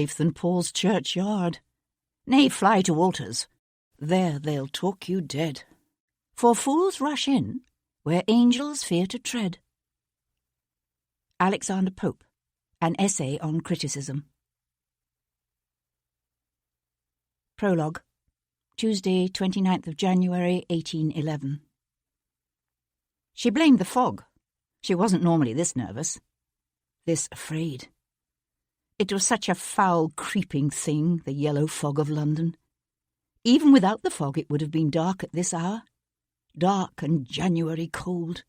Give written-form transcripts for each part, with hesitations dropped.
safe than Paul's churchyard. Nay, fly to altars. There they'll talk you dead. For fools rush in where angels fear to tread. Alexander Pope, An Essay on Criticism. Prologue, Tuesday, 29th of January, 1811. She blamed the fog. She wasn't normally this nervous, this afraid. It was such a foul, creeping thing, the yellow fog of London. Even without the fog it would have been dark at this hour, dark and January cold.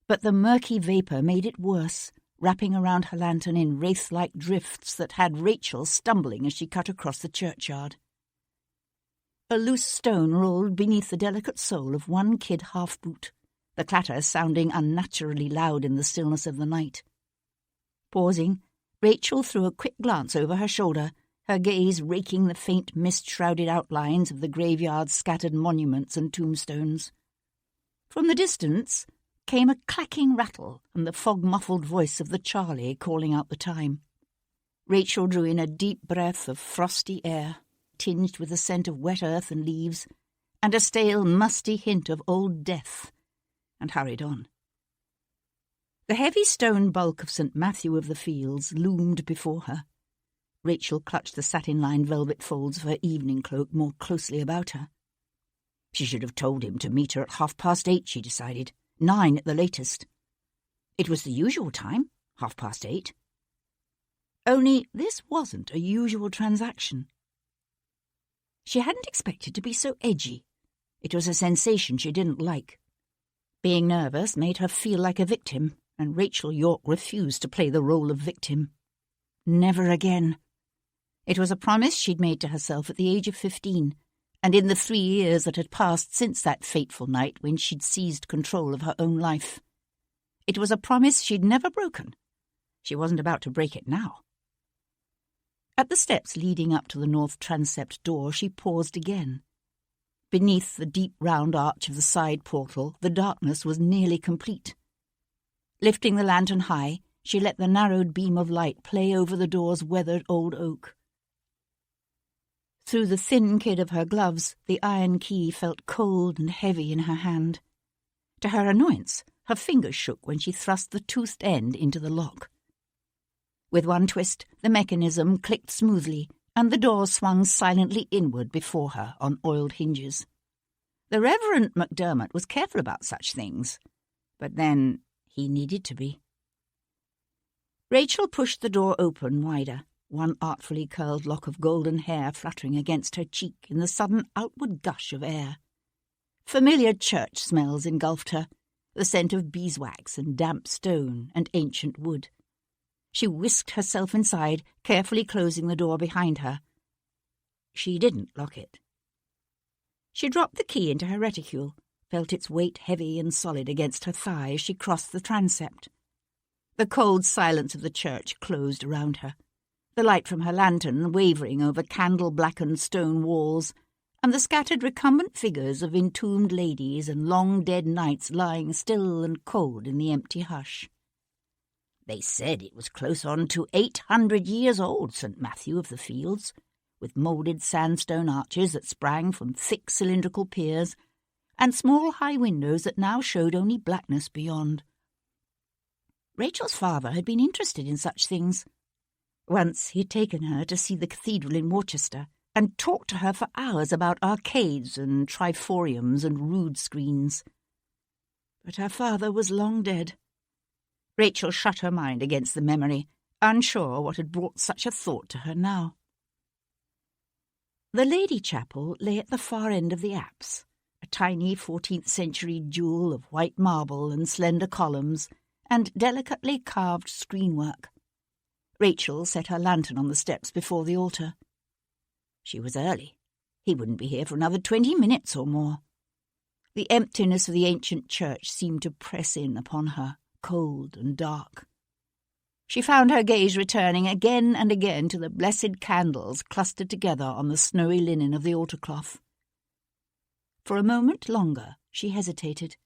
But the murky vapour made it worse, wrapping around her lantern in wraith-like drifts that had Rachel stumbling as she cut across the churchyard. A loose stone rolled beneath the delicate sole of one kid half-boot, the clatter sounding unnaturally loud in the stillness of the night. Pausing, Rachel threw a quick glance over her shoulder, her gaze raking the faint mist-shrouded outlines of the graveyard's scattered monuments and tombstones. From the distance came a clacking rattle and the fog-muffled voice of the Charlie calling out the time. Rachel drew in a deep breath of frosty air, tinged with the scent of wet earth and leaves, and a stale, musty hint of old death, and hurried on. The heavy stone bulk of St. Matthew of the Fields loomed before her. Rachel clutched the satin-lined velvet folds of her evening cloak more closely about her. She should have told him to meet her at 8:30, she decided. 9 at the latest. It was the usual time, 8:30. Only this wasn't a usual transaction. She hadn't expected to be so edgy. It was a sensation she didn't like. Being nervous made her feel like a victim, and Rachel York refused to play the role of victim. Never again. It was a promise she'd made to herself at the age of 15, and in the 3 years that had passed since that fateful night when she'd seized control of her own life. It was a promise she'd never broken. She wasn't about to break it now. At the steps leading up to the north transept door, she paused again. Beneath the deep round arch of the side portal, the darkness was nearly complete. Lifting the lantern high, she let the narrowed beam of light play over the door's weathered old oak. Through the thin kid of her gloves, the iron key felt cold and heavy in her hand. To her annoyance, her fingers shook when she thrust the toothed end into the lock. With one twist, the mechanism clicked smoothly, and the door swung silently inward before her on oiled hinges. The Reverend MacDermot was careful about such things, but then he needed to be. Rachel pushed the door open wider, one artfully curled lock of golden hair fluttering against her cheek in the sudden outward gush of air. Familiar church smells engulfed her, the scent of beeswax and damp stone and ancient wood. She whisked herself inside, carefully closing the door behind her. She didn't lock it. She dropped the key into her reticule, felt its weight heavy and solid against her thigh as she crossed the transept. The cold silence of the church closed around her, the light from her lantern wavering over candle-blackened stone walls, and the scattered recumbent figures of entombed ladies and long-dead knights lying still and cold in the empty hush. They said it was close on to 800 years old, St. Matthew of the Fields, with moulded sandstone arches that sprang from thick cylindrical piers, and small high windows that now showed only blackness beyond. Rachel's father had been interested in such things. Once he'd taken her to see the cathedral in Worcester, and talked to her for hours about arcades and triforiums and rood screens. But her father was long dead. Rachel shut her mind against the memory, unsure what had brought such a thought to her now. The Lady Chapel lay at the far end of the apse, a tiny 14th-century jewel of white marble and slender columns and delicately carved screenwork. Rachel set her lantern on the steps before the altar. She was early. He wouldn't be here for another 20 minutes or more. The emptiness of the ancient church seemed to press in upon her, cold and dark. She found her gaze returning again and again to the blessed candles clustered together on the snowy linen of the altar cloth. For a moment longer she hesitated.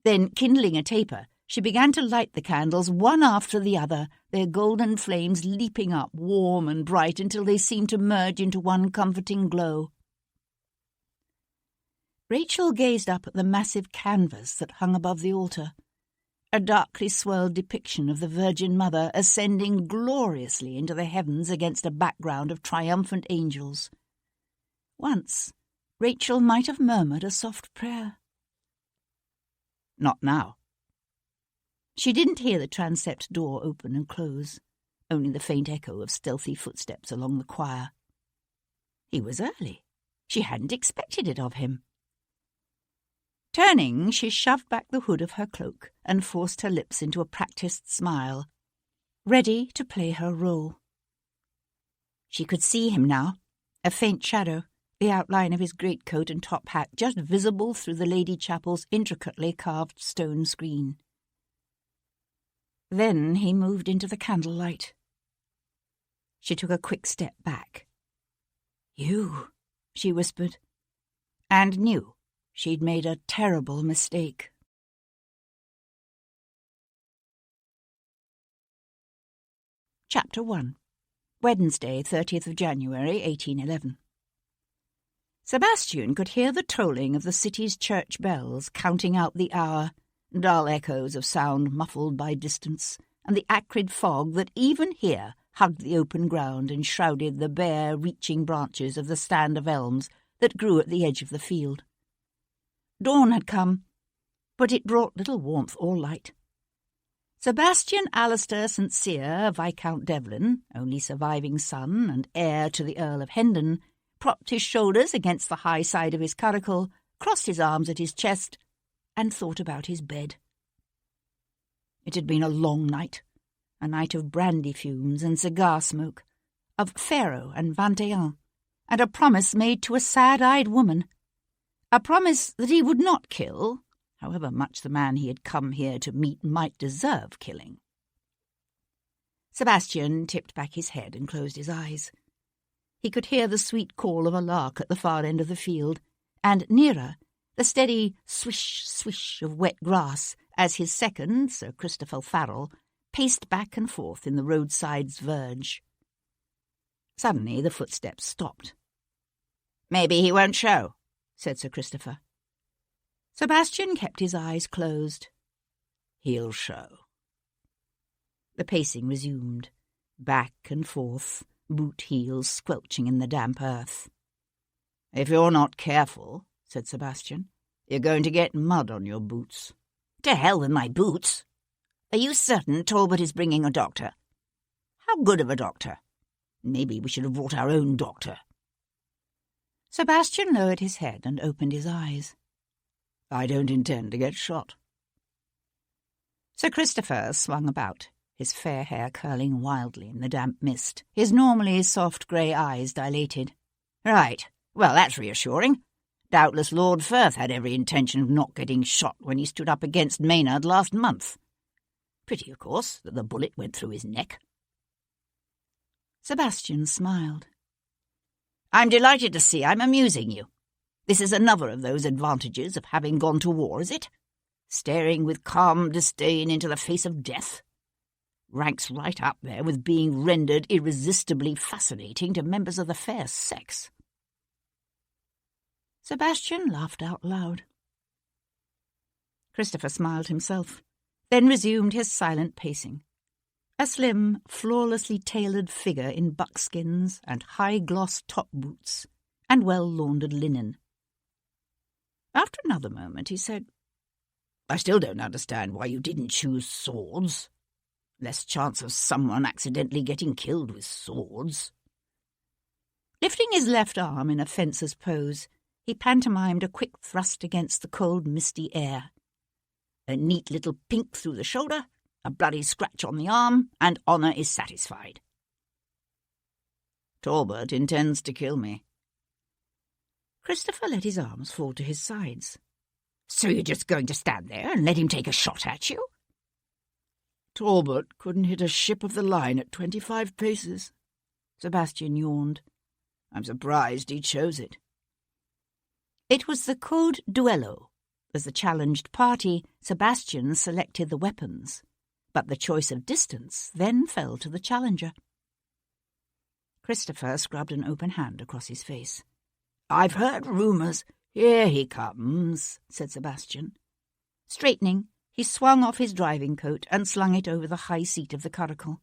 Then, kindling a taper, She began to light the candles one after the other, their golden flames leaping up warm and bright until they seemed to merge into one comforting glow. Rachel gazed up at the massive canvas that hung above the altar, a darkly swirled depiction of the Virgin Mother ascending gloriously into the heavens against a background of triumphant angels. Once, Rachel might have murmured a soft prayer. Not now. She didn't hear the transept door open and close, only the faint echo of stealthy footsteps along the choir. He was early. She hadn't expected it of him. Turning, she shoved back the hood of her cloak and forced her lips into a practised smile, ready to play her role. She could see him now, a faint shadow, the outline of his greatcoat and top hat just visible through the Lady Chapel's intricately carved stone screen. Then he moved into the candlelight. She took a quick step back. "You," she whispered, and knew she'd made a terrible mistake. Chapter 1. Wednesday, 30th of January, 1811. Sebastian could hear the tolling of the city's church bells counting out the hour, dull echoes of sound muffled by distance, and the acrid fog that even here hugged the open ground and shrouded the bare, reaching branches of the stand of elms that grew at the edge of the field. Dawn had come, but it brought little warmth or light. Sebastian Alistair St. Cyr, Viscount Devlin, only surviving son and heir to the Earl of Hendon, propped his shoulders against the high side of his curricle, crossed his arms at his chest, and thought about his bed. It had been a long night, a night of brandy fumes and cigar smoke, of faro and 21, and a promise made to a sad-eyed woman, a promise that he would not kill, however much the man he had come here to meet might deserve killing. Sebastian tipped back his head and closed his eyes. He could hear the sweet call of a lark at the far end of the field, and nearer, the steady swish, swish of wet grass as his second, Sir Christopher Farrell, paced back and forth in the roadside's verge. Suddenly the footsteps stopped. "Maybe he won't show," said Sir Christopher. Sebastian kept his eyes closed. "He'll show." The pacing resumed, back and forth, boot heels squelching in the damp earth. "If you're not careful," said Sebastian, "you're going to get mud on your boots." "To hell with my boots. Are you certain Talbot is bringing a doctor? How good of a doctor? Maybe we should have brought our own doctor." Sebastian lowered his head and opened his eyes. "I don't intend to get shot." Sir Christopher swung about, his fair hair curling wildly in the damp mist, his normally soft grey eyes dilated. "Right. Well, that's reassuring. Doubtless Lord Firth had every intention of not getting shot when he stood up against Maynard last month. Pity, of course, that the bullet went through his neck." Sebastian smiled. "I'm delighted to see I'm amusing you. This is another of those advantages of having gone to war, is it? Staring with calm disdain into the face of death. Ranks right up there with being rendered irresistibly fascinating to members of the fair sex." Sebastian laughed out loud. Christopher smiled himself, then resumed his silent pacing. A slim, flawlessly tailored figure in buckskins and high-gloss top boots and well-laundered linen. After another moment he said, "I still don't understand why you didn't choose swords. Less chance of someone accidentally getting killed with swords." Lifting his left arm in a fencer's pose, he pantomimed a quick thrust against the cold, misty air. A neat little pink through the shoulder, a bloody scratch on the arm, and honour is satisfied. "Talbot intends to kill me." Christopher let his arms fall to his sides. "So you're just going to stand there and let him take a shot at you?" "Talbot couldn't hit a ship of the line at 25 paces. Sebastian yawned. "I'm surprised he chose it." It was the code duello, As the challenged party, Sebastian selected the weapons, but the choice of distance then fell to the challenger. Christopher scrubbed an open hand across his face. "I've heard rumours. Here he comes," said Sebastian. Straightening, he swung off his driving coat and slung it over the high seat of the curricle.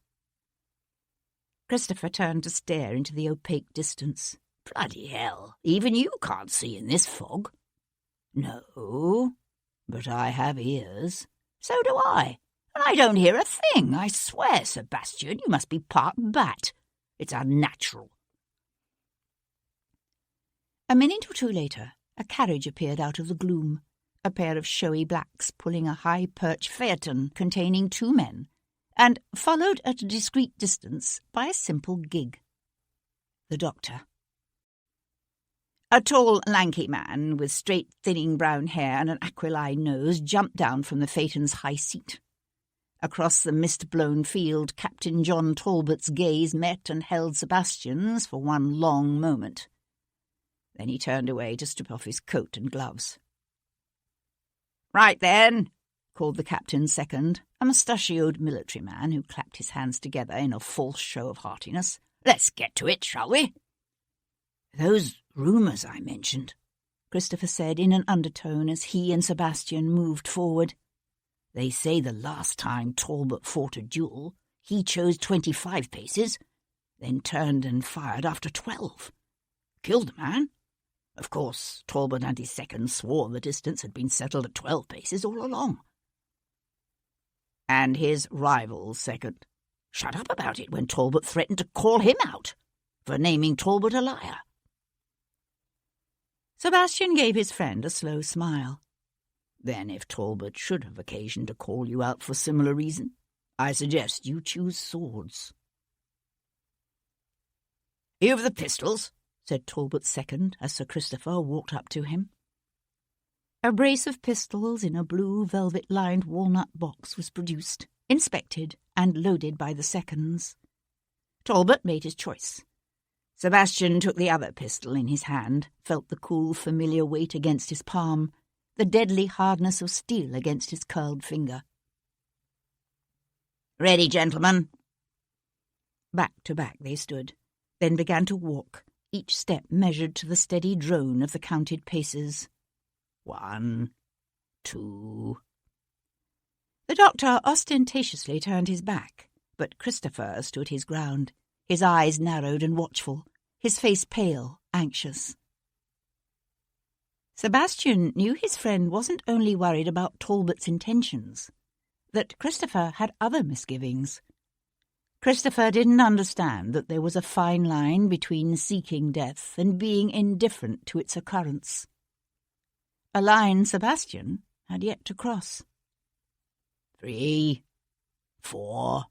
Christopher turned to stare into the opaque distance. "Bloody hell, even you can't see in this fog." "No, but I have ears." "So do I, and I don't hear a thing. I swear, Sebastian, you must be part bat. It's unnatural." A minute or two later, a carriage appeared out of the gloom, a pair of showy blacks pulling a high-perch phaeton containing 2 men, and followed at a discreet distance by a simple gig. The doctor. A tall, lanky man with straight, thinning brown hair and an aquiline nose jumped down from the phaeton's high seat. Across the mist-blown field, Captain John Talbot's gaze met and held Sebastian's for one long moment. Then he turned away to strip off his coat and gloves. "Right then," called the captain's second, a mustachioed military man who clapped his hands together in a false show of heartiness. "Let's get to it, shall we?" "Those rumours I mentioned," Christopher said in an undertone as he and Sebastian moved forward. "They say the last time Talbot fought a duel, he chose 25 paces, then turned and fired after 12. Killed the man. Of course, Talbot and his second swore the distance had been settled at 12 paces all along." "And his rival's second shut up about it when Talbot threatened to call him out for naming Talbot a liar." Sebastian gave his friend a slow smile. "Then if Talbot should have occasion to call you out for similar reason, I suggest you choose swords." "You've the pistols," said Talbot's second as Sir Christopher walked up to him. A brace of pistols in a blue velvet-lined walnut box was produced, inspected, and loaded by the seconds. Talbot made his choice. Sebastian took the other pistol in his hand, felt the cool, familiar weight against his palm, the deadly hardness of steel against his curled finger. "Ready, gentlemen." Back to back they stood, then began to walk, each step measured to the steady drone of the counted paces. 1, 2. The doctor ostentatiously turned his back, but Christopher stood his ground, his eyes narrowed and watchful, his face pale, anxious. Sebastian knew his friend wasn't only worried about Talbot's intentions, that Christopher had other misgivings. Christopher didn't understand that there was a fine line between seeking death and being indifferent to its occurrence. A line Sebastian had yet to cross. 3, 4.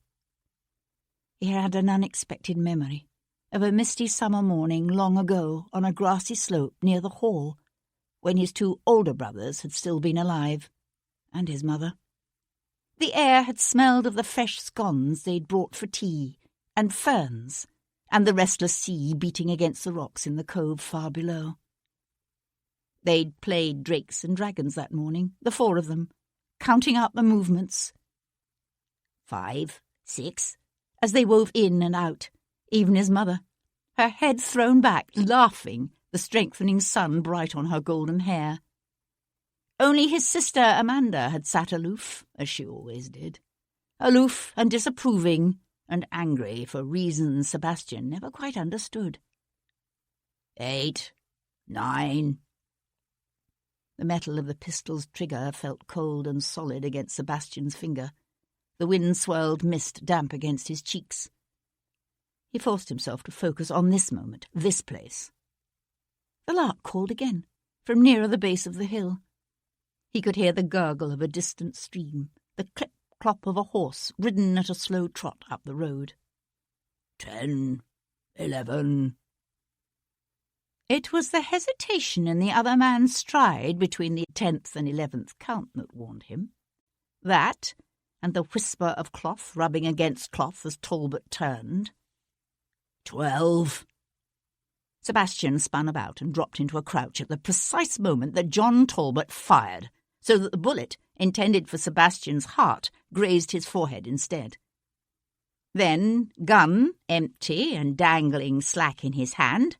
He had an unexpected memory of a misty summer morning long ago on a grassy slope near the hall, when his 2 older brothers had still been alive, and his mother. The air had smelled of the fresh scones they'd brought for tea, and ferns, and the restless sea beating against the rocks in the cove far below. They'd played drakes and dragons that morning, the 4 of them, counting out the movements. 5, 6, as they wove in and out, even his mother, her head thrown back, laughing, the strengthening sun bright on her golden hair. Only his sister Amanda had sat aloof, as she always did, aloof and disapproving and angry for reasons Sebastian never quite understood. 8, 9. The metal of the pistol's trigger felt cold and solid against Sebastian's finger. The wind-swirled mist damp against his cheeks. He forced himself to focus on this moment, this place. The lark called again, from nearer the base of the hill. He could hear the gurgle of a distant stream, the clip-clop of a horse ridden at a slow trot up the road. 10, 11. It was the hesitation in the other man's stride between the 10th and 11th count that warned him. That, and the whisper of cloth rubbing against cloth as Talbot turned. 12. Sebastian spun about and dropped into a crouch at the precise moment that John Talbot fired, so that the bullet, intended for Sebastian's heart, grazed his forehead instead. Then, gun empty and dangling slack in his hand,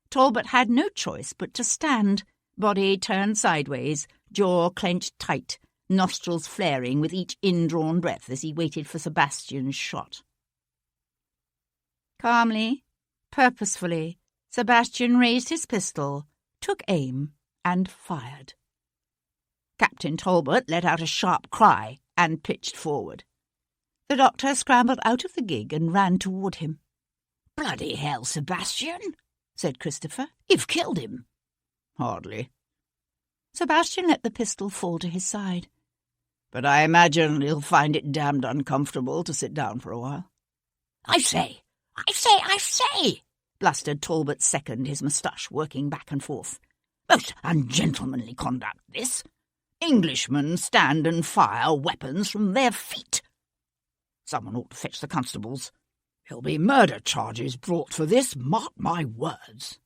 Talbot had no choice but to stand, body turned sideways, jaw clenched tight, nostrils flaring with each indrawn breath as he waited for Sebastian's shot. Calmly, purposefully, Sebastian raised his pistol, took aim, and fired. Captain Talbot let out a sharp cry and pitched forward. The doctor scrambled out of the gig and ran toward him. "Bloody hell, Sebastian," said Christopher. "You've killed him." "Hardly." Sebastian let the pistol fall to his side. "But I imagine he'll find it damned uncomfortable to sit down for a while." I say, blustered Talbot's second, his moustache working back and forth. "Most ungentlemanly conduct, this. Englishmen stand and fire weapons from their feet. Someone ought to fetch the constables. There'll be murder charges brought for this, mark my words."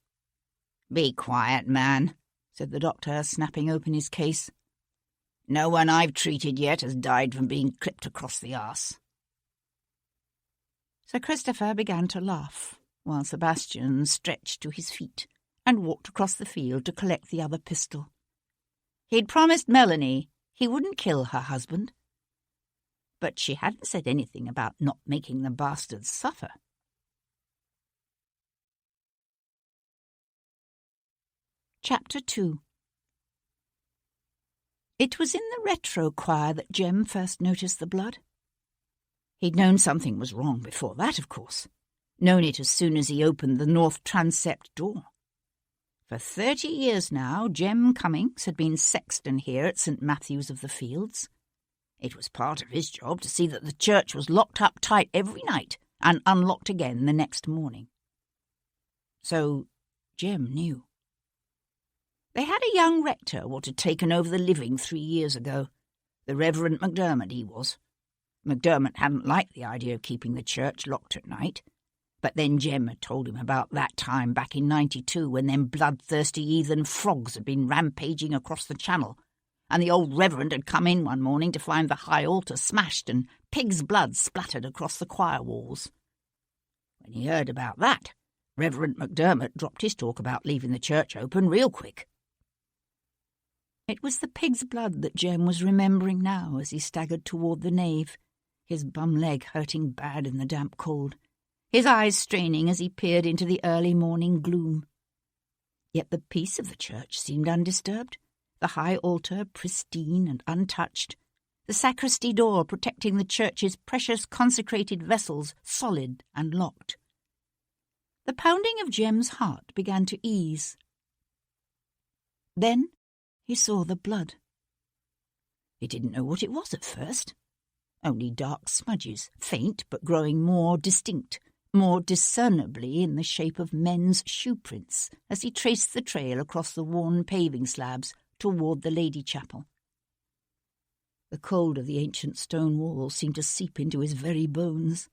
"Be quiet, man," said the doctor, snapping open his case. "No one I've treated yet has died from being clipped across the arse." Sir Christopher began to laugh, while Sebastian stretched to his feet and walked across the field to collect the other pistol. He'd promised Melanie he wouldn't kill her husband, but she hadn't said anything about not making the bastards suffer. Chapter 2. It was in the retro choir that Jem first noticed the blood. He'd known something was wrong before that, of course. Known it as soon as he opened the north transept door. For 30 years now, Jem Cummings had been sexton here at St. Matthew's of the Fields. It was part of his job to see that the church was locked up tight every night and unlocked again the next morning. So Jem knew. They had a young rector what had taken over the living 3 years ago. The Reverend MacDermot he was. MacDermot hadn't liked the idea of keeping the church locked at night. But then Jem had told him about that time back in '92 when them bloodthirsty heathen frogs had been rampaging across the channel, and the old reverend had come in one morning to find the high altar smashed and pig's blood splattered across the choir walls. When he heard about that, Reverend MacDermot dropped his talk about leaving the church open real quick. It was the pig's blood that Jem was remembering now as he staggered toward the nave, his bum leg hurting bad in the damp cold, his eyes straining as he peered into the early morning gloom. Yet the peace of the church seemed undisturbed, the high altar pristine and untouched, the sacristy door protecting the church's precious consecrated vessels solid and locked. The pounding of Jem's heart began to ease. Then he saw the blood. He didn't know what it was at first. Only dark smudges, faint but growing more distinct, more discernibly in the shape of men's shoe prints as he traced the trail across the worn paving slabs toward the Lady Chapel. The cold of the ancient stone wall seemed to seep into his very bones,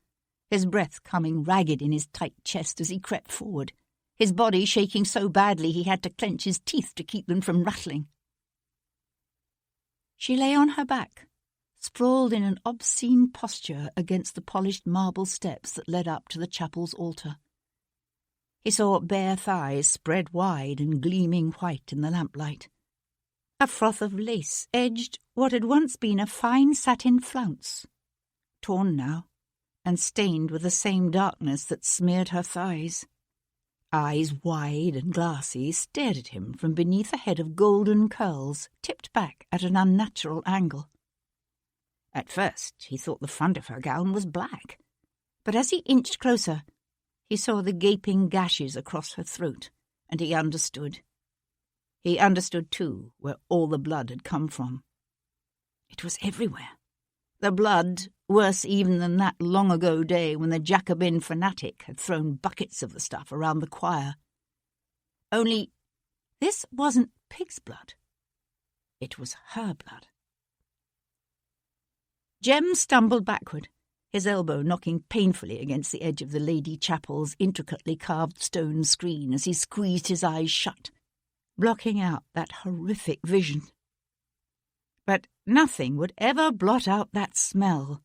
his breath coming ragged in his tight chest as he crept forward, his body shaking so badly he had to clench his teeth to keep them from rattling. She lay on her back, sprawled in an obscene posture against the polished marble steps that led up to the chapel's altar. He saw bare thighs spread wide and gleaming white in the lamplight. A froth of lace edged what had once been a fine satin flounce, torn now and stained with the same darkness that smeared her thighs. Eyes wide and glassy stared at him from beneath a head of golden curls tipped back at an unnatural angle. At first he thought the front of her gown was black, but as he inched closer, he saw the gaping gashes across her throat, and he understood. He understood, too, where all the blood had come from. It was everywhere. The blood, worse even than that long-ago day when the Jacobin fanatic had thrown buckets of the stuff around the choir. Only this wasn't pig's blood. It was her blood. Jem stumbled backward, his elbow knocking painfully against the edge of the Lady Chapel's intricately carved stone screen as he squeezed his eyes shut, blocking out that horrific vision. But nothing would ever blot out that smell,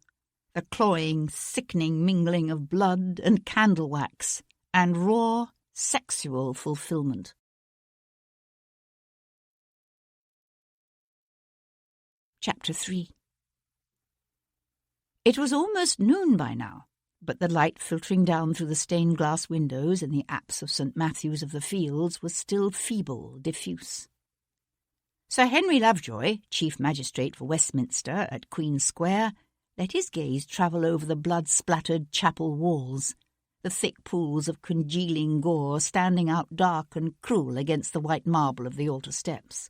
the cloying, sickening mingling of blood and candle wax and raw, sexual fulfillment. Chapter 3. It was almost noon by now, but the light filtering down through the stained glass windows in the apse of St. Matthew's of the Fields was still feeble, diffuse. Sir Henry Lovejoy, Chief Magistrate for Westminster at Queen's Square, let his gaze travel over the blood-splattered chapel walls, the thick pools of congealing gore standing out dark and cruel against the white marble of the altar steps.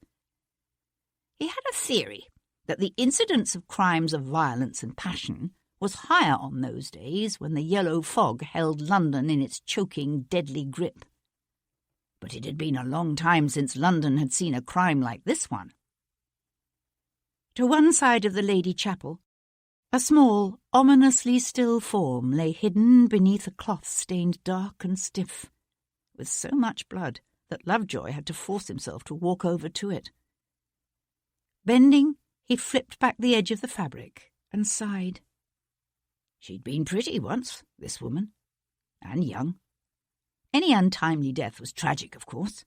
He had a theory that the incidence of crimes of violence and passion was higher on those days when the yellow fog held London in its choking, deadly grip. But it had been a long time since London had seen a crime like this one. To one side of the Lady Chapel, a small, ominously still form lay hidden beneath a cloth stained dark and stiff, with so much blood that Lovejoy had to force himself to walk over to it. Bending, he flipped back the edge of the fabric and sighed. She'd been pretty once, this woman, and young. Any untimely death was tragic, of course,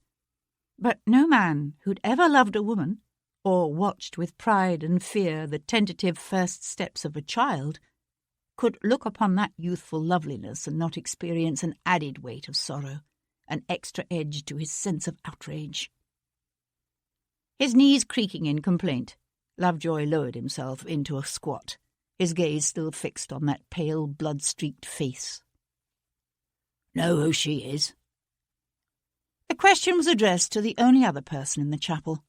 but no man who'd ever loved a woman, or watched with pride and fear the tentative first steps of a child, could look upon that youthful loveliness and not experience an added weight of sorrow, an extra edge to his sense of outrage. His knees creaking in complaint, Lovejoy lowered himself into a squat, his gaze still fixed on that pale, blood-streaked face. "Know who she is?" The question was addressed to the only other person in the chapel,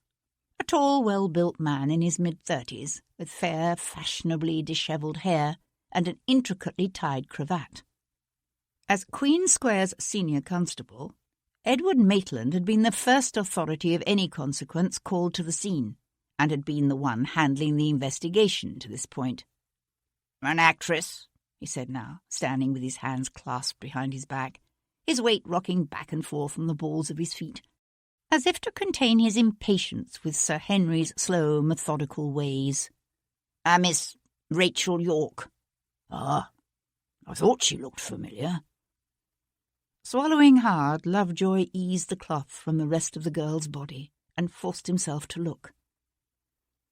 a tall, well-built man in his mid-30s, with fair, fashionably dishevelled hair and an intricately tied cravat. As Queen Square's senior constable, Edward Maitland had been the first authority of any consequence called to the scene, and had been the one handling the investigation to this point. "An actress," he said now, standing with his hands clasped behind his back, his weight rocking back and forth from the balls of his feet, as if to contain his impatience with Sir Henry's slow, methodical ways. "Miss Rachel York." "Ah, I thought she looked familiar." Swallowing hard, Lovejoy eased the cloth from the rest of the girl's body and forced himself to look.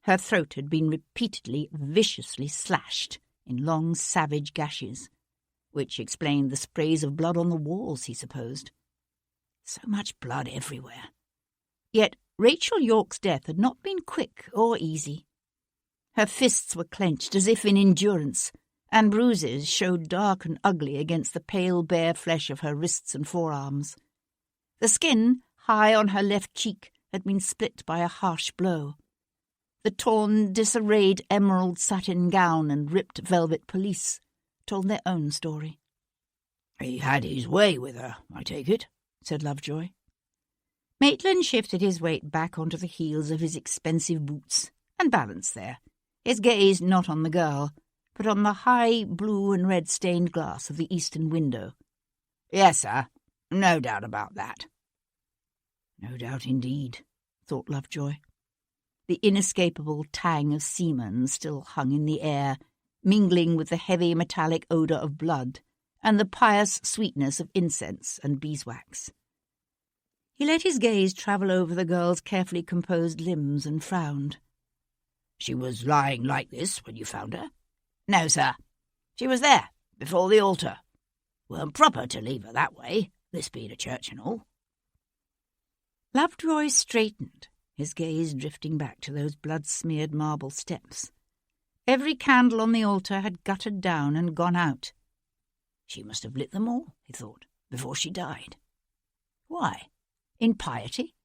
Her throat had been repeatedly, viciously slashed in long, savage gashes, which explained the sprays of blood on the walls, he supposed. So much blood everywhere. Yet Rachel York's death had not been quick or easy. Her fists were clenched as if in endurance, and bruises showed dark and ugly against the pale, bare flesh of her wrists and forearms. The skin, high on her left cheek, had been split by a harsh blow. The torn, disarrayed emerald satin gown and ripped velvet pelisse told their own story. "He had his way with her, I take it," said Lovejoy. Maitland shifted his weight back onto the heels of his expensive boots and balanced there, his gaze not on the girl, but on the high blue and red stained glass of the eastern window. "Yes, sir, no doubt about that." No doubt indeed, thought Lovejoy. The inescapable tang of semen still hung in the air, mingling with the heavy metallic odour of blood and the pious sweetness of incense and beeswax. He let his gaze travel over the girl's carefully composed limbs and frowned. "She was lying like this when you found her?" "No, sir. She was there, before the altar. Weren't proper to leave her that way, this being a church and all." Lovejoy straightened, his gaze drifting back to those blood-smeared marble steps. Every candle on the altar had guttered down and gone out. She must have lit them all, he thought, before she died. Why? In piety?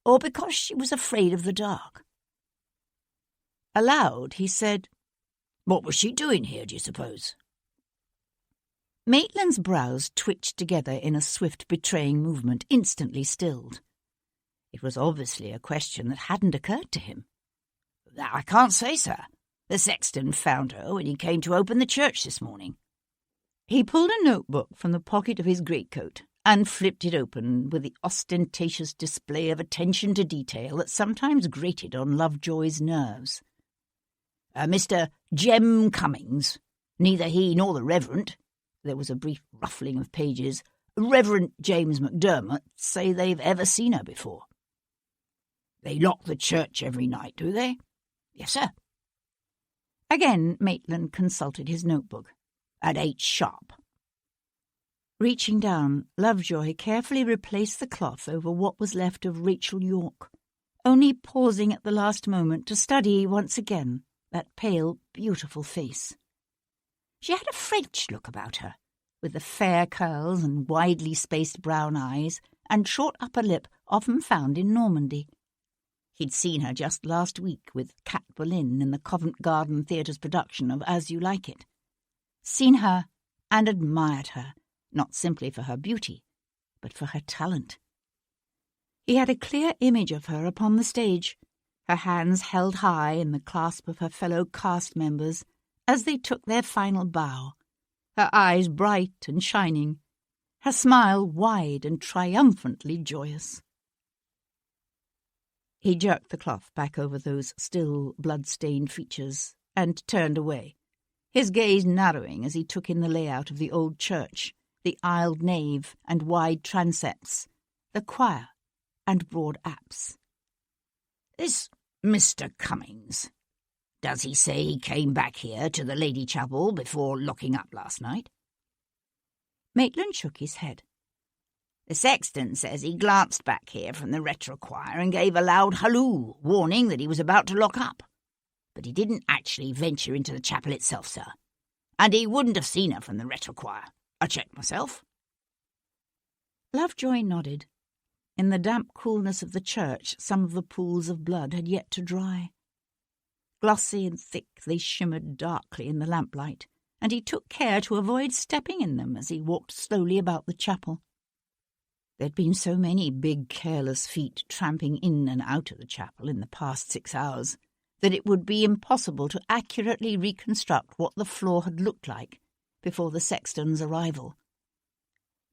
Or because she was afraid of the dark? Aloud he said, "What was she doing here, do you suppose?" Maitland's brows twitched together in a swift, betraying movement, instantly stilled. It was obviously a question that hadn't occurred to him. "That I can't say, sir. The sexton found her when he came to open the church this morning." He pulled a notebook from the pocket of his greatcoat and flipped it open with the ostentatious display of attention to detail that sometimes grated on Lovejoy's nerves. Mr. Jem Cummings. Neither he nor the Reverend," there was a brief ruffling of pages, "Reverend James MacDermot, say they've ever seen her before." "They lock the church every night, do they?" "Yes, sir." Again Maitland consulted his notebook. "At 8 sharp." Reaching down, Lovejoy carefully replaced the cloth over what was left of Rachel York, only pausing at the last moment to study once again that pale, beautiful face. She had a French look about her, with the fair curls and widely spaced brown eyes and short upper lip often found in Normandy. He'd seen her just last week with Cat Boleyn in the Covent Garden Theatre's production of As You Like It. Seen her and admired her, not simply for her beauty, but for her talent. He had a clear image of her upon the stage, her hands held high in the clasp of her fellow cast members as they took their final bow, her eyes bright and shining, her smile wide and triumphantly joyous. He jerked the cloth back over those still blood-stained features and turned away, his gaze narrowing as he took in the layout of the old church, the aisled nave and wide transepts, the choir and broad apse. "This Mr. Cummings, does he say he came back here to the Lady Chapel before locking up last night?" Maitland shook his head. "The sexton says he glanced back here from the retrochoir and gave a loud halloo, warning that he was about to lock up. But he didn't actually venture into the chapel itself, sir. And he wouldn't have seen her from the retrochoir. I checked myself." Lovejoy nodded. In the damp coolness of the church, some of the pools of blood had yet to dry. Glossy and thick, they shimmered darkly in the lamplight, and he took care to avoid stepping in them as he walked slowly about the chapel. There'd been so many big, careless feet tramping in and out of the chapel in the past 6 hours that it would be impossible to accurately reconstruct what the floor had looked like before the sexton's arrival.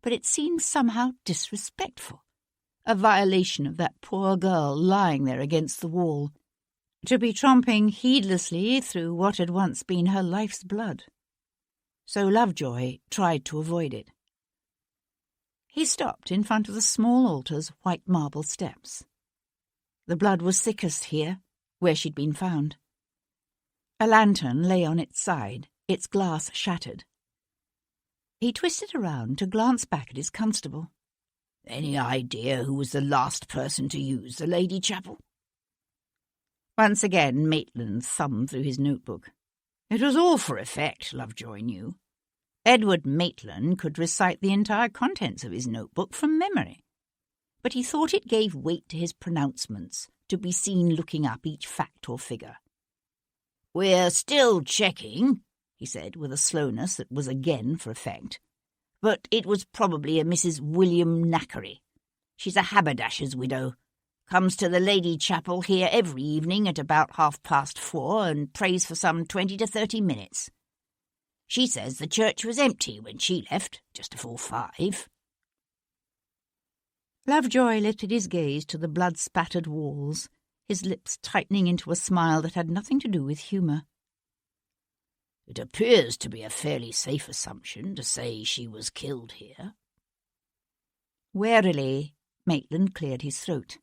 But it seemed somehow disrespectful, a violation of that poor girl lying there against the wall, to be tromping heedlessly through what had once been her life's blood. So Lovejoy tried to avoid it. He stopped in front of the small altar's white marble steps. The blood was thickest here, where she'd been found. A lantern lay on its side, its glass shattered. He twisted around to glance back at his constable. "Any idea who was the last person to use the Lady Chapel?" Once again Maitland thumbed through his notebook. It was all for effect, Lovejoy knew. Edward Maitland could recite the entire contents of his notebook from memory, but he thought it gave weight to his pronouncements to be seen looking up each fact or figure. "We're still checking," he said with a slowness that was again for effect, "but it was probably a Mrs. William Knackery. She's a haberdasher's widow. Comes to the Lady Chapel here every evening at about 4:30 and prays for some 20 to 30 minutes. She says the church was empty when she left, just before 5. Lovejoy lifted his gaze to the blood-spattered walls, his lips tightening into a smile that had nothing to do with humour. "It appears to be a fairly safe assumption to say she was killed here." Warily, Maitland cleared his throat.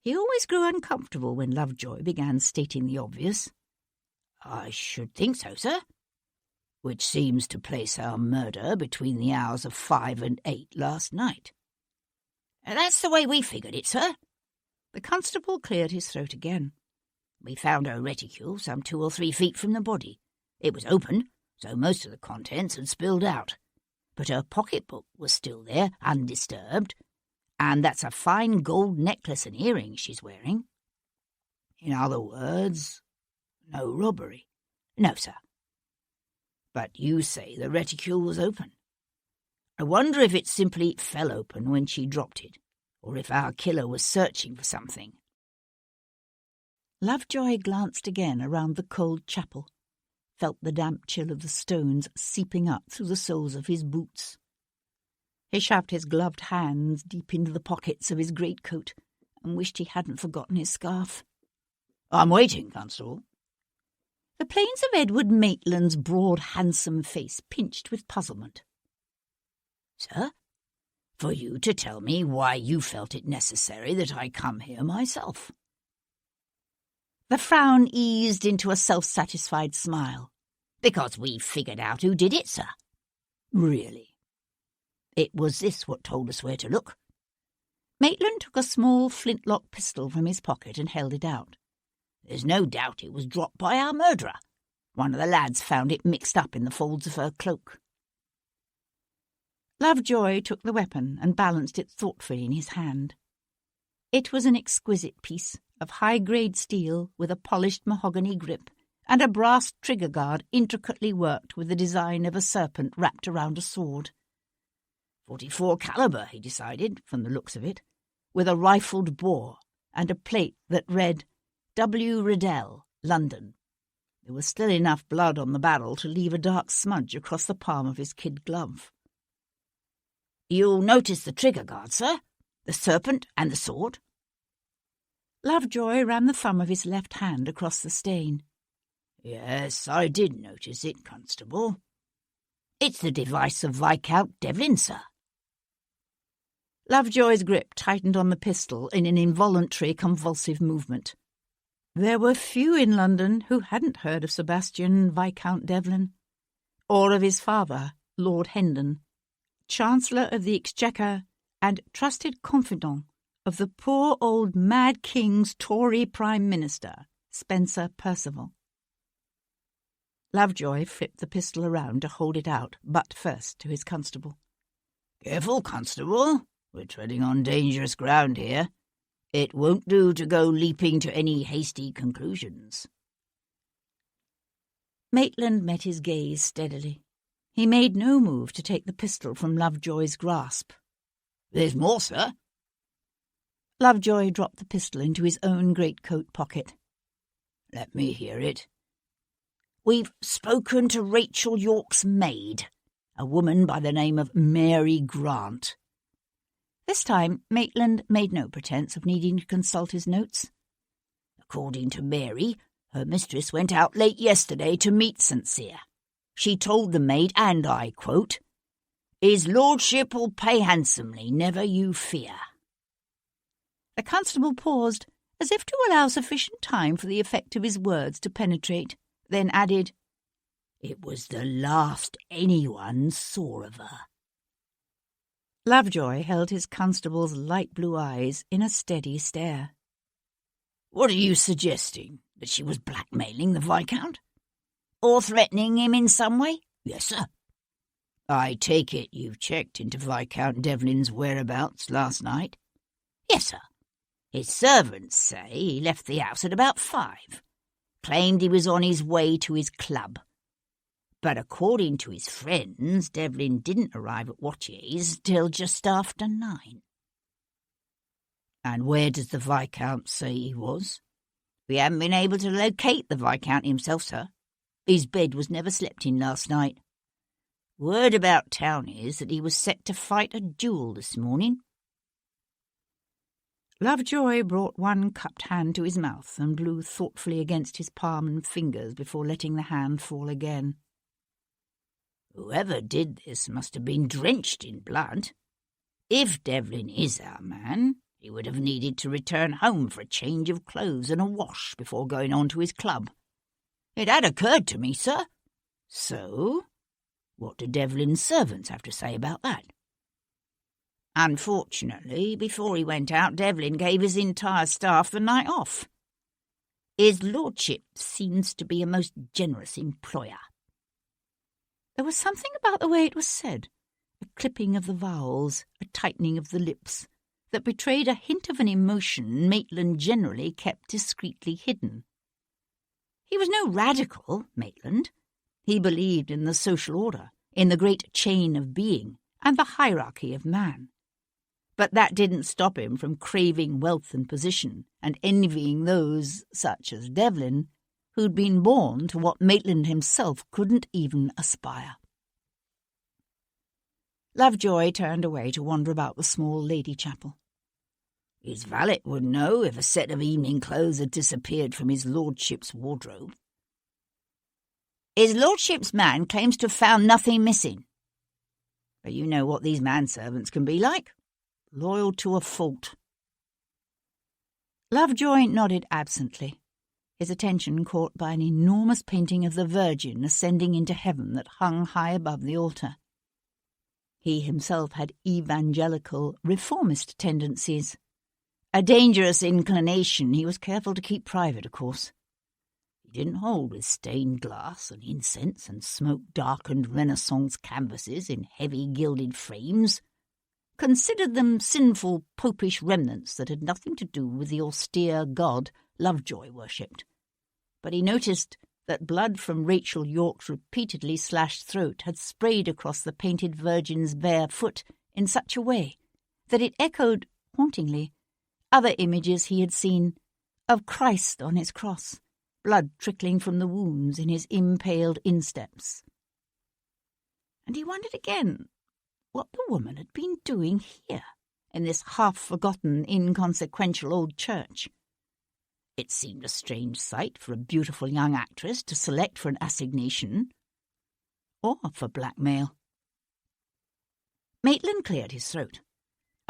He always grew uncomfortable when Lovejoy began stating the obvious. "I should think so, sir. Which seems to place our murder between the hours of 5 and 8 last night." "That's the way we figured it, sir." The constable cleared his throat again. "We found her reticule some 2 or 3 feet from the body. It was open, so most of the contents had spilled out. But her pocketbook was still there, undisturbed, and that's a fine gold necklace and earrings she's wearing. In other words, no robbery." "No, sir." "But you say the reticule was open. I wonder if it simply fell open when she dropped it, or if our killer was searching for something." Lovejoy glanced again around the cold chapel, felt the damp chill of the stones seeping up through the soles of his boots. He shoved his gloved hands deep into the pockets of his greatcoat and wished he hadn't forgotten his scarf. "I'm waiting, Constable." The plains of Edward Maitland's broad, handsome face pinched with puzzlement. "Sir, for you to tell me why you felt it necessary that I come here myself." The frown eased into a self-satisfied smile. "Because we've figured out who did it, sir." "Really?" "It was this what told us where to look." Maitland took a small flintlock pistol from his pocket and held it out. "There's no doubt it was dropped by our murderer. One of the lads found it mixed up in the folds of her cloak." Lovejoy took the weapon and balanced it thoughtfully in his hand. It was an exquisite piece of high-grade steel with a polished mahogany grip and a brass trigger guard intricately worked with the design of a serpent wrapped around a sword. 44 caliber, he decided, from the looks of it, with a rifled bore and a plate that read W. Riddell, London. There was still enough blood on the barrel to leave a dark smudge across the palm of his kid glove. "You'll notice the trigger guard, sir? The serpent and the sword?" Lovejoy ran the thumb of his left hand across the stain. "Yes, I did notice it, Constable. It's the device of Viscount Devlin, sir." Lovejoy's grip tightened on the pistol in an involuntary convulsive movement. There were few in London who hadn't heard of Sebastian Viscount Devlin, or of his father, Lord Hendon, Chancellor of the Exchequer and trusted confidant of the poor old Mad King's Tory Prime Minister, Spencer Percival. Lovejoy flipped the pistol around to hold it out, butt first, to his constable. "Careful, Constable. We're treading on dangerous ground here. It won't do to go leaping to any hasty conclusions." Maitland met his gaze steadily. He made no move to take the pistol from Lovejoy's grasp. "There's more, sir." Lovejoy dropped the pistol into his own greatcoat pocket. "Let me hear it." "We've spoken to Rachel York's maid, a woman by the name of Mary Grant." This time Maitland made no pretence of needing to consult his notes. "According to Mary, her mistress went out late yesterday to meet St. Cyr. She told the maid, and I quote, 'His lordship will pay handsomely, never you fear.'" The constable paused, as if to allow sufficient time for the effect of his words to penetrate, then added, "It was the last anyone saw of her." Lovejoy held his constable's light blue eyes in a steady stare. "What are you suggesting? That she was blackmailing the Viscount? Or threatening him in some way?" "Yes, sir." "I take it you've checked into Viscount Devlin's whereabouts last night?" "Yes, sir. His servants say he left the house at about 5. Claimed he was on his way to his club. But according to his friends, Devlin didn't arrive at Watier's till just after 9. "And where does the Viscount say he was?" "We haven't been able to locate the Viscount himself, sir. His bed was never slept in last night. Word about town is that he was set to fight a duel this morning." Lovejoy brought one cupped hand to his mouth and blew thoughtfully against his palm and fingers before letting the hand fall again. "Whoever did this must have been drenched in blood. If Devlin is our man, he would have needed to return home for a change of clothes and a wash before going on to his club. It had occurred to me, sir. So, what do Devlin's servants have to say about that?" "Unfortunately, before he went out, Devlin gave his entire staff the night off. His lordship seems to be a most generous employer." There was something about the way it was said, a clipping of the vowels, a tightening of the lips, that betrayed a hint of an emotion Maitland generally kept discreetly hidden. He was no radical, Maitland. He believed in the social order, in the great chain of being, and the hierarchy of man. But that didn't stop him from craving wealth and position, and envying those, such as Devlin, who'd been born to what Maitland himself couldn't even aspire. Lovejoy turned away to wander about the small lady chapel. "His valet would know if a set of evening clothes had disappeared from his lordship's wardrobe." His lordship's man claims to have found nothing missing. But you know what these manservants can be like. Loyal to a fault. Lovejoy nodded absently, his attention caught by an enormous painting of the Virgin ascending into heaven that hung high above the altar. He himself had evangelical, reformist tendencies. A dangerous inclination he was careful to keep private, of course. He didn't hold with stained glass and incense and smoke-darkened Renaissance canvases in heavy gilded frames, considered them sinful popish remnants that had nothing to do with the austere God Lovejoy worshipped. But he noticed that blood from Rachel York's repeatedly slashed throat had sprayed across the painted Virgin's bare foot in such a way that it echoed, hauntingly, other images he had seen of Christ on his cross, blood trickling from the wounds in his impaled insteps. And he wondered again what the woman had been doing here, in this half-forgotten, inconsequential old church. It seemed a strange sight for a beautiful young actress to select for an assignation, or for blackmail. Maitland cleared his throat.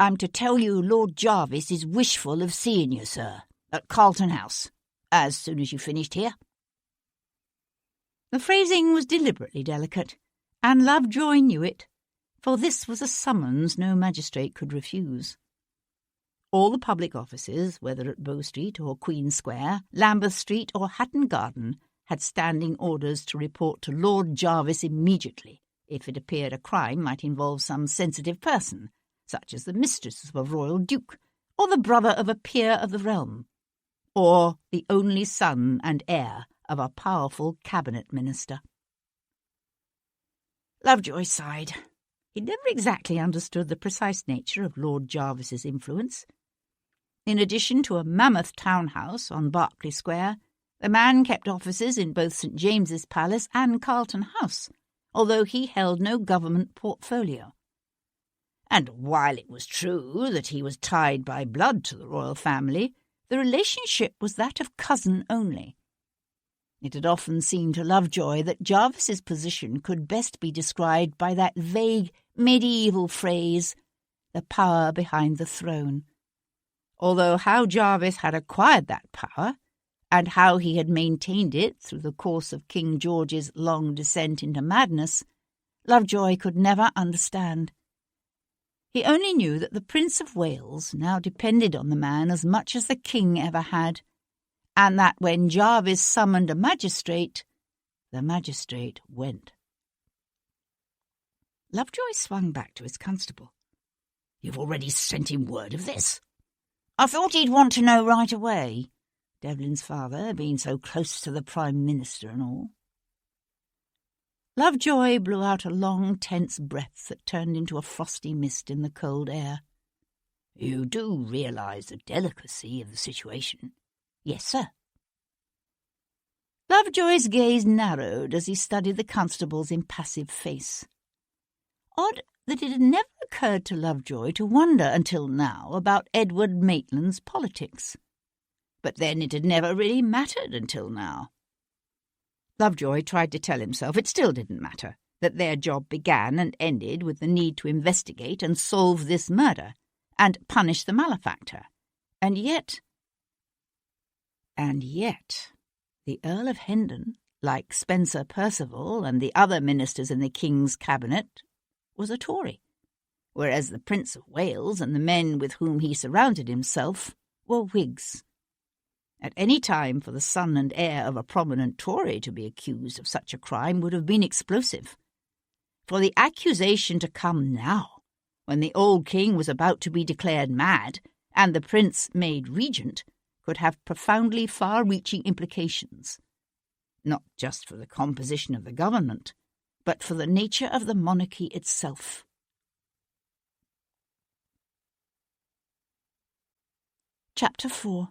"I'm to tell you Lord Jarvis is wishful of seeing you, sir, at Carlton House, as soon as you finished here." The phrasing was deliberately delicate, and Lovejoy knew it, for this was a summons no magistrate could refuse. All the public offices, whether at Bow Street or Queen Square, Lambeth Street or Hatton Garden, had standing orders to report to Lord Jarvis immediately if it appeared a crime might involve some sensitive person, such as the mistress of a royal duke, or the brother of a peer of the realm, or the only son and heir of a powerful cabinet minister. Lovejoy sighed. He'd never exactly understood the precise nature of Lord Jarvis's influence. In addition to a mammoth townhouse on Berkeley Square, the man kept offices in both St. James's Palace and Carlton House, although he held no government portfolio. And while it was true that he was tied by blood to the royal family, the relationship was that of cousin only. It had often seemed to Lovejoy that Jarvis's position could best be described by that vague medieval phrase, the power behind the throne. Although how Jarvis had acquired that power, and how he had maintained it through the course of King George's long descent into madness, Lovejoy could never understand. He only knew that the Prince of Wales now depended on the man as much as the king ever had, and that when Jarvis summoned a magistrate, the magistrate went. Lovejoy swung back to his constable. "You've already sent him word of this? I thought he'd want to know right away, Devlin's father being so close to the Prime Minister and all." Lovejoy blew out a long, tense breath that turned into a frosty mist in the cold air. "You do realise the delicacy of the situation?" "Yes, sir." Lovejoy's gaze narrowed as he studied the constable's impassive face. Odd that it had never occurred to Lovejoy to wonder until now about Edward Maitland's politics. But then it had never really mattered until now. Lovejoy tried to tell himself it still didn't matter, that their job began and ended with the need to investigate and solve this murder, and punish the malefactor. And yet, the Earl of Hendon, like Spencer Perceval and the other ministers in the King's cabinet, was a Tory, whereas the Prince of Wales and the men with whom he surrounded himself were Whigs. At any time for the son and heir of a prominent Tory to be accused of such a crime would have been explosive. For the accusation to come now, when the old king was about to be declared mad and the prince made regent, could have profoundly far-reaching implications, not just for the composition of the government, but for the nature of the monarchy itself. Chapter 4.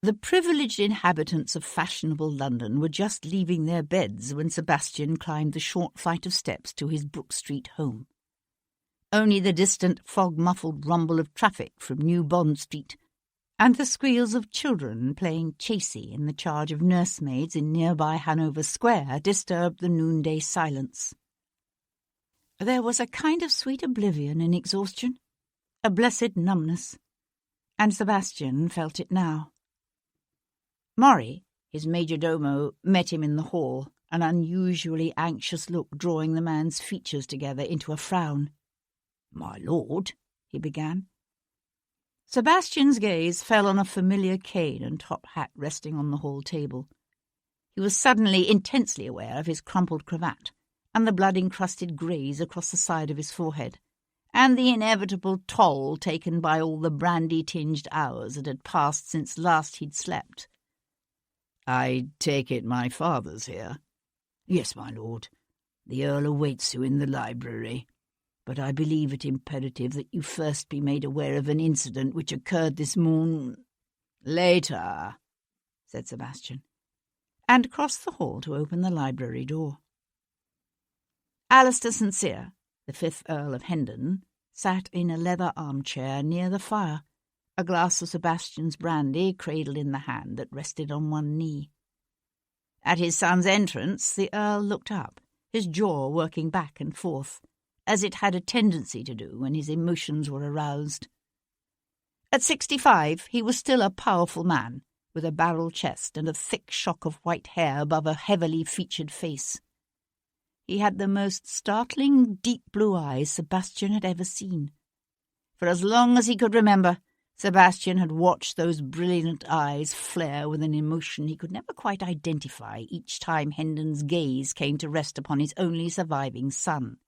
The privileged inhabitants of fashionable London were just leaving their beds when Sebastian climbed the short flight of steps to his Brook Street home. Only the distant, fog-muffled rumble of traffic from New Bond Street and the squeals of children playing chasey in the charge of nursemaids in nearby Hanover Square disturbed the noonday silence. There was a kind of sweet oblivion in exhaustion, a blessed numbness, and Sebastian felt it now. Maury, his majordomo, met him in the hall, an unusually anxious look drawing the man's features together into a frown. "My lord," he began. Sebastian's gaze fell on a familiar cane and top hat resting on the hall table. He was suddenly intensely aware of his crumpled cravat, and the blood-encrusted graze across the side of his forehead, and the inevitable toll taken by all the brandy-tinged hours that had passed since last he'd slept. "I take it my father's here?" "Yes, my lord. The Earl awaits you in the library, but I believe it imperative that you first be made aware of an incident which occurred this morn—" "Later," said Sebastian, and crossed the hall to open the library door. Alistair St. the 5th Earl of Hendon, sat in a leather armchair near the fire, a glass of Sebastian's brandy cradled in the hand that rested on one knee. At his son's entrance, the Earl looked up, his jaw working back and forth, as it had a tendency to do when his emotions were aroused. At 65, he was still a powerful man, with a barrel chest and a thick shock of white hair above a heavily featured face. He had the most startling, deep blue eyes Sebastian had ever seen. For as long as he could remember, Sebastian had watched those brilliant eyes flare with an emotion he could never quite identify each time Hendon's gaze came to rest upon his only surviving son.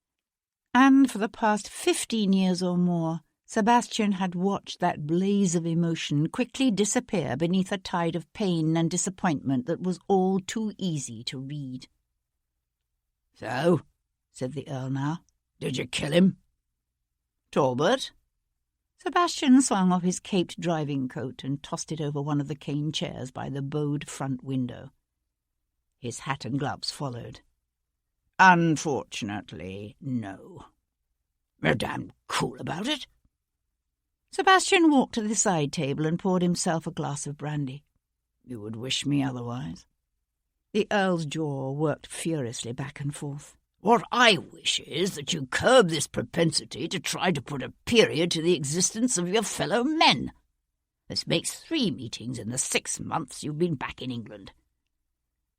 And for the past 15 years or more, Sebastian had watched that blaze of emotion quickly disappear beneath a tide of pain and disappointment that was all too easy to read. "So," said the Earl now, "did you kill him?" "Talbot?" Sebastian swung off his caped driving coat and tossed it over one of the cane chairs by the bowed front window. His hat and gloves followed. "Unfortunately, no." "You're damned cool about it." Sebastian walked to the side table and poured himself a glass of brandy. "You would wish me otherwise?" The Earl's jaw worked furiously back and forth. "What I wish is that you curb this propensity to try to put a period to the existence of your fellow men. This makes 3 meetings in the 6 months you've been back in England.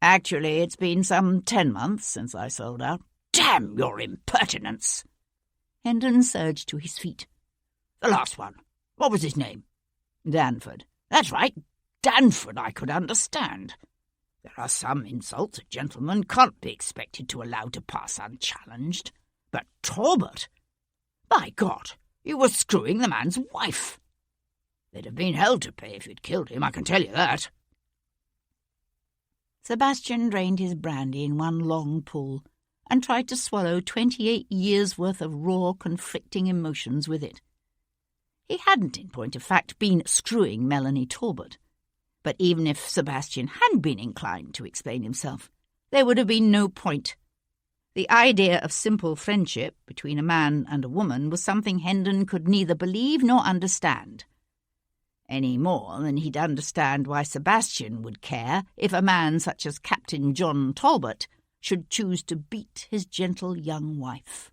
Actually, it's been some 10 months since I sold out." "Damn your impertinence!" Hendon surged to his feet. "The last one. What was his name?" "Danford." "That's right. Danford I could understand. There are some insults a gentleman can't be expected to allow to pass unchallenged. But Talbot! By God, you were screwing the man's wife. There'd have been hell to pay if you'd killed him, I can tell you that." Sebastian drained his brandy in one long pull and tried to swallow 28 years' worth of raw, conflicting emotions with it. He hadn't, in point of fact, been screwing Melanie Talbot. But even if Sebastian had been inclined to explain himself, there would have been no point. The idea of simple friendship between a man and a woman was something Hendon could neither believe nor understand, any more than he'd understand why Sebastian would care if a man such as Captain John Talbot should choose to beat his gentle young wife.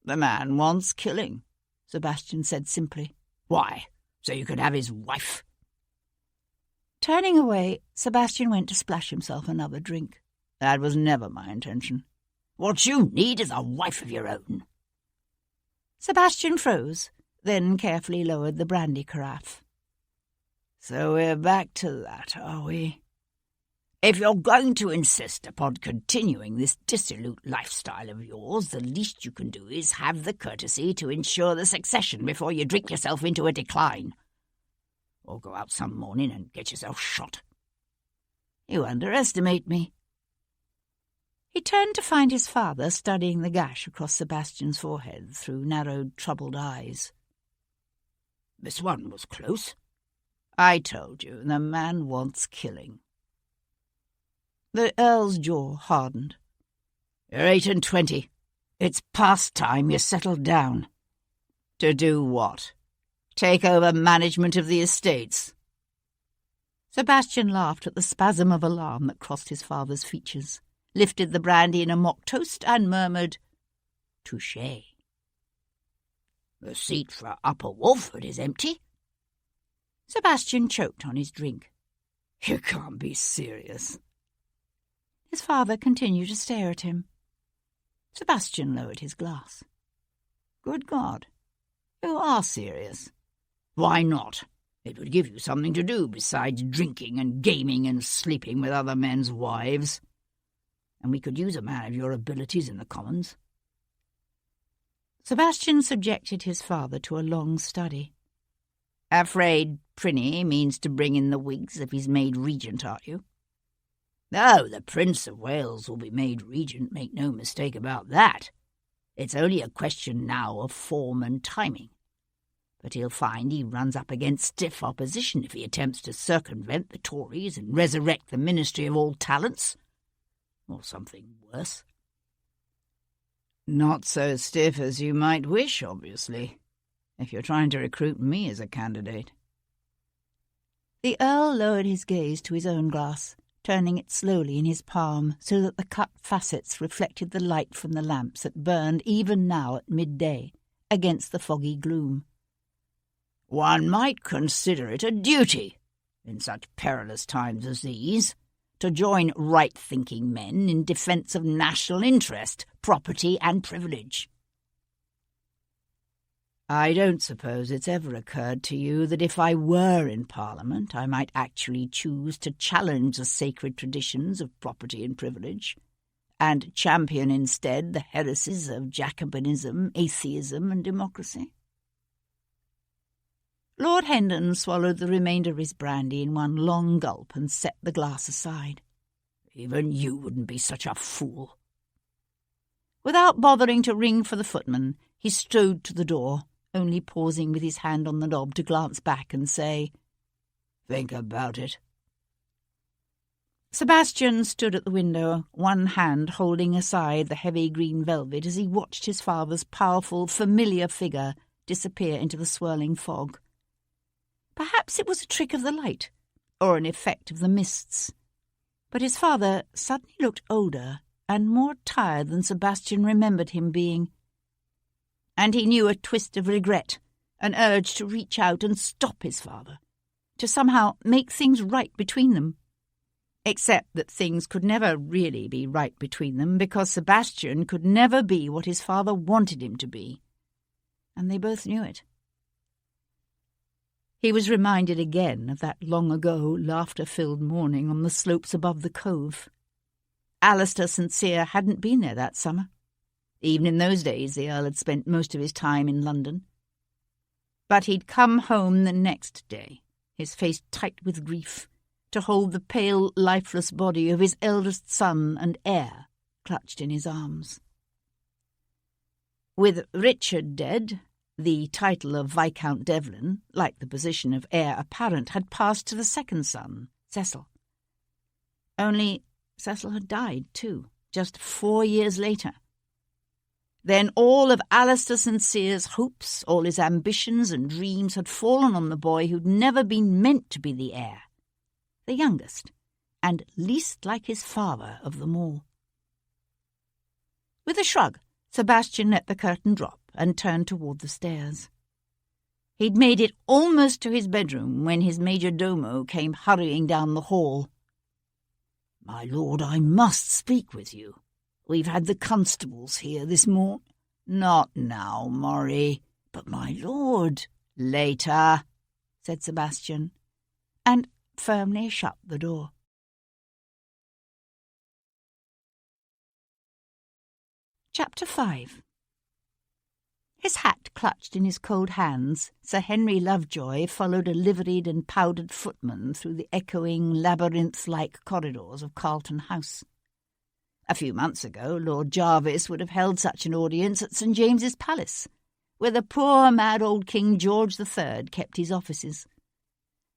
"The man wants killing," Sebastian said simply. "Why, so you could have his wife?" Turning away, Sebastian went to splash himself another drink. "That was never my intention." "What you need is a wife of your own." Sebastian froze, then carefully lowered the brandy carafe. "So we're back to that, are we? If you're going to insist upon continuing this dissolute lifestyle of yours, the least you can do is have the courtesy to ensure the succession before you drink yourself into a decline. Or go out some morning and get yourself shot." "You underestimate me." He turned to find his father studying the gash across Sebastian's forehead through narrowed, troubled eyes. "This one was close." "I told you, the man wants killing." The Earl's jaw hardened. "You're 28. It's past time you settled down." "To do what?" take over management of the estates. Sebastian laughed at the spasm of alarm that crossed his father's features, lifted the brandy in a mock toast, and murmured, "Touché. The seat for Upper Walford is empty." Sebastian choked on his drink. "You can't be serious." His father continued to stare at him. Sebastian lowered his glass. "Good God, you are serious. Why not? It would give you something to do besides drinking and gaming and sleeping with other men's wives. And we could use a man of your abilities in the Commons." Sebastian subjected his father to a long study. "Afraid Prinny means to bring in the Whigs if he's made regent, are you?" "Oh, the Prince of Wales will be made regent, make no mistake about that. It's only a question now of form and timing. But he'll find he runs up against stiff opposition if he attempts to circumvent the Tories and resurrect the Ministry of All Talents. Or something worse." "Not so stiff as you might wish, obviously, if you're trying to recruit me as a candidate." The Earl lowered his gaze to his own glass, turning it slowly in his palm so that the cut facets reflected the light from the lamps that burned even now at midday against the foggy gloom. "One might consider it a duty, in such perilous times as these, to join right-thinking men in defence of national interest, property and privilege." "I don't suppose it's ever occurred to you that if I were in Parliament I might actually choose to challenge the sacred traditions of property and privilege, and champion instead the heresies of Jacobinism, atheism and democracy?" Lord Hendon swallowed the remainder of his brandy in one long gulp and set the glass aside. "Even you wouldn't be such a fool." Without bothering to ring for the footman, he strode to the door, only pausing with his hand on the knob to glance back and say, "Think about it." Sebastian stood at the window, one hand holding aside the heavy green velvet as he watched his father's powerful, familiar figure disappear into the swirling fog. Perhaps it was a trick of the light, or an effect of the mists. But his father suddenly looked older and more tired than Sebastian remembered him being. And he knew a twist of regret, an urge to reach out and stop his father, to somehow make things right between them. Except that things could never really be right between them because Sebastian could never be what his father wanted him to be. And they both knew it. He was reminded again of that long-ago, laughter-filled morning on the slopes above the cove. Alistair St hadn't been there that summer. Even in those days the Earl had spent most of his time in London. But he'd come home the next day, his face tight with grief, to hold the pale, lifeless body of his eldest son and heir clutched in his arms. With Richard dead, the title of Viscount Devlin, like the position of heir apparent, had passed to the second son, Cecil. Only Cecil had died too, just 4 years later. Then all of Alistair St. hopes, all his ambitions and dreams had fallen on the boy who'd never been meant to be the heir, the youngest, and least like his father of them all. With a shrug, Sebastian let the curtain drop and turned toward the stairs. He'd made it almost to his bedroom when his major domo came hurrying down the hall. "My lord, I must speak with you. We've had the constables here this morning." "Not now, Maury." "But, my lord—" "Later," said Sebastian, and firmly shut the door. Chapter 5. His hat clutched in his cold hands, Sir Henry Lovejoy followed a liveried and powdered footman through the echoing, labyrinth-like corridors of Carlton House. A few months ago, Lord Jarvis would have held such an audience at St. James's Palace, where the poor mad old King George III kept his offices.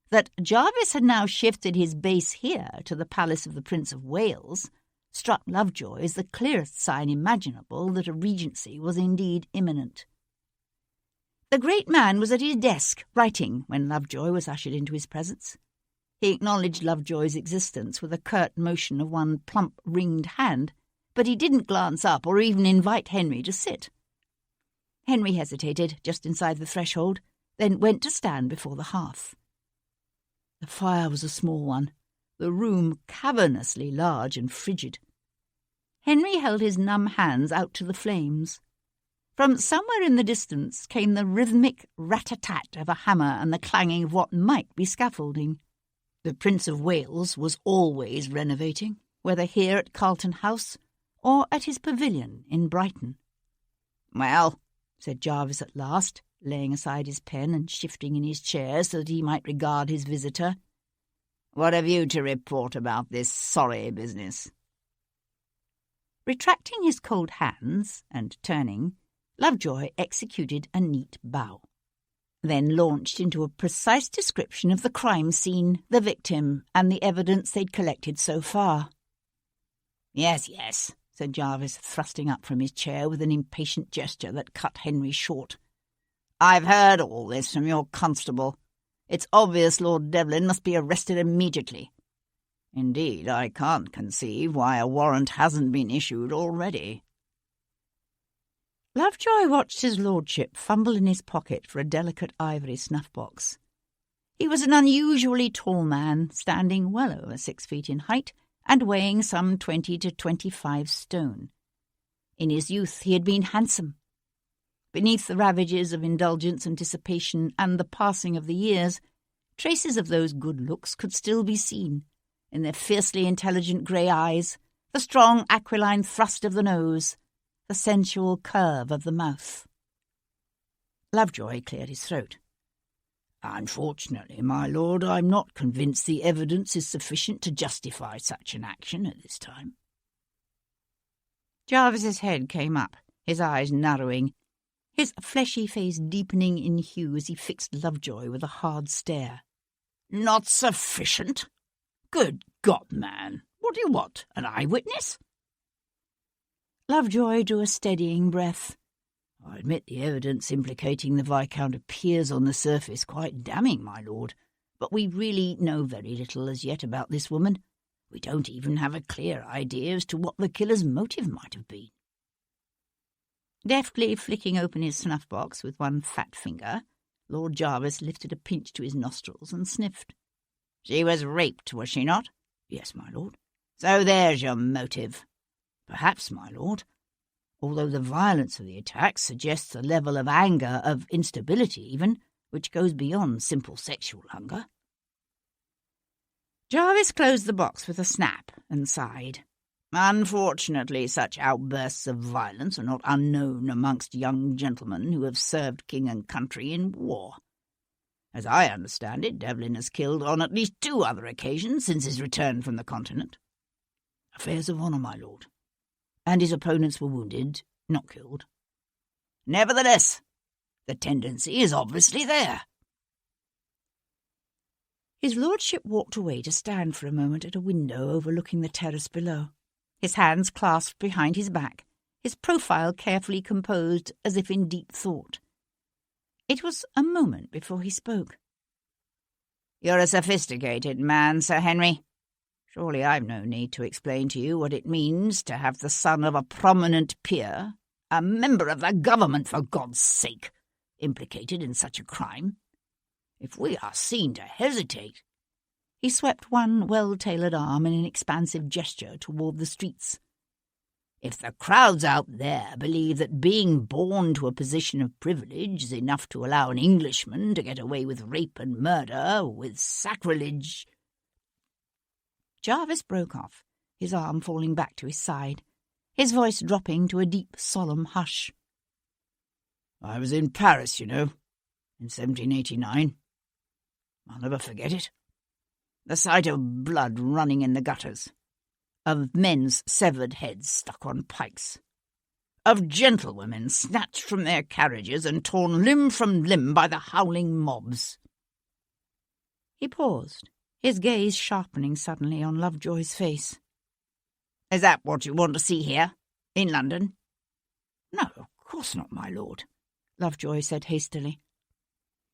That Jarvis had now shifted his base here to the palace of the Prince of Wales struck Lovejoy as the clearest sign imaginable that a regency was indeed imminent. The great man was at his desk, writing, when Lovejoy was ushered into his presence. He acknowledged Lovejoy's existence with a curt motion of one plump, ringed hand, but he didn't glance up or even invite Henry to sit. Henry hesitated just inside the threshold, then went to stand before the hearth. The fire was a small one, the room cavernously large and frigid. Henry held his numb hands out to the flames. From somewhere in the distance came the rhythmic rat-a-tat of a hammer and the clanging of what might be scaffolding. The Prince of Wales was always renovating, whether here at Carlton House or at his pavilion in Brighton. "Well," said Jarvis at last, laying aside his pen and shifting in his chair so that he might regard his visitor, "what have you to report about this sorry business?" Retracting his cold hands and turning, Lovejoy executed a neat bow, then launched into a precise description of the crime scene, the victim, and the evidence they'd collected so far. "Yes, yes," said Jarvis, thrusting up from his chair with an impatient gesture that cut Henry short. "I've heard all this from your constable. It's obvious Lord Devlin must be arrested immediately. Indeed, I can't conceive why a warrant hasn't been issued already." Lovejoy watched his lordship fumble in his pocket for a delicate ivory snuff-box. He was an unusually tall man, standing well over 6 feet in height and weighing some 20 to 25 stone. In his youth he had been handsome. Beneath the ravages of indulgence and dissipation and the passing of the years, traces of those good looks could still be seen, in their fiercely intelligent grey eyes, the strong aquiline thrust of the nose, the sensual curve of the mouth. Lovejoy cleared his throat. "Unfortunately, my lord, I'm not convinced the evidence is sufficient to justify such an action at this time." Jarvis's head came up, his eyes narrowing, his fleshy face deepening in hue as he fixed Lovejoy with a hard stare. "Not sufficient? Good God, man! What do you want, an eyewitness?" Lovejoy drew a steadying breath. "I admit the evidence implicating the Viscount appears on the surface quite damning, my lord, but we really know very little as yet about this woman. We don't even have a clear idea as to what the killer's motive might have been." Deftly flicking open his snuff-box with one fat finger, Lord Jarvis lifted a pinch to his nostrils and sniffed. "She was raped, was she not?" "Yes, my lord." "So there's your motive." "Perhaps, my lord, although the violence of the attack suggests a level of anger, of instability even, which goes beyond simple sexual hunger." Jarvis closed the box with a snap and sighed. "Unfortunately, such outbursts of violence are not unknown amongst young gentlemen who have served king and country in war. As I understand it, Devlin has killed on at least 2 other occasions since his return from the continent. Affairs of honour, my lord. And his opponents were wounded, not killed. Nevertheless, the tendency is obviously there." His lordship walked away to stand for a moment at a window overlooking the terrace below, his hands clasped behind his back, his profile carefully composed as if in deep thought. It was a moment before he spoke. "You're a sophisticated man, Sir Henry. Surely I've no need to explain to you what it means to have the son of a prominent peer, a member of the government, for God's sake, implicated in such a crime. If we are seen to hesitate—" He swept one well-tailored arm in an expansive gesture toward the streets. "If the crowds out there believe that being born to a position of privilege is enough to allow an Englishman to get away with rape and murder, with sacrilege—" Jarvis broke off, his arm falling back to his side, his voice dropping to a deep, solemn hush. "I was in Paris, you know, in 1789. I'll never forget it. The sight of blood running in the gutters, of men's severed heads stuck on pikes, of gentlewomen snatched from their carriages and torn limb from limb by the howling mobs." He paused, his gaze sharpening suddenly on Lovejoy's face. "Is that what you want to see here, in London?" "No, of course not, my lord," Lovejoy said hastily.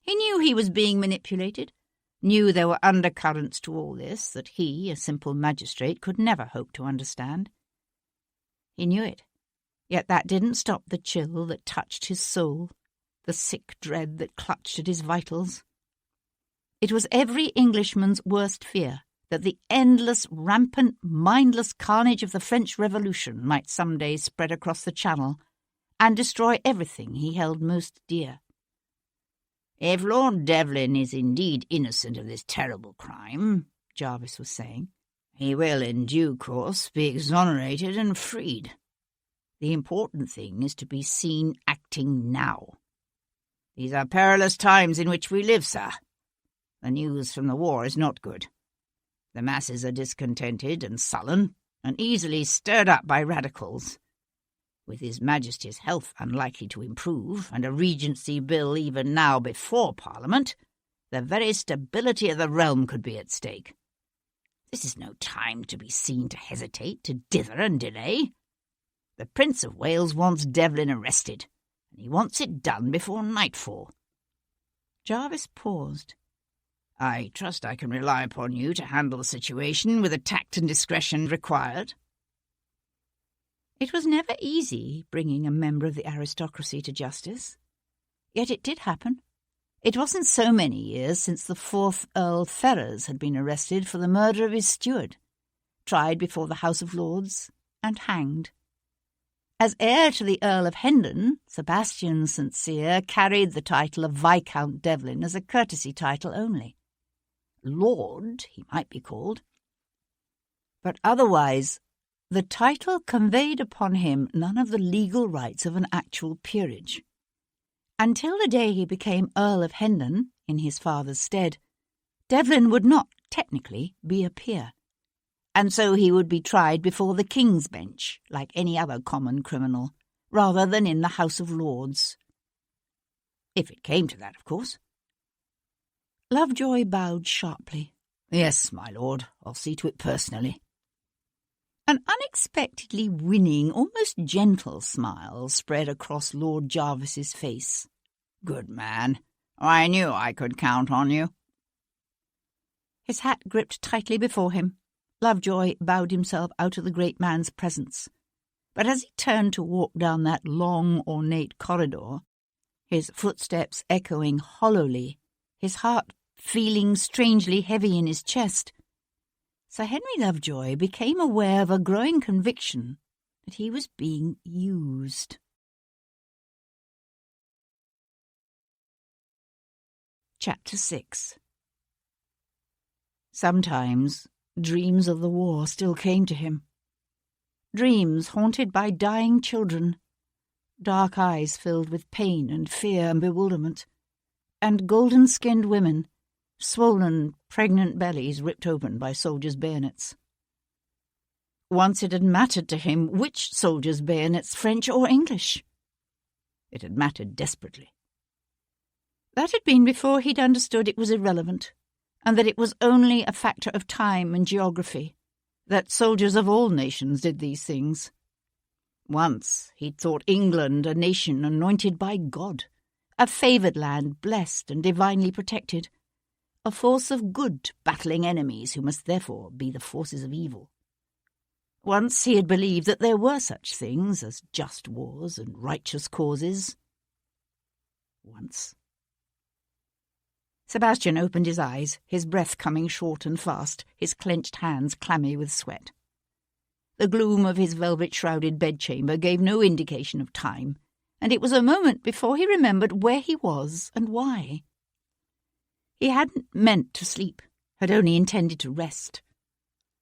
He knew he was being manipulated, knew there were undercurrents to all this that he, a simple magistrate, could never hope to understand. He knew it, yet that didn't stop the chill that touched his soul, the sick dread that clutched at his vitals. It was every Englishman's worst fear that the endless, rampant, mindless carnage of the French Revolution might some day spread across the Channel and destroy everything he held most dear. "If Lord Devlin is indeed innocent of this terrible crime," Jarvis was saying, "he will in due course be exonerated and freed. The important thing is to be seen acting now. These are perilous times in which we live, sir. The news from the war is not good. The masses are discontented and sullen, and easily stirred up by radicals. With His Majesty's health unlikely to improve, and a Regency Bill even now before Parliament, the very stability of the realm could be at stake. This is no time to be seen to hesitate, to dither and delay. The Prince of Wales wants Devlin arrested, and he wants it done before nightfall." Jarvis paused. "I trust I can rely upon you to handle the situation with the tact and discretion required." It was never easy bringing a member of the aristocracy to justice. Yet it did happen. It wasn't so many years since the 4th Earl Ferrers had been arrested for the murder of his steward, tried before the House of Lords, and hanged. As heir to the Earl of Hendon, Sebastian St carried the title of Viscount Devlin as a courtesy title only. Lord, he might be called. But otherwise, the title conveyed upon him none of the legal rights of an actual peerage. Until the day he became Earl of Hendon, in his father's stead, Devlin would not, technically, be a peer, and so he would be tried before the King's Bench, like any other common criminal, rather than in the House of Lords. If it came to that, of course. Lovejoy bowed sharply. "Yes, my lord, I'll see to it personally." An unexpectedly winning, almost gentle smile spread across Lord Jarvis's face. "Good man. I knew I could count on you." His hat gripped tightly before him. Lovejoy bowed himself out of the great man's presence. But as he turned to walk down that long, ornate corridor, his footsteps echoing hollowly, his heart feeling strangely heavy in his chest, Sir Henry Lovejoy became aware of a growing conviction that he was being used. Chapter 6. Sometimes dreams of the war still came to him. Dreams haunted by dying children, dark eyes filled with pain and fear and bewilderment, and golden-skinned women, swollen, pregnant bellies ripped open by soldiers' bayonets. Once it had mattered to him which soldiers' bayonets, French or English. It had mattered desperately. That had been before he'd understood it was irrelevant, and that it was only a factor of time and geography, that soldiers of all nations did these things. Once he'd thought England a nation anointed by God, a favoured land blessed and divinely protected, a force of good battling enemies who must therefore be the forces of evil. Once he had believed that there were such things as just wars and righteous causes. Once. Sebastian opened his eyes, his breath coming short and fast, his clenched hands clammy with sweat. The gloom of his velvet-shrouded bedchamber gave no indication of time, and it was a moment before he remembered where he was and why. He hadn't meant to sleep, had only intended to rest.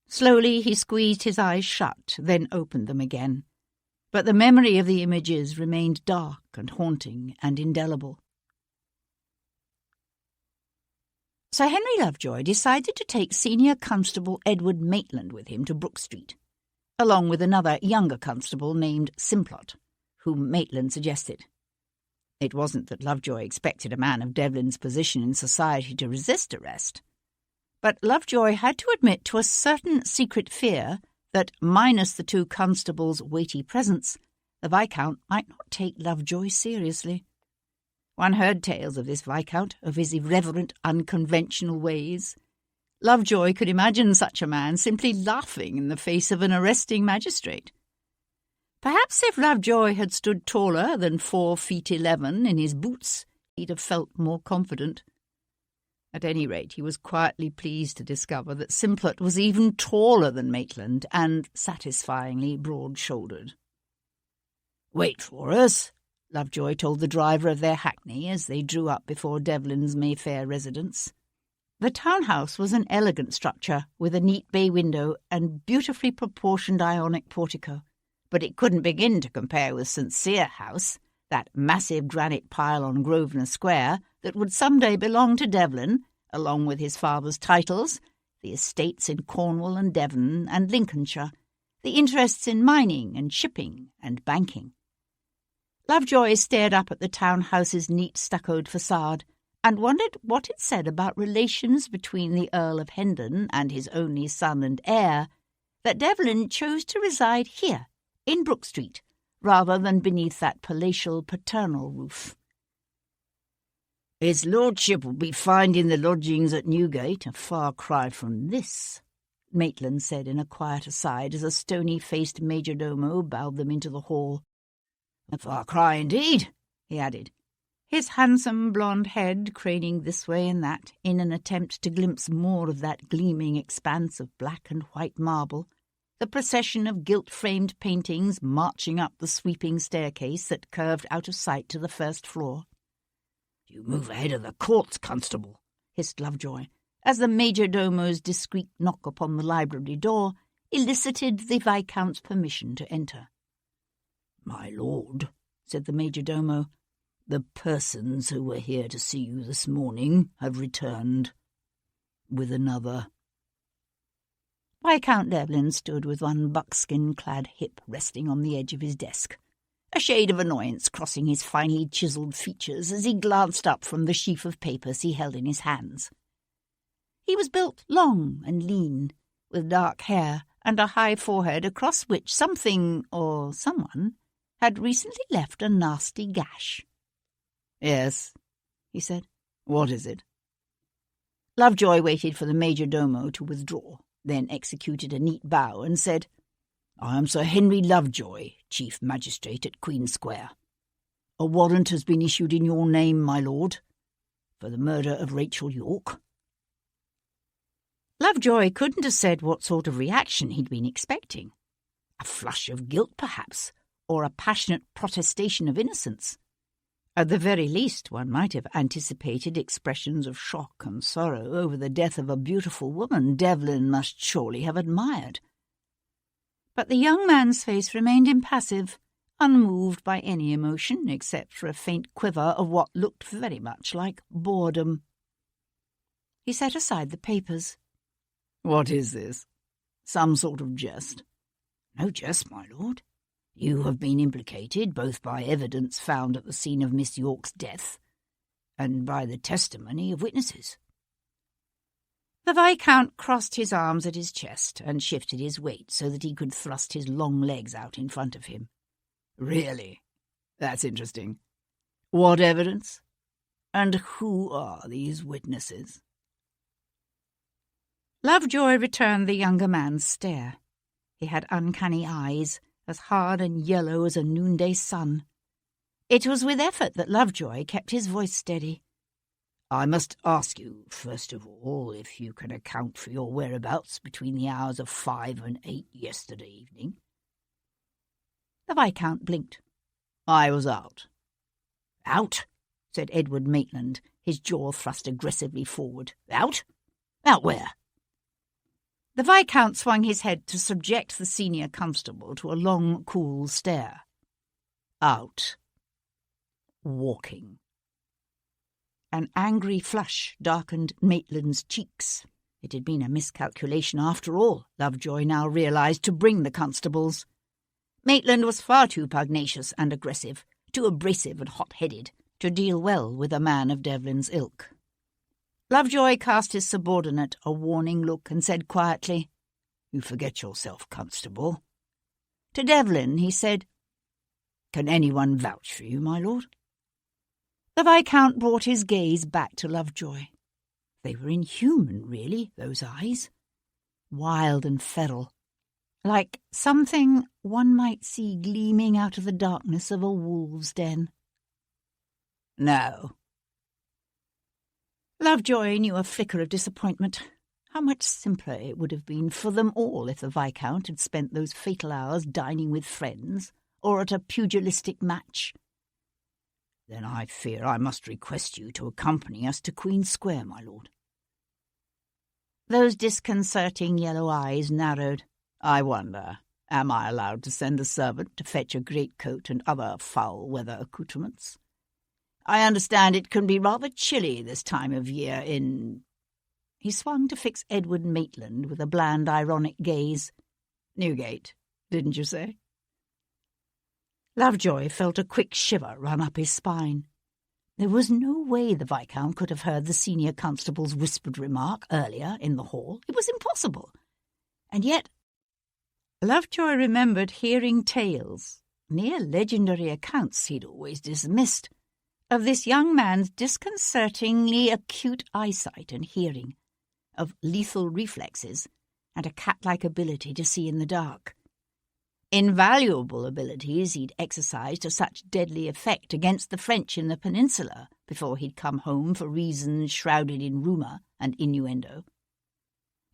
Slowly he squeezed his eyes shut, then opened them again. But the memory of the images remained dark and haunting and indelible. Sir Henry Lovejoy decided to take Senior Constable Edward Maitland with him to Brook Street, along with another younger constable named Simplot, whom Maitland suggested. It wasn't that Lovejoy expected a man of Devlin's position in society to resist arrest, but Lovejoy had to admit to a certain secret fear that, minus the two constables' weighty presence, the Viscount might not take Lovejoy seriously. One heard tales of this Viscount, of his irreverent, unconventional ways. Lovejoy could imagine such a man simply laughing in the face of an arresting magistrate. Perhaps if Lovejoy had stood taller than 4'11" in his boots, he'd have felt more confident. At any rate, he was quietly pleased to discover that Simplot was even taller than Maitland and satisfyingly broad-shouldered. "Wait for us," Lovejoy told the driver of their hackney as they drew up before Devlin's Mayfair residence. The townhouse was an elegant structure with a neat bay window and beautifully proportioned Ionic portico, but it couldn't begin to compare with St. Cyr House, that massive granite pile on Grosvenor Square that would some day belong to Devlin, along with his father's titles, the estates in Cornwall and Devon and Lincolnshire, the interests in mining and shipping and banking. Lovejoy stared up at the townhouse's neat stuccoed facade and wondered what it said about relations between the Earl of Hendon and his only son and heir, that Devlin chose to reside here, in Brook Street, rather than beneath that palatial paternal roof. "His lordship will be finding the lodgings at Newgate a far cry from this," Maitland said in a quiet aside as a stony-faced majordomo bowed them into the hall. "A far cry indeed," he added, his handsome blonde head craning this way and that in an attempt to glimpse more of that gleaming expanse of black and white marble, the procession of gilt-framed paintings marching up the sweeping staircase that curved out of sight to the first floor. "You move ahead of the courts, Constable," hissed Lovejoy, as the majordomo's discreet knock upon the library door elicited the Viscount's permission to enter. "My lord," said the majordomo, "the persons who were here to see you this morning have returned with another." Viscount Devlin stood with one buckskin-clad hip resting on the edge of his desk, a shade of annoyance crossing his finely chiselled features as he glanced up from the sheaf of papers he held in his hands. He was built long and lean, with dark hair and a high forehead across which something or someone had recently left a nasty gash. "Yes," he said. "What is it?" Lovejoy waited for the majordomo to withdraw, then executed a neat bow and said, "I am Sir Henry Lovejoy, Chief Magistrate at Queen Square. A warrant has been issued in your name, my lord, for the murder of Rachel Yorke." Lovejoy couldn't have said what sort of reaction he'd been expecting. A flush of guilt, perhaps, or a passionate protestation of innocence. At the very least, one might have anticipated expressions of shock and sorrow over the death of a beautiful woman Devlin must surely have admired. But the young man's face remained impassive, unmoved by any emotion except for a faint quiver of what looked very much like boredom. He set aside the papers. "What is this? Some sort of jest?" "No jest, my lord. You have been implicated both by evidence found at the scene of Miss Yorke's death and by the testimony of witnesses." The Viscount crossed his arms at his chest and shifted his weight so that he could thrust his long legs out in front of him. "Really? That's interesting. What evidence? And who are these witnesses?" Lovejoy returned the younger man's stare. He had uncanny eyes, as hard and yellow as a noonday sun. It was with effort that Lovejoy kept his voice steady. "I must ask you, first of all, if you can account for your whereabouts between the hours of 5 and 8 yesterday evening." The Viscount blinked. "I was out." "Out?" said Edward Maitland, his jaw thrust aggressively forward. "Out? Out where?" The Viscount swung his head to subject the senior constable to a long, cool stare. "Out. Walking." An angry flush darkened Maitland's cheeks. It had been a miscalculation after all, Lovejoy now realised, to bring the constables. Maitland was far too pugnacious and aggressive, too abrasive and hot-headed, to deal well with a man of Devlin's ilk. Lovejoy cast his subordinate a warning look and said quietly, "You forget yourself, Constable." To Devlin he said, "Can anyone vouch for you, my lord?" The Viscount brought his gaze back to Lovejoy. They were inhuman, really, those eyes. Wild and feral, like something one might see gleaming out of the darkness of a wolf's den. No. Lovejoy knew a flicker of disappointment. How much simpler it would have been for them all if the Viscount had spent those fatal hours dining with friends or at a pugilistic match. Then I fear I must request you to accompany us to Queen Square, my lord. Those disconcerting yellow eyes narrowed. I wonder, am I allowed to send a servant to fetch a greatcoat and other foul-weather accoutrements? I understand it can be rather chilly this time of year in... He swung to fix Edward Maitland with a bland, ironic gaze. Newgate, didn't you say? Lovejoy felt a quick shiver run up his spine. There was no way the Viscount could have heard the senior constable's whispered remark earlier in the hall. It was impossible. And yet, Lovejoy remembered hearing tales, near legendary accounts he'd always dismissed, of this young man's disconcertingly acute eyesight and hearing, of lethal reflexes and a cat-like ability to see in the dark. Invaluable abilities he'd exercised to such deadly effect against the French in the peninsula before he'd come home for reasons shrouded in rumour and innuendo.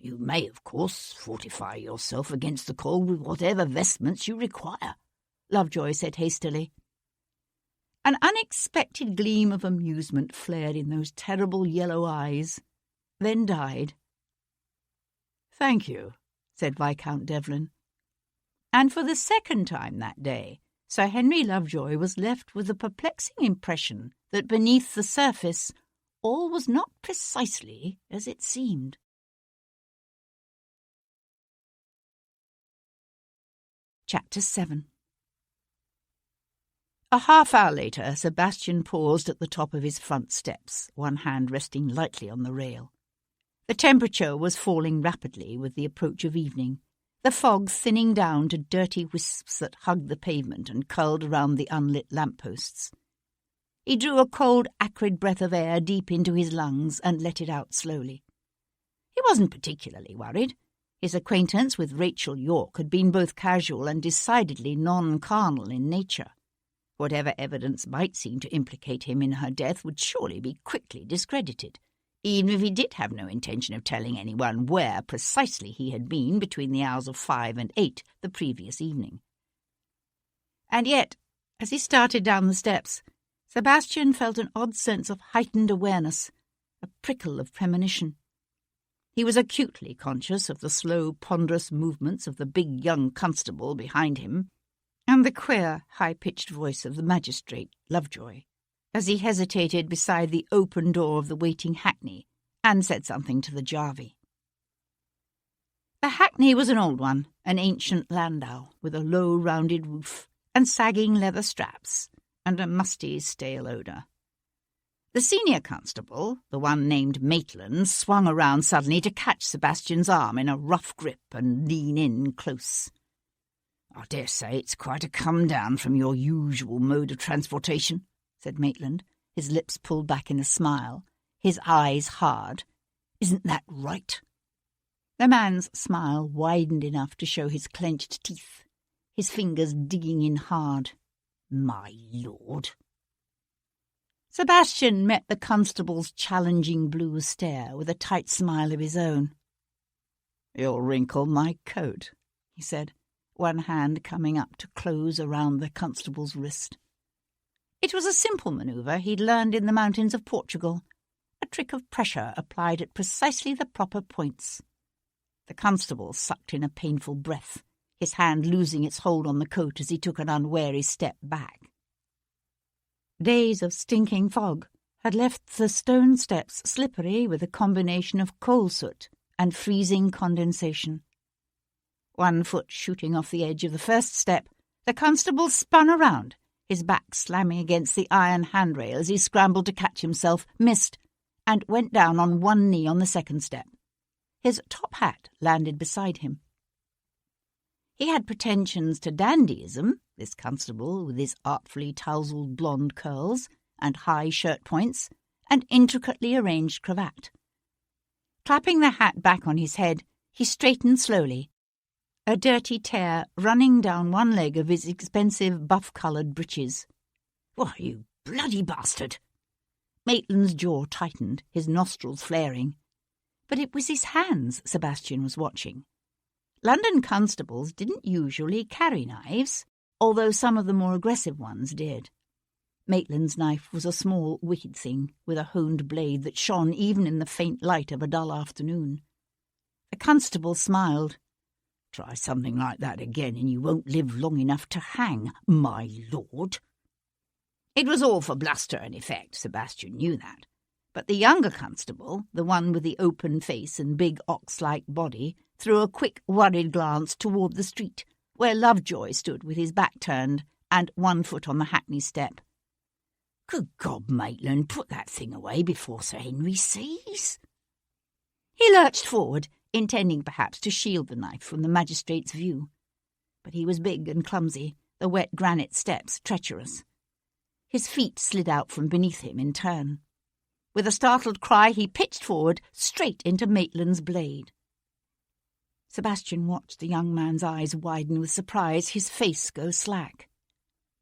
You may, of course, fortify yourself against the cold with whatever vestments you require, Lovejoy said hastily. An unexpected gleam of amusement flared in those terrible yellow eyes, then died. "Thank you," said Viscount Devlin. And for the second time that day, Sir Henry Lovejoy was left with the perplexing impression that beneath the surface all was not precisely as it seemed. Chapter 7. A half-hour later, Sebastian paused at the top of his front steps, one hand resting lightly on the rail. The temperature was falling rapidly with the approach of evening, the fog thinning down to dirty wisps that hugged the pavement and curled around the unlit lampposts. He drew a cold, acrid breath of air deep into his lungs and let it out slowly. He wasn't particularly worried. His acquaintance with Rachel Yorke had been both casual and decidedly non-carnal in nature. Whatever evidence might seem to implicate him in her death would surely be quickly discredited, even if he did have no intention of telling anyone where precisely he had been between the hours of 5 and 8 the previous evening. And yet, as he started down the steps, Sebastian felt an odd sense of heightened awareness, a prickle of premonition. He was acutely conscious of the slow, ponderous movements of the big young constable behind him, and the queer, high-pitched voice of the magistrate, Lovejoy, as he hesitated beside the open door of the waiting hackney and said something to the jarvey. The hackney was an old one, an ancient landau, with a low, rounded roof and sagging leather straps and a musty, stale odour. The senior constable, the one named Maitland, swung around suddenly to catch Sebastian's arm in a rough grip and lean in close. "I dare say it's quite a come-down from your usual mode of transportation," said Maitland, his lips pulled back in a smile, his eyes hard. "Isn't that right?" The man's smile widened enough to show his clenched teeth, his fingers digging in hard. "My lord." Sebastian met the constable's challenging blue stare with a tight smile of his own. "You'll wrinkle my coat," he said, one hand coming up to close around the constable's wrist. It was a simple manoeuvre he'd learned in the mountains of Portugal, a trick of pressure applied at precisely the proper points. The constable sucked in a painful breath, his hand losing its hold on the coat as he took an unwary step back. Days of stinking fog had left the stone steps slippery with a combination of coal soot and freezing condensation. 1 foot shooting off the edge of the first step, the constable spun around, his back slamming against the iron handrail as he scrambled to catch himself, missed, and went down on one knee on the second step. His top hat landed beside him. He had pretensions to dandyism, this constable with his artfully tousled blonde curls, and high shirt points and intricately arranged cravat. Clapping the hat back on his head, he straightened slowly, a dirty tear running down one leg of his expensive buff-coloured breeches. "Why, you bloody bastard!" Maitland's jaw tightened, his nostrils flaring. But it was his hands Sebastian was watching. London constables didn't usually carry knives, although some of the more aggressive ones did. Maitland's knife was a small, wicked thing, with a honed blade that shone even in the faint light of a dull afternoon. The constable smiled. "Try something like that again and you won't live long enough to hang, my lord." It was all for bluster and effect, Sebastian knew that. But the younger constable, the one with the open face and big ox-like body, threw a quick, worried glance toward the street, where Lovejoy stood with his back turned and one foot on the hackney step. "Good God, Maitland, put that thing away before Sir Henry sees." He lurched forward, intending perhaps to shield the knife from the magistrate's view. But he was big and clumsy, the wet granite steps treacherous. His feet slid out from beneath him in turn. With a startled cry, he pitched forward, straight into Maitland's blade. Sebastian watched the young man's eyes widen with surprise, his face go slack.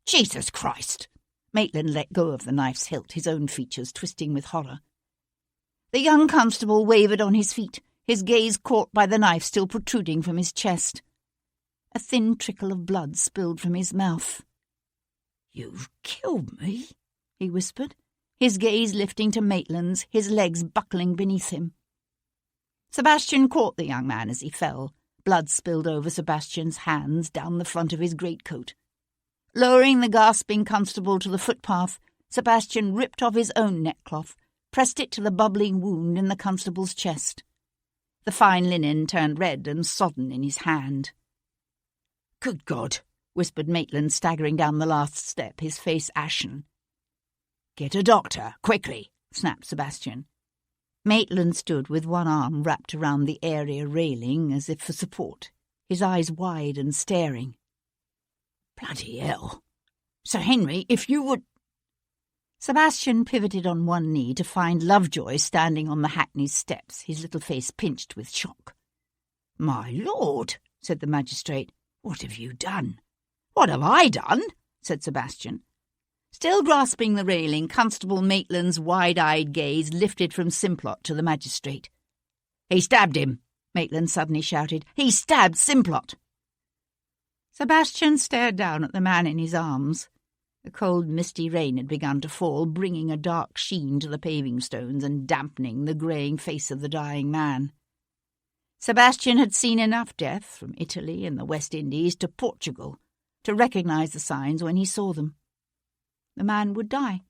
"Jesus Christ!" Maitland let go of the knife's hilt, his own features twisting with horror. The young constable wavered on his feet, his gaze caught by the knife still protruding from his chest. A thin trickle of blood spilled from his mouth. "You've killed me," he whispered, his gaze lifting to Maitland's, his legs buckling beneath him. Sebastian caught the young man as he fell. Blood spilled over Sebastian's hands down the front of his greatcoat. Lowering the gasping constable to the footpath, Sebastian ripped off his own neckcloth, pressed it to the bubbling wound in the constable's chest. The fine linen turned red and sodden in his hand. "Good God!" whispered Maitland, staggering down the last step, his face ashen. "Get a doctor, quickly!" snapped Sebastian. Maitland stood with one arm wrapped around the area railing as if for support, his eyes wide and staring. "Bloody hell! Sir Henry, if you would—" Sebastian pivoted on one knee to find Lovejoy standing on the hackney's steps, his little face pinched with shock. "My lord," said the magistrate, "what have you done?" "What have I done?" said Sebastian. Still grasping the railing, Constable Maitland's wide-eyed gaze lifted from Simplot to the magistrate. "He stabbed him," Maitland suddenly shouted. "He stabbed Simplot." Sebastian stared down at the man in his arms. The cold, misty rain had begun to fall, bringing a dark sheen to the paving stones and dampening the greying face of the dying man. Sebastian had seen enough death, from Italy and the West Indies to Portugal, to recognise the signs when he saw them. The man would die,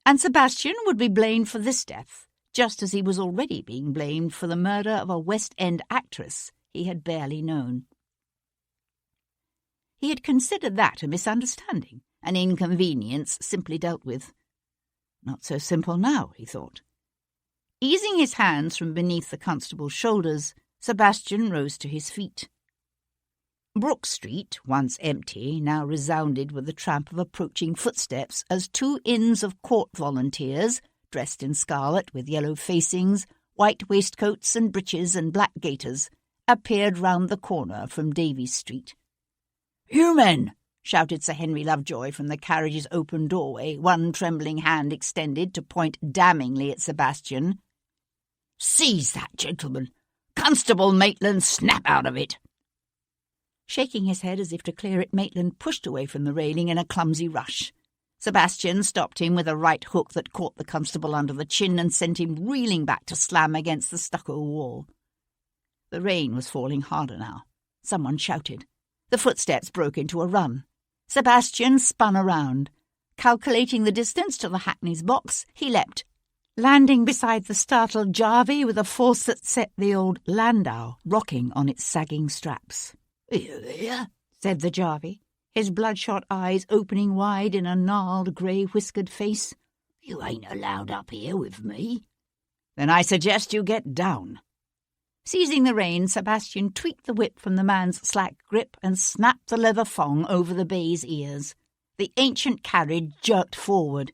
and Sebastian would be blamed for this death, just as he was already being blamed for the murder of a West End actress he had barely known. He had considered that a misunderstanding, an inconvenience simply dealt with. Not so simple now, he thought. Easing his hands from beneath the constable's shoulders, Sebastian rose to his feet. Brook Street, once empty, now resounded with the tramp of approaching footsteps as 2 Inns of Court volunteers, dressed in scarlet with yellow facings, white waistcoats and breeches and black gaiters, appeared round the corner from Davies Street. "You men!" shouted Sir Henry Lovejoy from the carriage's open doorway, one trembling hand extended to point damningly at Sebastian. "Seize that gentleman! Constable Maitland, snap out of it!" Shaking his head as if to clear it, Maitland pushed away from the railing in a clumsy rush. Sebastian stopped him with a right hook that caught the constable under the chin and sent him reeling back to slam against the stucco wall. The rain was falling harder now. Someone shouted. The footsteps broke into a run. Sebastian spun around. Calculating the distance to the hackney's box, he leapt, landing beside the startled Jarvey with a force that set the old landau rocking on its sagging straps. "Here," said the Jarvey, his bloodshot eyes opening wide in a gnarled, grey-whiskered face. "You ain't allowed up here with me." "Then I suggest you get down." Seizing the rein, Sebastian tweaked the whip from the man's slack grip and snapped the leather thong over the bay's ears. The ancient carriage jerked forward.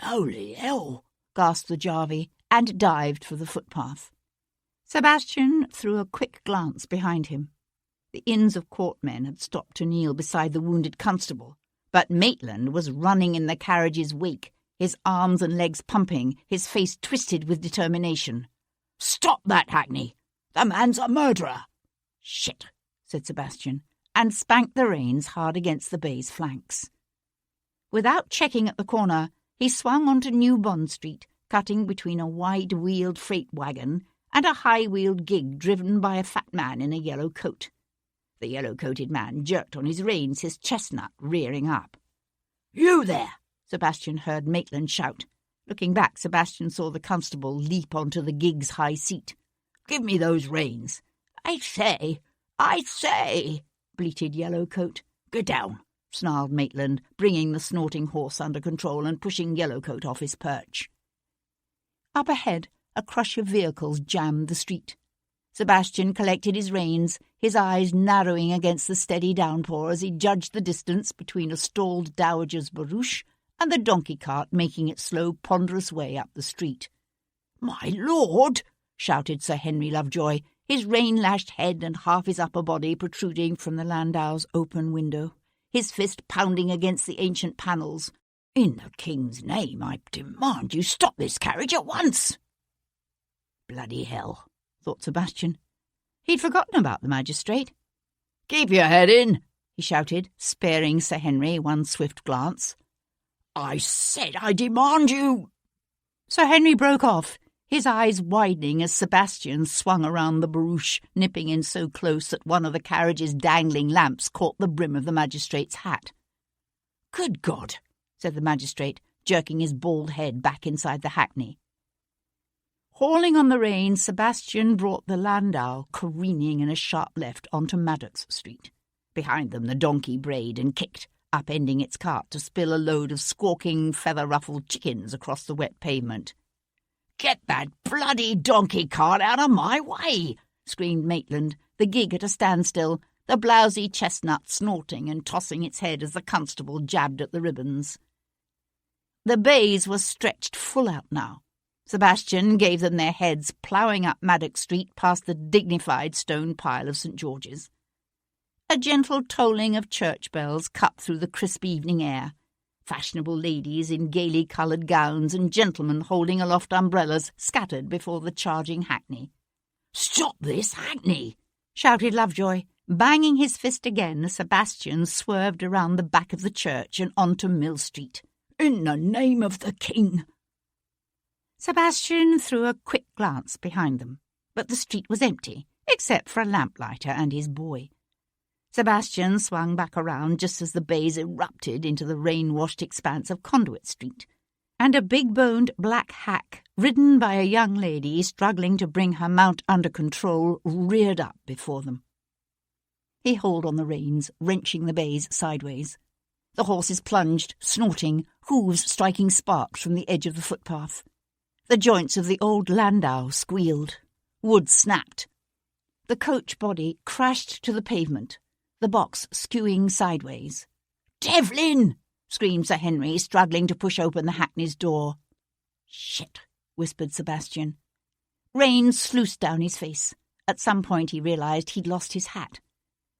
Holy hell! gasped the Jarvey, and dived for the footpath. Sebastian threw a quick glance behind him. The Inns of Court men had stopped to kneel beside the wounded constable, but Maitland was running in the carriage's wake, his arms and legs pumping, his face twisted with determination. "Stop that, Hackney! The man's a murderer!" "Shit," said Sebastian, and spanked the reins hard against the bay's flanks. Without checking at the corner, he swung onto New Bond Street, cutting between a wide-wheeled freight wagon and a high-wheeled gig driven by a fat man in a yellow coat. The yellow-coated man jerked on his reins, his chestnut rearing up. "You there!" Sebastian heard Maitland shout. Looking back, Sebastian saw the constable leap onto the gig's high seat. "Give me those reins." I say, bleated Yellowcoat. "Get down," snarled Maitland, bringing the snorting horse under control and pushing Yellowcoat off his perch. Up ahead, a crush of vehicles jammed the street. Sebastian collected his reins, his eyes narrowing against the steady downpour as he judged the distance between a stalled dowager's barouche and the donkey cart making its slow, ponderous way up the street. "My lord!" shouted Sir Henry Lovejoy, his rain-lashed head and half his upper body protruding from the landau's open window, his fist pounding against the ancient panels. "In the king's name, I demand you stop this carriage at once." Bloody hell, thought Sebastian. He'd forgotten about the magistrate. "Keep your head in," he shouted, sparing Sir Henry one swift glance. "I said I demand you—" Sir Henry broke off, his eyes widening as Sebastian swung around the barouche, nipping in so close that one of the carriage's dangling lamps caught the brim of the magistrate's hat. "Good God," said the magistrate, jerking his bald head back inside the hackney. Hauling on the reins, Sebastian brought the landau careening in a sharp left onto Maddox Street. Behind them the donkey brayed and kicked, upending its cart to spill a load of squawking, feather-ruffled chickens across the wet pavement. "Get that bloody donkey cart out of my way!" screamed Maitland, the gig at a standstill, the blousy chestnut snorting and tossing its head as the constable jabbed at the ribbons. The bays were stretched full out now. Sebastian gave them their heads, ploughing up Maddox Street past the dignified stone pile of St. George's. A gentle tolling of church bells cut through the crisp evening air. Fashionable ladies in gaily coloured gowns and gentlemen holding aloft umbrellas scattered before the charging hackney. "Stop this, Hackney!" shouted Lovejoy, banging his fist again as Sebastian swerved around the back of the church and onto Mill Street. "In the name of the king!" Sebastian threw a quick glance behind them, but the street was empty, except for a lamplighter and his boy. Sebastian swung back around just as the bays erupted into the rain-washed expanse of Conduit Street, and a big-boned black hack, ridden by a young lady struggling to bring her mount under control, reared up before them. He hauled on the reins, wrenching the bays sideways. The horses plunged, snorting, hooves striking sparks from the edge of the footpath. The joints of the old landau squealed. Wood snapped. The coach body crashed to the pavement, the box skewing sideways. "Devlin!" screamed Sir Henry, struggling to push open the hackney's door. "Shit," whispered Sebastian. Rain sluiced down his face. At some point he realised he'd lost his hat.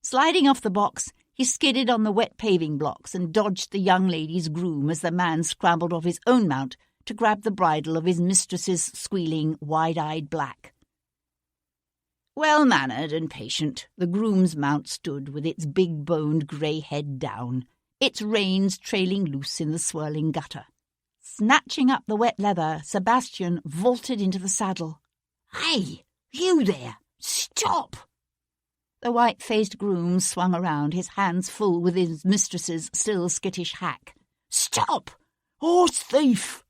Sliding off the box, he skidded on the wet paving blocks and dodged the young lady's groom as the man scrambled off his own mount to grab the bridle of his mistress's squealing, wide-eyed black. Well-mannered and patient, the groom's mount stood with its big-boned grey head down, its reins trailing loose in the swirling gutter. Snatching up the wet leather, Sebastian vaulted into the saddle. "Hey, you there! Stop!" The white-faced groom swung around, his hands full with his mistress's still skittish hack. "Stop! Horse thief!"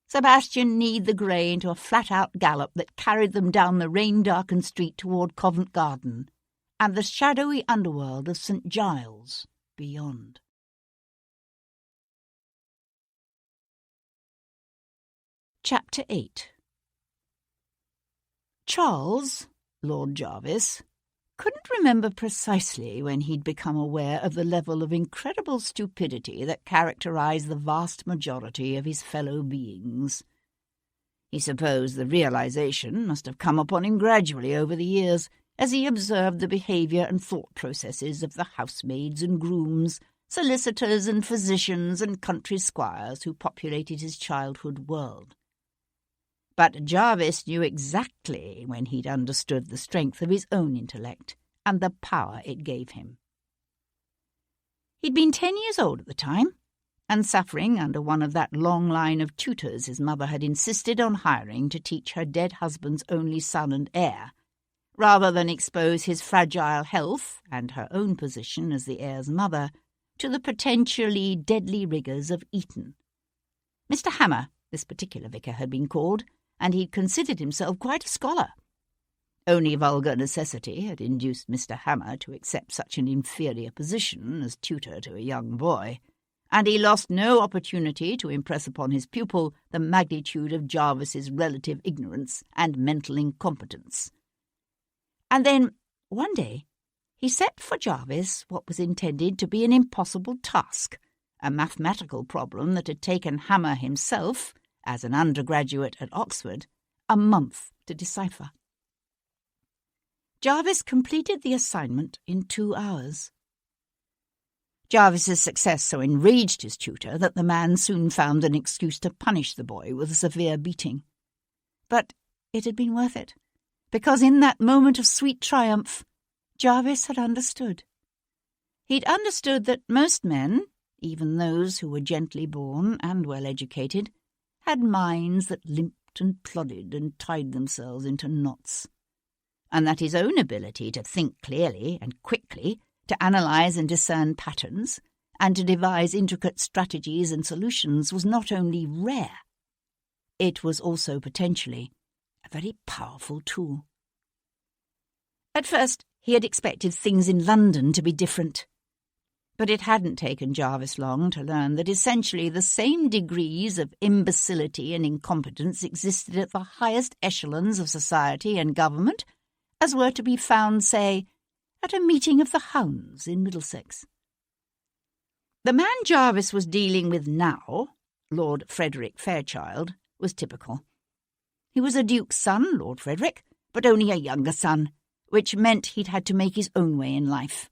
Sebastian kneed the grey into a flat-out gallop that carried them down the rain-darkened street toward Covent Garden and the shadowy underworld of St. Giles beyond. Chapter 8. Charles, Lord Jarvis, couldn't remember precisely when he'd become aware of the level of incredible stupidity that characterized the vast majority of his fellow beings. He supposed the realization must have come upon him gradually over the years, as he observed the behaviour and thought processes of the housemaids and grooms, solicitors and physicians and country squires who populated his childhood world. But Jarvis knew exactly when he'd understood the strength of his own intellect and the power it gave him. He'd been 10 years old at the time, and suffering under one of that long line of tutors his mother had insisted on hiring to teach her dead husband's only son and heir, rather than expose his fragile health and her own position as the heir's mother to the potentially deadly rigours of Eton. Mr. Hammer, this particular vicar, had been called, and he'd considered himself quite a scholar. Only vulgar necessity had induced Mr. Hammer to accept such an inferior position as tutor to a young boy, and he lost no opportunity to impress upon his pupil the magnitude of Jarvis's relative ignorance and mental incompetence. And then, one day, he set for Jarvis what was intended to be an impossible task, a mathematical problem that had taken Hammer himself, as an undergraduate at Oxford, a month to decipher. Jarvis completed the assignment in 2 hours. Jarvis's success so enraged his tutor that the man soon found an excuse to punish the boy with a severe beating. But it had been worth it, because in that moment of sweet triumph, Jarvis had understood. He'd understood that most men, even those who were gently born and well-educated, had minds that limped and plodded and tied themselves into knots, and that his own ability to think clearly and quickly, to analyse and discern patterns, and to devise intricate strategies and solutions was not only rare, it was also potentially a very powerful tool. At first, he had expected things in London to be different, but it hadn't taken Jarvis long to learn that essentially the same degrees of imbecility and incompetence existed at the highest echelons of society and government as were to be found, say, at a meeting of the hounds in Middlesex. The man Jarvis was dealing with now, Lord Frederick Fairchild, was typical. He was a duke's son, Lord Frederick, but only a younger son, which meant he'd had to make his own way in life.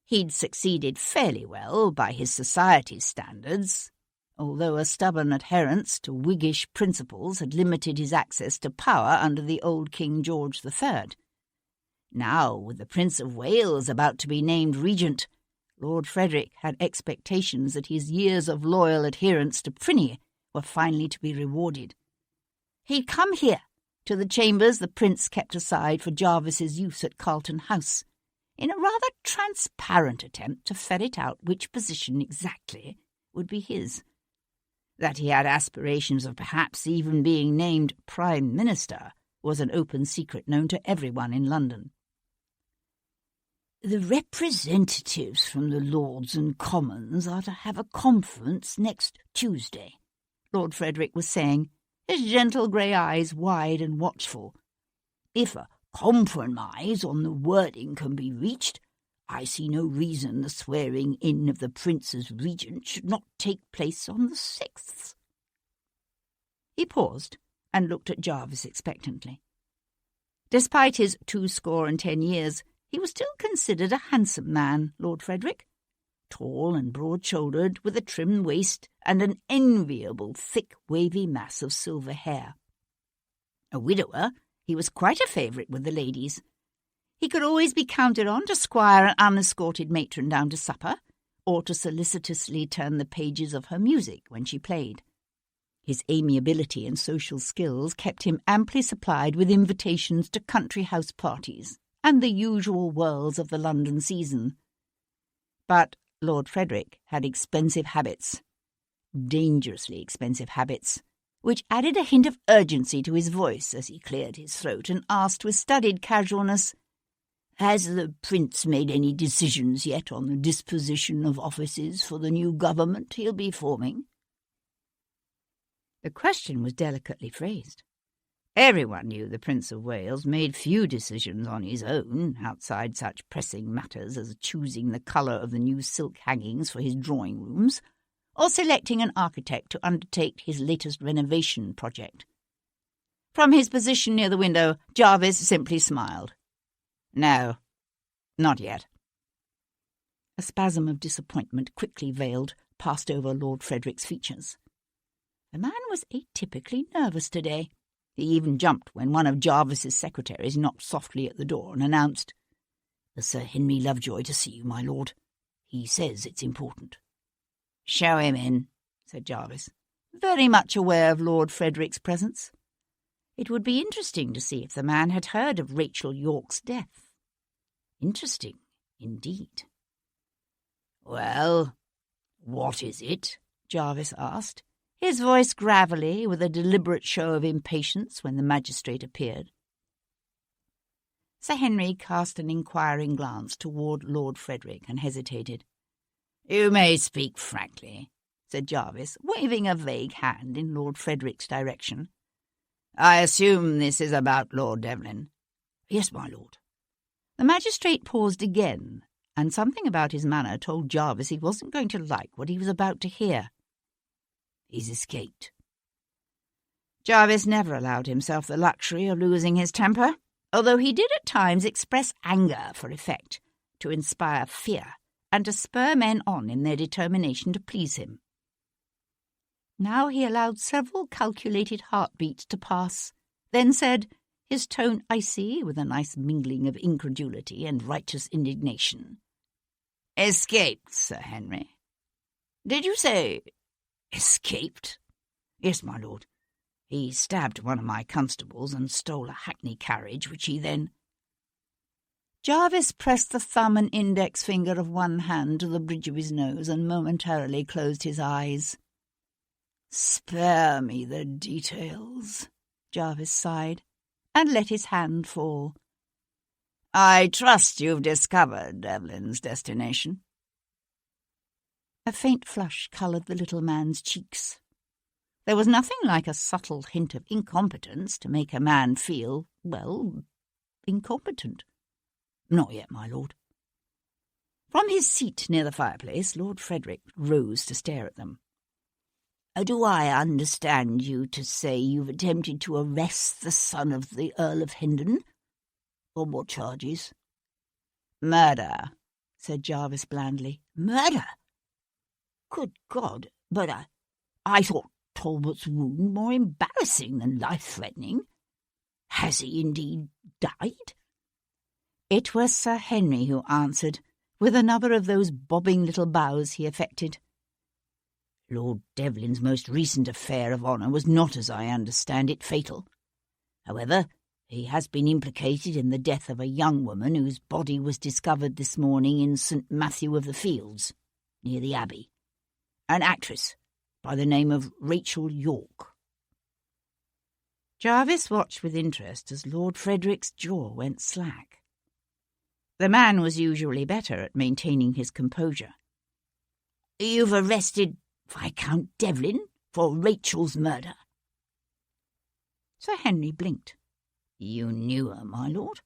He'd succeeded fairly well by his society's standards, although a stubborn adherence to Whiggish principles had limited his access to power under the old King George III. Now, with the Prince of Wales about to be named regent, Lord Frederick had expectations that his years of loyal adherence to Prinny were finally to be rewarded. He'd come here, to the chambers the Prince kept aside for Jarvis's use at Carlton House, in a rather transparent attempt to ferret out which position exactly would be his. That he had aspirations of perhaps even being named Prime Minister was an open secret known to everyone in London. "The representatives from the Lords and Commons are to have a conference next Tuesday," Lord Frederick was saying, his gentle grey eyes wide and watchful. "If a compromise on the wording can be reached, I see no reason the swearing in of the Prince as regent should not take place on the 6th. He paused and looked at Jarvis expectantly. Despite his 70 years, he was still considered a handsome man, Lord Frederick, tall and broad-shouldered, with a trim waist and an enviable thick wavy mass of silver hair. A widower, he was quite a favourite with the ladies. He could always be counted on to squire an unescorted matron down to supper, or to solicitously turn the pages of her music when she played. His amiability and social skills kept him amply supplied with invitations to country house parties and the usual whirls of the London season. But Lord Frederick had expensive habits, dangerously expensive habits, which added a hint of urgency to his voice as he cleared his throat and asked with studied casualness, "Has the Prince made any decisions yet on the disposition of offices for the new government he'll be forming?" The question was delicately phrased. Everyone knew the Prince of Wales made few decisions on his own, outside such pressing matters as choosing the colour of the new silk hangings for his drawing rooms, or selecting an architect to undertake his latest renovation project. From his position near the window, Jarvis simply smiled. No, not yet. A spasm of disappointment, quickly veiled, passed over Lord Frederick's features. The man was atypically nervous today. He even jumped when one of Jarvis's secretaries knocked softly at the door and announced, "Sir Henry Lovejoy to see you, my lord. He says it's important." "Show him in," said Jarvis, very much aware of Lord Frederick's presence. It would be interesting to see if the man had heard of Rachel Yorke's death. Interesting, indeed. "Well, what is it?" Jarvis asked, his voice gravelly, with a deliberate show of impatience when the magistrate appeared. Sir Henry cast an inquiring glance toward Lord Frederick and hesitated. "You may speak frankly," said Jarvis, waving a vague hand in Lord Frederick's direction. "I assume this is about Lord Devlin." "Yes, my lord." The magistrate paused again, and something about his manner told Jarvis he wasn't going to like what he was about to hear. "He's escaped." Jarvis never allowed himself the luxury of losing his temper, although he did at times express anger for effect, to inspire fear, and to spur men on in their determination to please him. Now he allowed several calculated heartbeats to pass, then said, his tone icy with a nice mingling of incredulity and righteous indignation, "Escaped, Sir Henry? Did you say escaped?" "Yes, my lord. He stabbed one of my constables and stole a hackney carriage, which he then—" Jarvis pressed the thumb and index finger of one hand to the bridge of his nose and momentarily closed his eyes. "Spare me the details," Jarvis sighed, and let his hand fall. "I trust you've discovered Devlin's destination." A faint flush coloured the little man's cheeks. There was nothing like a subtle hint of incompetence to make a man feel, well, incompetent. "Not yet, my lord." From his seat near the fireplace, Lord Frederick rose to stare at them. "Do I understand you to say you've attempted to arrest the son of the Earl of Hendon? On what charges?" "Murder," said Jarvis blandly. "Murder? Good God, but I thought Talbot's wound more embarrassing than life-threatening. Has he indeed died?" It was Sir Henry who answered, with another of those bobbing little bows he affected. "Lord Devlin's most recent affair of honour was not, as I understand it, fatal. However, he has been implicated in the death of a young woman whose body was discovered this morning in St. Matthew of the Fields, near the Abbey. An actress by the name of Rachel Yorke." Jarvis watched with interest as Lord Frederick's jaw went slack. The man was usually better at maintaining his composure. "You've arrested Viscount Devlin for Rachel's murder?" Sir Henry blinked. "You knew her, my lord?"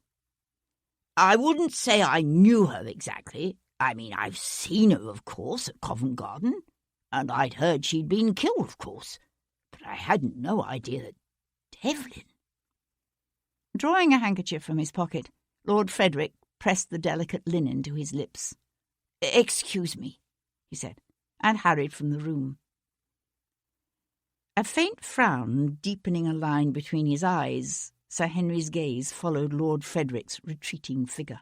"I wouldn't say I knew her exactly. I mean, I've seen her, of course, at Covent Garden, and I'd heard she'd been killed, of course, but I hadn't no idea that Devlin—" Drawing a handkerchief from his pocket, Lord Frederick pressed the delicate linen to his lips. "Excuse me," he said, and hurried from the room. A faint frown deepening a line between his eyes, Sir Henry's gaze followed Lord Frederick's retreating figure.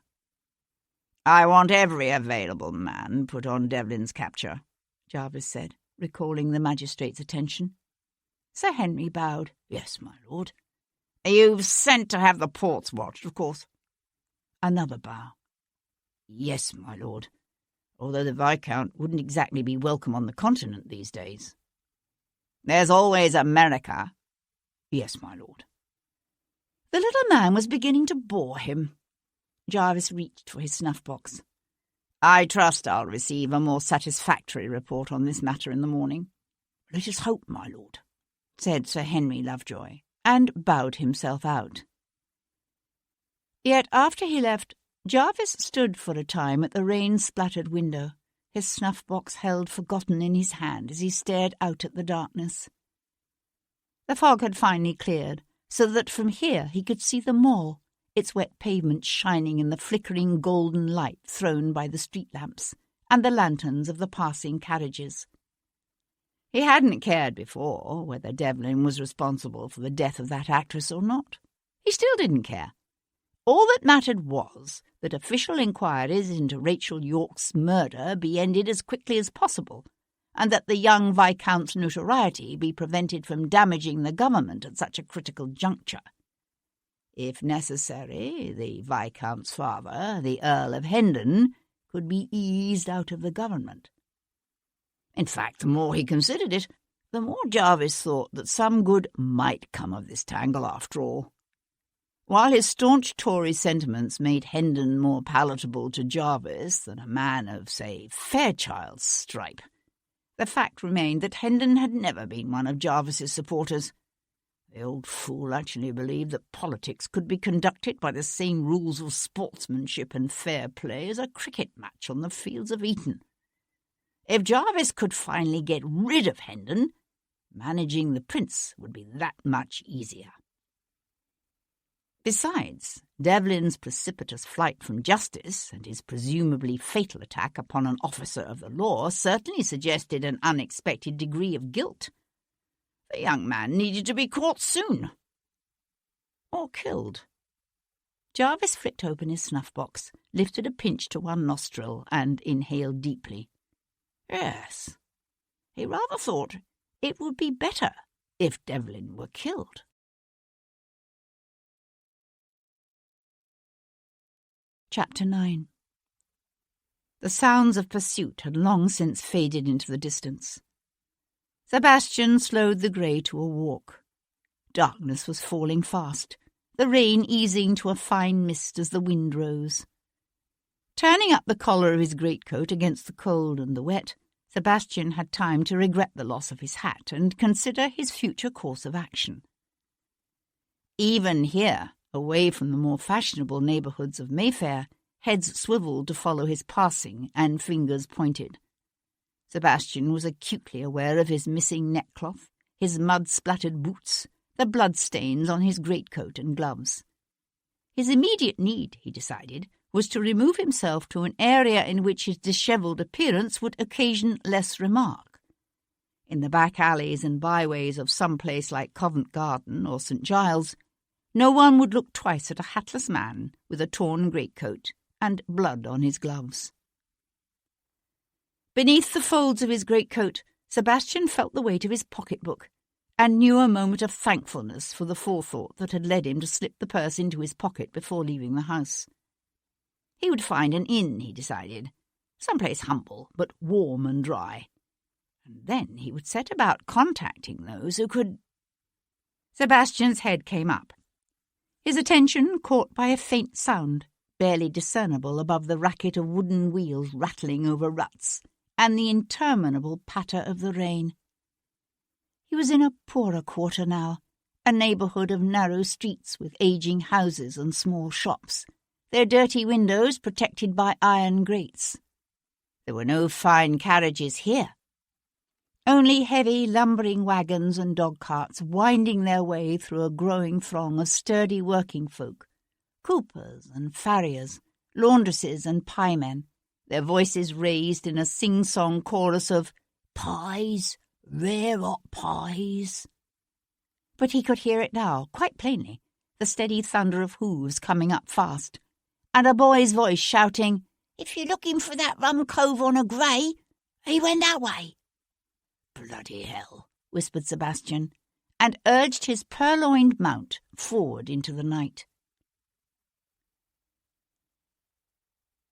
"I want every available man put on Devlin's capture," Jarvis said, recalling the magistrate's attention. Sir Henry bowed. "Yes, my lord." "You've sent to have the ports watched, of course?" Another bow. "Yes, my lord, although the Viscount wouldn't exactly be welcome on the continent these days." "There's always America." "Yes, my lord." The little man was beginning to bore him. Jarvis reached for his snuff-box. "I trust I'll receive a more satisfactory report on this matter in the morning." "Let us hope, my lord," said Sir Henry Lovejoy, and bowed himself out. Yet after he left, Jarvis stood for a time at the rain-splattered window, his snuff-box held forgotten in his hand as he stared out at the darkness. The fog had finally cleared, so that from here he could see the Mall, its wet pavement shining in the flickering golden light thrown by the street lamps and the lanterns of the passing carriages. He hadn't cared before whether Devlin was responsible for the death of that actress or not. He still didn't care. All that mattered was that official inquiries into Rachel Yorke's murder be ended as quickly as possible, and that the young Viscount's notoriety be prevented from damaging the government at such a critical juncture. If necessary, the Viscount's father, the Earl of Hendon, could be eased out of the government. In fact, the more he considered it, the more Jarvis thought that some good might come of this tangle after all. While his staunch Tory sentiments made Hendon more palatable to Jarvis than a man of, say, Fairchild's stripe, the fact remained that Hendon had never been one of Jarvis's supporters. The old fool actually believed that politics could be conducted by the same rules of sportsmanship and fair play as a cricket match on the fields of Eton. If Jarvis could finally get rid of Hendon, managing the prince would be that much easier. Besides, Devlin's precipitous flight from justice and his presumably fatal attack upon an officer of the law certainly suggested an unexpected degree of guilt. The young man needed to be caught soon. Or killed. Jarvis flicked open his snuff-box, lifted a pinch to one nostril, and inhaled deeply. Yes, he rather thought it would be better if Devlin were killed. Chapter 9. The sounds of pursuit had long since faded into the distance. Sebastian slowed the grey to a walk. Darkness was falling fast, the rain easing to a fine mist as the wind rose. Turning up the collar of his greatcoat against the cold and the wet, Sebastian had time to regret the loss of his hat and consider his future course of action. Even here, away from the more fashionable neighbourhoods of Mayfair, heads swivelled to follow his passing and fingers pointed. Sebastian was acutely aware of his missing neckcloth, his mud-splattered boots, the bloodstains on his greatcoat and gloves. His immediate need, he decided, was to remove himself to an area in which his dishevelled appearance would occasion less remark. In the back alleys and byways of some place like Covent Garden or St. Giles, no one would look twice at a hatless man with a torn greatcoat and blood on his gloves. Beneath the folds of his greatcoat, Sebastian felt the weight of his pocketbook and knew a moment of thankfulness for the forethought that had led him to slip the purse into his pocket before leaving the house. He would find an inn, he decided, some place humble but warm and dry, and then he would set about contacting those who could— Sebastian's head came up, his attention caught by a faint sound, barely discernible above the racket of wooden wheels rattling over ruts and the interminable patter of the rain. He was in a poorer quarter now, a neighbourhood of narrow streets with ageing houses and small shops, their dirty windows protected by iron grates. There were no fine carriages here. Only heavy, lumbering wagons and dog-carts winding their way through a growing throng of sturdy working folk, coopers and farriers, laundresses and piemen, their voices raised in a sing-song chorus of pies, rare hot pies. But he could hear it now, quite plainly, the steady thunder of hooves coming up fast, and a boy's voice shouting, "If you're looking for that rum cove on a grey, he went that way." "Bloody hell," whispered Sebastian, and urged his purloined mount forward into the night.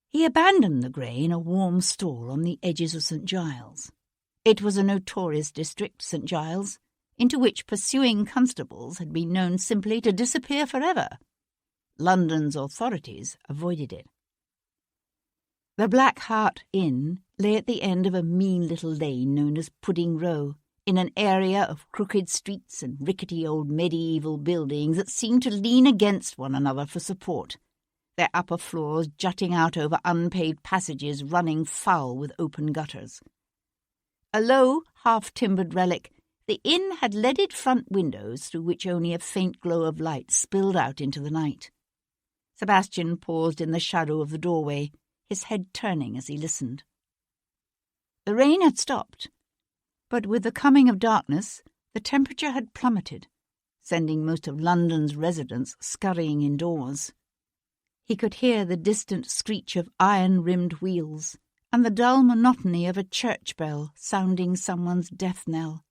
He abandoned the grey in a warm stall on the edges of St. Giles. It was a notorious district, St. Giles, into which pursuing constables had been known simply to disappear forever. London's authorities avoided it. The Black Hart Inn lay at the end of a mean little lane known as Pudding Row, in an area of crooked streets and rickety old medieval buildings that seemed to lean against one another for support, their upper floors jutting out over unpaved passages running foul with open gutters. A low, half-timbered relic, the inn had leaded front windows through which only a faint glow of light spilled out into the night. Sebastian paused in the shadow of the doorway, his head turning as he listened. The rain had stopped, but with the coming of darkness, the temperature had plummeted, sending most of London's residents scurrying indoors. He could hear the distant screech of iron-rimmed wheels and the dull monotony of a church bell sounding someone's death knell,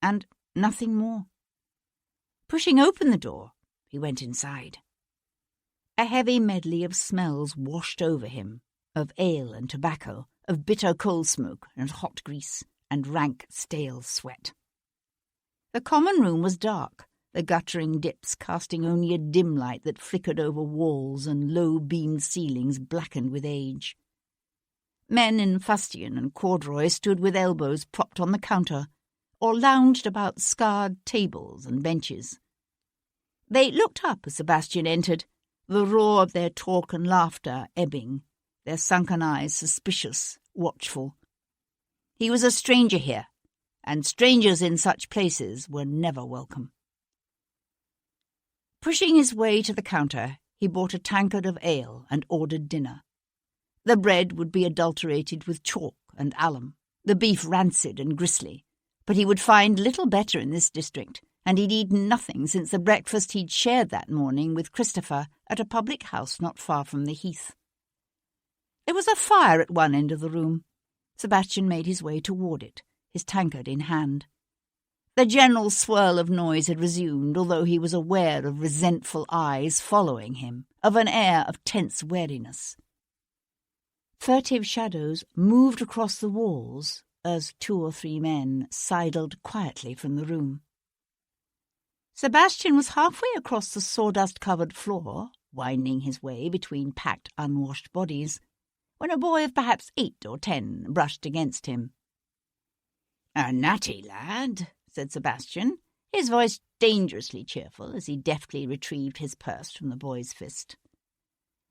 and nothing more. Pushing open the door, he went inside. A heavy medley of smells washed over him, of ale and tobacco, of bitter coal smoke and hot grease, and rank, stale sweat. The common room was dark, the guttering dips casting only a dim light that flickered over walls and low-beamed ceilings blackened with age. Men in fustian and corduroy stood with elbows propped on the counter, or lounged about scarred tables and benches. They looked up as Sebastian entered, the roar of their talk and laughter ebbing, their sunken eyes suspicious, watchful. He was a stranger here, and strangers in such places were never welcome. Pushing his way to the counter, he bought a tankard of ale and ordered dinner. The bread would be adulterated with chalk and alum, the beef rancid and gristly, but he would find little better in this district, and he'd eaten nothing since the breakfast he'd shared that morning with Christopher at a public house not far from the Heath. There was a fire at one end of the room. Sebastian made his way toward it, his tankard in hand. The general swirl of noise had resumed, although he was aware of resentful eyes following him, of an air of tense wariness. Furtive shadows moved across the walls as 2 or 3 men sidled quietly from the room. Sebastian was halfway across the sawdust-covered floor, winding his way between packed, unwashed bodies, when a boy of perhaps 8 or 10 brushed against him. "A natty lad," said Sebastian, his voice dangerously cheerful as he deftly retrieved his purse from the boy's fist.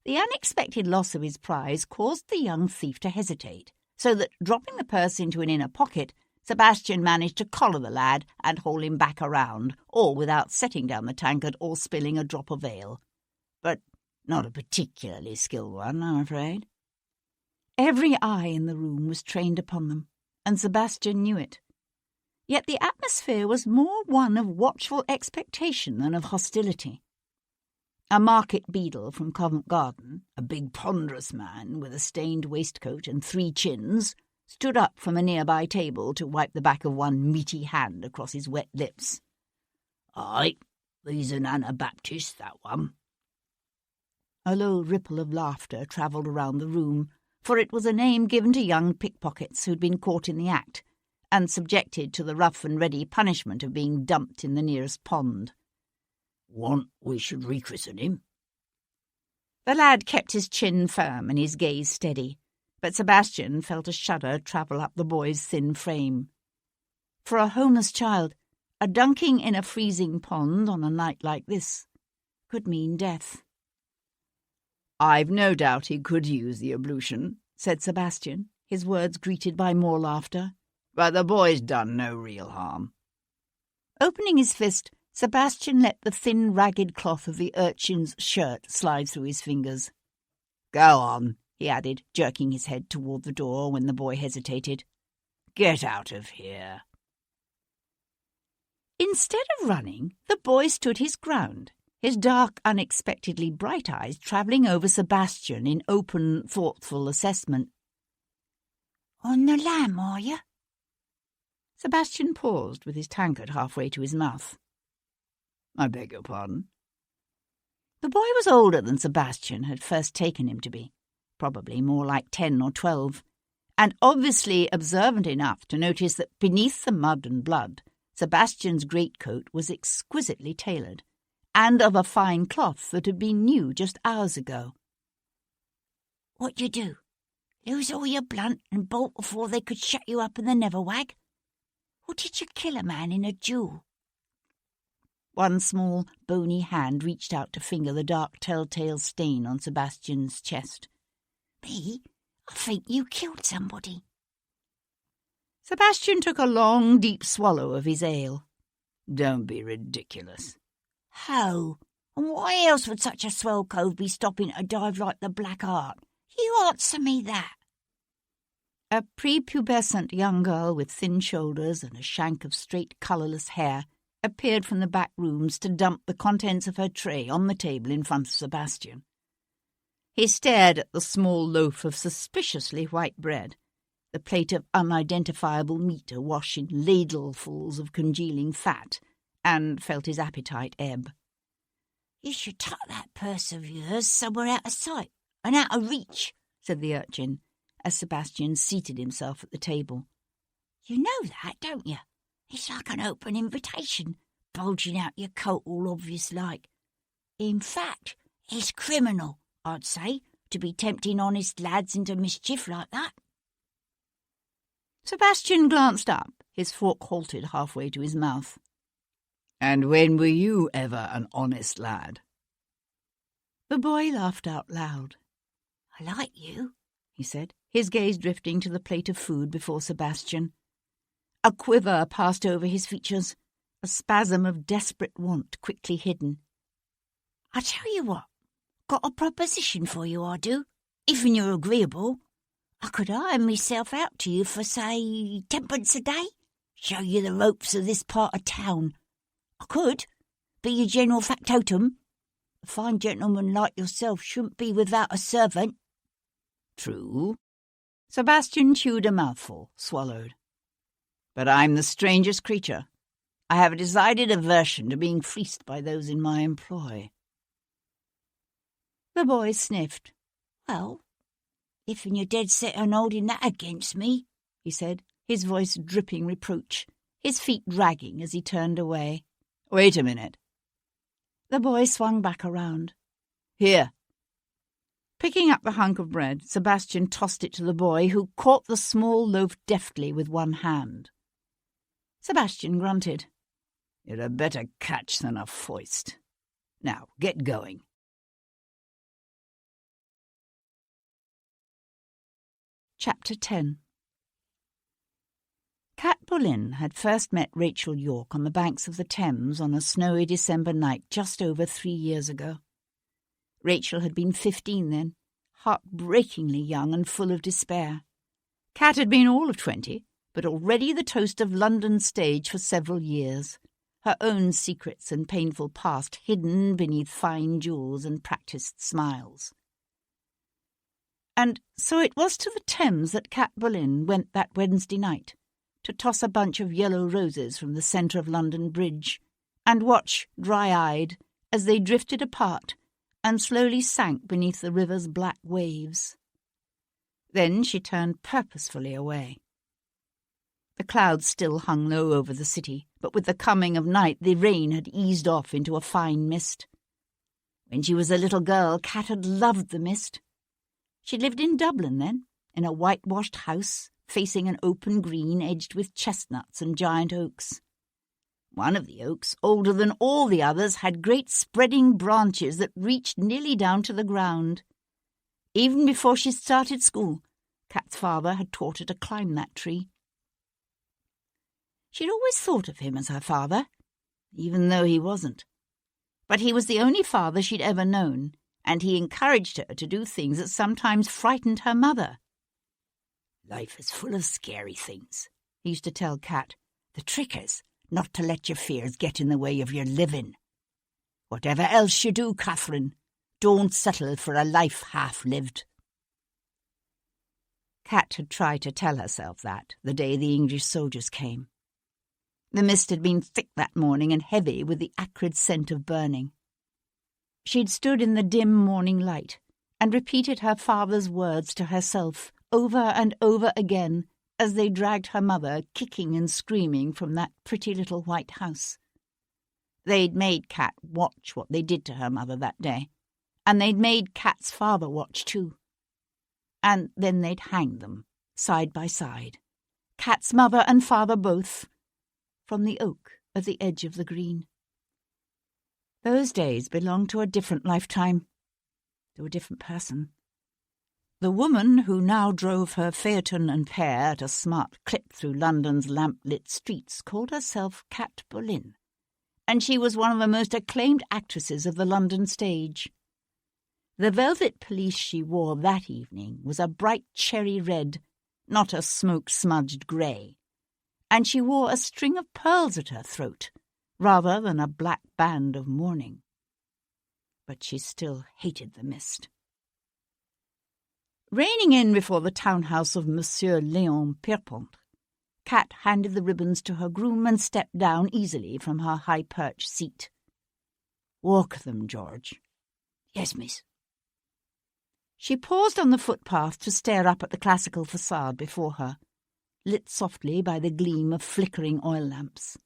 The unexpected loss of his prize caused the young thief to hesitate, so that, dropping the purse into an inner pocket, Sebastian managed to collar the lad and haul him back around, all without setting down the tankard or spilling a drop of ale. But not a particularly skilled one, I'm afraid. Every eye in the room was trained upon them, and Sebastian knew it. Yet the atmosphere was more one of watchful expectation than of hostility. A market beadle from Covent Garden, a big ponderous man with a stained waistcoat and 3 chins, stood up from a nearby table to wipe the back of one meaty hand across his wet lips. "Aye, he's an Anabaptist, that one." A low ripple of laughter travelled around the room, for it was a name given to young pickpockets who'd been caught in the act, and subjected to the rough-and-ready punishment of being dumped in the nearest pond. "Want we should rechristen him?" The lad kept his chin firm and his gaze steady, but Sebastian felt a shudder travel up the boy's thin frame. For a homeless child, a dunking in a freezing pond on a night like this could mean death. "I've no doubt he could use the ablution," said Sebastian, his words greeted by more laughter. "But the boy's done no real harm." Opening his fist, Sebastian let the thin, ragged cloth of the urchin's shirt slide through his fingers. "Go on," he added, jerking his head toward the door when the boy hesitated. "Get out of here." Instead of running, the boy stood his ground, his dark, unexpectedly bright eyes travelling over Sebastian in open, thoughtful assessment. "On the lam, are you?" Sebastian paused with his tankard halfway to his mouth. "I beg your pardon?" The boy was older than Sebastian had first taken him to be, probably more like 10 or 12, and obviously observant enough to notice that beneath the mud and blood, Sebastian's greatcoat was exquisitely tailored, and of a fine cloth that had been new just hours ago. "What you do? Lose all your blunt and bolt before they could shut you up in the Neverwag? or did you kill a man in a duel?" One small, bony hand reached out to finger the dark telltale stain on Sebastian's chest. "Me? I think you killed somebody." Sebastian took a long, deep swallow of his ale. "Don't be ridiculous." "Ho! And why else would such a swell cove be stopping at a dive like the Black Art? You answer me that." A prepubescent young girl with thin shoulders and a shank of straight, colourless hair appeared from the back rooms to dump the contents of her tray on the table in front of Sebastian. He stared at the small loaf of suspiciously white bread, the plate of unidentifiable meat awash in ladlefuls of congealing fat, and felt his appetite ebb. "You should tuck that purse of yours somewhere out of sight and out of reach," said the urchin, as Sebastian seated himself at the table. "You know that, don't you? It's like an open invitation, bulging out your coat all obvious like. In fact, it's criminal, I'd say, to be tempting honest lads into mischief like that." Sebastian glanced up, his fork halted halfway to his mouth. "And when were you ever an honest lad?" The boy laughed out loud. "I like you," he said, his gaze drifting to the plate of food before Sebastian. A quiver passed over his features, a spasm of desperate want quickly hidden. "I tell you what, got a proposition for you, I do, if you're agreeable. I could hire myself out to you for, say, 10pence a day, show you the ropes of this part of town. I could be your general factotum. A fine gentleman like yourself shouldn't be without a servant." "True." Sebastian chewed a mouthful, swallowed. "But I'm the strangest creature. I have a decided aversion to being fleeced by those in my employ." The boy sniffed. "Well, if you're dead set on holding that against me," he said, his voice dripping reproach, his feet dragging as he turned away. "Wait a minute." The boy swung back around. "Here." Picking up the hunk of bread, Sebastian tossed it to the boy, who caught the small loaf deftly with one hand. Sebastian grunted. "You're a better catch than a foist. Now, get going." Chapter 10. Cat Boleyn had first met Rachel Yorke on the banks of the Thames on a snowy December night just over 3 years ago. Rachel had been 15 then, heartbreakingly young and full of despair. Cat had been all of 20, but already the toast of London stage for several years, her own secrets and painful past hidden beneath fine jewels and practised smiles. And so it was to the Thames that Cat Boleyn went that Wednesday night, to toss a bunch of yellow roses from the centre of London Bridge, and watch, dry-eyed, as they drifted apart and slowly sank beneath the river's black waves. Then she turned purposefully away. The clouds still hung low over the city, but with the coming of night the rain had eased off into a fine mist. When she was a little girl, Cat had loved the mist. She lived in Dublin then, in a whitewashed house facing an open green edged with chestnuts and giant oaks. One of the oaks, older than all the others, had great spreading branches that reached nearly down to the ground. Even before she started school, Cat's father had taught her to climb that tree. She'd always thought of him as her father, even though he wasn't. But he was the only father she'd ever known, and he encouraged her to do things that sometimes frightened her mother. "Life is full of scary things," he used to tell Cat. "The trick is not to let your fears get in the way of your living. Whatever else you do, Catherine, don't settle for a life half-lived." Cat had tried to tell herself that the day the English soldiers came. The mist had been thick that morning and heavy with the acrid scent of burning. She'd stood in the dim morning light and repeated her father's words to herself over and over again as they dragged her mother kicking and screaming from that pretty little white house. They'd made Cat watch what they did to her mother that day, and they'd made Cat's father watch too. And then they'd hanged them, side by side, Cat's mother and father both, from the oak at the edge of the green. Those days belonged to a different lifetime, to a different person. The woman who now drove her phaeton and pair at a smart clip through London's lamp-lit streets called herself Cat Boleyn, and she was one of the most acclaimed actresses of the London stage. The velvet pelisse she wore that evening was a bright cherry red, not a smoke-smudged grey, and she wore a string of pearls at her throat, rather than a black band of mourning. But she still hated the mist. Reining in before the townhouse of Monsieur Léon Pierpont, Cat handed the ribbons to her groom and stepped down easily from her high-perched seat. "Walk them, George." "Yes, miss." She paused on the footpath to stare up at the classical facade before her, lit softly by the gleam of flickering oil lamps.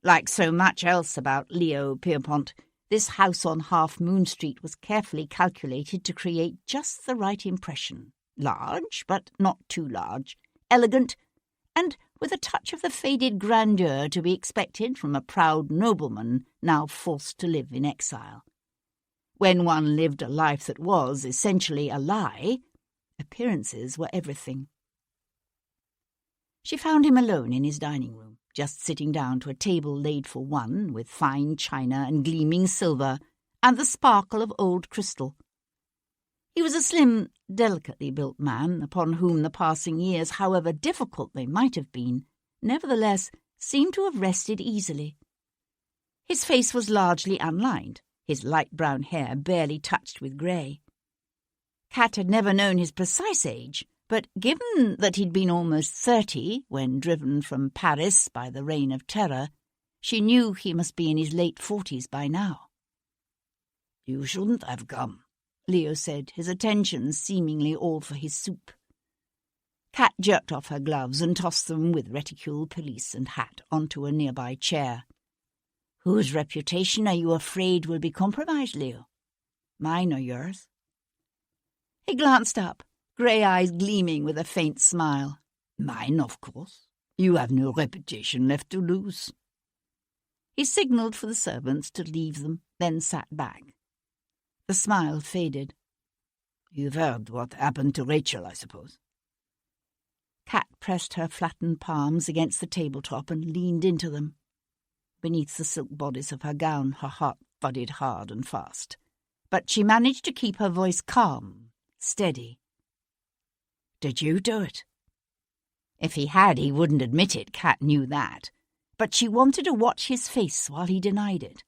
Like so much else about Leo Pierpont, this house on Half Moon Street was carefully calculated to create just the right impression. Large, but not too large, elegant, and with a touch of the faded grandeur to be expected from a proud nobleman now forced to live in exile. When one lived a life that was essentially a lie, appearances were everything. She found him alone in his dining room, just sitting down to a table laid for one, with fine china and gleaming silver, and the sparkle of old crystal. He was a slim, delicately built man, upon whom the passing years, however difficult they might have been, nevertheless seemed to have rested easily. His face was largely unlined, his light brown hair barely touched with grey. Cat had never known his precise age, but given that he'd been almost 30 when driven from Paris by the Reign of Terror, she knew he must be in his late 40s by now. "You shouldn't have come," Leo said, his attention seemingly all for his soup. Cat jerked off her gloves and tossed them with reticule, pelisse and hat onto a nearby chair. "Whose reputation are you afraid will be compromised, Leo? Mine or yours?" He glanced up, grey eyes gleaming with a faint smile. "Mine, of course. You have no reputation left to lose." He signalled for the servants to leave them, then sat back. The smile faded. "You've heard what happened to Rachel, I suppose?" Cat pressed her flattened palms against the tabletop and leaned into them. Beneath the silk bodice of her gown, her heart thudded hard and fast. But she managed to keep her voice calm, steady. "Did you do it?" If he had, he wouldn't admit it, Cat knew that. But she wanted to watch his face while he denied it.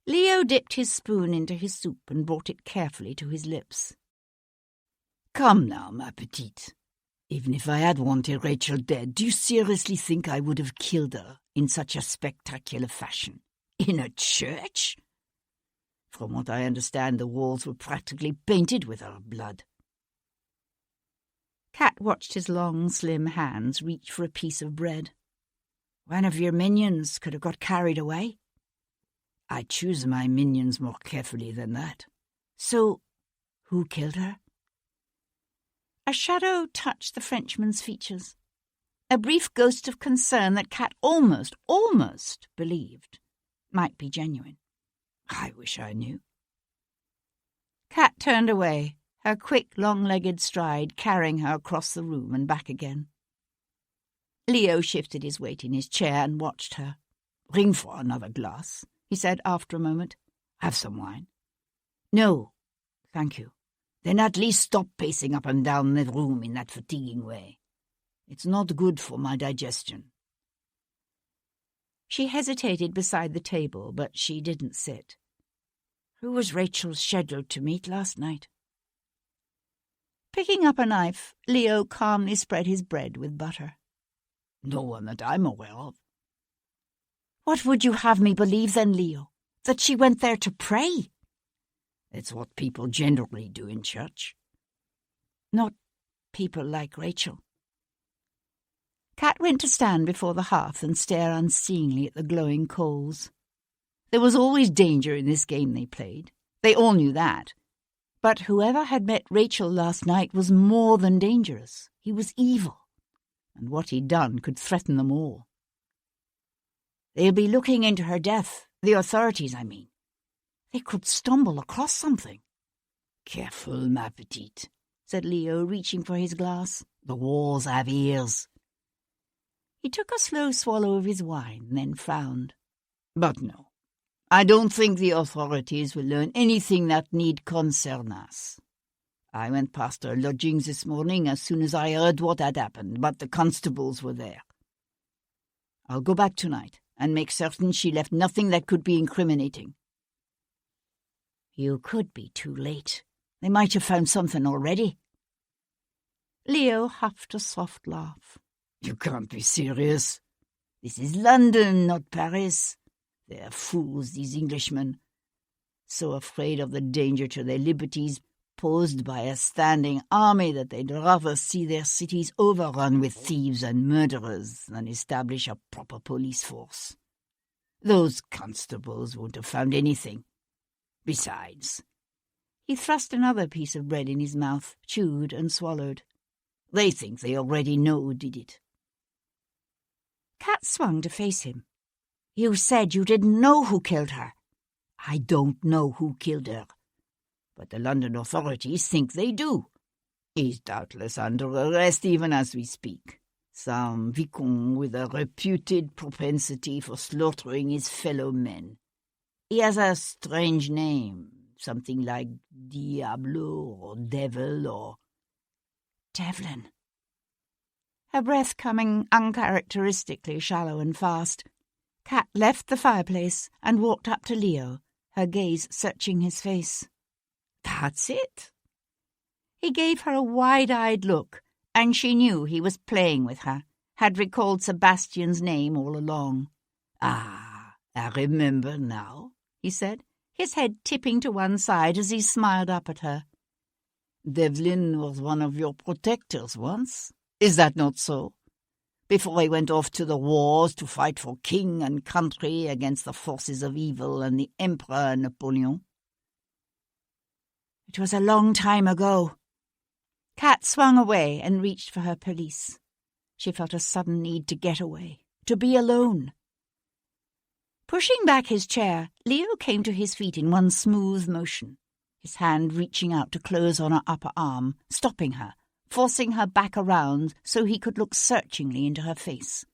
Leo dipped his spoon into his soup and brought it carefully to his lips. "Come now, ma petite. Even if I had wanted Rachel dead, do you seriously think I would have killed her in such a spectacular fashion? In a church? From what I understand, the walls were practically painted with her blood." Cat watched his long, slim hands reach for a piece of bread. "One of your minions could have got carried away." "I choose my minions more carefully than that. So, who killed her?" A shadow touched the Frenchman's features, a brief ghost of concern that Cat almost believed might be genuine. "I wish I knew." Cat turned away, her quick, long-legged stride carrying her across the room and back again. Leo shifted his weight in his chair and watched her. "Ring for another glass," he said after a moment. "Have some wine?" "No, thank you." "Then at least stop pacing up and down the room in that fatiguing way. It's not good for my digestion." She hesitated beside the table, but she didn't sit. "Who was Rachel scheduled to meet last night?" Picking up a knife, Leo calmly spread his bread with butter. "No one that I'm aware of." "What would you have me believe then, Leo? That she went there to pray?" "It's what people generally do in church." "Not people like Rachel." Cat went to stand before the hearth and stare unseeingly at the glowing coals. There was always danger in this game they played. They all knew that. But whoever had met Rachel last night was more than dangerous. He was evil. and what he'd done could threaten them all. They'll be looking into her death, the authorities, I mean. They could stumble across something. Careful, ma petite, said Leo, reaching for his glass. The walls have ears. He took a slow swallow of his wine, then frowned. But no, I don't think the authorities will learn anything that need concern us. I went past her lodgings this morning as soon as I heard what had happened, but the constables were there. I'll go back tonight and make certain she left nothing that could be incriminating. You could be too late. They might have found something already. Leo huffed a soft laugh. You can't be serious. This is London, not Paris. They're fools, these Englishmen. So afraid of the danger to their liberties posed by a standing army that they'd rather see their cities overrun with thieves and murderers than establish a proper police force. Those constables won't have found anything. Besides, he thrust another piece of bread in his mouth, chewed and swallowed. They think they already know who did it. Kat swung to face him. You said you didn't know who killed her. I don't know who killed her, but the London authorities think they do. He's doubtless under arrest even as we speak. Some vicomte with a reputed propensity for slaughtering his fellow men. He has a strange name, something like Diablo or Devil or... Devlin. Her breath coming uncharacteristically shallow and fast, Kat left the fireplace and walked up to Leo, her gaze searching his face. That's it. He gave her a wide-eyed look, and she knew he was playing with her, had recalled Sebastian's name all along. Ah, I remember now, he said, his head tipping to one side as he smiled up at her. Devlin was one of your protectors once. Is that not so? Before he went off to the wars to fight for king and country against the forces of evil and the Emperor Napoleon. It was a long time ago. Kat swung away and reached for her pelisse. She felt a sudden need to get away, to be alone. Pushing back his chair, Leo came to his feet in one smooth motion, his hand reaching out to close on her upper arm, stopping her, forcing her back around so he could look searchingly into her face.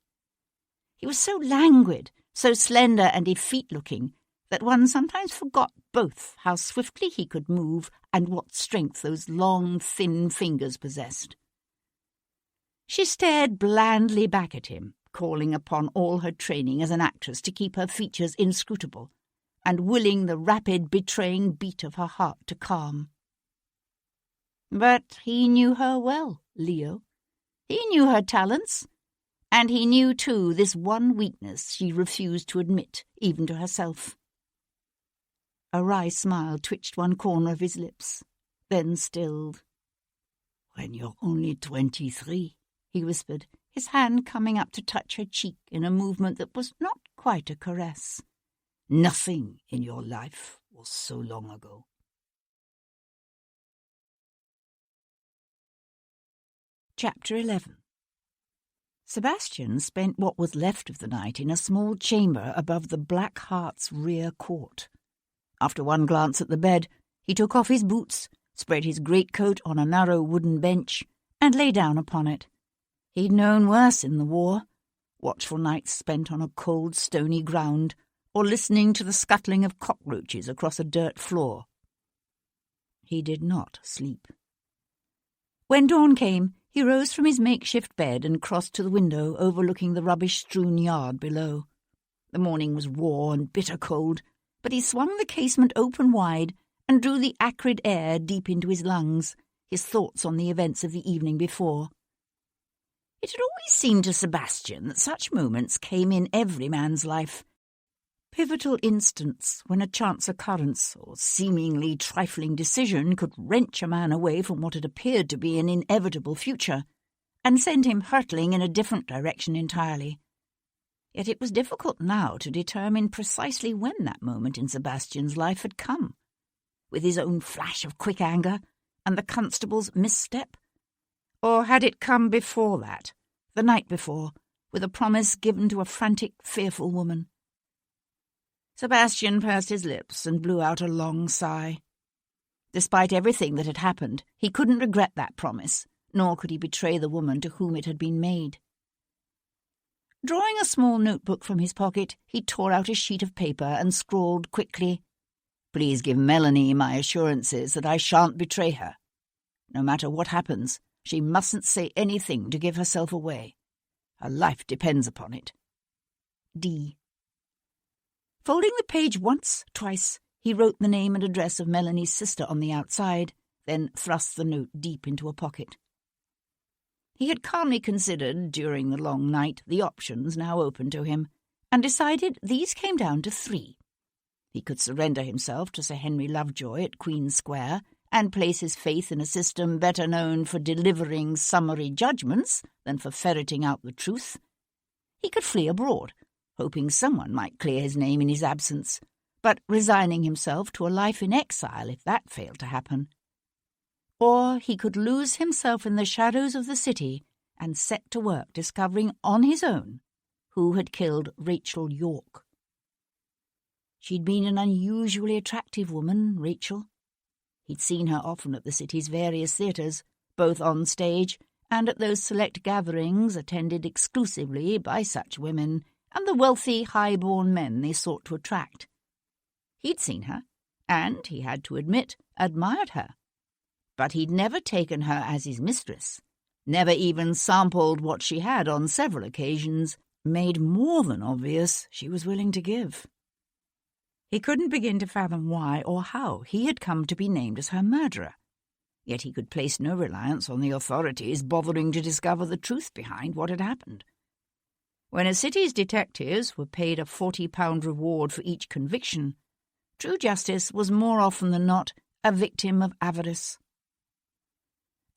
He was so languid, so slender and effete-looking, that one sometimes forgot both how swiftly he could move and what strength those long, thin fingers possessed. She stared blandly back at him, calling upon all her training as an actress to keep her features inscrutable, and willing the rapid, betraying beat of her heart to calm. But he knew her well, Leo. He knew her talents, and he knew, too, this one weakness she refused to admit, even to herself. A wry smile twitched one corner of his lips, then stilled. "When you're only 23, he whispered, his hand coming up to touch her cheek in a movement that was not quite a caress. Nothing in your life was so long ago." Chapter 11. Sebastian spent what was left of the night in a small chamber above the Black Hart's rear court. After one glance at the bed, he took off his boots, spread his greatcoat on a narrow wooden bench, and lay down upon it. He'd known worse in the war, watchful nights spent on a cold, stony ground, or listening to the scuttling of cockroaches across a dirt floor. He did not sleep. When dawn came, he rose from his makeshift bed and crossed to the window overlooking the rubbish-strewn yard below. The morning was raw and bitter cold, but he swung the casement open wide and drew the acrid air deep into his lungs, his thoughts on the events of the evening before. It had always seemed to Sebastian that such moments came in every man's life, pivotal instants when a chance occurrence or seemingly trifling decision could wrench a man away from what had appeared to be an inevitable future and send him hurtling in a different direction entirely. Yet it was difficult now to determine precisely when that moment in Sebastian's life had come, with his own flash of quick anger and the constable's misstep. Or had it come before that, the night before, with a promise given to a frantic, fearful woman. Sebastian pursed his lips and blew out a long sigh. Despite everything that had happened, he couldn't regret that promise, nor could he betray the woman to whom it had been made. Drawing a small notebook from his pocket, he tore out a sheet of paper and scrawled quickly, "Please give Melanie my assurances that I shan't betray her. No matter what happens, she mustn't say anything to give herself away. Her life depends upon it. D." Folding the page once, twice, he wrote the name and address of Melanie's sister on the outside, then thrust the note deep into a pocket. He had calmly considered, during the long night, the options now open to him, and decided these came down to 3. He could surrender himself to Sir Henry Lovejoy at Queen Square, and place his faith in a system better known for delivering summary judgments than for ferreting out the truth. He could flee abroad, hoping someone might clear his name in his absence, but resigning himself to a life in exile if that failed to happen. Or he could lose himself in the shadows of the city and set to work discovering on his own who had killed Rachel York. She'd been an unusually attractive woman, Rachel. He'd seen her often at the city's various theatres, both on stage and at those select gatherings attended exclusively by such women and the wealthy, high-born men they sought to attract. He'd seen her, and, he had to admit, admired her. But he'd never taken her as his mistress, never even sampled what she had on several occasions made more than obvious she was willing to give. He couldn't begin to fathom why or how he had come to be named as her murderer, yet he could place no reliance on the authorities bothering to discover the truth behind what had happened. When a city's detectives were paid a £40 reward for each conviction, true justice was more often than not a victim of avarice.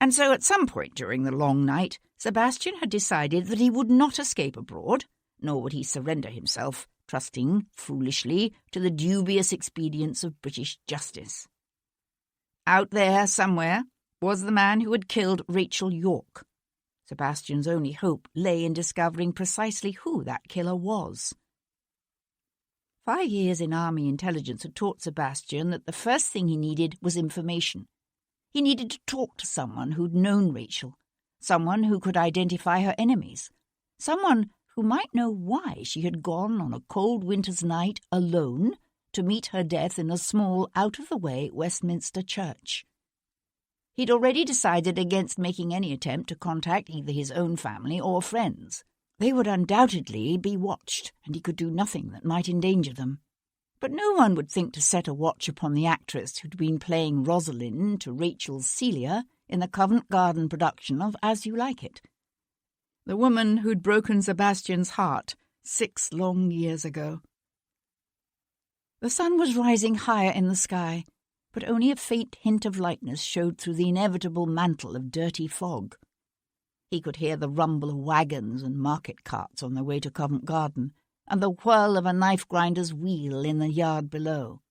And so at some point during the long night, Sebastian had decided that he would not escape abroad, nor would he surrender himself, trusting, foolishly, to the dubious expedients of British justice. Out there, somewhere, was the man who had killed Rachel York. Sebastian's only hope lay in discovering precisely who that killer was. 5 years in army intelligence had taught Sebastian that the first thing he needed was information. He needed to talk to someone who'd known Rachel, someone who could identify her enemies, someone who might know why she had gone on a cold winter's night alone to meet her death in a small, out-of-the-way Westminster church. He'd already decided against making any attempt to contact either his own family or friends. They would undoubtedly be watched, and he could do nothing that might endanger them. But no one would think to set a watch upon the actress who'd been playing Rosalind to Rachel's Celia in the Covent Garden production of As You Like It. The woman who'd broken Sebastian's heart 6 long years ago. The sun was rising higher in the sky, but only a faint hint of lightness showed through the inevitable mantle of dirty fog. He could hear the rumble of wagons and market carts on their way to Covent Garden, and the whirl of a knife-grinder's wheel in the yard below.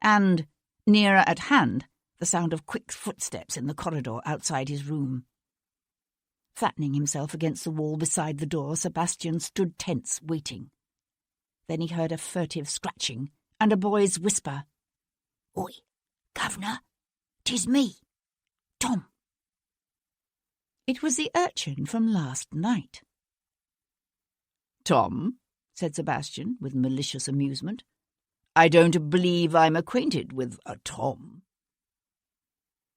And, nearer at hand, the sound of quick footsteps in the corridor outside his room. Flattening himself against the wall beside the door, Sebastian stood tense, waiting. Then he heard a furtive scratching and a boy's whisper. "Oi, Governor, 'tis me, Tom." It was the urchin from last night. "Tom," said Sebastian, with malicious amusement, "I don't believe I'm acquainted with a Tom."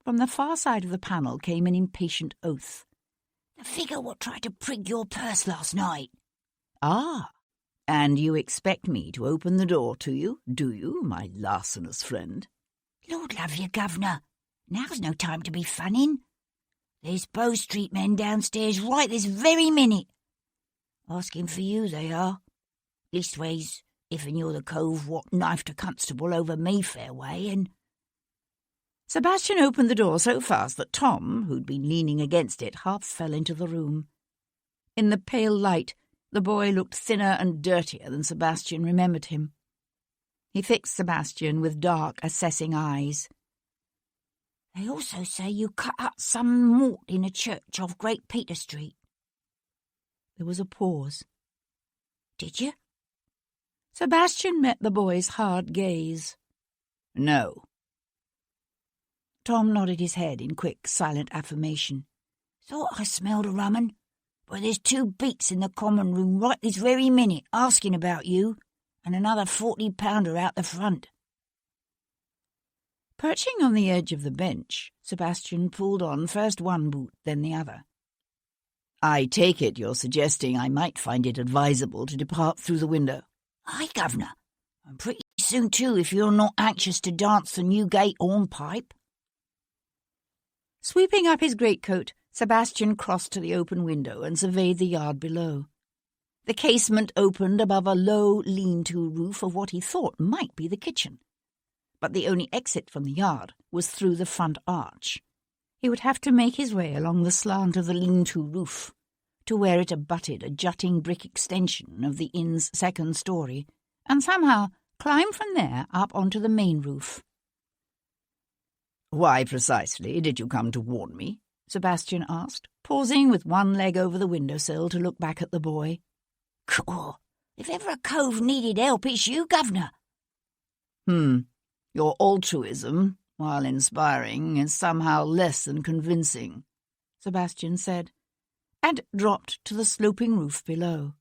From the far side of the panel came an impatient oath. "The figure what tried to prig your purse last night." "Ah, and you expect me to open the door to you, do you, my larcenous friend?" "Lord love you, Governor, now's no time to be funning. There's Bow Street men downstairs right this very minute. Asking for you, they are. Leastways, if'n you're the cove what knifed a constable over Mayfair way, and—" Sebastian opened the door so fast that Tom, who'd been leaning against it, half fell into the room. In the pale light, the boy looked thinner and dirtier than Sebastian remembered him. He fixed Sebastian with dark, assessing eyes. "They also say you cut up some mort in a church off Great Peter Street." There was a pause. Did you? Sebastian met the boy's hard gaze. No. Tom nodded his head in quick, silent affirmation. Thought I smelled a rum 'un, but there's 2 beats in the common room right this very minute asking about you, and another 40-pounder out the front. Perching on the edge of the bench, Sebastian pulled on first one boot, then the other. I take it you're suggesting I might find it advisable to depart through the window. Aye, Governor, and pretty soon too if you're not anxious to dance the Newgate hornpipe. Sweeping up his greatcoat, Sebastian crossed to the open window and surveyed the yard below. The casement opened above a low lean-to roof of what he thought might be the kitchen. But the only exit from the yard was through the front arch. He would have to make his way along the slant of the lean-to roof to where it abutted a jutting brick extension of the inn's second story, and somehow climb from there up onto the main roof. Why precisely did you come to warn me? Sebastian asked, pausing with one leg over the windowsill to look back at the boy. Cool. If ever a cove needed help, it's you, Governor. Your altruism, while inspiring, is somehow less than convincing, Sebastian said, and dropped to the sloping roof below.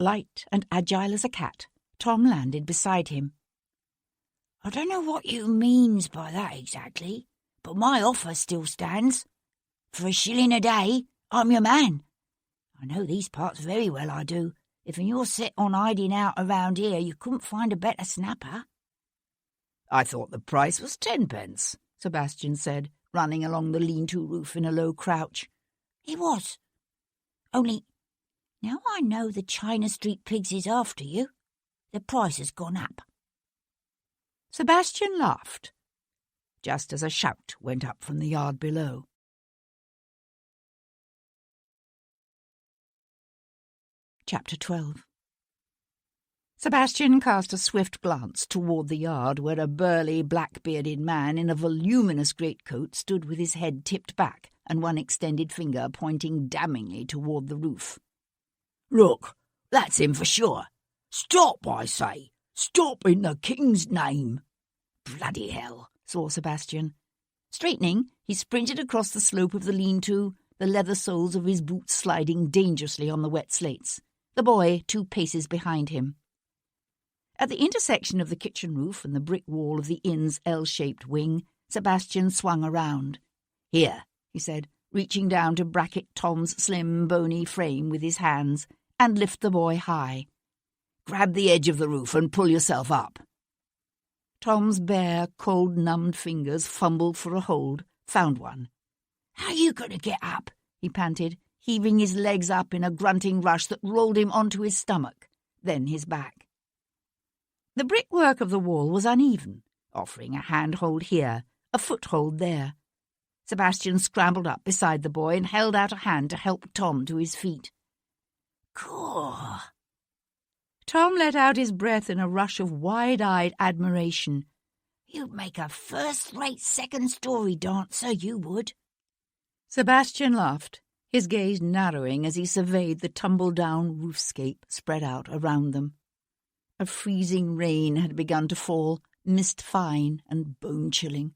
Light and agile as a cat, Tom landed beside him. I don't know what you means by that exactly, but my offer still stands. For a shilling a day, I'm your man. I know these parts very well, I do. If you're set on hiding out around here, you couldn't find a better snapper. I thought the price was 10 pence, Sebastian said, running along the lean-to roof in a low crouch. It was. Only, now I know the China Street pigs is after you, the price has gone up. Sebastian laughed, just as a shout went up from the yard below. Chapter 12. Sebastian cast a swift glance toward the yard where a burly, black-bearded man in a voluminous greatcoat stood with his head tipped back and one extended finger pointing damningly toward the roof. Look, that's him for sure. Stop, I say. Stop in the king's name. Bloody hell, swore Sebastian. Straightening, he sprinted across the slope of the lean-to, the leather soles of his boots sliding dangerously on the wet slates, the boy 2 paces behind him. At the intersection of the kitchen roof and the brick wall of the inn's L-shaped wing, Sebastian swung around. Here, he said, reaching down to bracket Tom's slim, bony frame with his hands and lift the boy high. Grab the edge of the roof and pull yourself up. Tom's bare, cold-numbed fingers fumbled for a hold, found one. How are you going to get up? He panted, heaving his legs up in a grunting rush that rolled him onto his stomach, then his back. The brickwork of the wall was uneven, offering a handhold here, a foothold there. Sebastian scrambled up beside the boy and held out a hand to help Tom to his feet. Cool. Tom let out his breath in a rush of wide-eyed admiration. You'd make a first-rate second-story dancer, you would. Sebastian laughed, his gaze narrowing as he surveyed the tumble-down roofscape spread out around them. A freezing rain had begun to fall, mist-fine and bone-chilling.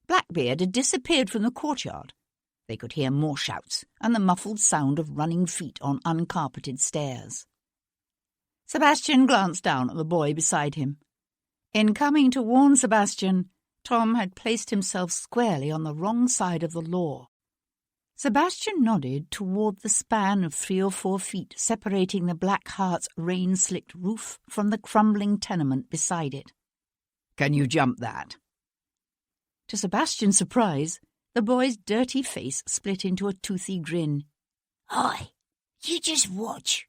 Blackbeard had disappeared from the courtyard. They could hear more shouts and the muffled sound of running feet on uncarpeted stairs. Sebastian glanced down at the boy beside him. In coming to warn Sebastian, Tom had placed himself squarely on the wrong side of the law. Sebastian nodded toward the span of 3 or 4 feet separating the Black Hart's rain-slicked roof from the crumbling tenement beside it. Can you jump that? To Sebastian's surprise, the boy's dirty face split into a toothy grin. Aye, you just watch.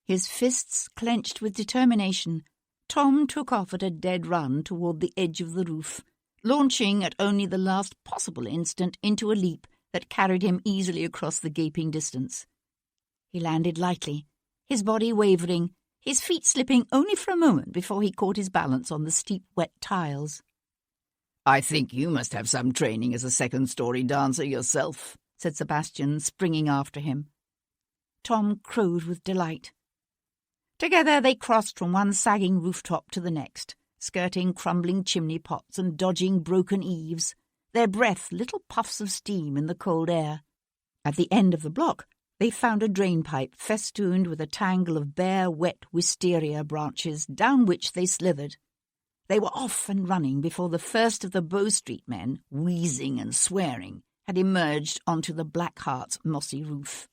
His fists clenched with determination, Tom took off at a dead run toward the edge of the roof, launching at only the last possible instant into a leap that carried him easily across the gaping distance. He landed lightly, his body wavering, his feet slipping only for a moment before he caught his balance on the steep, wet tiles. I think you must have some training as a second-story dancer yourself, said Sebastian, springing after him. Tom crowed with delight. Together they crossed from one sagging rooftop to the next, skirting crumbling chimney pots and dodging broken eaves, their breath little puffs of steam in the cold air. At the end of the block, they found a drainpipe festooned with a tangle of bare, wet wisteria branches down which they slithered. They were off and running before the first of the Bow Street men, wheezing and swearing, had emerged onto the Black Hart's mossy roof.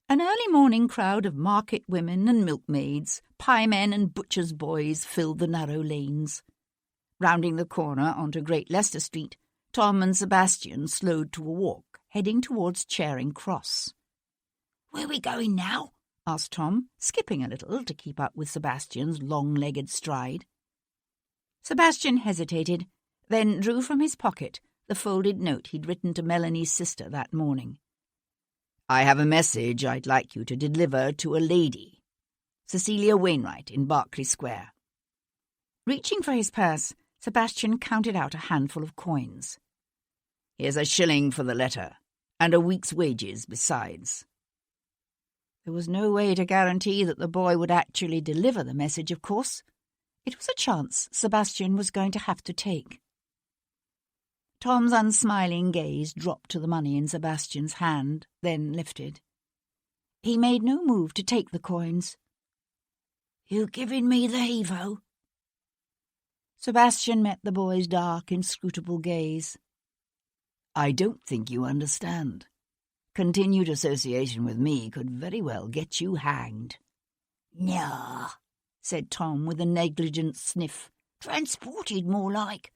An early morning crowd of market women and milkmaids, piemen and butchers' boys filled the narrow lanes. Rounding the corner onto Great Leicester Street, Tom and Sebastian slowed to a walk, heading towards Charing Cross. "Where are we going now?" asked Tom, skipping a little to keep up with Sebastian's long-legged stride. Sebastian hesitated, then drew from his pocket the folded note he'd written to Melanie's sister that morning. "I have a message I'd like you to deliver to a lady. Cecilia Wainwright in Berkeley Square." Reaching for his purse, Sebastian counted out a handful of coins. "Here's a shilling for the letter, and a week's wages besides." There was no way to guarantee that the boy would actually deliver the message, of course. It was a chance Sebastian was going to have to take. Tom's unsmiling gaze dropped to the money in Sebastian's hand, then lifted. He made no move to take the coins. "You giving me the heave-ho?" Sebastian met the boy's dark, inscrutable gaze. "I don't think you understand. Continued association with me could very well get you hanged." "Nah," said Tom with a negligent sniff. "Transported, more like.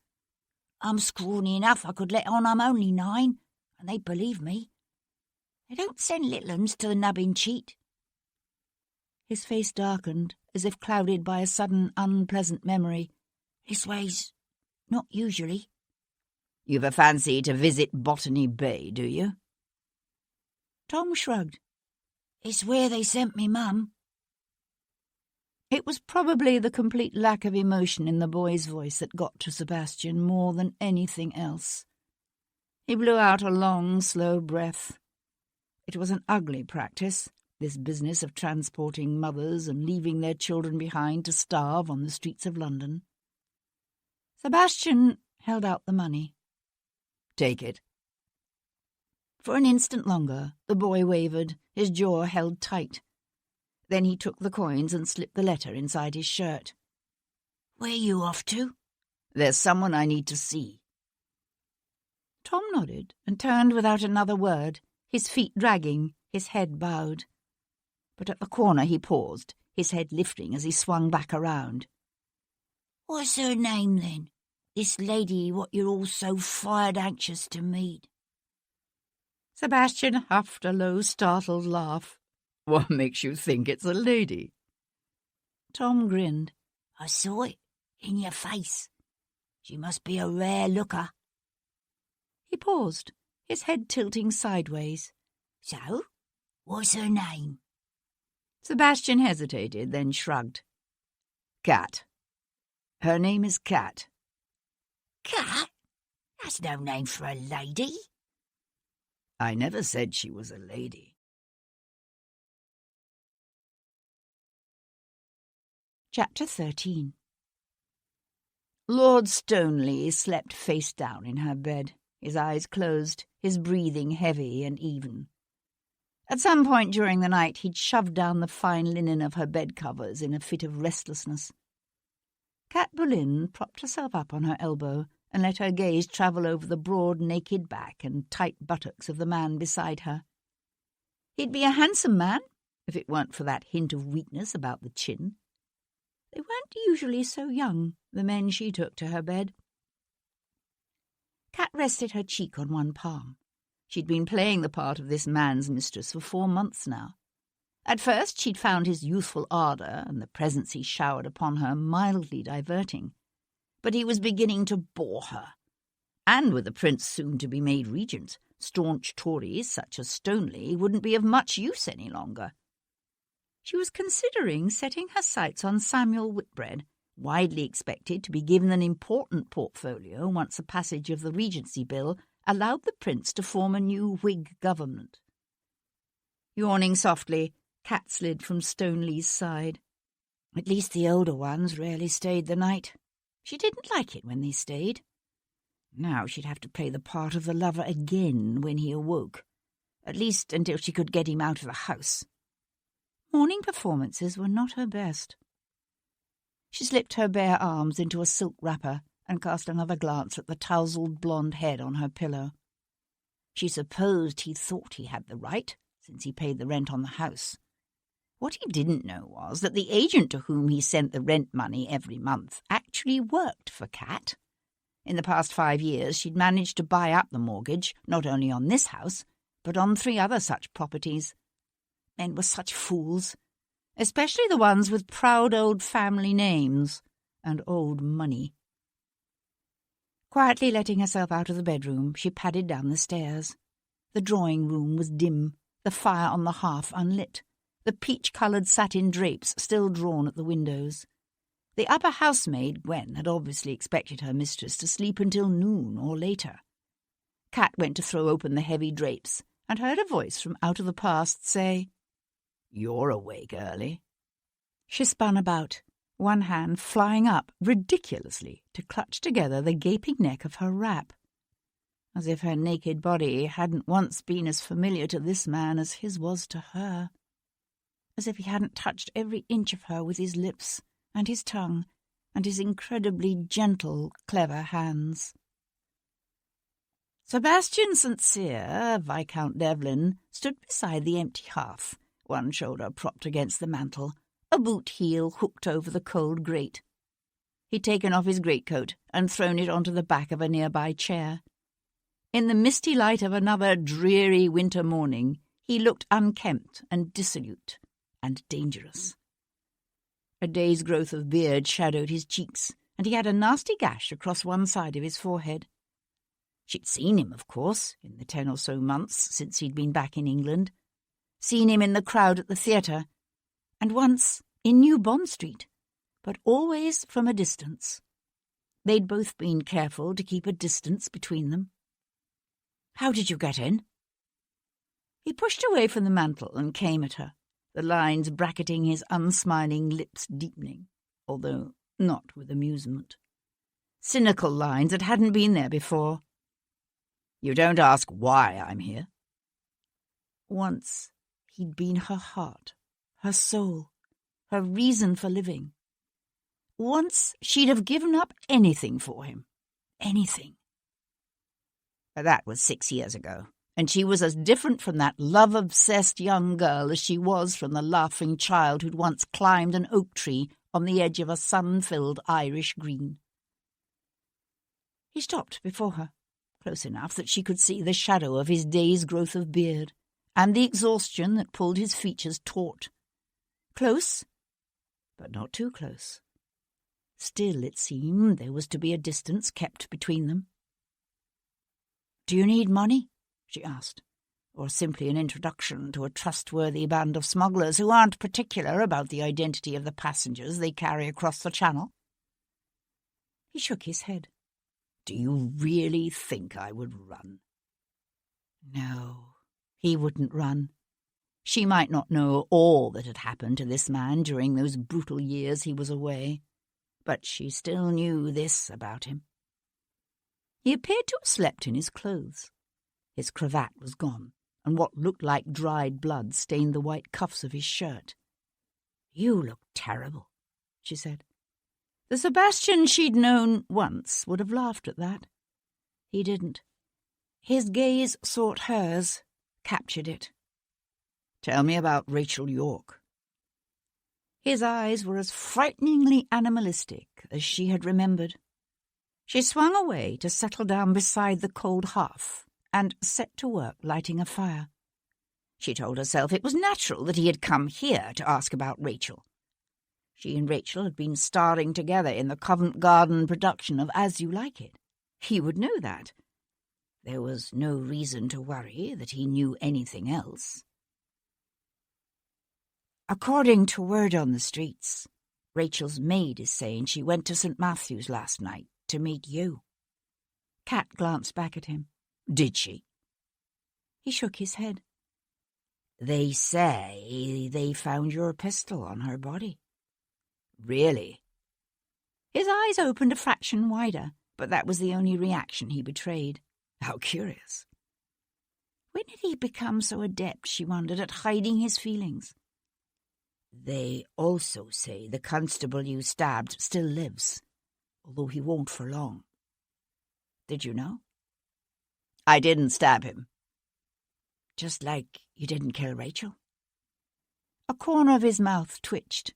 I'm scrawny enough I could let on I'm only 9, and they'd believe me. They don't send little uns to the nubbin cheat." His face darkened, as if clouded by a sudden unpleasant memory. "This way's not usually." "You've a fancy to visit Botany Bay, do you?" Tom shrugged. "It's where they sent me mum." It was probably the complete lack of emotion in the boy's voice that got to Sebastian more than anything else. He blew out a long, slow breath. It was an ugly practice, this business of transporting mothers and leaving their children behind to starve on the streets of London. Sebastian held out the money. "Take it." For an instant longer, the boy wavered, his jaw held tight. Then he took the coins and slipped the letter inside his shirt. "Where you off to?" "There's someone I need to see." Tom nodded and turned without another word, his feet dragging, his head bowed. But at the corner he paused, his head lifting as he swung back around. "What's her name, then? This lady what you're all so fired anxious to meet?" Sebastian huffed a low, startled laugh. "What makes you think it's a lady?" Tom grinned. "I saw it in your face. She must be a rare looker." He paused, his head tilting sideways. "So, what's her name?" Sebastian hesitated, then shrugged. "Cat. Her name is Cat." "Cat? That's no name for a lady." "I never said she was a lady." Chapter 13. Lord Stoneleigh slept face down in her bed, his eyes closed, his breathing heavy and even. At some point during the night he'd shoved down the fine linen of her bed covers in a fit of restlessness. Cat Boleyn propped herself up on her elbow and let her gaze travel over the broad, naked back and tight buttocks of the man beside her. He'd be a handsome man, if it weren't for that hint of weakness about the chin. They weren't usually so young, the men she took to her bed. Cat rested her cheek on one palm. She'd been playing the part of this man's mistress for 4 months now. At first she'd found his youthful ardour and the presence he showered upon her mildly diverting. But he was beginning to bore her. And with the prince soon to be made regent, staunch Tories such as Stoneleigh wouldn't be of much use any longer. She was considering setting her sights on Samuel Whitbread, widely expected to be given an important portfolio once the passage of the Regency Bill allowed the prince to form a new Whig government. Yawning softly, Cat slid from Stoneley's side. At least the older ones rarely stayed the night. She didn't like it when they stayed. Now she'd have to play the part of the lover again when he awoke, at least until she could get him out of the house. Morning performances were not her best. She slipped her bare arms into a silk wrapper and cast another glance at the tousled blonde head on her pillow. She supposed he thought he had the right, since he paid the rent on the house. What he didn't know was that the agent to whom he sent the rent money every month actually worked for Cat. In the past 5 years, she'd managed to buy up the mortgage, not only on this house, but on 3 other such properties. Men were such fools, especially the ones with proud old family names and old money. Quietly letting herself out of the bedroom, she padded down the stairs. The drawing-room was dim, the fire on the hearth unlit, the peach-coloured satin drapes still drawn at the windows. The upper housemaid, Gwen, had obviously expected her mistress to sleep until noon or later. Cat went to throw open the heavy drapes and heard a voice from out of the past say, "You're awake early." She spun about, one hand flying up ridiculously to clutch together the gaping neck of her wrap, as if her naked body hadn't once been as familiar to this man as his was to her, as if he hadn't touched every inch of her with his lips and his tongue and his incredibly gentle, clever hands. Sebastian St, Viscount Devlin, stood beside the empty hearth, one shoulder propped against the mantel, a boot heel hooked over the cold grate. He'd taken off his greatcoat and thrown it onto the back of a nearby chair. In the misty light of another dreary winter morning, he looked unkempt and dissolute and dangerous. A day's growth of beard shadowed his cheeks, and he had a nasty gash across one side of his forehead. She'd seen him, of course, in the 10 or so months since he'd been back in England, seen him in the crowd at the theatre, and once in New Bond Street, but always from a distance. They'd both been careful to keep a distance between them. "How did you get in?" He pushed away from the mantel and came at her, the lines bracketing his unsmiling lips deepening, although not with amusement. Cynical lines that hadn't been there before. "You don't ask why I'm here." Once he'd been her heart, her soul, her reason for living. Once she'd have given up anything for him. Anything. But that was 6 years ago, and she was as different from that love-obsessed young girl as she was from the laughing child who'd once climbed an oak tree on the edge of a sun-filled Irish green. He stopped before her, close enough that she could see the shadow of his day's growth of beard and the exhaustion that pulled his features taut. Close, but not too close. Still, it seemed, there was to be a distance kept between them. "Do you need money?" she asked, "or simply an introduction to a trustworthy band of smugglers who aren't particular about the identity of the passengers they carry across the channel?" He shook his head. "Do you really think I would run?" No, he wouldn't run. She might not know all that had happened to this man during those brutal years he was away, but she still knew this about him. He appeared to have slept in his clothes. His cravat was gone, and what looked like dried blood stained the white cuffs of his shirt. "You look terrible," she said. The Sebastian she'd known once would have laughed at that. He didn't. His gaze sought hers, captured it. "Tell me about Rachel York." His eyes were as frighteningly animalistic as she had remembered. She swung away to settle down beside the cold hearth and set to work lighting a fire. She told herself it was natural that he had come here to ask about Rachel. She and Rachel had been starring together in the Covent Garden production of As You Like It. He would know that. There was no reason to worry that he knew anything else. "According to word on the streets, Rachel's maid is saying she went to St. Matthew's last night to meet you." Cat glanced back at him. "Did she?" He shook his head. They say they found your pistol on her body. Really? His eyes opened a fraction wider, but that was the only reaction he betrayed. How curious. When had he become so adept, she wondered, at hiding his feelings? They also say the constable you stabbed still lives, although he won't for long. Did you know? I didn't stab him. Just like you didn't kill Rachel? A corner of his mouth twitched.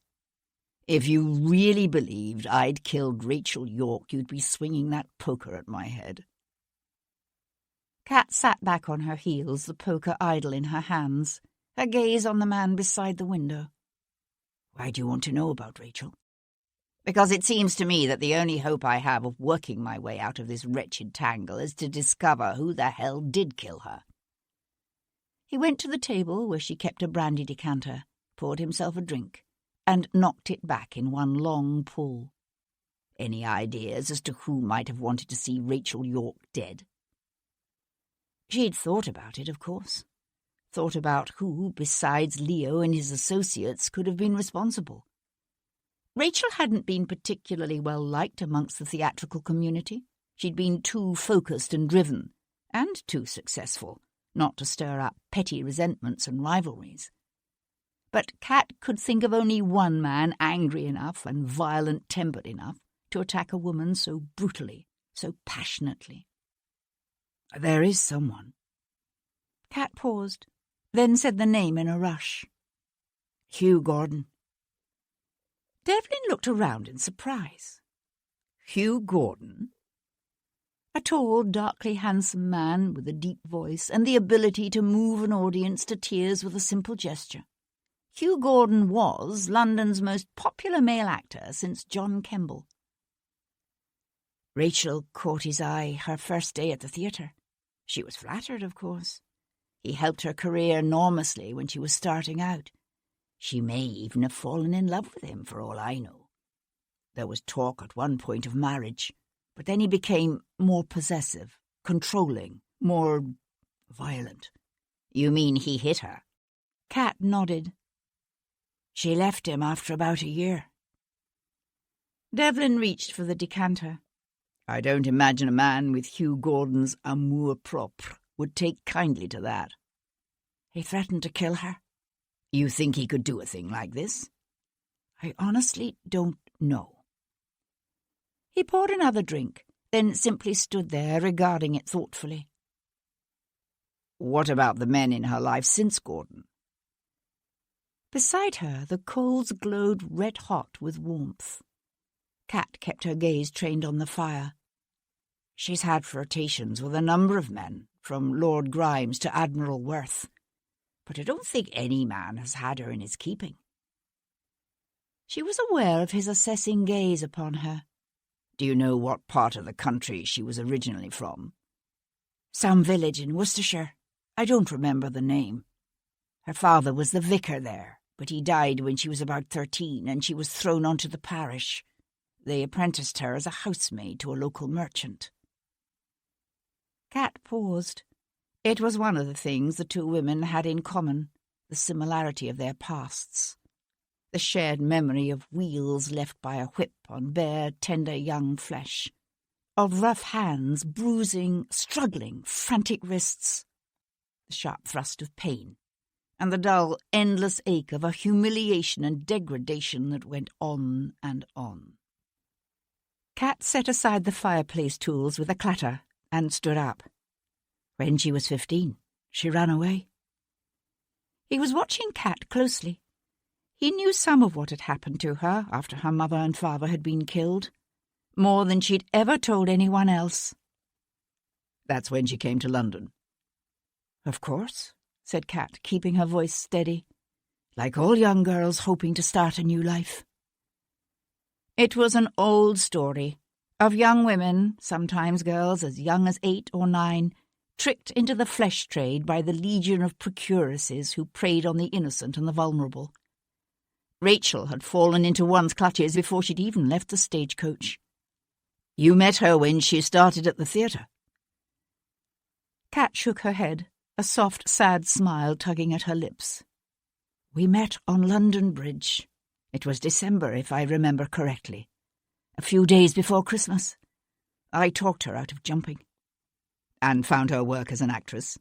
If you really believed I'd killed Rachel York, you'd be swinging that poker at my head. Kat sat back on her heels, the poker idle in her hands, her gaze on the man beside the window. Why do you want to know about Rachel? Because it seems to me that the only hope I have of working my way out of this wretched tangle is to discover who the hell did kill her. He went to the table where she kept a brandy decanter, poured himself a drink, and knocked it back in one long pull. Any ideas as to who might have wanted to see Rachel York dead? She'd thought about it, of course. Thought about who, besides Leo and his associates, could have been responsible. Rachel hadn't been particularly well liked amongst the theatrical community. She'd been too focused and driven, and too successful, not to stir up petty resentments and rivalries. But Kat could think of only one man angry enough and violent-tempered enough to attack a woman so brutally, so passionately. There is someone. Kat paused, then said the name in a rush. Hugh Gordon. Devlin looked around in surprise. Hugh Gordon? A tall, darkly handsome man with a deep voice and the ability to move an audience to tears with a simple gesture. Hugh Gordon was London's most popular male actor since John Kemble. Rachel caught his eye her first day at the theatre. She was flattered, of course. He helped her career enormously when she was starting out. She may even have fallen in love with him, for all I know. There was talk at one point of marriage, but then he became more possessive, controlling, more violent. You mean he hit her? Kat nodded. She left him after about a year. Devlin reached for the decanter. I don't imagine a man with Hugh Gordon's amour-propre would take kindly to that. He threatened to kill her. You think he could do a thing like this? I honestly don't know. He poured another drink, then simply stood there regarding it thoughtfully. What about the men in her life since Gordon? Beside her, the coals glowed red-hot with warmth. Kat kept her gaze trained on the fire. She's had flirtations with a number of men, from Lord Grimes to Admiral Worth, but I don't think any man has had her in his keeping. She was aware of his assessing gaze upon her. Do you know what part of the country she was originally from? Some village in Worcestershire. I don't remember the name. Her father was the vicar there, but he died when she was about 13 and she was thrown onto the parish. They apprenticed her as a housemaid to a local merchant. Kat paused. It was one of the things the two women had in common, the similarity of their pasts. The shared memory of wheels left by a whip on bare, tender young flesh. Of rough hands, bruising, struggling, frantic wrists. The sharp thrust of pain. And the dull, endless ache of a humiliation and degradation that went on and on. Kat set aside the fireplace tools with a clatter and stood up. When she was 15, she ran away. He was watching Kat closely. He knew some of what had happened to her after her mother and father had been killed, more than she'd ever told anyone else. That's when she came to London. Of course, said Kat, keeping her voice steady, like all young girls hoping to start a new life. It was an old story of young women, sometimes girls as young as 8 or 9, tricked into the flesh trade by the legion of procuresses who preyed on the innocent and the vulnerable. Rachel had fallen into one's clutches before she'd even left the stagecoach. You met her when she started at the theatre? Kat shook her head, a soft, sad smile tugging at her lips. "We met on London Bridge. It was December, if I remember correctly. A few days before Christmas. I talked her out of jumping." "And found her work as an actress?"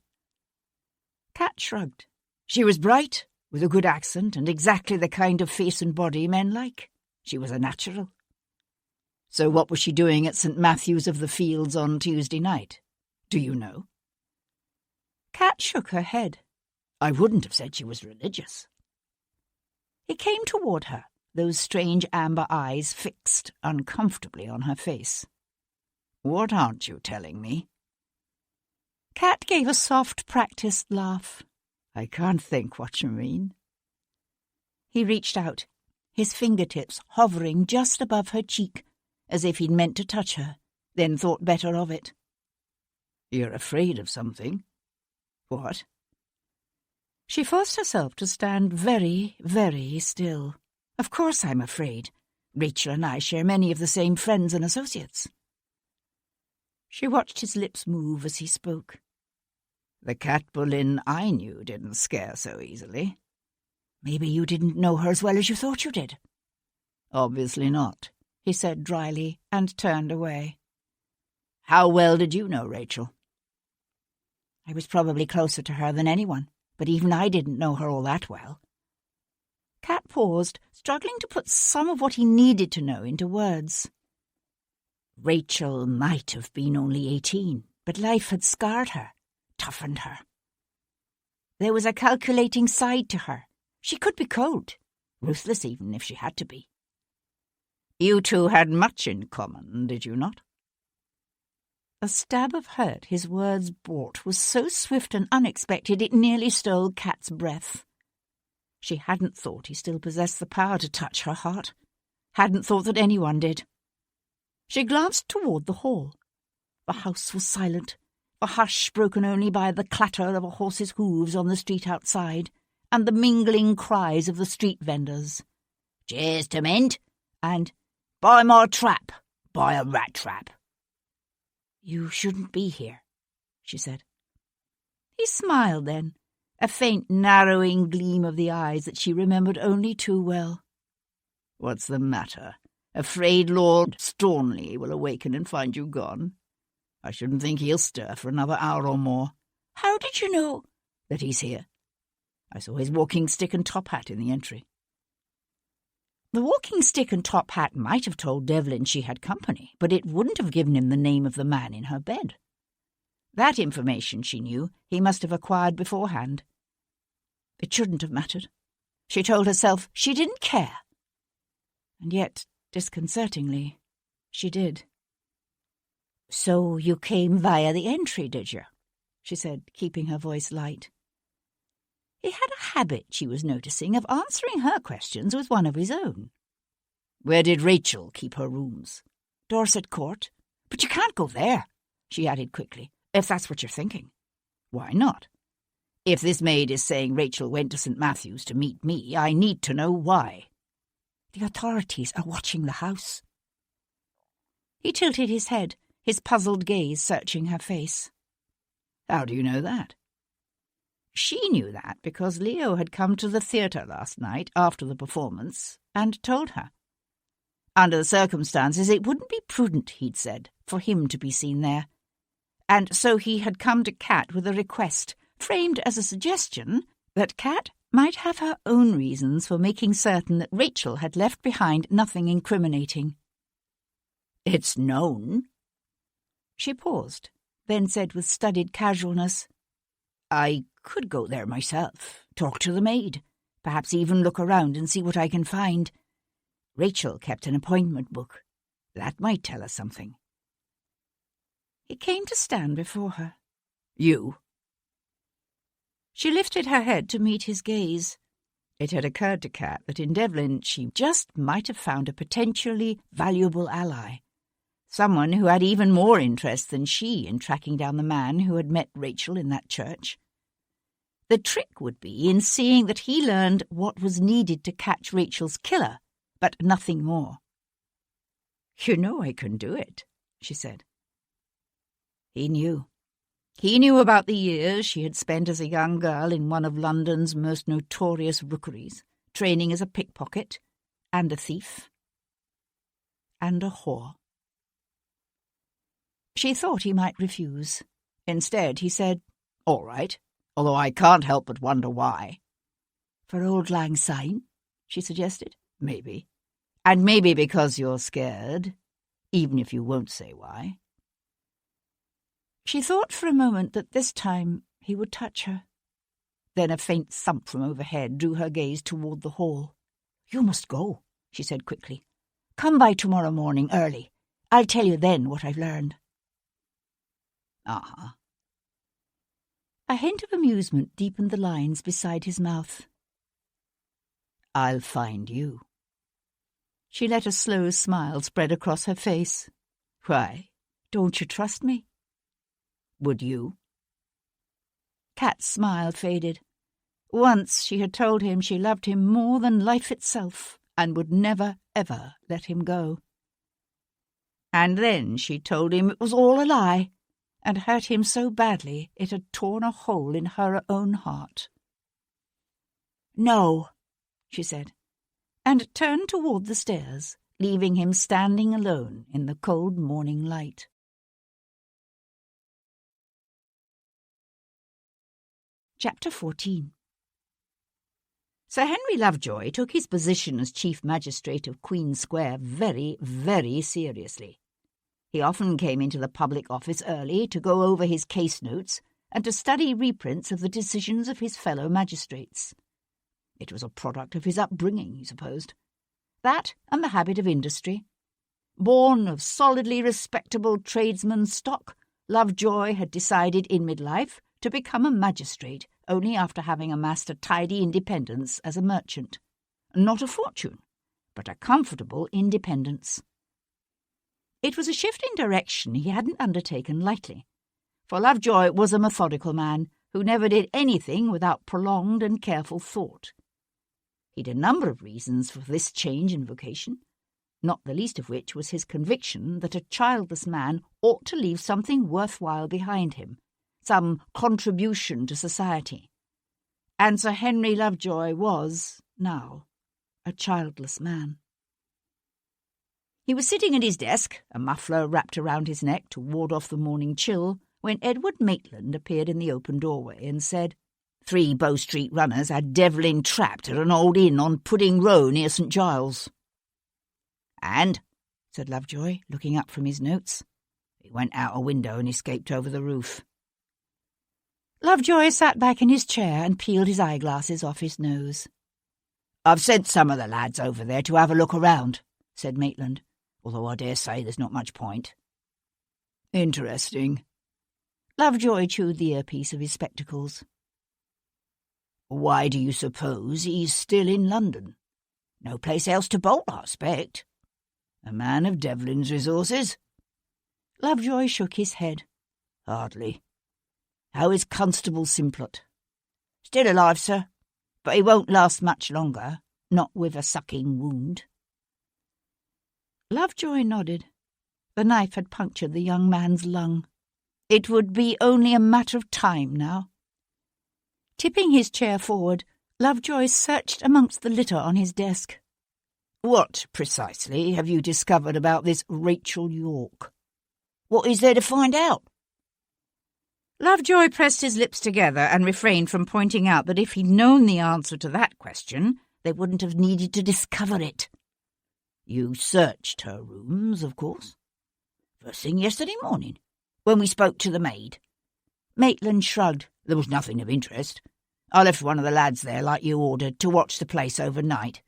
Kat shrugged. "She was bright, with a good accent, and exactly the kind of face and body men like. She was a natural." "So what was she doing at St. Matthew's of the Fields on Tuesday night? Do you know?" Kat shook her head. "I wouldn't have said she was religious." He came toward her, those strange amber eyes fixed uncomfortably on her face. "What aren't you telling me?" Kat gave a soft, practiced laugh. "I can't think what you mean." He reached out, his fingertips hovering just above her cheek, as if he'd meant to touch her, then thought better of it. "You're afraid of something?" "What?" She forced herself to stand very, very still. "Of course I'm afraid. Rachel and I share many of the same friends and associates." She watched his lips move as he spoke. "The Cat Boleyn I knew didn't scare so easily." "Maybe you didn't know her as well as you thought you did." "Obviously not," he said dryly, and turned away. "How well did you know Rachel?" "I was probably closer to her than anyone, but even I didn't know her all that well." Kat paused, struggling to put some of what he needed to know into words. "Rachel might have been only 18, but life had scarred her, toughened her. There was a calculating side to her. She could be cold, ruthless even if she had to be." "You two had much in common, did you not?" A stab of hurt his words brought was so swift and unexpected it nearly stole Kat's breath. She hadn't thought he still possessed the power to touch her heart, hadn't thought that anyone did. She glanced toward the hall. The house was silent, the hush broken only by the clatter of a horse's hooves on the street outside, and the mingling cries of the street vendors. "Cheers to mint," and "Buy my trap, buy a rat trap." "You shouldn't be here," she said. He smiled then, a faint narrowing gleam of the eyes that she remembered only too well. "What's the matter? Afraid Lord Stornley will awaken and find you gone? I shouldn't think he'll stir for another hour or more." "How did you know?" "That he's here. I saw his walking stick and top hat in the entry." The walking stick and top hat might have told Devlin she had company, but it wouldn't have given him the name of the man in her bed. That information, she knew, he must have acquired beforehand. It shouldn't have mattered. She told herself she didn't care. And yet, disconcertingly, she did. "So you came via the entry, did you?" she said, keeping her voice light. He had a habit, she was noticing, of answering her questions with one of his own. "Where did Rachel keep her rooms?" "Dorset Court. But you can't go there," she added quickly, "if that's what you're thinking." "Why not? If this maid is saying Rachel went to St. Matthew's to meet me, I need to know why." "The authorities are watching the house." He tilted his head, his puzzled gaze searching her face. "How do you know that?" She knew that because Leo had come to the theatre last night after the performance and told her. Under the circumstances, it wouldn't be prudent, he'd said, for him to be seen there. And so he had come to Kat with a request, framed as a suggestion, that Kat might have her own reasons for making certain that Rachel had left behind nothing incriminating. "It's known." She paused, then said with studied casualness, "I could go there myself, talk to the maid, perhaps even look around and see what I can find. Rachel kept an appointment book. That might tell us something." He came to stand before her. "You?" She lifted her head to meet his gaze. It had occurred to Kat that in Devlin she just might have found a potentially valuable ally, someone who had even more interest than she in tracking down the man who had met Rachel in that church. The trick would be in seeing that he learned what was needed to catch Rachel's killer, but nothing more. "You know I can do it," she said. He knew. He knew about the years she had spent as a young girl in one of London's most notorious rookeries, training as a pickpocket, and a thief, and a whore. She thought he might refuse. Instead, he said, "All right, although I can't help but wonder why." "For Auld Lang Syne?" she suggested. "Maybe. And maybe because you're scared, even if you won't say why." She thought for a moment that this time he would touch her. Then a faint thump from overhead drew her gaze toward the hall. "You must go," she said quickly. "Come by tomorrow morning early. I'll tell you then what I've learned." "Uh-huh." A hint of amusement deepened the lines beside his mouth. "I'll find you." She let a slow smile spread across her face. "Why, don't you trust me?" "Would you?" Kat's smile faded. Once she had told him she loved him more than life itself and would never, ever let him go. And then she told him it was all a lie, and hurt him so badly it had torn a hole in her own heart. "No," she said, and turned toward the stairs, leaving him standing alone in the cold morning light. Chapter 14. Sir Henry Lovejoy took his position as Chief Magistrate of Queen Square very, very seriously. He often came into the public office early to go over his case notes and to study reprints of the decisions of his fellow magistrates. It was a product of his upbringing, he supposed. That and the habit of industry. Born of solidly respectable tradesman's stock, Lovejoy had decided in midlife to become a magistrate only after having amassed a tidy independence as a merchant. Not a fortune, but a comfortable independence. It was a shift in direction he hadn't undertaken lightly, for Lovejoy was a methodical man who never did anything without prolonged and careful thought. He'd a number of reasons for this change in vocation, not the least of which was his conviction that a childless man ought to leave something worthwhile behind him, some contribution to society. And Sir Henry Lovejoy was, now, a childless man. He was sitting at his desk, a muffler wrapped around his neck to ward off the morning chill, when Edward Maitland appeared in the open doorway and said, "3 Bow Street runners had Devlin trapped at an old inn on Pudding Row near St. Giles." "And," said Lovejoy, looking up from his notes, "he went out a window and escaped over the roof." Lovejoy sat back in his chair and peeled his eyeglasses off his nose. "I've sent some of the lads over there to have a look around," said Maitland, "although I dare say there's not much point." "Interesting." Lovejoy chewed the earpiece of his spectacles. "Why do you suppose he's still in London? No place else to bolt, I expect. A man of Devlin's resources?" Lovejoy shook his head. "Hardly. How is Constable Simplot?" "Still alive, sir, but he won't last much longer, not with a sucking wound." Lovejoy nodded. The knife had punctured the young man's lung. It would be only a matter of time now. Tipping his chair forward, Lovejoy searched amongst the litter on his desk. "What, precisely, have you discovered about this Rachel York? What is there to find out?" Lovejoy pressed his lips together and refrained from pointing out that if he'd known the answer to that question, they wouldn't have needed to discover it. "You searched her rooms, of course?" "First thing yesterday morning, when we spoke to the maid." Maitland shrugged. "There was nothing of interest. I left one of the lads there, like you ordered, to watch the place overnight."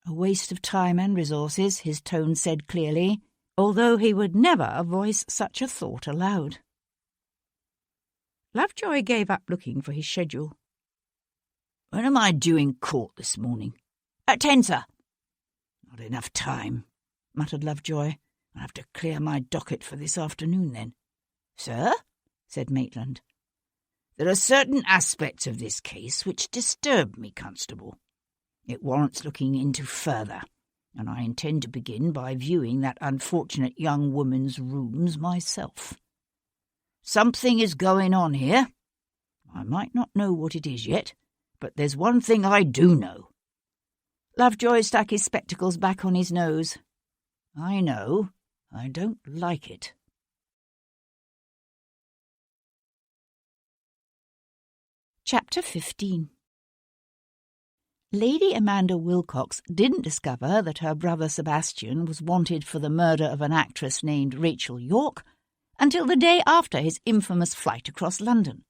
"A waste of time and resources," his tone said clearly, although he would never voice such a thought aloud. Lovejoy gave up looking for his schedule. "When am I due in court this morning?" "At 10, sir." "Not enough time," muttered Lovejoy. "I'll have to clear my docket for this afternoon, then." "Sir?" said Maitland. "There are certain aspects of this case which disturb me, Constable. It warrants looking into further, and I intend to begin by viewing that unfortunate young woman's rooms myself." Something is going on here. I might not know what it is yet, but there's one thing I do know." Lovejoy stuck his spectacles back on his nose. "I know. I don't like it." Chapter 15. Lady Amanda Wilcox didn't discover that her brother Sebastian was wanted for the murder of an actress named Rachel York until the day after his infamous flight across London.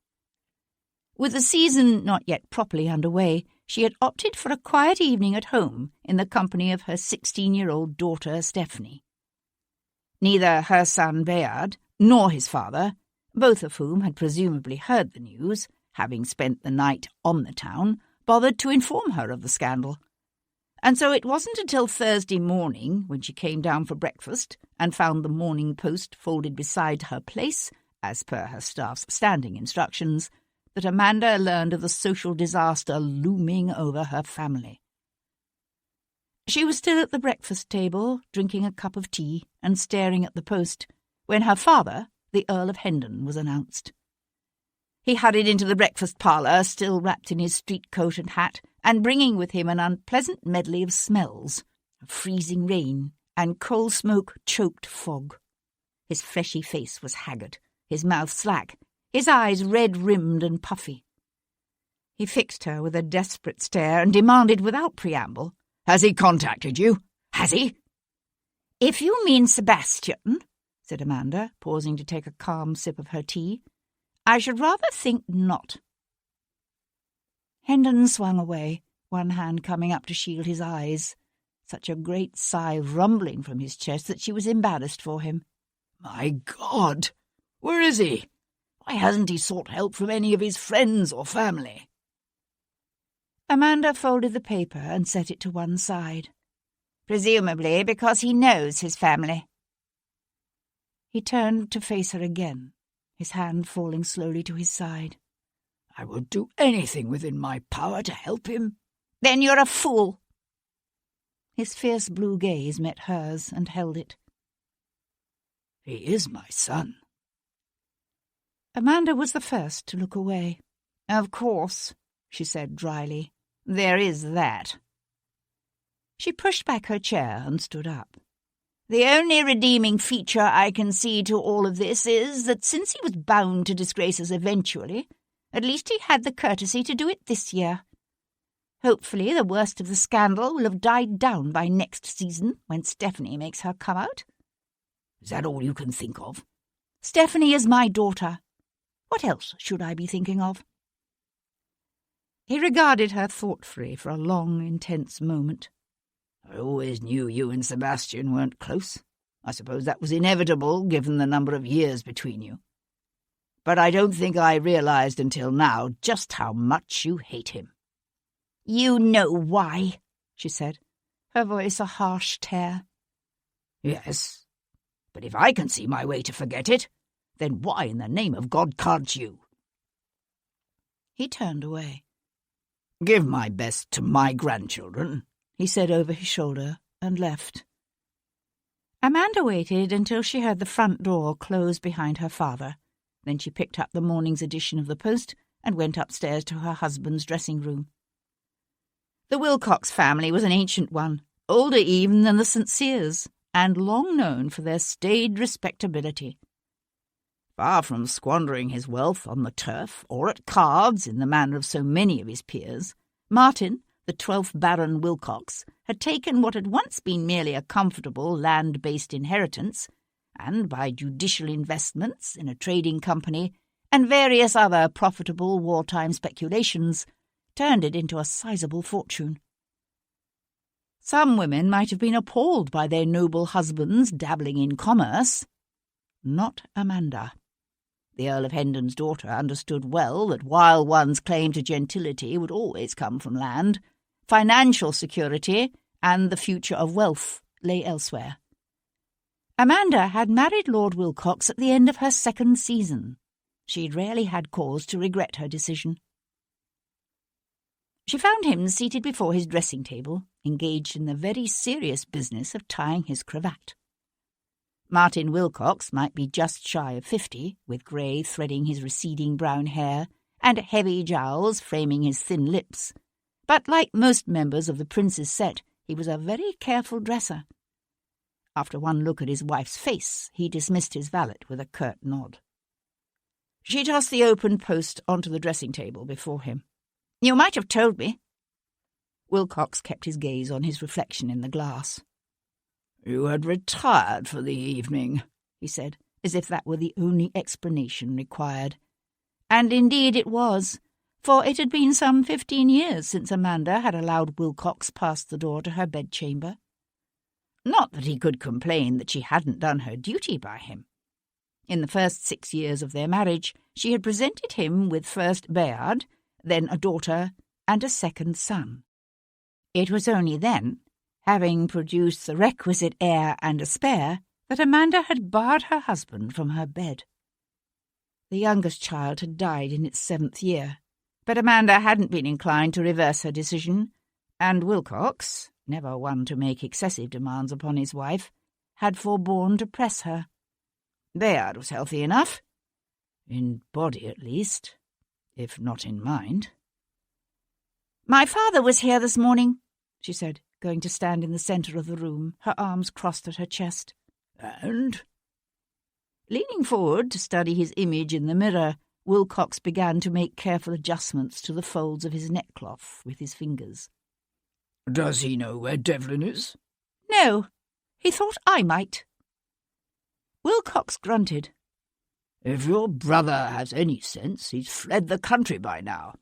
With the season not yet properly underway, she had opted for a quiet evening at home in the company of her 16-year-old daughter Stephanie. Neither her son Bayard nor his father, both of whom had presumably heard the news, having spent the night on the town, bothered to inform her of the scandal. And so it wasn't until Thursday morning, when she came down for breakfast and found the Morning Post folded beside her place, as per her staff's standing instructions, that Amanda learned of the social disaster looming over her family. She was still at the breakfast table, drinking a cup of tea and staring at the Post, when her father, the Earl of Hendon, was announced. He hurried into the breakfast parlour, still wrapped in his street coat and hat, and bringing with him an unpleasant medley of smells, of freezing rain and coal-smoke-choked fog. His fleshy face was haggard, his mouth slack, his eyes red-rimmed and puffy. He fixed her with a desperate stare and demanded without preamble, "Has he contacted you? Has he?" "If you mean Sebastian," said Amanda, pausing to take a calm sip of her tea, "I should rather think not." Hendon swung away, one hand coming up to shield his eyes, such a great sigh rumbling from his chest that she was embarrassed for him. "My God! Where is he? Why hasn't he sought help from any of his friends or family?" Amanda folded the paper and set it to one side. "Presumably because he knows his family." He turned to face her again, his hand falling slowly to his side. "I would do anything within my power to help him." "Then you're a fool." His fierce blue gaze met hers and held it. "He is my son." Amanda was the first to look away. "Of course," she said dryly, "there is that." She pushed back her chair and stood up. "The only redeeming feature I can see to all of this is that since he was bound to disgrace us eventually, at least he had the courtesy to do it this year. Hopefully the worst of the scandal will have died down by next season, when Stephanie makes her come out." "Is that all you can think of?" "Stephanie is my daughter. What else should I be thinking of?" He regarded her thoughtfully for a long, intense moment. "I always knew you and Sebastian weren't close. I suppose that was inevitable, given the number of years between you. But I don't think I realized until now just how much you hate him." "You know why," she said, her voice a harsh tear. "Yes, but if I can see my way to forget it, then why in the name of God can't you?" He turned away. "Give my best to my grandchildren," he said over his shoulder, and left. Amanda waited until she heard the front door close behind her father. Then she picked up the morning's edition of the Post and went upstairs to her husband's dressing room. The Wilcox family was an ancient one, older even than the St. Cyrs, and long known for their staid respectability. Far from squandering his wealth on the turf or at cards in the manner of so many of his peers, Martin, the 12th Baron Wilcox, had taken what had once been merely a comfortable land-based inheritance, and by judicial investments in a trading company and various other profitable wartime speculations, turned it into a sizable fortune. Some women might have been appalled by their noble husbands dabbling in commerce. Not Amanda. The Earl of Hendon's daughter understood well that while one's claim to gentility would always come from land, financial security and the future of wealth lay elsewhere. Amanda had married Lord Wilcox at the end of her second season. She'd rarely had cause to regret her decision. She found him seated before his dressing-table, engaged in the very serious business of tying his cravat. Martin Wilcox might be just shy of 50, with grey threading his receding brown hair and heavy jowls framing his thin lips, but like most members of the prince's set, he was a very careful dresser. After one look at his wife's face, he dismissed his valet with a curt nod. She tossed the open post onto the dressing-table before him. "You might have told me." Wilcox kept his gaze on his reflection in the glass. "You had retired for the evening," he said, as if that were the only explanation required. And indeed it was, for it had been some 15 years since Amanda had allowed Wilcox past the door to her bedchamber. Not that he could complain that she hadn't done her duty by him. In the first 6 years of their marriage, she had presented him with first Bayard, then a daughter, and a second son. It was only then, having produced the requisite heir and a spare, that Amanda had barred her husband from her bed. The youngest child had died in its 7th year, but Amanda hadn't been inclined to reverse her decision, and Wilcox, never one to make excessive demands upon his wife, had forborne to press her. Bayard was healthy enough, in body at least, if not in mind. "My father was here this morning," she said, going to stand in the centre of the room, her arms crossed at her chest. "And?" Leaning forward to study his image in the mirror, Wilcox began to make careful adjustments to the folds of his neckcloth with his fingers. "Does he know where Devlin is?" "No. He thought I might." Wilcox grunted. "If your brother has any sense, he's fled the country by now.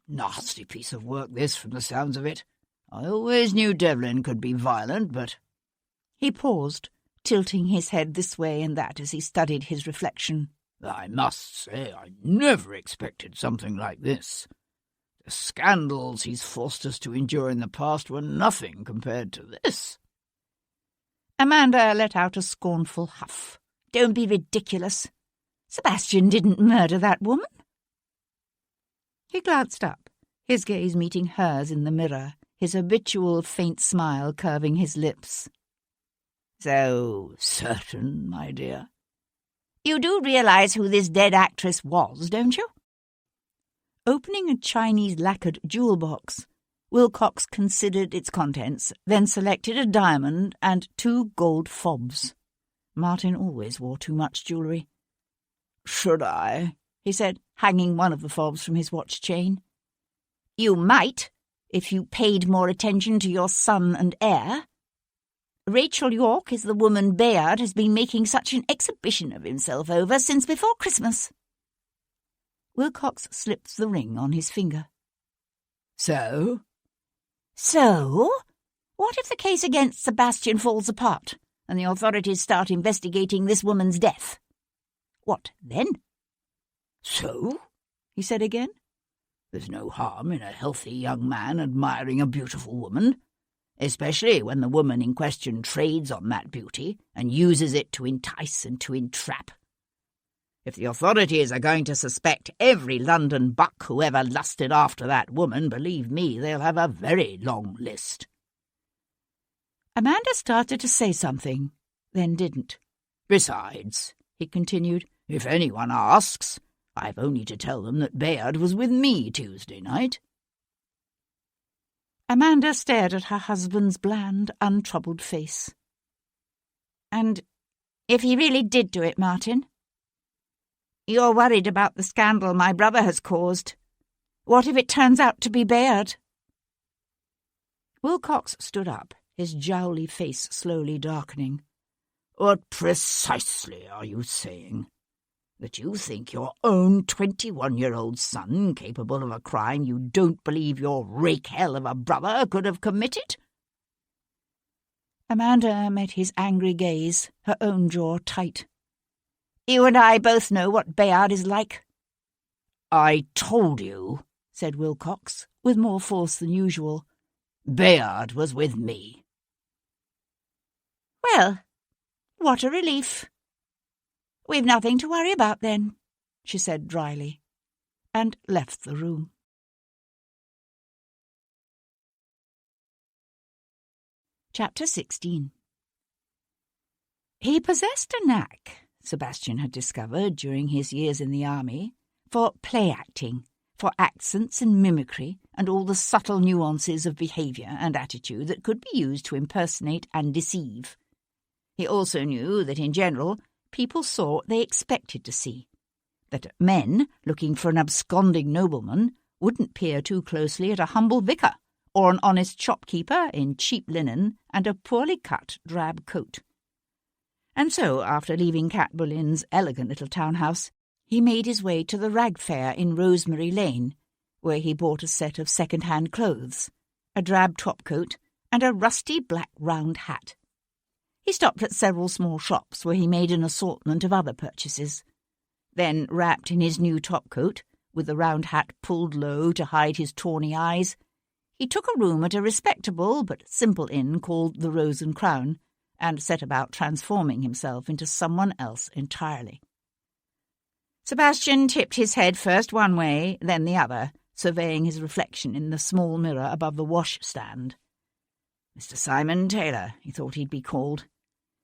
Nasty piece of work this, from the sounds of it. I always knew Devlin could be violent, but—" He paused, tilting his head this way and that as he studied his reflection. "I must say I never expected something like this. The scandals he's forced us to endure in the past were nothing compared to this." Amanda let out a scornful huff. "Don't be ridiculous. Sebastian didn't murder that woman." He glanced up, his gaze meeting hers in the mirror, his habitual faint smile curving his lips. "So certain, my dear?" "You do realize who this dead actress was, don't you?" Opening a Chinese lacquered jewel box, Wilcox considered its contents, then selected a diamond and 2 gold fobs. Martin always wore too much jewellery. "Should I?" he said, hanging one of the fobs from his watch chain. "You might, if you paid more attention to your son and heir. Rachel York is the woman Bayard has been making such an exhibition of himself over since before Christmas." Wilcox slipped the ring on his finger. "So?" "So? What if the case against Sebastian falls apart and the authorities start investigating this woman's death? What then?" "So?" he said again. "There's no harm in a healthy young man admiring a beautiful woman, especially when the woman in question trades on that beauty and uses it to entice and to entrap. If the authorities are going to suspect every London buck who ever lusted after that woman, believe me, they'll have a very long list." Amanda started to say something, then didn't. "Besides," he continued, "if anyone asks, I've only to tell them that Bayard was with me Tuesday night." Amanda stared at her husband's bland, untroubled face. "And if he really did do it, Martin? You're worried about the scandal my brother has caused. What if it turns out to be Bayard?" Wilcox stood up, his jowly face slowly darkening. "What precisely are you saying? That you think your own 21-year-old son capable of a crime you don't believe your rake hell of a brother could have committed?" Amanda met his angry gaze, her own jaw tight. "You and I both know what Bayard is like." "I told you," said Wilcox, with more force than usual. "Bayard was with me." "Well, what a relief. We've nothing to worry about then," she said dryly, and left the room. Chapter 16. He possessed a knack, Sebastian had discovered during his years in the army, for play-acting, for accents and mimicry and all the subtle nuances of behaviour and attitude that could be used to impersonate and deceive. He also knew that, in general, people saw what they expected to see, that men looking for an absconding nobleman wouldn't peer too closely at a humble vicar or an honest shopkeeper in cheap linen and a poorly cut drab coat. And so, after leaving Cat Bullen's elegant little townhouse, he made his way to the rag fair in Rosemary Lane, where he bought a set of second-hand clothes, a drab topcoat and a rusty black round hat. He stopped at several small shops where he made an assortment of other purchases. Then, wrapped in his new topcoat, with the round hat pulled low to hide his tawny eyes, he took a room at a respectable but simple inn called the Rose and Crown, and set about transforming himself into someone else entirely. Sebastian tipped his head first one way, then the other, surveying his reflection in the small mirror above the washstand. Mr. Simon Taylor, he thought he'd be called.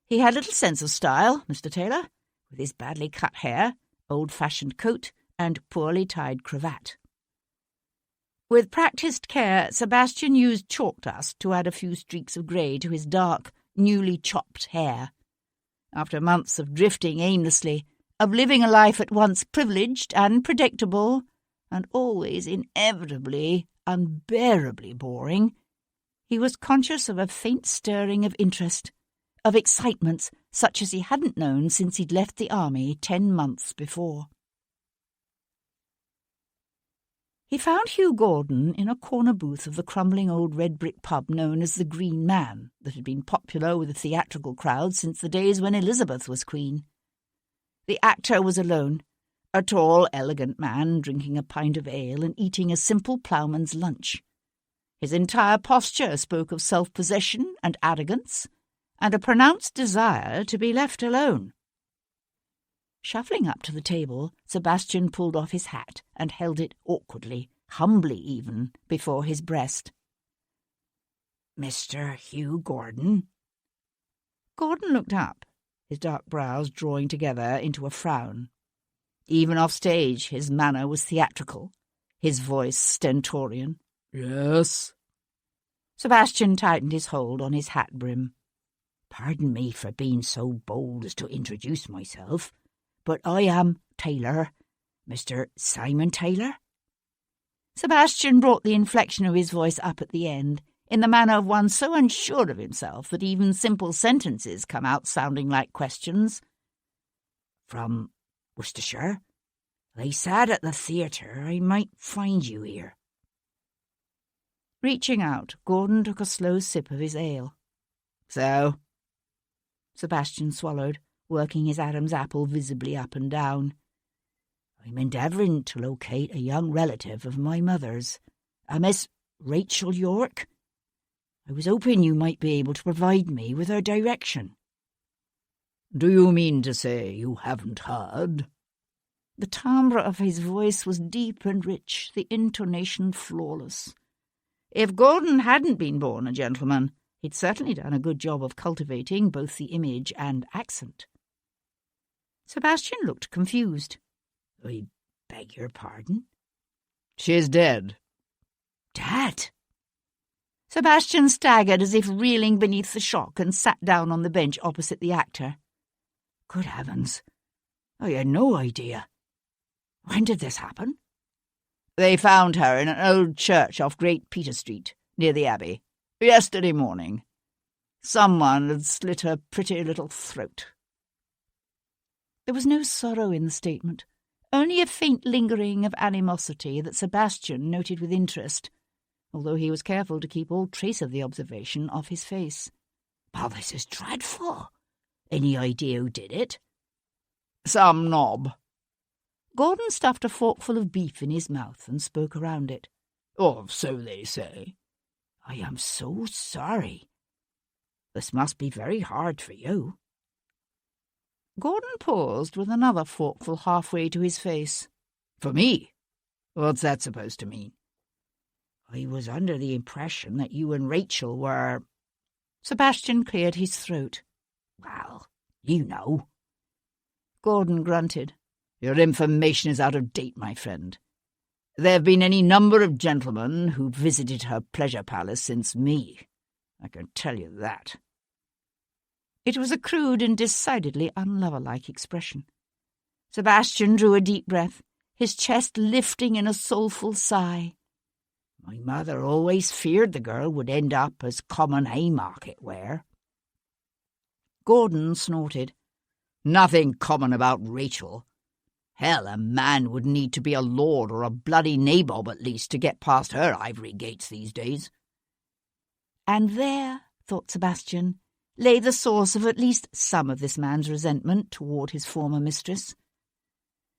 He had little sense of style, Mr. Taylor, with his badly cut hair, old-fashioned coat, and poorly tied cravat. With practised care, Sebastian used chalk dust to add a few streaks of grey to his dark, newly chopped hair. After months of drifting aimlessly, of living a life at once privileged and predictable, and always inevitably, unbearably boring, he was conscious of a faint stirring of interest, of excitements such as he hadn't known since he'd left the army 10 months before. He found Hugh Gordon in a corner booth of the crumbling old red-brick pub known as the Green Man, that had been popular with the theatrical crowd since the days when Elizabeth was queen. The actor was alone, a tall, elegant man drinking a pint of ale and eating a simple ploughman's lunch. His entire posture spoke of self-possession and arrogance, and a pronounced desire to be left alone. Shuffling up to the table, Sebastian pulled off his hat and held it awkwardly, humbly even, before his breast. "Mr. Hugh Gordon?" Gordon looked up, his dark brows drawing together into a frown. Even off stage, his manner was theatrical, his voice stentorian. "Yes?" Sebastian tightened his hold on his hat brim. "Pardon me for being so bold as to introduce myself, but I am Taylor, Mr. Simon Taylor." Sebastian brought the inflection of his voice up at the end, in the manner of one so unsure of himself that even simple sentences come out sounding like questions. "From Worcestershire? They said at the theatre I might find you here." Reaching out, Gordon took a slow sip of his ale. "So?" Sebastian swallowed, working his Adam's apple visibly up and down. "I'm endeavouring to locate a young relative of my mother's, a Miss Rachel York. I was hoping you might be able to provide me with her direction." "Do you mean to say you haven't heard?" The timbre of his voice was deep and rich, the intonation flawless. If Gordon hadn't been born a gentleman, he'd certainly done a good job of cultivating both the image and accent. Sebastian looked confused. "I beg your pardon?" "She's dead." "Dead?" Sebastian staggered as if reeling beneath the shock and sat down on the bench opposite the actor. "Good heavens! I had no idea. When did this happen?" "They found her in an old church off Great Peter Street, near the Abbey, yesterday morning. Someone had slit her pretty little throat." There was no sorrow in the statement, only a faint lingering of animosity that Sebastian noted with interest, although he was careful to keep all trace of the observation off his face. "Well, this is dreadful. Any idea who did it?" "Some knob." Gordon stuffed a forkful of beef in his mouth and spoke around it. "Oh, so they say." "I am so sorry. This must be very hard for you." Gordon paused with another forkful halfway to his face. "For me? What's that supposed to mean?" "I was under the impression that you and Rachel were—" Sebastian cleared his throat. "Well, You know." Gordon grunted. "Your information is out of date, my friend. There have been any number of gentlemen who visited her pleasure palace since me. I can tell you that." It was a crude and decidedly unlover-like expression. Sebastian drew a deep breath, his chest lifting in a soulful sigh. "My mother always feared the girl would end up as common Haymarket wear." Gordon snorted. "Nothing common about Rachel. Hell, a man would need to be a lord or a bloody nabob at least to get past her ivory gates these days." And there, thought Sebastian, lay the source of at least some of this man's resentment toward his former mistress.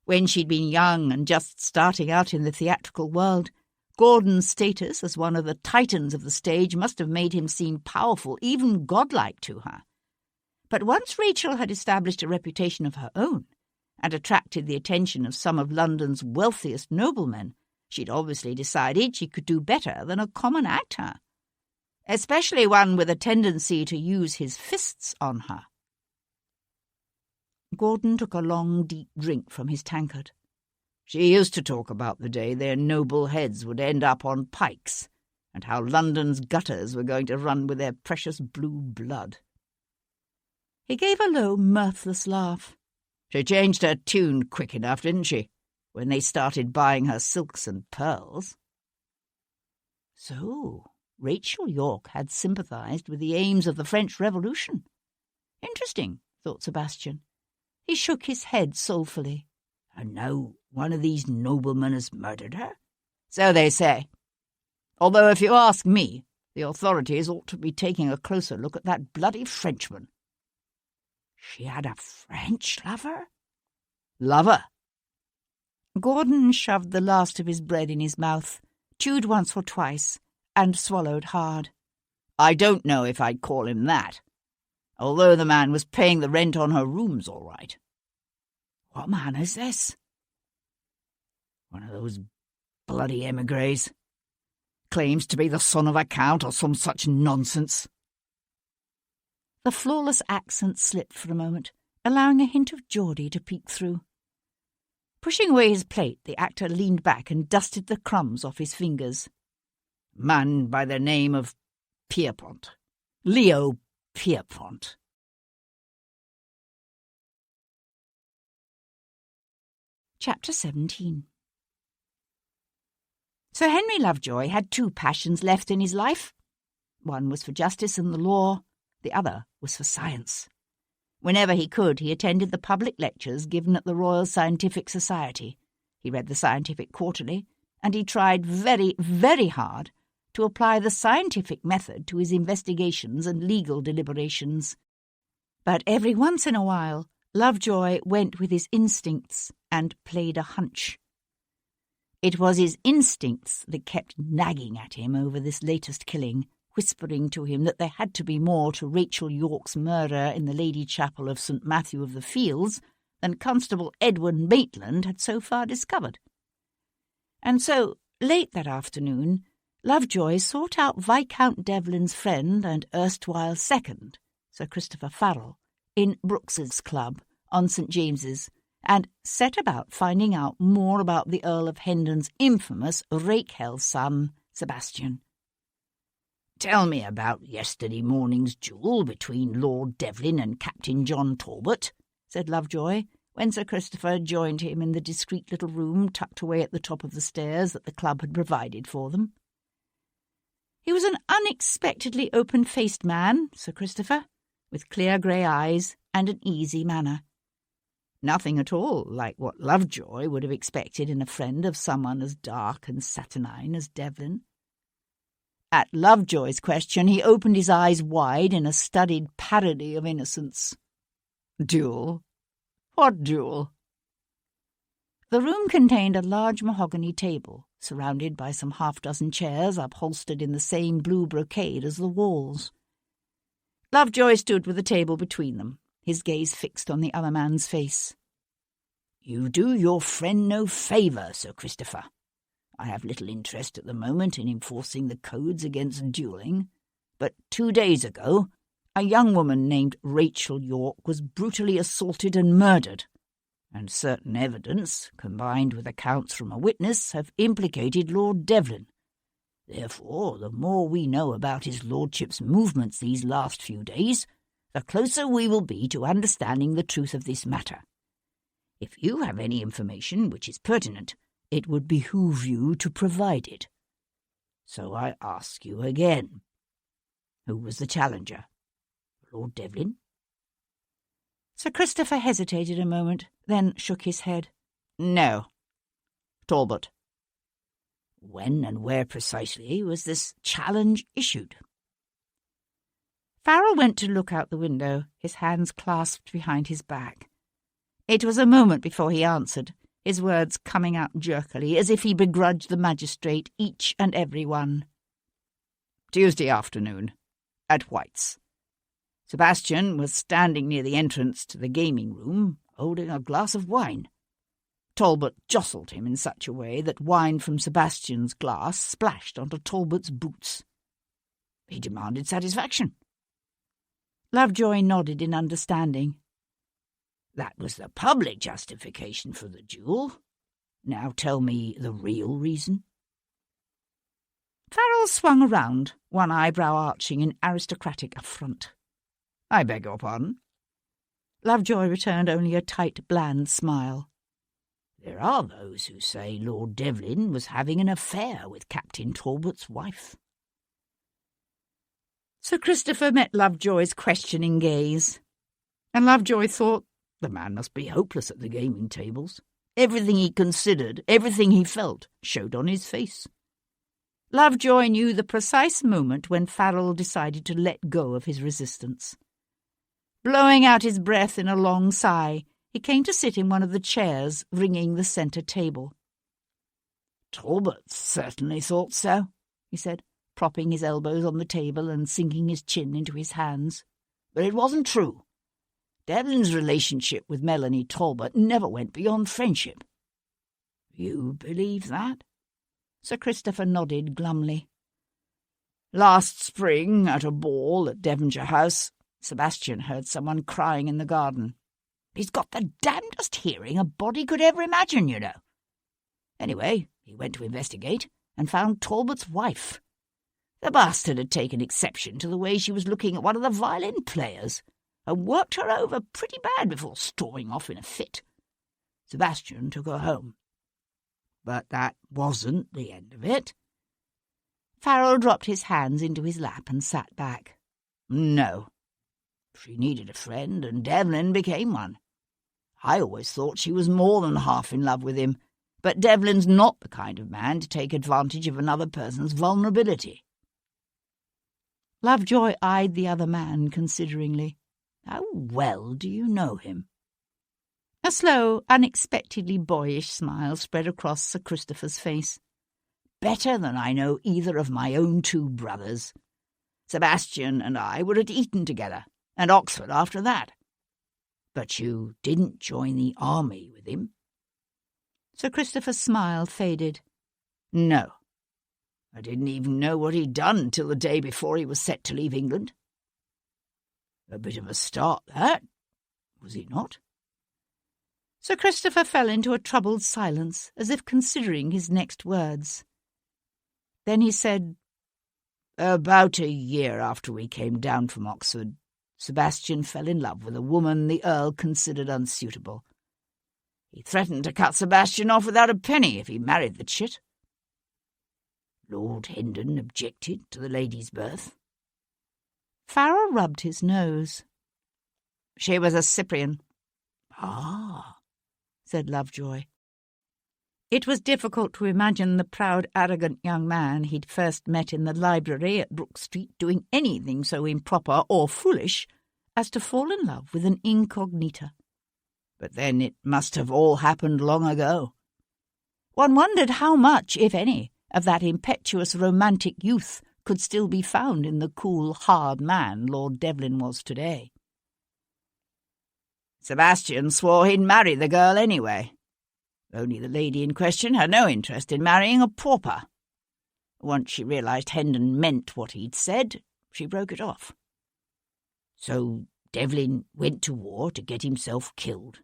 When she'd been young and just starting out in the theatrical world, Gordon's status as one of the titans of the stage must have made him seem powerful, even godlike to her. But once Rachel had established a reputation of her own and attracted the attention of some of London's wealthiest noblemen, she'd obviously decided she could do better than a common actor, especially one with a tendency to use his fists on her. Gordon took a long, deep drink from his tankard. "She used to talk about the day their noble heads would end up on pikes, and how London's gutters were going to run with their precious blue blood." He gave a low, mirthless laugh. "She changed her tune quick enough, didn't she, when they started buying her silks and pearls?" So Rachel Yorke had sympathized with the aims of the French Revolution. Interesting, thought Sebastian. He shook his head soulfully. "And now one of these noblemen has murdered her?" "So they say. Although, if you ask me, the authorities ought to be taking a closer look at that bloody Frenchman." "She had a French lover?" "Lover?" Gordon shoved the last of his bread in his mouth, chewed once or twice, and swallowed hard. "I don't know if I'd call him that, although the man was paying the rent on her rooms all right." "What man is this?" "One of those bloody émigrés. Claims to be the son of a count or some such nonsense." The flawless accent slipped for a moment, allowing a hint of Geordie to peek through. Pushing away his plate, the actor leaned back and dusted the crumbs off his fingers. "Man by the name of Pierpont. Leo Pierpont." Chapter 17. Sir Henry Lovejoy had two passions left in his life. One was for justice and the law, the other was for science. Whenever he could, he attended the public lectures given at the Royal Scientific Society. He read the Scientific Quarterly, and he tried very, very hard to apply the scientific method to his investigations and legal deliberations. But every once in a while, Lovejoy went with his instincts and played a hunch. It was his instincts that kept nagging at him over this latest killing, whispering to him that there had to be more to Rachel Yorke's murder in the Lady Chapel of St. Matthew of the Fields than Constable Edward Maitland had so far discovered. And so, late that afternoon, Lovejoy sought out Viscount Devlin's friend and erstwhile second, Sir Christopher Farrell, in Brooks's Club on St. James's, and set about finding out more about the Earl of Hendon's infamous Rakehell son, Sebastian. "Tell me about yesterday morning's duel between Lord Devlin and Captain John Talbot," said Lovejoy, when Sir Christopher joined him in the discreet little room tucked away at the top of the stairs that the club had provided for them. He was an unexpectedly open-faced man, Sir Christopher, with clear grey eyes and an easy manner. Nothing at all like what Lovejoy would have expected in a friend of someone as dark and saturnine as Devlin. At Lovejoy's question, he opened his eyes wide in a studied parody of innocence. "Duel? What duel?" The room contained a large mahogany table, surrounded by some half-dozen chairs upholstered in the same blue brocade as the walls. Lovejoy stood with the table between them, his gaze fixed on the other man's face. "You do your friend no favour, Sir Christopher. I have little interest at the moment in enforcing the codes against duelling, but 2 days ago a young woman named Rachel York was brutally assaulted and murdered, and certain evidence, combined with accounts from a witness, have implicated Lord Devlin. Therefore, the more we know about his lordship's movements these last few days, the closer we will be to understanding the truth of this matter. If you have any information which is pertinent, it would behoove you to provide it. So I ask you again, who was the challenger? Lord Devlin? Sir Christopher hesitated a moment, then shook his head. No. Talbot. When and where precisely was this challenge issued? Farrell went to look out the window, his hands clasped behind his back. It was a moment before he answered, his words coming out jerkily, as if he begrudged the magistrate each and every one. Tuesday afternoon, at White's. Sebastian was standing near the entrance to the gaming room, holding a glass of wine. Talbot jostled him in such a way that wine from Sebastian's glass splashed onto Talbot's boots. He demanded satisfaction. Lovejoy nodded in understanding. That was the public justification for the duel. Now tell me the real reason. Farrell swung around, one eyebrow arching in aristocratic affront. I beg your pardon? Lovejoy returned only a tight, bland smile. There are those who say Lord Devlin was having an affair with Captain Talbot's wife. Sir Christopher met Lovejoy's questioning gaze, and Lovejoy thought the man must be hopeless at the gaming tables. Everything he considered, everything he felt, showed on his face. Lovejoy knew the precise moment when Farrell decided to let go of his resistance. Blowing out his breath in a long sigh, he came to sit in one of the chairs ringing the centre table. Talbot certainly thought so, he said, propping his elbows on the table and sinking his chin into his hands. But it wasn't true. Devlin's relationship with Melanie Talbot never went beyond friendship. You believe that? Sir Christopher nodded glumly. Last spring, at a ball at Devonshire House, Sebastian heard someone crying in the garden. He's got the damnedest hearing a body could ever imagine, you know. Anyway, he went to investigate and found Talbot's wife. The bastard had taken exception to the way she was looking at one of the violin players, and worked her over pretty bad before storming off in a fit. Sebastian took her home. But that wasn't the end of it. Farrell dropped his hands into his lap and sat back. No. She needed a friend, and Devlin became one. I always thought she was more than half in love with him, but Devlin's not the kind of man to take advantage of another person's vulnerability. Lovejoy eyed the other man consideringly. How well do you know him? A slow, unexpectedly boyish smile spread across Sir Christopher's face. Better than I know either of my own two brothers. Sebastian and I were at Eton together, and Oxford after that. But you didn't join the army with him? Sir Christopher's smile faded. No. I didn't even know what he'd done till the day before he was set to leave England. A bit of a start, that, was he not? Sir Christopher fell into a troubled silence, as if considering his next words. Then he said, About a year after we came down from Oxford, Sebastian fell in love with a woman the Earl considered unsuitable. He threatened to cut Sebastian off without a penny if he married the chit. Lord Hendon objected to the lady's birth. Farrell rubbed his nose. She was a Cyprian. Ah, said Lovejoy. It was difficult to imagine the proud, arrogant young man he'd first met in the library at Brook Street doing anything so improper or foolish as to fall in love with an incognita. But then it must have all happened long ago. One wondered how much, if any, of that impetuous romantic youth could still be found in the cool, hard man Lord Devlin was today. Sebastian swore he'd marry the girl anyway. Only the lady in question had no interest in marrying a pauper. Once she realised Hendon meant what he'd said, she broke it off. So Devlin went to war to get himself killed.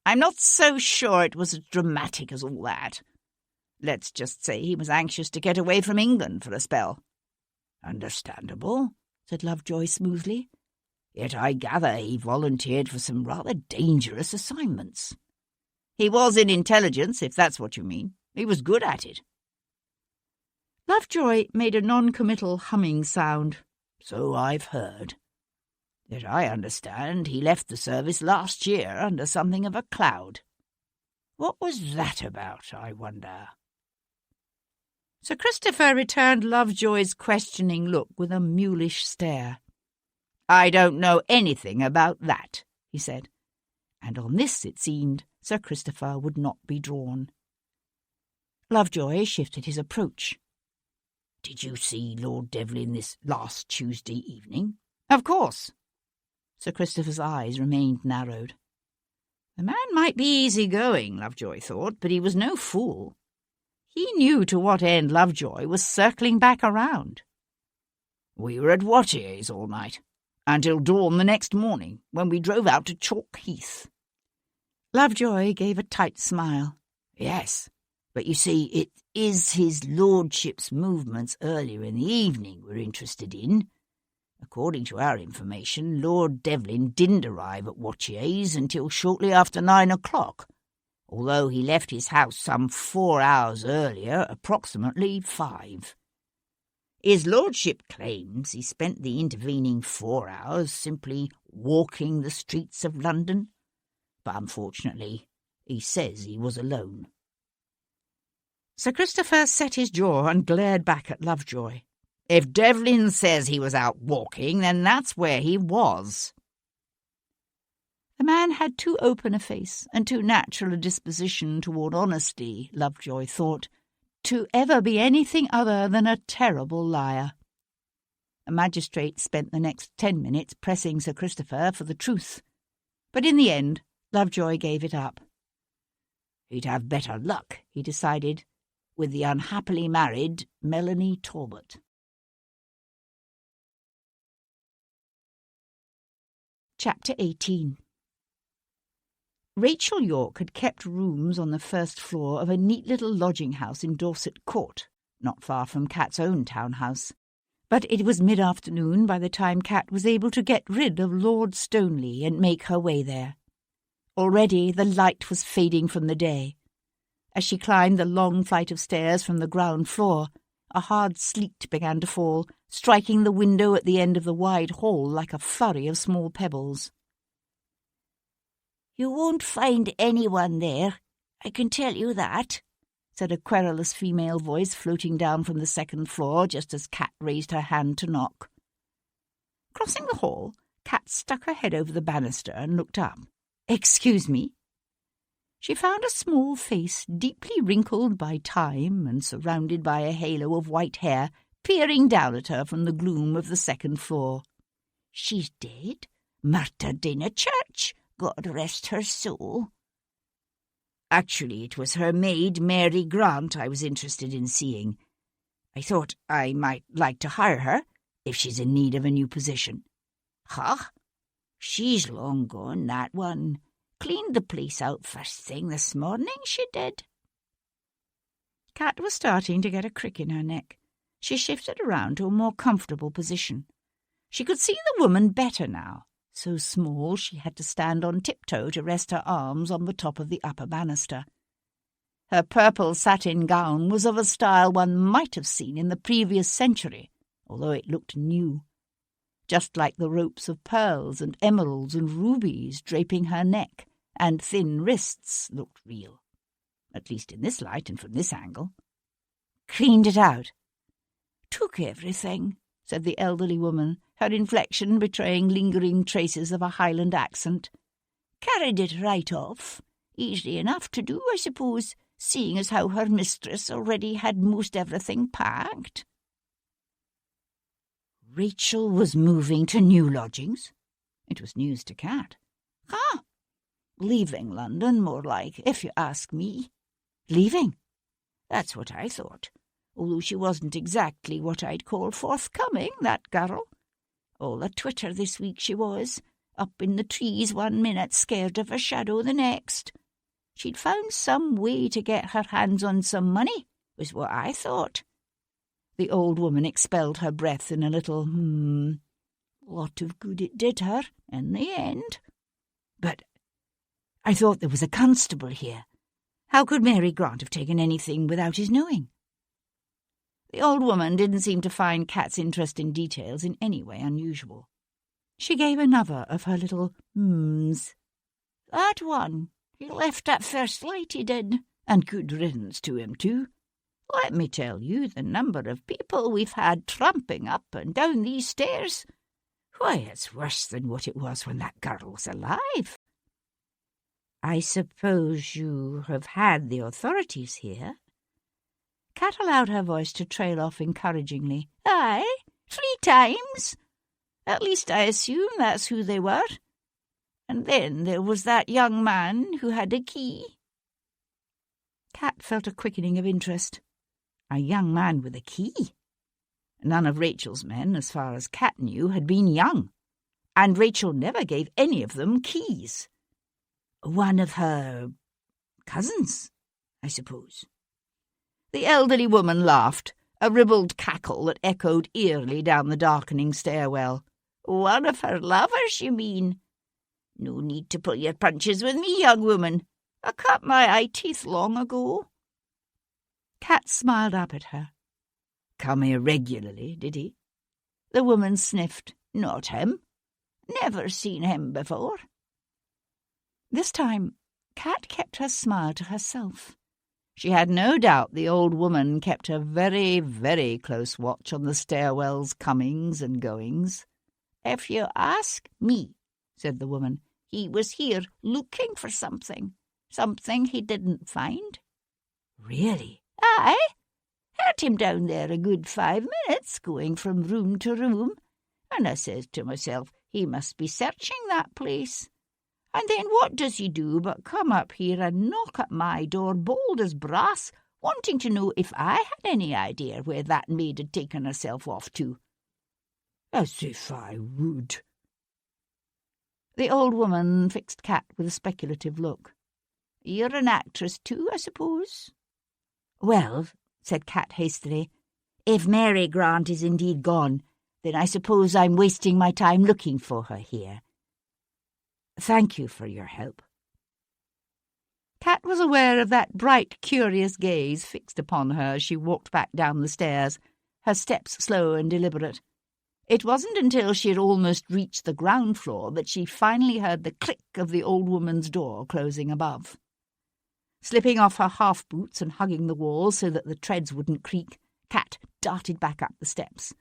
I'm not so sure it was as dramatic as all that. Let's just say he was anxious to get away from England for a spell. Understandable, said Lovejoy smoothly. Yet I gather he volunteered for some rather dangerous assignments. He was in intelligence, if that's what you mean. He was good at it. Lovejoy made a non-committal humming sound. So I've heard. Yet I understand he left the service last year under something of a cloud. What was that about, I wonder? Sir Christopher returned Lovejoy's questioning look with a mulish stare. I don't know anything about that, he said, and on this, it seemed, Sir Christopher would not be drawn. Lovejoy shifted his approach. Did you see Lord Devlin this last Tuesday evening? Of course. Sir Christopher's eyes remained narrowed. The man might be easy-going, Lovejoy thought, but he was no fool. He knew to what end Lovejoy was circling back around. We were at Watier's all night, until dawn the next morning, when we drove out to Chalk Heath. Lovejoy gave a tight smile. Yes, but you see, it is his lordship's movements earlier in the evening we're interested in. According to our information, Lord Devlin didn't arrive at Watier's until shortly after 9 o'clock, although he left his house some 4 hours earlier, approximately 5. His lordship claims he spent the intervening 4 hours simply walking the streets of London, but unfortunately he says he was alone. Sir Christopher set his jaw and glared back at Lovejoy. If Devlin says he was out walking, then that's where he was. The man had too open a face and too natural a disposition toward honesty, Lovejoy thought, to ever be anything other than a terrible liar. A magistrate spent the next 10 minutes pressing Sir Christopher for the truth, but in the end Lovejoy gave it up. He'd have better luck, he decided, with the unhappily married Melanie Talbot. Chapter 18. Rachel York had kept rooms on the first floor of a neat little lodging-house in Dorset Court, not far from Cat's own townhouse. But it was mid-afternoon by the time Cat was able to get rid of Lord Stoneleigh and make her way there. Already the light was fading from the day. As she climbed the long flight of stairs from the ground floor, a hard sleet began to fall, striking the window at the end of the wide hall like a flurry of small pebbles. "You won't find anyone there, I can tell you that," said a querulous female voice floating down from the second floor just as Cat raised her hand to knock. Crossing the hall, Cat stuck her head over the banister and looked up. "Excuse me." She found a small face deeply wrinkled by time and surrounded by a halo of white hair peering down at her from the gloom of the second floor. "She's dead, murdered in a church, God rest her soul." "Actually, it was her maid, Mary Grant, I was interested in seeing. I thought I might like to hire her, if she's in need of a new position." "Huh? She's long gone, that one. Cleaned the place out first thing this morning, she did." Cat was starting to get a crick in her neck. She shifted around to a more comfortable position. She could see the woman better now. So small she had to stand on tiptoe to rest her arms on the top of the upper banister. Her purple satin gown was of a style one might have seen in the previous century, although it looked new. Just like the ropes of pearls and emeralds and rubies draping her neck and thin wrists looked real, at least in this light and from this angle. "Cleaned it out." "Took everything," said the elderly woman, her inflection betraying lingering traces of a Highland accent. "Carried it right off. Easy enough to do, I suppose, seeing as how her mistress already had most everything packed." Rachel was moving to new lodgings? It was news to Cat. "Ah, leaving London, more like, if you ask me." "Leaving?" "That's what I thought, although she wasn't exactly what I'd call forthcoming, that girl. All a twitter this week she was, up in the trees one minute, scared of a shadow the next. She'd found some way to get her hands on some money, was what I thought." The old woman expelled her breath in a little Lot of good it did her in the end. "But I thought there was a constable here. How could Mary Grant have taken anything without his knowing?" The old woman didn't seem to find Kat's interest in details in any way unusual. She gave another of her little "That one. He left at first light, he did, and good riddance to him, too. Let me tell you the number of people we've had tramping up and down these stairs. Why, it's worse than what it was when that girl was alive." "I suppose you have had the authorities here?" Kat allowed her voice to trail off encouragingly. "Aye, 3 times. At least I assume that's who they were. And then there was that young man who had a key." Kat felt a quickening of interest. A young man with a key? None of Rachel's men, as far as Kat knew, had been young, and Rachel never gave any of them keys. One of her cousins, I suppose. The elderly woman laughed, a ribald cackle that echoed eerily down the darkening stairwell. "One of her lovers, you mean? No need to pull your punches with me, young woman. I cut my eye teeth long ago." Kat smiled up at her. "Come here regularly, did he?" The woman sniffed. "Not him. Never seen him before." This time, Kat kept her smile to herself. She had no doubt the old woman kept a very, very close watch on the stairwell's comings and goings. "If you ask me," said the woman, "he was here looking for something he didn't find." "Really?" "Aye. Heard him down there a good 5 minutes, going from room to room, and I says to myself, he must be searching that place. And then what does he do but come up here and knock at my door bold as brass, wanting to know if I had any idea where that maid had taken herself off to. As if I would." The old woman fixed Kat with a speculative look. "You're an actress too, I suppose?" "Well," said Kat hastily, "if Mary Grant is indeed gone, then I suppose I'm wasting my time looking for her here. Thank you for your help." Kat was aware of that bright, curious gaze fixed upon her as she walked back down the stairs, her steps slow and deliberate. It wasn't until she had almost reached the ground floor that she finally heard the click of the old woman's door closing above. Slipping off her half-boots and hugging the wall so that the treads wouldn't creak, Kat darted back up the steps.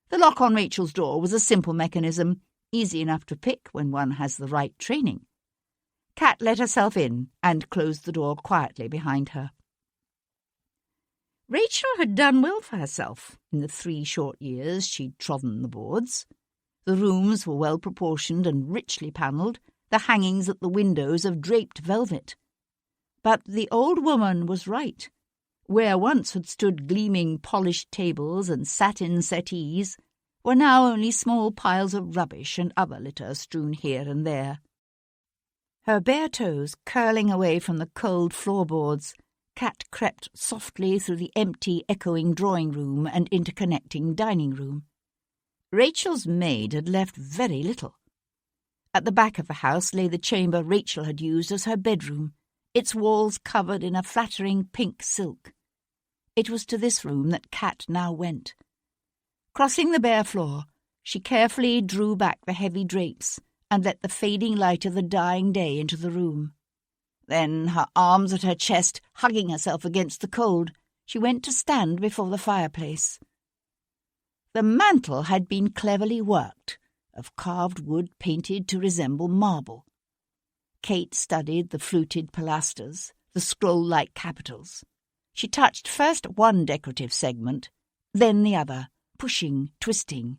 The lock on Rachel's door was a simple mechanism, easy enough to pick when one has the right training. Kat let herself in and closed the door quietly behind her. Rachel had done well for herself in the 3 short years she'd trodden the boards. The rooms were well-proportioned and richly panelled, the hangings at the windows of draped velvet. But the old woman was right. Where once had stood gleaming polished tables and satin settees were now only small piles of rubbish and other litter strewn here and there. Her bare toes curling away from the cold floorboards, Kat crept softly through the empty, echoing drawing-room and interconnecting dining-room. Rachel's maid had left very little. At the back of the house lay the chamber Rachel had used as her bedroom, its walls covered in a flattering pink silk. It was to this room that Kat now went. Crossing the bare floor, she carefully drew back the heavy drapes and let the fading light of the dying day into the room. Then, her arms at her chest, hugging herself against the cold, she went to stand before the fireplace. The mantel had been cleverly worked, of carved wood painted to resemble marble. Kate studied the fluted pilasters, the scroll-like capitals. She touched first one decorative segment, then the other, pushing, twisting.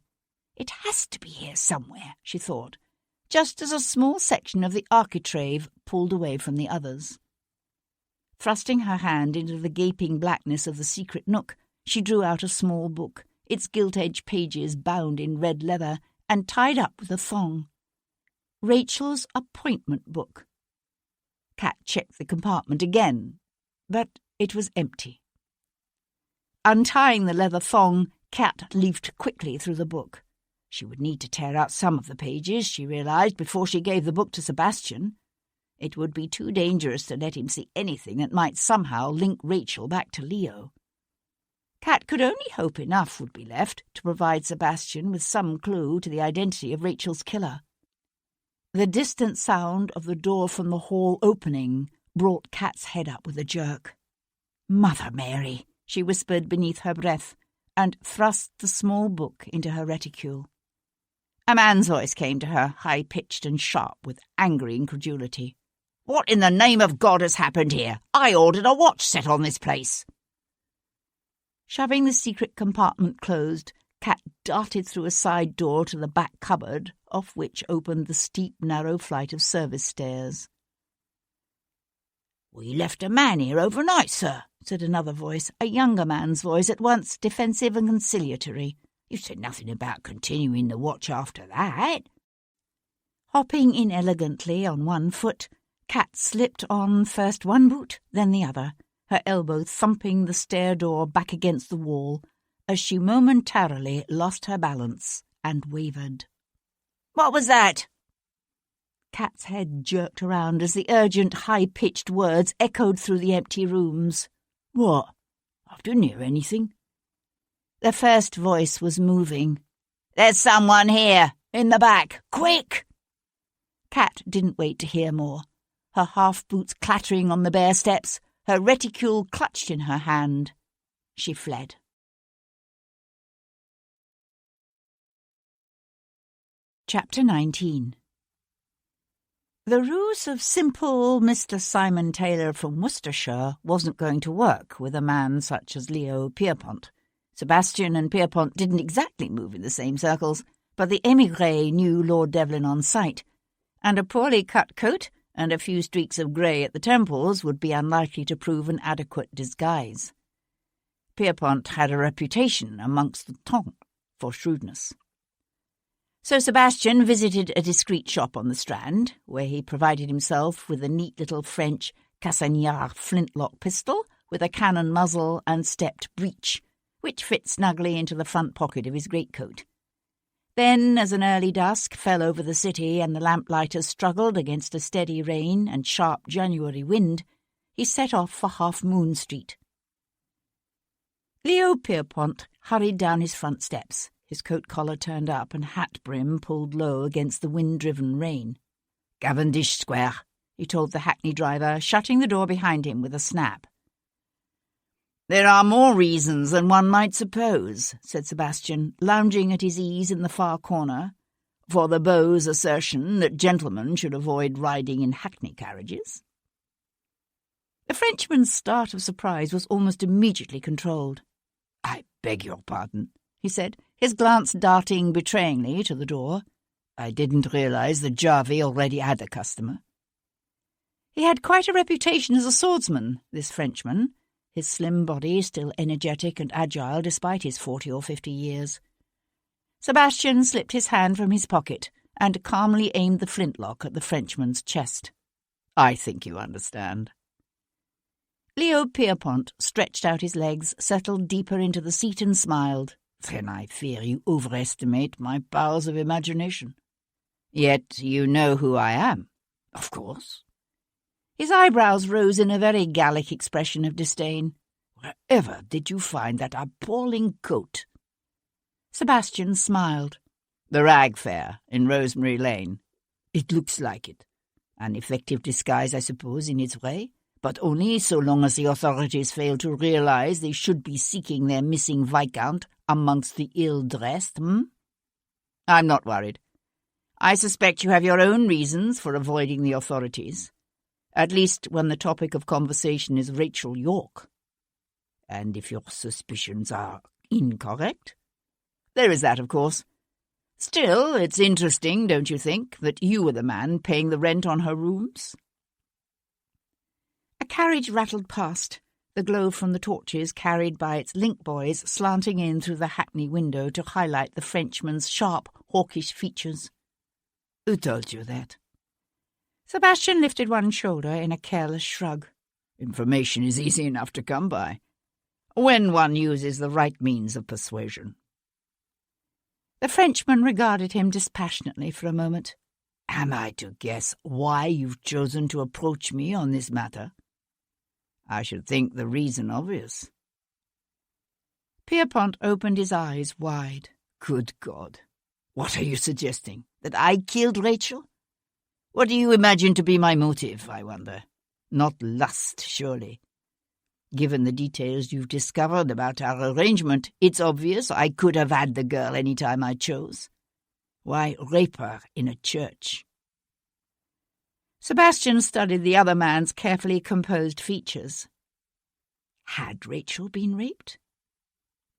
It has to be here somewhere, she thought, just as a small section of the architrave pulled away from the others. Thrusting her hand into the gaping blackness of the secret nook, she drew out a small book, its gilt-edged pages bound in red leather, and tied up with a thong. Rachel's appointment book. Cat checked the compartment again, but it was empty. Untying the leather thong, Cat leafed quickly through the book. She would need to tear out some of the pages, she realized, before she gave the book to Sebastian. It would be too dangerous to let him see anything that might somehow link Rachel back to Leo. Cat could only hope enough would be left to provide Sebastian with some clue to the identity of Rachel's killer. The distant sound of the door from the hall opening brought Cat's head up with a jerk. "Mother Mary," she whispered beneath her breath, and thrust the small book into her reticule. A man's voice came to her, high-pitched and sharp with angry incredulity. "What in the name of God has happened here? I ordered a watch set on this place." Shoving the secret compartment closed, Cat darted through a side door to the back cupboard, off which opened the steep, narrow flight of service stairs. "We left a man here overnight, sir," said another voice, a younger man's voice, at once defensive and conciliatory. "You said nothing about continuing the watch after that." Hopping inelegantly on one foot, Cat slipped on first one boot, then the other, her elbow thumping the stair door back against the wall, as she momentarily lost her balance and wavered. "What was that?" Cat's head jerked around as the urgent, high-pitched words echoed through the empty rooms. "What? I didn't hear anything." The first voice was moving. "There's someone here, in the back. Quick!" Cat didn't wait to hear more. Her half-boots clattering on the bare steps, her reticule clutched in her hand. She fled. Chapter 19. The ruse of simple Mr. Simon Taylor from Worcestershire wasn't going to work with a man such as Leo Pierpont. Sebastian and Pierpont didn't exactly move in the same circles, but the émigré knew Lord Devlin on sight, and a poorly cut coat and a few streaks of grey at the temples would be unlikely to prove an adequate disguise. Pierpont had a reputation amongst the ton for shrewdness. So Sebastian visited a discreet shop on the Strand, where he provided himself with a neat little French Cassagnard flintlock pistol with a cannon muzzle and stepped breech, which fit snugly into the front pocket of his greatcoat. Then, as an early dusk fell over the city and the lamplighters struggled against a steady rain and sharp January wind, he set off for Half Moon Street. Leo Pierpont hurried down his front steps, his coat collar turned up and hat brim pulled low against the wind-driven rain. "Cavendish Square," he told the hackney driver, shutting the door behind him with a snap. "There are more reasons than one might suppose," said Sebastian, lounging at his ease in the far corner, "for the beau's assertion that gentlemen should avoid riding in hackney carriages." The Frenchman's start of surprise was almost immediately controlled. "I beg your pardon," he said, his glance darting betrayingly to the door. "I didn't realize that Jarvey already had a customer." He had quite a reputation as a swordsman, this Frenchman, his slim body still energetic and agile despite his 40 or 50 years. Sebastian slipped his hand from his pocket and calmly aimed the flintlock at the Frenchman's chest. "I think you understand." Leo Pierpont stretched out his legs, settled deeper into the seat and smiled. "Then I fear you overestimate my powers of imagination." "Yet you know who I am." "Of course." His eyebrows rose in a very Gallic expression of disdain. "Wherever did you find that appalling coat?" Sebastian smiled. "The Rag Fair in Rosemary Lane." "It looks like it. An effective disguise, I suppose, in its way, but only so long as the authorities fail to realize they should be seeking their missing Viscount amongst the ill-dressed, I'm not worried. I suspect you have your own reasons for avoiding the authorities, at least when the topic of conversation is Rachel York. And if your suspicions are incorrect, there is that, of course. Still, it's interesting, don't you think, that you were the man paying the rent on her rooms?" A carriage rattled past, the glow from the torches carried by its link boys slanting in through the hackney window to highlight the Frenchman's sharp, hawkish features. Who told you that? Sebastian lifted one shoulder in a careless shrug. Information is easy enough to come by, when one uses the right means of persuasion. The Frenchman regarded him dispassionately for a moment. Am I to guess why you've chosen to approach me on this matter? I should think the reason obvious. Pierpont opened his eyes wide. Good God! What are you suggesting? That I killed Rachel? What do you imagine to be my motive, I wonder? Not lust, surely. Given the details you've discovered about our arrangement, it's obvious I could have had the girl any time I chose. Why rape her in a church? Sebastian studied the other man's carefully composed features. Had Rachel been raped?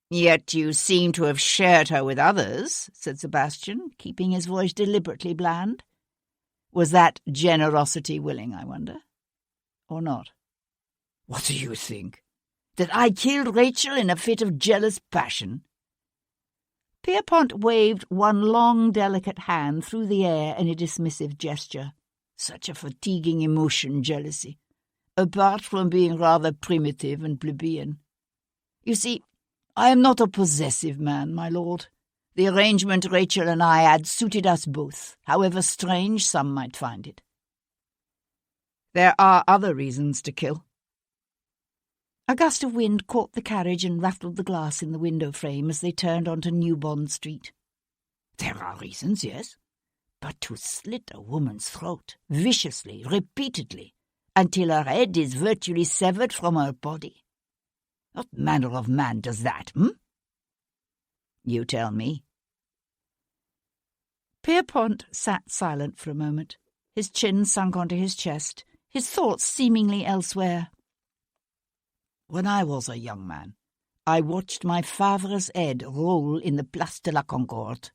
Yet you seem to have shared her with others, said Sebastian, keeping his voice deliberately bland. Was that generosity willing, I wonder? Or not? What do you think? That I killed Rachel in a fit of jealous passion? Pierpont waved one long, delicate hand through the air in a dismissive gesture. Such a fatiguing emotion, jealousy, apart from being rather primitive and plebeian. You see, I am not a possessive man, my lord. The arrangement Rachel and I had suited us both, however strange some might find it. There are other reasons to kill. A gust of wind caught the carriage and rattled the glass in the window frame as they turned onto New Bond Street. There are reasons, yes, but to slit a woman's throat, viciously, repeatedly, until her head is virtually severed from her body. What manner of man does that, You tell me. Pierpont sat silent for a moment, his chin sunk onto his chest, his thoughts seemingly elsewhere. When I was a young man, I watched my father's head roll in the Place de la Concorde.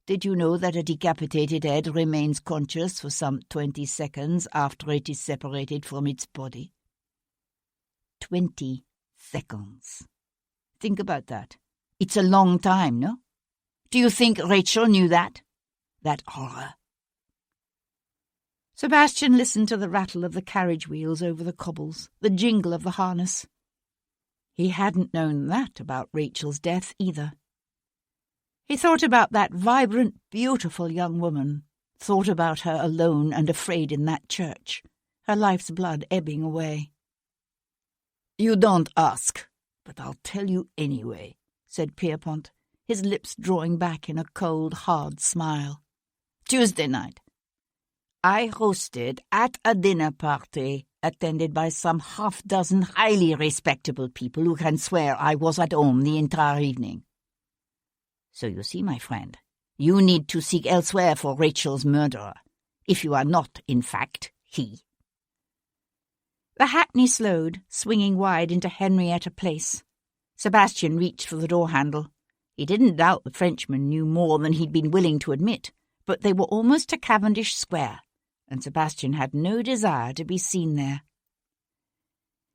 Did you know that a decapitated head remains conscious for some 20 seconds after it is separated from its body? 20 seconds. Think about that. It's a long time, no? Do you think Rachel knew that? That horror? Sebastian listened to the rattle of the carriage wheels over the cobbles, the jingle of the harness. He hadn't known that about Rachel's death either. He thought about that vibrant, beautiful young woman, thought about her alone and afraid in that church, her life's blood ebbing away. You don't ask, but I'll tell you anyway, said Pierpont, his lips drawing back in a cold, hard smile. Tuesday night, I hosted at a dinner party attended by some half-dozen highly respectable people who can swear I was at home the entire evening. So you see, my friend, you need to seek elsewhere for Rachel's murderer, if you are not, in fact, he. The hackney slowed, swinging wide into Henrietta Place. Sebastian reached for the door-handle. He didn't doubt the Frenchman knew more than he'd been willing to admit, but they were almost to Cavendish Square, and Sebastian had no desire to be seen there.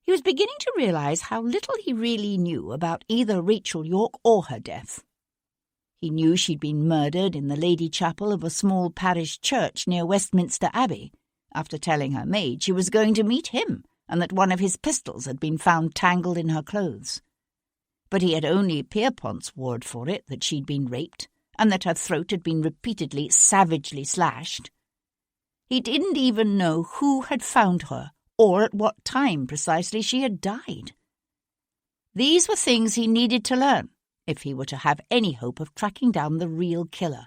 He was beginning to realize how little he really knew about either Rachel York or her death. He knew she'd been murdered in the Lady Chapel of a small parish church near Westminster Abbey, after telling her maid she was going to meet him, and that one of his pistols had been found tangled in her clothes. But he had only Pierpont's word for it that she'd been raped, and that her throat had been repeatedly, savagely slashed. He didn't even know who had found her, or at what time precisely she had died. These were things he needed to learn, if he were to have any hope of tracking down the real killer.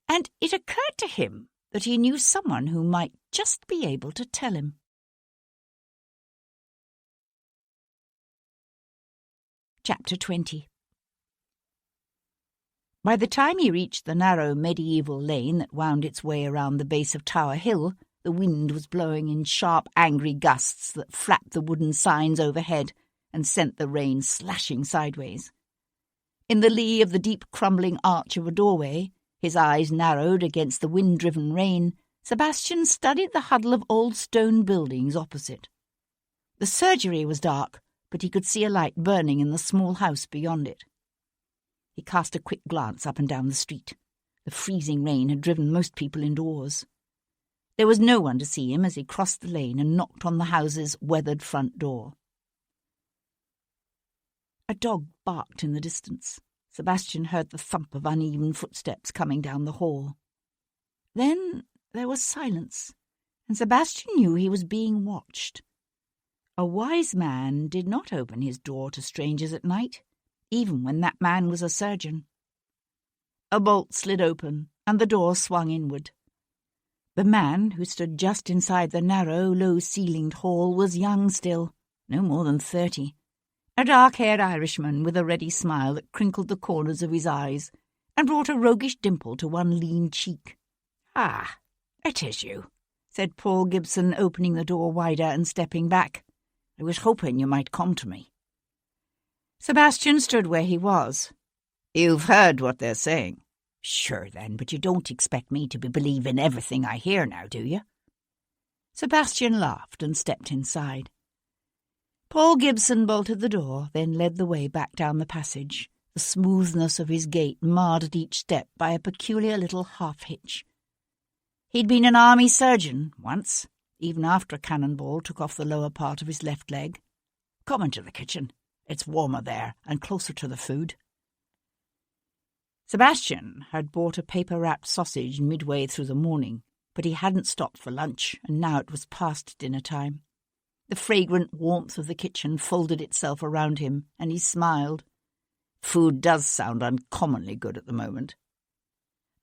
And it occurred to him that he knew someone who might just be able to tell him. Chapter 20. By the time he reached the narrow medieval lane that wound its way around the base of Tower Hill, the wind was blowing in sharp, angry gusts that flapped the wooden signs overhead and sent the rain slashing sideways. In the lee of the deep crumbling arch of a doorway, his eyes narrowed against the wind-driven rain, Sebastian studied the huddle of old stone buildings opposite. The surgery was dark, but he could see a light burning in the small house beyond it. He cast a quick glance up and down the street. The freezing rain had driven most people indoors. There was no one to see him as he crossed the lane and knocked on the house's weathered front door. A dog barked in the distance. Sebastian heard the thump of uneven footsteps coming down the hall. Then there was silence, and Sebastian knew he was being watched. A wise man did not open his door to strangers at night, even when that man was a surgeon. A bolt slid open, and the door swung inward. The man, who stood just inside the narrow, low-ceilinged hall, was young still, no more than 30. A dark-haired Irishman with a ready smile that crinkled the corners of his eyes and brought a roguish dimple to one lean cheek. "Ah, it is you," said Paul Gibson, opening the door wider and stepping back. "I was hoping you might come to me." Sebastian stood where he was. "You've heard what they're saying." "Sure then, but you don't expect me to be believing everything I hear now, do you?" Sebastian laughed and stepped inside. Paul Gibson bolted the door, then led the way back down the passage, the smoothness of his gait marred at each step by a peculiar little half-hitch. He'd been an army surgeon once, even after a cannonball took off the lower part of his left leg. "Come into the kitchen. It's warmer there and closer to the food." Sebastian had bought a paper-wrapped sausage midway through the morning, but he hadn't stopped for lunch, and now it was past dinner time. The fragrant warmth of the kitchen folded itself around him, and he smiled. "Food does sound uncommonly good at the moment."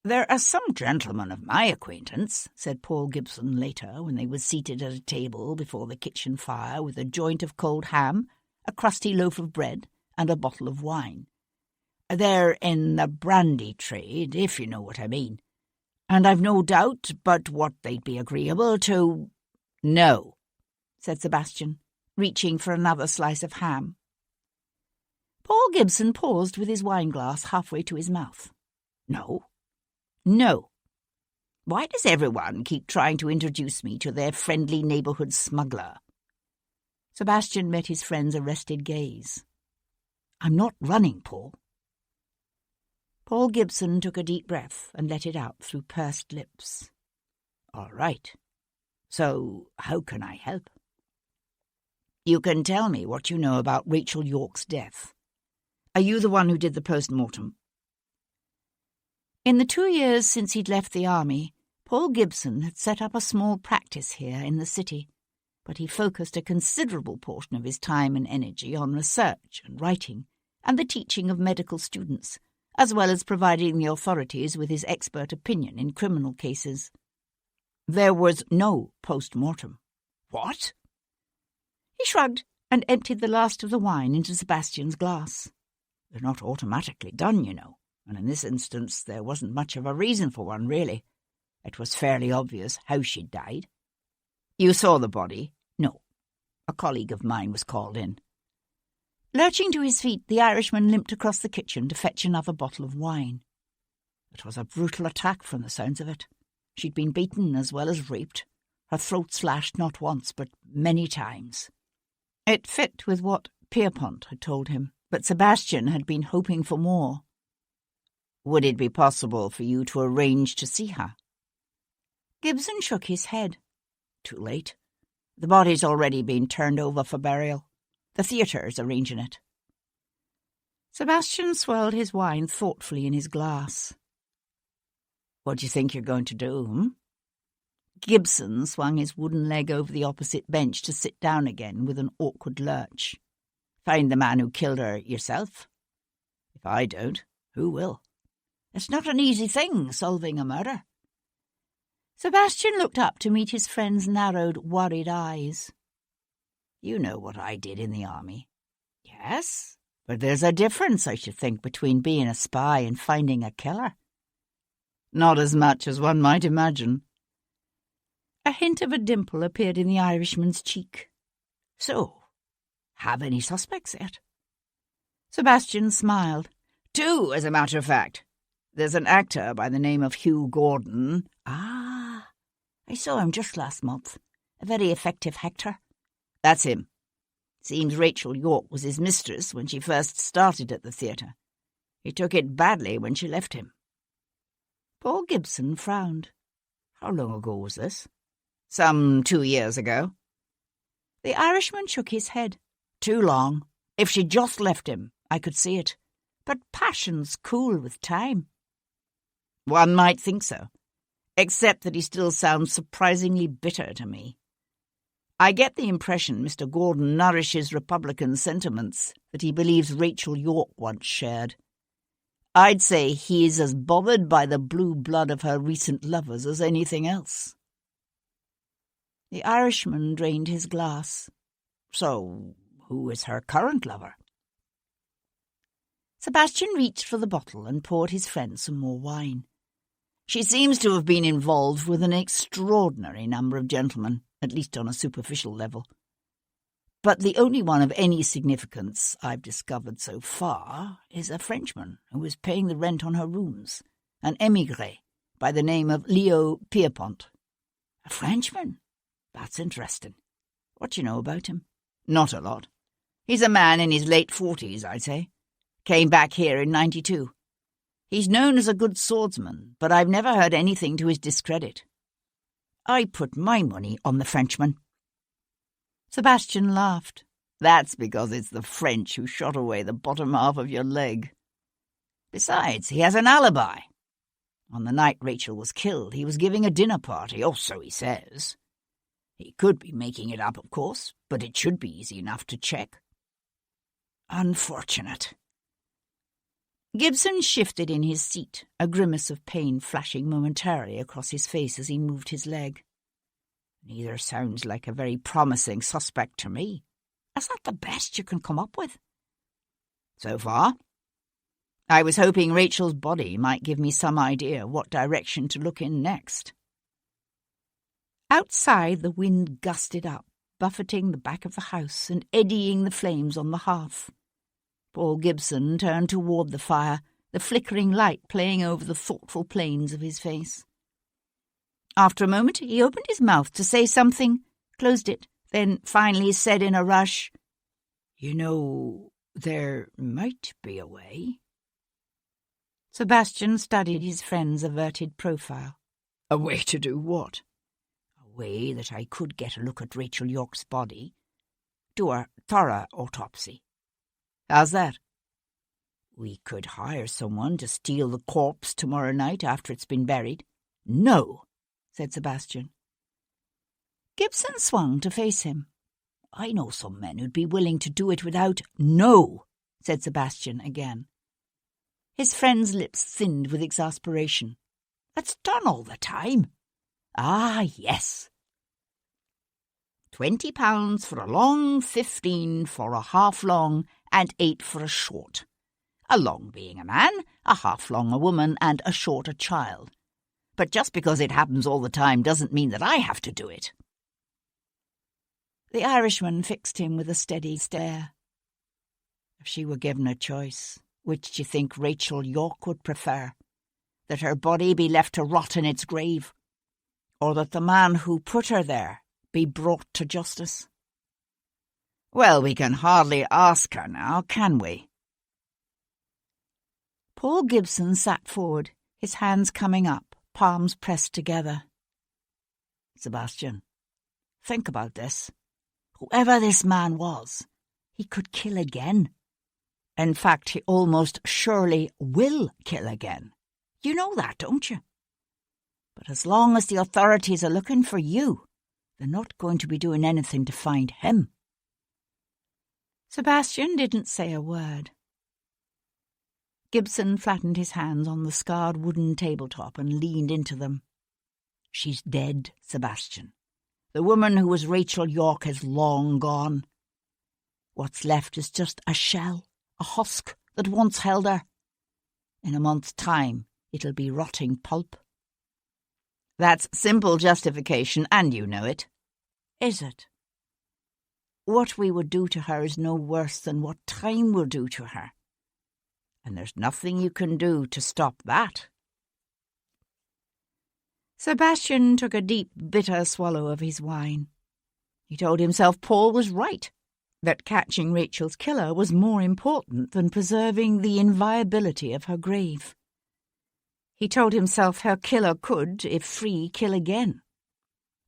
"There are some gentlemen of my acquaintance," said Paul Gibson later, when they were seated at a table before the kitchen fire with a joint of cold ham, a crusty loaf of bread, and a bottle of wine. "They're in the brandy trade, if you know what I mean. And I've no doubt but what they'd be agreeable to—" "No," said Sebastian, reaching for another slice of ham. Paul Gibson paused with his wineglass halfway to his mouth. "No." "No. Why does everyone keep trying to introduce me to their friendly neighbourhood smuggler?" Sebastian met his friend's arrested gaze. "I'm not running, Paul." Paul Gibson took a deep breath and let it out through pursed lips. "All right. So how can I help?" "You can tell me what you know about Rachel York's death. Are you the one who did the post-mortem?" In the 2 years since he'd left the army, Paul Gibson had set up a small practice here in the city, but he focused a considerable portion of his time and energy on research and writing and the teaching of medical students, as well as providing the authorities with his expert opinion in criminal cases. "There was no post-mortem." "What?" He shrugged and emptied the last of the wine into Sebastian's glass. "They're not automatically done, you know, and in this instance there wasn't much of a reason for one, really. It was fairly obvious how she'd died." "You saw the body?" "No. A colleague of mine was called in." Lurching to his feet, the Irishman limped across the kitchen to fetch another bottle of wine. "It was a brutal attack from the sounds of it. She'd been beaten as well as raped. Her throat slashed not once, but many times." It fit with what Pierpont had told him, but Sebastian had been hoping for more. "Would it be possible for you to arrange to see her?" Gibson shook his head. "Too late. The body's already been turned over for burial. The theatre's arranging it." Sebastian swirled his wine thoughtfully in his glass. "What do you think you're going to do, Gibson swung his wooden leg over the opposite bench to sit down again with an awkward lurch. "Find the man who killed her yourself? If I don't, who will? It's not an easy thing, solving a murder." Sebastian looked up to meet his friend's narrowed, worried eyes. "You know what I did in the army." "Yes, but there's a difference, I should think, between being a spy and finding a killer." "Not as much as one might imagine." A hint of a dimple appeared in the Irishman's cheek. "So, have any suspects yet?" Sebastian smiled. "Two, as a matter of fact. There's an actor by the name of Hugh Gordon." "Ah, I saw him just last month. A very effective actor." "That's him. Seems Rachel York was his mistress when she first started at the theatre. He took it badly when she left him. Paul Gibson frowned. How long ago was this? Some 2 years ago. The Irishman shook his head. Too long. If she'd just left him, I could see it. But passions cool with time. One might think so, except that he still sounds surprisingly bitter to me. I get the impression Mr. Gordon nourishes Republican sentiments that he believes Rachel York once shared. I'd say he is as bothered by the blue blood of her recent lovers as anything else. The Irishman drained his glass. So, who is her current lover? Sebastian reached for the bottle and poured his friend some more wine. She seems to have been involved with an extraordinary number of gentlemen, at least on a superficial level. But the only one of any significance I've discovered so far is a Frenchman who is paying the rent on her rooms, an émigré by the name of Leo Pierpont. A Frenchman? That's interesting. What do you know about him? Not a lot. He's a man in his late 40s, I'd say. Came back here in '92. He's known as a good swordsman, but I've never heard anything to his discredit. I put my money on the Frenchman. Sebastian laughed. That's because it's the French who shot away the bottom half of your leg. Besides, he has an alibi. On the night Rachel was killed, he was giving a dinner party, or so he says. He could be making it up, of course, but it should be easy enough to check. Unfortunate. Gibson shifted in his seat, a grimace of pain flashing momentarily across his face as he moved his leg. Neither sounds like a very promising suspect to me. Is that the best you can come up with? So far. I was hoping Rachel's body might give me some idea what direction to look in next. Outside, the wind gusted up, buffeting the back of the house and eddying the flames on the hearth. Paul Gibson turned toward the fire, the flickering light playing over the thoughtful planes of his face. After a moment, he opened his mouth to say something, closed it, then finally said in a rush, "You know, there might be a way." Sebastian studied his friend's averted profile. A way to do what? A way that I could get a look at Rachel York's body, do a thorough autopsy. How's that? We could hire someone to steal the corpse tomorrow night after it's been buried. No, said Sebastian. Gibson swung to face him. I know some men who'd be willing to do it without— No, said Sebastian again. His friend's lips thinned with exasperation. That's done all the time. Ah, yes. £20 for a long, 15 for a half-long, and 8 for a short. A long being a man, a half-long a woman, and a short a child. But just because it happens all the time doesn't mean that I have to do it. The Irishman fixed him with a steady stare. If she were given a choice, which do you think Rachel York would prefer? That her body be left to rot in its grave, or that the man who put her there be brought to justice? Well, we can hardly ask her now, can we? Paul Gibson sat forward, his hands coming up, palms pressed together. Sebastian, think about this. Whoever this man was, he could kill again. In fact, he almost surely will kill again. You know that, don't you? But as long as the authorities are looking for you, they're not going to be doing anything to find him. Sebastian didn't say a word. Gibson flattened his hands on the scarred wooden tabletop and leaned into them. She's dead, Sebastian. The woman who was Rachel York is long gone. What's left is just a shell, a husk that once held her. In a month's time, it'll be rotting pulp. That's simple justification, and you know it. Is it? What we would do to her is no worse than what time will do to her. And there's nothing you can do to stop that. Sebastian took a deep, bitter swallow of his wine. He told himself Paul was right. that catching Rachel's killer was more important than preserving the inviolability of her grave. He told himself her killer could, if free, kill again.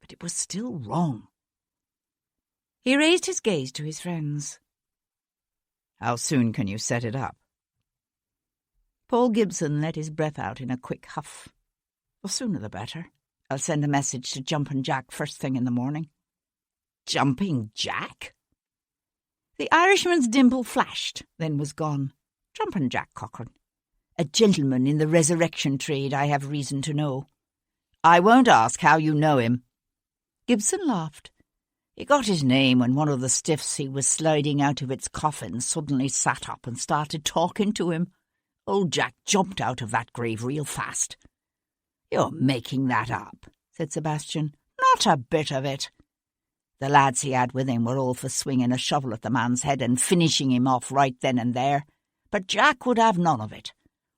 But it was still wrong. He raised his gaze to his friends. "How soon can you set it up?" Paul Gibson let his breath out in a quick huff. "The sooner the better. I'll send a message to Jumpin' Jack first thing in the morning." "Jumping Jack?" The Irishman's dimple flashed, then was gone. "Jumpin' Jack Cochrane. A gentleman in the resurrection trade, I have reason to know." "I won't ask how you know him." Gibson laughed. "He got his name when one of the stiffs he was sliding out of its coffin suddenly sat up and started talking to him. Old Jack jumped out of that grave real fast." "You're making that up," said Sebastian. "Not a bit of it. The lads he had with him were all for swinging a shovel at the man's head and finishing him off right then and there. But Jack would have none of it.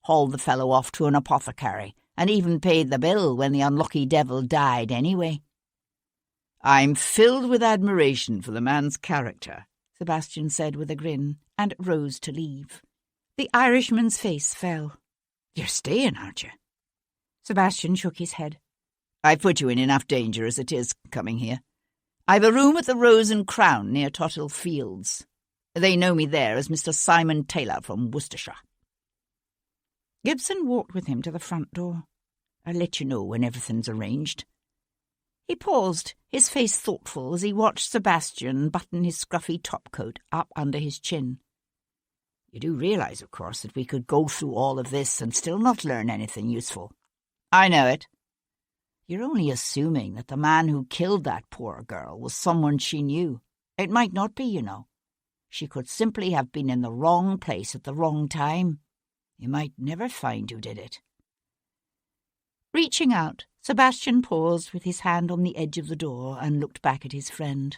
Hauled the fellow off to an apothecary, and even paid the bill when the unlucky devil died anyway." "I'm filled with admiration for the man's character," Sebastian said with a grin, and rose to leave. The Irishman's face fell. "You're staying, aren't you?" Sebastian shook his head. "I've put you in enough danger as it is, coming here. I've a room at the Rose and Crown near Tothill Fields. They know me there as Mr. Simon Taylor from Worcestershire." Gibson walked with him to the front door. "I'll let you know when everything's arranged." He paused, his face thoughtful, as he watched Sebastian button his scruffy topcoat up under his chin. "You do realise, of course, that we could go through all of this and still not learn anything useful." "I know it." "You're only assuming that the man who killed that poor girl was someone she knew. It might not be, you know. She could simply have been in the wrong place at the wrong time. You might never find who did it." Reaching out, Sebastian paused with his hand on the edge of the door and looked back at his friend.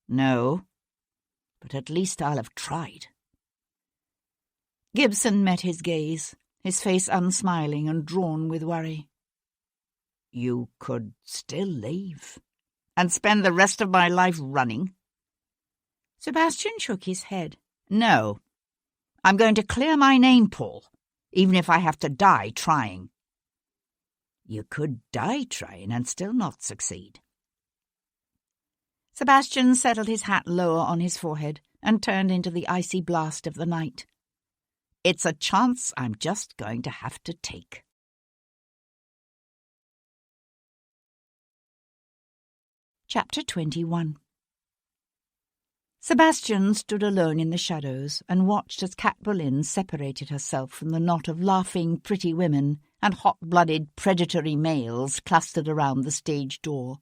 "No, but at least I'll have tried." Gibson met his gaze, his face unsmiling and drawn with worry. "You could still leave and spend the rest of my life running?" Sebastian shook his head. "No. I'm going to clear my name, Paul, even if I have to die trying." "You could die trying and still not succeed." Sebastian settled his hat lower on his forehead and turned into the icy blast of the night. "It's a chance I'm just going to have to take." Chapter 21. Sebastian stood alone in the shadows and watched as Cat Boleyn separated herself from the knot of laughing pretty women and hot-blooded predatory males clustered around the stage door.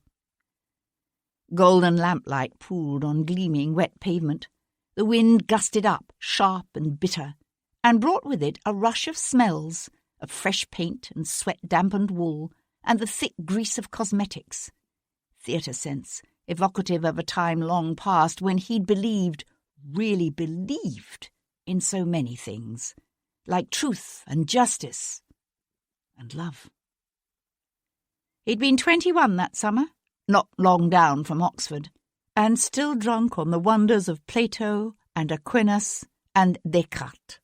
Golden lamplight pooled on gleaming wet pavement. The wind gusted up, sharp and bitter, and brought with it a rush of smells, of fresh paint and sweat-dampened wool, and the thick grease of cosmetics. Theatre scents, evocative of a time long past when he'd believed, really believed, in so many things, like truth and justice and love. He'd been 21 that summer, not long down from Oxford, and still drunk on the wonders of Plato and Aquinas and Descartes.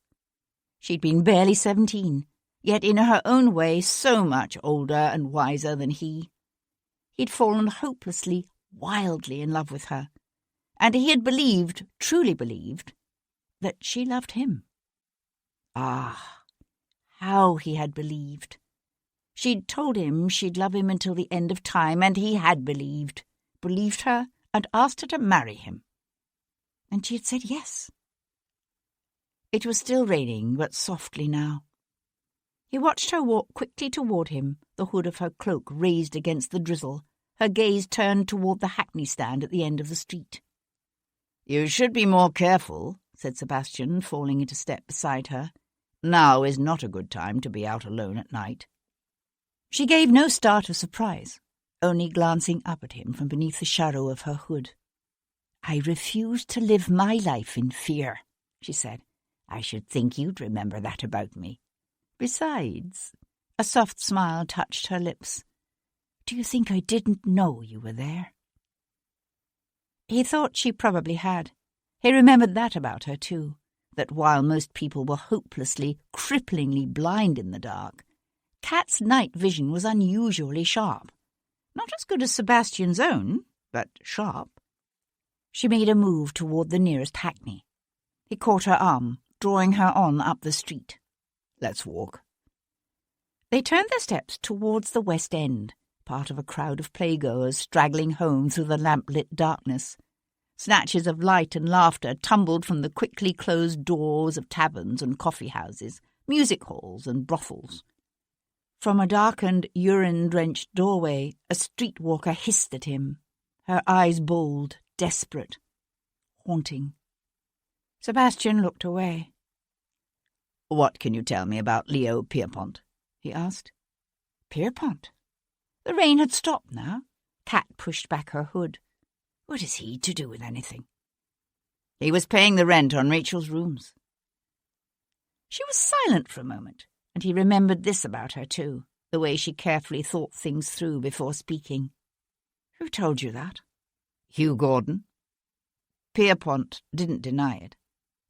She'd been barely 17, yet in her own way so much older and wiser than he. He'd fallen hopelessly, wildly in love with her, and he had believed, truly believed, that she loved him. Ah, how he had believed! She'd told him she'd love him until the end of time, and he had believed her, and asked her to marry him. And she had said yes. It was still raining, but softly now. He watched her walk quickly toward him, the hood of her cloak raised against the drizzle, her gaze turned toward the hackney stand at the end of the street. "You should be more careful," said Sebastian, falling into step beside her. "Now is not a good time to be out alone at night." She gave no start of surprise, only glancing up at him from beneath the shadow of her hood. "I refuse to live my life in fear," she said. "I should think you'd remember that about me. Besides," a soft smile touched her lips, "do you think I didn't know you were there?" He thought she probably had. He remembered that about her too, that while most people were hopelessly, cripplingly blind in the dark, Kat's night vision was unusually sharp. Not as good as Sebastian's own, but sharp. She made a move toward the nearest hackney. He caught her arm, drawing her on up the street. "Let's walk." They turned their steps towards the West End, part of a crowd of playgoers straggling home through the lamp-lit darkness. Snatches of light and laughter tumbled from the quickly closed doors of taverns and coffee-houses, music halls and brothels. From a darkened, urine-drenched doorway, a streetwalker hissed at him, her eyes bold, desperate, haunting. Sebastian looked away. "What can you tell me about Leo Pierpont?" he asked. Pierpont? The rain had stopped now. Kat pushed back her hood. What is he to do with anything? He was paying the rent on Rachel's rooms. She was silent for a moment, and he remembered this about her too, the way she carefully thought things through before speaking. Who told you that? Hugh Gordon. Pierpont didn't deny it.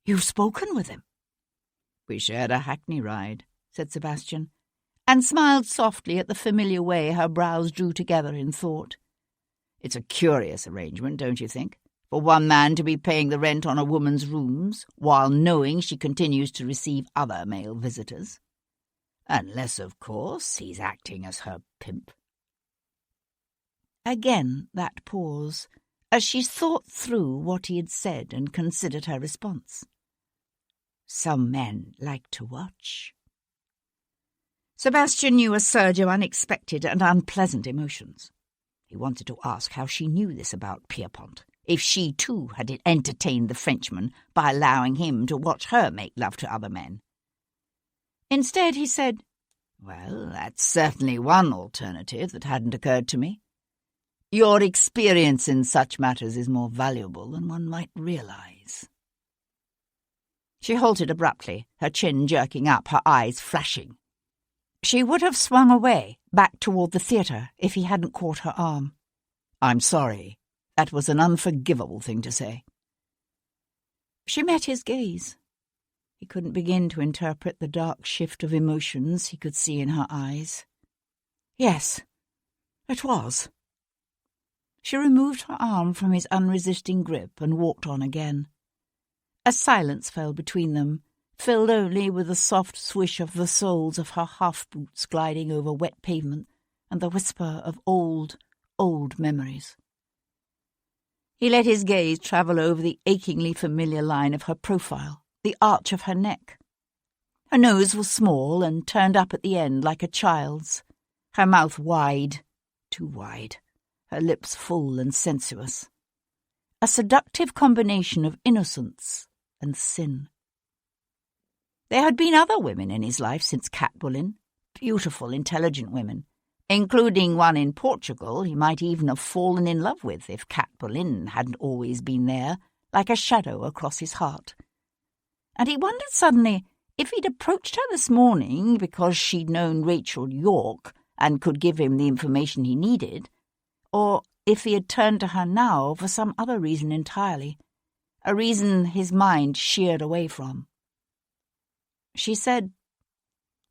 You've spoken with him? We shared a hackney ride, said Sebastian, and smiled softly at the familiar way her brows drew together in thought. It's a curious arrangement, don't you think? For one man to be paying the rent on a woman's rooms, while knowing she continues to receive other male visitors. Unless, of course, he's acting as her pimp. Again that pause, as she thought through what he had said and considered her response. Some men like to watch. Sebastian knew a surge of unexpected and unpleasant emotions. He wanted to ask how she knew this about Pierpont, if she too had entertained the Frenchman by allowing him to watch her make love to other men. Instead he said, Well, that's certainly one alternative that hadn't occurred to me. Your experience in such matters is more valuable than one might realize. She halted abruptly, her chin jerking up, her eyes flashing. She would have swung away, back toward the theatre, if he hadn't caught her arm. I'm sorry. That was an unforgivable thing to say. She met his gaze. He couldn't begin to interpret the dark shift of emotions he could see in her eyes. Yes, it was. She removed her arm from his unresisting grip and walked on again. A silence fell between them, filled only with the soft swish of the soles of her half-boots gliding over wet pavement and the whisper of old, old memories. He let his gaze travel over the achingly familiar line of her profile, the arch of her neck. Her nose was small and turned up at the end like a child's, her mouth wide, too wide, her lips full and sensuous. A seductive combination of innocence and sin. There had been other women in his life since Cat Bullin, beautiful, intelligent women, including one in Portugal he might even have fallen in love with if Cat Bullin hadn't always been there, like a shadow across his heart. And he wondered suddenly if he'd approached her this morning because she'd known Rachel York and could give him the information he needed, or if he had turned to her now for some other reason entirely, a reason his mind sheered away from. She said,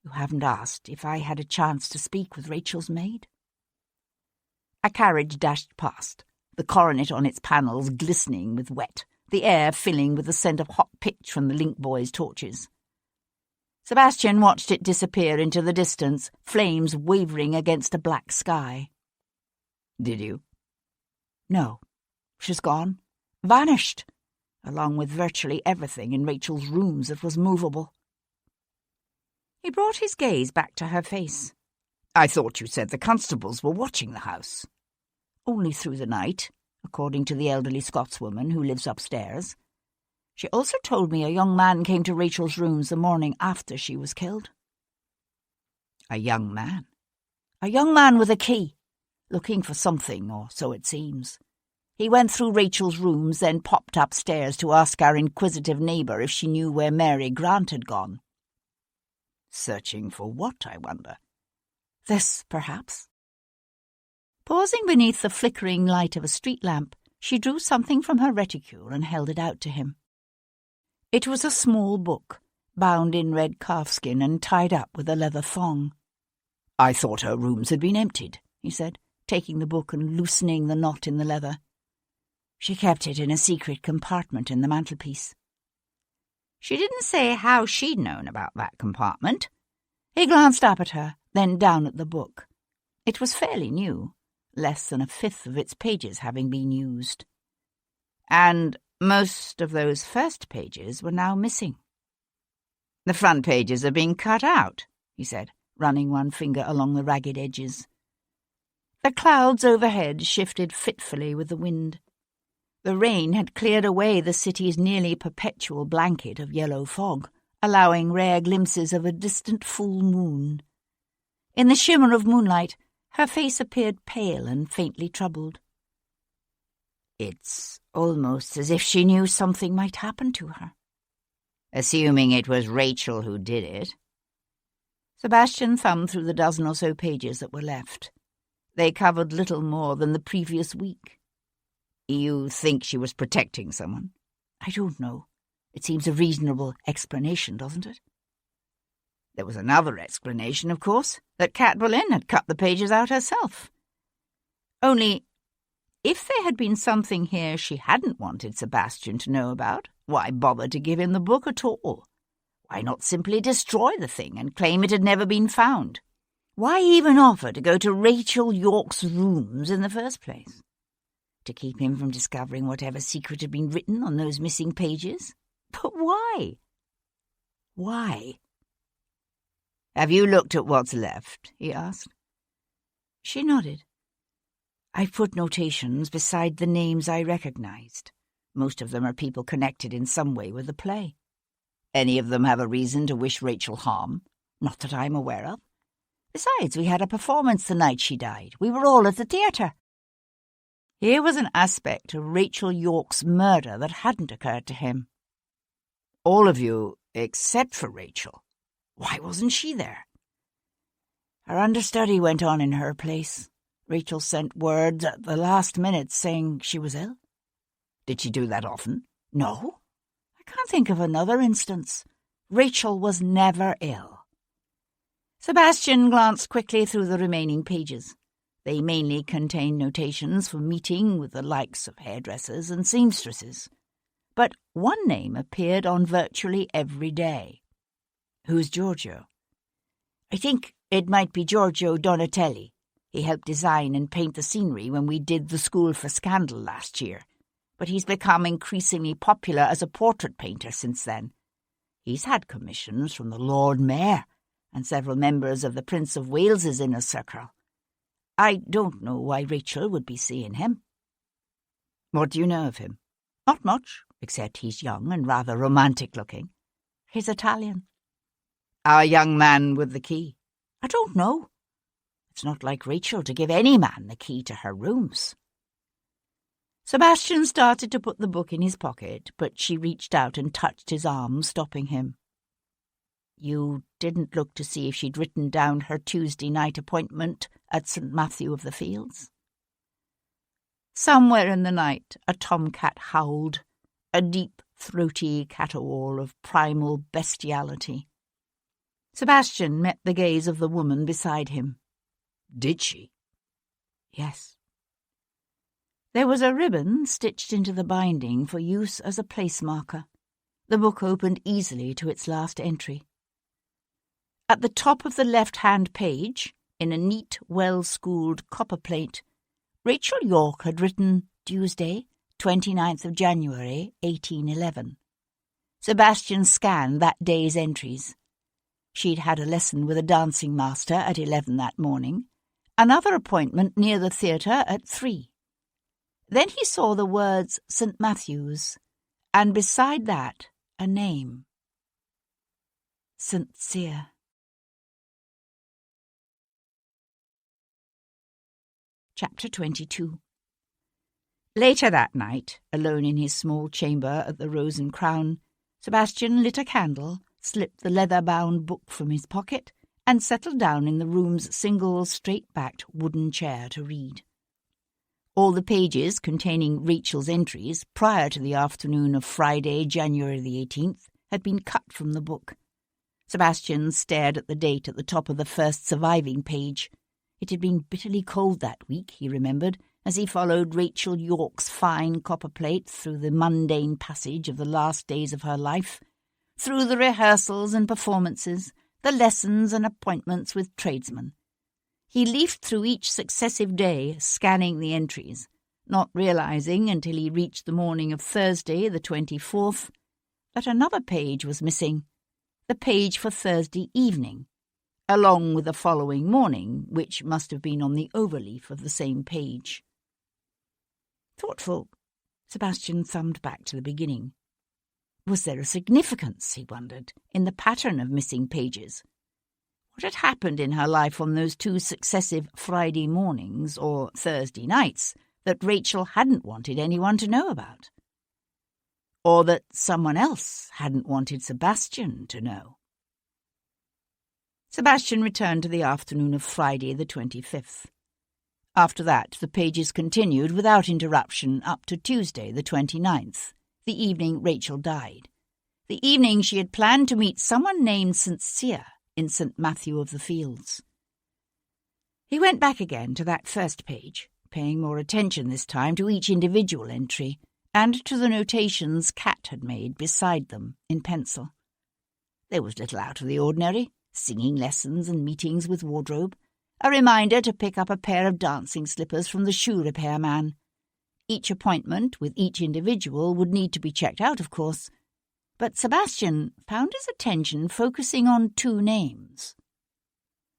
You haven't asked if I had a chance to speak with Rachel's maid? A carriage dashed past, the coronet on its panels glistening with wet, the air filling with the scent of hot pitch from the link boys' torches. Sebastian watched it disappear into the distance, flames wavering against a black sky. Did you? No. She's gone. Vanished, along with virtually everything in Rachel's rooms that was movable. He brought his gaze back to her face. I thought you said the constables were watching the house. Only through the night, according to the elderly Scotswoman who lives upstairs. She also told me a young man came to Rachel's rooms the morning after she was killed. A young man? A young man with a key, looking for something, or so it seems. He went through Rachel's rooms, then popped upstairs to ask our inquisitive neighbour if she knew where Mary Grant had gone. Searching for what, I wonder? This, perhaps? Pausing beneath the flickering light of a street lamp, She drew something from her reticule and held it out to him. It was a small book, bound in red calfskin and tied up with a leather thong. "I thought her rooms had been emptied," he said, taking the book and loosening the knot in the leather. "She kept it in a secret compartment in the mantelpiece." She didn't say how she'd known about that compartment. He glanced up at her, then down at the book. It was fairly new, less than a fifth of its pages having been used. And most of those first pages were now missing. "The front pages are being cut out," he said, running one finger along the ragged edges. The clouds overhead shifted fitfully with the wind. The rain had cleared away the city's nearly perpetual blanket of yellow fog, allowing rare glimpses of a distant full moon. In the shimmer of moonlight, her face appeared pale and faintly troubled. "It's almost as if she knew something might happen to her." "Assuming it was Rachel who did it." Sebastian thumbed through the dozen or so pages that were left. They covered little more than the previous week. "You think she was protecting someone?" "I don't know. It seems a reasonable explanation, doesn't it?" There was another explanation, of course, that Cat Boleyn had cut the pages out herself. Only, if there had been something here she hadn't wanted Sebastian to know about, why bother to give him the book at all? Why not simply destroy the thing and claim it had never been found? Why even offer to go to Rachel Yorke's rooms in the first place? To keep him from discovering whatever secret had been written on those missing pages? But why? Why? "Have you looked at what's left?" he asked. She nodded. "I've put notations beside the names I recognized. Most of them are people connected in some way with the play." "Any of them have a reason to wish Rachel harm?" "Not that I'm aware of. Besides, we had a performance the night she died. We were all at the theatre." Here was an aspect of Rachel Yorke's murder that hadn't occurred to him. "All of you, except for Rachel. Why wasn't she there?" "Her understudy went on in her place. Rachel sent word at the last minute saying she was ill." "Did she do that often?" "No. I can't think of another instance. Rachel was never ill." Sebastian glanced quickly through the remaining pages. They mainly contained notations for meeting with the likes of hairdressers and seamstresses. But one name appeared on virtually every day. "Who's Giorgio?" "I think it might be Giorgio Donatelli. He helped design and paint the scenery when we did the School for Scandal last year. But he's become increasingly popular as a portrait painter since then. He's had commissions from the Lord Mayor and several members of the Prince of Wales's inner circle. I don't know why Rachel would be seeing him." "What do you know of him?" "Not much, except he's young and rather romantic-looking. He's Italian." "Our young man with the key?" "I don't know. It's not like Rachel to give any man the key to her rooms." Sebastian started to put the book in his pocket, but she reached out and touched his arm, stopping him. "You didn't look to see if she'd written down her Tuesday night appointment at St. Matthew of the Fields?" Somewhere in the night a tomcat howled, a deep, throaty caterwaul of primal bestiality. Sebastian met the gaze of the woman beside him. "Did she?" "Yes." There was a ribbon stitched into the binding for use as a place marker. The book opened easily to its last entry. At the top of the left-hand page, in a neat, well-schooled copper plate, Rachel Yorke had written Tuesday, 29th of January, 1811. Sebastian scanned that day's entries. She'd had a lesson with a dancing master at 11 that morning, another appointment near the theatre at 3. Then he saw the words St. Matthew's, and beside that a name. St. Cyr. Chapter 22. Later that night, alone in his small chamber at the Rose and Crown, Sebastian lit a candle, slipped the leather-bound book from his pocket, and settled down in the room's single straight-backed wooden chair to read. All the pages containing Rachel's entries prior to the afternoon of Friday, January the 18th, had been cut from the book. Sebastian stared at the date at the top of the first surviving page. It had been bitterly cold that week, he remembered, as he followed Rachel York's fine copper plate through the mundane passage of the last days of her life, through the rehearsals and performances, the lessons and appointments with tradesmen. He leafed through each successive day, scanning the entries, not realizing until he reached the morning of Thursday, the 24th, that another page was missing, the page for Thursday evening, along with the following morning, which must have been on the overleaf of the same page. Thoughtful, Sebastian thumbed back to the beginning. Was there a significance, he wondered, in the pattern of missing pages? What had happened in her life on those two successive Friday mornings or Thursday nights that Rachel hadn't wanted anyone to know about? Or that someone else hadn't wanted Sebastian to know? Sebastian returned to the afternoon of Friday the 25th. After that, the pages continued without interruption up to Tuesday the 29th, the evening Rachel died, the evening she had planned to meet someone named St. Cyr in St. Matthew of the Fields. He went back again to that first page, paying more attention this time to each individual entry and to the notations Kat had made beside them in pencil. There was little out of the ordinary, singing lessons and meetings with wardrobe, a reminder to pick up a pair of dancing slippers from the shoe repair man. Each appointment with each individual would need to be checked out, of course, but Sebastian found his attention focusing on two names.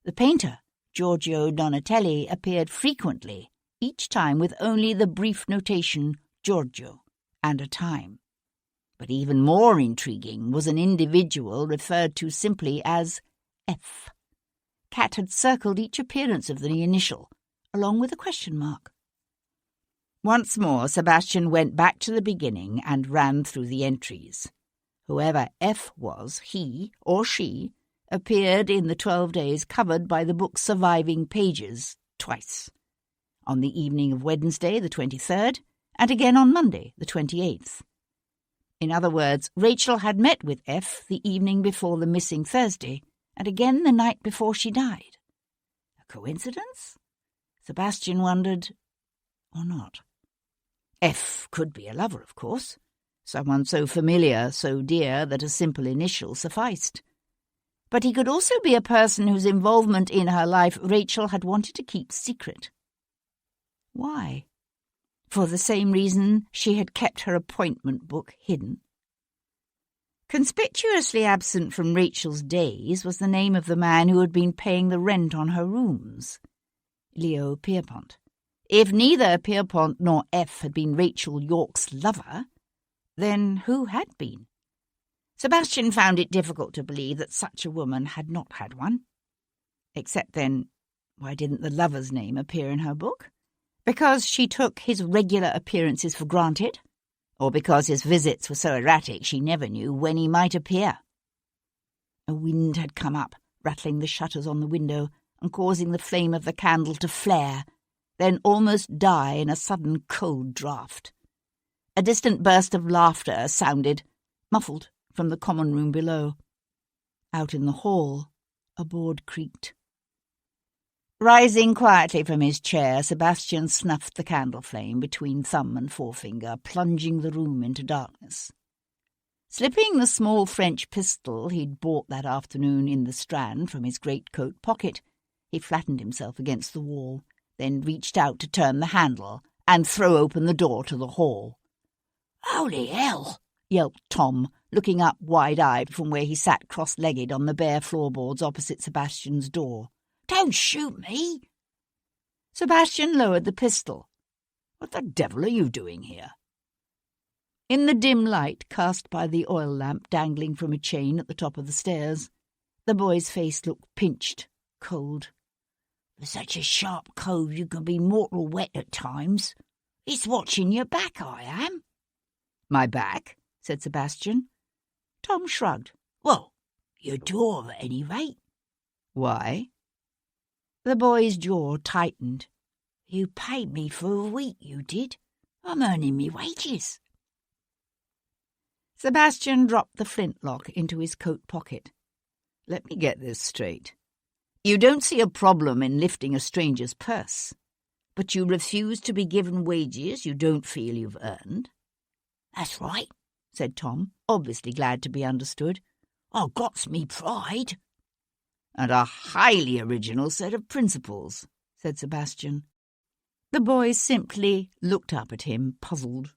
The painter, Giorgio Donatelli, appeared frequently, each time with only the brief notation Giorgio and a time. But even more intriguing was an individual referred to simply as F. Kat had circled each appearance of the initial, along with a question mark. Once more Sebastian went back to the beginning and ran through the entries. Whoever F was, he or she, appeared in the 12 days covered by the book's surviving pages twice, on the evening of Wednesday the 23rd, and again on Monday the 28th. In other words, Rachel had met with F the evening before the missing Thursday, and again the night before she died. A coincidence? Sebastian wondered, or not. F could be a lover, of course, someone so familiar, so dear, that a simple initial sufficed. But he could also be a person whose involvement in her life Rachel had wanted to keep secret. Why? For the same reason she had kept her appointment book hidden. Conspicuously absent from Rachel's days was the name of the man who had been paying the rent on her rooms, Leo Pierpont. If neither Pierpont nor F had been Rachel York's lover, then who had been? Sebastian found it difficult to believe that such a woman had not had one. Except then, why didn't the lover's name appear in her book? Because she took his regular appearances for granted? Or because his visits were so erratic she never knew when he might appear? A wind had come up, rattling the shutters on the window and causing the flame of the candle to flare, then almost die in a sudden cold draught. A distant burst of laughter sounded, muffled, from the common room below. Out in the hall, a board creaked. Rising quietly from his chair, Sebastian snuffed the candle flame between thumb and forefinger, plunging the room into darkness. Slipping the small French pistol he'd bought that afternoon in the Strand from his greatcoat pocket, he flattened himself against the wall, then reached out to turn the handle and throw open the door to the hall. "Holy hell!" yelped Tom, looking up wide-eyed from where he sat cross-legged on the bare floorboards opposite Sebastian's door. "Don't shoot me!" Sebastian lowered the pistol. "What the devil are you doing here?" In the dim light cast by the oil lamp dangling from a chain at the top of the stairs, the boy's face looked pinched, cold. "For such a sharp cove you can be mortal wet at times. It's watching your back, I am." "My back?" said Sebastian. Tom shrugged. "Well, your jaw at any rate." "Why?" The boy's jaw tightened. You paid me for a week, you did. I'm earning me wages. Sebastian dropped the flintlock into his coat pocket. Let me get this straight. You don't see a problem in lifting a stranger's purse, but you refuse to be given wages you don't feel you've earned? That's right, said Tom, obviously glad to be understood. I got's me pride. And a highly original set of principles, said Sebastian. The boys simply looked up at him, puzzled.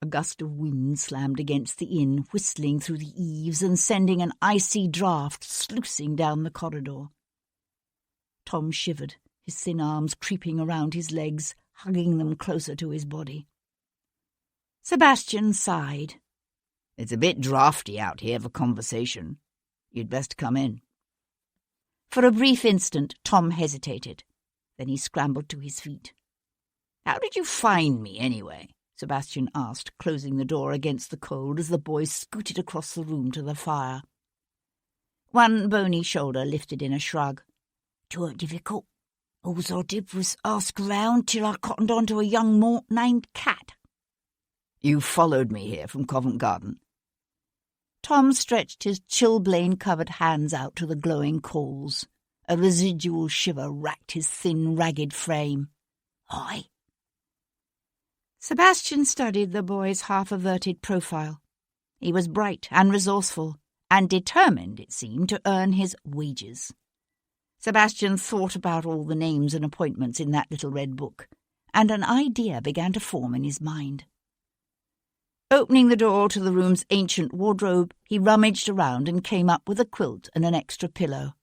A gust of wind slammed against the inn, whistling through the eaves and sending an icy draught sluicing down the corridor. Tom shivered, his thin arms creeping around his legs, hugging them closer to his body. Sebastian sighed. It's a bit draughty out here for conversation. You'd best come in. For a brief instant, Tom hesitated. Then he scrambled to his feet. How did you find me, anyway? Sebastian asked, closing the door against the cold as the boys scooted across the room to the fire. One bony shoulder lifted in a shrug. "'Tweren't difficult. All I did was ask around till I cottoned on to a young mort named Cat." You followed me here from Covent Garden? Tom stretched his chilblain-covered hands out to the glowing coals. A residual shiver racked his thin, ragged frame. "Aye." Sebastian studied the boy's half-averted profile. He was bright and resourceful, and determined, it seemed, to earn his wages. Sebastian thought about all the names and appointments in that little red book, and an idea began to form in his mind. Opening the door to the room's ancient wardrobe, he rummaged around and came up with a quilt and an extra pillow.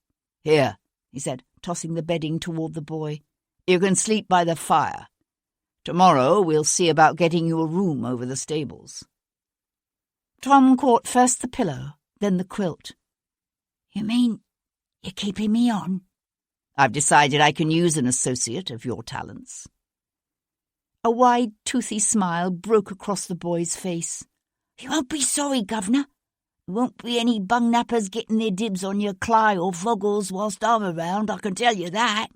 "Here," he said, tossing the bedding toward the boy. "You can sleep by the fire. Tomorrow we'll see about getting you a room over the stables." Tom caught first the pillow, then the quilt. "You mean you're keeping me on?" "I've decided I can use an associate of your talents." A wide, toothy smile broke across the boy's face. "You won't be sorry, Governor. There won't be any bung-nappers getting their dibs on your Cly or Foggles whilst I'm around, I can tell you that.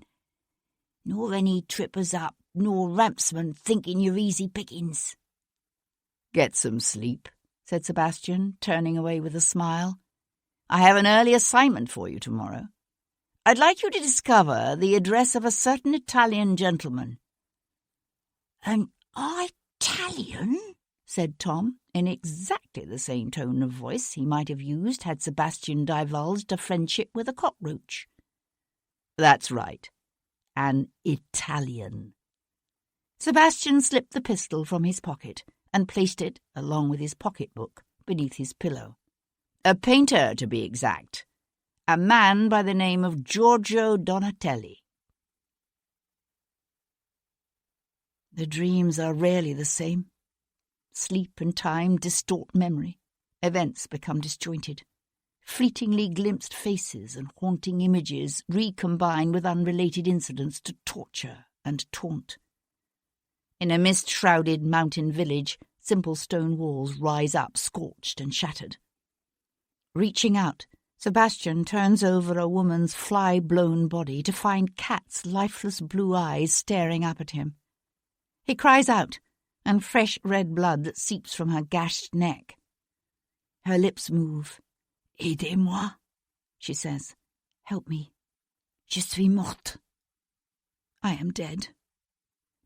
Nor any trippers up, nor rampsmen thinking you're easy pickings." "Get some sleep," said Sebastian, turning away with a smile. "I have an early assignment for you tomorrow. I'd like you to discover the address of a certain Italian gentleman." "An Italian?" said Tom, in exactly the same tone of voice he might have used had Sebastian divulged a friendship with a cockroach. "That's right. An Italian." Sebastian slipped the pistol from his pocket and placed it, along with his pocketbook, beneath his pillow. "A painter, to be exact. A man by the name of Giorgio Donatelli." The dreams are rarely the same. Sleep and time distort memory. Events become disjointed. Fleetingly glimpsed faces and haunting images recombine with unrelated incidents to torture and taunt. In a mist-shrouded mountain village, simple stone walls rise up scorched and shattered. Reaching out, Sebastian turns over a woman's fly-blown body to find Cat's lifeless blue eyes staring up at him. He cries out, and fresh red blood that seeps from her gashed neck. Her lips move. "Aidez-moi," she says. "Help me. "Je suis morte." I am dead."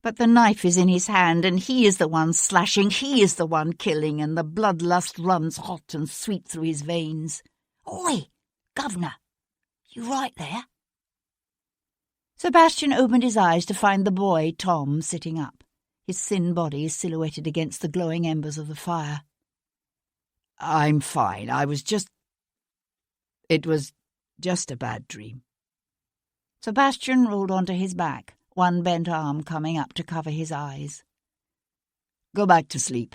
But the knife is in his hand, and he is the one slashing, he is the one killing, and the bloodlust runs hot and sweet through his veins. "Oi, Governor, you right there?" Sebastian opened his eyes to find the boy, Tom, sitting up, his thin body silhouetted against the glowing embers of the fire. "I'm fine. It was just a bad dream." Sebastian rolled onto his back, one bent arm coming up to cover his eyes. "Go back to sleep."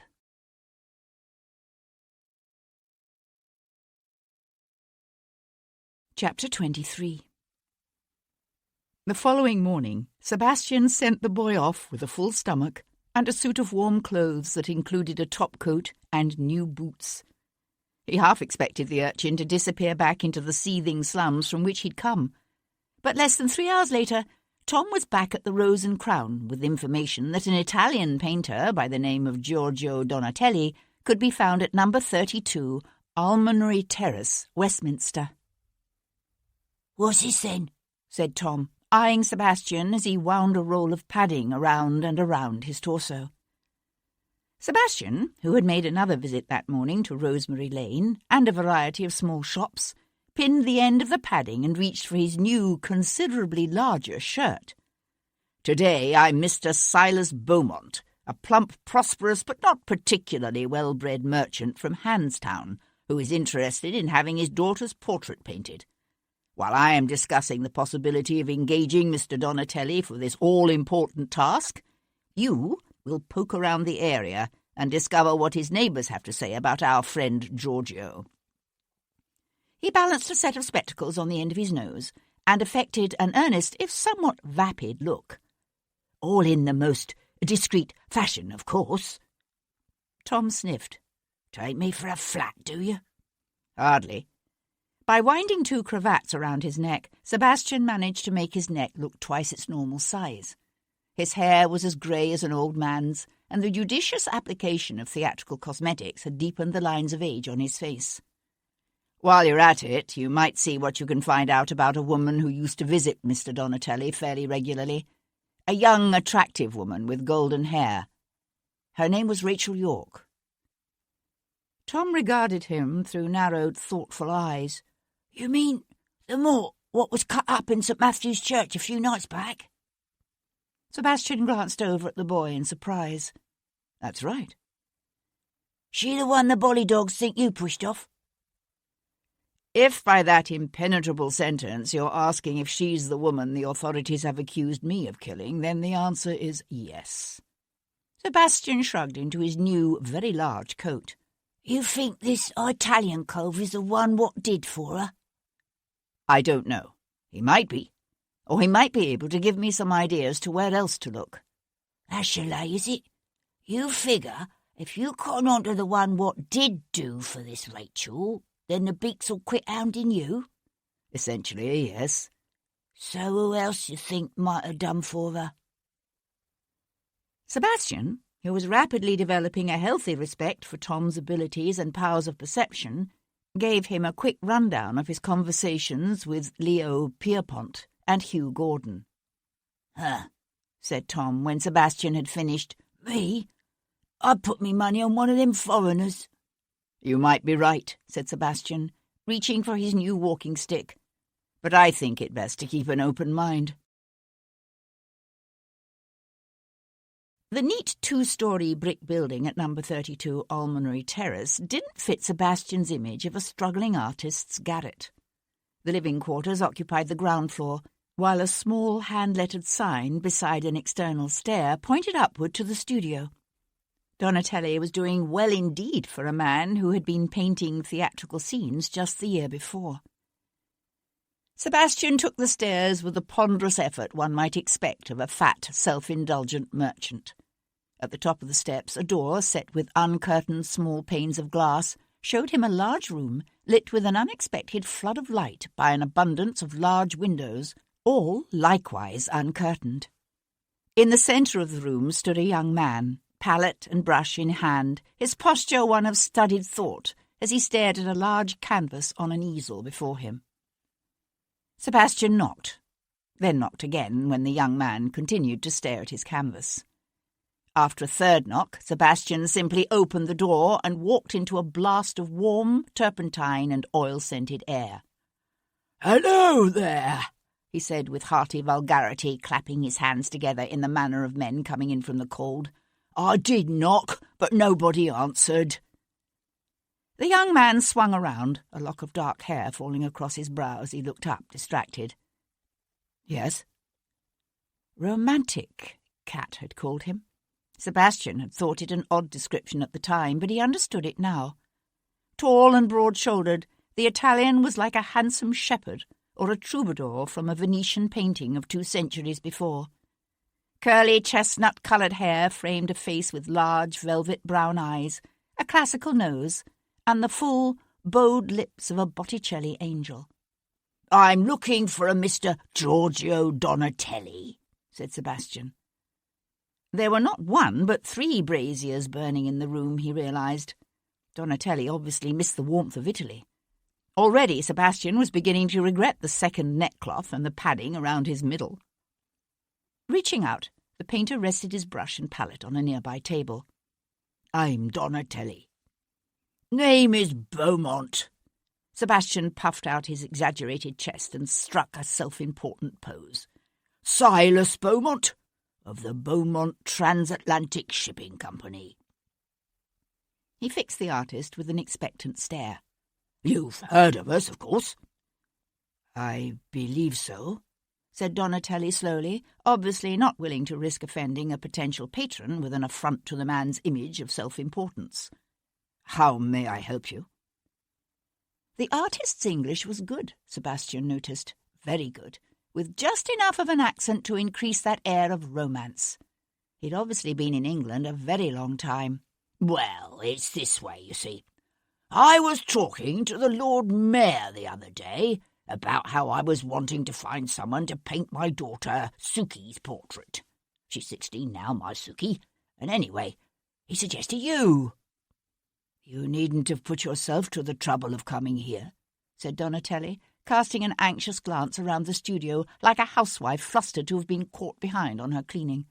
Chapter 23. The following morning, Sebastian sent the boy off with a full stomach and a suit of warm clothes that included a top-coat and new boots. He half expected the urchin to disappear back into the seething slums from which he'd come. But less than 3 hours later, Tom was back at the Rose and Crown with information that an Italian painter by the name of Giorgio Donatelli could be found at number 32, Almonry Terrace, Westminster. "What's this then?" said Tom, eyeing Sebastian as he wound a roll of padding around and around his torso. Sebastian, who had made another visit that morning to Rosemary Lane and a variety of small shops, pinned the end of the padding and reached for his new, considerably larger shirt. "Today I'm Mr. Silas Beaumont, a plump, prosperous but not particularly well-bred merchant from Handstown, who is interested in having his daughter's portrait painted. While I am discussing the possibility of engaging Mr. Donatelli for this all-important task, you will poke around the area and discover what his neighbours have to say about our friend Giorgio." He balanced a set of spectacles on the end of his nose and affected an earnest, if somewhat vapid, look. "All in the most discreet fashion, of course." Tom sniffed. "Take me for a flat, do you?" "Hardly." By winding 2 cravats around his neck, Sebastian managed to make his neck look twice its normal size. His hair was as grey as an old man's, and the judicious application of theatrical cosmetics had deepened the lines of age on his face. "While you're at it, you might see what you can find out about a woman who used to visit Mr. Donatelli fairly regularly. A young, attractive woman with golden hair. Her name was Rachel York." Tom regarded him through narrowed, thoughtful eyes. "You mean the mort what was cut up in St. Matthew's Church a few nights back?" Sebastian glanced over at the boy in surprise. "That's right." "She the one the bolly dogs think you pushed off?" "If by that impenetrable sentence you're asking if she's the woman the authorities have accused me of killing, then the answer is yes." Sebastian shrugged into his new, very large coat. "You think this Italian cove is the one what did for her?" "I don't know. He might be. Or he might be able to give me some ideas to where else to look." "That's your lay, is it? You figure if you cotton on to the one what did do for this Rachel, then the beaks'll quit hounding you?" "Essentially, yes." "So who else you think might have done for her?" Sebastian, who was rapidly developing a healthy respect for Tom's abilities and powers of perception, gave him a quick rundown of his conversations with Leo Pierpont and Hugh Gordon. "Huh," said Tom when Sebastian had finished. "Me? I'd put me money on one of them foreigners." "You might be right," said Sebastian, reaching for his new walking stick. "But I think it best to keep an open mind." The neat 2-storey brick building at number 32 Almonry Terrace didn't fit Sebastian's image of a struggling artist's garret. The living quarters occupied the ground floor, while a small hand-lettered sign beside an external stair pointed upward to the studio. Donatelli was doing well indeed for a man who had been painting theatrical scenes just the year before. Sebastian took the stairs with the ponderous effort one might expect of a fat, self-indulgent merchant. At the top of the steps, a door set with uncurtained small panes of glass showed him a large room lit with an unexpected flood of light by an abundance of large windows, all likewise uncurtained. In the centre of the room stood a young man, palette and brush in hand, his posture one of studied thought, as he stared at a large canvas on an easel before him. Sebastian knocked, then knocked again when the young man continued to stare at his canvas. After a third knock, Sebastian simply opened the door and walked into a blast of warm, turpentine and oil-scented air. "Hello there," he said with hearty vulgarity, clapping his hands together in the manner of men coming in from the cold. "I did knock, but nobody answered." The young man swung around, a lock of dark hair falling across his brow as he looked up, distracted. "Yes?" Romantic, Cat had called him. Sebastian had thought it an odd description at the time, but he understood it now. Tall and broad-shouldered, the Italian was like a handsome shepherd or a troubadour from a Venetian painting of 2 centuries before. Curly chestnut-coloured hair framed a face with large velvet brown eyes, a classical nose, and the full, bowed lips of a Botticelli angel. I'm looking for a Mr. Giorgio Donatelli, said Sebastian. There were not one, but 3 braziers burning in the room, he realised. Donatelli obviously missed the warmth of Italy. Already Sebastian was beginning to regret the second neckcloth and the padding around his middle. Reaching out, the painter rested his brush and palette on a nearby table. I'm Donatelli. Name is Beaumont. Sebastian puffed out his exaggerated chest and struck a self-important pose. Silas Beaumont, of the Beaumont Transatlantic Shipping Company. He fixed the artist with an expectant stare. You've heard of us, of course. I believe so, said Donatelli slowly, obviously not willing to risk offending a potential patron with an affront to the man's image of self-importance. How may I help you? The artist's English was good, Sebastian noticed, very good, with just enough of an accent to increase that air of romance. He'd obviously been in England a very long time. Well, it's this way, you see. I was talking to the Lord Mayor the other day about how I was wanting to find someone to paint my daughter Suki's portrait. She's 16 now, my Suki, and anyway, he suggested you. You needn't have put yourself to the trouble of coming here, said Donatelli, casting an anxious glance around the studio like a housewife flustered to have been caught behind on her cleaning.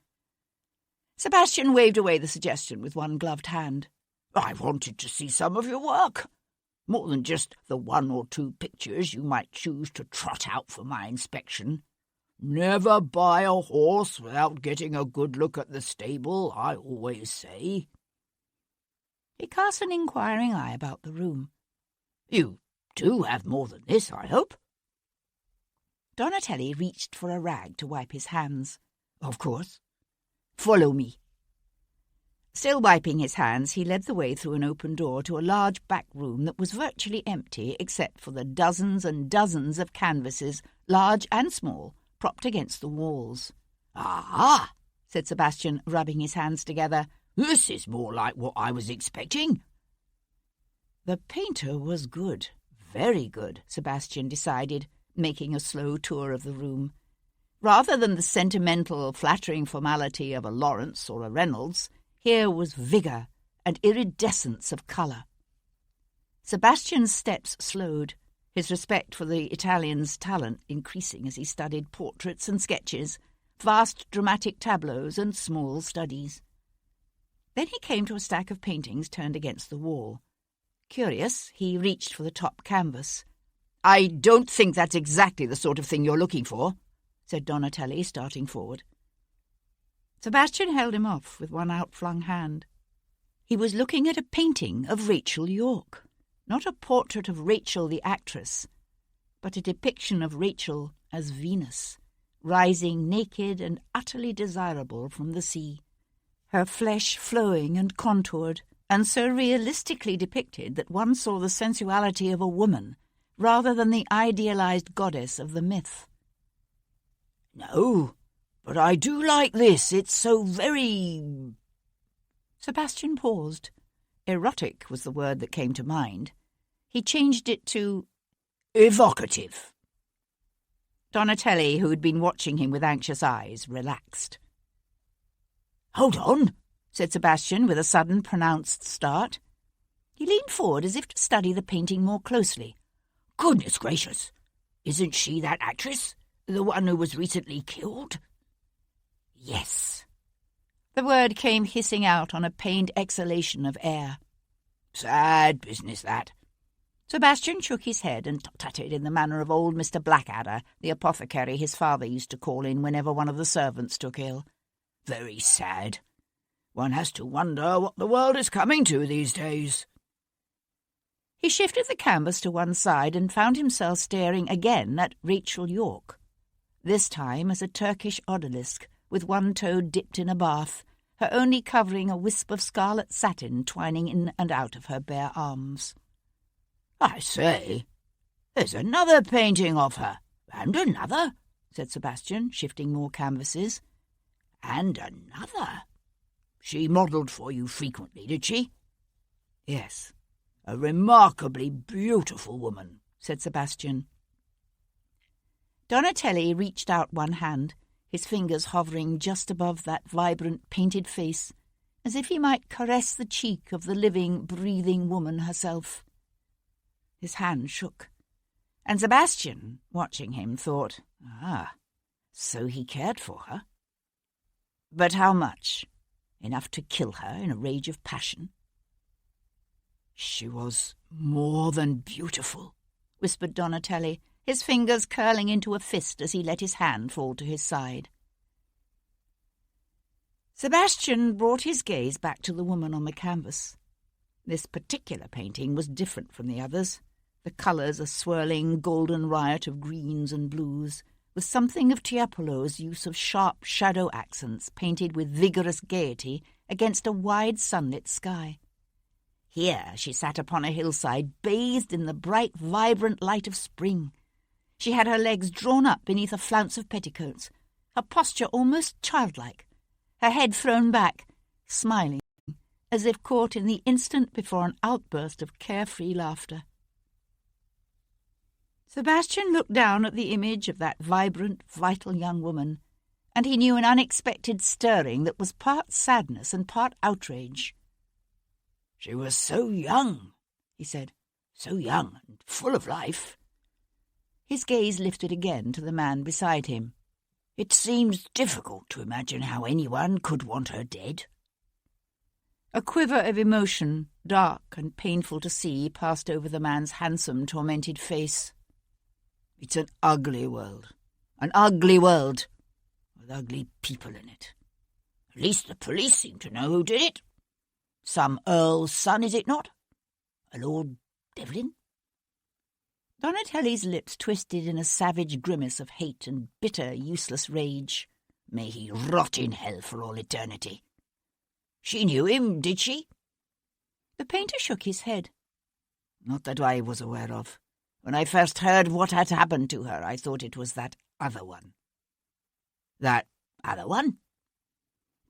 Sebastian waved away the suggestion with one gloved hand. I wanted to see some of your work, more than just the 1 or 2 pictures you might choose to trot out for my inspection. Never buy a horse without getting a good look at the stable, I always say. He cast an inquiring eye about the room. You do have more than this, I hope? Donatelli reached for a rag to wipe his hands. Of course. Follow me. Still wiping his hands, he led the way through an open door to a large back room that was virtually empty except for the dozens and dozens of canvases, large and small, propped against the walls. Ah, said Sebastian, rubbing his hands together. This is more like what I was expecting. The painter was good, very good, Sebastian decided, making a slow tour of the room. Rather than the sentimental, flattering formality of a Lawrence or a Reynolds, here was vigour and iridescence of colour. Sebastian's steps slowed, his respect for the Italian's talent increasing as he studied portraits and sketches, vast dramatic tableaux and small studies. Then he came to a stack of paintings turned against the wall. Curious, he reached for the top canvas. I don't think that's exactly the sort of thing you're looking for, said Donatelli, starting forward. Sebastian held him off with one outflung hand. He was looking at a painting of Rachel York, not a portrait of Rachel the actress, but a depiction of Rachel as Venus, rising naked and utterly desirable from the sea, her flesh flowing and contoured, and so realistically depicted that one saw the sensuality of a woman rather than the idealized goddess of the myth. No, but I do like this. It's so very... Sebastian paused. Erotic was the word that came to mind. He changed it to... evocative. Donatelli, who had been watching him with anxious eyes, relaxed. Hold on, said Sebastian with a sudden pronounced start. He leaned forward as if to study the painting more closely. Goodness gracious! Isn't she that actress? The one who was recently killed? Yes. The word came hissing out on a pained exhalation of air. Sad business, that. Sebastian shook his head and tutted in the manner of old Mr. Blackadder, the apothecary his father used to call in whenever one of the servants took ill. Very sad. One has to wonder what the world is coming to these days. He shifted the canvas to one side and found himself staring again at Rachel York, this time as a Turkish odalisque, with one toe dipped in a bath, her only covering a wisp of scarlet satin twining in and out of her bare arms. I say, there's another painting of her, and another, said Sebastian, shifting more canvases. And another. She modelled for you frequently, did she? Yes. A remarkably beautiful woman, said Sebastian. Donatelli reached out one hand, his fingers hovering just above that vibrant, painted face, as if he might caress the cheek of the living, breathing woman herself. His hand shook, and Sebastian, watching him, thought, so he cared for her. But how much? Enough to kill her in a rage of passion? "She was more than beautiful," whispered Donatelli, his fingers curling into a fist as he let his hand fall to his side. Sebastian brought his gaze back to the woman on the canvas. This particular painting was different from the others, the colours a swirling golden riot of greens and blues, with something of Tiepolo's use of sharp shadow accents painted with vigorous gaiety against a wide sunlit sky. Here she sat upon a hillside, bathed in the bright, vibrant light of spring. She had her legs drawn up beneath a flounce of petticoats, her posture almost childlike, her head thrown back, smiling, as if caught in the instant before an outburst of carefree laughter. Sebastian looked down at the image of that vibrant, vital young woman, and he knew an unexpected stirring that was part sadness and part outrage. "She was so young," he said, "so young and full of life." His gaze lifted again to the man beside him. "It seems difficult to imagine how anyone could want her dead." A quiver of emotion, dark and painful to see, passed over the man's handsome, tormented face. "It's an ugly world, with ugly people in it. At least the police seem to know who did it. Some earl's son, is it not? A Lord Devlin?" Donatelli's lips twisted in a savage grimace of hate and bitter, useless rage. "May he rot in hell for all eternity. She knew him, did she?" The painter shook his head. "Not that I was aware of. When I first heard what had happened to her, I thought it was that other one." "That other one?"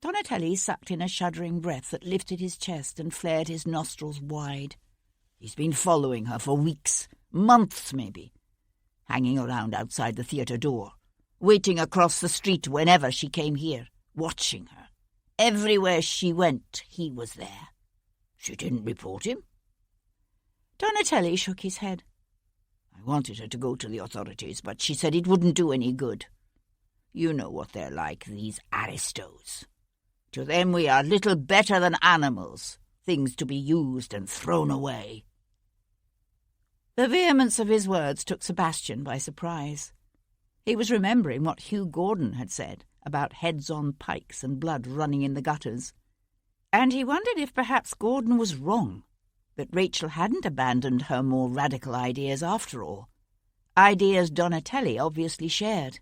Donatelli sucked in a shuddering breath that lifted his chest and flared his nostrils wide. "He's been following her for weeks, months maybe, hanging around outside the theatre door, waiting across the street whenever she came here, watching her. Everywhere she went, he was there. She didn't report him?" Donatelli shook his head. "I wanted her to go to the authorities, but she said it wouldn't do any good. You know what they're like, these aristos. To them we are little better than animals, things to be used and thrown away." The vehemence of his words took Sebastian by surprise. He was remembering what Hugh Gordon had said about heads on pikes and blood running in the gutters, and he wondered if perhaps Gordon was wrong, that Rachel hadn't abandoned her more radical ideas after all, ideas Donatelli obviously shared.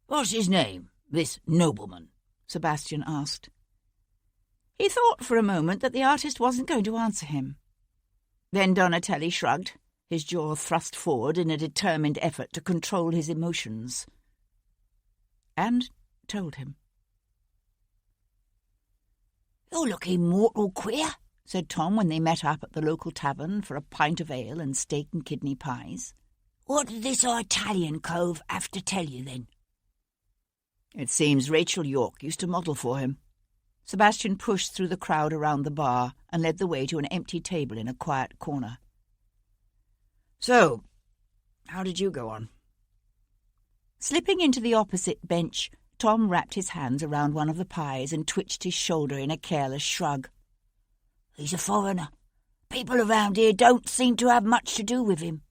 "What's his name, this nobleman?" Sebastian asked. He thought for a moment that the artist wasn't going to answer him. Then Donatelli shrugged, his jaw thrust forward in a determined effort to control his emotions, and told him. "You're looking mortal queer," said Tom when they met up at the local tavern for a pint of ale and steak and kidney pies. "What did this Italian cove have to tell you, then?" It seems Rachel York used to model for him. Sebastian pushed through the crowd around the bar and led the way to an empty table in a quiet corner. "So, how did you go on?" Slipping into the opposite bench, Tom wrapped his hands around one of the pies and twitched his shoulder in a careless shrug. "He's a foreigner. People around here don't seem to have much to do with him.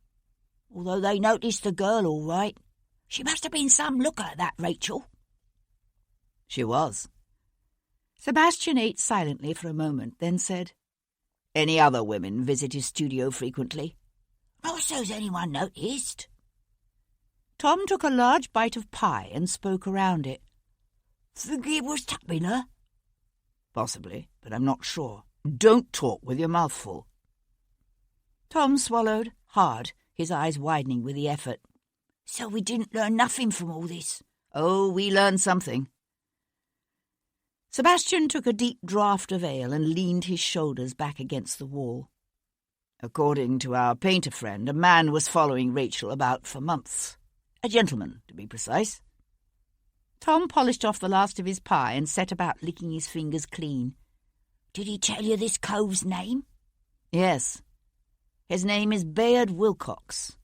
Although they noticed the girl all right. She must have been some looker, that Rachel." She was. Sebastian ate silently for a moment, then said, "Any other women visit his studio frequently?" "Not so's anyone noticed." Tom took a large bite of pie and spoke around it. "Think it was Tuppinger?" "Possibly, but I'm not sure. Don't talk with your mouth full." Tom swallowed, hard, his eyes widening with the effort. "So we didn't learn nothing from all this?" "Oh, we learned something." Sebastian took a deep draught of ale and leaned his shoulders back against the wall. "According to our painter friend, a man was following Rachel about for months. A gentleman, to be precise. Tom polished off the last of his pie and set about licking his fingers clean. Did he tell you this cove's name? Yes. His name is Bayard Wilcox.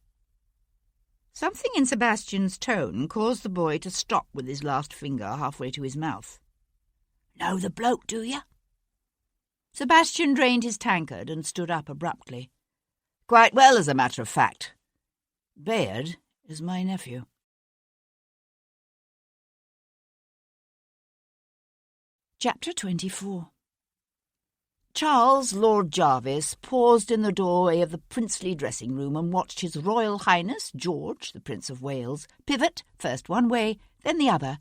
Something in Sebastian's tone caused the boy to stop with his last finger halfway to his mouth. Know the bloke, do you? Sebastian drained his tankard and stood up abruptly. Quite well, as a matter of fact. Bayard is my nephew. Chapter 24. Charles Lord Jarvis paused in the doorway of the princely dressing-room and watched His Royal Highness George, the Prince of Wales, pivot first one way, then the other,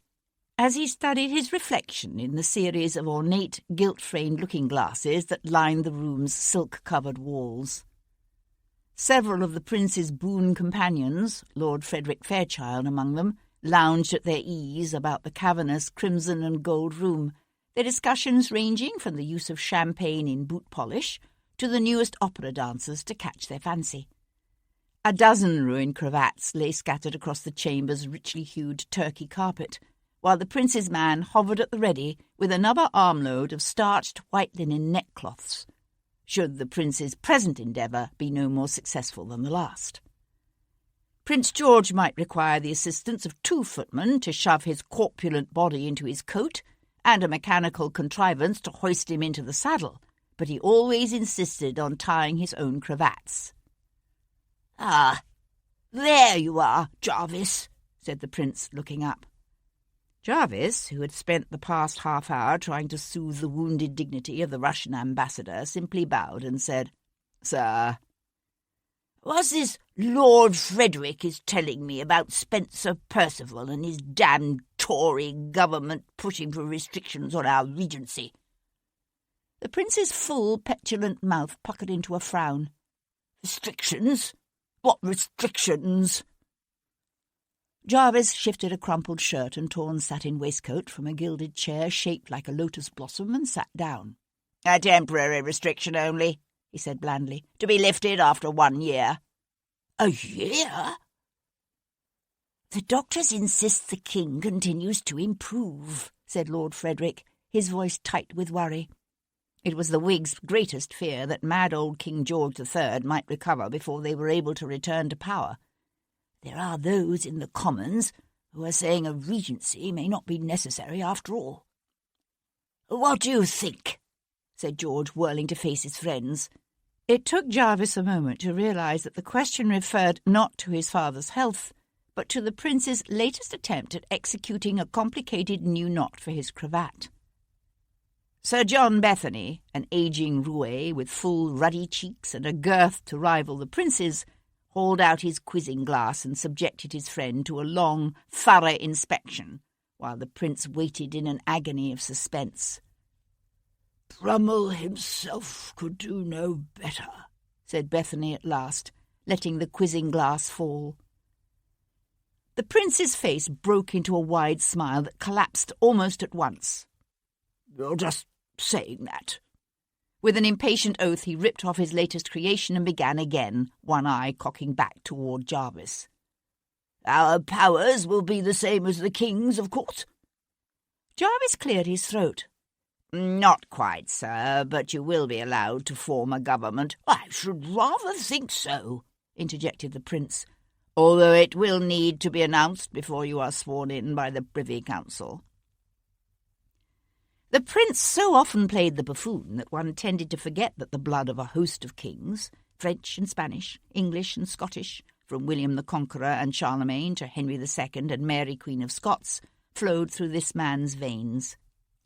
as he studied his reflection in the series of ornate, gilt-framed looking-glasses that lined the room's silk-covered walls. Several of the prince's boon companions, Lord Frederick Fairchild among them, lounged at their ease about the cavernous crimson and gold room, their discussions ranging from the use of champagne in boot polish to the newest opera dancers to catch their fancy. A dozen ruined cravats lay scattered across the chamber's richly hued Turkey carpet, while the prince's man hovered at the ready with another armload of starched white linen neckcloths, should the prince's present endeavour be no more successful than the last. Prince George might require the assistance of 2 footmen to shove his corpulent body into his coat, and a mechanical contrivance to hoist him into the saddle, but he always insisted on tying his own cravats. "Ah, there you are, Jarvis," said the prince, looking up. Jarvis, who had spent the past half-hour trying to soothe the wounded dignity of the Russian ambassador, simply bowed and said, "Sir." "What's this Lord Frederick is telling me about Spencer Percival and his damned Tory government pushing for restrictions on our regency?" The prince's full, petulant mouth puckered into a frown. "Restrictions? What restrictions?" Jarvis shifted a crumpled shirt and torn satin waistcoat from a gilded chair shaped like a lotus blossom and sat down. "A temporary restriction only," he said blandly, "to be lifted after 1 year." "A year?" "The doctors insist the king continues to improve," said Lord Frederick, his voice tight with worry. It was the Whigs' greatest fear that mad old King George III might recover before they were able to return to power. "There are those in the Commons who are saying a regency may not be necessary after all." "What do you think?" said George, whirling to face his friends. It took Jarvis a moment to realise that the question referred not to his father's health, but to the prince's latest attempt at executing a complicated new knot for his cravat. Sir John Bethany, an ageing roué with full ruddy cheeks and a girth to rival the prince's, hauled out his quizzing glass and subjected his friend to a long, thorough inspection, while the prince waited in an agony of suspense. "Brummel himself could do no better," said Bethany at last, letting the quizzing glass fall. The prince's face broke into a wide smile that collapsed almost at once. "You're just saying that." With an impatient oath he ripped off his latest creation and began again, one eye cocking back toward Jarvis. "Our powers will be the same as the king's, of course." Jarvis cleared his throat. "Not quite, sir, but you will be allowed to form a government." "I should rather think so," interjected the prince, "although it will need to be announced before you are sworn in by the Privy Council." The prince so often played the buffoon that one tended to forget that the blood of a host of kings, French and Spanish, English and Scottish, from William the Conqueror and Charlemagne to Henry II and Mary Queen of Scots, flowed through this man's veins.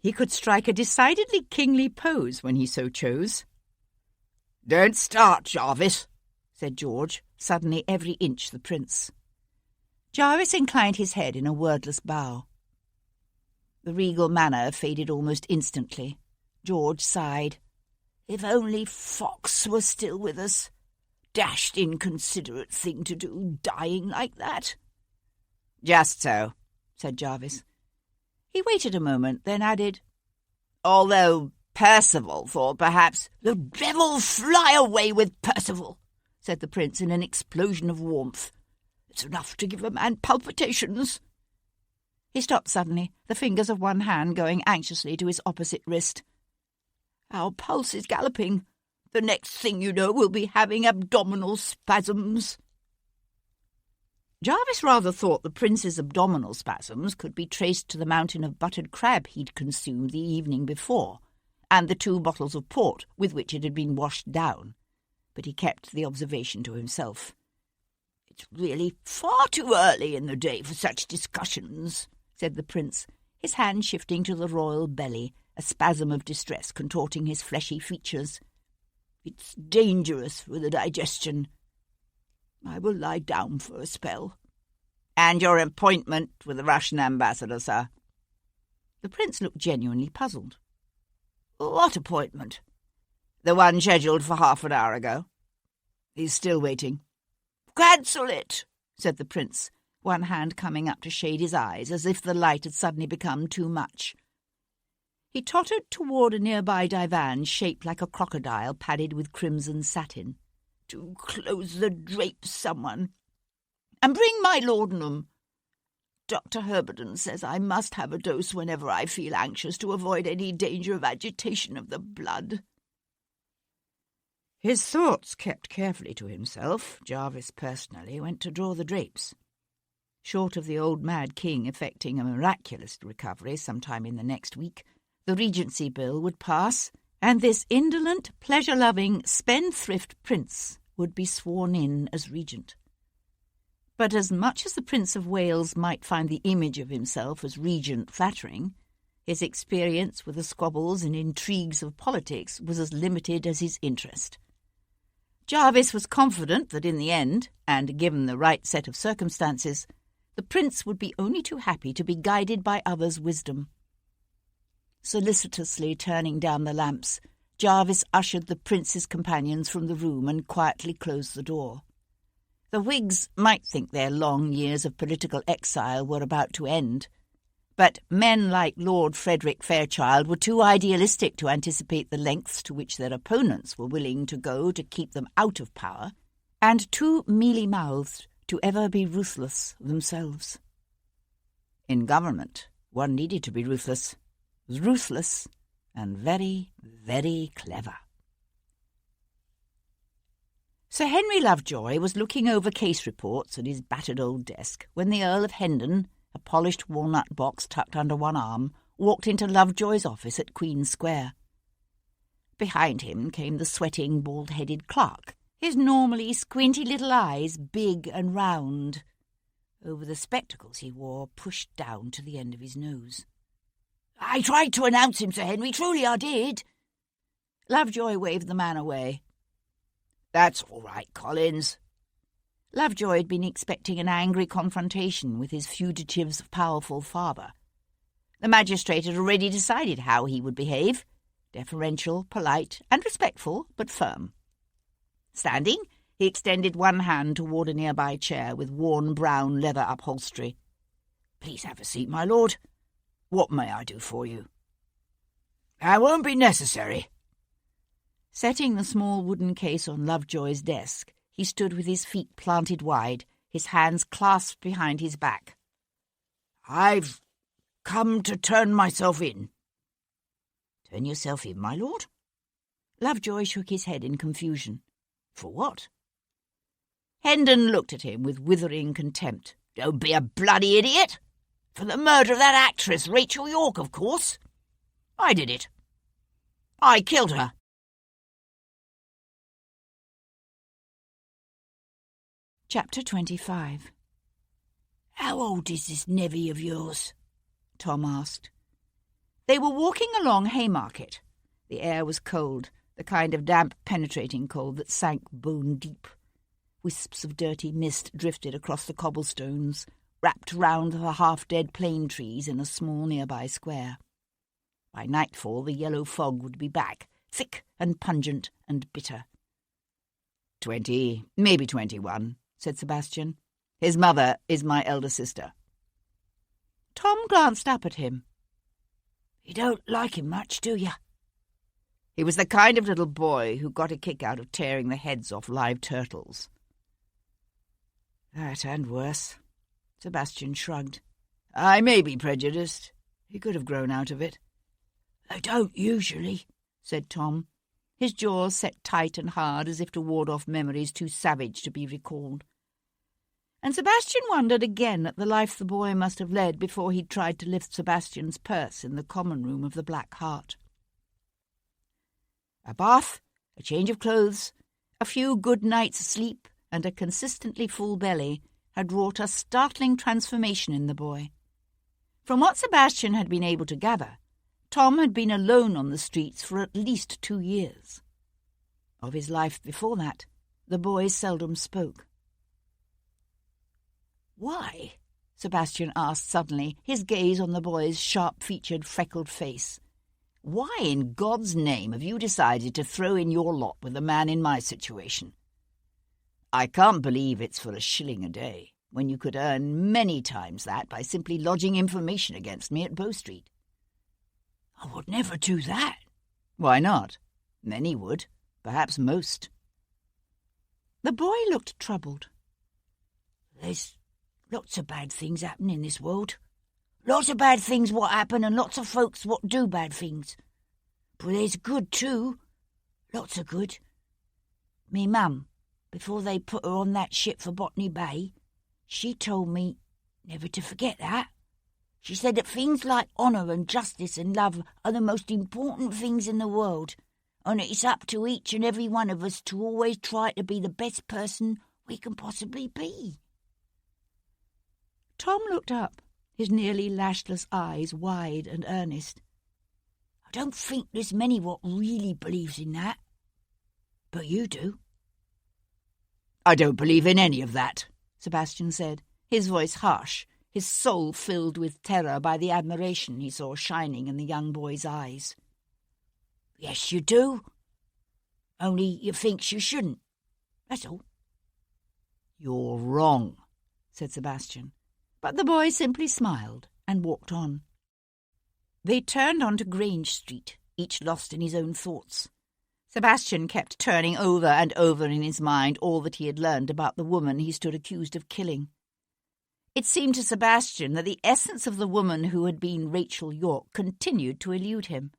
He could strike a decidedly kingly pose when he so chose. "Don't start, Jarvis," said George, suddenly every inch the prince. Jarvis inclined his head in a wordless bow. The regal manner faded almost instantly. George sighed. "If only Fox were still with us. Dashed inconsiderate thing to do, dying like that." "Just so," said Jarvis. He waited a moment, then added, "Although Percival thought perhaps—" "The devil fly away with Percival," said the prince in an explosion of warmth. It's enough to give a man palpitations." He stopped suddenly, the fingers of one hand going anxiously to his opposite wrist. "Our pulse is galloping. The next thing you know, we'll be having abdominal spasms." Jarvis rather thought the prince's abdominal spasms could be traced to the mountain of buttered crab he'd consumed the evening before, and the 2 bottles of port with which it had been washed down, but he kept the observation to himself. "It's really far too early in the day for such discussions," said the prince, his hand shifting to the royal belly, a spasm of distress contorting his fleshy features. "It's dangerous for the digestion. I will lie down for a spell." "And your appointment with the Russian ambassador, sir?" The prince looked genuinely puzzled. "What appointment?" "The one scheduled for half an hour ago." "He's still waiting." "Cancel it," said the prince, one hand coming up to shade his eyes as if the light had suddenly become too much. He tottered toward a nearby divan shaped like a crocodile padded with crimson satin. "To close the drapes, someone. And bring my laudanum. Dr. Herberton says I must have a dose whenever I feel anxious to avoid any danger of agitation of the blood." His thoughts kept carefully to himself, Jarvis personally went to draw the drapes. Short of the old mad king effecting a miraculous recovery sometime in the next week, the Regency Bill would pass, and this indolent, pleasure-loving, spendthrift prince would be sworn in as regent. But as much as the Prince of Wales might find the image of himself as regent flattering, his experience with the squabbles and intrigues of politics was as limited as his interest. Jarvis was confident that in the end, and given the right set of circumstances, the prince would be only too happy to be guided by others' wisdom. Solicitously turning down the lamps, Jarvis ushered the prince's companions from the room and quietly closed the door. The Whigs might think their long years of political exile were about to end, but men like Lord Frederick Fairchild were too idealistic to anticipate the lengths to which their opponents were willing to go to keep them out of power, and too mealy-mouthed to ever be ruthless themselves. In government, one needed to be ruthless and very, very clever. Sir Henry Lovejoy was looking over case reports at his battered old desk when the Earl of Hendon, a polished walnut box tucked under one arm, walked into Lovejoy's office at Queen Square. Behind him came the sweating, bald-headed clerk, his normally squinty little eyes big and round, over the spectacles he wore pushed down to the end of his nose. "I tried to announce him, Sir Henry, truly I did." Lovejoy waved the man away. "That's all right, Collins." Lovejoy had been expecting an angry confrontation with his fugitive's powerful father. The magistrate had already decided how he would behave, deferential, polite, and respectful, but firm. Standing, he extended one hand toward a nearby chair with worn brown leather upholstery. "Please have a seat, my lord. What may I do for you?" "That won't be necessary." Setting the small wooden case on Lovejoy's desk, he stood with his feet planted wide, his hands clasped behind his back. "I've come to turn myself in." "Turn yourself in, my lord?" Lovejoy shook his head in confusion. "For what?" Hendon looked at him with withering contempt. "Don't be a bloody idiot. For the murder of that actress, Rachel York, of course. I did it. I killed her." Chapter 25. "How old is this nevy of yours?" Tom asked. They were walking along Haymarket. The air was cold, the kind of damp, penetrating cold that sank bone-deep. Wisps of dirty mist drifted across the cobblestones, wrapped round the half-dead plane trees in a small nearby square. By nightfall the yellow fog would be back, thick and pungent and bitter. 20, maybe 21, said Sebastian. His mother is my elder sister. Tom glanced up at him. "You don't like him much, do you?" He was the kind of little boy who got a kick out of tearing the heads off live turtles. That and worse. Sebastian shrugged. I may be prejudiced. He could have grown out of it. I don't usually, said Tom, his jaws set tight and hard as if to ward off memories too savage to be recalled. And Sebastian wondered again at the life the boy must have led before he'd tried to lift Sebastian's purse in the common room of the Black Hart. A bath, a change of clothes, a few good nights' sleep, and a consistently full belly had wrought a startling transformation in the boy. From what Sebastian had been able to gather, Tom had been alone on the streets for at least 2 years. Of his life before that, the boy seldom spoke. "Why?" Sebastian asked suddenly, his gaze on the boy's sharp-featured, freckled face. "Why in God's name have you decided to throw in your lot with a man in my situation? I can't believe it's for a shilling a day, when you could earn many times that by simply lodging information against me at Bow Street." "I would never do that." "Why not? Many would, perhaps most." The boy looked troubled. "There's lots of bad things happen in this world. Lots of bad things what happen and lots of folks what do bad things. But there's good too. Lots of good. Me mum, before they put her on that ship for Botany Bay, she told me never to forget that. She said that things like honour and justice and love are the most important things in the world, and it's up to each and every one of us to always try to be the best person we can possibly be." Tom looked up, his nearly lashless eyes wide and earnest. "I don't think there's many what really believes in that. But you do." "I don't believe in any of that," Sebastian said, his voice harsh, his soul filled with terror by the admiration he saw shining in the young boy's eyes. "Yes, you do. Only you thinks you shouldn't. That's all." "You're wrong," said Sebastian, but the boy simply smiled and walked on. They turned onto Grange Street, each lost in his own thoughts. Sebastian kept turning over and over in his mind all that he had learned about the woman he stood accused of killing. It seemed to Sebastian that the essence of the woman who had been Rachel York continued to elude him.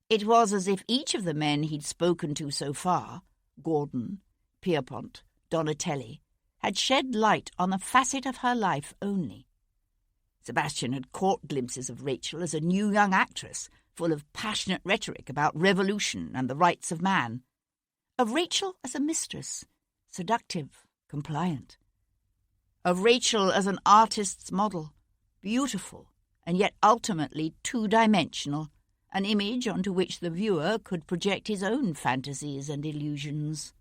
It was as if each of the men he'd spoken to so far, Gordon, Pierpont, Donatelli, had shed light on a facet of her life only. Sebastian had caught glimpses of Rachel as a new young actress, full of passionate rhetoric about revolution and the rights of man. Of Rachel as a mistress, seductive, compliant. Of Rachel as an artist's model, beautiful and yet ultimately two-dimensional, an image onto which the viewer could project his own fantasies and illusions.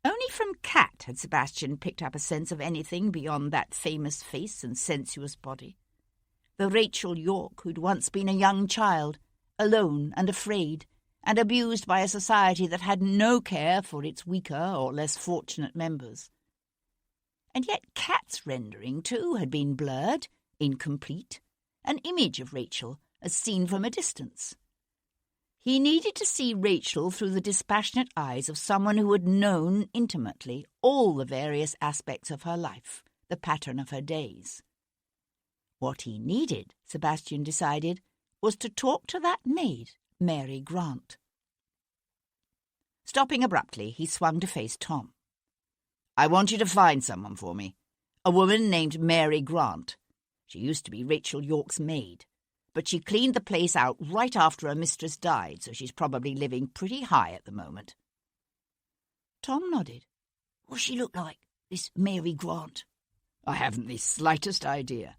Only from Kat had Sebastian picked up a sense of anything beyond that famous face and sensuous body. The Rachel York who'd once been a young child, alone and afraid, and abused by a society that had no care for its weaker or less fortunate members. And yet Kat's rendering, too, had been blurred, incomplete, an image of Rachel as seen from a distance. He needed to see Rachel through the dispassionate eyes of someone who had known intimately all the various aspects of her life, the pattern of her days. What he needed, Sebastian decided, was to talk to that maid, Mary Grant. Stopping abruptly, he swung to face Tom. "I want you to find someone for me. A woman named Mary Grant. She used to be Rachel York's maid, but she cleaned the place out right after her mistress died, so she's probably living pretty high at the moment." Tom nodded. "What's she look like, this Mary Grant?" "I haven't the slightest idea."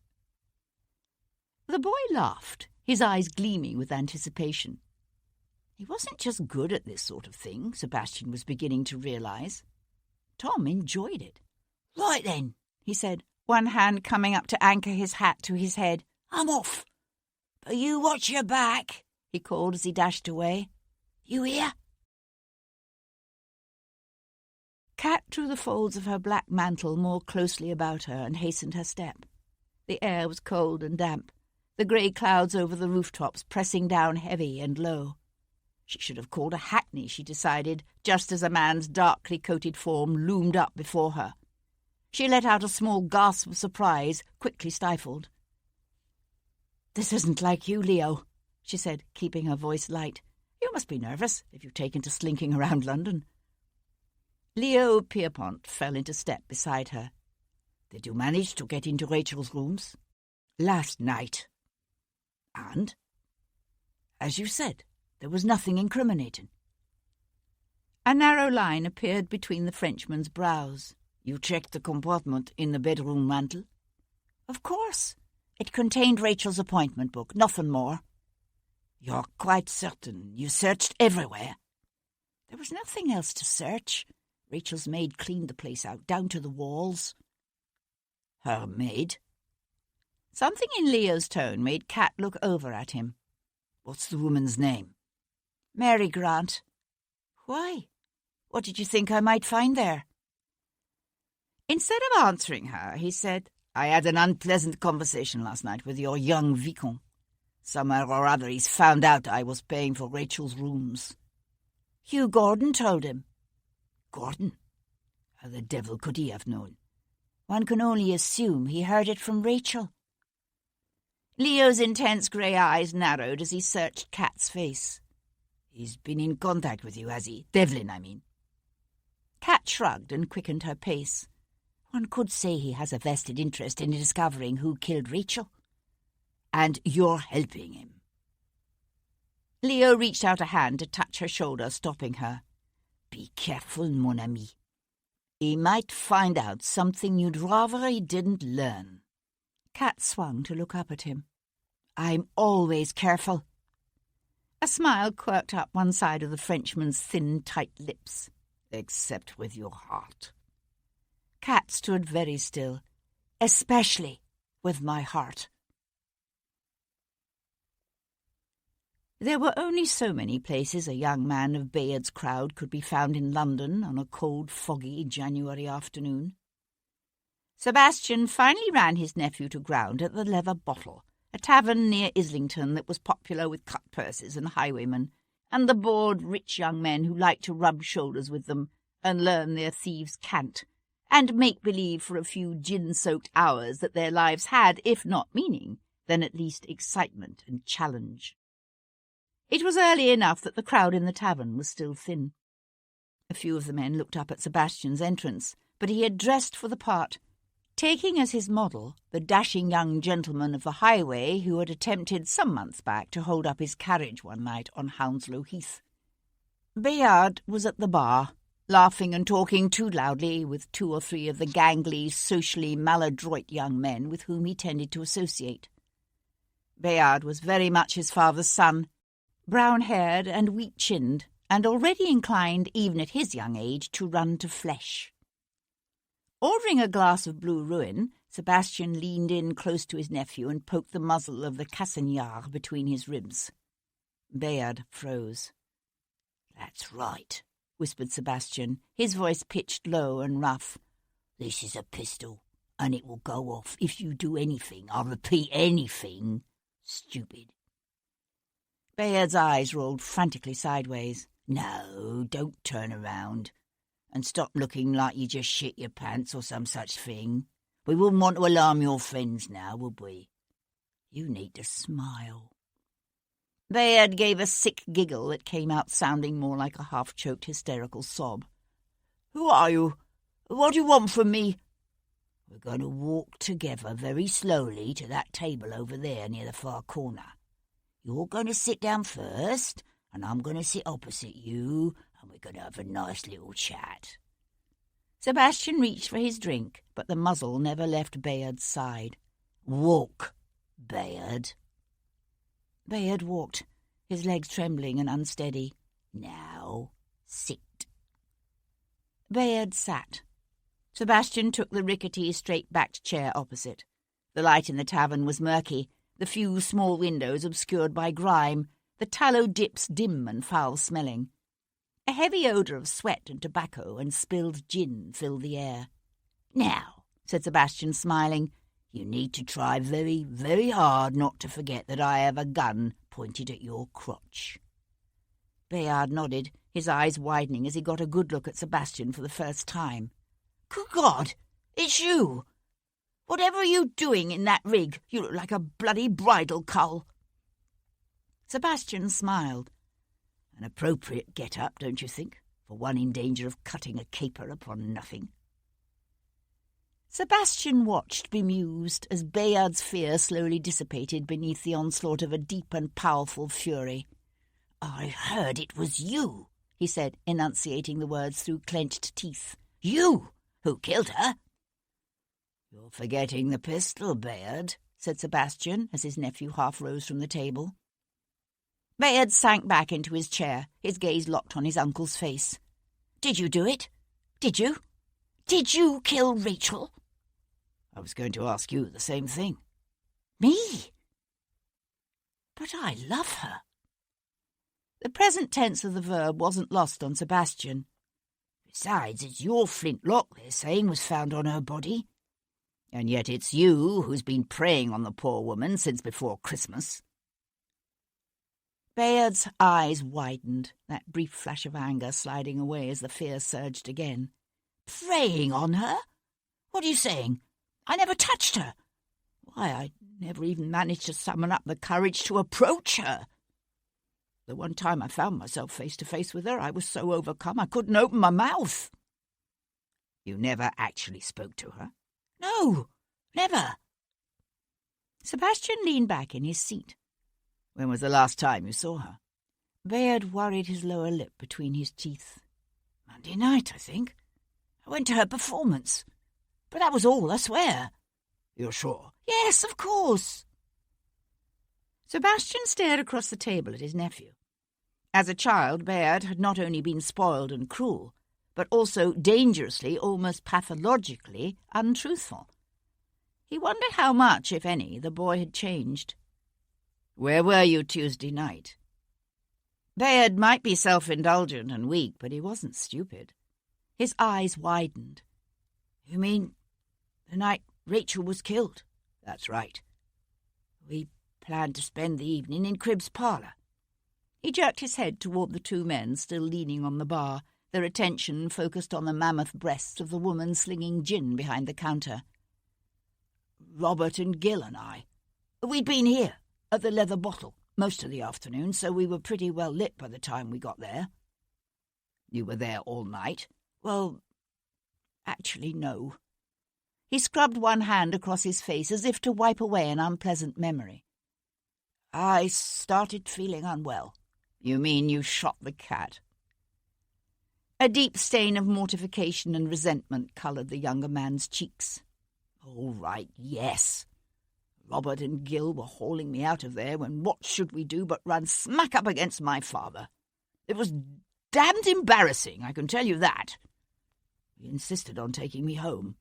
The boy laughed, his eyes gleaming with anticipation. He wasn't just good at this sort of thing, Sebastian was beginning to realise. Tom enjoyed it. "Right then," he said, one hand coming up to anchor his hat to his head. "I'm off. But you watch your back," he called as he dashed away. "You hear?" Kat drew the folds of her black mantle more closely about her and hastened her step. The air was cold and damp, the grey clouds over the rooftops pressing down heavy and low. She should have called a hackney, she decided, just as a man's darkly coated form loomed up before her. She let out a small gasp of surprise, quickly stifled. "This isn't like you, Leo," she said, keeping her voice light. "You must be nervous if you've taken to slinking around London." Leo Pierpont fell into step beside her. "Did you manage to get into Rachel's rooms?" "Last night." "And?" "As you said, there was nothing incriminating." A narrow line appeared between the Frenchman's brows. "You checked the compartment in the bedroom mantel?" "Of course. It contained Rachel's appointment book, nothing more." "You're quite certain you searched everywhere?" "There was nothing else to search. Rachel's maid cleaned the place out, down to the walls." "Her maid?" Something in Leo's tone made Kat look over at him. "What's the woman's name?" "Mary Grant." "Why? What did you think I might find there?" Instead of answering her, he said, "I had an unpleasant conversation last night with your young vicomte. Somewhere or other he's found out I was paying for Rachel's rooms." "Hugh Gordon told him." "Gordon? How the devil could he have known?" "One can only assume he heard it from Rachel." Leo's intense grey eyes narrowed as he searched Kat's face. "He's been in contact with you, has he? Devlin, I mean." Kat shrugged and quickened her pace. "One could say he has a vested interest in discovering who killed Rachel." "And you're helping him." Leo reached out a hand to touch her shoulder, stopping her. "Be careful, mon ami. He might find out something you'd rather he didn't learn." Kat swung to look up at him. "I'm always careful." A smile quirked up one side of the Frenchman's thin, tight lips. "Except with your heart." Kat stood very still. "Especially with my heart." There were only so many places a young man of Bayard's crowd could be found in London on a cold, foggy January afternoon. Sebastian finally ran his nephew to ground at the Leather Bottle, a tavern near Islington that was popular with cut-purses and highwaymen, and the bored, rich young men who liked to rub shoulders with them and learn their thieves' cant, and make believe for a few gin-soaked hours that their lives had, if not meaning, then at least excitement and challenge. It was early enough that the crowd in the tavern was still thin. A few of the men looked up at Sebastian's entrance, but he had dressed for the part, taking as his model the dashing young gentleman of the highway who had attempted some months back to hold up his carriage one night on Hounslow Heath. Bayard was at the bar, laughing and talking too loudly with 2 or 3 of the gangly, socially maladroit young men with whom he tended to associate. Bayard was very much his father's son, brown-haired and weak-chinned, and already inclined, even at his young age, to run to flesh. Ordering a glass of Blue Ruin, Sebastian leaned in close to his nephew and poked the muzzle of the Cassignard between his ribs. Bayard froze. "That's right," whispered Sebastian, his voice pitched low and rough. "This is a pistol, and it will go off if you do anything, I repeat anything, stupid." Bayard's eyes rolled frantically sideways. "No, don't turn around. And stop looking like you just shit your pants or some such thing. We wouldn't want to alarm your friends now, would we? You need to smile." Bayard gave a sick giggle that came out sounding more like a half-choked hysterical sob. "Who are you? What do you want from me?" "We're going to walk together very slowly to that table over there near the far corner. You're going to sit down first, and I'm going to sit opposite you, and we're going to have a nice little chat." Sebastian reached for his drink, but the muzzle never left Bayard's side. "Walk, Bayard." Bayard walked, his legs trembling and unsteady. "Now, sit." Bayard sat. Sebastian took the rickety, straight-backed chair opposite. The light in the tavern was murky, the few small windows obscured by grime, the tallow dips dim and foul-smelling. A heavy odour of sweat and tobacco and spilled gin filled the air. "Now," said Sebastian, smiling, "you need to try very, very hard not to forget that I have a gun pointed at your crotch." Bayard nodded, his eyes widening as he got a good look at Sebastian for the first time. "Good God! It's you! Whatever are you doing in that rig? You look like a bloody bridal cull." Sebastian smiled. "An appropriate get-up, don't you think, for one in danger of cutting a caper upon nothing?" Sebastian watched, bemused, as Bayard's fear slowly dissipated beneath the onslaught of a deep and powerful fury. "I heard it was you," he said, enunciating the words through clenched teeth. "You who killed her." "You're forgetting the pistol, Bayard," said Sebastian, as his nephew half rose from the table. Bayard sank back into his chair, his gaze locked on his uncle's face. "Did you do it? Did you? Did you kill Rachel?" "I was going to ask you the same thing." "Me? But I love her." The present tense of the verb wasn't lost on Sebastian. "Besides, it's your flintlock, they're saying, was found on her body. And yet it's you who's been preying on the poor woman since before Christmas." Bayard's eyes widened, that brief flash of anger sliding away as the fear surged again. "Preying on her? What are you saying? I never touched her. Why, I never even managed to summon up the courage to approach her. The one time I found myself face to face with her, I was so overcome I couldn't open my mouth." "You never actually spoke to her?" "No, never." Sebastian leaned back in his seat. "When was the last time you saw her?" Bayard worried his lower lip between his teeth. "Monday night, I think. I went to her performance. But that was all, I swear." "You're sure?" "Yes, of course." Sebastian stared across the table at his nephew. As a child, Bayard had not only been spoiled and cruel, but also dangerously, almost pathologically, untruthful. He wondered how much, if any, the boy had changed. "Where were you Tuesday night?" Bayard might be self-indulgent and weak, but he wasn't stupid. His eyes widened. "You mean the night Rachel was killed?" "That's right." "We planned to spend the evening in Cribb's parlour." He jerked his head toward the two men still leaning on the bar, their attention focused on the mammoth breasts of the woman slinging gin behind the counter. "Robert and Gill and I. We'd been here, at the Leather Bottle, most of the afternoon, so we were pretty well lit by the time we got there." "You were there all night?" "Well, actually, no." He scrubbed one hand across his face as if to wipe away an unpleasant memory. "I started feeling unwell." "You mean you shot the cat?" A deep stain of mortification and resentment coloured the younger man's cheeks. "All right, yes. Robert and Gill were hauling me out of there when what should we do but run smack up against my father. It was damned embarrassing, I can tell you that. He insisted on taking me home.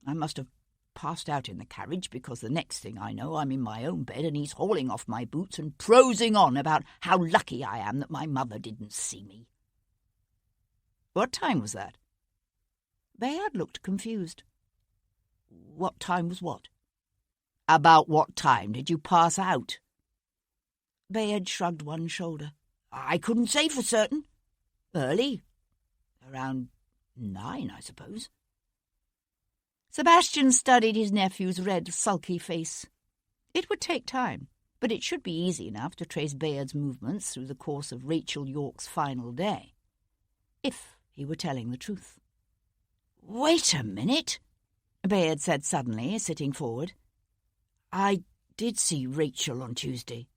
I must have passed out in the carriage because the next thing I know I'm in my own bed and he's hauling off my boots and prosing on about how lucky I am that my mother didn't see me." "What time was that?" Bayard looked confused. "What time was what?" "About what time did you pass out?" Bayard shrugged one shoulder. "I couldn't say for certain. Early. Around 9, I suppose." Sebastian studied his nephew's red, sulky face. It would take time, but it should be easy enough to trace Bayard's movements through the course of Rachel York's final day, if he were telling the truth. "Wait a minute," Bayard said suddenly, sitting forward. "I did see Rachel on Tuesday.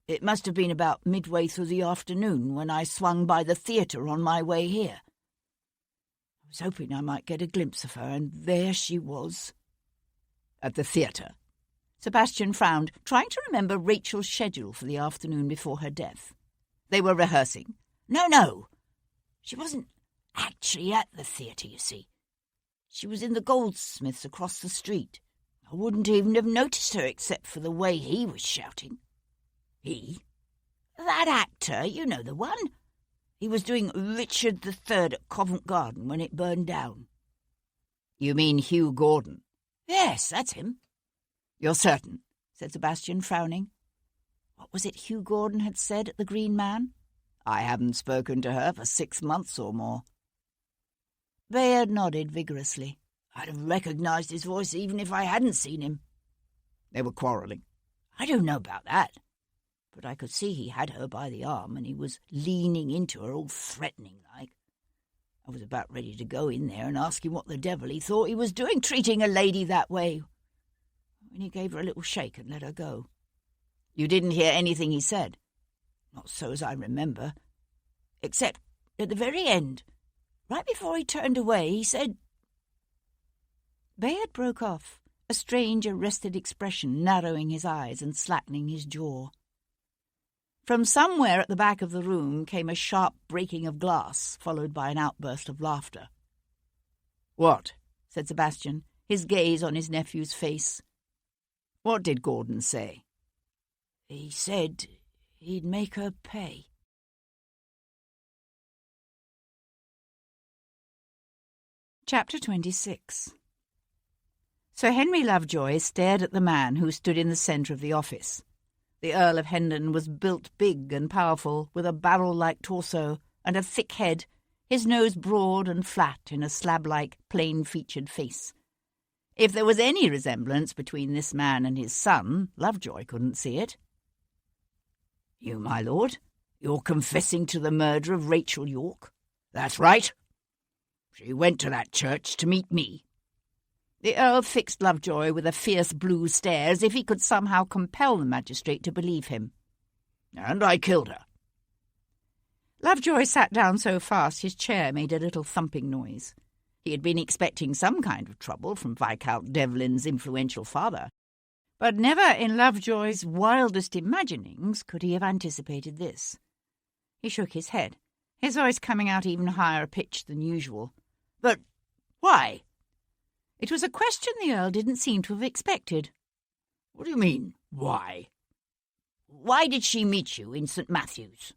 It must have been about midway through the afternoon when I swung by the theatre on my way here. I was hoping I might get a glimpse of her, and there she was." "At the theatre?" Sebastian frowned, trying to remember Rachel's schedule for the afternoon before her death. They were rehearsing. No. She wasn't actually at the theatre, you see. She was in the goldsmith's across the street. I wouldn't even have noticed her except for the way he was shouting." "He?" "That actor, you know the one. He was doing Richard III at Covent Garden when it burned down." "You mean Hugh Gordon?" "Yes, that's him." "You're certain?" said Sebastian, frowning. What was it Hugh Gordon had said at the Green Man? "I haven't spoken to her for 6 months or more." Bayard nodded vigorously. I'd have recognised his voice even if I hadn't seen him. They were quarrelling. I don't know about that, but I could see he had her by the arm and he was leaning into her all threatening-like. I was about ready to go in there and ask him what the devil he thought he was doing, treating a lady that way, when he gave her a little shake and let her go. You didn't hear anything he said? Not so as I remember, except at the very end, right before he turned away, he said—" Bayard broke off, a strange, arrested expression narrowing his eyes and slackening his jaw. From somewhere at the back of the room came a sharp breaking of glass, followed by an outburst of laughter. "What?" said Sebastian, his gaze on his nephew's face. "What did Gordon say?" "He said he'd make her pay." Chapter 26. Sir Henry Lovejoy stared at the man who stood in the centre of the office. The Earl of Hendon was built big and powerful, with a barrel-like torso and a thick head, his nose broad and flat in a slab-like, plain-featured face. If there was any resemblance between this man and his son, Lovejoy couldn't see it. "You, my lord, you're confessing to the murder of Rachel York?" "That's right. She went to that church to meet me." The Earl fixed Lovejoy with a fierce blue stare, as if he could somehow compel the magistrate to believe him. "And I killed her." Lovejoy sat down so fast his chair made a little thumping noise. He had been expecting some kind of trouble from Viscount Devlin's influential father, but never in Lovejoy's wildest imaginings could he have anticipated this. He shook his head, his voice coming out even higher pitched than usual. "But why?" It was a question the Earl didn't seem to have expected. "What do you mean, why? Why did she meet you in St. Matthew's?"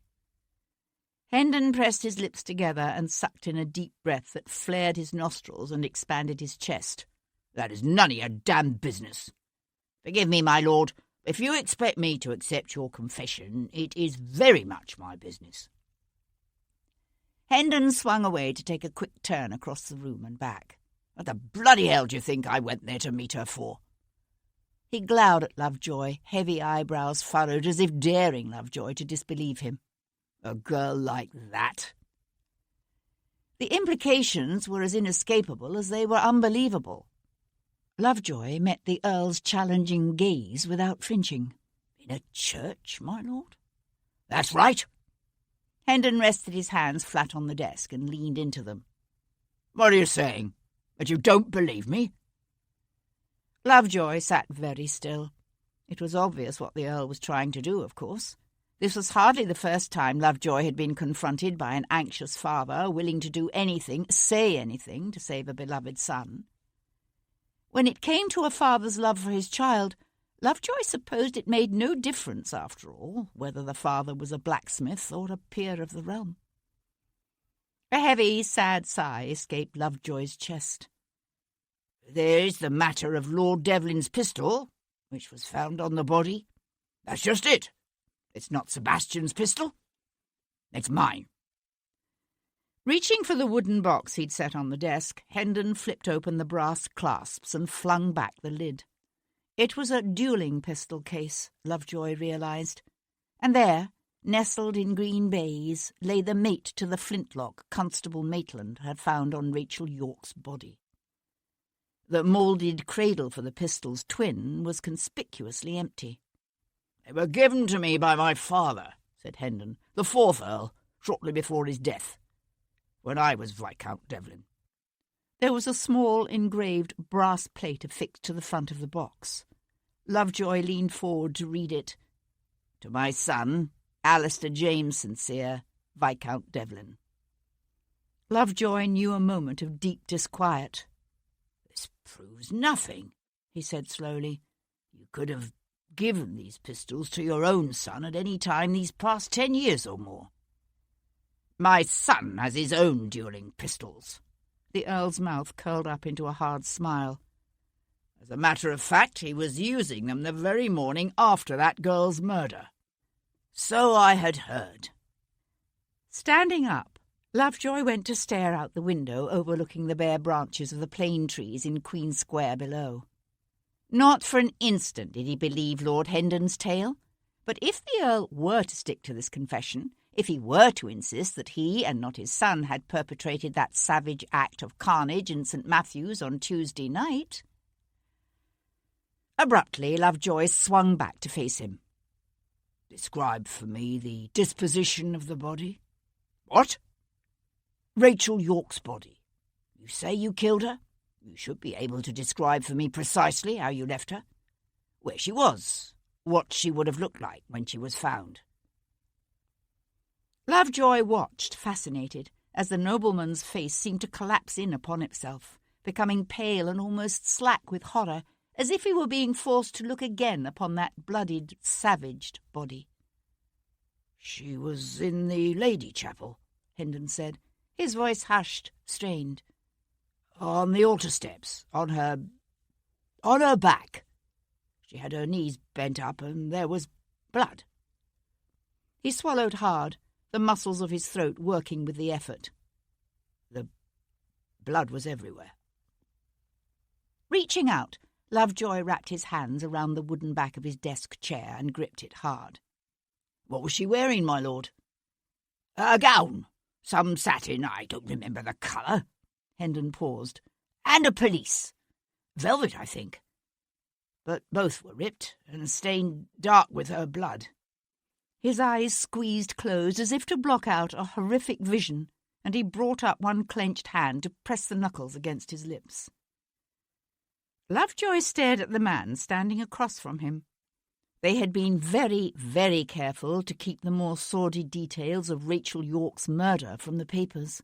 Hendon pressed his lips together and sucked in a deep breath that flared his nostrils and expanded his chest. "That is none of your damned business. Forgive me, my lord, if you expect me to accept your confession, it is very much my business." Hendon swung away to take a quick turn across the room and back. "What the bloody hell do you think I went there to meet her for?" He glowered at Lovejoy, heavy eyebrows furrowed as if daring Lovejoy to disbelieve him. "A girl like that?" The implications were as inescapable as they were unbelievable. Lovejoy met the Earl's challenging gaze without flinching. "In a church, my lord?" "That's right." Hendon rested his hands flat on the desk and leaned into them. "What are you saying? That you don't believe me?" Lovejoy sat very still. It was obvious what the Earl was trying to do, of course. This was hardly the first time Lovejoy had been confronted by an anxious father willing to do anything, say anything, to save a beloved son. When it came to a father's love for his child, Lovejoy supposed it made no difference, after all, whether the father was a blacksmith or a peer of the realm. A heavy, sad sigh escaped Lovejoy's chest. "There is the matter of Lord Devlin's pistol, which was found on the body." "That's just it. It's not Sebastian's pistol. It's mine." Reaching for the wooden box he'd set on the desk, Hendon flipped open the brass clasps and flung back the lid. It was a duelling pistol case, Lovejoy realised, and there, nestled in green baize, lay the mate to the flintlock Constable Maitland had found on Rachel York's body. The moulded cradle for the pistol's twin was conspicuously empty. "They were given to me by my father," said Hendon, "the fourth Earl, shortly before his death, when I was Viscount Devlin." There was a small engraved brass plate affixed to the front of the box. Lovejoy leaned forward to read it. "To my son, Alistair James Sincere, Viscount Devlin." Lovejoy knew a moment of deep disquiet. "This proves nothing," he said slowly. "You could have given these pistols to your own son at any time these past 10 years or more." "My son has his own duelling pistols." The Earl's mouth curled up into a hard smile. "As a matter of fact, he was using them the very morning after that girl's murder." "So I had heard." Standing up, Lovejoy went to stare out the window overlooking the bare branches of the plane trees in Queen Square below. Not for an instant did he believe Lord Hendon's tale, but if the Earl were to stick to this confession, if he were to insist that he and not his son had perpetrated that savage act of carnage in St. Matthew's on Tuesday night... Abruptly, Lovejoy swung back to face him. "Describe for me the disposition of the body." "What?" "Rachel York's body. You say you killed her? You should be able to describe for me precisely how you left her, where she was, what she would have looked like when she was found." Lovejoy watched, fascinated, as the nobleman's face seemed to collapse in upon itself, becoming pale and almost slack with horror, as if he were being forced to look again upon that bloodied, savaged body. "She was in the Lady Chapel," Hendon said, his voice hushed, strained. "On the altar steps, on her back. She had her knees bent up and there was blood." He swallowed hard, the muscles of his throat working with the effort. "The blood was everywhere." Reaching out, Lovejoy wrapped his hands around the wooden back of his desk chair and gripped it hard. "What was she wearing, my lord?" "A gown. Some satin, I don't remember the colour." Hendon paused. "And a pelisse. Velvet, I think. But both were ripped and stained dark with her blood." His eyes squeezed closed as if to block out a horrific vision, and he brought up one clenched hand to press the knuckles against his lips. Lovejoy stared at the man standing across from him. They had been very, very careful to keep the more sordid details of Rachel York's murder from the papers.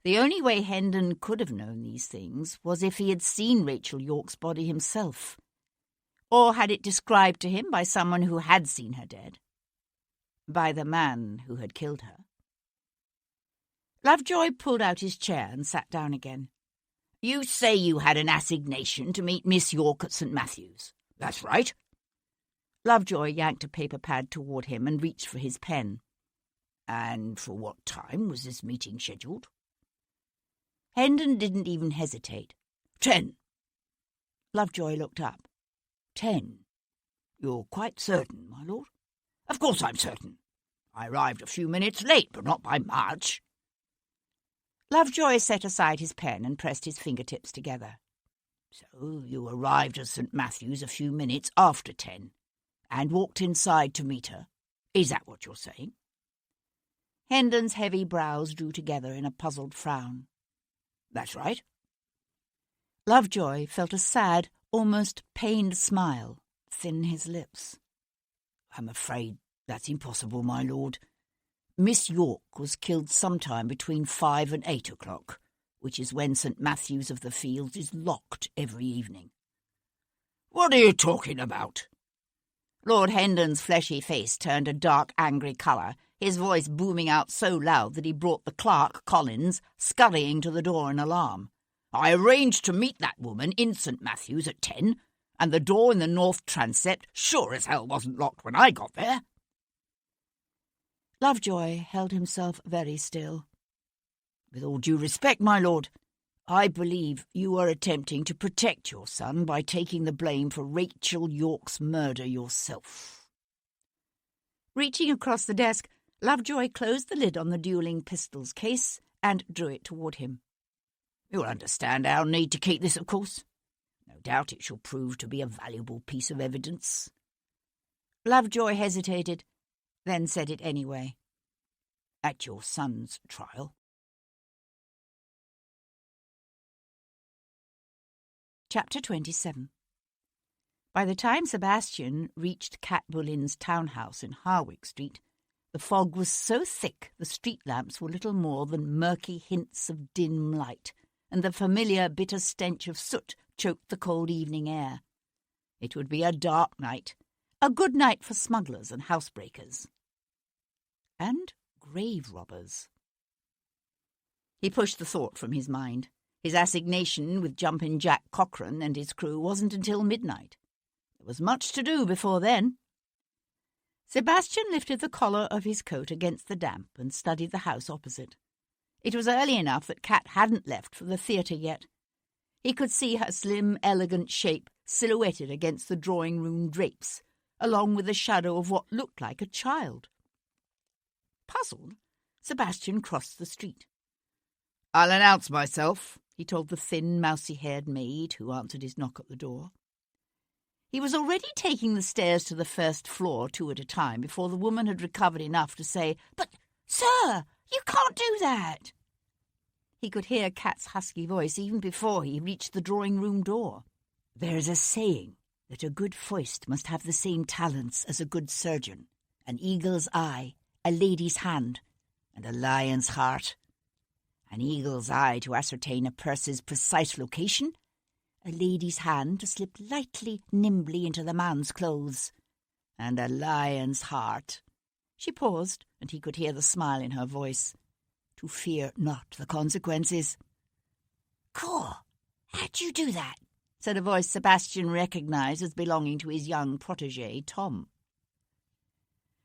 The only way Hendon could have known these things was if he had seen Rachel York's body himself, or had it described to him by someone who had seen her dead, by the man who had killed her. Lovejoy pulled out his chair and sat down again. "You say you had an assignation to meet Miss York at St. Matthew's. That's right." Lovejoy yanked a paper pad toward him and reached for his pen. "And for what time was this meeting scheduled?" Hendon didn't even hesitate. 10. Lovejoy looked up. 10. You're quite certain, my lord? Of course I'm certain. I arrived a few minutes late, but not by much. Lovejoy set aside his pen and pressed his fingertips together. So you arrived at St. Matthew's a few minutes after 10, and walked inside to meet her. Is that what you're saying? Hendon's heavy brows drew together in a puzzled frown. That's right. Lovejoy felt a sad, almost pained smile thin his lips. I'm afraid that's impossible, my lord. Miss York was killed sometime between 5 and 8 o'clock, which is when St. Matthew's of the Fields is locked every evening. What are you talking about? Lord Hendon's fleshy face turned a dark, angry colour, his voice booming out so loud that he brought the clerk, Collins, scurrying to the door in alarm. I arranged to meet that woman in St. Matthew's at 10, and the door in the north transept sure as hell wasn't locked when I got there. Lovejoy held himself very still. With all due respect, my lord, I believe you are attempting to protect your son by taking the blame for Rachel York's murder yourself. Reaching across the desk, Lovejoy closed the lid on the duelling pistols case and drew it toward him. You'll understand our need to keep this, of course. No doubt it shall prove to be a valuable piece of evidence. Lovejoy hesitated, then said it anyway. At your son's trial. Chapter 27. By the time Sebastian reached Cat Bullin's townhouse in Harwick Street, the fog was so thick the street lamps were little more than murky hints of dim light, and the familiar bitter stench of soot choked the cold evening air. It would be a dark night, a good night for smugglers and housebreakers. And grave robbers. He pushed the thought from his mind. His assignation with Jumpin' Jack Cochrane and his crew wasn't until midnight. There was much to do before then. Sebastian lifted the collar of his coat against the damp and studied the house opposite. It was early enough that Kat hadn't left for the theatre yet. He could see her slim, elegant shape silhouetted against the drawing-room drapes, along with the shadow of what looked like a child. Puzzled, Sebastian crossed the street. "I'll announce myself," he told the thin, mousy-haired maid who answered his knock at the door. He was already taking the stairs to the first floor 2 at a time before the woman had recovered enough to say, "But, sir, you can't do that." He could hear Kat's husky voice even before he reached the drawing-room door. "There's a saying that a good foist must have the same talents as a good surgeon, an eagle's eye, a lady's hand, and a lion's heart. An eagle's eye to ascertain a purse's precise location, a lady's hand to slip lightly, nimbly into the man's clothes, and a lion's heart." She paused, and he could hear the smile in her voice. "To fear not the consequences." "Cool. How'd you do that?" said a voice Sebastian recognised as belonging to his young protégé, Tom.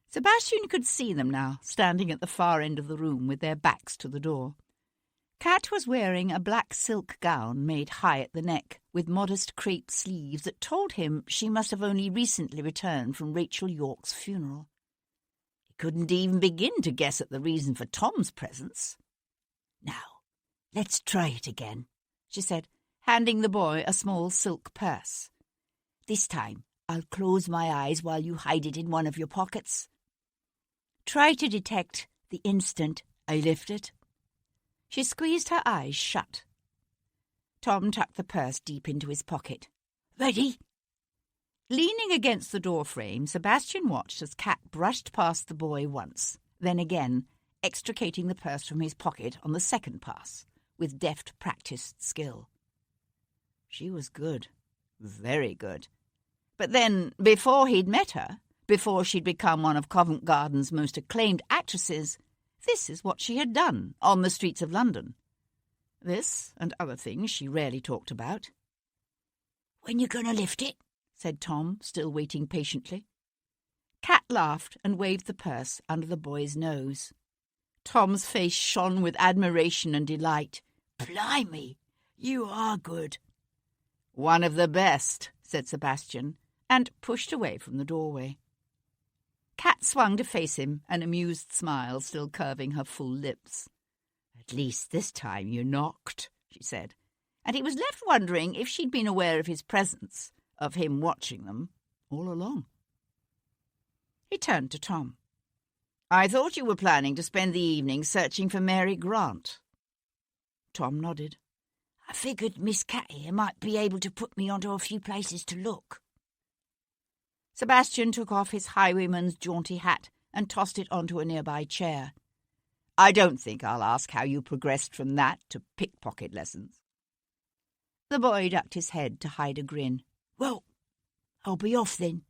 Sebastian could see them now, standing at the far end of the room with their backs to the door. Kat was wearing a black silk gown made high at the neck, with modest crepe sleeves that told him she must have only recently returned from Rachel York's funeral. He couldn't even begin to guess at the reason for Tom's presence. "Now, let's try it again," she said, handing the boy a small silk purse. "This time I'll close my eyes while you hide it in one of your pockets. Try to detect the instant I lift it." She squeezed her eyes shut. Tom tucked the purse deep into his pocket. "Ready?" Leaning against the door frame, Sebastian watched as Kat brushed past the boy once, then again, extricating the purse from his pocket on the second pass, with deft, practised skill. She was good, very good. But then, before he'd met her, before she'd become one of Covent Garden's most acclaimed actresses, this is what she had done on the streets of London. This and other things she rarely talked about. "When you going to lift it?" said Tom, still waiting patiently. Kat laughed and waved the purse under the boy's nose. Tom's face shone with admiration and delight. "Blimey, you are good." "One of the best," said Sebastian, and pushed away from the doorway. Kat swung to face him, an amused smile still curving her full lips. "At least this time you knocked," she said, and he was left wondering if she'd been aware of his presence, of him watching them, all along. He turned to Tom. "I thought you were planning to spend the evening searching for Mary Grant." Tom nodded. "I figured Miss Cat here might be able to put me onto a few places to look." Sebastian took off his highwayman's jaunty hat and tossed it onto a nearby chair. "I don't think I'll ask how you progressed from that to pickpocket lessons." The boy ducked his head to hide a grin. "Well, I'll be off then."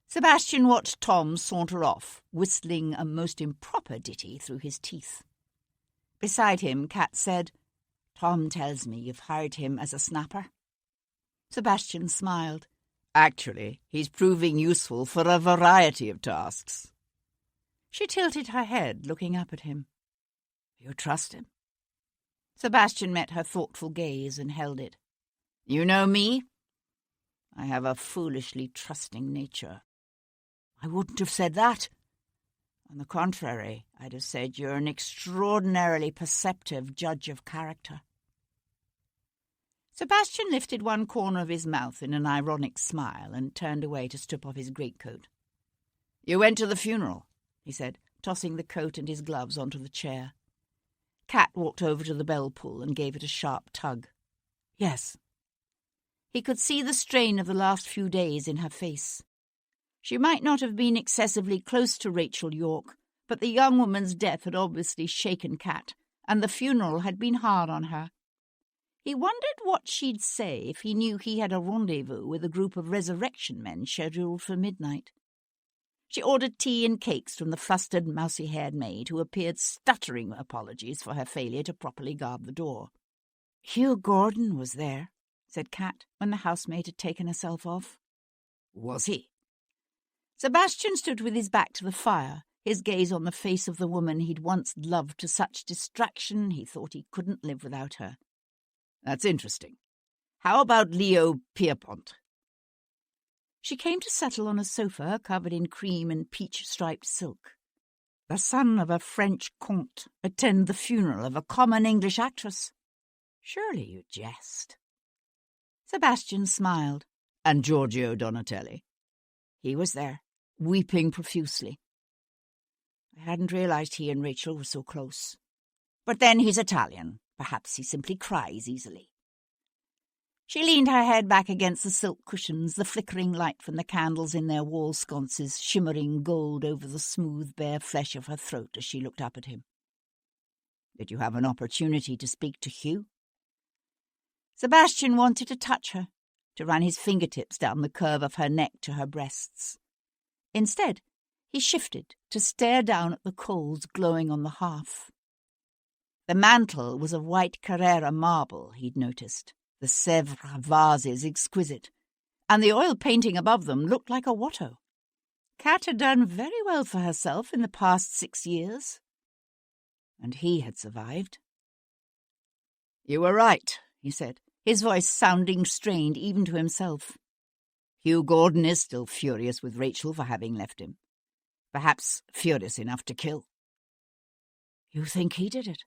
Sebastian watched Tom saunter off, whistling a most improper ditty through his teeth. Beside him, Kat said, "Tom tells me you've hired him as a snapper." Sebastian smiled. "Actually, he's proving useful for a variety of tasks." She tilted her head, looking up at him. "You trust him?" Sebastian met her thoughtful gaze and held it. "You know me? I have a foolishly trusting nature." "I wouldn't have said that." "On the contrary, I'd have said you're an extraordinarily perceptive judge of character." Sebastian lifted one corner of his mouth in an ironic smile and turned away to strip off his greatcoat. "You went to the funeral," he said, tossing the coat and his gloves onto the chair. Kat walked over to the bell pull and gave it a sharp tug. "Yes." He could see the strain of the last few days in her face. She might not have been excessively close to Rachel York, but the young woman's death had obviously shaken Kat, and the funeral had been hard on her. He wondered what she'd say if he knew he had a rendezvous with a group of resurrection men scheduled for midnight. She ordered tea and cakes from the flustered, mousy-haired maid, who appeared stuttering apologies for her failure to properly guard the door. "Hugh Gordon was there," said Kat, when the housemaid had taken herself off. "Was he?" Sebastian stood with his back to the fire, his gaze on the face of the woman he'd once loved to such distraction he thought he couldn't live without her. That's interesting. How about Leo Pierpont? She came to settle on a sofa covered in cream and peach-striped silk. The son of a French comte attend the funeral of a common English actress. Surely you jest. Sebastian smiled. And Giorgio Donatelli? He was there, weeping profusely. I hadn't realized he and Rachel were so close. But then he's Italian. Perhaps he simply cries easily. She leaned her head back against the silk cushions, the flickering light from the candles in their wall sconces shimmering gold over the smooth, bare flesh of her throat as she looked up at him. Did you have an opportunity to speak to Hugh? Sebastian wanted to touch her, to run his fingertips down the curve of her neck to her breasts. Instead, he shifted to stare down at the coals glowing on the hearth. The mantel was of white Carrara marble, he'd noticed, the Sèvres vases exquisite, and the oil painting above them looked like a Watteau. Kat had done very well for herself in the past 6 years. And he had survived. You were right, he said, his voice sounding strained even to himself. Hugh Gordon is still furious with Rachel for having left him. Perhaps furious enough to kill. You think he did it?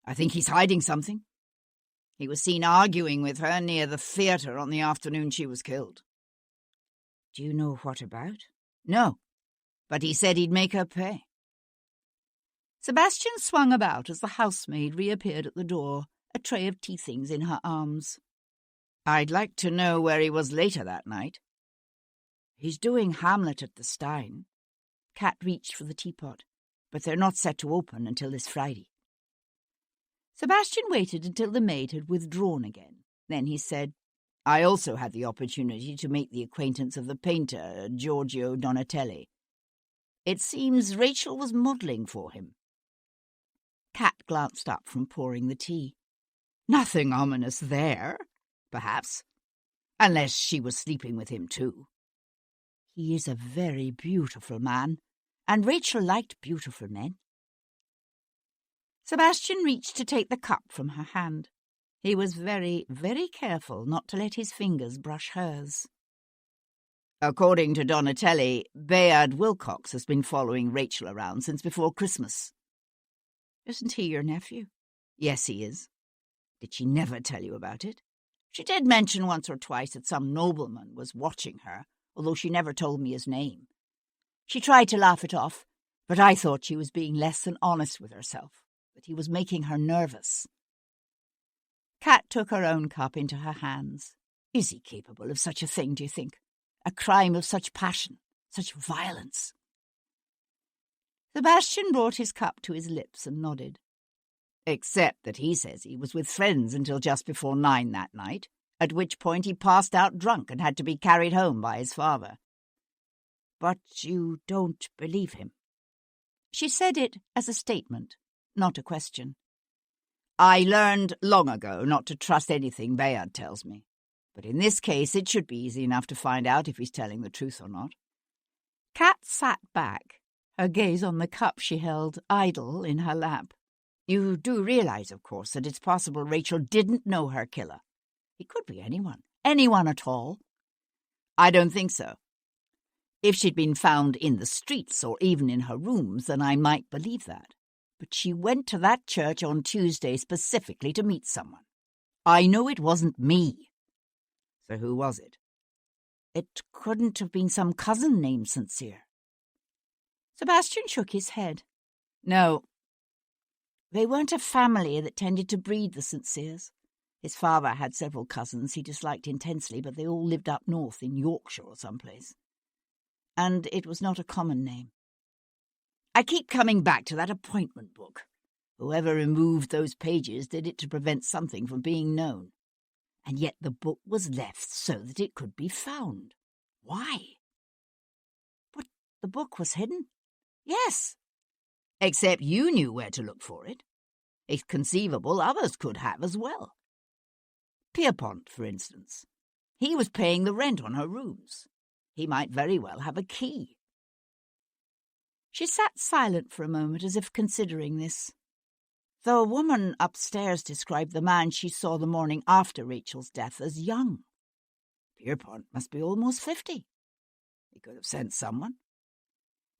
I think he's hiding something. He was seen arguing with her near the theatre on the afternoon she was killed. Do you know what about? No, but he said he'd make her pay. Sebastian swung about as the housemaid reappeared at the door, a tray of tea things in her arms. I'd like to know where he was later that night. He's doing Hamlet at the Stein. Kat reached for the teapot, but they're not set to open until this Friday. Sebastian waited until the maid had withdrawn again. Then he said, I also had the opportunity to make the acquaintance of the painter, Giorgio Donatelli. It seems Rachel was modelling for him. Kat glanced up from pouring the tea. Nothing ominous there, perhaps, unless she was sleeping with him too. He is a very beautiful man, and Rachel liked beautiful men. Sebastian reached to take the cup from her hand. He was very, very careful not to let his fingers brush hers. According to Donatelli, Bayard Wilcox has been following Rachel around since before Christmas. Isn't he your nephew? Yes, he is. Did she never tell you about it? She did mention once or twice that some nobleman was watching her, although she never told me his name. She tried to laugh it off, but I thought she was being less than honest with herself, that he was making her nervous. Kat took her own cup into her hands. Is he capable of such a thing, do you think? A crime of such passion, such violence? Sebastian brought his cup to his lips and nodded. Except that he says he was with friends until just before 9 that night, at which point he passed out drunk and had to be carried home by his father. But you don't believe him? She said it as a statement, not a question. I learned long ago not to trust anything Bayard tells me, but in this case it should be easy enough to find out if he's telling the truth or not. Kat sat back, her gaze on the cup she held idle in her lap. You do realize, of course, that it's possible Rachel didn't know her killer. It could be anyone at all. I don't think so. If she'd been found in the streets or even in her rooms, then I might believe that. But she went to that church on Tuesday specifically to meet someone. I know it wasn't me. So who was it? It couldn't have been some cousin named Sincere. Sebastian shook his head. No. They weren't a family that tended to breed the Sinceres. His father had several cousins he disliked intensely, but they all lived up north in Yorkshire or someplace. And it was not a common name. I keep coming back to that appointment book. Whoever removed those pages did it to prevent something from being known. And yet the book was left so that it could be found. Why? But the book was hidden? Yes. Except you knew where to look for it. It's conceivable others could have as well. Pierpont, for instance. He was paying the rent on her rooms. He might very well have a key. She sat silent for a moment, as if considering this. The woman upstairs described the man she saw the morning after Rachel's death as young. Pierpont must be almost 50. He could have sent someone.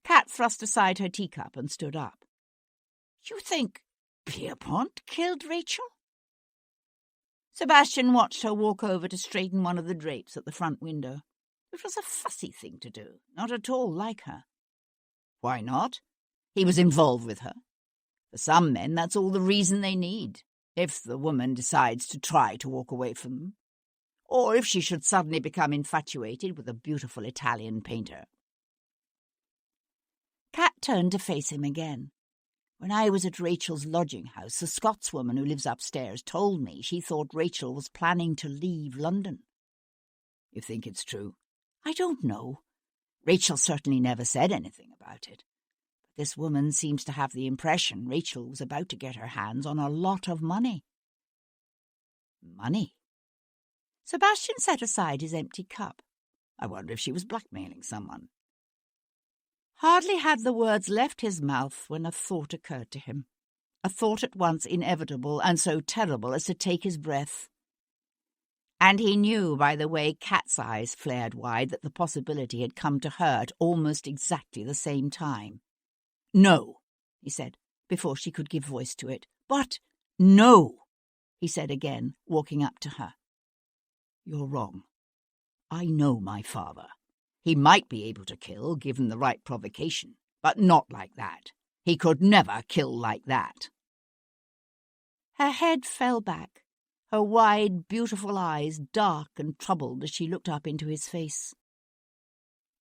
Kat thrust aside her teacup and stood up. You think Pierpont killed Rachel? Sebastian watched her walk over to straighten one of the drapes at the front window. It was a fussy thing to do, not at all like her. Why not? He was involved with her. For some men, that's all the reason they need, if the woman decides to try to walk away from them, or if she should suddenly become infatuated with a beautiful Italian painter. Kat turned to face him again. When I was at Rachel's lodging house, the Scotswoman who lives upstairs told me she thought Rachel was planning to leave London. You think it's true? I don't know. Rachel certainly never said anything about it. But this woman seems to have the impression Rachel was about to get her hands on a lot of money. Money? Sebastian set aside his empty cup. I wonder if she was blackmailing someone. Hardly had the words left his mouth when a thought occurred to him, a thought at once inevitable and so terrible as to take his breath. And he knew by the way Kat's eyes flared wide that the possibility had come to her at almost exactly the same time. No, he said, before she could give voice to it. But no, he said again, walking up to her. You're wrong. I know my father. He might be able to kill, given the right provocation, but not like that. He could never kill like that. Her head fell back, her wide, beautiful eyes dark and troubled as she looked up into his face.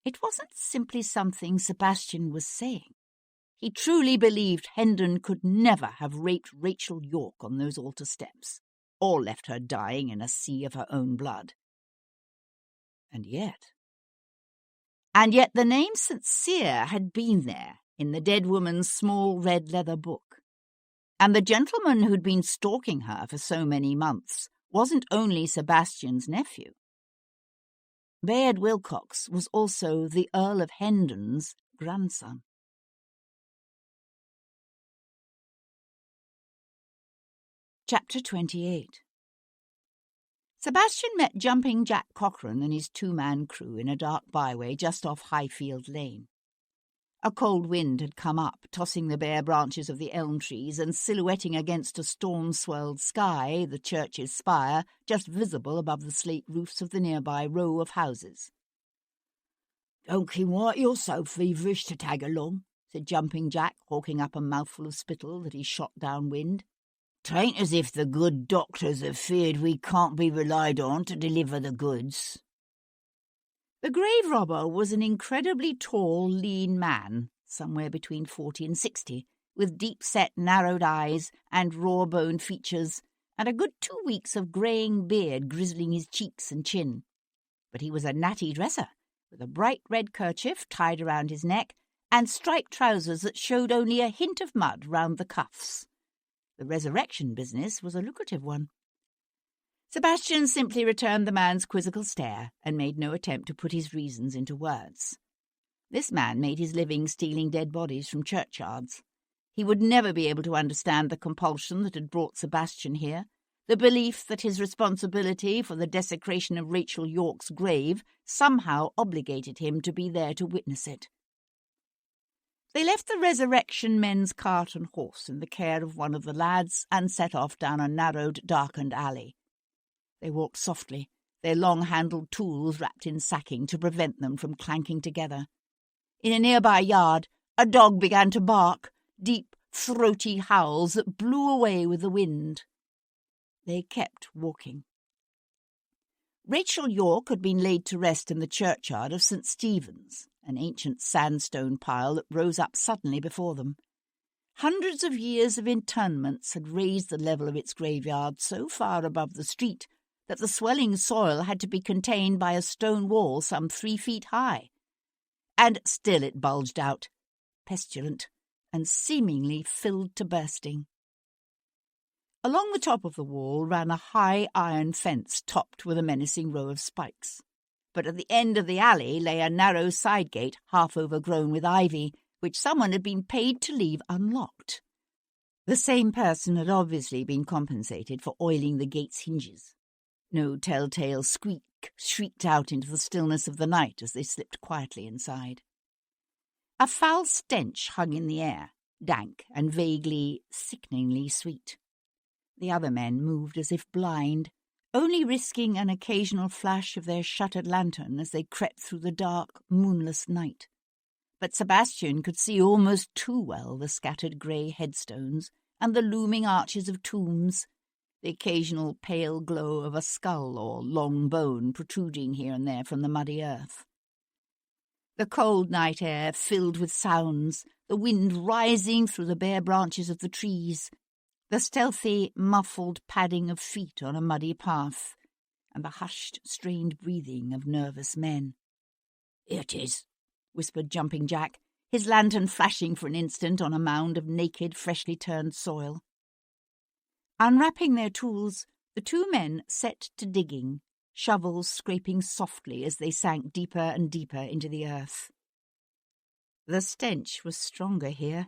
It wasn't simply something Sebastian was saying. He truly believed Hendon could never have raped Rachel York on those altar steps, or left her dying in a sea of her own blood. And yet the name St. Cyr had been there in the dead woman's small red leather book. And the gentleman who'd been stalking her for so many months wasn't only Sebastian's nephew. Bayard Wilcox was also the Earl of Hendon's grandson. Chapter 28. Sebastian met Jumping Jack Cochrane and his two-man crew in a dark byway just off Highfield Lane. A cold wind had come up, tossing the bare branches of the elm trees and silhouetting against a storm-swelled sky the church's spire just visible above the slate roofs of the nearby row of houses. "Don't keep what you're so feverish to tag along," said Jumping Jack, hawking up a mouthful of spittle that he shot downwind. "'Tain't as if the good doctors have feared we can't be relied on to deliver the goods." The grave robber was an incredibly tall, lean man, somewhere between 40 and 60, with deep-set, narrowed eyes and raw-boned features, and a good 2 weeks of greying beard grizzling his cheeks and chin. But he was a natty dresser, with a bright red kerchief tied around his neck and striped trousers that showed only a hint of mud round the cuffs. The resurrection business was a lucrative one. Sebastian simply returned the man's quizzical stare and made no attempt to put his reasons into words. This man made his living stealing dead bodies from churchyards. He would never be able to understand the compulsion that had brought Sebastian here, the belief that his responsibility for the desecration of Rachel York's grave somehow obligated him to be there to witness it. They left the resurrection men's cart and horse in the care of one of the lads and set off down a narrowed, darkened alley. They walked softly, their long-handled tools wrapped in sacking to prevent them from clanking together. In a nearby yard, a dog began to bark, deep, throaty howls that blew away with the wind. They kept walking. Rachel York had been laid to rest in the churchyard of St. Stephen's, an ancient sandstone pile that rose up suddenly before them. Hundreds of years of internments had raised the level of its graveyard so far above the street that the swelling soil had to be contained by a stone wall some 3 feet high. And still it bulged out, pestilent, and seemingly filled to bursting. Along the top of the wall ran a high iron fence topped with a menacing row of spikes. But at the end of the alley lay a narrow side gate half overgrown with ivy, which someone had been paid to leave unlocked. The same person had obviously been compensated for oiling the gate's hinges. No telltale squeak shrieked out into the stillness of the night as they slipped quietly inside. A foul stench hung in the air, dank and vaguely, sickeningly sweet. The other men moved as if blind, only risking an occasional flash of their shuttered lantern as they crept through the dark, moonless night. But Sebastian could see almost too well the scattered grey headstones and the looming arches of tombs, the occasional pale glow of a skull or long bone protruding here and there from the muddy earth. The cold night air filled with sounds, the wind rising through the bare branches of the trees, the stealthy, muffled padding of feet on a muddy path, and the hushed, strained breathing of nervous men. "Here it is," whispered Jumping Jack, his lantern flashing for an instant on a mound of naked, freshly turned soil. Unwrapping their tools, the two men set to digging, shovels scraping softly as they sank deeper and deeper into the earth. The stench was stronger here.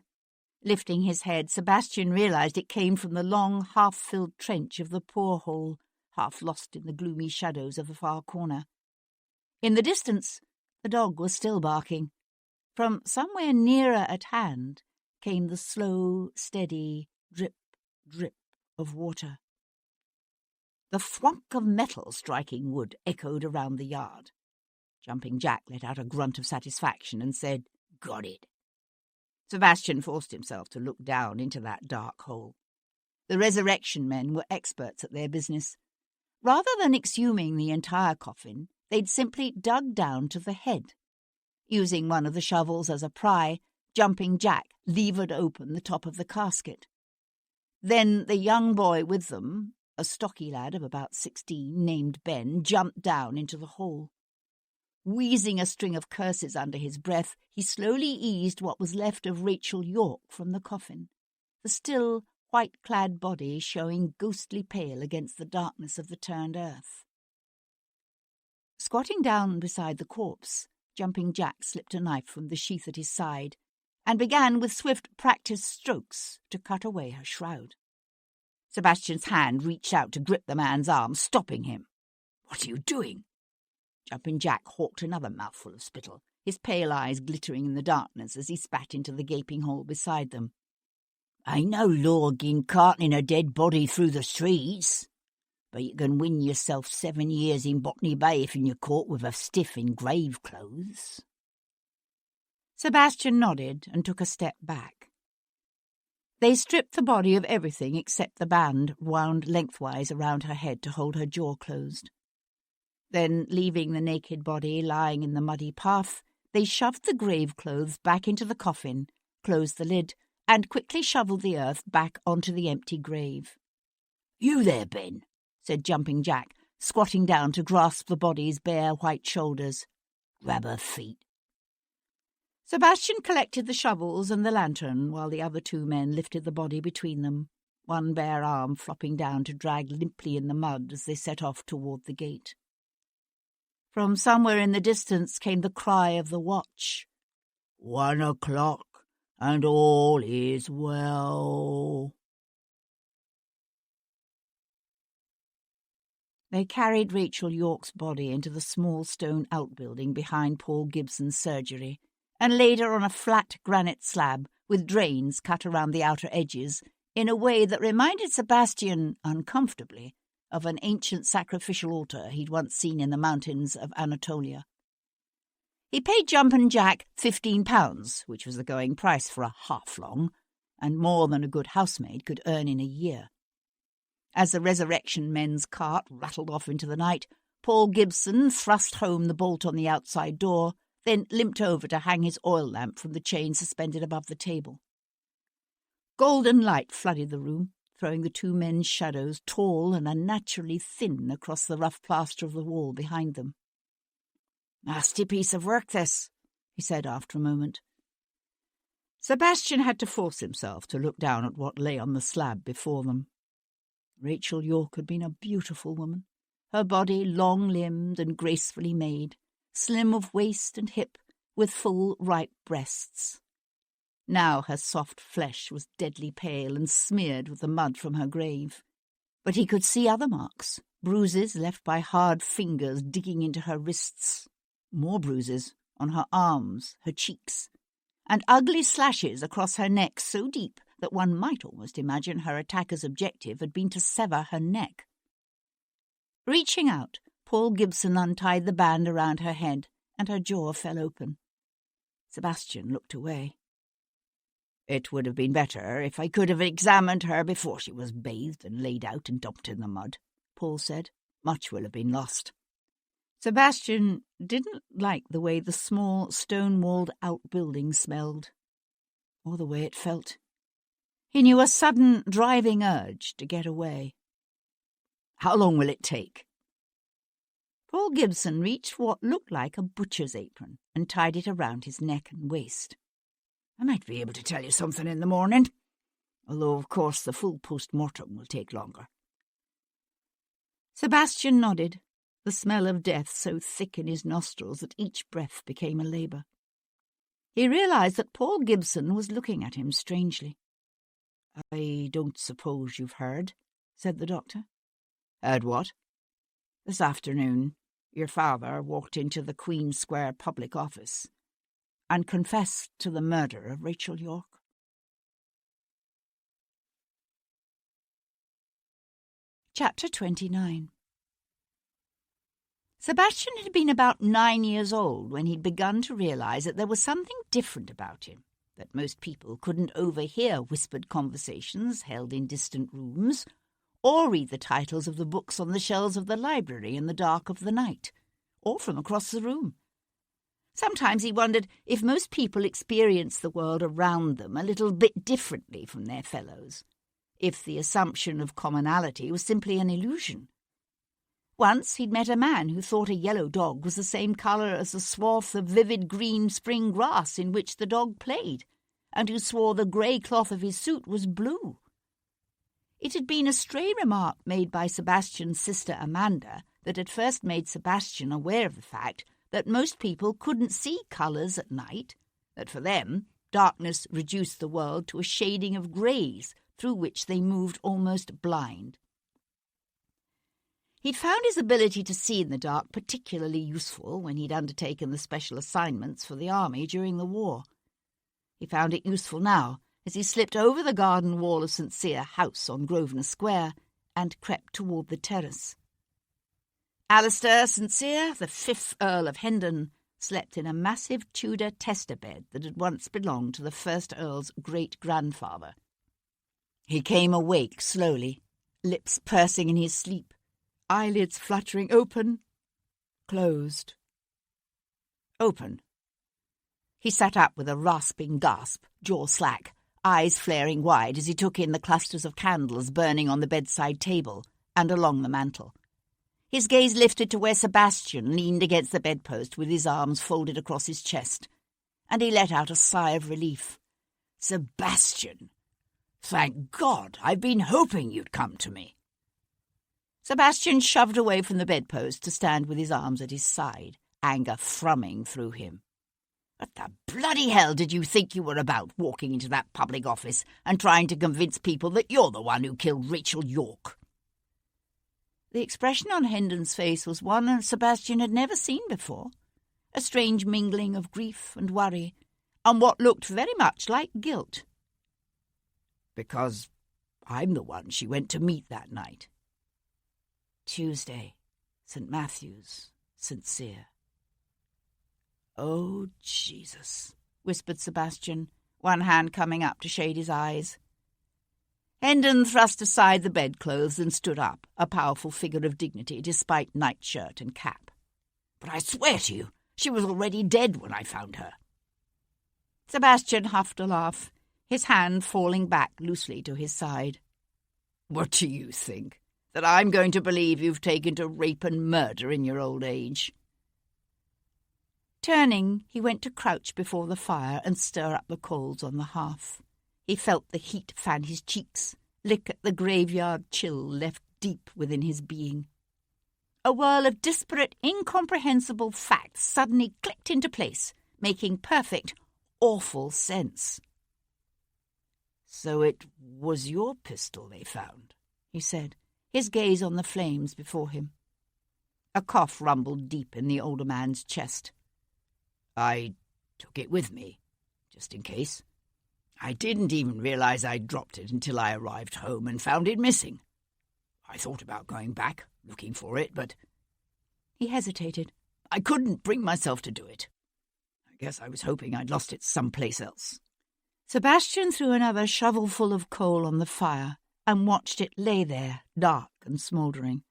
Lifting his head, Sebastian realized it came from the long, half-filled trench of the poor hole, half lost in the gloomy shadows of the far corner. In the distance, the dog was still barking. From somewhere nearer at hand came the slow, steady drip, drip of water. The thwunk of metal striking wood echoed around the yard. Jumping Jack let out a grunt of satisfaction and said, "Got it." Sebastian forced himself to look down into that dark hole. The resurrection men were experts at their business. Rather than exhuming the entire coffin, they'd simply dug down to the head. Using one of the shovels as a pry, Jumping Jack levered open the top of the casket. Then the young boy with them, a stocky lad of about 16 named Ben, jumped down into the hole. Wheezing a string of curses under his breath, he slowly eased what was left of Rachel York from the coffin, the still, white-clad body showing ghostly pale against the darkness of the turned earth. Squatting down beside the corpse, Jumping Jack slipped a knife from the sheath at his side and began with swift, practised strokes to cut away her shroud. Sebastian's hand reached out to grip the man's arm, stopping him. "What are you doing?" Jumping Jack hawked another mouthful of spittle, his pale eyes glittering in the darkness as he spat into the gaping hole beside them. "Ain't no law agin carting a dead body through the streets, but you can win yourself 7 years in Botany Bay if you're caught with a stiff in grave clothes." Sebastian nodded and took a step back. They stripped the body of everything except the band wound lengthwise around her head to hold her jaw closed. Then, leaving the naked body lying in the muddy path, they shoved the grave clothes back into the coffin, closed the lid, and quickly shoveled the earth back onto the empty grave. "You there, Ben," said Jumping Jack, squatting down to grasp the body's bare white shoulders. "Grab her feet." Sebastian collected the shovels and the lantern while the other two men lifted the body between them, one bare arm flopping down to drag limply in the mud as they set off toward the gate. From somewhere in the distance came the cry of the watch. 1 o'clock, and all is well. They carried Rachel York's body into the small stone outbuilding behind Paul Gibson's surgery and laid her on a flat granite slab with drains cut around the outer edges in a way that reminded Sebastian, uncomfortably, of an ancient sacrificial altar he'd once seen in the mountains of Anatolia. He paid Jumpin' Jack £15, which was the going price for a half-long, and more than a good housemaid could earn in a year. As the resurrection men's cart rattled off into the night, Paul Gibson thrust home the bolt on the outside door, then limped over to hang his oil lamp from the chain suspended above the table. Golden light flooded the room, throwing the two men's shadows tall and unnaturally thin across the rough plaster of the wall behind them. "Nasty piece of work, this," he said after a moment. Sebastian had to force himself to look down at what lay on the slab before them. Rachel York had been a beautiful woman, her body long-limbed and gracefully made, slim of waist and hip, with full, ripe breasts. Now her soft flesh was deadly pale and smeared with the mud from her grave. But he could see other marks, bruises left by hard fingers digging into her wrists, more bruises on her arms, her cheeks, and ugly slashes across her neck so deep that one might almost imagine her attacker's objective had been to sever her neck. Reaching out, Paul Gibson untied the band around her head, and her jaw fell open. Sebastian looked away. "It would have been better if I could have examined her before she was bathed and laid out and dumped in the mud," Paul said. "Much will have been lost." Sebastian didn't like the way the small, stone-walled outbuilding smelled, or the way it felt. He knew a sudden, driving urge to get away. "How long will it take?" Paul Gibson reached for what looked like a butcher's apron and tied it around his neck and waist. "I might be able to tell you something in the morning, although, of course, the full post-mortem will take longer." Sebastian nodded, the smell of death so thick in his nostrils that each breath became a labour. He realised that Paul Gibson was looking at him strangely. "I don't suppose you've heard," said the doctor. "Heard what?" "This afternoon, your father walked into the Queen Square public office and confessed to the murder of Rachel York." Chapter 29. Sebastian had been about 9 years old when he'd begun to realise that there was something different about him, that most people couldn't overhear whispered conversations held in distant rooms, or read the titles of the books on the shelves of the library in the dark of the night, or from across the room. Sometimes he wondered if most people experienced the world around them a little bit differently from their fellows, if the assumption of commonality was simply an illusion. Once he'd met a man who thought a yellow dog was the same colour as the swath of vivid green spring grass in which the dog played, and who swore the grey cloth of his suit was blue. It had been a stray remark made by Sebastian's sister Amanda that had first made Sebastian aware of the fact that most people couldn't see colours at night, that for them darkness reduced the world to a shading of greys through which they moved almost blind. He'd found his ability to see in the dark particularly useful when he'd undertaken the special assignments for the army during the war. He found it useful now as he slipped over the garden wall of St. Cyr House on Grosvenor Square and crept toward the terrace. Alistair St. Cyr, the 5th Earl of Hendon, slept in a massive Tudor tester bed that had once belonged to the 1st Earl's great-grandfather. He came awake slowly, lips pursing in his sleep, eyelids fluttering open, closed. Open. He sat up with a rasping gasp, jaw slack, eyes flaring wide as he took in the clusters of candles burning on the bedside table and along the mantel. His gaze lifted to where Sebastian leaned against the bedpost with his arms folded across his chest, and he let out a sigh of relief. "Sebastian! Thank God! I've been hoping you'd come to me." Sebastian shoved away from the bedpost to stand with his arms at his side, anger thrumming through him. "What the bloody hell did you think you were about, walking into that public office and trying to convince people that you're the one who killed Rachel York?" The expression on Hendon's face was one Sebastian had never seen before, a strange mingling of grief and worry, and what looked very much like guilt. "Because I'm the one she went to meet that night." Tuesday, St. Matthew's, St. Cyr. "Oh, Jesus," whispered Sebastian, one hand coming up to shade his eyes. Hendon thrust aside the bedclothes and stood up, a powerful figure of dignity despite nightshirt and cap. "But I swear to you, she was already dead when I found her." Sebastian huffed a laugh, his hand falling back loosely to his side. "What do you think? That I'm going to believe you've taken to rape and murder in your old age?" Turning, he went to crouch before the fire and stir up the coals on the hearth. He felt the heat fan his cheeks, lick at the graveyard chill left deep within his being. A whirl of disparate, incomprehensible facts suddenly clicked into place, making perfect, awful sense. "So it was your pistol they found," he said, his gaze on the flames before him. A cough rumbled deep in the older man's chest. "I took it with me, just in case. I didn't even realize I'd dropped it until I arrived home and found it missing. I thought about going back, looking for it, but—" He hesitated. "I couldn't bring myself to do it. I guess I was hoping I'd lost it someplace else." Sebastian threw another shovelful of coal on the fire and watched it lay there, dark and smouldering.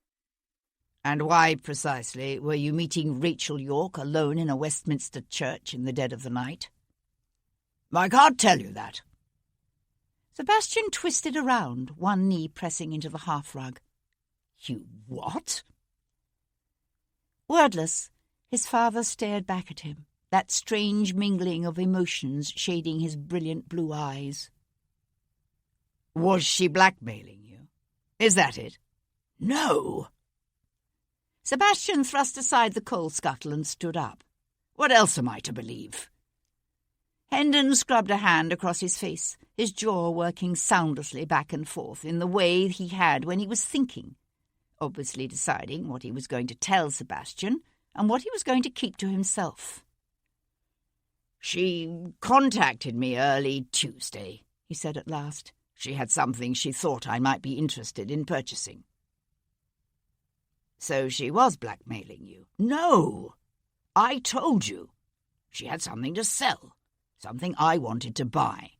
"And why, precisely, were you meeting Rachel York alone in a Westminster church in the dead of the night?" "I can't tell you that." Sebastian twisted around, one knee pressing into the hearthrug. "You what?" Wordless, his father stared back at him, that strange mingling of emotions shading his brilliant blue eyes. "Was she blackmailing you? Is that it?" "No." Sebastian thrust aside the coal scuttle and stood up. "What else am I to believe?" Hendon scrubbed a hand across his face, his jaw working soundlessly back and forth in the way he had when he was thinking, obviously deciding what he was going to tell Sebastian and what he was going to keep to himself. "She contacted me early Tuesday," he said at last. "She had something she thought I might be interested in purchasing." "So she was blackmailing you?" "No! I told you. She had something to sell, something I wanted to buy.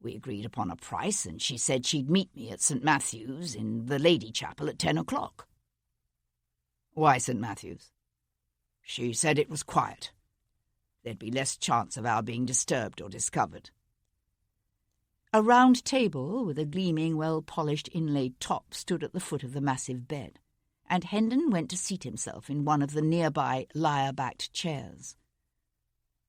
We agreed upon a price, and she said she'd meet me at St. Matthew's in the Lady Chapel at 10 o'clock. "Why St. Matthew's?" "She said it was quiet. There'd be less chance of our being disturbed or discovered." A round table with a gleaming, well-polished inlaid top stood at the foot of the massive bed, and Hendon went to seat himself in one of the nearby lyre-backed chairs.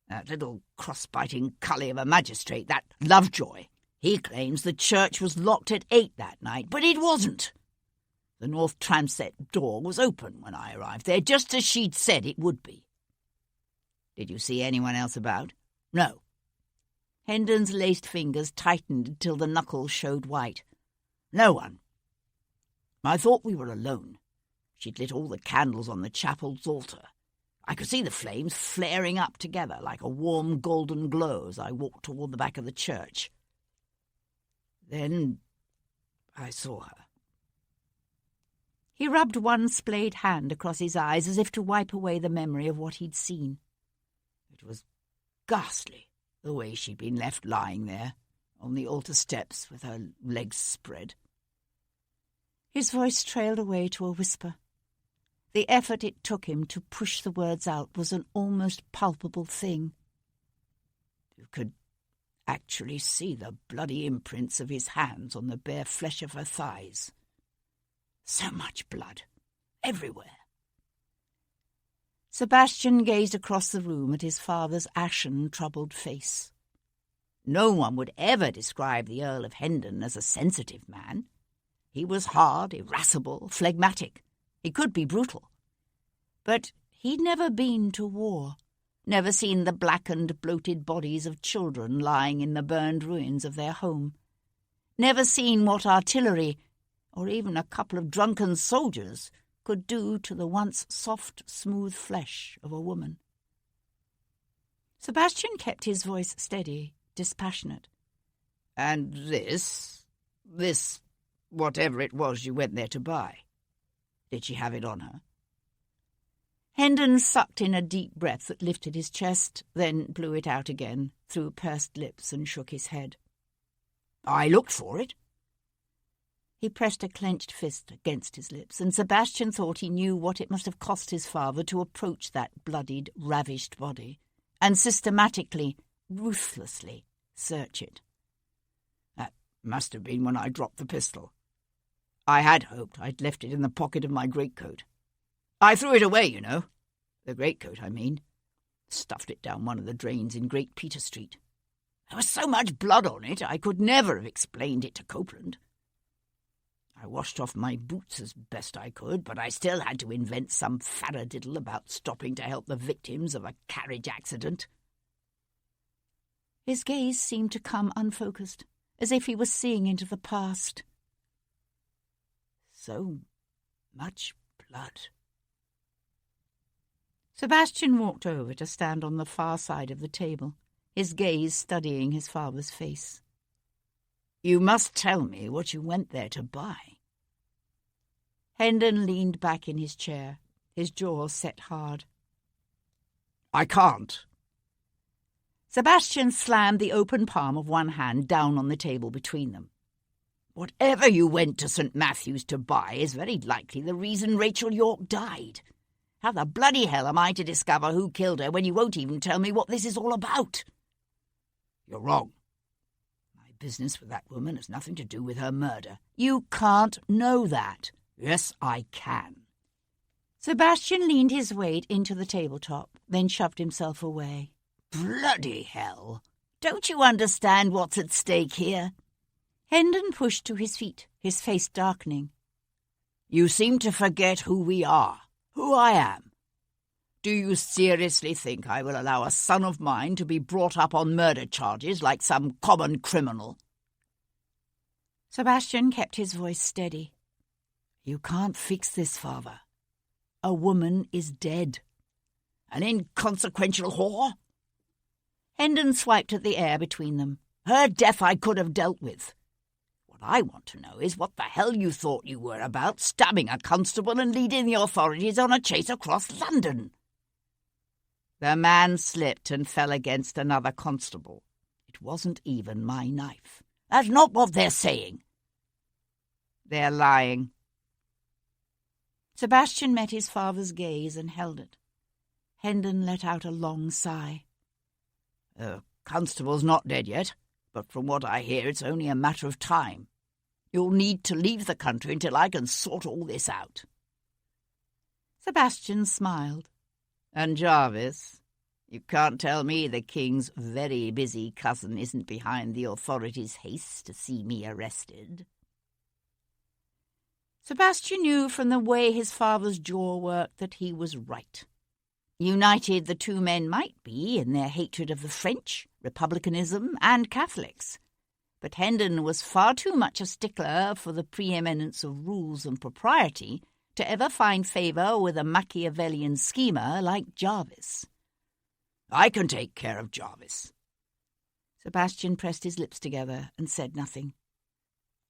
"That little cross-biting cully of a magistrate, that Lovejoy, he claims the church was locked at 8 that night, but it wasn't. The north transept door was open when I arrived there, just as she'd said it would be." "Did you see anyone else about?" "No." Hendon's laced fingers tightened until the knuckles showed white. "No one. I thought we were alone. She'd lit all the candles on the chapel's altar. I could see the flames flaring up together like a warm golden glow as I walked toward the back of the church. Then I saw her." He rubbed one splayed hand across his eyes as if to wipe away the memory of what he'd seen. It was ghastly, the way she'd been left lying there, on the altar steps with her legs spread. His voice trailed away to a whisper. The effort it took him to push the words out was an almost palpable thing. You could actually see the bloody imprints of his hands on the bare flesh of her thighs. So much blood, everywhere. Sebastian gazed across the room at his father's ashen, troubled face. No one would ever describe the Earl of Hendon as a sensitive man. He was hard, irascible, phlegmatic. He could be brutal. But he'd never been to war, never seen the blackened, bloated bodies of children lying in the burned ruins of their home, never seen what artillery, or even a couple of drunken soldiers, could do to the once soft, smooth flesh of a woman. Sebastian kept his voice steady, dispassionate. "And this, whatever it was you went there to buy, did she have it on her?" Hendon sucked in a deep breath that lifted his chest, then blew it out again, through pursed lips, and shook his head. "I looked for it." He pressed a clenched fist against his lips, and Sebastian thought he knew what it must have cost his father to approach that bloodied, ravished body, and systematically, ruthlessly search it. "That must have been when I dropped the pistol. I had hoped I'd left it in the pocket of my greatcoat. I threw it away, you know. The greatcoat, I mean. Stuffed it down one of the drains in Great Peter Street. There was so much blood on it, I could never have explained it to Copeland. I washed off my boots as best I could, but I still had to invent some faradiddle about stopping to help the victims of a carriage accident." His gaze seemed to come unfocused, as if he was seeing into the past. So much blood. Sebastian walked over to stand on the far side of the table, his gaze studying his father's face. You must tell me what you went there to buy. Hendon leaned back in his chair, his jaw set hard. I can't. Sebastian slammed the open palm of one hand down on the table between them. Whatever you went to St. Matthew's to buy is very likely the reason Rachel York died. How the bloody hell am I to discover who killed her when you won't even tell me what this is all about? You're wrong. My business with that woman has nothing to do with her murder. You can't know that. Yes, I can. Sebastian leaned his weight into the tabletop, then shoved himself away. Bloody hell! Don't you understand what's at stake here? Hendon pushed to his feet, his face darkening. You seem to forget who we are, who I am. Do you seriously think I will allow a son of mine to be brought up on murder charges like some common criminal? Sebastian kept his voice steady. You can't fix this, father. A woman is dead. An inconsequential whore? Hendon swiped at the air between them. Her death I could have dealt with. What I want to know is what the hell you thought you were about, stabbing a constable and leading the authorities on a chase across London. The man slipped and fell against another constable. It wasn't even my knife. That's not what they're saying. They're lying. Sebastian met his father's gaze and held it. Hendon let out a long sigh. The constable's not dead yet, but from what I hear it's only a matter of time. You'll need to leave the country until I can sort all this out. Sebastian smiled. And Jarvis, you can't tell me the king's very busy cousin isn't behind the authorities' haste to see me arrested. Sebastian knew from the way his father's jaw worked that he was right. United the two men might be in their hatred of the French, republicanism, and Catholics, but Hendon was far too much a stickler for the preeminence of rules and propriety to ever find favour with a Machiavellian schemer like Jarvis. I can take care of Jarvis. Sebastian pressed his lips together and said nothing.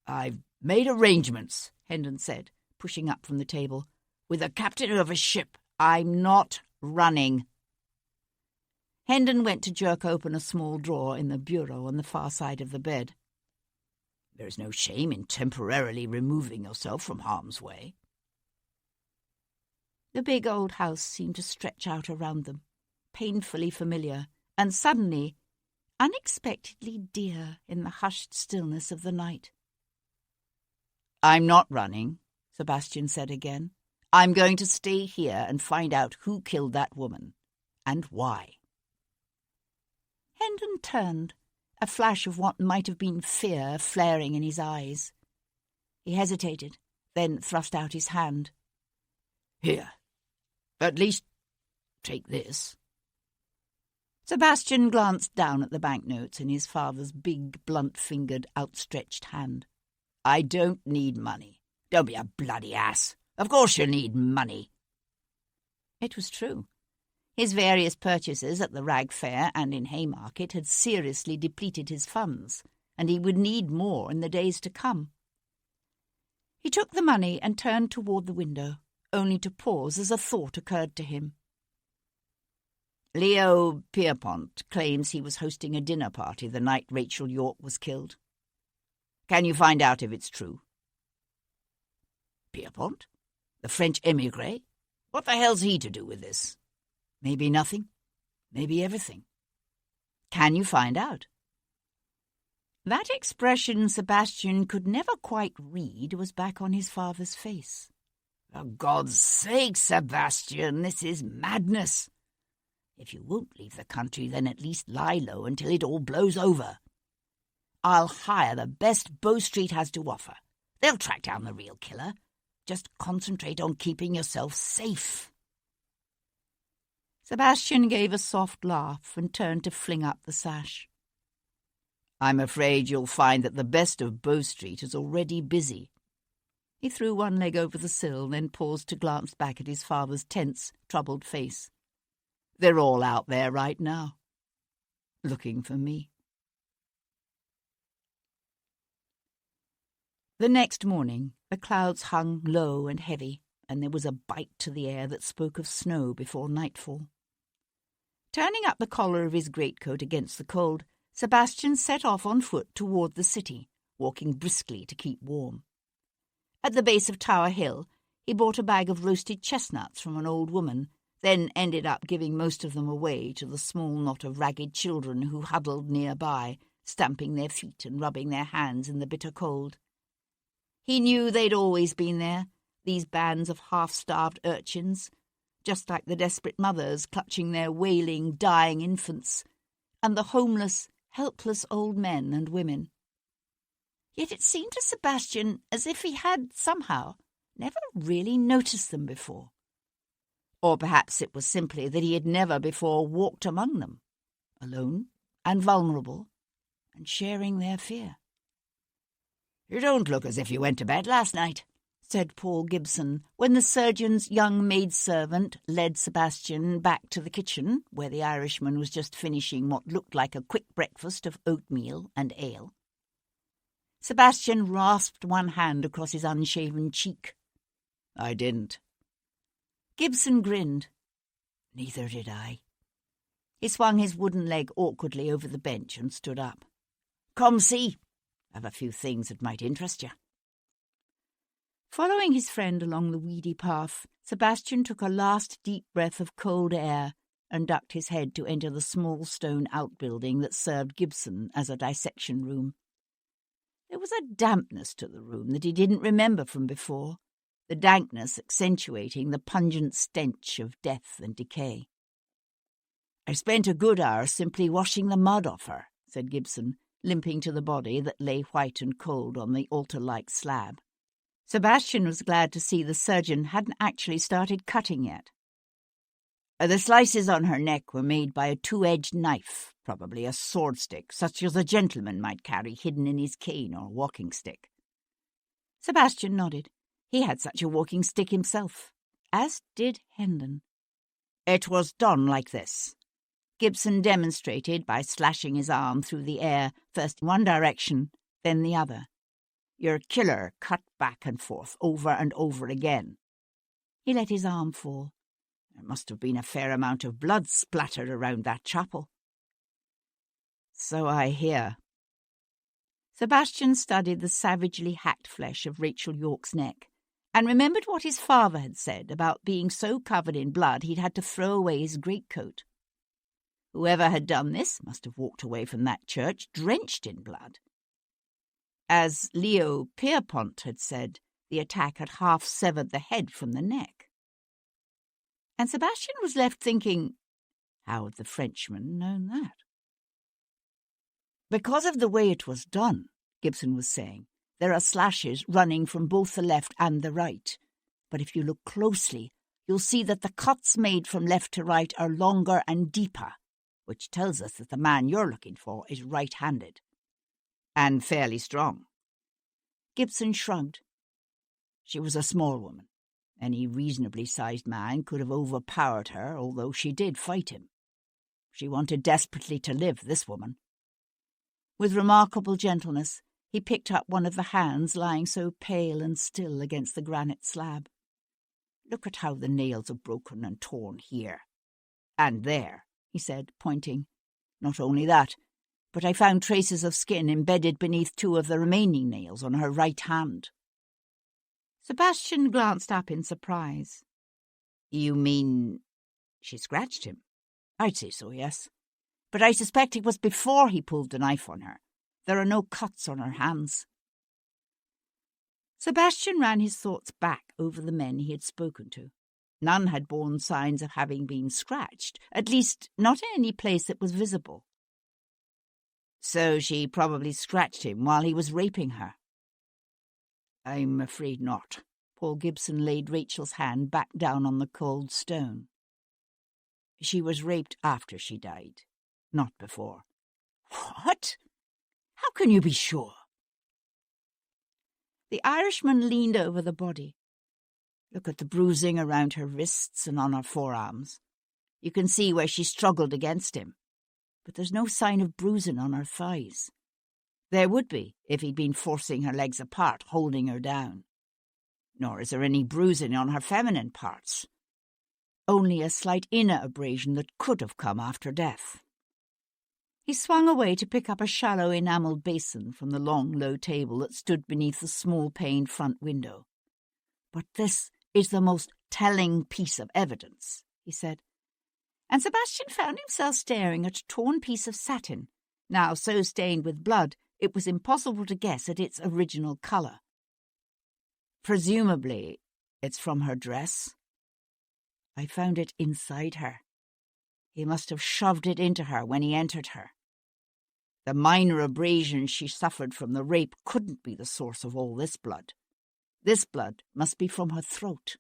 I've made arrangements, Hendon said, pushing up from the table, with the captain of a ship. I'm not running. Hendon went to jerk open a small drawer in the bureau on the far side of the bed. There's no shame in temporarily removing yourself from harm's way. The big old house seemed to stretch out around them, painfully familiar, and suddenly, unexpectedly dear in the hushed stillness of the night. I'm not running, Sebastian said again. I'm going to stay here and find out who killed that woman, and why. Hendon turned, a flash of what might have been fear flaring in his eyes. He hesitated, then thrust out his hand. Here, at least take this. Sebastian glanced down at the banknotes in his father's big, blunt-fingered, outstretched hand. I don't need money. Don't be a bloody ass. Of course you need money. It was true. His various purchases at the rag fair and in Haymarket had seriously depleted his funds, and he would need more in the days to come. He took the money and turned toward the window, only to pause as a thought occurred to him. Leo Pierpont claims he was hosting a dinner party the night Rachel York was killed. Can you find out if it's true? Pierpont? The French émigré? What the hell's he to do with this? Maybe nothing. Maybe everything. Can you find out? That expression Sebastian could never quite read was back on his father's face. For God's sake, Sebastian, this is madness. If you won't leave the country, then at least lie low until it all blows over. I'll hire the best Bow Street has to offer. They'll track down the real killer. Just concentrate on keeping yourself safe. Sebastian gave a soft laugh and turned to fling up the sash. I'm afraid you'll find that the best of Bow Street is already busy. He threw one leg over the sill, then paused to glance back at his father's tense, troubled face. They're all out there right now, looking for me. The next morning, the clouds hung low and heavy, and there was a bite to the air that spoke of snow before nightfall. Turning up the collar of his greatcoat against the cold, Sebastian set off on foot toward the city, walking briskly to keep warm. At the base of Tower Hill, he bought a bag of roasted chestnuts from an old woman, then ended up giving most of them away to the small knot of ragged children who huddled nearby, stamping their feet and rubbing their hands in the bitter cold. He knew they'd always been there, these bands of half-starved urchins, just like the desperate mothers clutching their wailing, dying infants, and the homeless, helpless old men and women. Yet it seemed to Sebastian as if he had, somehow, never really noticed them before. Or perhaps it was simply that he had never before walked among them, alone and vulnerable, and sharing their fear. "You don't look as if you went to bed last night," said Paul Gibson, when the surgeon's young maidservant led Sebastian back to the kitchen, where the Irishman was just finishing what looked like a quick breakfast of oatmeal and ale. Sebastian rasped one hand across his unshaven cheek. "I didn't." Gibson grinned. "Neither did I." He swung his wooden leg awkwardly over the bench and stood up. "Come see. I've a few things that might interest you." Following his friend along the weedy path, Sebastian took a last deep breath of cold air and ducked his head to enter the small stone outbuilding that served Gibson as a dissection room. There was a dampness to the room that he didn't remember from before, the dankness accentuating the pungent stench of death and decay. "I spent a good hour simply washing the mud off her," said Gibson, limping to the body that lay white and cold on the altar-like slab. Sebastian was glad to see the surgeon hadn't actually started cutting yet. The slices on her neck were made by a two-edged knife, probably a sword stick, such as a gentleman might carry hidden in his cane or walking stick. Sebastian nodded. He had such a walking stick himself, as did Hendon. "It was done like this." Gibson demonstrated by slashing his arm through the air, first in one direction, then the other. "Your killer cut back and forth, over and over again." He let his arm fall. "There must have been a fair amount of blood splattered around that chapel." "So I hear." Sebastian studied the savagely hacked flesh of Rachel York's neck, and remembered what his father had said about being so covered in blood he'd had to throw away his greatcoat. Whoever had done this must have walked away from that church drenched in blood. As Leo Pierpont had said, the attack had half severed the head from the neck. And Sebastian was left thinking, how had the Frenchman known that? "Because of the way it was done," Gibson was saying, "there are slashes running from both the left and the right. But if you look closely, you'll see that the cuts made from left to right are longer and deeper, which tells us that the man you're looking for is right-handed. And fairly strong." Gibson shrugged. "She was a small woman. Any reasonably sized man could have overpowered her, although she did fight him. She wanted desperately to live, this woman." With remarkable gentleness, he picked up one of the hands lying so pale and still against the granite slab. "Look at how the nails are broken and torn here. And there," he said, pointing. "Not only that, but I found traces of skin embedded beneath two of the remaining nails on her right hand." Sebastian glanced up in surprise. "You mean she scratched him?" "I'd say so, yes. But I suspect it was before he pulled the knife on her. There are no cuts on her hands." Sebastian ran his thoughts back over the men he had spoken to. None had borne signs of having been scratched, at least not in any place that was visible. "So she probably scratched him while he was raping her?" "I'm afraid not." Paul Gibson laid Rachel's hand back down on the cold stone. "She was raped after she died, not before." "What? How can you be sure? The Irishman leaned over the body. Look at the bruising around her wrists and on her forearms. You can see where she struggled against him, but there's no sign of bruising on her thighs. There would be if he'd been forcing her legs apart, holding her down. Nor is there any bruising on her feminine parts. Only a slight inner abrasion that could have come after death. He swung away to pick up a shallow enamelled basin from the long, low table that stood beneath the small-paned front window. "But this is the most telling piece of evidence," he said. And Sebastian found himself staring at a torn piece of satin, now so stained with blood it was impossible to guess at its original colour. "Presumably, it's from her dress. I found it inside her. He must have shoved it into her when he entered her. The minor abrasions she suffered from the rape couldn't be the source of all this blood. This blood must be from her throat,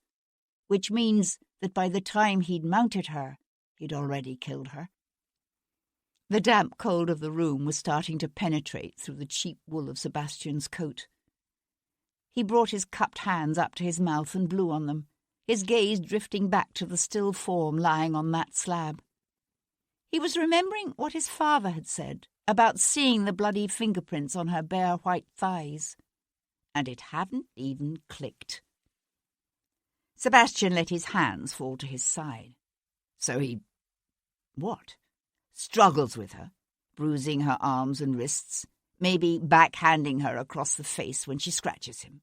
which means that by the time he'd mounted her, he'd already killed her." The damp cold of the room was starting to penetrate through the cheap wool of Sebastian's coat. He brought his cupped hands up to his mouth and blew on them, his gaze drifting back to the still form lying on that slab. He was remembering what his father had said about seeing the bloody fingerprints on her bare white thighs, and it hadn't even clicked. Sebastian let his hands fall to his side. So he... what? Struggles with her, bruising her arms and wrists, maybe backhanding her across the face when she scratches him.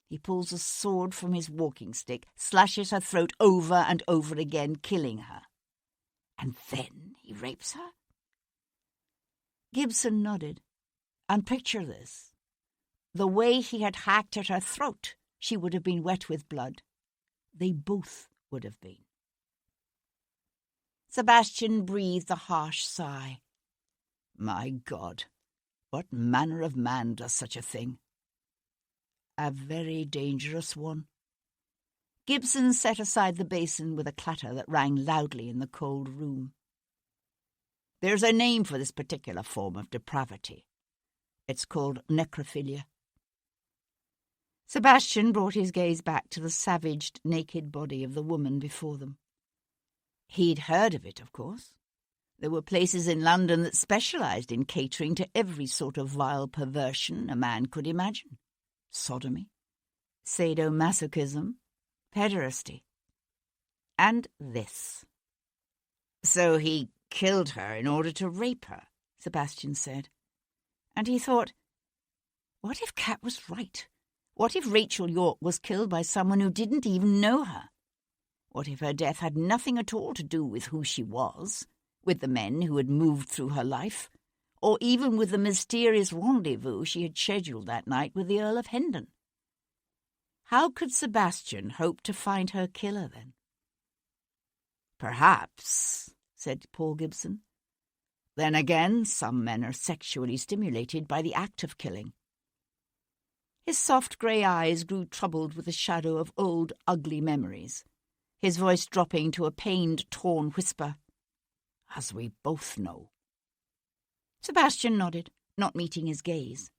He pulls a sword from his walking stick, slashes her throat over and over again, killing her. And then he rapes her? Gibson nodded. And picture this. The way he had hacked at her throat, she would have been wet with blood. They both would have been. Sebastian breathed a harsh sigh. My God, what manner of man does such a thing? A very dangerous one. Gibson set aside the basin with a clatter that rang loudly in the cold room. There's a name for this particular form of depravity. It's called necrophilia. Sebastian brought his gaze back to the savaged, naked body of the woman before them. He'd heard of it, of course. There were places in London that specialised in catering to every sort of vile perversion a man could imagine. Sodomy, sadomasochism, pederasty. And this. So he killed her in order to rape her, Sebastian said. And he thought, what if Kat was right? What if Rachel York was killed by someone who didn't even know her? What if her death had nothing at all to do with who she was, with the men who had moved through her life, or even with the mysterious rendezvous she had scheduled that night with the Earl of Hendon? How could Sebastian hope to find her killer, then? Perhaps, said Paul Gibson. Then again, some men are sexually stimulated by the act of killing. His soft grey eyes grew troubled with the shadow of old, ugly memories, his voice dropping to a pained, torn whisper. As we both know. Sebastian nodded, not meeting his gaze.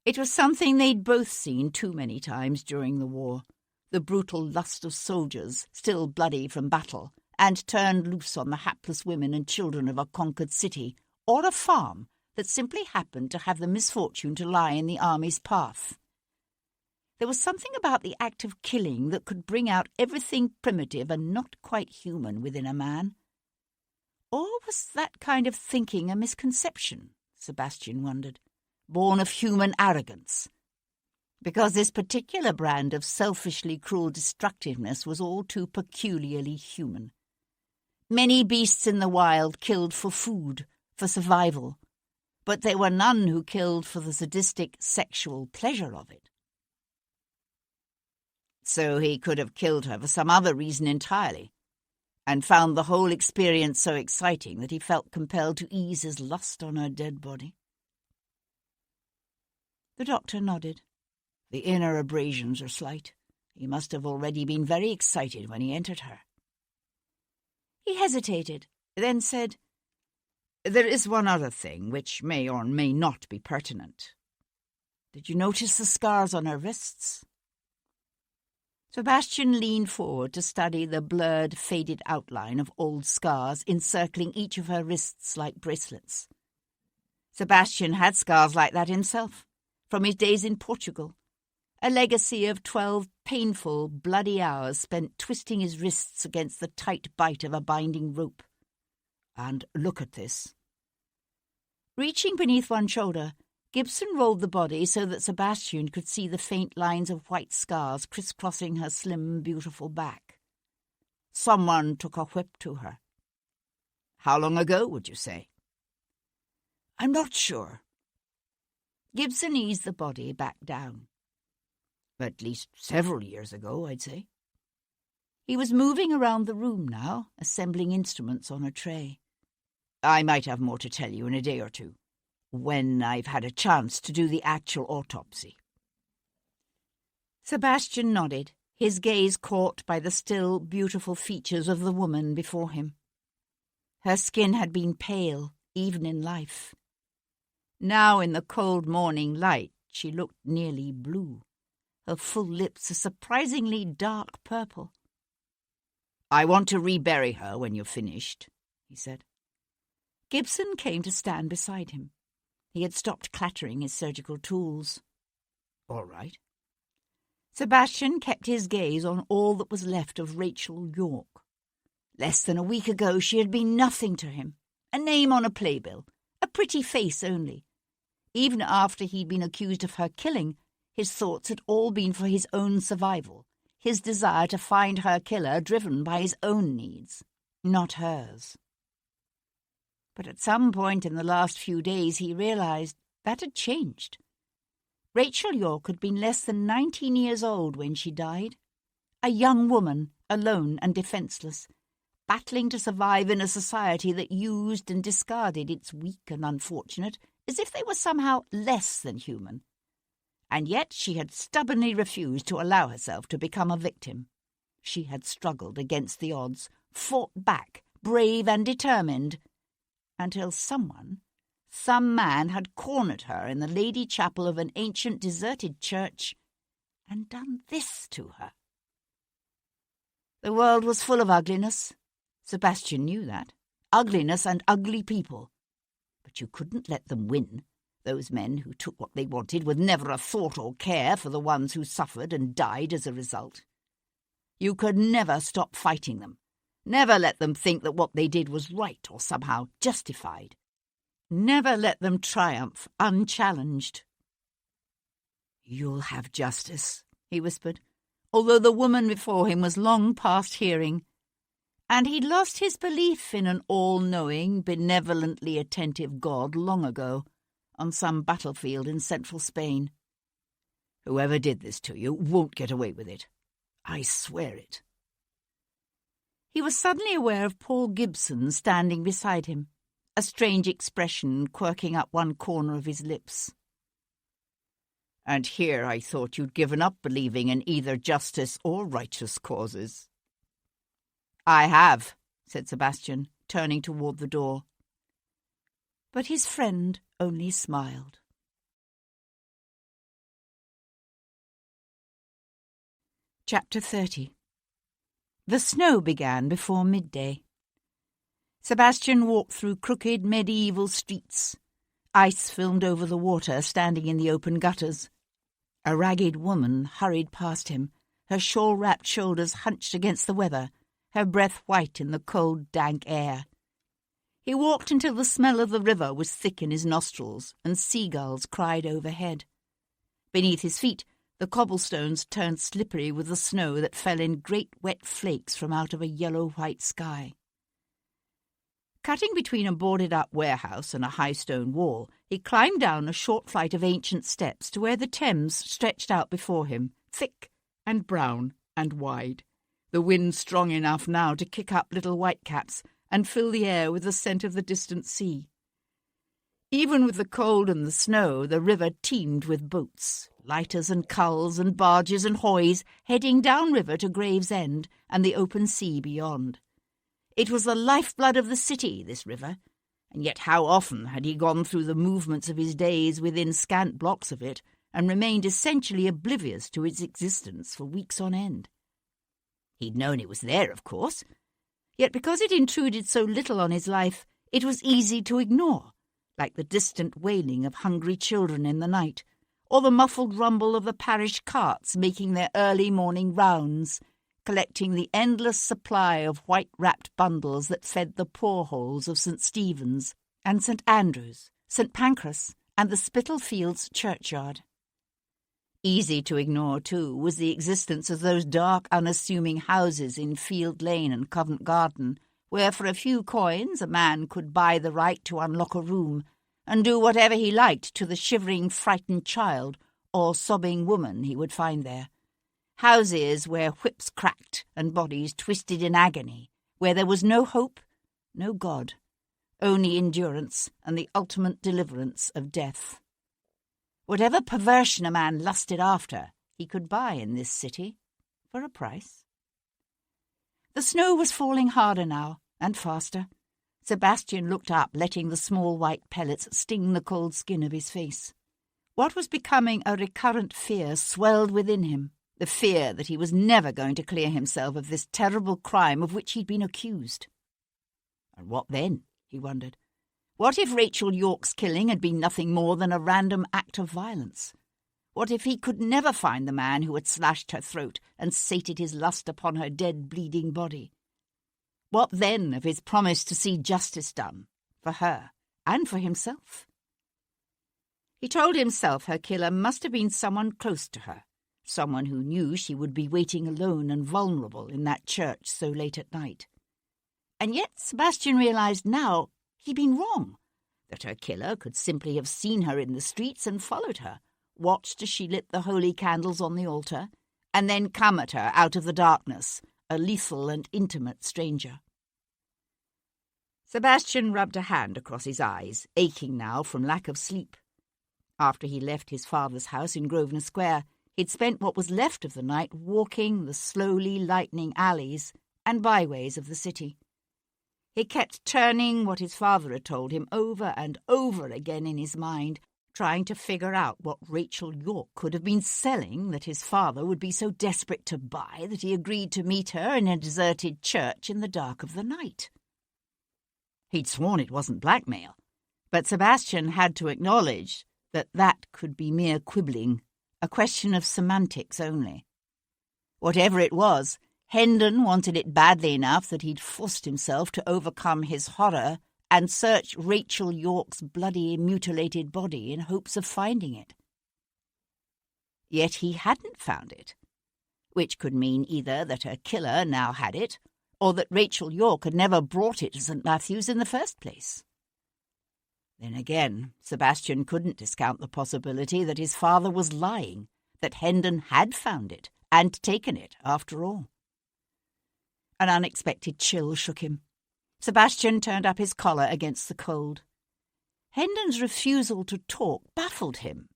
It was something they'd both seen too many times during the war, the brutal lust of soldiers, still bloody from battle, and turned loose on the hapless women and children of a conquered city, or a farm that simply happened to have the misfortune to lie in the army's path. There was something about the act of killing that could bring out everything primitive and not quite human within a man. Or was that kind of thinking a misconception, Sebastian wondered, born of human arrogance? Because this particular brand of selfishly cruel destructiveness was all too peculiarly human. Many beasts in the wild killed for food, for survival, but there were none who killed for the sadistic sexual pleasure of it. So he could have killed her for some other reason entirely, and found the whole experience so exciting that he felt compelled to ease his lust on her dead body. The doctor nodded. The inner abrasions are slight. He must have already been very excited when he entered her. He hesitated, then said, There is one other thing which may or may not be pertinent. Did you notice the scars on her wrists? Sebastian leaned forward to study the blurred, faded outline of old scars encircling each of her wrists like bracelets. Sebastian had scars like that himself, from his days in Portugal, a legacy of 12 painful, bloody hours spent twisting his wrists against the tight bite of a binding rope. And look at this. Reaching beneath one shoulder, Gibson rolled the body so that Sebastian could see the faint lines of white scars crisscrossing her slim, beautiful back. Someone took a whip to her. How long ago, would you say? I'm not sure. Gibson eased the body back down. At least several years ago, I'd say. He was moving around the room now, assembling instruments on a tray. I might have more to tell you in a day or two, when I've had a chance to do the actual autopsy. Sebastian nodded, his gaze caught by the still, beautiful features of the woman before him. Her skin had been pale, even in life. Now, in the cold morning light, she looked nearly blue, her full lips a surprisingly dark purple. I want to rebury her when you're finished, he said. Gibson came to stand beside him. He had stopped clattering his surgical tools. All right. Sebastian kept his gaze on all that was left of Rachel York. Less than a week ago she had been nothing to him, a name on a playbill, a pretty face only. Even after he'd been accused of her killing, his thoughts had all been for his own survival, his desire to find her killer driven by his own needs, not hers. But at some point in the last few days he realized that had changed. Rachel York had been less than 19 years old when she died, a young woman, alone and defenseless, battling to survive in a society that used and discarded its weak and unfortunate as if they were somehow less than human. And yet she had stubbornly refused to allow herself to become a victim. She had struggled against the odds, fought back, brave and determined, until some man had cornered her in the Lady Chapel of an ancient deserted church and done this to her. The world was full of ugliness. Sebastian knew that. Ugliness and ugly people. But you couldn't let them win, those men who took what they wanted with never a thought or care for the ones who suffered and died as a result. You could never stop fighting them. Never let them think that what they did was right or somehow justified. Never let them triumph unchallenged. You'll have justice, he whispered, although the woman before him was long past hearing, and he'd lost his belief in an all-knowing, benevolently attentive God long ago, on some battlefield in central Spain. Whoever did this to you won't get away with it. I swear it. He was suddenly aware of Paul Gibson standing beside him, a strange expression quirking up one corner of his lips. And here I thought you'd given up believing in either justice or righteous causes. I have, said Sebastian, turning toward the door. But his friend only smiled. Chapter 30. The snow began before midday. Sebastian walked through crooked medieval streets. Ice filmed over the water standing in the open gutters. A ragged woman hurried past him, her shawl-wrapped shoulders hunched against the weather, her breath white in the cold, dank air. He walked until the smell of the river was thick in his nostrils and seagulls cried overhead. Beneath his feet, the cobblestones turned slippery with the snow that fell in great wet flakes from out of a yellow-white sky. Cutting between a boarded-up warehouse and a high stone wall, he climbed down a short flight of ancient steps to where the Thames stretched out before him, thick and brown and wide, the wind strong enough now to kick up little whitecaps and fill the air with the scent of the distant sea. Even with the cold and the snow, the river teemed with boats, lighters and culls and barges and hoys heading downriver to Gravesend and the open sea beyond. It was the lifeblood of the city, this river, And yet how often had he gone through the movements of his days within scant blocks of it, and remained essentially oblivious to its existence for weeks on end. He'd known it was there, of course, yet because it intruded so little on his life, it was easy to ignore, like the distant wailing of hungry children in the night, or the muffled rumble of the parish carts making their early morning rounds, collecting the endless supply of white-wrapped bundles that fed the poor-holes of St. Stephen's and St. Andrew's, St. Pancras, and the Spitalfields churchyard. Easy to ignore, too, was the existence of those dark, unassuming houses in Field Lane and Covent Garden, where for a few coins a man could buy the right to unlock a room and do whatever he liked to the shivering, frightened child or sobbing woman he would find there. Houses where whips cracked and bodies twisted in agony, where there was no hope, no God, only endurance and the ultimate deliverance of death. Whatever perversion a man lusted after, he could buy in this city, for a price. The snow was falling harder now, and faster. Sebastian looked up, letting the small white pellets sting the cold skin of his face. What was becoming a recurrent fear swelled within him, the fear that he was never going to clear himself of this terrible crime of which he'd been accused. And what then, he wondered? What if Rachel York's killing had been nothing more than a random act of violence? What if he could never find the man who had slashed her throat and sated his lust upon her dead, bleeding body? What then of his promise to see justice done, for her and for himself? He told himself her killer must have been someone close to her, someone who knew she would be waiting alone and vulnerable in that church so late at night. And yet Sebastian realized now he'd been wrong, that her killer could simply have seen her in the streets and followed her, watched as she lit the holy candles on the altar, and then come at her out of the darkness, a lethal and intimate stranger. Sebastian rubbed a hand across his eyes, aching now from lack of sleep. After he left his father's house in Grosvenor Square, he'd spent what was left of the night walking the slowly lightening alleys and byways of the city. He kept turning what his father had told him over and over again in his mind, trying to figure out what Rachel York could have been selling that his father would be so desperate to buy that he agreed to meet her in a deserted church in the dark of the night. He'd sworn it wasn't blackmail, but Sebastian had to acknowledge that that could be mere quibbling, a question of semantics only. Whatever it was, Hendon wanted it badly enough that he'd forced himself to overcome his horror and search Rachel York's bloody, mutilated body in hopes of finding it. Yet he hadn't found it, which could mean either that her killer now had it, or that Rachel York had never brought it to St. Matthew's in the first place. Then again, Sebastian couldn't discount the possibility that his father was lying, that Hendon had found it and taken it after all. An unexpected chill shook him. Sebastian turned up his collar against the cold. Hendon's refusal to talk baffled him.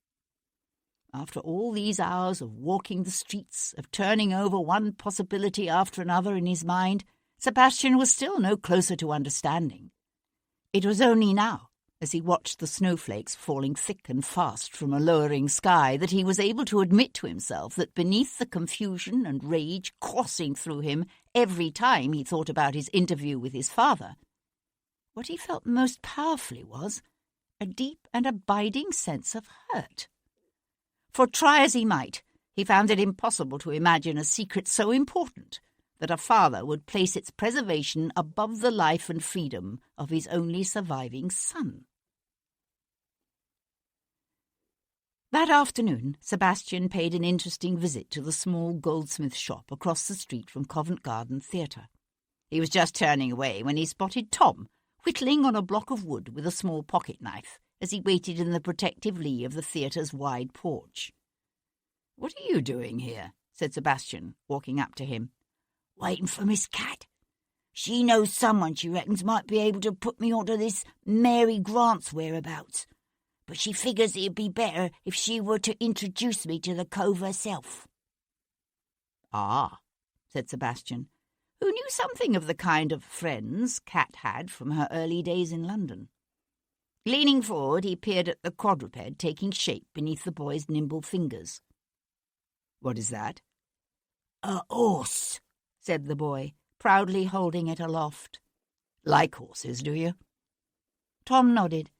After all these hours of walking the streets, of turning over one possibility after another in his mind, Sebastian was still no closer to understanding. It was only now, as he watched the snowflakes falling thick and fast from a lowering sky, that he was able to admit to himself that beneath the confusion and rage coursing through him every time he thought about his interview with his father, what he felt most powerfully was a deep and abiding sense of hurt. For try as he might, he found it impossible to imagine a secret so important that a father would place its preservation above the life and freedom of his only surviving son. That afternoon, Sebastian paid an interesting visit to the small goldsmith shop across the street from Covent Garden Theatre. He was just turning away when he spotted Tom whittling on a block of wood with a small pocket-knife as he waited in the protective lee of the theatre's wide porch. "What are you doing here?" said Sebastian, walking up to him. "Waiting for Miss Cat. She knows someone she reckons might be able to put me onto this Mary Grant's whereabouts, but she figures it'd be better if she were to introduce me to the cove herself." "Ah," said Sebastian, who knew something of the kind of friends Cat had from her early days in London. Leaning forward, he peered at the quadruped taking shape beneath the boy's nimble fingers. "What is that?" "A horse," said the boy, proudly holding it aloft. "Like horses, do you?" Tom nodded.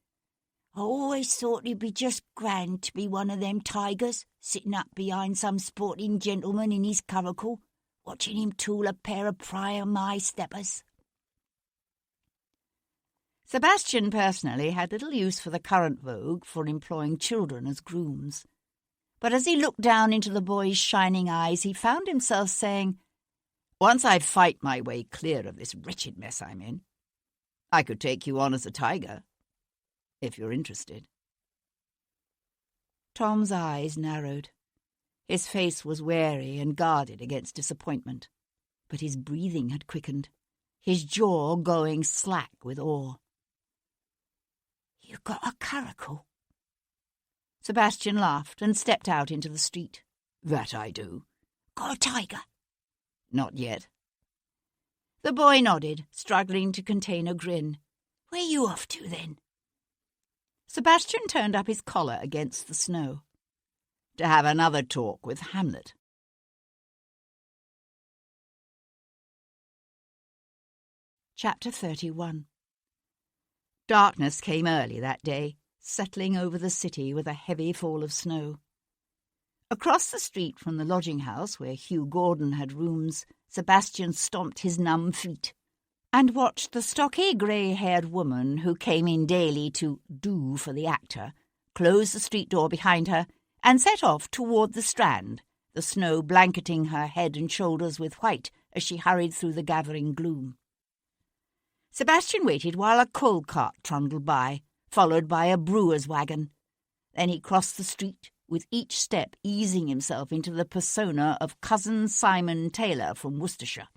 "I always thought it'd be just grand to be one of them tigers, sitting up behind some sporting gentleman in his curricle, watching him tool a pair of prior my-steppers." Sebastian personally had little use for the current vogue for employing children as grooms. But as he looked down into the boy's shining eyes, he found himself saying, "Once I fight my way clear of this wretched mess I'm in, I could take you on as a tiger, if you're interested." Tom's eyes narrowed. His face was wary and guarded against disappointment, but his breathing had quickened, his jaw going slack with awe. "You got a curricle?" Sebastian laughed and stepped out into the street. "That I do." "Got a tiger?" "Not yet." The boy nodded, struggling to contain a grin. "Where you off to, then?" Sebastian turned up his collar against the snow. "To have another talk with Hamlet." Chapter 31. Darkness came early that day, settling over the city with a heavy fall of snow. Across the street from the lodging-house where Hugh Gordon had rooms, Sebastian stomped his numb feet and watched the stocky grey-haired woman who came in daily to do for the actor close the street door behind her and set off toward the Strand, the snow blanketing her head and shoulders with white as she hurried through the gathering gloom. Sebastian waited while a coal cart trundled by, followed by a brewer's wagon. Then he crossed the street, with each step easing himself into the persona of Cousin Simon Taylor from Worcestershire.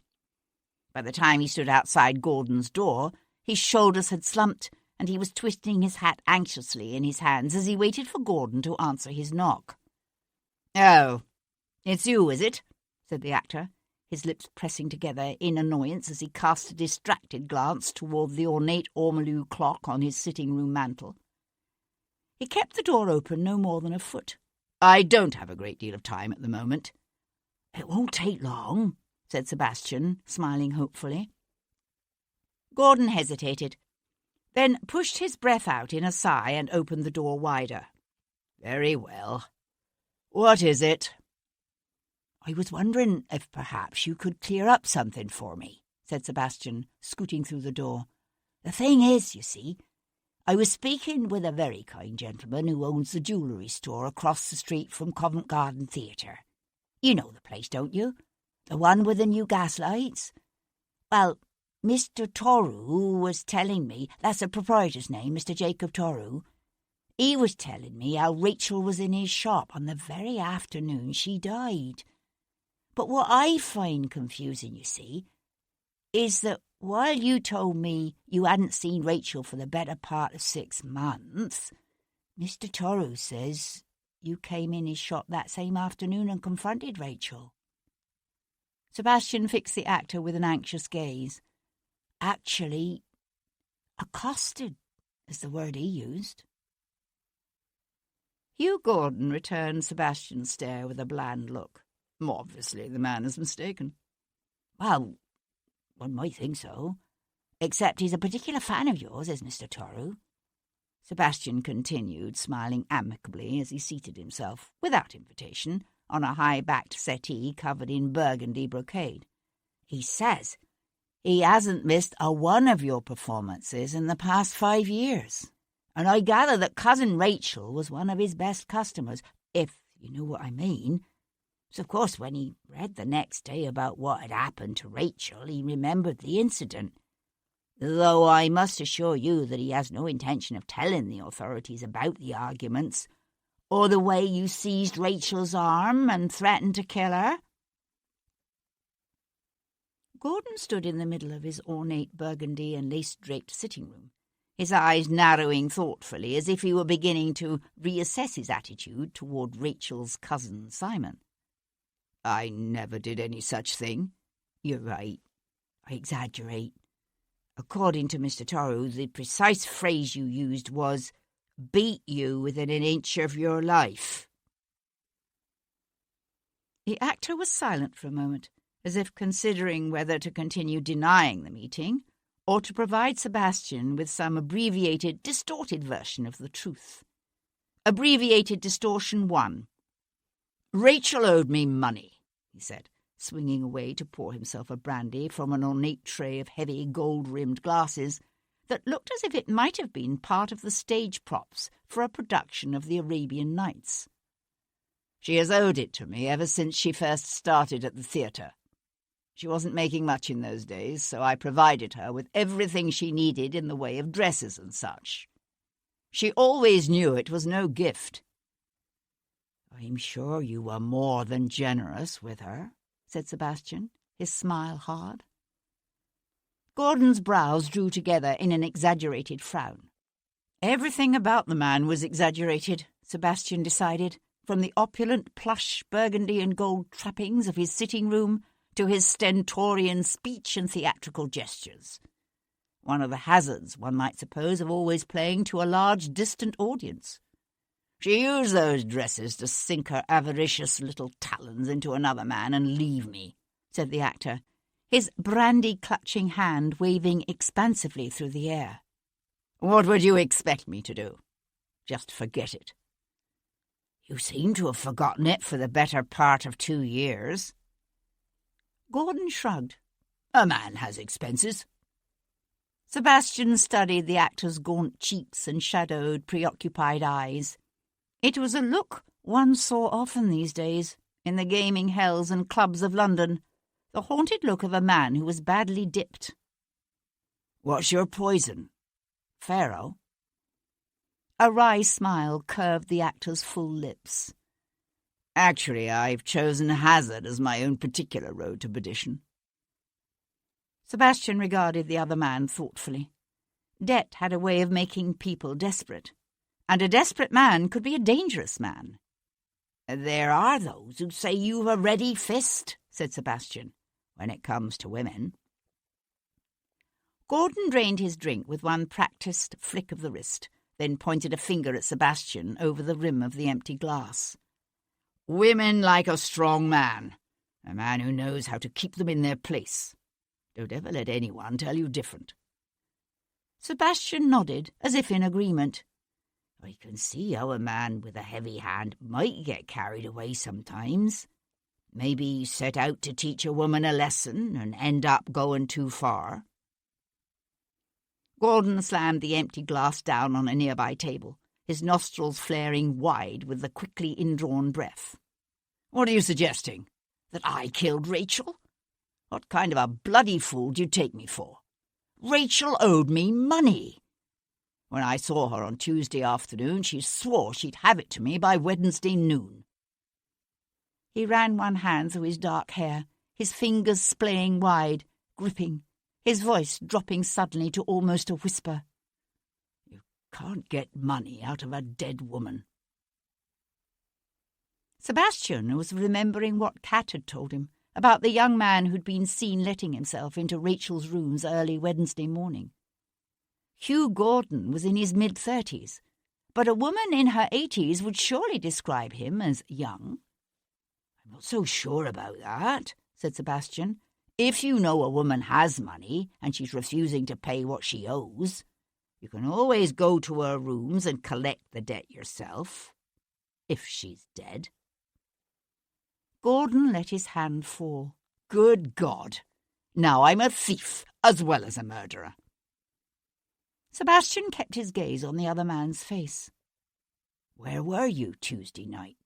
By the time he stood outside Gordon's door, his shoulders had slumped, and he was twisting his hat anxiously in his hands as he waited for Gordon to answer his knock. "Oh, it's you, is it?" said the actor, his lips pressing together in annoyance as he cast a distracted glance toward the ornate ormolu clock on his sitting-room mantel. He kept the door open no more than a foot. "I don't have a great deal of time at the moment." "It won't take long," said Sebastian, smiling hopefully. Gordon hesitated, then pushed his breath out in a sigh and opened the door wider. "Very well. What is it?" "I was wondering if perhaps you could clear up something for me," said Sebastian, scooting through the door. "The thing is, you see, I was speaking with a very kind gentleman who owns the jewellery store across the street from Covent Garden Theatre. You know the place, don't you? The one with the new gas lights? Well, Mr. Toru was telling me, that's the proprietor's name, Mr. Jacob Toru. He was telling me how Rachel was in his shop on the very afternoon she died. But what I find confusing, you see, is that while you told me you hadn't seen Rachel for the better part of 6 months, Mr. Toru says you came in his shop that same afternoon and confronted Rachel." Sebastian fixed the actor with an anxious gaze. "Actually, accosted is the word he used." Hugh Gordon returned Sebastian's stare with a bland look. "Obviously, the man is mistaken." "Well, one might think so. Except he's a particular fan of yours, is Mr. Toru." Sebastian continued, smiling amicably as he seated himself, without invitation, on a high-backed settee covered in burgundy brocade. "He says he hasn't missed a one of your performances in the past 5 years. And I gather that Cousin Rachel was one of his best customers, if you know what I mean. So, of course, when he read the next day about what had happened to Rachel, he remembered the incident. Though I must assure you that he has no intention of telling the authorities about the arguments, or the way you seized Rachel's arm and threatened to kill her." Gordon stood in the middle of his ornate burgundy and lace-draped sitting-room, his eyes narrowing thoughtfully as if he were beginning to reassess his attitude toward Rachel's cousin Simon. "I never did any such thing." "You're right. I exaggerate. According to Mr. Toru, the precise phrase you used was, beat you within an inch of your life. The actor was silent for a moment, as if considering whether to continue denying the meeting or to provide Sebastian with some abbreviated, distorted version of the truth. Abbreviated distortion 1. Rachel owed me money, he said, swinging away to pour himself a brandy from an ornate tray of heavy gold-rimmed glasses that looked as if it might have been part of the stage props for a production of the Arabian Nights. She has owed it to me ever since she first started at the theatre. She wasn't making much in those days, so I provided her with everything she needed in the way of dresses and such. She always knew it was no gift. I'm sure you were more than generous with her, said Sebastian, his smile hard. Gordon's brows drew together in an exaggerated frown. Everything about the man was exaggerated, Sebastian decided, from the opulent plush burgundy and gold trappings of his sitting room to his stentorian speech and theatrical gestures. One of the hazards, one might suppose, of always playing to a large distant audience. She used those dresses to sink her avaricious little talons into another man and leave me, said the actor, his brandy-clutching hand waving expansively through the air. What would you expect me to do? Just forget it. You seem to have forgotten it for the better part of 2 years. Gordon shrugged. A man has expenses. Sebastian studied the actor's gaunt cheeks and shadowed, preoccupied eyes. It was a look one saw often these days, in the gaming hells and clubs of London, the haunted look of a man who was badly dipped. What's your poison? Pharaoh? A wry smile curved the actor's full lips. Actually, I've chosen hazard as my own particular road to perdition. Sebastian regarded the other man thoughtfully. Debt had a way of making people desperate, and a desperate man could be a dangerous man. There are those who say you've a ready fist, said Sebastian, when it comes to women. Gordon drained his drink with one practised flick of the wrist, then pointed a finger at Sebastian over the rim of the empty glass. Women like a strong man, a man who knows how to keep them in their place. Don't ever let anyone tell you different. Sebastian nodded, as if in agreement. I can see how a man with a heavy hand might get carried away sometimes. Maybe set out to teach a woman a lesson and end up going too far. Gordon slammed the empty glass down on a nearby table, his nostrils flaring wide with the quickly indrawn breath. What are you suggesting? That I killed Rachel? What kind of a bloody fool do you take me for? Rachel owed me money. When I saw her on Tuesday afternoon, she swore she'd have it to me by Wednesday noon. He ran one hand through his dark hair, his fingers splaying wide, gripping, his voice dropping suddenly to almost a whisper. You can't get money out of a dead woman. Sebastian was remembering what Kat had told him about the young man who'd been seen letting himself into Rachel's rooms early Wednesday morning. Hugh Gordon was in his mid-30s, but a woman in her 80s would surely describe him as young. I'm not so sure about that, said Sebastian. If you know a woman has money and she's refusing to pay what she owes, you can always go to her rooms and collect the debt yourself, if she's dead. Gordon let his hand fall. Good God! Now I'm a thief as well as a murderer. Sebastian kept his gaze on the other man's face. Where were you Tuesday night?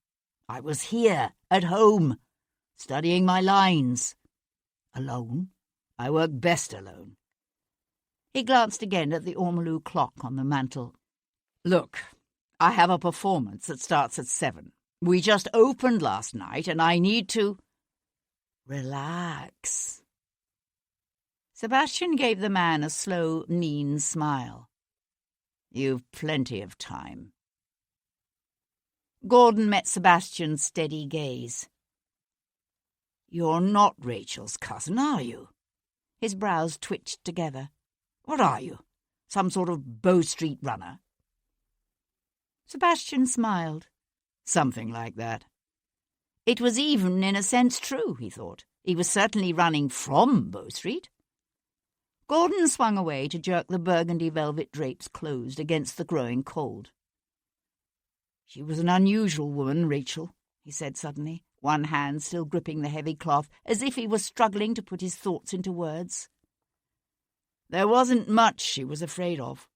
I was here, at home, studying my lines. Alone? I work best alone. He glanced again at the ormolu clock on the mantel. Look, I have a performance that starts at 7. We just opened last night and I need to... Relax. Sebastian gave the man a slow, mean smile. You've plenty of time. Gordon met Sebastian's steady gaze. You're not Rachel's cousin, are you? His brows twitched together. What are you? Some sort of Bow Street runner?" Sebastian smiled. Something like that. It was even in a sense true, he thought. He was certainly running from Bow Street. Gordon swung away to jerk the burgundy velvet drapes closed against the growing cold. "She was an unusual woman, Rachel," he said suddenly, one hand still gripping the heavy cloth, as if he was struggling to put his thoughts into words. "There wasn't much she was afraid of.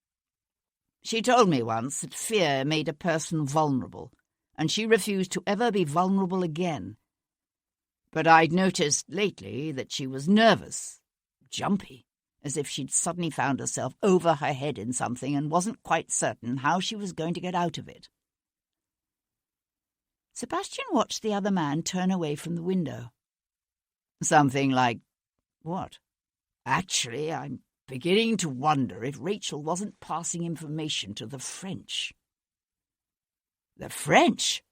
She told me once that fear made a person vulnerable, and she refused to ever be vulnerable again. But I'd noticed lately that she was nervous, jumpy, as if she'd suddenly found herself over her head in something and wasn't quite certain how she was going to get out of it." Sebastian watched the other man turn away from the window. "Something like what? Actually, I'm beginning to wonder if Rachel wasn't passing information to the French." "The French?"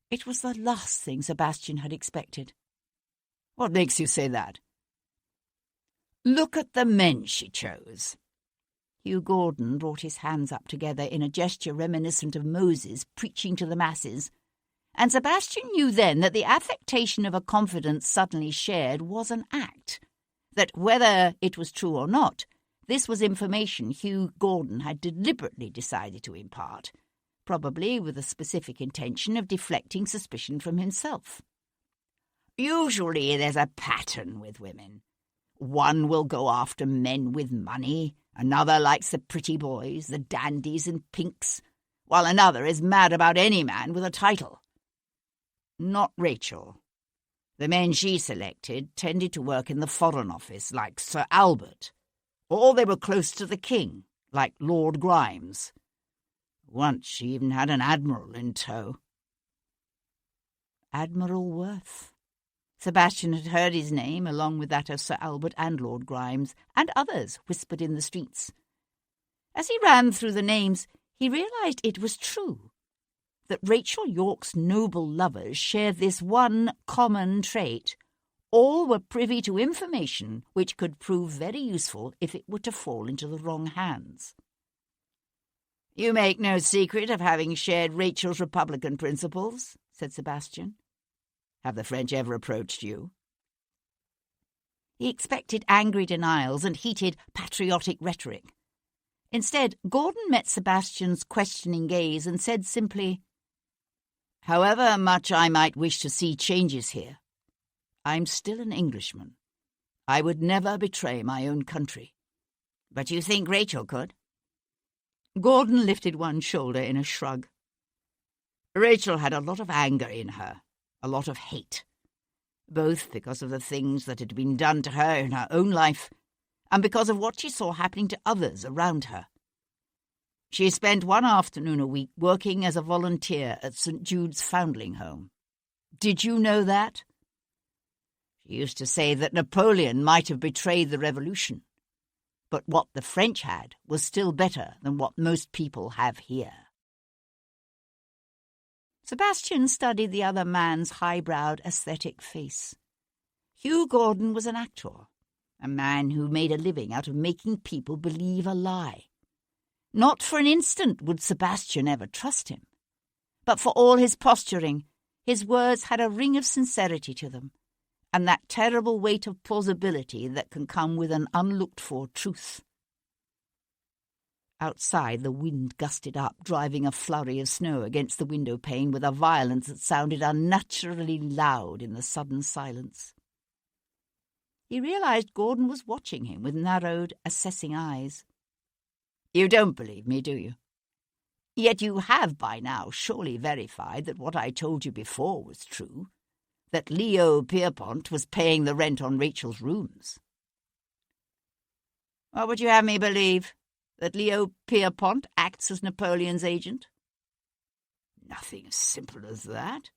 It was the last thing Sebastian had expected. "What makes you say that?" "Look at the men she chose." Hugh Gordon brought his hands up together in a gesture reminiscent of Moses preaching to the masses, and Sebastian knew then that the affectation of a confidence suddenly shared was an act, that whether it was true or not, this was information Hugh Gordon had deliberately decided to impart, probably with the specific intention of deflecting suspicion from himself. "Usually there's a pattern with women. One will go after men with money, another likes the pretty boys, the dandies and pinks, while another is mad about any man with a title. Not Rachel. The men she selected tended to work in the Foreign Office, like Sir Albert, or they were close to the King, like Lord Grimes. Once she even had an admiral in tow." Admiral Worth. Sebastian had heard his name, along with that of Sir Albert and Lord Grimes, and others whispered in the streets. As he ran through the names, he realised it was true, that Rachel Yorke's noble lovers shared this one common trait. All were privy to information which could prove very useful if it were to fall into the wrong hands. "You make no secret of having shared Rachel's Republican principles," said Sebastian. "Have the French ever approached you?" He expected angry denials and heated patriotic rhetoric. Instead, Gordon met Sebastian's questioning gaze and said simply, "However much I might wish to see changes here, I'm still an Englishman. I would never betray my own country." "But you think Rachel could?" Gordon lifted one shoulder in a shrug. "Rachel had a lot of anger in her, a lot of hate, both because of the things that had been done to her in her own life and because of what she saw happening to others around her. She spent one afternoon a week working as a volunteer at St. Jude's Foundling Home. Did you know that? She used to say that Napoleon might have betrayed the revolution, but what the French had was still better than what most people have here." Sebastian studied the other man's high-browed, aesthetic face. Hugh Gordon was an actor, a man who made a living out of making people believe a lie. Not for an instant would Sebastian ever trust him. But for all his posturing, his words had a ring of sincerity to them, and that terrible weight of plausibility that can come with an unlooked-for truth. Outside, the wind gusted up, driving a flurry of snow against the window pane with a violence that sounded unnaturally loud in the sudden silence. He realised Gordon was watching him with narrowed, assessing eyes. "You don't believe me, do you? Yet you have by now surely verified that what I told you before was true, that Leo Pierpont was paying the rent on Rachel's rooms." "What would you have me believe? That Leo Pierpont acts as Napoleon's agent?" "Nothing as simple as that.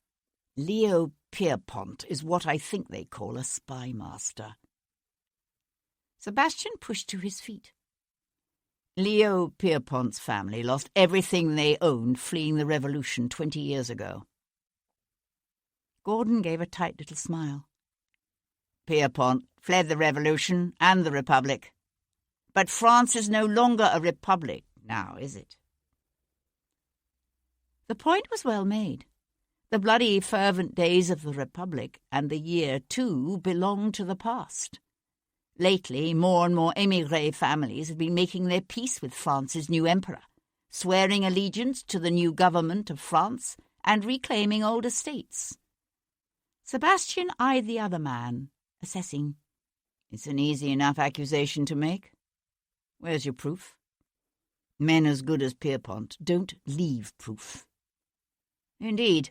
Leo Pierpont is what I think they call a spy master." Sebastian pushed to his feet. "Leo Pierpont's family lost everything they owned fleeing the revolution 20 years ago." Gordon gave a tight little smile. "Pierpont fled the revolution and the Republic. But France is no longer a republic now, is it? The point was well made. The bloody, fervent days of the Republic and the year, too, belonged to the past. Lately, more and more émigré families had been making their peace with France's new emperor, swearing allegiance to the new government of France and reclaiming old estates. Sebastian eyed the other man, assessing. It's an easy enough accusation to make. Where's your proof? Men as good as Pierpont don't leave proof. Indeed.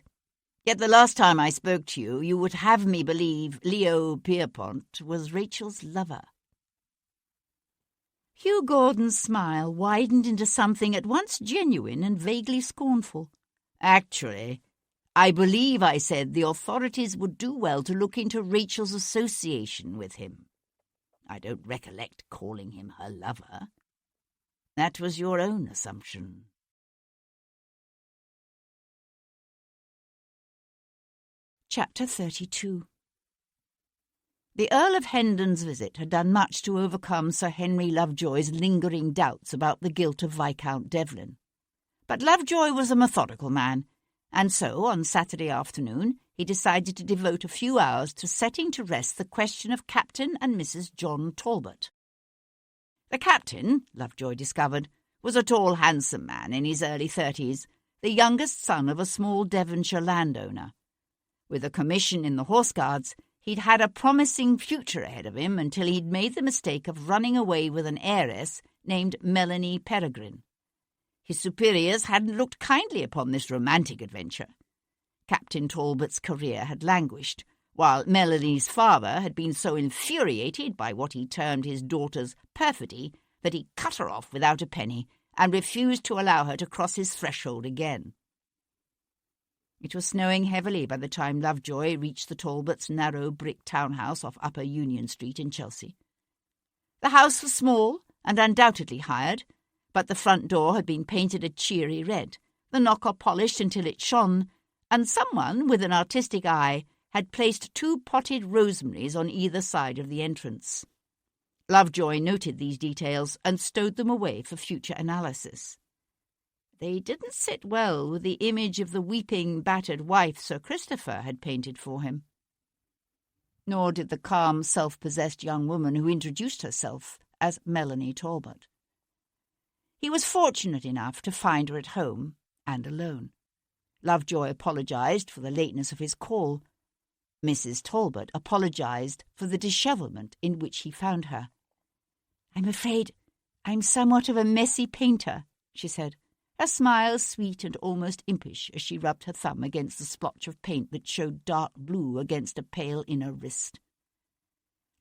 Yet the last time I spoke to you, you would have me believe Leo Pierpont was Rachel's lover. Hugh Gordon's smile widened into something at once genuine and vaguely scornful. Actually, I believe I said the authorities would do well to look into Rachel's association with him. I don't recollect calling him her lover. That was your own assumption. Chapter 32. The Earl of Hendon's visit had done much to overcome Sir Henry Lovejoy's lingering doubts about the guilt of Viscount Devlin. But Lovejoy was a methodical man, and so, on Saturday afternoon, he decided to devote a few hours to setting to rest the question of Captain and Mrs. John Talbot. The captain, Lovejoy discovered, was a tall, handsome man in his early 30s, the youngest son of a small Devonshire landowner. With a commission in the Horse Guards, he'd had a promising future ahead of him until he'd made the mistake of running away with an heiress named Melanie Peregrine. His superiors hadn't looked kindly upon this romantic adventure. Captain Talbot's career had languished, while Melanie's father had been so infuriated by what he termed his daughter's perfidy that he cut her off without a penny and refused to allow her to cross his threshold again. It was snowing heavily by the time Lovejoy reached the Talbots' narrow brick townhouse off Upper Union Street in Chelsea. The house was small and undoubtedly hired, but the front door had been painted a cheery red, the knocker polished until it shone, and someone with an artistic eye had placed 2 potted rosemaries on either side of the entrance. Lovejoy noted these details and stowed them away for future analysis. They didn't sit well with the image of the weeping, battered wife Sir Christopher had painted for him. Nor did the calm, self-possessed young woman who introduced herself as Melanie Talbot. He was fortunate enough to find her at home and alone. Lovejoy apologized for the lateness of his call. Mrs. Talbot apologized for the dishevelment in which he found her. "I'm afraid I'm somewhat of a messy painter," she said, her smile sweet and almost impish as she rubbed her thumb against the splotch of paint that showed dark blue against a pale inner wrist.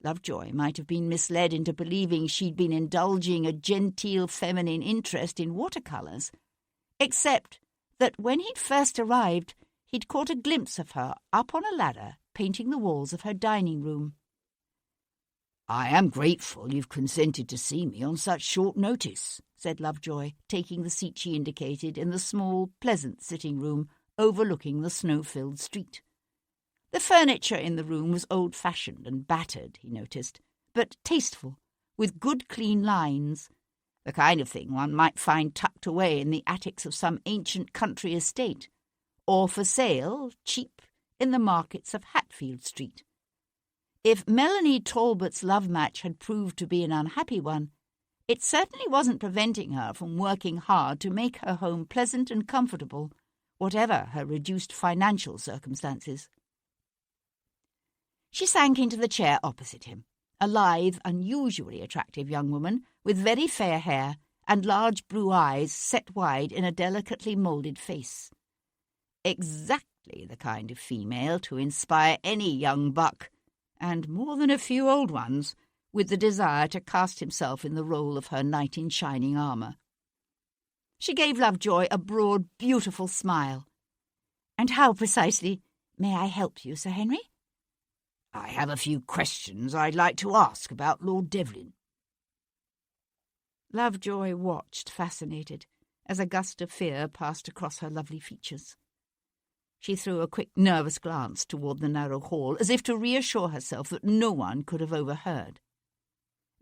Lovejoy might have been misled into believing she'd been indulging a genteel feminine interest in watercolours, except that when he'd first arrived, he'd caught a glimpse of her up on a ladder painting the walls of her dining room. "I am grateful you've consented to see me on such short notice," said Lovejoy, taking the seat she indicated in the small, pleasant sitting room overlooking the snow-filled street. The furniture in the room was old-fashioned and battered, he noticed, but tasteful, with good clean lines, the kind of thing one might find tucked away in the attics of some ancient country estate, or for sale, cheap, in the markets of Hatfield Street. If Melanie Talbot's love match had proved to be an unhappy one, it certainly wasn't preventing her from working hard to make her home pleasant and comfortable, whatever her reduced financial circumstances. She sank into the chair opposite him, a lithe, unusually attractive young woman with very fair hair and large blue eyes set wide in a delicately moulded face. Exactly the kind of female to inspire any young buck, and more than a few old ones, with the desire to cast himself in the role of her knight in shining armour. She gave Lovejoy a broad, beautiful smile. "And how precisely may I help you, Sir Henry?" "I have a few questions I'd like to ask about Lord Devlin." Lovejoy watched, fascinated, as a gust of fear passed across her lovely features. She threw a quick, nervous glance toward the narrow hall, as if to reassure herself that no one could have overheard.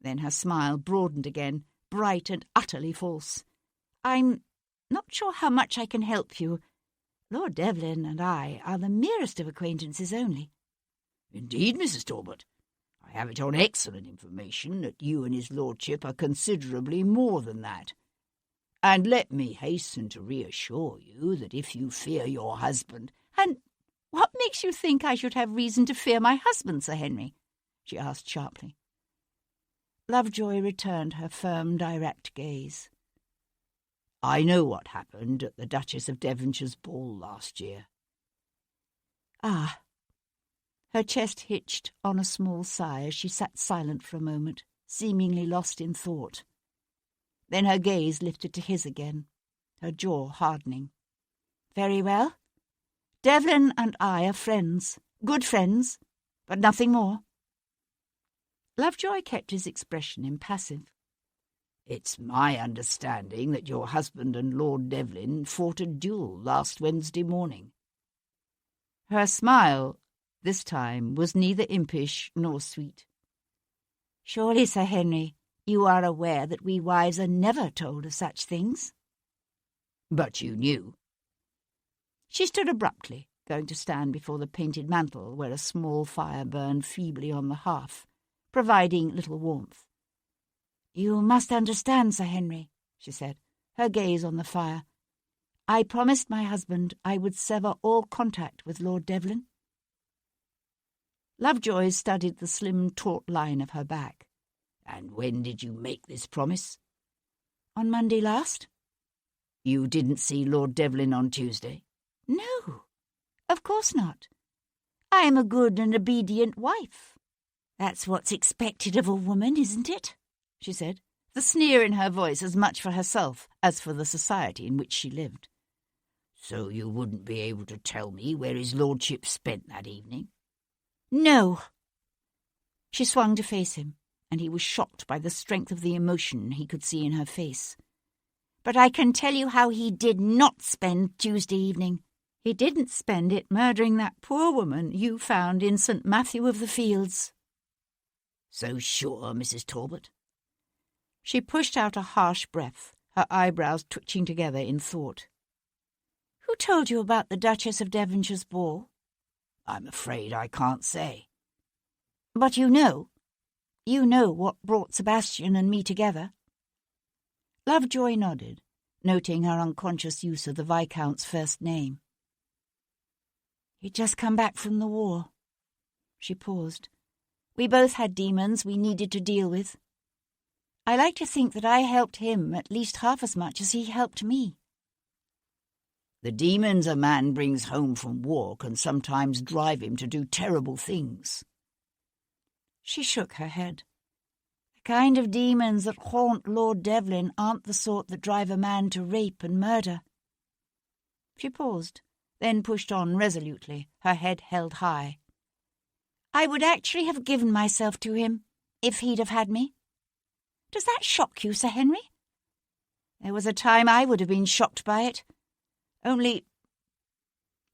Then her smile broadened again, bright and utterly false. "I'm not sure how much I can help you. Lord Devlin and I are the merest of acquaintances only." "Indeed, Mrs. Talbot, I have it on excellent information that you and his lordship are considerably more than that. And let me hasten to reassure you that if you fear your husband—" "And what makes you think I should have reason to fear my husband, Sir Henry?" she asked sharply. Lovejoy returned her firm, direct gaze. "I know what happened at the Duchess of Devonshire's ball last year." "Ah." Her chest hitched on a small sigh as she sat silent for a moment, seemingly lost in thought. Then her gaze lifted to his again, her jaw hardening. "Very well. Devlin and I are friends, good friends, but nothing more." Lovejoy kept his expression impassive. "It's my understanding that your husband and Lord Devlin fought a duel last Wednesday morning." Her smile, this time, was neither impish nor sweet. "Surely, Sir Henry, you are aware that we wives are never told of such things?" "But you knew." She stood abruptly, going to stand before the painted mantel where a small fire burned feebly on the hearth, providing little warmth. "You must understand, Sir Henry," she said, her gaze on the fire. "I promised my husband I would sever all contact with Lord Devlin." Lovejoy studied the slim, taut line of her back. "And when did you make this promise?" "On Monday last." "You didn't see Lord Devlin on Tuesday?" "No, of course not. I am a good and obedient wife. That's what's expected of a woman, isn't it?" she said, the sneer in her voice as much for herself as for the society in which she lived. "So you wouldn't be able to tell me where his lordship spent that evening?" "No." She swung to face him, and he was shocked by the strength of the emotion he could see in her face. "But I can tell you how he did not spend Tuesday evening. He didn't spend it murdering that poor woman you found in St. Matthew of the Fields." "So sure, Mrs. Talbot?" She pushed out a harsh breath, her eyebrows twitching together in thought. "Who told you about the Duchess of Devonshire's ball?" "I'm afraid I can't say." "But you know? You know what brought Sebastian and me together?" Lovejoy nodded, noting her unconscious use of the Viscount's first name. "He'd just come back from the war." She paused. "We both had demons we needed to deal with. I like to think that I helped him at least half as much as he helped me." "The demons a man brings home from war can sometimes drive him to do terrible things." She shook her head. "The kind of demons that haunt Lord Devlin aren't the sort that drive a man to rape and murder." She paused, then pushed on resolutely, her head held high. "I would actually have given myself to him, if he'd have had me. Does that shock you, Sir Henry? There was a time I would have been shocked by it. Only—"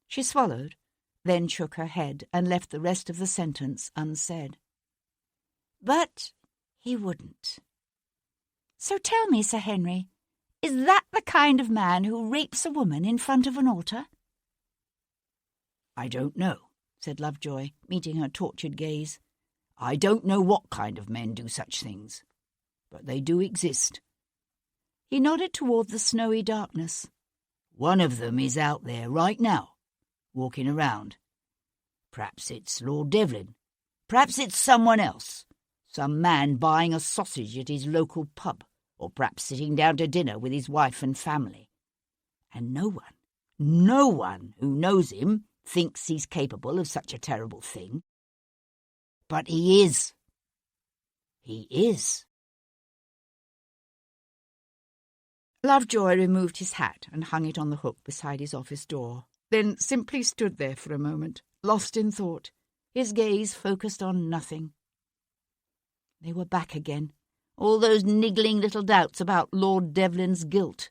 She swallowed, then shook her head and left the rest of the sentence unsaid. "But he wouldn't. So tell me, Sir Henry, is that the kind of man who rapes a woman in front of an altar?" "I don't know," said Lovejoy, meeting her tortured gaze. "I don't know what kind of men do such things, but they do exist." He nodded toward the snowy darkness. "One of them is out there right now, walking around. Perhaps it's Lord Devlin. Perhaps it's someone else. Some man buying a sausage at his local pub, or perhaps sitting down to dinner with his wife and family. And no one who knows him thinks he's capable of such a terrible thing. But he is. He is." Lovejoy removed his hat and hung it on the hook beside his office door, then simply stood there for a moment, lost in thought, his gaze focused on nothing. They were back again, all those niggling little doubts about Lord Devlin's guilt,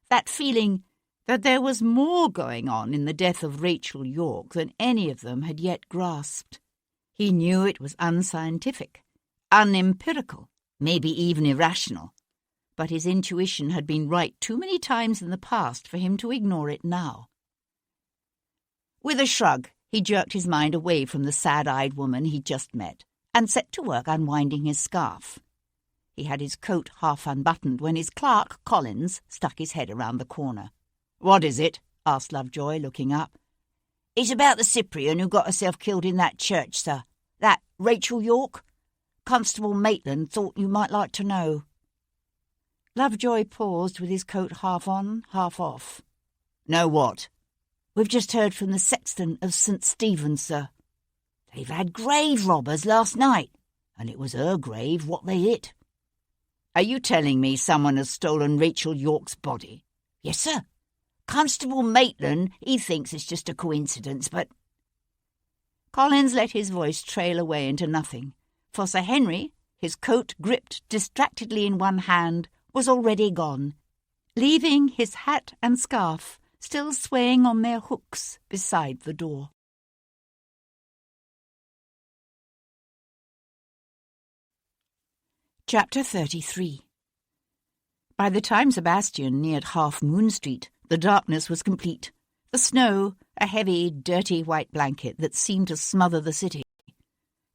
that feeling that there was more going on in the death of Rachel York than any of them had yet grasped. He knew it was unscientific, unempirical, maybe even irrational, but his intuition had been right too many times in the past for him to ignore it now. With a shrug, he jerked his mind away from the sad-eyed woman he'd just met and set to work unwinding his scarf. He had his coat half unbuttoned when his clerk, Collins, stuck his head around the corner. "What is it?" asked Lovejoy, looking up. "It's about the Cyprian who got herself killed in that church, sir. That Rachel York. Constable Maitland thought you might like to know." Lovejoy paused with his coat half on, half off. "Know what?" "We've just heard from the sexton of St. Stephen's, sir. They've had grave robbers last night, and it was her grave what they hit." "Are you telling me someone has stolen Rachel York's body?" "Yes, sir. Constable Maitland, he thinks it's just a coincidence, but—" Collins let his voice trail away into nothing, for Sir Henry, his coat gripped distractedly in one hand, was already gone, leaving his hat and scarf still swaying on their hooks beside the door. Chapter 33. By the time Sebastian neared Half Moon Street, the darkness was complete. The snow, a heavy, dirty white blanket that seemed to smother the city.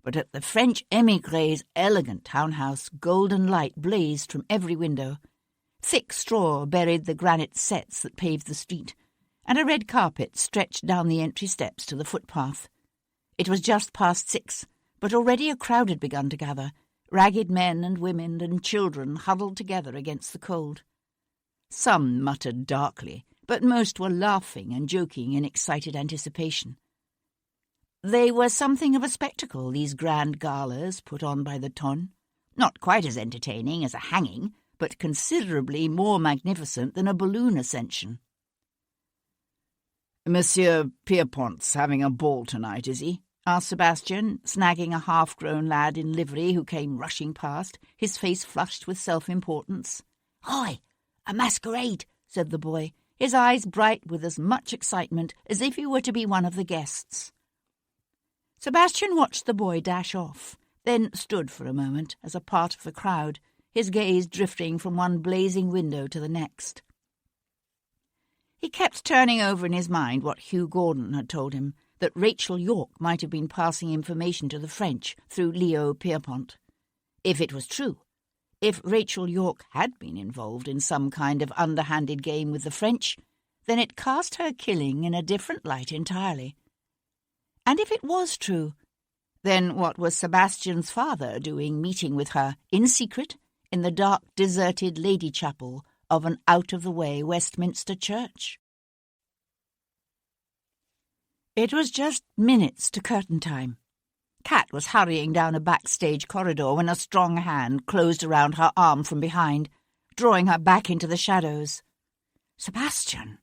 But at the French émigrés' elegant townhouse, golden light blazed from every window. Thick straw buried the granite setts that paved the street, and a red carpet stretched down the entry steps to the footpath. It was just past 6, but already a crowd had begun to gather, ragged men and women and children huddled together against the cold. Some muttered darkly, but most were laughing and joking in excited anticipation. They were something of a spectacle, these grand galas put on by the Tonne, not quite as entertaining as a hanging, but considerably more magnificent than a balloon ascension. "Monsieur Pierpont's having a ball tonight, is he?" asked Sebastian, snagging a half-grown lad in livery who came rushing past, his face flushed with self-importance. "Hi, a masquerade," said the boy, his eyes bright with as much excitement as if he were to be one of the guests. Sebastian watched the boy dash off, then stood for a moment as a part of the crowd, his gaze drifting from one blazing window to the next. He kept turning over in his mind what Hugh Gordon had told him, that Rachel York might have been passing information to the French through Leo Pierpont. If it was true, if Rachel York had been involved in some kind of underhanded game with the French, then it cast her killing in a different light entirely. And if it was true, then what was Sebastian's father doing meeting with her, in secret, in the dark, deserted lady chapel of an out-of-the-way Westminster church? It was just minutes to curtain time. Kat was hurrying down a backstage corridor when a strong hand closed around her arm from behind, drawing her back into the shadows. "Sebastian!"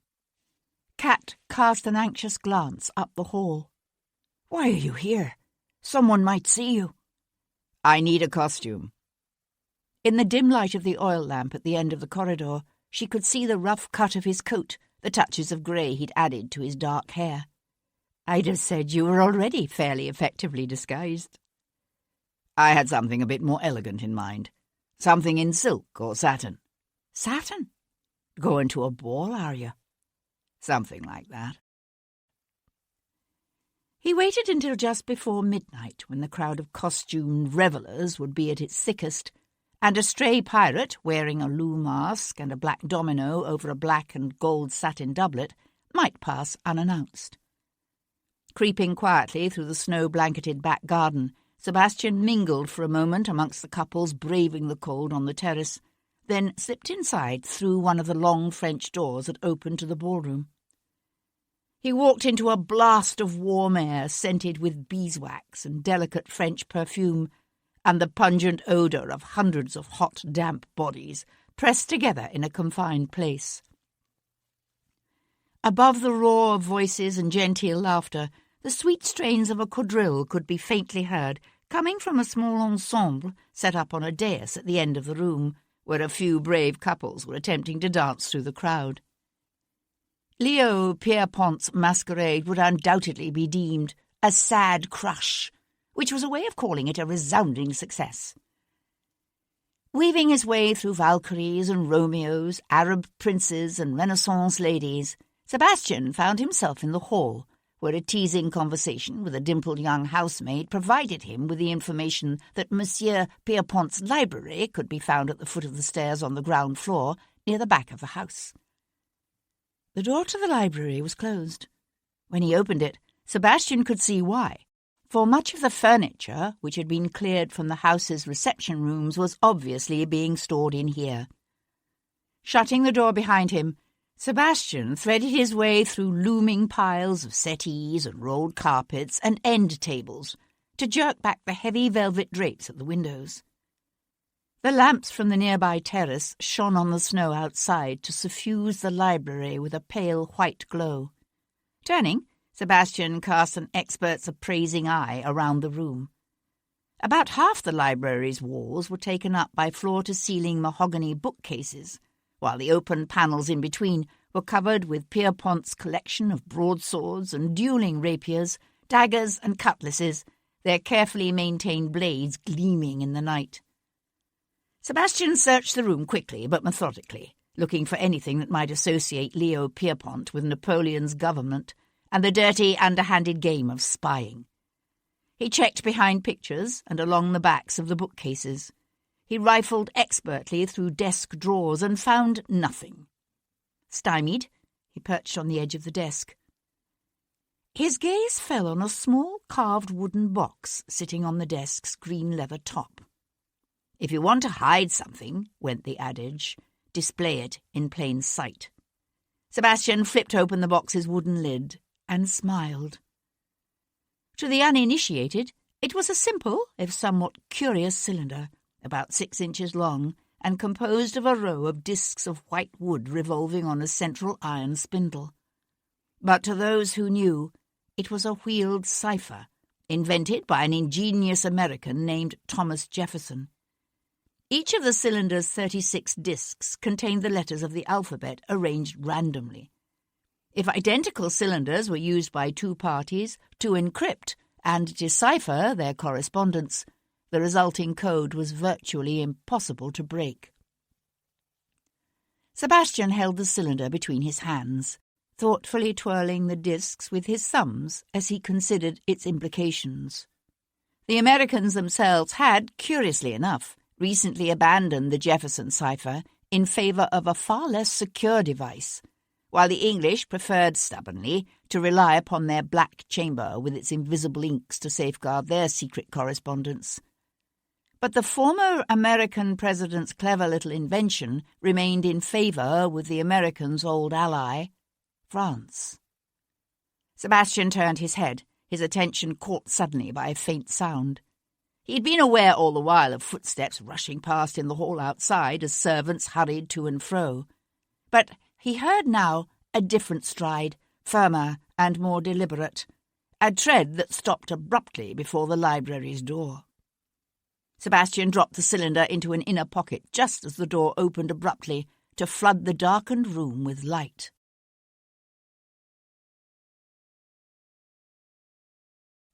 Kat cast an anxious glance up the hall. "Why are you here? Someone might see you." "I need a costume." In the dim light of the oil lamp at the end of the corridor, she could see the rough cut of his coat, the touches of grey he'd added to his dark hair. "I'd have said you were already fairly effectively disguised." "I had something a bit more elegant in mind. Something in silk or satin." "Satin? Going to a ball, are you?" "Something like that." He waited until just before midnight, when the crowd of costumed revellers would be at its thickest, and a stray pirate, wearing a loo mask and a black domino over a black and gold satin doublet, might pass unannounced. Creeping quietly through the snow-blanketed back garden, Sebastian mingled for a moment amongst the couples braving the cold on the terrace, then slipped inside through one of the long French doors that opened to the ballroom. He walked into a blast of warm air scented with beeswax and delicate French perfume, and the pungent odour of hundreds of hot, damp bodies pressed together in a confined place. Above the roar of voices and genteel laughter, the sweet strains of a quadrille could be faintly heard, coming from a small ensemble set up on a dais at the end of the room, where a few brave couples were attempting to dance through the crowd. Leo Pierpont's masquerade would undoubtedly be deemed a sad crush, which was a way of calling it a resounding success. Weaving his way through Valkyries and Romeos, Arab princes and Renaissance ladies, Sebastian found himself in the hall, where a teasing conversation with a dimpled young housemaid provided him with the information that Monsieur Pierrepont's library could be found at the foot of the stairs on the ground floor, near the back of the house. The door to the library was closed. When he opened it, Sebastian could see why, for much of the furniture, which had been cleared from the house's reception rooms, was obviously being stored in here. Shutting the door behind him, Sebastian threaded his way through looming piles of settees and rolled carpets and end tables to jerk back the heavy velvet drapes at the windows. The lamps from the nearby terrace shone on the snow outside to suffuse the library with a pale white glow. Turning, Sebastian cast an expert's appraising eye around the room. About half the library's walls were taken up by floor-to-ceiling mahogany bookcases, while the open panels in between were covered with Pierrepont's collection of broadswords and dueling rapiers, daggers and cutlasses, their carefully maintained blades gleaming in the night. Sebastian searched the room quickly but methodically, looking for anything that might associate Leo Pierrepont with Napoleon's government and the dirty, underhanded game of spying. He checked behind pictures and along the backs of the bookcases. He rifled expertly through desk drawers and found nothing. Stymied, he perched on the edge of the desk. His gaze fell on a small carved wooden box sitting on the desk's green leather top. If you want to hide something, went the adage, display it in plain sight. Sebastian flipped open the box's wooden lid and smiled. To the uninitiated, it was a simple, if somewhat curious cylinder, about 6 inches long, and composed of a row of discs of white wood revolving on a central iron spindle. But to those who knew, it was a wheeled cipher, invented by an ingenious American named Thomas Jefferson. Each of the cylinder's 36 discs contained the letters of the alphabet arranged randomly. If identical cylinders were used by two parties to encrypt and decipher their correspondence, the resulting code was virtually impossible to break. Sebastian held the cylinder between his hands, thoughtfully twirling the discs with his thumbs as he considered its implications. The Americans themselves had, curiously enough, recently abandoned the Jefferson cipher in favour of a far less secure device, while the English preferred stubbornly to rely upon their black chamber with its invisible inks to safeguard their secret correspondence. But the former American president's clever little invention remained in favour with the Americans' old ally, France. Sebastian turned his head, his attention caught suddenly by a faint sound. He had been aware all the while of footsteps rushing past in the hall outside as servants hurried to and fro. But he heard now a different stride, firmer and more deliberate, a tread that stopped abruptly before the library's door. Sebastian dropped the cylinder into an inner pocket just as the door opened abruptly to flood the darkened room with light.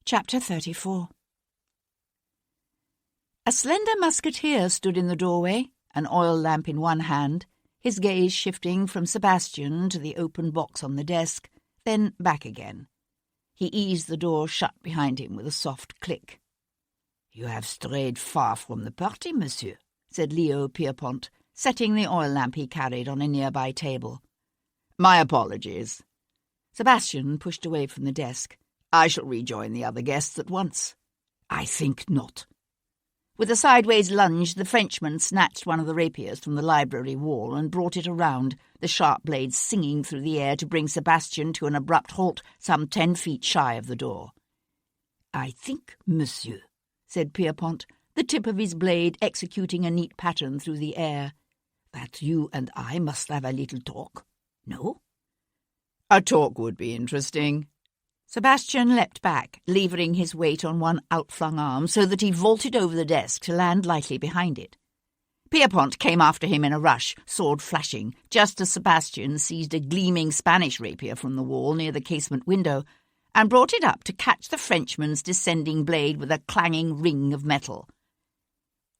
Chapter 34. A slender musketeer stood in the doorway, an oil lamp in one hand, his gaze shifting from Sebastian to the open box on the desk, then back again. He eased the door shut behind him with a soft click. "You have strayed far from the party, monsieur," said Leo Pierrepont, setting the oil lamp he carried on a nearby table. "My apologies." Sebastian pushed away from the desk. "I shall rejoin the other guests at once." "I think not." With a sideways lunge, the Frenchman snatched one of the rapiers from the library wall and brought it around, the sharp blades singing through the air to bring Sebastian to an abrupt halt some 10 feet shy of the door. "I think, monsieur," said Pierrepont, the tip of his blade executing a neat pattern through the air, "that you and I must have a little talk. No?" "A talk would be interesting." Sebastian leapt back, levering his weight on one outflung arm so that he vaulted over the desk to land lightly behind it. Pierrepont came after him in a rush, sword flashing, just as Sebastian seized a gleaming Spanish rapier from the wall near the casement window and brought it up to catch the Frenchman's descending blade with a clanging ring of metal.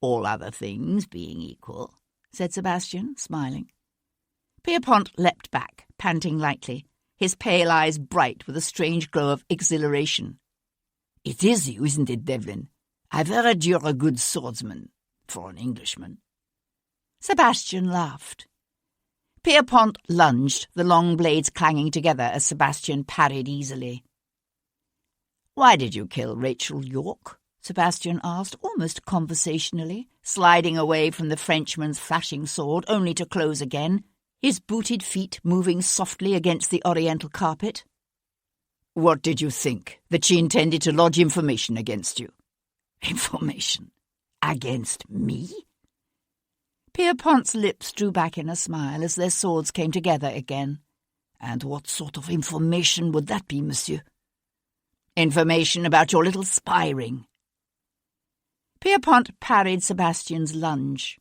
all other things being equal," said Sebastian, smiling. Pierpont leapt back, panting lightly, his pale eyes bright with a strange glow of exhilaration. "It is you, isn't it, Devlin? I've heard you're a good swordsman, for an Englishman." Sebastian laughed. Pierpont lunged, the long blades clanging together as Sebastian parried easily. "Why did you kill Rachel York?" Sebastian asked, almost conversationally, sliding away from the Frenchman's flashing sword, only to close again, his booted feet moving softly against the oriental carpet. "What did you think? That she intended to lodge information against you?" "Information? Against me?" Pierpont's lips drew back in a smile as their swords came together again. "And what sort of information would that be, monsieur?" "Information about your little spy ring." Pierpont parried Sebastian's lunge.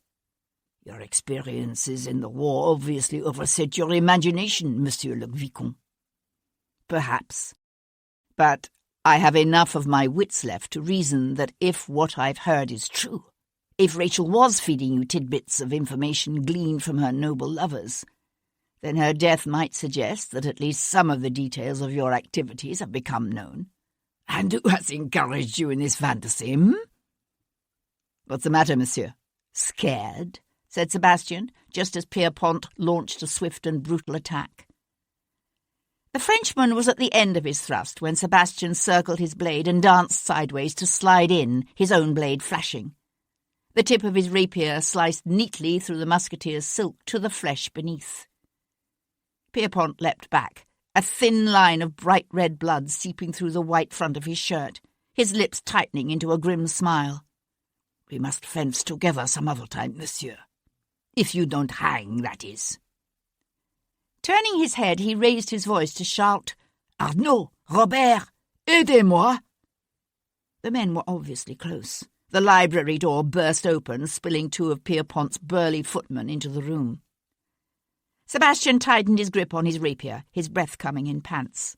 "Your experiences in the war obviously overset your imagination, Monsieur le Vicomte." "Perhaps. But I have enough of my wits left to reason that if what I've heard is true, if Rachel was feeding you tidbits of information gleaned from her noble lovers, then her death might suggest that at least some of the details of your activities have become known. And who has encouraged you in this fantasy, hmm?" "What's the matter, monsieur? Scared?" said Sebastian, just as Pierpont launched a swift and brutal attack. The Frenchman was at the end of his thrust when Sebastian circled his blade and danced sideways to slide in, his own blade flashing. The tip of his rapier sliced neatly through the musketeer's silk to the flesh beneath. Pierpont leapt back, a thin line of bright red blood seeping through the white front of his shirt, his lips tightening into a grim smile. "We must fence together some other time, monsieur. If you don't hang, that is." Turning his head, he raised his voice to shout, "Arnaud! Robert! Aidez-moi!" The men were obviously close. The library door burst open, spilling two of Pierpont's burly footmen into the room. Sebastian tightened his grip on his rapier, his breath coming in pants.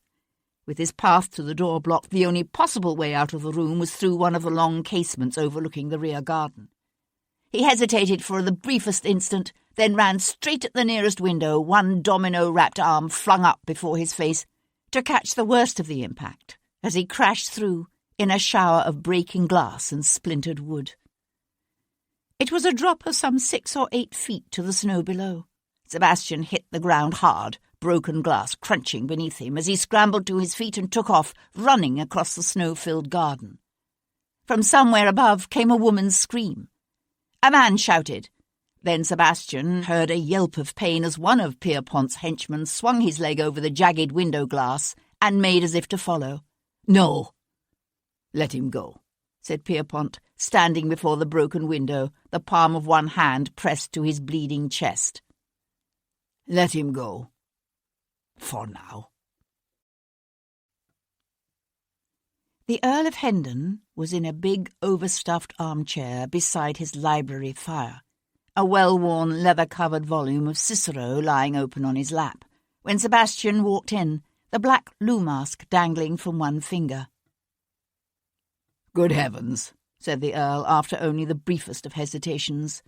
With his path to the door blocked, the only possible way out of the room was through one of the long casements overlooking the rear garden. He hesitated for the briefest instant, then ran straight at the nearest window, one domino-wrapped arm flung up before his face, to catch the worst of the impact, as he crashed through, in a shower of breaking glass and splintered wood. It was a drop of some 6 or 8 feet to the snow below. Sebastian hit the ground hard, broken glass crunching beneath him as he scrambled to his feet and took off, running across the snow-filled garden. From somewhere above came a woman's scream. A man shouted. Then Sebastian heard a yelp of pain as one of Pierpont's henchmen swung his leg over the jagged window glass and made as if to follow. "No!" "Let him go," said Pierpont, standing before the broken window, the palm of one hand pressed to his bleeding chest. "Let him go. For now." The Earl of Hendon was in a big, overstuffed armchair beside his library fire, a well-worn, leather-covered volume of Cicero lying open on his lap, when Sebastian walked in, the black loo mask dangling from one finger. "Good heavens," said the Earl, after only the briefest of hesitations.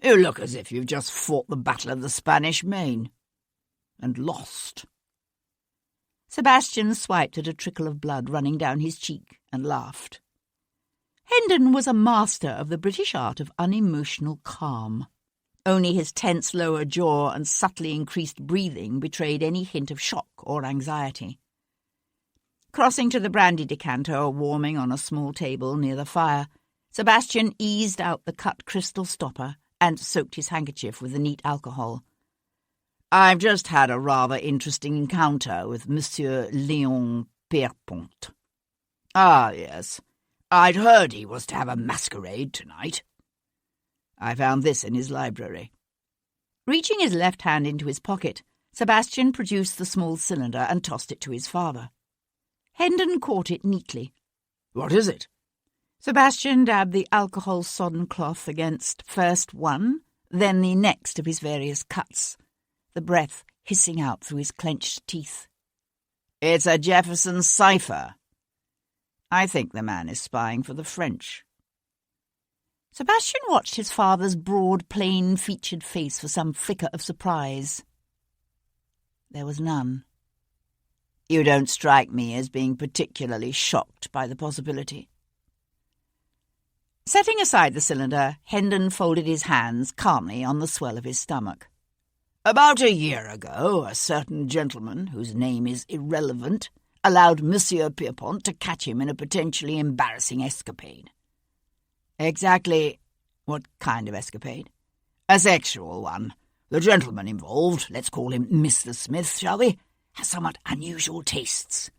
"You look as if you've just fought the Battle of the Spanish Main. And lost." Sebastian swiped at a trickle of blood running down his cheek and laughed. Hendon was a master of the British art of unemotional calm. Only his tense lower jaw and subtly increased breathing betrayed any hint of shock or anxiety. Crossing to the brandy decanter warming on a small table near the fire, Sebastian eased out the cut crystal stopper and soaked his handkerchief with the neat alcohol. "I've just had a rather interesting encounter with Monsieur Léon Pierpont." "Ah, yes. I'd heard he was to have a masquerade tonight." "I found this in his library." Reaching his left hand into his pocket, Sebastian produced the small cylinder and tossed it to his father. Hendon caught it neatly. "What is it?" Sebastian dabbed the alcohol-sodden cloth against first one, then the next of his various cuts, the breath hissing out through his clenched teeth. "It's a Jefferson cipher. I think the man is spying for the French." Sebastian watched his father's broad, plain-featured face for some flicker of surprise. There was none. You don't strike me as being particularly shocked by the possibility. Setting aside the cylinder, Hendon folded his hands calmly on the swell of his stomach. About a year ago, a certain gentleman, whose name is irrelevant, allowed Monsieur Pierpont to catch him in a potentially embarrassing escapade. Exactly what kind of escapade? A sexual one. The gentleman involved, let's call him Mr. Smith, shall we, has somewhat unusual tastes.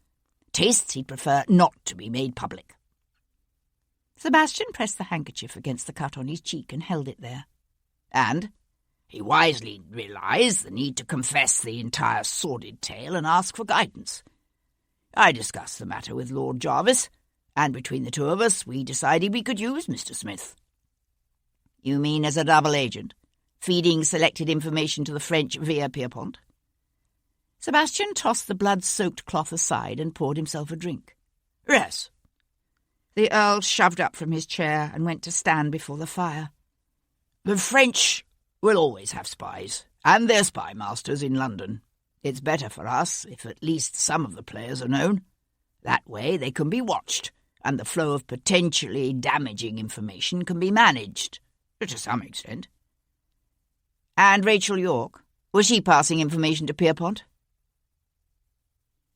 Tastes he'd prefer not to be made public. Sebastian pressed the handkerchief against the cut on his cheek and held it there. And he wisely realised the need to confess the entire sordid tale and ask for guidance. I discussed the matter with Lord Jarvis, and between the two of us we decided we could use Mr. Smith. You mean as a double agent, feeding selected information to the French via Pierpont? Sebastian tossed the blood-soaked cloth aside and poured himself a drink. Yes. The Earl shoved up from his chair and went to stand before the fire. The French will always have spies, and their spy masters in London. It's better for us if at least some of the players are known. That way they can be watched, and the flow of potentially damaging information can be managed, to some extent. And Rachel York, was she passing information to Pierpont?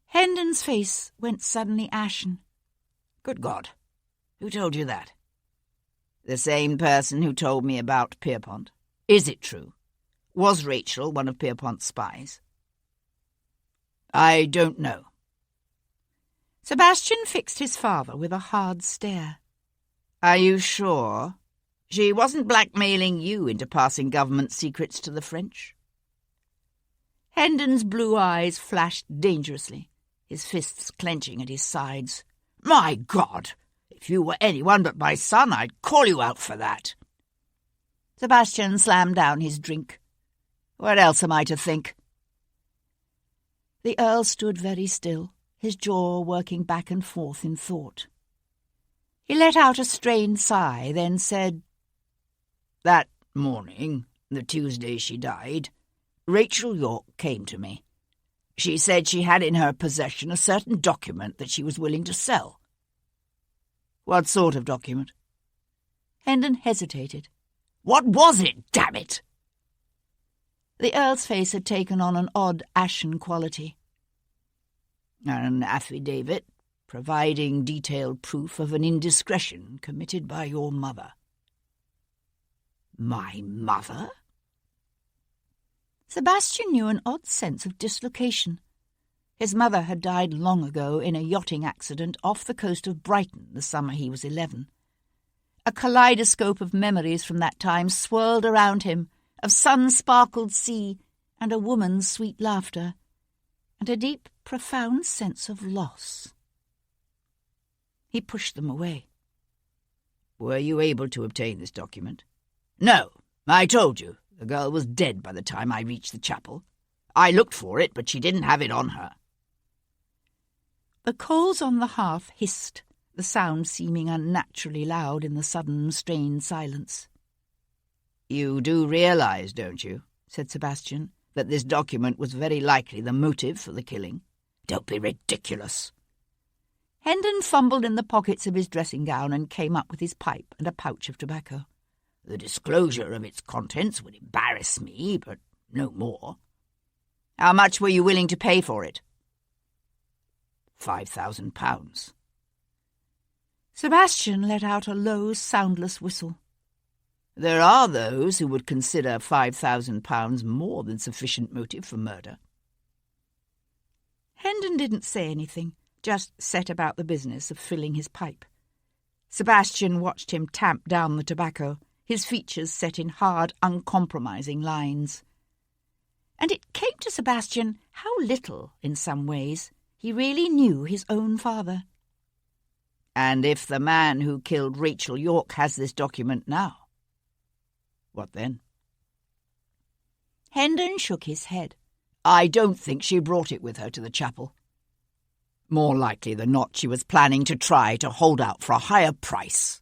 Hendon's face went suddenly ashen. Good God, who told you that? The same person who told me about Pierpont. Is it true? Was Rachel one of Pierpont's spies? I don't know. Sebastian fixed his father with a hard stare. Are you sure? She wasn't blackmailing you into passing government secrets to the French? Hendon's blue eyes flashed dangerously, his fists clenching at his sides. My God! If you were anyone but my son, I'd call you out for that. Sebastian slammed down his drink. What else am I to think? The Earl stood very still, his jaw working back and forth in thought. He let out a strained sigh, then said, That morning, the Tuesday she died, Rachel York came to me. She said she had in her possession a certain document that she was willing to sell. What sort of document? Hendon hesitated. What was it, damn it? The Earl's face had taken on an odd ashen quality. An affidavit providing detailed proof of an indiscretion committed by your mother. My mother? Sebastian knew an odd sense of dislocation. His mother had died long ago in a yachting accident off the coast of Brighton the summer he was 11. A kaleidoscope of memories from that time swirled around him, of sun-sparkled sea and a woman's sweet laughter, and a deep, profound sense of loss. He pushed them away. Were you able to obtain this document? No, I told you. The girl was dead by the time I reached the chapel. I looked for it, but she didn't have it on her. The coals on the hearth hissed, the sound seeming unnaturally loud in the sudden, strained silence. You do realise, don't you, said Sebastian, that this document was very likely the motive for the killing? Don't be ridiculous. Hendon fumbled in the pockets of his dressing gown and came up with his pipe and a pouch of tobacco. The disclosure of its contents would embarrass me, but no more. How much were you willing to pay for it? £5,000. Sebastian let out a low, soundless whistle. There are those who would consider £5,000 more than sufficient motive for murder. Hendon didn't say anything, just set about the business of filling his pipe. Sebastian watched him tamp down the tobacco, his features set in hard, uncompromising lines. And it came to Sebastian how little, in some ways, he really knew his own father. And if the man who killed Rachel York has this document now, what then? Hendon shook his head. I don't think she brought it with her to the chapel. More likely than not, she was planning to try to hold out for a higher price.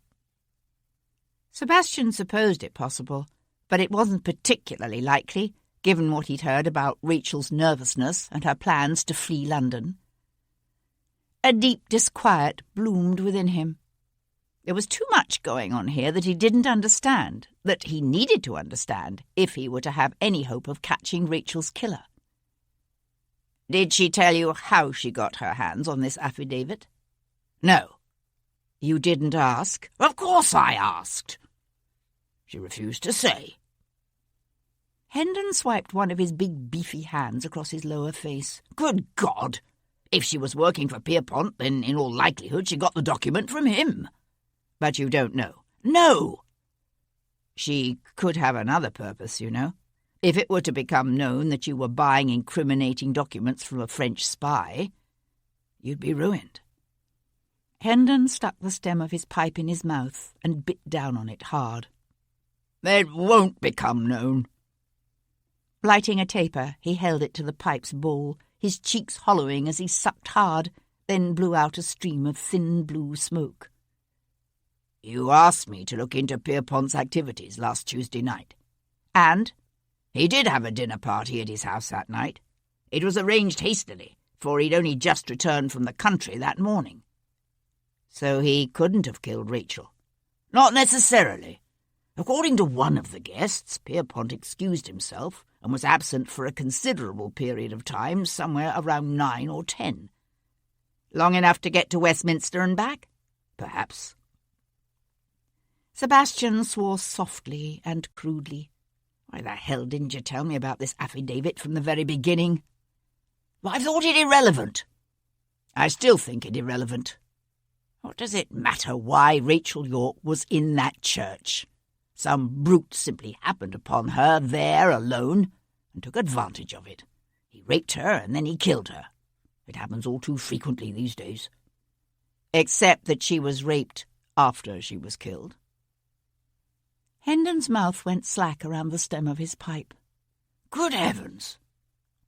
Sebastian supposed it possible, but it wasn't particularly likely, given what he'd heard about Rachel's nervousness and her plans to flee London. A deep disquiet bloomed within him. There was too much going on here that he didn't understand, that he needed to understand if he were to have any hope of catching Rachel's killer. Did she tell you how she got her hands on this affidavit? No. You didn't ask? Of course I asked. She refused to say. Hendon swiped one of his big beefy hands across his lower face. Good God! If she was working for Pierpont, then in all likelihood she got the document from him. But you don't know? No! She could have another purpose, you know. If it were to become known that you were buying incriminating documents from a French spy, you'd be ruined. Hendon stuck the stem of his pipe in his mouth and bit down on it hard. It won't become known. Lighting a taper, he held it to the pipe's bowl, his cheeks hollowing as he sucked hard, then blew out a stream of thin blue smoke. You asked me to look into Pierpont's activities last Tuesday night. And? He did have a dinner party at his house that night. It was arranged hastily, for he'd only just returned from the country that morning. So he couldn't have killed Rachel? Not necessarily. According to one of the guests, Pierpont excused himself and was absent for a considerable period of time, somewhere around 9 or 10. Long enough to get to Westminster and back? Perhaps. Sebastian swore softly and crudely. Why the hell didn't you tell me about this affidavit from the very beginning? I thought it irrelevant. I still think it irrelevant. What does it matter why Rachel York was in that church? Some brute simply happened upon her there alone and took advantage of it. He raped her and then he killed her. It happens all too frequently these days. Except that she was raped after she was killed. Hendon's mouth went slack around the stem of his pipe. Good heavens!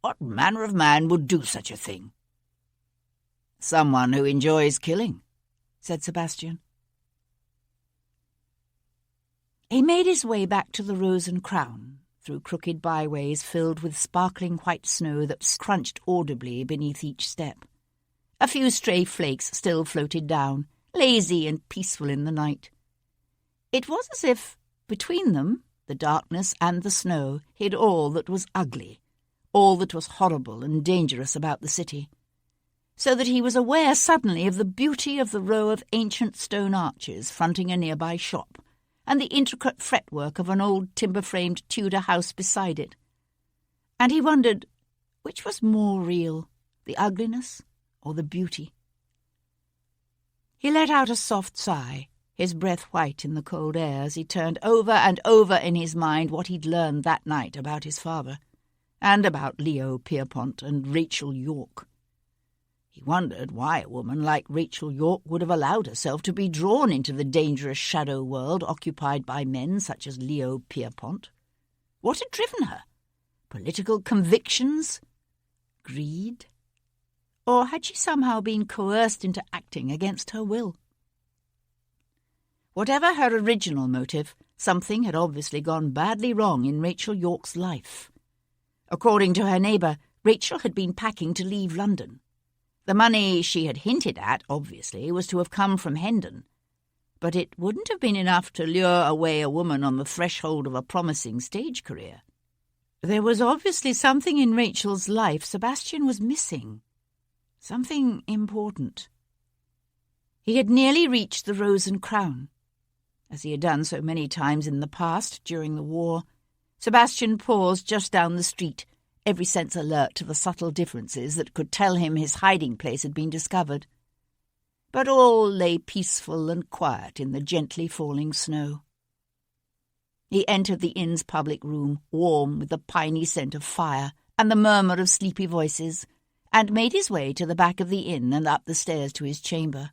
What manner of man would do such a thing? Someone who enjoys killing, said Sebastian. He made his way back to the Rose and Crown, through crooked byways filled with sparkling white snow that crunched audibly beneath each step. A few stray flakes still floated down, lazy and peaceful in the night. It was as if, between them, the darkness and the snow hid all that was ugly, all that was horrible and dangerous about the city, so that he was aware suddenly of the beauty of the row of ancient stone arches fronting a nearby shop, and the intricate fretwork of an old timber-framed Tudor house beside it. And he wondered which was more real, the ugliness or the beauty. He let out a soft sigh, his breath white in the cold air as he turned over and over in his mind what he'd learned that night about his father, and about Leo Pierpont and Rachel York. He wondered why a woman like Rachel York would have allowed herself to be drawn into the dangerous shadow world occupied by men such as Leo Pierpont. What had driven her? Political convictions? Greed? Or had she somehow been coerced into acting against her will? Whatever her original motive, something had obviously gone badly wrong in Rachel York's life. According to her neighbour, Rachel had been packing to leave London. The money she had hinted at, obviously, was to have come from Hendon. But it wouldn't have been enough to lure away a woman on the threshold of a promising stage career. There was obviously something in Rachel's life Sebastian was missing. Something important. He had nearly reached the Rose and Crown. As he had done so many times in the past during the war, Sebastian paused just down the street, every sense alert to the subtle differences that could tell him his hiding place had been discovered. But all lay peaceful and quiet in the gently falling snow. He entered the inn's public room, warm with the piney scent of fire and the murmur of sleepy voices, and made his way to the back of the inn and up the stairs to his chamber.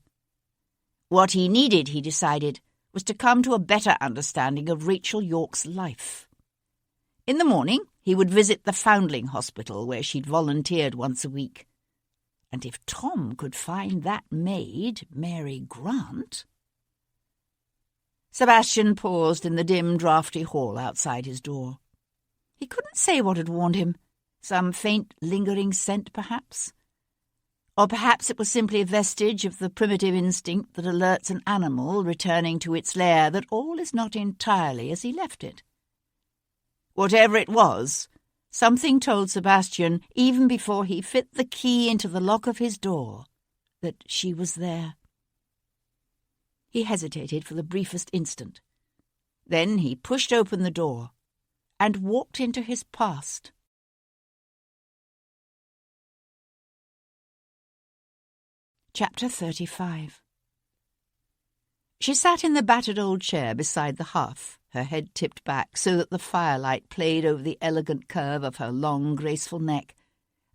What he needed, he decided, was to come to a better understanding of Rachel York's life. In the morning, he would visit the Foundling Hospital where she'd volunteered once a week. And if Tom could find that maid, Mary Grant... Sebastian paused in the dim, draughty hall outside his door. He couldn't say what had warned him. Some faint, lingering scent, perhaps? Or perhaps it was simply a vestige of the primitive instinct that alerts an animal returning to its lair that all is not entirely as he left it. Whatever it was, something told Sebastian, even before he fit the key into the lock of his door, that she was there. He hesitated for the briefest instant. Then he pushed open the door and walked into his past. Chapter 35. She sat in the battered old chair beside the hearth, her head tipped back so that the firelight played over the elegant curve of her long, graceful neck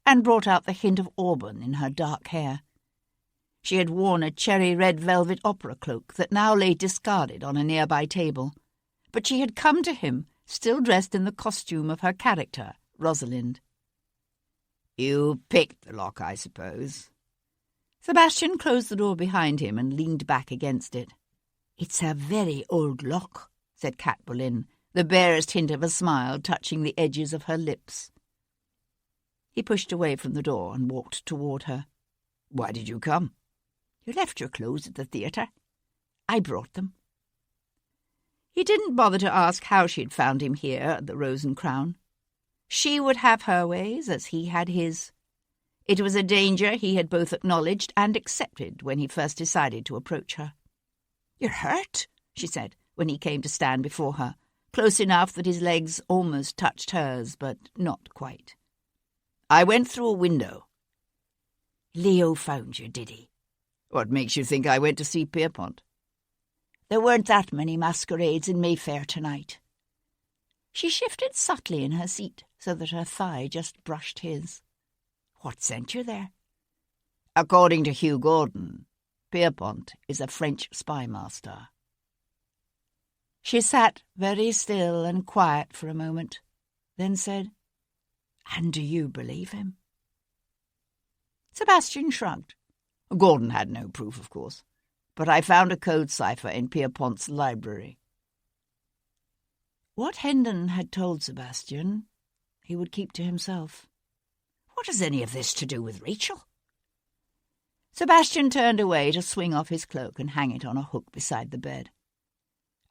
and brought out the hint of auburn in her dark hair. She had worn a cherry-red velvet opera cloak that now lay discarded on a nearby table, but she had come to him, still dressed in the costume of her character, Rosalind. "You picked the lock, I suppose?" Sebastian closed the door behind him and leaned back against it. "It's a very old lock," said Cat Boleyn, the barest hint of a smile touching the edges of her lips. He pushed away from the door and walked toward her. "Why did you come?" "You left your clothes at the theatre. I brought them." He didn't bother to ask how she'd found him here at the Rose and Crown. She would have her ways as he had his. It was a danger he had both acknowledged and accepted when he first decided to approach her. "You're hurt," she said, when he came to stand before her, close enough that his legs almost touched hers, but not quite. "I went through a window." "Leo found you, did he?" "What makes you think I went to see Pierpont?" "There weren't that many masquerades in Mayfair tonight." She shifted subtly in her seat so that her thigh just brushed his. "What sent you there?" "According to Hugh Gordon, Pierpont is a French spy master." She sat very still and quiet for a moment, then said, "And do you believe him?" Sebastian shrugged. "Gordon had no proof, of course, but I found a code cipher in Pierpont's library." What Hendon had told Sebastian, he would keep to himself. "What has any of this to do with Rachel?" Sebastian turned away to swing off his cloak and hang it on a hook beside the bed.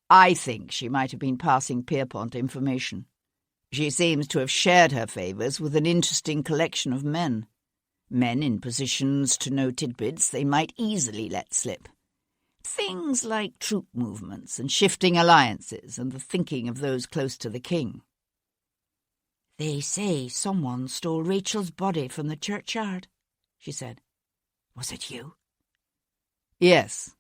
"I think she might have been passing Pierpont information. She seems to have shared her favours with an interesting collection of men. Men in positions to know tidbits they might easily let slip. Things like troop movements and shifting alliances and the thinking of those close to the king." "They say someone stole Rachel's body from the churchyard," she said. "Was it you?" "Yes."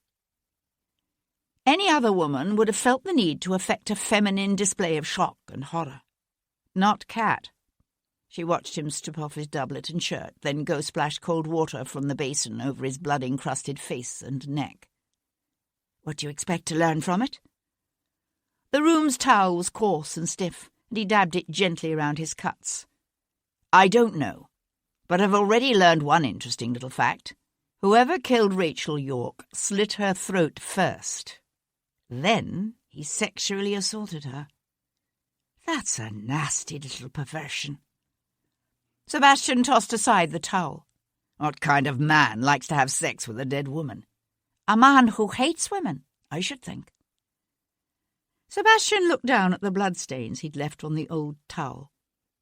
Any other woman would have felt the need to affect a feminine display of shock and horror. Not Cat. She watched him strip off his doublet and shirt, then go splash cold water from the basin over his blood-encrusted face and neck. "What do you expect to learn from it?" The room's towel was coarse and stiff, and he dabbed it gently around his cuts. "I don't know, but I've already learned one interesting little fact. Whoever killed Rachel York slit her throat first. Then he sexually assaulted her." "That's a nasty little perversion." Sebastian tossed aside the towel. "What kind of man likes to have sex with a dead woman?" "A man who hates women, I should think." Sebastian looked down at the bloodstains he'd left on the old towel.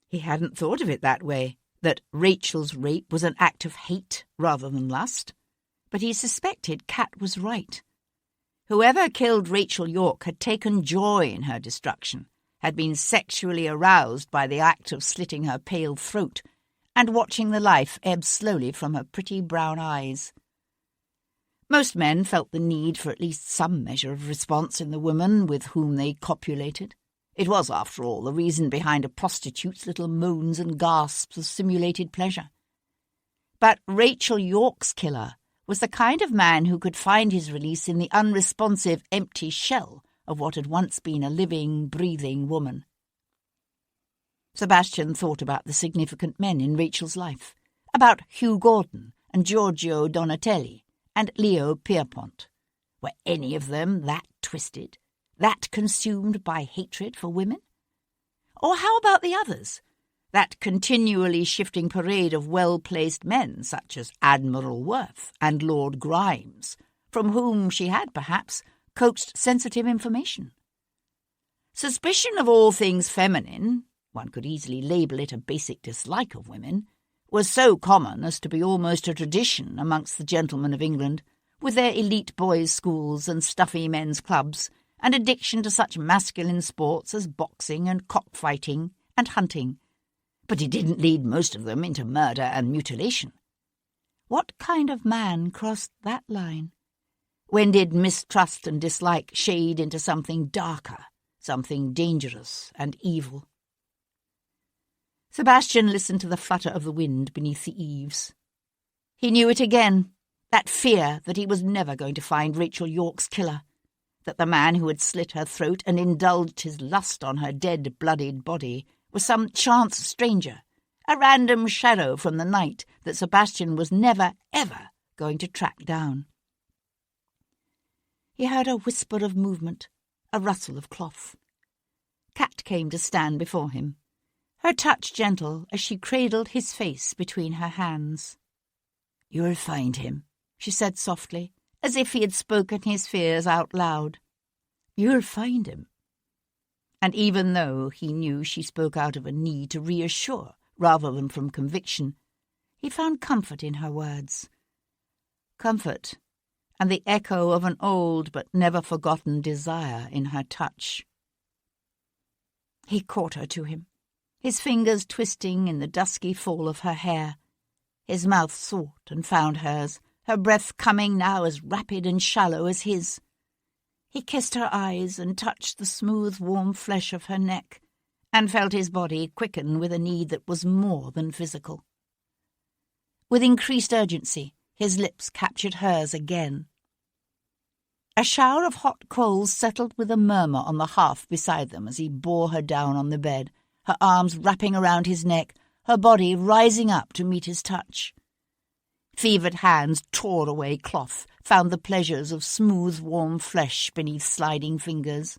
He hadn't thought of it that way, that Rachel's rape was an act of hate rather than lust. But he suspected Cat was right. Whoever killed Rachel York had taken joy in her destruction, had been sexually aroused by the act of slitting her pale throat and watching the life ebb slowly from her pretty brown eyes. Most men felt the need for at least some measure of response in the woman with whom they copulated. It was, after all, the reason behind a prostitute's little moans and gasps of simulated pleasure. But Rachel York's killer was the kind of man who could find his release in the unresponsive, empty shell of what had once been a living, breathing woman. Sebastian thought about the significant men in Rachel's life, about Hugh Gordon and Giorgio Donatelli and Leo Pierpont. Were any of them that twisted? that consumed by hatred for women? Or how about the others? That continually shifting parade of well-placed men such as Admiral Worth and Lord Grimes, from whom she had, perhaps, coaxed sensitive information. Suspicion of all things feminine, one could easily label it a basic dislike of women, was so common as to be almost a tradition amongst the gentlemen of England, with their elite boys' schools and stuffy men's clubs, and addiction to such masculine sports as boxing and cockfighting and hunting. But it didn't lead most of them into murder and mutilation. What kind of man crossed that line? When did mistrust and dislike shade into something darker, something dangerous and evil? Sebastian listened to the flutter of the wind beneath the eaves. He knew it again, that fear that he was never going to find Rachel York's killer, that the man who had slit her throat and indulged his lust on her dead, bloodied body was some chance stranger, a random shadow from the night that Sebastian was never, ever going to track down. He heard a whisper of movement, a rustle of cloth. Kat came to stand before him, her touch gentle as she cradled his face between her hands. "You'll find him," she said softly, as if he had spoken his fears out loud. "You'll find him." And even though he knew she spoke out of a need to reassure rather than from conviction, he found comfort in her words. Comfort, and the echo of an old but never-forgotten desire in her touch. He caught her to him, his fingers twisting in the dusky fall of her hair. His mouth sought and found hers, her breath coming now as rapid and shallow as his. He kissed her eyes and touched the smooth, warm flesh of her neck, and felt his body quicken with a need that was more than physical. With increased urgency, his lips captured hers again. A shower of hot coals settled with a murmur on the hearth beside them as he bore her down on the bed, her arms wrapping around his neck, her body rising up to meet his touch. Fevered hands tore away cloth, found the pleasures of smooth, warm flesh beneath sliding fingers.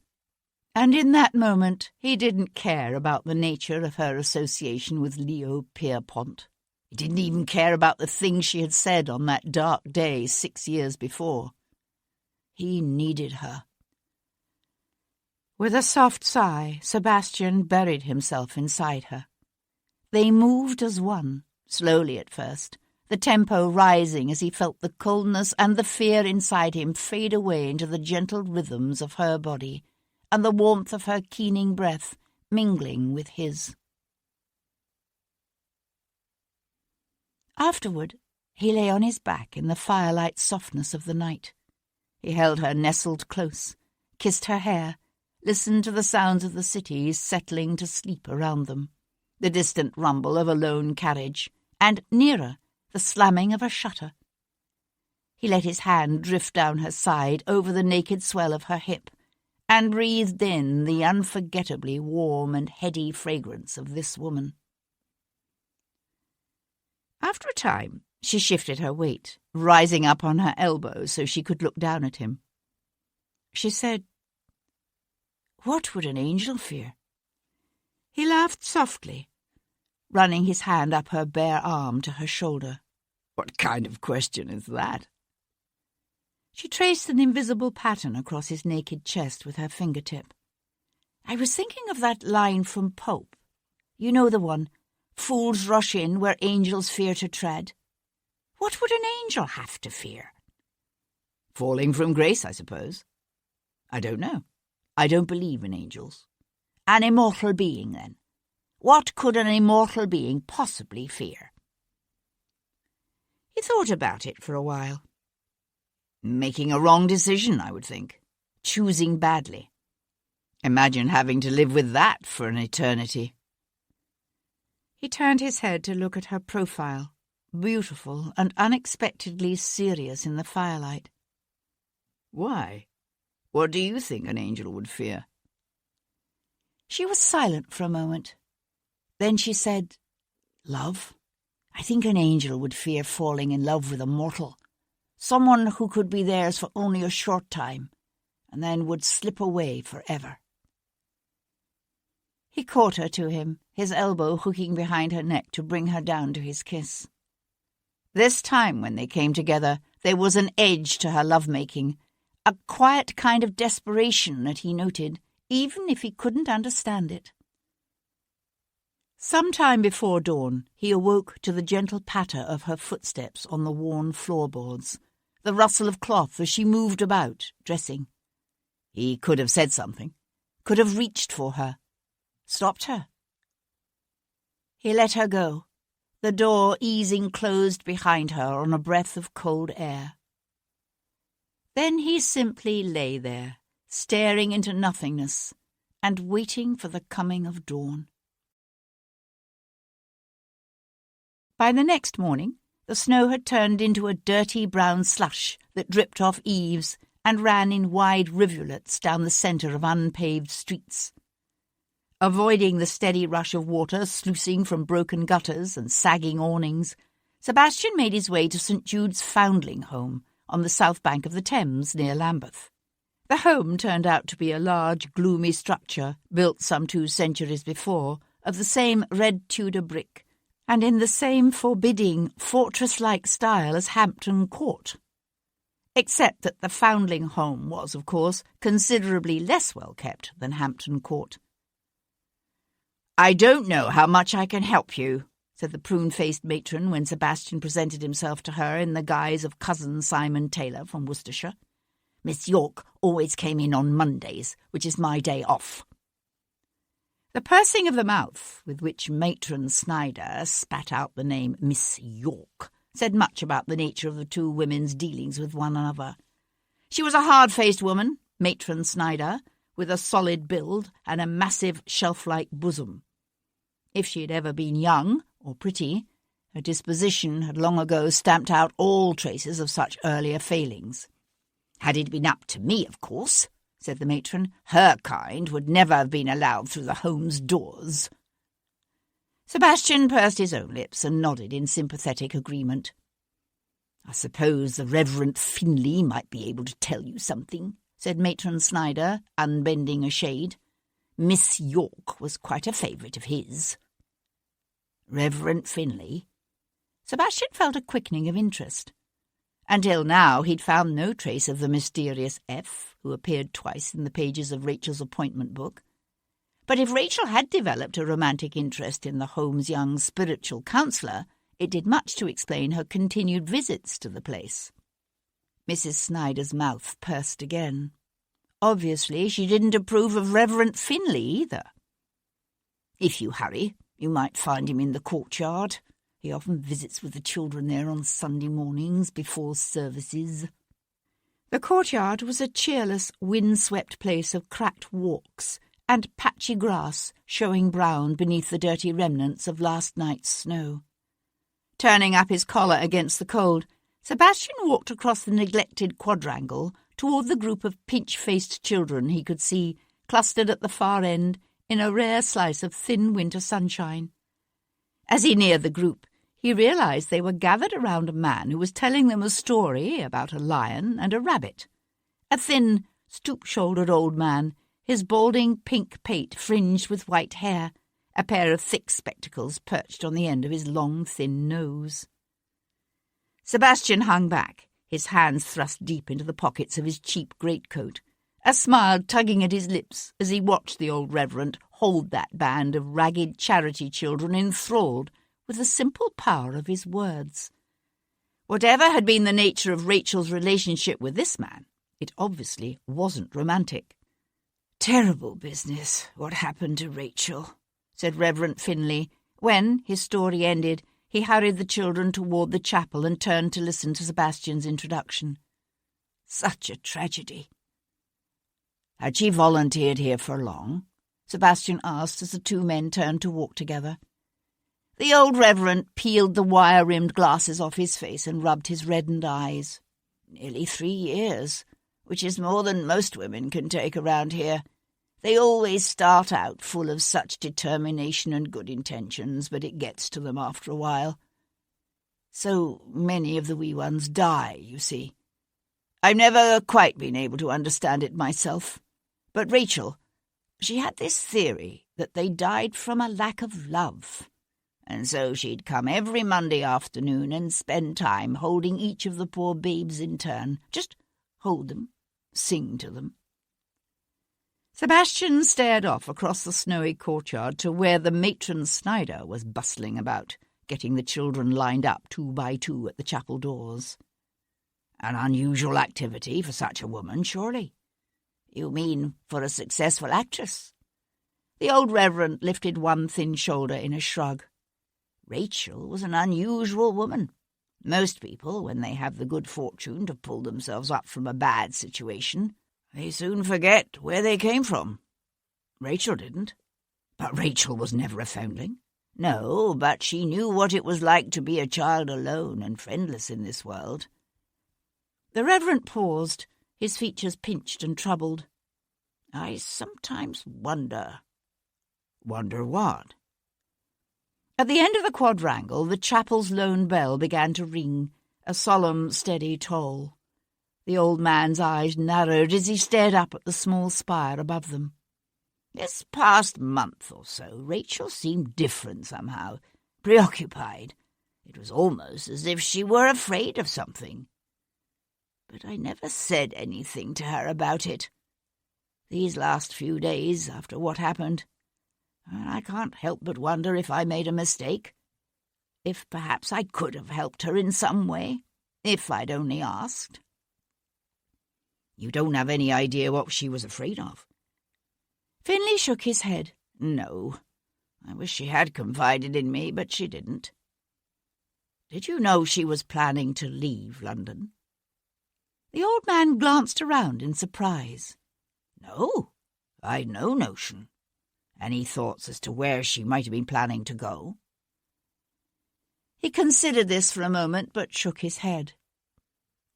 And in that moment he didn't care about the nature of her association with Leo Pierpont. He didn't even care about the things she had said on that dark day 6 years before. He needed her. With a soft sigh, Sebastian buried himself inside her. They moved as one, slowly at first, the tempo rising as he felt the coldness and the fear inside him fade away into the gentle rhythms of her body, and the warmth of her keening breath mingling with his. Afterward, he lay on his back in the firelight softness of the night. He held her nestled close, kissed her hair, listened to the sounds of the city settling to sleep around them, the distant rumble of a lone carriage, and, nearer, the slamming of a shutter. He let his hand drift down her side over the naked swell of her hip, and breathed in the unforgettably warm and heady fragrance of this woman. After a time, she shifted her weight, rising up on her elbow so she could look down at him. She said, "What would an angel fear?" He laughed softly, running his hand up her bare arm to her shoulder. "What kind of question is that?" She traced an invisible pattern across his naked chest with her fingertip. "I was thinking of that line from Pope. You know the one, 'Fools rush in where angels fear to tread.' What would an angel have to fear?" "Falling from grace, I suppose. I don't know. I don't believe in angels." "An immortal being, then. What could an immortal being possibly fear?" He thought about it for a while. "Making a wrong decision, I would think. Choosing badly. Imagine having to live with that for an eternity." He turned his head to look at her profile, beautiful and unexpectedly serious in the firelight. "Why? What do you think an angel would fear?" She was silent for a moment. Then she said, "Love. I think an angel would fear falling in love with a mortal, someone who could be theirs for only a short time, and then would slip away forever. He caught her to him, his elbow hooking behind her neck to bring her down to his kiss. This time when they came together, there was an edge to her love-making, a quiet kind of desperation that he noted, even if he couldn't understand it. Some time before dawn, he awoke to the gentle patter of her footsteps on the worn floorboards, the rustle of cloth as she moved about, dressing. He could have said something, could have reached for her, stopped her. He let her go, the door easing closed behind her on a breath of cold air. Then he simply lay there, staring into nothingness and waiting for the coming of dawn. By the next morning, the snow had turned into a dirty brown slush that dripped off eaves and ran in wide rivulets down the centre of unpaved streets. Avoiding the steady rush of water sluicing from broken gutters and sagging awnings, Sebastian made his way to St Jude's foundling home on the south bank of the Thames near Lambeth. The home turned out to be a large, gloomy structure built some 2 centuries before, of the same red Tudor brick, and in the same forbidding, fortress-like style as Hampton Court. Except that the foundling home was, of course, considerably less well-kept than Hampton Court. "I don't know how much I can help you," said the prune-faced matron when Sebastian presented himself to her in the guise of cousin Simon Taylor from Worcestershire. "Miss York always came in on Mondays, which is my day off." The pursing of the mouth with which Matron Snyder spat out the name Miss York said much about the nature of the 2 women's dealings with one another. She was a hard-faced woman, Matron Snyder, with a solid build and a massive shelf-like bosom. If she had ever been young or pretty, her disposition had long ago stamped out all traces of such earlier failings. "Had it been up to me, of course," said the matron, "her kind would never have been allowed through the home's doors." Sebastian pursed his own lips and nodded in sympathetic agreement. "I suppose the Reverend Finlay might be able to tell you something," said Matron Snyder, unbending a shade. "Miss York was quite a favourite of his." Reverend Finlay? Sebastian felt a quickening of interest. Until now he'd found no trace of the mysterious F, who appeared twice in the pages of Rachel's appointment book. But if Rachel had developed a romantic interest in the home's young spiritual counsellor, it did much to explain her continued visits to the place. Mrs. Snyder's mouth pursed again. Obviously she didn't approve of Reverend Finlay either. "If you hurry, you might find him in the courtyard. He often visits with the children there on Sunday mornings before services." The courtyard was a cheerless, wind-swept place of cracked walks and patchy grass showing brown beneath the dirty remnants of last night's snow. Turning up his collar against the cold, Sebastian walked across the neglected quadrangle toward the group of pinch-faced children he could see clustered at the far end in a rare slice of thin winter sunshine. As he neared the group, he realized they were gathered around a man who was telling them a story about a lion and a rabbit. A thin, stoop-shouldered old man, his balding pink pate fringed with white hair, a pair of thick spectacles perched on the end of his long, thin nose. Sebastian hung back, his hands thrust deep into the pockets of his cheap greatcoat, a smile tugging at his lips as he watched the old reverend hold that band of ragged charity children enthralled with the simple power of his words. Whatever had been the nature of Rachel's relationship with this man, it obviously wasn't romantic. "Terrible business, what happened to Rachel," said Reverend Finlay, when, his story ended, he hurried the children toward the chapel and turned to listen to Sebastian's introduction. "Such a tragedy." "Had she volunteered here for long?" Sebastian asked as the 2 men turned to walk together. The old reverend peeled the wire-rimmed glasses off his face and rubbed his reddened eyes. "Nearly 3 years, which is more than most women can take around here. They always start out full of such determination and good intentions, but it gets to them after a while. So many of the wee ones die, you see. I've never quite been able to understand it myself. But Rachel, she had this theory that they died from a lack of love. And so she'd come every Monday afternoon and spend time holding each of the poor babes in turn. Just hold them, sing to them. Sebastian stared off across the snowy courtyard to where the matron Snyder was bustling about, getting the children lined up 2 by 2 at the chapel doors. An unusual activity for such a woman, surely. You mean for a successful actress? The old reverend lifted one thin shoulder in a shrug. Rachel was an unusual woman. Most people, when they have the good fortune to pull themselves up from a bad situation, they soon forget where they came from. Rachel didn't. But Rachel was never a foundling. No, but she knew what it was like to be a child alone and friendless in this world. The reverend paused, his features pinched and troubled. I sometimes wonder. Wonder what? At the end of the quadrangle, the chapel's lone bell began to ring, a solemn, steady toll. The old man's eyes narrowed as he stared up at the small spire above them. This past month or so, Rachel seemed different somehow, preoccupied. It was almost as if she were afraid of something. But I never said anything to her about it. These last few days, after what happened, I can't help but wonder if I made a mistake. If perhaps I could have helped her in some way, if I'd only asked. You don't have any idea what she was afraid of? Finlay shook his head. No. I wish she had confided in me, but she didn't. Did you know she was planning to leave London? The old man glanced around in surprise. No, I'd no notion. Any thoughts as to where she might have been planning to go? He considered this for a moment, but shook his head.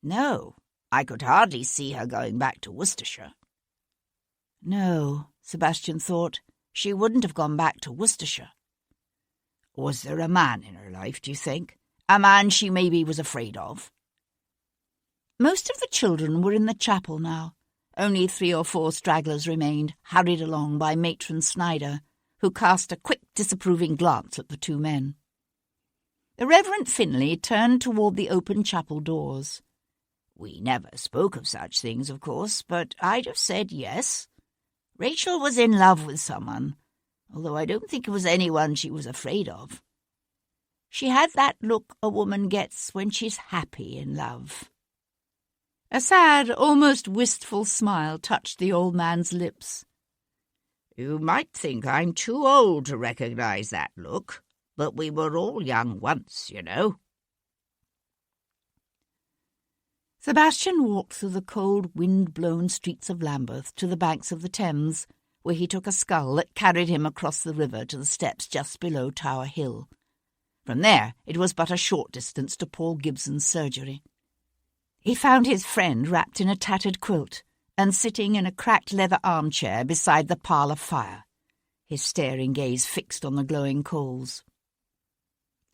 No, I could hardly see her going back to Worcestershire. No, Sebastian thought, she wouldn't have gone back to Worcestershire. Was there a man in her life, do you think? A man she maybe was afraid of? Most of the children were in the chapel now. Only 3 or 4 stragglers remained, hurried along by Matron Snyder, who cast a quick, disapproving glance at the 2 men. The Reverend Finlay turned toward the open chapel doors. We never spoke of such things, of course, but I'd have said yes. Rachel was in love with someone, although I don't think it was anyone she was afraid of. She had that look a woman gets when she's happy in love. A sad, almost wistful smile touched the old man's lips. You might think I'm too old to recognize that look, but we were all young once, you know. Sebastian walked through the cold, wind-blown streets of Lambeth to the banks of the Thames, where he took a scull that carried him across the river to the steps just below Tower Hill. From there it was but a short distance to Paul Gibson's surgery. He found his friend wrapped in a tattered quilt and sitting in a cracked leather armchair beside the parlour fire, his staring gaze fixed on the glowing coals.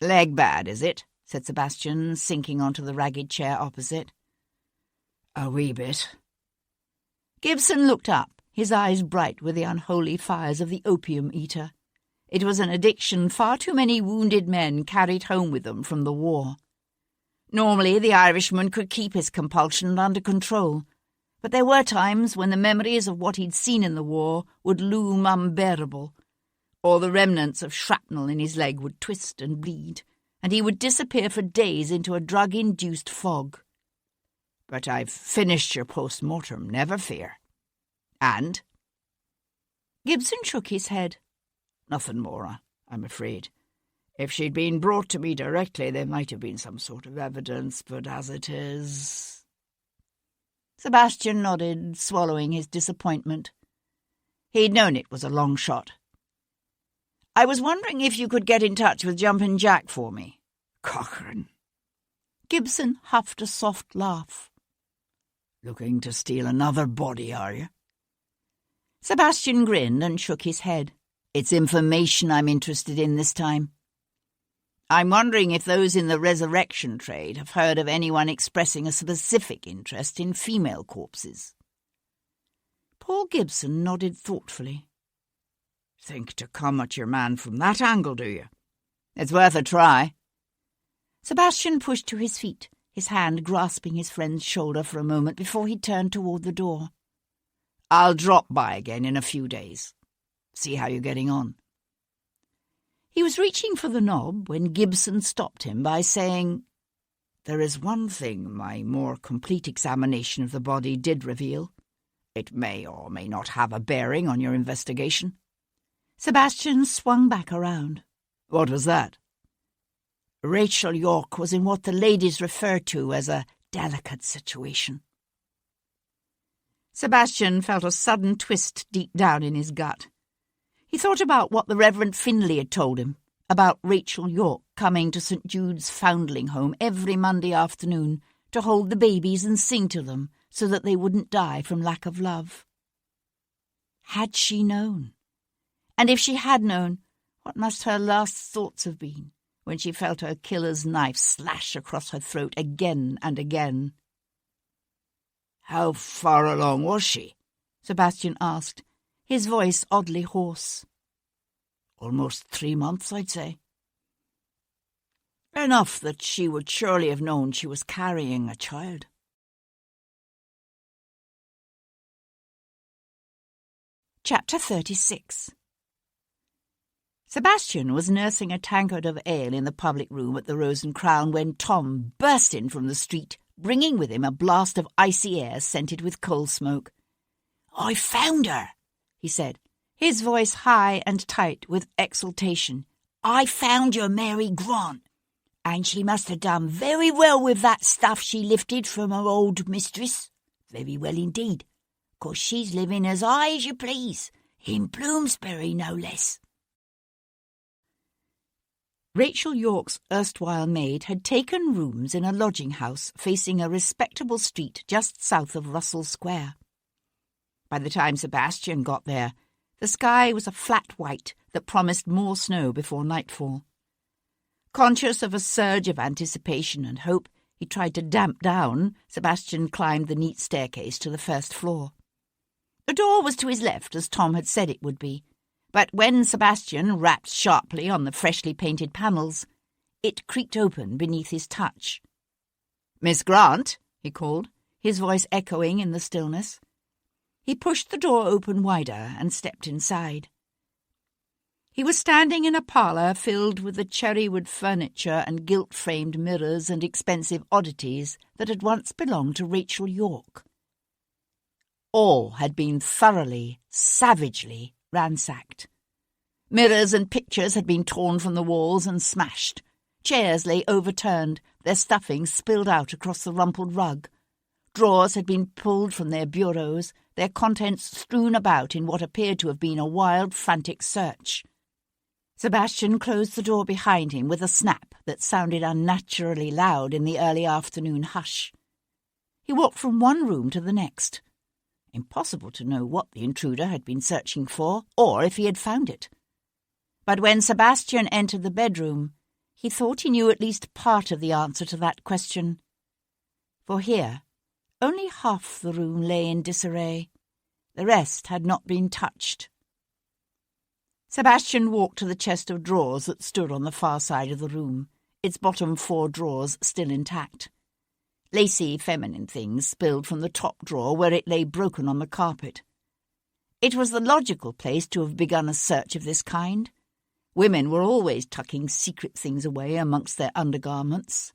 "Leg bad, is it?" said Sebastian, sinking onto the ragged chair opposite. "A wee bit." Gibson looked up, his eyes bright with the unholy fires of the opium eater. It was an addiction far too many wounded men carried home with them from the war. Normally the Irishman could keep his compulsion under control, but there were times when the memories of what he'd seen in the war would loom unbearable, or the remnants of shrapnel in his leg would twist and bleed, and he would disappear for days into a drug-induced fog. "But I've finished your post-mortem, never fear." "And?" Gibson shook his head. "Nothing more, I'm afraid. If she'd been brought to me directly, there might have been some sort of evidence, but as it is—" Sebastian nodded, swallowing his disappointment. He'd known it was a long shot. "I was wondering if you could get in touch with Jumpin' Jack for me." "Cochrane." Gibson huffed a soft laugh. "Looking to steal another body, are you?" Sebastian grinned and shook his head. "It's information I'm interested in this time." I'm wondering if those in the resurrection trade have heard of anyone expressing a specific interest in female corpses." Paul Gibson nodded thoughtfully. "Think to come at your man from that angle, do you? It's worth a try." Sebastian pushed to his feet, his hand grasping his friend's shoulder for a moment before he turned toward the door. "I'll drop by again in a few days. See how you're getting on." He was reaching for the knob when Gibson stopped him by saying, "There is one thing my more complete examination of the body did reveal. It may or may not have a bearing on your investigation." Sebastian swung back around. "What was that?" "Rachel York was in what the ladies refer to as a delicate situation." Sebastian felt a sudden twist deep down in his gut. He thought about what the Reverend Finlay had told him, about Rachel York coming to St. Jude's foundling home every Monday afternoon to hold the babies and sing to them so that they wouldn't die from lack of love. Had she known? And if she had known, what must her last thoughts have been when she felt her killer's knife slash across her throat again and again? "How far along was she?" Sebastian asked, his voice oddly hoarse. "Almost 3 months, I'd say." "Enough that she would surely have known she was carrying a child." Chapter 36. Sebastian was nursing a tankard of ale in the public room at the Rose and Crown when Tom burst in from the street, bringing with him a blast of icy air scented with coal smoke. "I found her," he said, his voice high and tight with exultation. "I found your Mary Grant, and she must have done very well with that stuff she lifted from her old mistress. Very well indeed, 'cause she's living as high as you please, in Bloomsbury no less." Rachel York's erstwhile maid had taken rooms in a lodging house facing a respectable street just south of Russell Square. By the time Sebastian got there, the sky was a flat white that promised more snow before nightfall. Conscious of a surge of anticipation and hope he tried to damp down, Sebastian climbed the neat staircase to the first floor. The door was to his left, as Tom had said it would be, but when Sebastian rapped sharply on the freshly painted panels, it creaked open beneath his touch. "Miss Grant," he called, his voice echoing in the stillness. He pushed the door open wider and stepped inside. He was standing in a parlour filled with the cherrywood furniture and gilt-framed mirrors and expensive oddities that had once belonged to Rachel York. All had been thoroughly, savagely ransacked. Mirrors and pictures had been torn from the walls and smashed. Chairs lay overturned, their stuffing spilled out across the rumpled rug. Drawers had been pulled from their bureaus, their contents strewn about in what appeared to have been a wild, frantic search. Sebastian closed the door behind him with a snap that sounded unnaturally loud in the early afternoon hush. He walked from one room to the next. Impossible to know what the intruder had been searching for, or if he had found it. But when Sebastian entered the bedroom, he thought he knew at least part of the answer to that question. For here, only half the room lay in disarray. The rest had not been touched. Sebastian walked to the chest of drawers that stood on the far side of the room, its bottom 4 drawers still intact. Lacy feminine things spilled from the top drawer where it lay broken on the carpet. It was the logical place to have begun a search of this kind. Women were always tucking secret things away amongst their undergarments.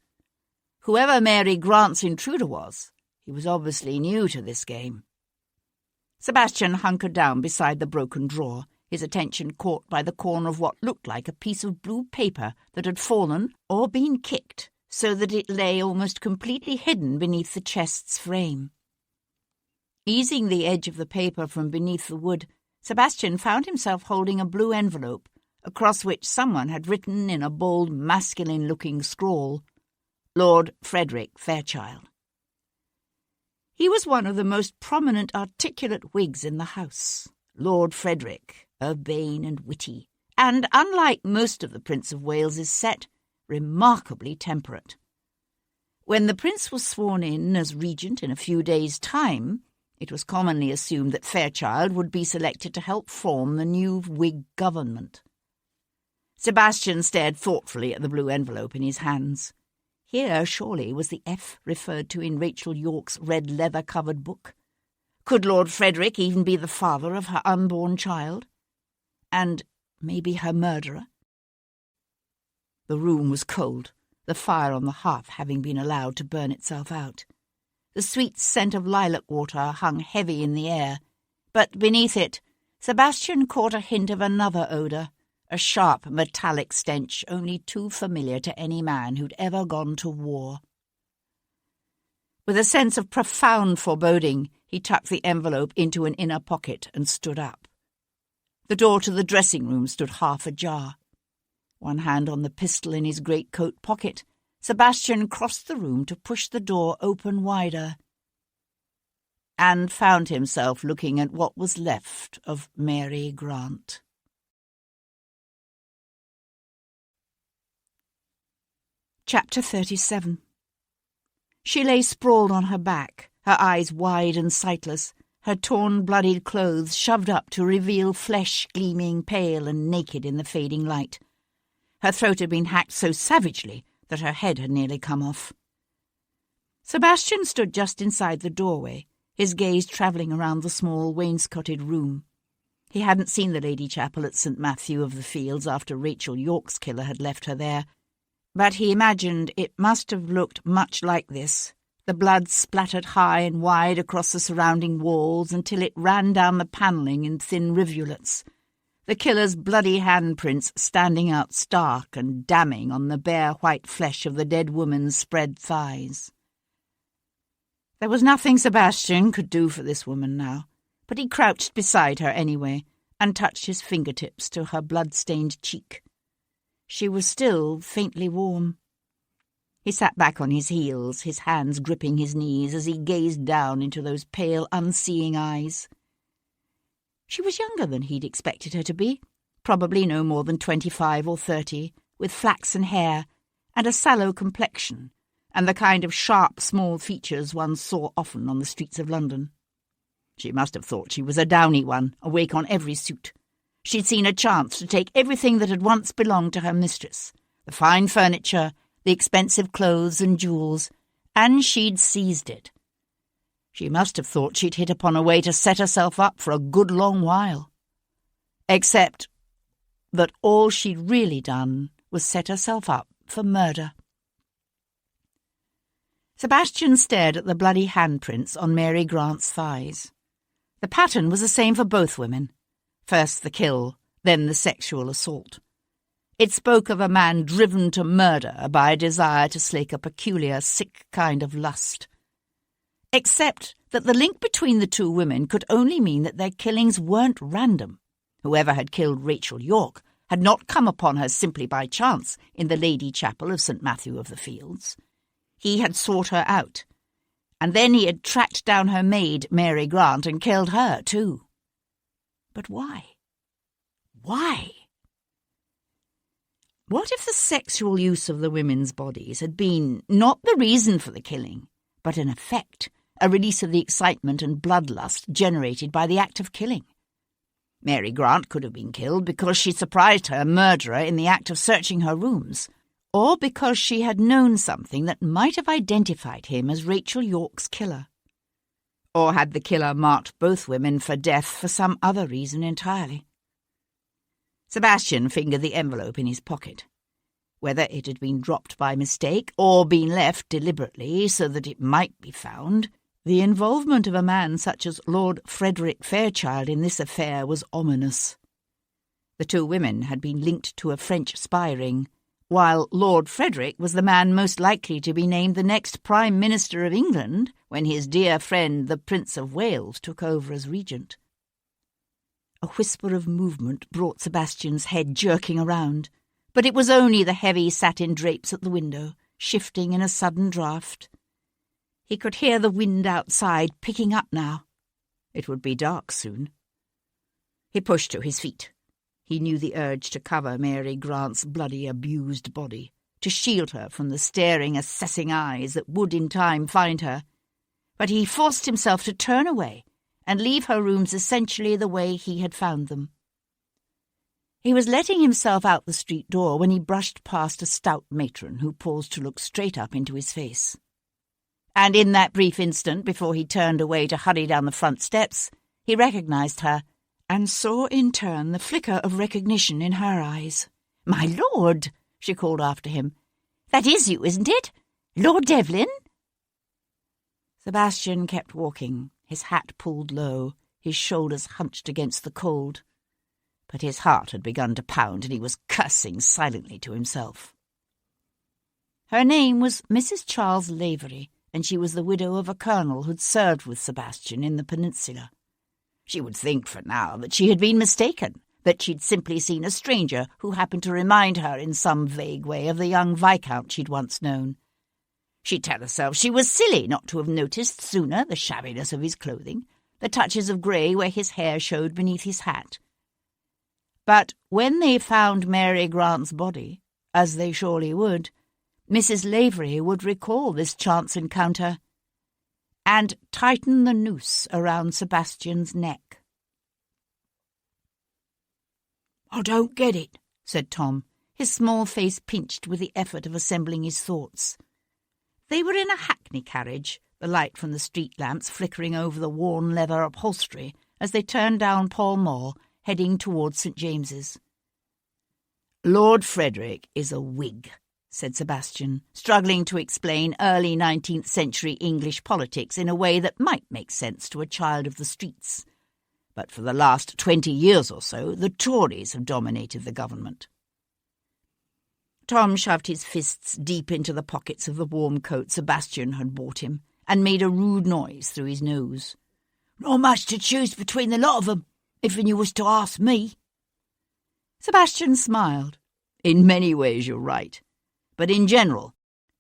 Whoever Mary Grant's intruder was, he was obviously new to this game. Sebastian hunkered down beside the broken drawer, his attention caught by the corner of what looked like a piece of blue paper that had fallen or been kicked, so that it lay almost completely hidden beneath the chest's frame. Easing the edge of the paper from beneath the wood, Sebastian found himself holding a blue envelope, across which someone had written in a bold, masculine-looking scrawl, "Lord Frederick Fairchild." He was one of the most prominent articulate Whigs in the House, Lord Frederick, urbane and witty, and, unlike most of the Prince of Wales's set, remarkably temperate. When the prince was sworn in as regent in a few days' time, it was commonly assumed that Fairchild would be selected to help form the new Whig government. Sebastian stared thoughtfully at the blue envelope in his hands. Here, surely, was the F referred to in Rachel Yorke's red leather-covered book. Could Lord Frederick even be the father of her unborn child? And maybe her murderer? The room was cold, the fire on the hearth having been allowed to burn itself out. The sweet scent of lilac water hung heavy in the air, but beneath it, Sebastian caught a hint of another odour, a sharp metallic stench only too familiar to any man who'd ever gone to war. With a sense of profound foreboding, he tucked the envelope into an inner pocket and stood up. The door to the dressing-room stood half ajar. One hand on the pistol in his greatcoat pocket, Sebastian crossed the room to push the door open wider, and found himself looking at what was left of Mary Grant. Chapter 37. She lay sprawled on her back, her eyes wide and sightless, her torn, bloodied clothes shoved up to reveal flesh gleaming pale and naked in the fading light. Her throat had been hacked so savagely that her head had nearly come off. Sebastian stood just inside the doorway, his gaze travelling around the small wainscoted room. He hadn't seen the Lady Chapel at St. Matthew of the Fields after Rachel Yorke's killer had left her there, but he imagined it must have looked much like this. The blood splattered high and wide across the surrounding walls until it ran down the panelling in thin rivulets, the killer's bloody handprints standing out stark and damning on the bare white flesh of the dead woman's spread thighs. There was nothing Sebastian could do for this woman now, but he crouched beside her anyway and touched his fingertips to her blood-stained cheek. She was still faintly warm. He sat back on his heels, his hands gripping his knees as he gazed down into those pale, unseeing eyes. She was younger than he'd expected her to be, probably no more than 25 or 30, with flaxen hair and a sallow complexion, and the kind of sharp, small features one saw often on the streets of London. She must have thought she was a downy one, awake on every suit. She'd seen a chance to take everything that had once belonged to her mistress, the fine furniture, the expensive clothes and jewels, and she'd seized it. She must have thought she'd hit upon a way to set herself up for a good long while. Except that all she'd really done was set herself up for murder. Sebastian stared at the bloody handprints on Mary Grant's thighs. The pattern was the same for both women. First the kill, then the sexual assault. It spoke of a man driven to murder by a desire to slake a peculiar, sick kind of lust. Except that the link between the two women could only mean that their killings weren't random. Whoever had killed Rachel Yorke had not come upon her simply by chance in the Lady Chapel of St. Matthew of the Fields. He had sought her out, and then he had tracked down her maid, Mary Grant, and killed her too. But why? Why? What if the sexual use of the women's bodies had been not the reason for the killing, but an effect, a release of the excitement and bloodlust generated by the act of killing? Mary Grant could have been killed because she surprised her murderer in the act of searching her rooms, or because she had known something that might have identified him as Rachel Yorke's killer. Or had the killer marked both women for death for some other reason entirely? Sebastian fingered the envelope in his pocket. Whether it had been dropped by mistake or been left deliberately so that it might be found, the involvement of a man such as Lord Frederick Fairchild in this affair was ominous. The two women had been linked to a French spy ring, while Lord Frederick was the man most likely to be named the next Prime Minister of England when his dear friend the Prince of Wales took over as regent. A whisper of movement brought Sebastian's head jerking around, but it was only the heavy satin drapes at the window, shifting in a sudden draught. He could hear the wind outside picking up now. It would be dark soon. He pushed to his feet. He knew the urge to cover Mary Grant's bloody, abused body, to shield her from the staring, assessing eyes that would in time find her, but he forced himself to turn away and leave her rooms essentially the way he had found them. He was letting himself out the street door when he brushed past a stout matron who paused to look straight up into his face. And in that brief instant, before he turned away to hurry down the front steps, he recognized her, and saw in turn the flicker of recognition in her eyes. "My lord," she called after him. "That is you, isn't it? Lord Devlin?" Sebastian kept walking, his hat pulled low, his shoulders hunched against the cold. But his heart had begun to pound, and he was cursing silently to himself. Her name was Mrs. Charles Lavery, and she was the widow of a colonel who'd served with Sebastian in the peninsula. She would think for now that she had been mistaken, that she'd simply seen a stranger who happened to remind her in some vague way of the young Viscount she'd once known. She'd tell herself she was silly not to have noticed sooner the shabbiness of his clothing, the touches of grey where his hair showed beneath his hat. But when they found Mary Grant's body, as they surely would, Mrs. Lavery would recall this chance encounter and tighten the noose around Sebastian's neck. "I don't get it," said Tom, his small face pinched with the effort of assembling his thoughts. They were in a hackney carriage, the light from the street lamps flickering over the worn leather upholstery as they turned down Pall Mall, heading towards St. James's. "Lord Frederick is a Whig," said Sebastian, struggling to explain early 19th century English politics in a way that might make sense to a child of the streets. But for the last 20 years or so, the Tories have dominated the government. Tom shoved his fists deep into the pockets of the warm coat Sebastian had bought him and made a rude noise through his nose. "Not much to choose between the lot of them, if you was to ask me." Sebastian smiled. "In many ways you're right. But in general,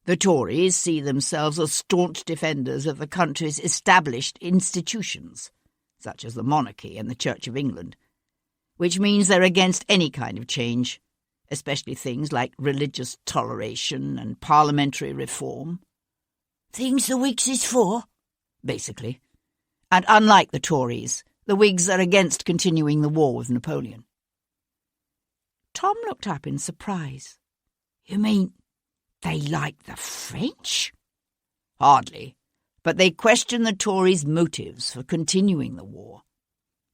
the Tories see themselves as staunch defenders of the country's established institutions, such as the monarchy and the Church of England, which means they're against any kind of change, especially things like religious toleration and parliamentary reform." "Things the Whigs is for?" "Basically. And unlike the Tories, the Whigs are against continuing the war with Napoleon." Tom looked up in surprise. "You mean they like the French?" "Hardly. But they question the Tories' motives for continuing the war.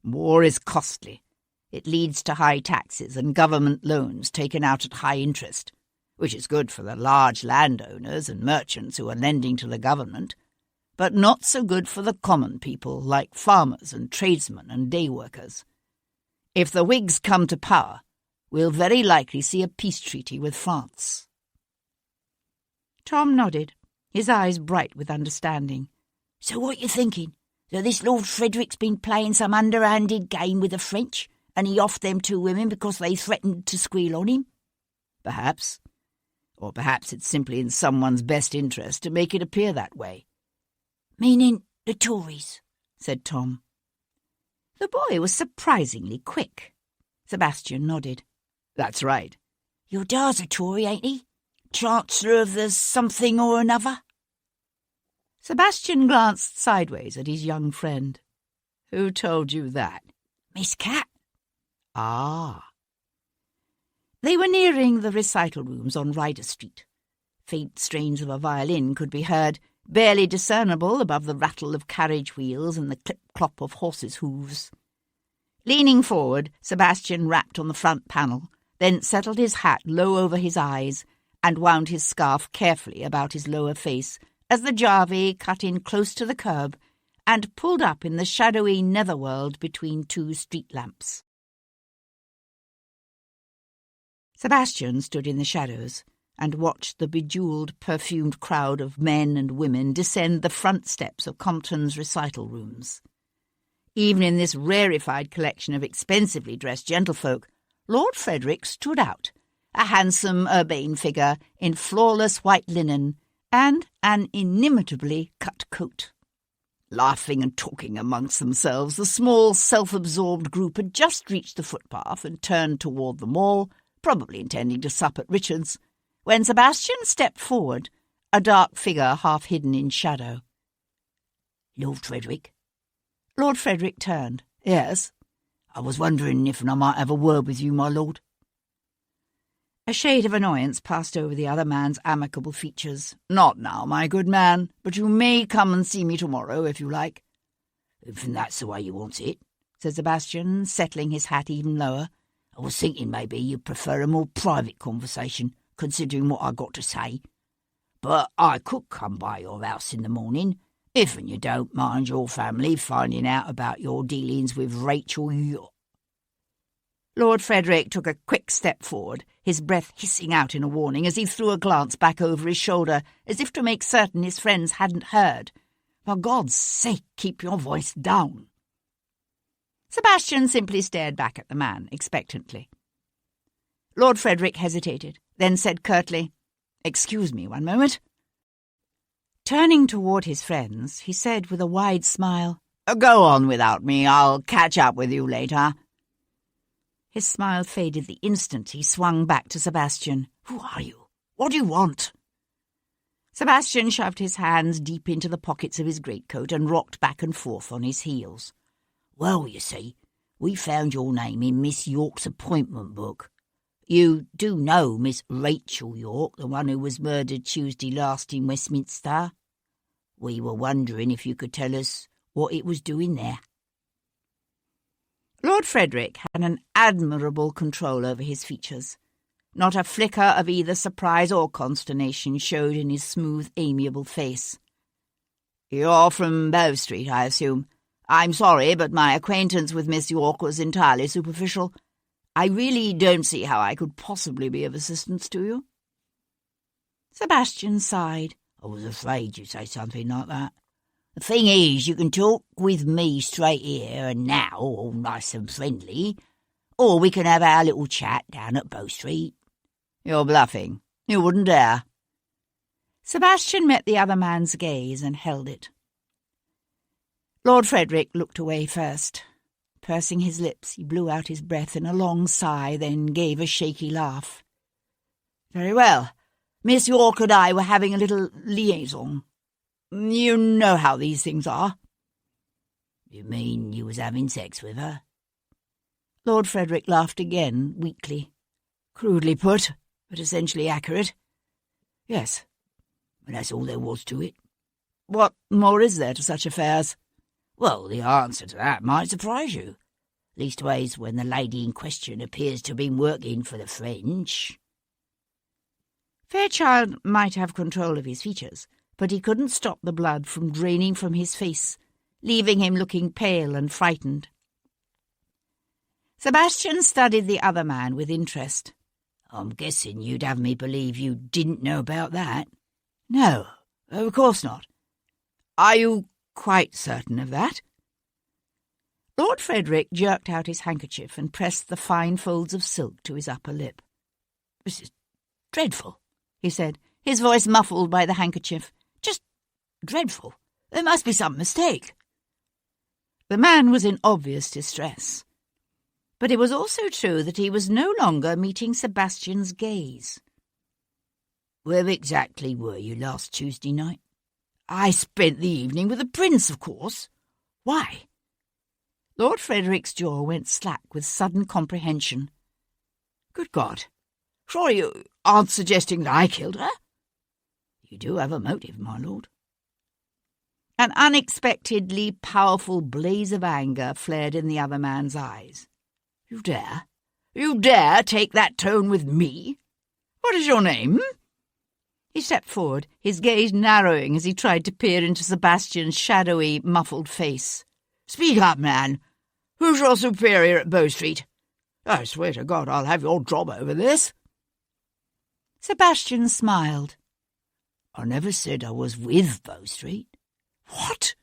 War is costly. It leads to high taxes and government loans taken out at high interest, which is good for the large landowners and merchants who are lending to the government, but not so good for the common people like farmers and tradesmen and day workers. If the Whigs come to power, we'll very likely see a peace treaty with France." Tom nodded, his eyes bright with understanding. "So what you thinking? That this Lord Frederick's been playing some underhanded game with the French, and he offed them two women because they threatened to squeal on him?" "Perhaps. Or perhaps it's simply in someone's best interest to make it appear that way." "Meaning the Tories?" said Tom. The boy was surprisingly quick. Sebastian nodded. "That's right." "Your dad's a Tory, ain't he? Chancellor of the something or another?" Sebastian glanced sideways at his young friend. "Who told you that?" "Miss Cat." "Ah." They were nearing the recital rooms on Ryder Street. Faint strains of a violin could be heard, barely discernible above the rattle of carriage wheels and the clip-clop of horses' hooves. Leaning forward, Sebastian rapped on the front panel, then settled his hat low over his eyes and wound his scarf carefully about his lower face as the Jarvey cut in close to the curb and pulled up in the shadowy netherworld between two street lamps. Sebastian stood in the shadows and watched the bejewelled, perfumed crowd of men and women descend the front steps of Compton's recital rooms. Even in this rarefied collection of expensively dressed gentlefolk, Lord Frederick stood out, a handsome, urbane figure in flawless white linen and an inimitably cut coat. Laughing and talking amongst themselves, the small, self-absorbed group had just reached the footpath and turned toward the mall, probably intending to sup at Richard's, when Sebastian stepped forward, a dark figure half hidden in shadow. Lord Frederick? Lord Frederick turned. Yes? I was wondering if I might have a word with you, my lord. A shade of annoyance passed over the other man's amicable features. Not now, my good man, but you may come and see me tomorrow, if you like. If that's the way you want it, said Sebastian, settling his hat even lower. I was thinking maybe you'd prefer a more private conversation, considering what I got to say. But I could come by your house in the morning, if and you don't mind your family finding out about your dealings with Rachel York. Lord Frederick took a quick step forward, his breath hissing out in a warning as he threw a glance back over his shoulder, as if to make certain his friends hadn't heard. For God's sake, keep your voice down. Sebastian simply stared back at the man, expectantly. Lord Frederick hesitated, then said curtly, "Excuse me one moment." Turning toward his friends, he said with a wide smile, "Go on without me. I'll catch up with you later." His smile faded the instant he swung back to Sebastian. "Who are you? What do you want?" Sebastian shoved his hands deep into the pockets of his greatcoat and rocked back and forth on his heels. "Well, you see, we found your name in Miss York's appointment book. You do know Miss Rachel York, the one who was murdered Tuesday last in Westminster? We were wondering if you could tell us what it was doing there." Lord Frederick had an admirable control over his features. Not a flicker of either surprise or consternation showed in his smooth, amiable face. "You're from Bow Street, I assume. I'm sorry, but my acquaintance with Miss York was entirely superficial. I really don't see how I could possibly be of assistance to you." Sebastian sighed. "I was afraid you'd say something like that. The thing is, you can talk with me straight here and now, all nice and friendly, or we can have our little chat down at Bow Street." "You're bluffing. You wouldn't dare." Sebastian met the other man's gaze and held it. Lord Frederick looked away first. Pursing his lips, he blew out his breath in a long sigh, then gave a shaky laugh. "Very well. Miss York and I were having a little liaison. You know how these things are." "You mean you was having sex with her?" Lord Frederick laughed again, weakly. "Crudely put, but essentially accurate. Yes." "And that's all there was to it?" "What more is there to such affairs?" "Well, the answer to that might surprise you. Leastways, when the lady in question appears to have been working for the French." Fairchild might have control of his features, but he couldn't stop the blood from draining from his face, leaving him looking pale and frightened. Sebastian studied the other man with interest. "I'm guessing you'd have me believe you didn't know about that?" "No, of course not. Are you quite certain of that?" Lord Frederick jerked out his handkerchief and pressed the fine folds of silk to his upper lip. "This is dreadful," he said, his voice muffled by the handkerchief. "Just dreadful. There must be some mistake." The man was in obvious distress. But it was also true that he was no longer meeting Sebastian's gaze. "Where exactly were you last Tuesday night?" "I spent the evening with the Prince, of course. Why?" Lord Frederick's jaw went slack with sudden comprehension. "Good God! Surely you aren't suggesting that I killed her?" "You do have a motive, my lord." An unexpectedly powerful blaze of anger flared in the other man's eyes. "You dare? You dare take that tone with me? What is your name?" He stepped forward, his gaze narrowing as he tried to peer into Sebastian's shadowy, muffled face. "Speak up, man. Who's your superior at Bow Street? I swear to God I'll have your job over this." Sebastian smiled. "I never said I was with Bow Street." "What?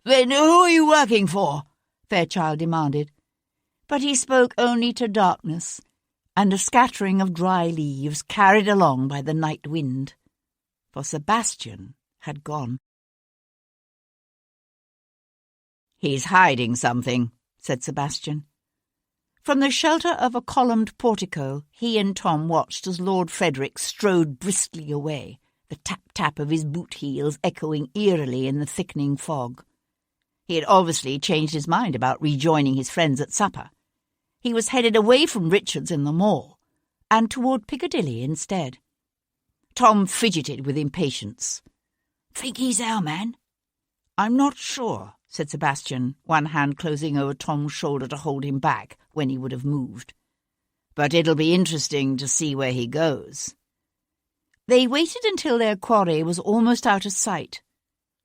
Then who are you working for?" Fairchild demanded. But he spoke only to darkness and a scattering of dry leaves carried along by the night wind. For Sebastian had gone. "He's hiding something," said Sebastian. From the shelter of a columned portico, he and Tom watched as Lord Frederick strode briskly away, the tap-tap of his boot heels echoing eerily in the thickening fog. He had obviously changed his mind about rejoining his friends at supper. He was headed away from Richard's in the Mall, and toward Piccadilly instead. Tom fidgeted with impatience. "Think he's our man?" "I'm not sure," said Sebastian, one hand closing over Tom's shoulder to hold him back when he would have moved. "But it'll be interesting to see where he goes." They waited until their quarry was almost out of sight.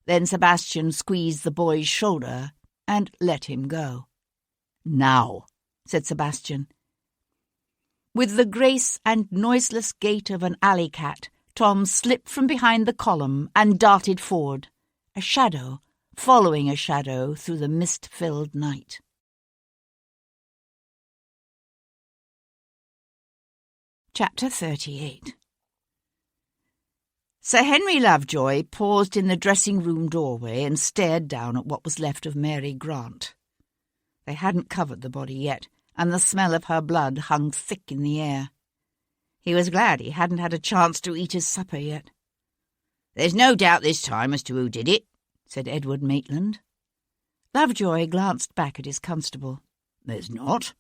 Then Sebastian squeezed the boy's shoulder and let him go. "Now," said Sebastian. With the grace and noiseless gait of an alley cat, Tom slipped from behind the column and darted forward, a shadow following a shadow through the mist-filled night. Chapter 38. Sir Henry Lovejoy paused in the dressing-room doorway and stared down at what was left of Mary Grant. They hadn't covered the body yet, and the smell of her blood hung thick in the air. He was glad he hadn't had a chance to eat his supper yet. "There's no doubt this time as to who did it," said Edward Maitland. Lovejoy glanced back at his constable. "There's not.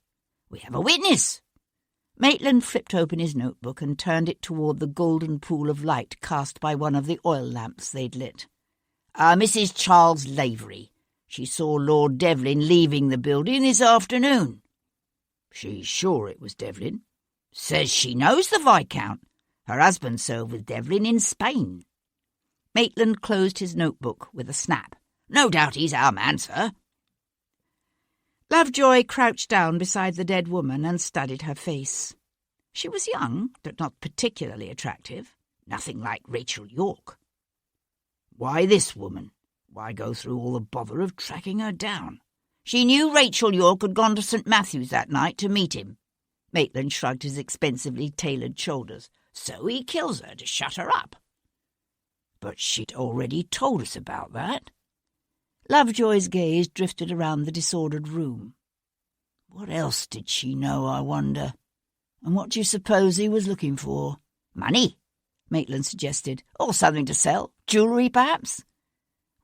We have a witness." Maitland flipped open his notebook and turned it toward the golden pool of light cast by one of the oil lamps they'd lit. Mrs. Charles Lavery. She saw Lord Devlin leaving the building this afternoon." "She's sure it was Devlin?" "Says she knows the Viscount. Her husband served with Devlin in Spain." Maitland closed his notebook with a snap. "No doubt he's our man, sir." Lovejoy crouched down beside the dead woman and studied her face. She was young, but not particularly attractive. Nothing like Rachel York. "Why this woman? Why go through all the bother of tracking her down?" "She knew Rachel York had gone to St. Matthew's that night to meet him." Maitland shrugged his expensively tailored shoulders. "So he kills her to shut her up." "But she'd already told us about that." Lovejoy's gaze drifted around the disordered room. "What else did she know, I wonder? And what do you suppose he was looking for?" "Money," Maitland suggested. "Or something to sell. Jewellery, perhaps?"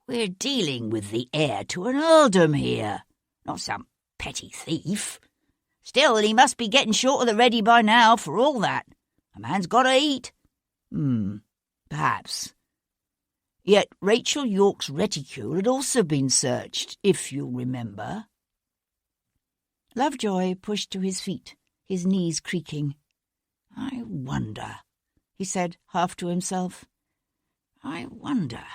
"We're dealing with the heir to an earldom here, not some petty thief. Still, he must be getting short of the ready by now, for all that. A man's got to eat." Perhaps. Yet Rachel York's reticule had also been searched, if you'll remember. Lovejoy pushed to his feet, his knees creaking. "I wonder," he said, half to himself. "I wonder."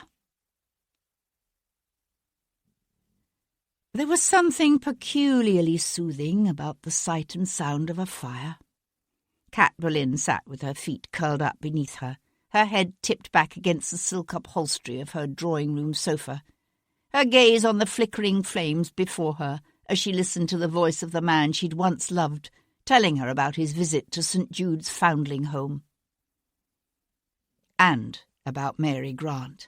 There was something peculiarly soothing about the sight and sound of a fire. Cat Boleyn sat with her feet curled up beneath her, her head tipped back against the silk upholstery of her drawing-room sofa, her gaze on the flickering flames before her as she listened to the voice of the man she'd once loved, telling her about his visit to St. Jude's foundling home. And about Mary Grant.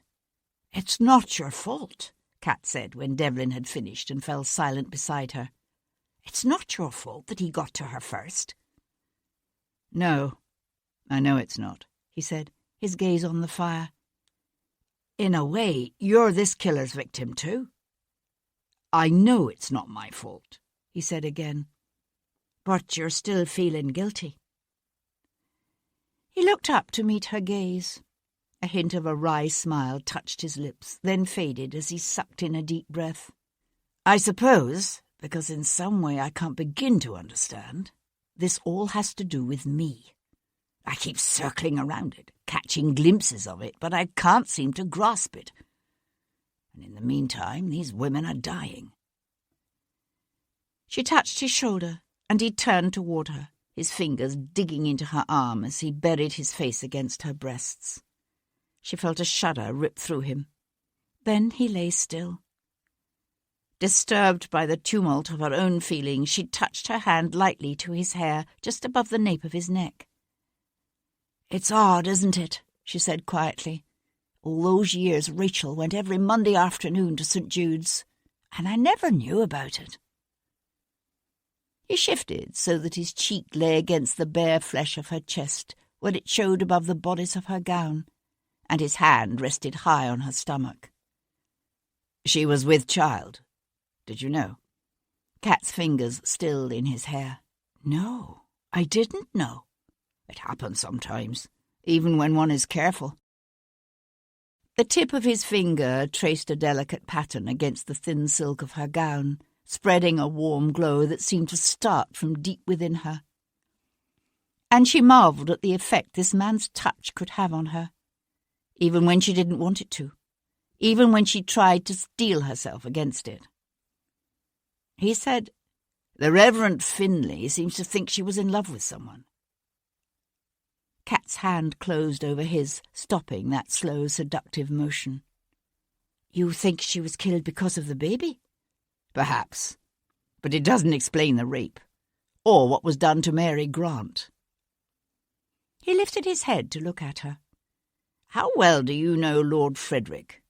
"It's not your fault," Cat said when Devlin had finished and fell silent beside her. "It's not your fault that he got to her first." "No, I know it's not," he said, his gaze on the fire. "In a way, you're this killer's victim too." "I know it's not my fault," he said again. "But you're still feeling guilty." He looked up to meet her gaze. A hint of a wry smile touched his lips, then faded as he sucked in a deep breath. "I suppose, because in some way I can't begin to understand, this all has to do with me. I keep circling around it, catching glimpses of it, but I can't seem to grasp it. And in the meantime, these women are dying." She touched his shoulder, and he turned toward her, his fingers digging into her arm as he buried his face against her breasts. She felt a shudder rip through him. Then he lay still. Disturbed by the tumult of her own feelings, she touched her hand lightly to his hair just above the nape of his neck. "It's odd, isn't it?" she said quietly. "All those years Rachel went every Monday afternoon to St. Jude's, and I never knew about it." He shifted so that his cheek lay against the bare flesh of her chest, where it showed above the bodice of her gown, and his hand rested high on her stomach. She was with child. Did you know? Kat's fingers stilled in his hair. No, I didn't know. It happens sometimes, even when one is careful. The tip of his finger traced a delicate pattern against the thin silk of her gown, spreading a warm glow that seemed to start from deep within her. And she marvelled at the effect this man's touch could have on her, even when she didn't want it to, even when she tried to steel herself against it. He said, "The Reverend Finlay seems to think she was in love with someone." Kat's hand closed over his, stopping that slow, seductive motion. "You think she was killed because of the baby?" "Perhaps. But it doesn't explain the rape, or what was done to Mary Grant." He lifted his head to look at her. "How well do you know Lord Frederick?"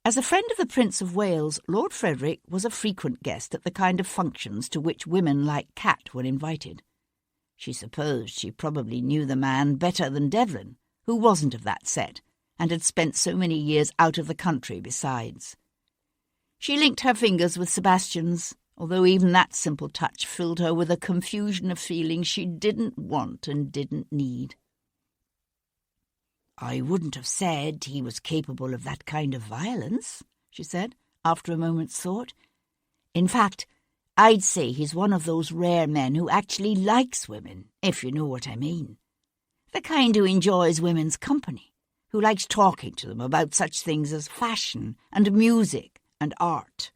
As a friend of the Prince of Wales, Lord Frederick was a frequent guest at the kind of functions to which women like Kat were invited. She supposed she probably knew the man better than Devlin, who wasn't of that set, and had spent so many years out of the country besides. She linked her fingers with Sebastian's, although even that simple touch filled her with a confusion of feelings she didn't want and didn't need. "I wouldn't have said he was capable of that kind of violence," she said, after a moment's thought. "In fact, I'd say he's one of those rare men who actually likes women, if you know what I mean. The kind who enjoys women's company, who likes talking to them about such things as fashion and music and art.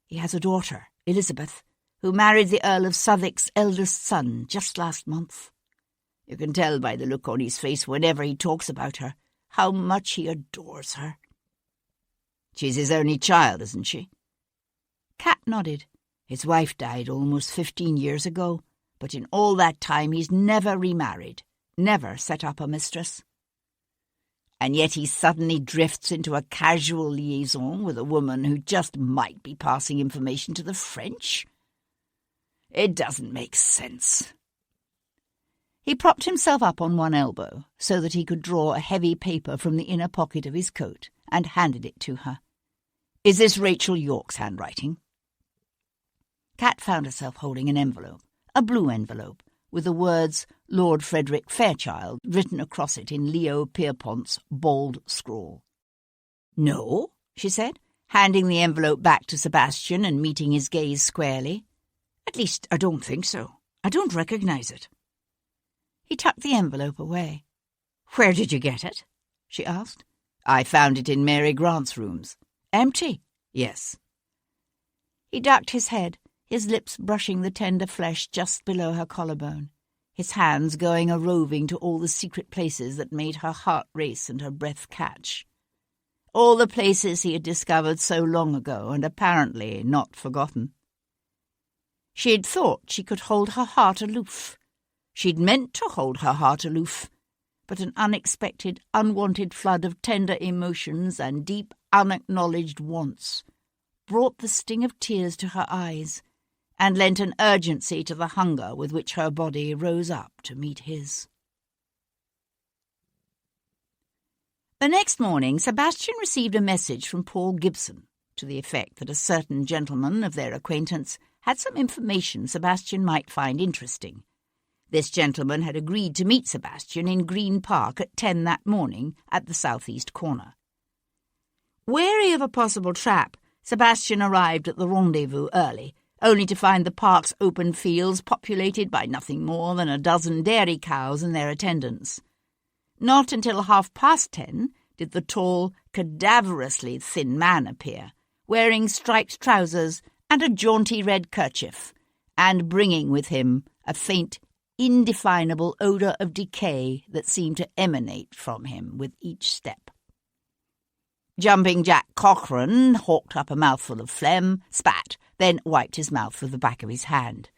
He has a daughter, Elizabeth, who married the Earl of Southwark's eldest son just last month. You can tell by the look on his face whenever he talks about her how much he adores her." "She's his only child, isn't she?" Kat nodded. "His wife died almost 15 years ago, but in all that time he's never remarried, never set up a mistress. And yet he suddenly drifts into a casual liaison with a woman who just might be passing information to the French. It doesn't make sense." He propped himself up on one elbow so that he could draw a heavy paper from the inner pocket of his coat and handed it to her. "Is this Rachel Yorke's handwriting?" Kat found herself holding an envelope, a blue envelope, with the words Lord Frederick Fairchild written across it in Leo Pierpont's bold scrawl. "No," she said, handing the envelope back to Sebastian and meeting his gaze squarely. "At least, I don't think so. I don't recognize it." He tucked the envelope away. "Where did you get it?" she asked. "I found it in Mary Grant's rooms." "Empty?" "Yes." He ducked his head, his lips brushing the tender flesh just below her collarbone, his hands going a-roving to all the secret places that made her heart race and her breath catch. All the places he had discovered so long ago and apparently not forgotten. She had thought she could hold her heart aloof. She'd meant to hold her heart aloof, but an unexpected, unwanted flood of tender emotions and deep, unacknowledged wants brought the sting of tears to her eyes and lent an urgency to the hunger with which her body rose up to meet his. The next morning, Sebastian received a message from Paul Gibson to the effect that a certain gentleman of their acquaintance had some information Sebastian might find interesting. This gentleman had agreed to meet Sebastian in Green Park at 10 that morning at the southeast corner. Wary of a possible trap, Sebastian arrived at the rendezvous early, only to find the park's open fields populated by nothing more than a dozen dairy cows and their attendants. Not until 10:30 did the tall, cadaverously thin man appear, wearing striped trousers and a jaunty red kerchief, and bringing with him a faint, indefinable odour of decay that seemed to emanate from him with each step. Jumping Jack Cochrane hawked up a mouthful of phlegm, spat, then wiped his mouth with the back of his hand.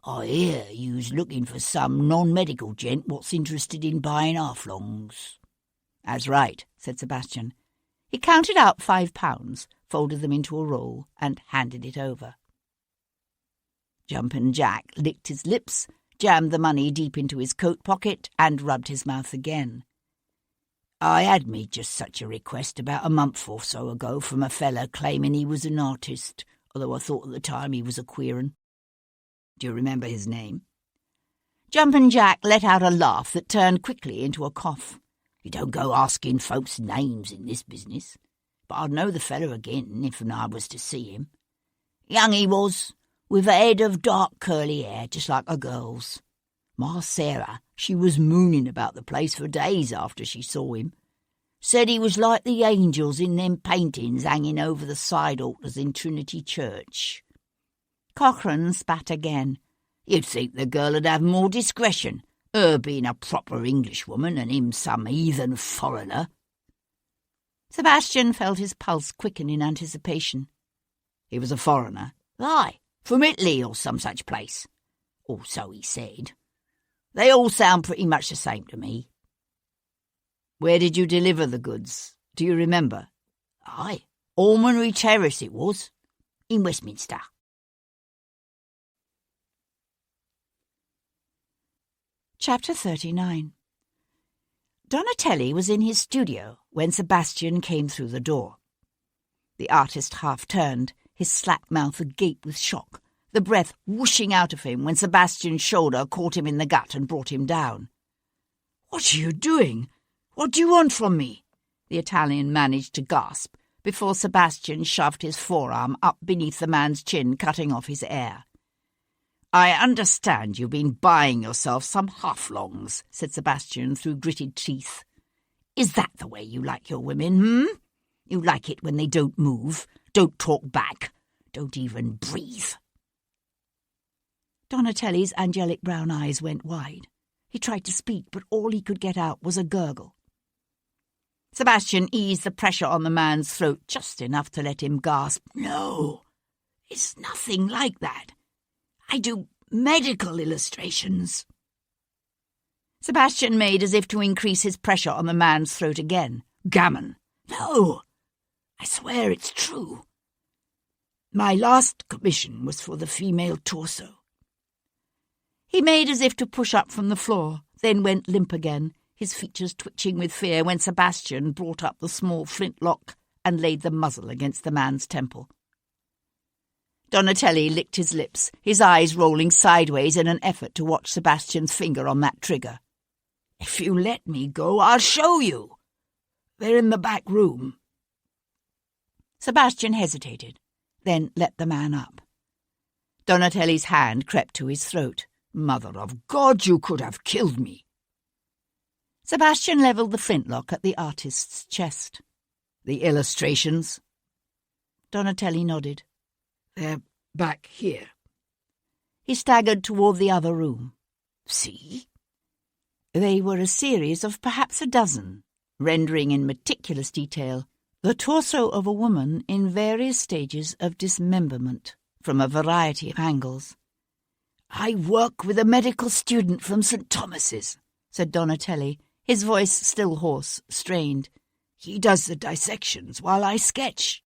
"I hear you's looking for some non-medical gent what's interested in buying half-longs." "That's right," said Sebastian. He counted out £5, folded them into a roll, and handed it over. Jumpin' Jack licked his lips, jammed the money deep into his coat pocket and rubbed his mouth again. "I had made just such a request about a month or so ago from a fella claiming he was an artist, although I thought at the time he was a queer 'un. Do you remember his name?" Jumpin' Jack let out a laugh that turned quickly into a cough. "You don't go asking folks names in this business, but I'd know the fella again if I was to see him. Young he was, with a head of dark curly hair, just like a girl's. Ma Sarah, she was mooning about the place for days after she saw him. Said he was like the angels in them paintings hanging over the side altars in Trinity Church." Cochrane spat again. "You'd think the girl would have more discretion, her being a proper Englishwoman and him some heathen foreigner." Sebastian felt his pulse quicken in anticipation. "He was a foreigner?" "Aye, from Italy or some such place. Or so he said. They all sound pretty much the same to me." "Where did you deliver the goods? Do you remember?" "Aye, Almonry Terrace it was, in Westminster." Chapter 39. Donatelli was in his studio when Sebastian came through the door. The artist half turned, his slack mouth agape with shock, the breath whooshing out of him when Sebastian's shoulder caught him in the gut and brought him down. "What are you doing? What do you want from me?" the Italian managed to gasp before Sebastian shoved his forearm up beneath the man's chin, cutting off his air. "I understand you've been buying yourself some half-longs," said Sebastian through gritted teeth. "Is that the way you like your women, You like it when they don't move, don't talk back, don't even breathe?" Donatelli's angelic brown eyes went wide. He tried to speak, but all he could get out was a gurgle. Sebastian eased the pressure on the man's throat just enough to let him gasp. "No, it's nothing like that. I do medical illustrations." Sebastian made as if to increase his pressure on the man's throat again. "Gammon. No, I swear it's true. My last commission was for the female torso." He made as if to push up from the floor, then went limp again, his features twitching with fear when Sebastian brought up the small flintlock and laid the muzzle against the man's temple. Donatelli licked his lips, his eyes rolling sideways in an effort to watch Sebastian's finger on that trigger. "If you let me go, I'll show you. They're in the back room." Sebastian hesitated, then let the man up. Donatelli's hand crept to his throat. "Mother of God, you could have killed me." Sebastian levelled the flintlock at the artist's chest. "The illustrations?" Donatelli nodded. "They're back here." He staggered toward the other room. "See?" They were a series of perhaps a dozen, rendering in meticulous detail the torso of a woman in various stages of dismemberment from a variety of angles. "I work with a medical student from St. Thomas's," said Donatelli, his voice still hoarse, strained. "He does the dissections while I sketch."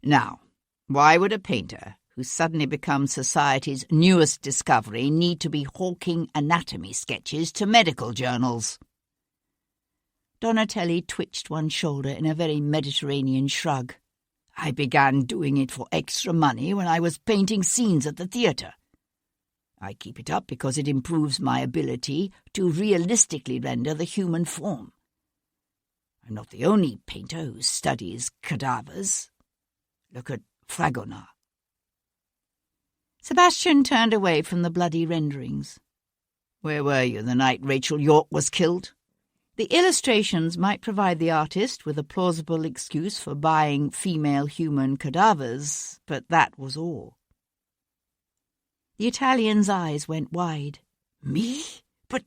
"Now, why would a painter who's suddenly become society's newest discovery need to be hawking anatomy sketches to medical journals?" Donatelli twitched one shoulder in a very Mediterranean shrug. "I began doing it for extra money when I was painting scenes at the theatre. I keep it up because it improves my ability to realistically render the human form. I'm not the only painter who studies cadavers. Look at Fragonard." Sebastian turned away from the bloody renderings. "Where were you the night Rachel York was killed?" The illustrations might provide the artist with a plausible excuse for buying female human cadavers, but that was all. The Italian's eyes went wide. "Me? But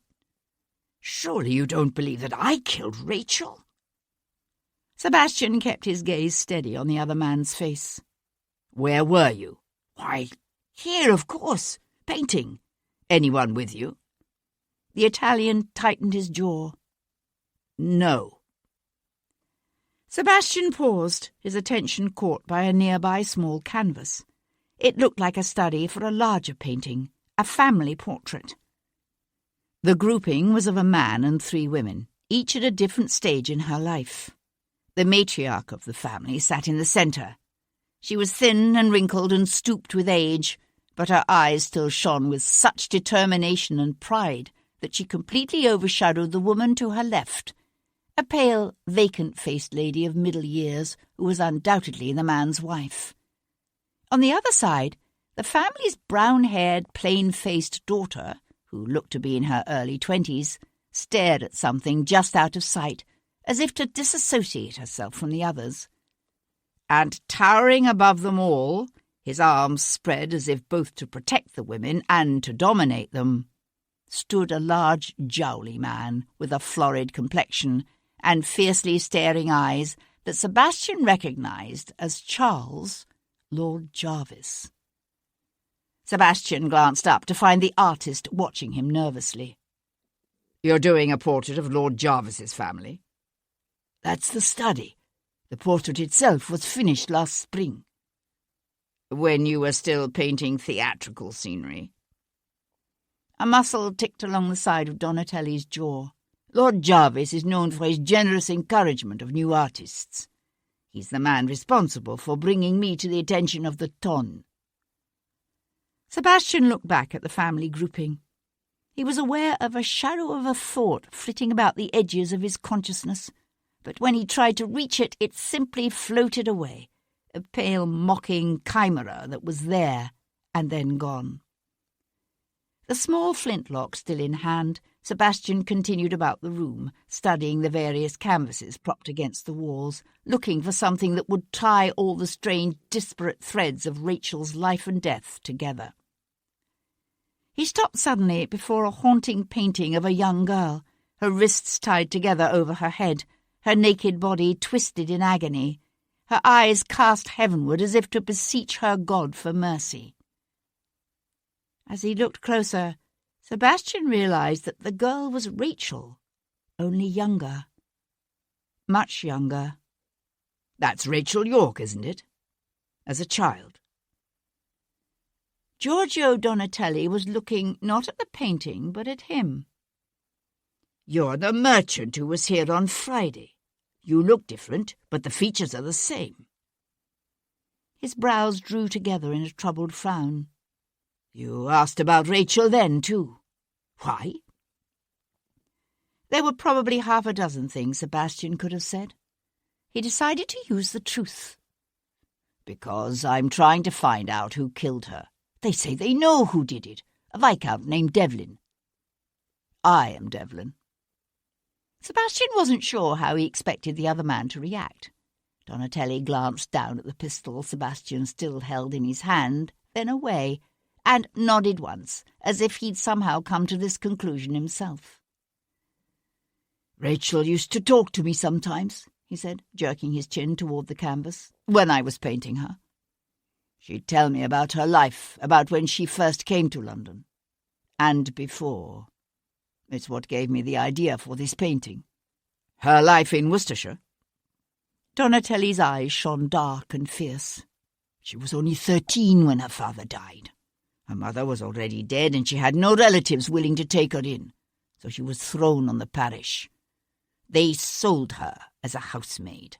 surely you don't believe that I killed Rachel?" Sebastian kept his gaze steady on the other man's face. "Where were you?" "Why, here, of course, painting. Anyone with you?" The Italian tightened his jaw. "No." Sebastian paused, his attention caught by a nearby small canvas. It looked like a study for a larger painting, a family portrait. The grouping was of a man and 3 women, each at a different stage in her life. The matriarch of the family sat in the centre. She was thin and wrinkled and stooped with age, but her eyes still shone with such determination and pride that she completely overshadowed the woman to her left, a pale, vacant-faced lady of middle years who was undoubtedly the man's wife. On the other side, the family's brown-haired, plain-faced daughter, who looked to be in her early 20s, stared at something just out of sight, as if to disassociate herself from the others. And towering above them all, his arms spread as if both to protect the women and to dominate them, stood a large, jowly man with a florid complexion and fiercely staring eyes that Sebastian recognised as Charles, Lord Jarvis. Sebastian glanced up to find the artist watching him nervously. "You're doing a portrait of Lord Jarvis's family?" "That's the study. The portrait itself was finished last spring." "When you were still painting theatrical scenery?" A muscle ticked along the side of Donatelli's jaw. "Lord Jarvis is known for his generous encouragement of new artists. He's the man responsible for bringing me to the attention of the ton." Sebastian looked back at the family grouping. He was aware of a shadow of a thought flitting about the edges of his consciousness, but when he tried to reach it, it simply floated away, a pale, mocking chimera that was there and then gone. The small flintlock still in hand, Sebastian continued about the room, studying the various canvases propped against the walls, looking for something that would tie all the strange, disparate threads of Rachel's life and death together. He stopped suddenly before a haunting painting of a young girl, her wrists tied together over her head, her naked body twisted in agony, her eyes cast heavenward as if to beseech her God for mercy. As he looked closer, Sebastian realized that the girl was Rachel, only younger. Much younger. "That's Rachel York, isn't it? As a child?" Giorgio Donatelli was looking not at the painting, but at him. "You're the merchant who was here on Friday. You look different, but the features are the same." His brows drew together in a troubled frown. "You asked about Rachel then, too. Why?" There were probably 6 things Sebastian could have said. He decided to use the truth. "Because I'm trying to find out who killed her. They say they know who did it, a viscount named Devlin. I am Devlin." Sebastian wasn't sure how he expected the other man to react. Donatelli glanced down at the pistol Sebastian still held in his hand, then away, and nodded once, as if he'd somehow come to this conclusion himself. "Rachel used to talk to me sometimes," he said, jerking his chin toward the canvas, "when I was painting her. She'd tell me about her life, about when she first came to London. And before. It's what gave me the idea for this painting." "Her life in Worcestershire?" Donatelli's eyes shone dark and fierce. "She was only 13 when her father died. Her mother was already dead, and she had no relatives willing to take her in, so she was thrown on the parish. They sold her as a housemaid."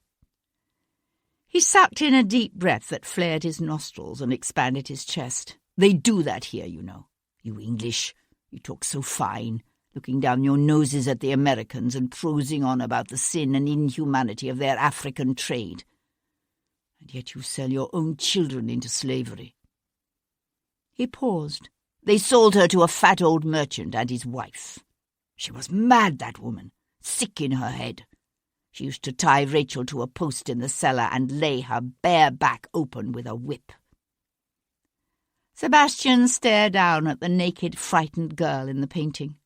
He sucked in a deep breath that flared his nostrils and expanded his chest. "They do that here, you know. You English, you talk so fine, looking down your noses at the Americans and prosing on about the sin and inhumanity of their African trade. And yet you sell your own children into slavery." He paused. "They sold her to a fat old merchant and his wife. She was mad, that woman, sick in her head. She used to tie Rachel to a post in the cellar and lay her bare back open with a whip." Sebastian stared down at the naked, frightened girl in the painting.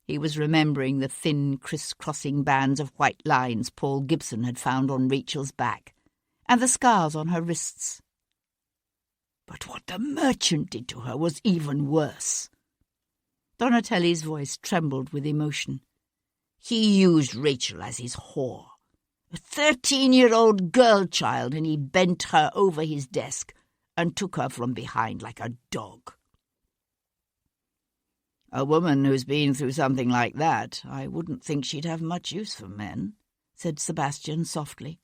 He was remembering the thin, criss-crossing bands of white lines Paul Gibson had found on Rachel's back, and the scars on her wrists. "But what the merchant did to her was even worse." Donatelli's voice trembled with emotion. "He used Rachel as his whore. A 13-year-old girl child, and he bent her over his desk, and took her from behind like a dog. A woman who's been through something like that, I wouldn't think she'd have much use for men, said Sebastian softly.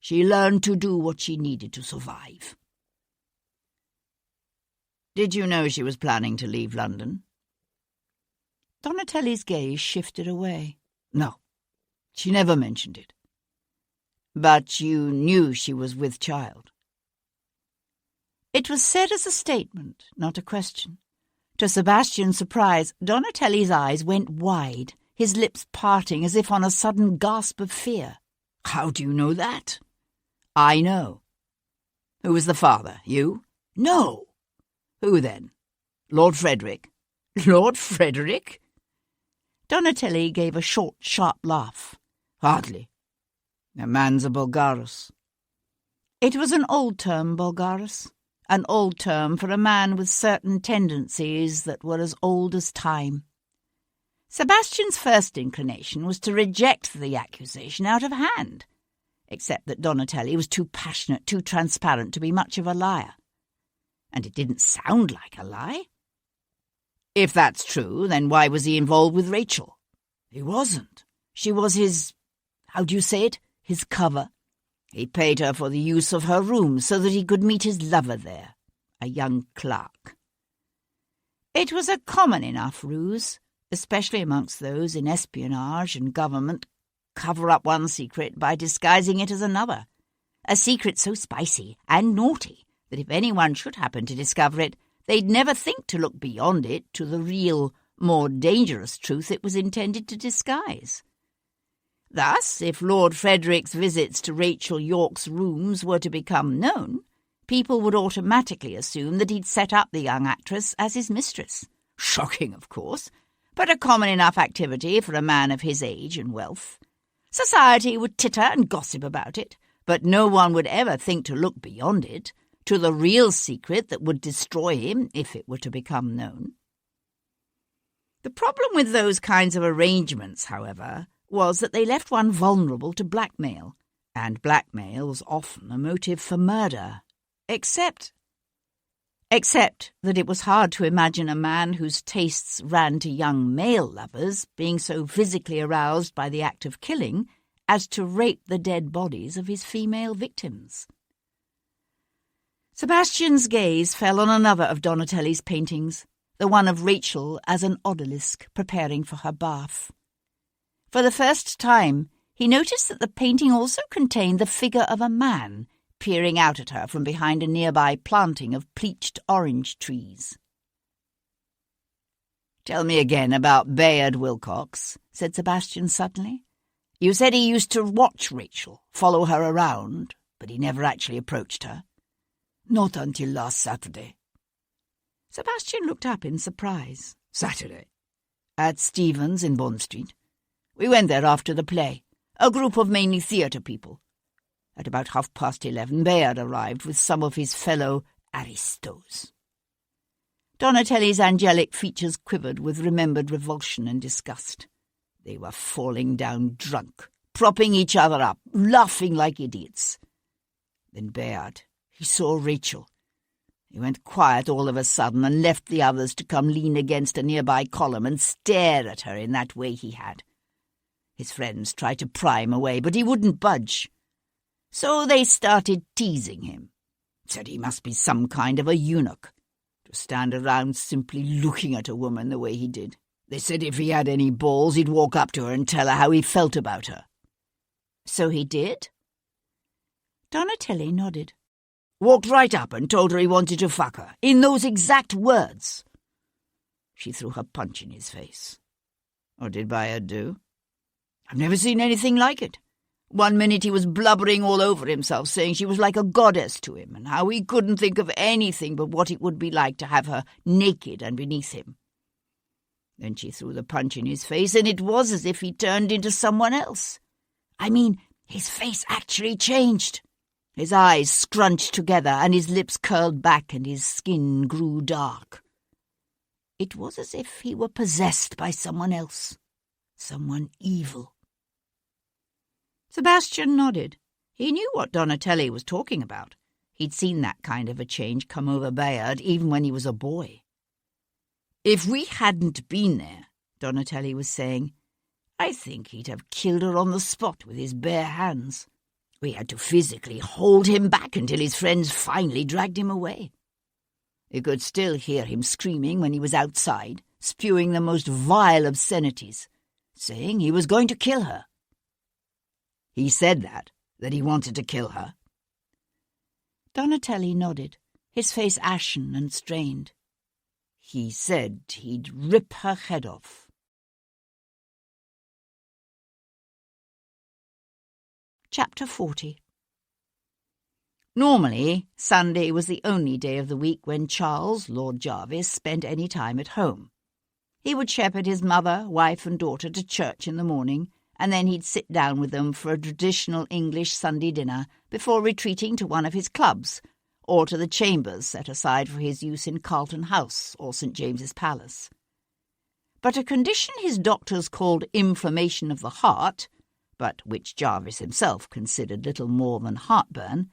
She learned to do what she needed to survive. Did you know she was planning to leave London? Donatelli's gaze shifted away. No, she never mentioned it. But you knew she was with child. It was said as a statement, not a question. To Sebastian's surprise, Donatelli's eyes went wide, his lips parting as if on a sudden gasp of fear. How do you know that? I know. Who was the father? You? No. Who then? Lord Frederick? Lord Frederick? Donatelli gave a short, sharp laugh. Hardly. A man's a Bulgarus. It was an old term, Bulgarus. An old term for a man with certain tendencies that were as old as time. Sebastian's first inclination was to reject the accusation out of hand, except that Donatelli was too passionate, too transparent to be much of a liar. And it didn't sound like a lie. If that's true, then why was he involved with Rachel? He wasn't. She was his, how do you say it, his cover. He paid her for the use of her room so that he could meet his lover there, a young clerk. It was a common enough ruse, especially amongst those in espionage and government, cover up one secret by disguising it as another, a secret so spicy and naughty that if anyone should happen to discover it, they'd never think to look beyond it to the real, more dangerous truth it was intended to disguise. Thus, if Lord Frederick's visits to Rachel York's rooms were to become known, people would automatically assume that he'd set up the young actress as his mistress. Shocking, of course, but a common enough activity for a man of his age and wealth. Society would titter and gossip about it, but no one would ever think to look beyond it, to the real secret that would destroy him if it were to become known. The problem with those kinds of arrangements, however, was that they left one vulnerable to blackmail, and blackmail was often a motive for murder, except that it was hard to imagine a man whose tastes ran to young male lovers being so physically aroused by the act of killing as to rape the dead bodies of his female victims. Sebastian's gaze fell on another of Donatelli's paintings, the one of Rachel as an odalisque preparing for her bath. For the first time, he noticed that the painting also contained the figure of a man peering out at her from behind a nearby planting of pleached orange trees. "Tell me again about Bayard Wilcox," said Sebastian suddenly. "You said he used to watch Rachel, follow her around, but he never actually approached her." "Not until last Saturday." Sebastian looked up in surprise. "Saturday? At Stephen's in Bond Street? We went there after the play, a group of mainly theatre people. At about 11:30, Bayard arrived with some of his fellow aristos." Donatelli's angelic features quivered with remembered revulsion and disgust. They were falling down drunk, propping each other up, laughing like idiots. Then Bayard, he saw Rachel. He went quiet all of a sudden and left the others to come lean against a nearby column and stare at her in that way he had. His friends tried to pry him away, but he wouldn't budge. So they started teasing him. Said he must be some kind of a eunuch, to stand around simply looking at a woman the way he did. They said if he had any balls, he'd walk up to her and tell her how he felt about her. "So he did?" Donatelli nodded. "Walked right up and told her he wanted to fuck her, in those exact words." She threw her punch in his face. What did Bayard do? I've never seen anything like it. One minute he was blubbering all over himself, saying she was like a goddess to him, and how he couldn't think of anything but what it would be like to have her naked and beneath him. Then she threw the punch in his face, and it was as if he turned into someone else. I mean, his face actually changed. His eyes scrunched together, and his lips curled back, and his skin grew dark. It was as if he were possessed by someone else, someone evil. Sebastian nodded. He knew what Donatelli was talking about. He'd seen that kind of a change come over Bayard even when he was a boy. "If we hadn't been there," Donatelli was saying, "I think he'd have killed her on the spot with his bare hands. We had to physically hold him back until his friends finally dragged him away. You could still hear him screaming when he was outside, spewing the most vile obscenities, saying he was going to kill her." "He said that he wanted to kill her?" Donatelli nodded, his face ashen and strained. "He said he'd rip her head off." Chapter 40. Normally, Sunday was the only day of the week when Charles, Lord Jarvis, spent any time at home. He would shepherd his mother, wife and daughter to church in the morning, and then he'd sit down with them for a traditional English Sunday dinner before retreating to one of his clubs, or to the chambers set aside for his use in Carlton House or St. James's Palace. But a condition his doctors called inflammation of the heart, but which Jarvis himself considered little more than heartburn,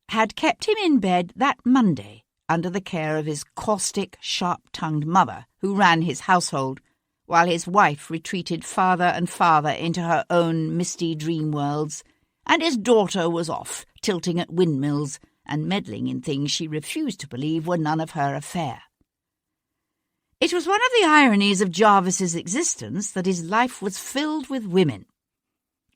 had kept him in bed that Monday under the care of his caustic, sharp-tongued mother, who ran his household, while his wife retreated farther and farther into her own misty dream worlds, and his daughter was off, tilting at windmills and meddling in things she refused to believe were none of her affair. It was one of the ironies of Jarvis's existence that his life was filled with women.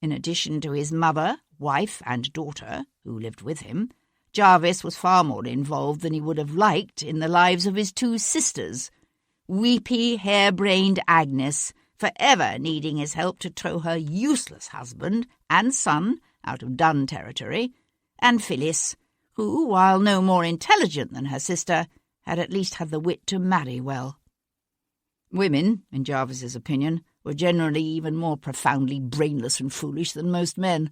In addition to his mother, wife, and daughter, who lived with him, Jarvis was far more involved than he would have liked in the lives of his two sisters, weepy, hair-brained Agnes, forever needing his help to tow her useless husband and son out of Dun territory, and Phyllis, who, while no more intelligent than her sister, had at least had the wit to marry well. Women, in Jarvis's opinion, were generally even more profoundly brainless and foolish than most men.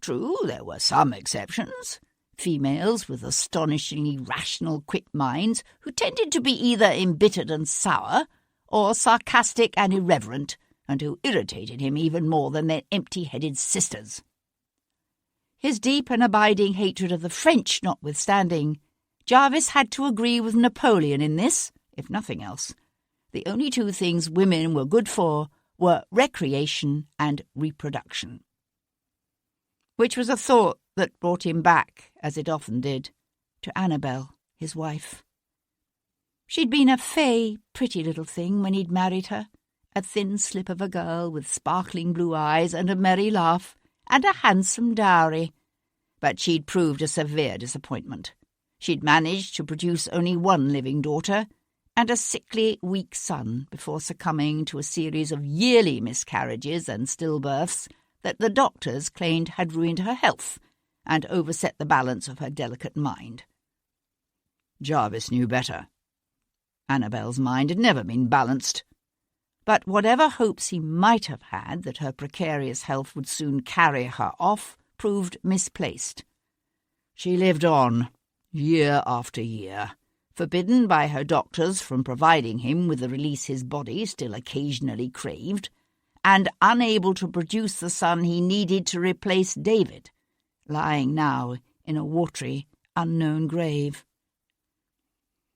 True, there were some exceptions. Females with astonishingly rational, quick minds who tended to be either embittered and sour or sarcastic and irreverent, and who irritated him even more than their empty-headed sisters. His deep and abiding hatred of the French notwithstanding, Jarvis had to agree with Napoleon in this, if nothing else. The only two things women were good for were recreation and reproduction. Which was a thought that brought him back, as it often did, to Annabel, his wife. She'd been a fey, pretty little thing when he'd married her, a thin slip of a girl with sparkling blue eyes and a merry laugh, and a handsome dowry. But she'd proved a severe disappointment. She'd managed to produce only one living daughter, and a sickly, weak son before succumbing to a series of yearly miscarriages and stillbirths that the doctors claimed had ruined her health and overset the balance of her delicate mind. Jarvis knew better. Annabel's mind had never been balanced. But whatever hopes he might have had that her precarious health would soon carry her off proved misplaced. She lived on, year after year, forbidden by her doctors from providing him with the release his body still occasionally craved, and unable to produce the son he needed to replace David, lying now in a watery, unknown grave.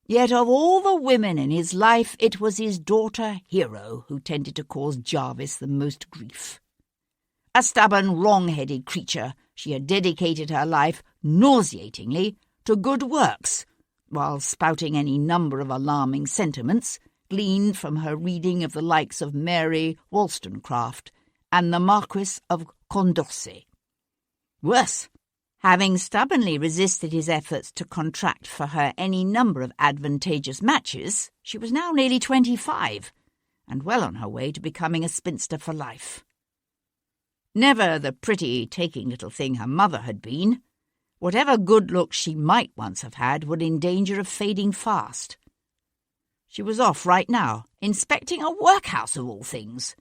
Yet of all the women in his life, it was his daughter Hero who tended to cause Jarvis the most grief. A stubborn, wrong-headed creature, she had dedicated her life, nauseatingly, to good works, while spouting any number of alarming sentiments gleaned from her reading of the likes of Mary Wollstonecraft and the Marquis of Condorcet. Worse, having stubbornly resisted his efforts to contract for her any number of advantageous matches, she was now nearly 25, and well on her way to becoming a spinster for life. Never the pretty, taking little thing her mother had been, whatever good looks she might once have had were in danger of fading fast. She was off right now, inspecting a workhouse of all things.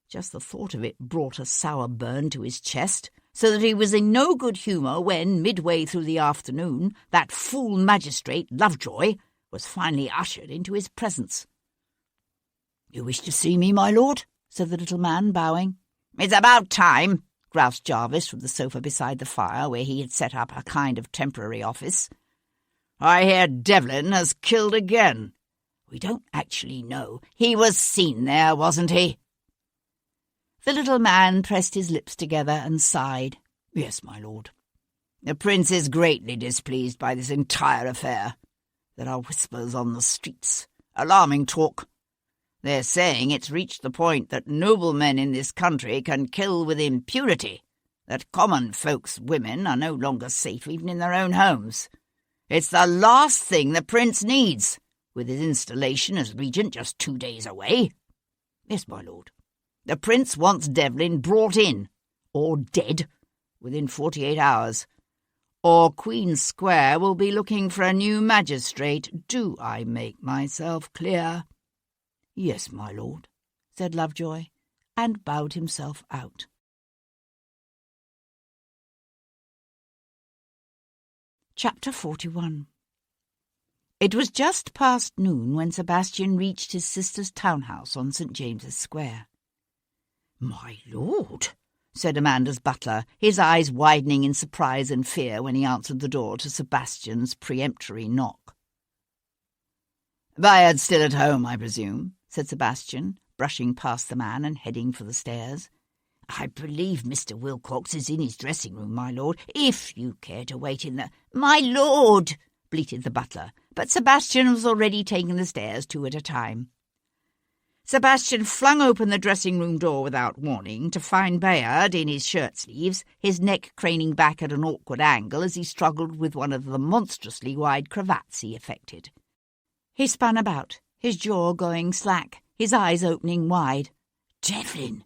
Just the thought of it brought a sour burn to his chest, so that he was in no good humour when, midway through the afternoon, that fool magistrate, Lovejoy, was finally ushered into his presence. "You wish to see me, my lord?" said the little man, bowing. "It's about time," groused Jarvis from the sofa beside the fire where he had set up a kind of temporary office. "I hear Devlin has killed again." "We don't actually know." "He was seen there, wasn't he?" The little man pressed his lips together and sighed. "Yes, my lord." "The Prince is greatly displeased by this entire affair. There are whispers on the streets, alarming talk. They're saying it's reached the point that noblemen in this country can kill with impunity, that common folks' women are no longer safe even in their own homes. It's the last thing the Prince needs, with his installation as regent just 2 days away." "Yes, my lord." "The Prince wants Devlin brought in, or dead, within 48 hours, or Queen Square will be looking for a new magistrate. Do I make myself clear?" "Yes, my lord," said Lovejoy, and bowed himself out. Chapter 41. It was just past noon when Sebastian reached his sister's townhouse on St. James's Square. "My lord," said Amanda's butler, his eyes widening in surprise and fear when he answered the door to Sebastian's peremptory knock. "Bayard's still at home, I presume?" said Sebastian, brushing past the man and heading for the stairs. "I believe Mr. Wilcox is in his dressing-room, my lord, if you care to wait in the—" "My lord!" bleated the butler, but Sebastian was already taking the stairs 2 at a time. Sebastian flung open the dressing-room door without warning to find Bayard in his shirt-sleeves, his neck craning back at an awkward angle as he struggled with one of the monstrously wide cravats he affected. He spun about, his jaw going slack, his eyes opening wide. "Devlin!"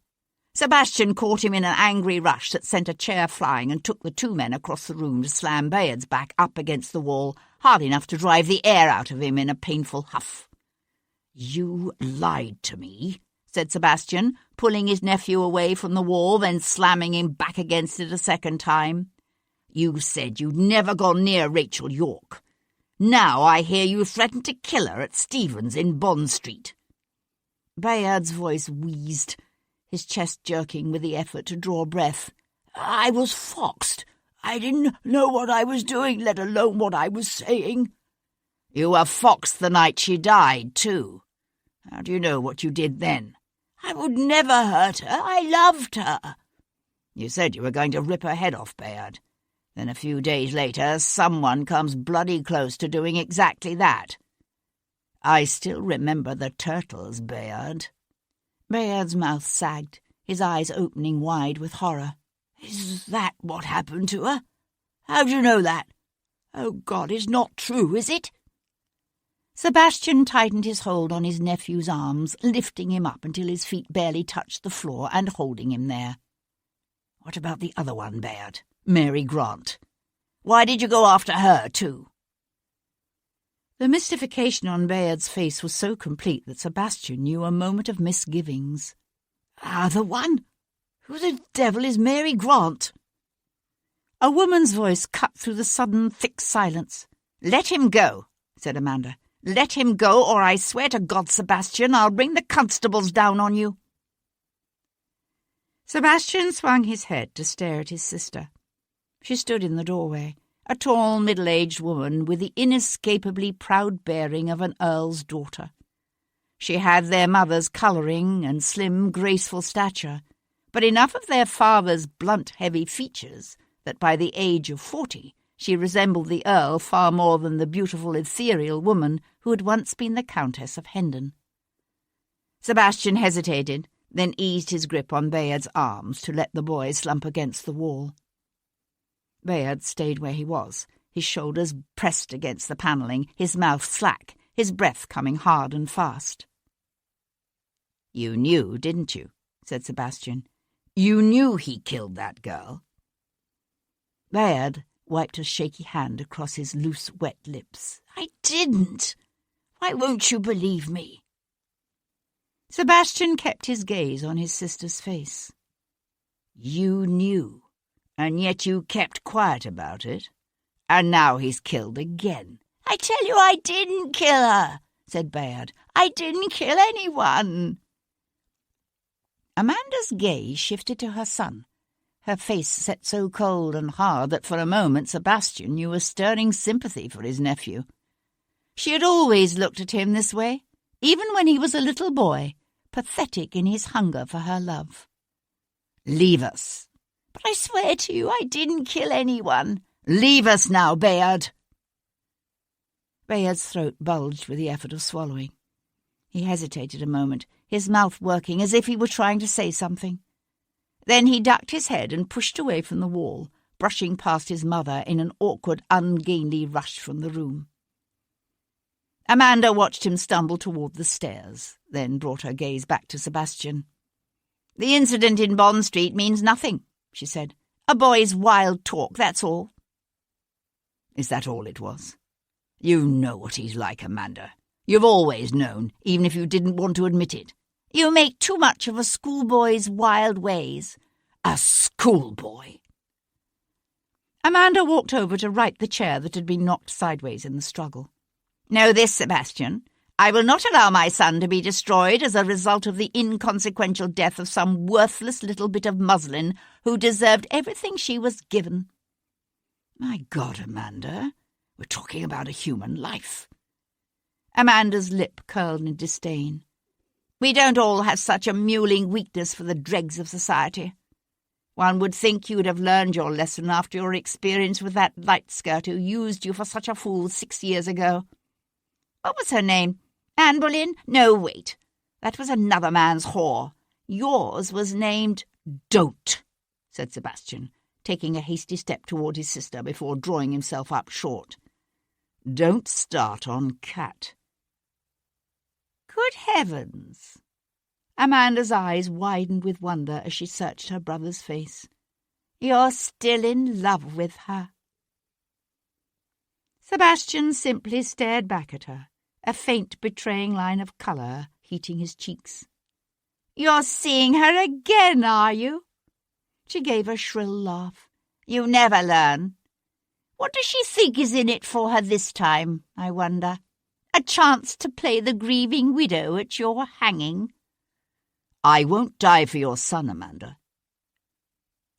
Sebastian caught him in an angry rush that sent a chair flying and took the 2 men across the room to slam Bayard's back up against the wall, hard enough to drive the air out of him in a painful huff. "You lied to me," said Sebastian, pulling his nephew away from the wall, then slamming him back against it a second time. "You said you'd never gone near Rachel York. Now I hear you threatened to kill her at Stephen's in Bond Street." Bayard's voice wheezed, his chest jerking with the effort to draw breath. "I was foxed. I didn't know what I was doing, let alone what I was saying." "You were foxed the night she died, too. How do you know what you did then?" "I would never hurt her. I loved her." "You said you were going to rip her head off, Bayard. Then a few days later, someone comes bloody close to doing exactly that. I still remember the turtles, Bayard." Bayard's mouth sagged, his eyes opening wide with horror. "Is that what happened to her? How do you know that? Oh, God, it's not true, is it?" Sebastian tightened his hold on his nephew's arms, lifting him up until his feet barely touched the floor and holding him there. "What about the other one, Bayard? Mary Grant. Why did you go after her, too?" The mystification on Bayard's face was so complete that Sebastian knew a moment of misgivings. "Other one? Who the devil is Mary Grant?" A woman's voice cut through the sudden, thick silence. "Let him go," said Amanda. "Let him go, or I swear to God, Sebastian, I'll bring the constables down on you." Sebastian swung his head to stare at his sister. She stood in the doorway, a tall, middle-aged woman with the inescapably proud bearing of an earl's daughter. She had their mother's colouring and slim, graceful stature, but enough of their father's blunt, heavy features that by the age of 40 she resembled the Earl far more than the beautiful, ethereal woman who had once been the Countess of Hendon. Sebastian hesitated, then eased his grip on Bayard's arms to let the boy slump against the wall. Bayard stayed where he was, his shoulders pressed against the panelling, his mouth slack, his breath coming hard and fast. "You knew, didn't you?" said Sebastian. "You knew he killed that girl." Bayard wiped a shaky hand across his loose, wet lips. "I didn't. Why won't you believe me?" Sebastian kept his gaze on his sister's face. "You knew, and yet you kept quiet about it. And now he's killed again." "I tell you I didn't kill her," said Bayard. "I didn't kill anyone." Amanda's gaze shifted to her son, her face set so cold and hard that for a moment Sebastian knew a stirring sympathy for his nephew. She had always looked at him this way, even when he was a little boy, pathetic in his hunger for her love. "Leave us." "But I swear to you I didn't kill anyone." "Leave us now, Bayard." Bayard's throat bulged with the effort of swallowing. He hesitated a moment, his mouth working as if he were trying to say something. Then he ducked his head and pushed away from the wall, brushing past his mother in an awkward, ungainly rush from the room. Amanda watched him stumble toward the stairs, then brought her gaze back to Sebastian. "The incident in Bond Street means nothing," she said. "A boy's wild talk, that's all." "Is that all it was? You know what he's like, Amanda. You've always known, even if you didn't want to admit it." "You make too much of a schoolboy's wild ways." "A schoolboy!" Amanda walked over to right the chair that had been knocked sideways in the struggle. "Know this, Sebastian. I will not allow my son to be destroyed as a result of the inconsequential death of some worthless little bit of muslin who deserved everything she was given." "My God, Amanda, we're talking about a human life." Amanda's lip curled in disdain. "We don't all have such a mewling weakness for the dregs of society. One would think you would have learned your lesson after your experience with that light skirt who used you for such a fool 6 years ago. What was her name? Anne Boleyn? No, wait. That was another man's whore. Yours was named—" "Don't," said Sebastian, taking a hasty step toward his sister before drawing himself up short. "Don't start on Cat." "Good heavens!" Amanda's eyes widened with wonder as she searched her brother's face. "You're still in love with her." Sebastian simply stared back at her, a faint betraying line of colour heating his cheeks. "You're seeing her again, are you?" She gave a shrill laugh. "You never learn. What does she think is in it for her this time, I wonder? A chance to play the grieving widow at your hanging?" "I won't die for your son, Amanda."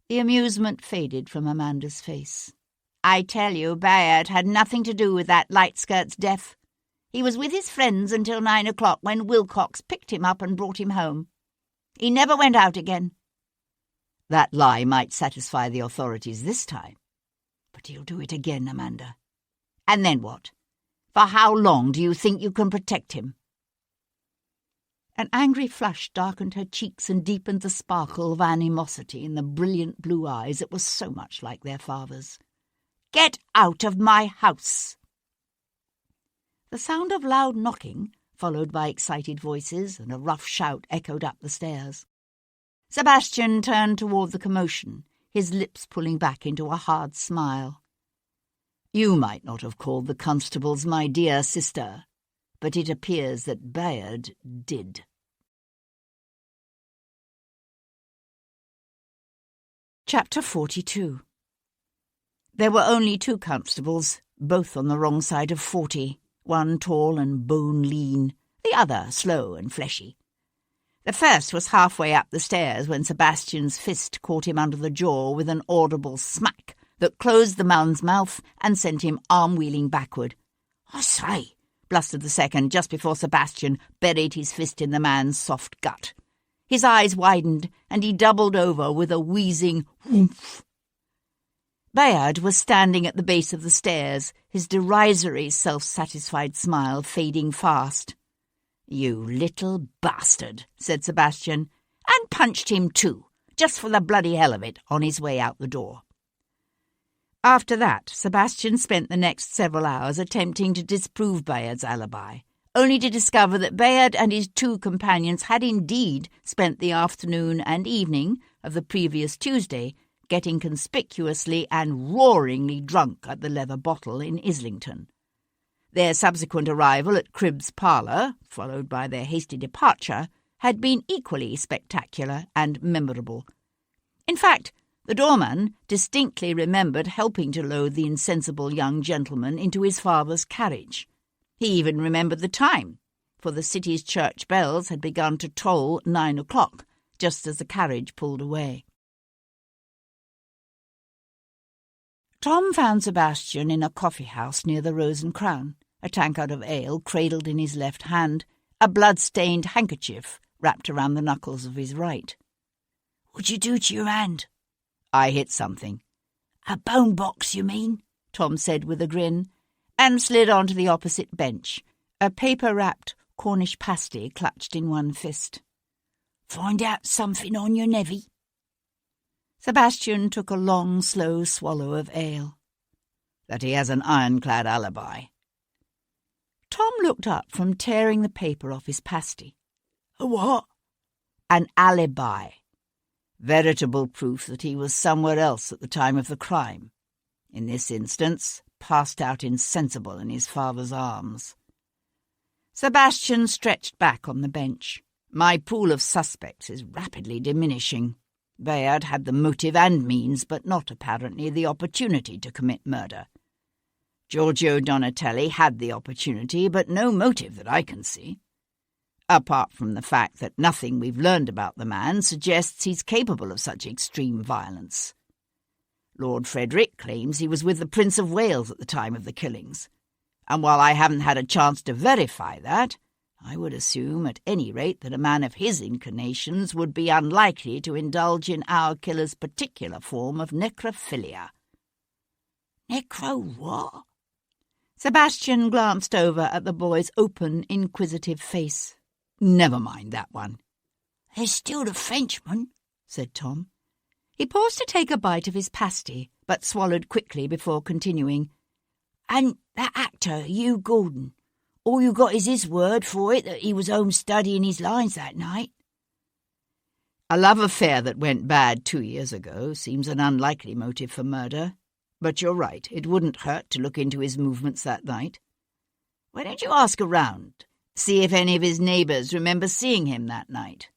The amusement faded from Amanda's face. "I tell you, Bayard had nothing to do with that light skirt's death. He was with his friends until 9 o'clock when Wilcox picked him up and brought him home. He never went out again." "That lie might satisfy the authorities this time. But he'll do it again, Amanda. And then what? For how long do you think you can protect him?" An angry flush darkened her cheeks and deepened the sparkle of animosity in the brilliant blue eyes that were so much like their father's. "Get out of my house!" The sound of loud knocking, followed by excited voices and a rough shout, echoed up the stairs. Sebastian turned toward the commotion, his lips pulling back into a hard smile. "You might not have called the constables my dear sister, but it appears that Bayard did." Chapter 42. There were only 2 constables, both on the wrong side of 40, one tall and bone-lean, the other slow and fleshy. The first was halfway up the stairs when Sebastian's fist caught him under the jaw with an audible smack that closed the man's mouth and sent him arm-wheeling backward. "I say," blustered the second just before Sebastian buried his fist in the man's soft gut. His eyes widened, and he doubled over with a wheezing whoomph. Bayard was standing at the base of the stairs, his derisory, self-satisfied smile fading fast. "You little bastard," said Sebastian, and punched him too, just for the bloody hell of it, on his way out the door. After that, Sebastian spent the next several hours attempting to disprove Bayard's alibi, only to discover that Bayard and his 2 companions had indeed spent the afternoon and evening of the previous Tuesday getting conspicuously and roaringly drunk at the Leather Bottle in Islington. Their subsequent arrival at Cribb's parlour, followed by their hasty departure, had been equally spectacular and memorable. In fact, the doorman distinctly remembered helping to load the insensible young gentleman into his father's carriage. He even remembered the time, for the city's church bells had begun to toll 9 o'clock, just as the carriage pulled away. Tom found Sebastian in a coffee-house near the Rose and Crown, a tankard of ale cradled in his left hand, a blood-stained handkerchief wrapped around the knuckles of his right. "What'd you do to your hand?" "I hit something." "A bone box, you mean?" Tom said with a grin, and slid onto the opposite bench, a paper-wrapped Cornish pasty clutched in one fist. "Find out something on your nevvy?" Sebastian took a long, slow swallow of ale. "That he has an ironclad alibi." Tom looked up from tearing the paper off his pasty. "A what?" "An alibi. Veritable proof that he was somewhere else at the time of the crime. In this instance, passed out insensible in his father's arms." Sebastian stretched back on the bench. "My pool of suspects is rapidly diminishing. Bayard had the motive and means, but not apparently the opportunity to commit murder. Giorgio Donatelli had the opportunity, but no motive that I can see. Apart from the fact that nothing we've learned about the man suggests he's capable of such extreme violence. Lord Frederick claims he was with the Prince of Wales at the time of the killings, and while I haven't had a chance to verify that, I would assume at any rate that a man of his inclinations would be unlikely to indulge in our killer's particular form of necrophilia." "Necro what?" Sebastian glanced over at the boy's open, inquisitive face. "Never mind that one." "There's still the Frenchman," said Tom. He paused to take a bite of his pasty, but swallowed quickly before continuing. "And that actor, Hugh Gordon. All you got is his word for it that he was home studying his lines that night." "A love affair that went bad 2 years ago seems an unlikely motive for murder. But you're right, it wouldn't hurt to look into his movements that night. Why don't you ask around, see if any of his neighbours remember seeing him that night?"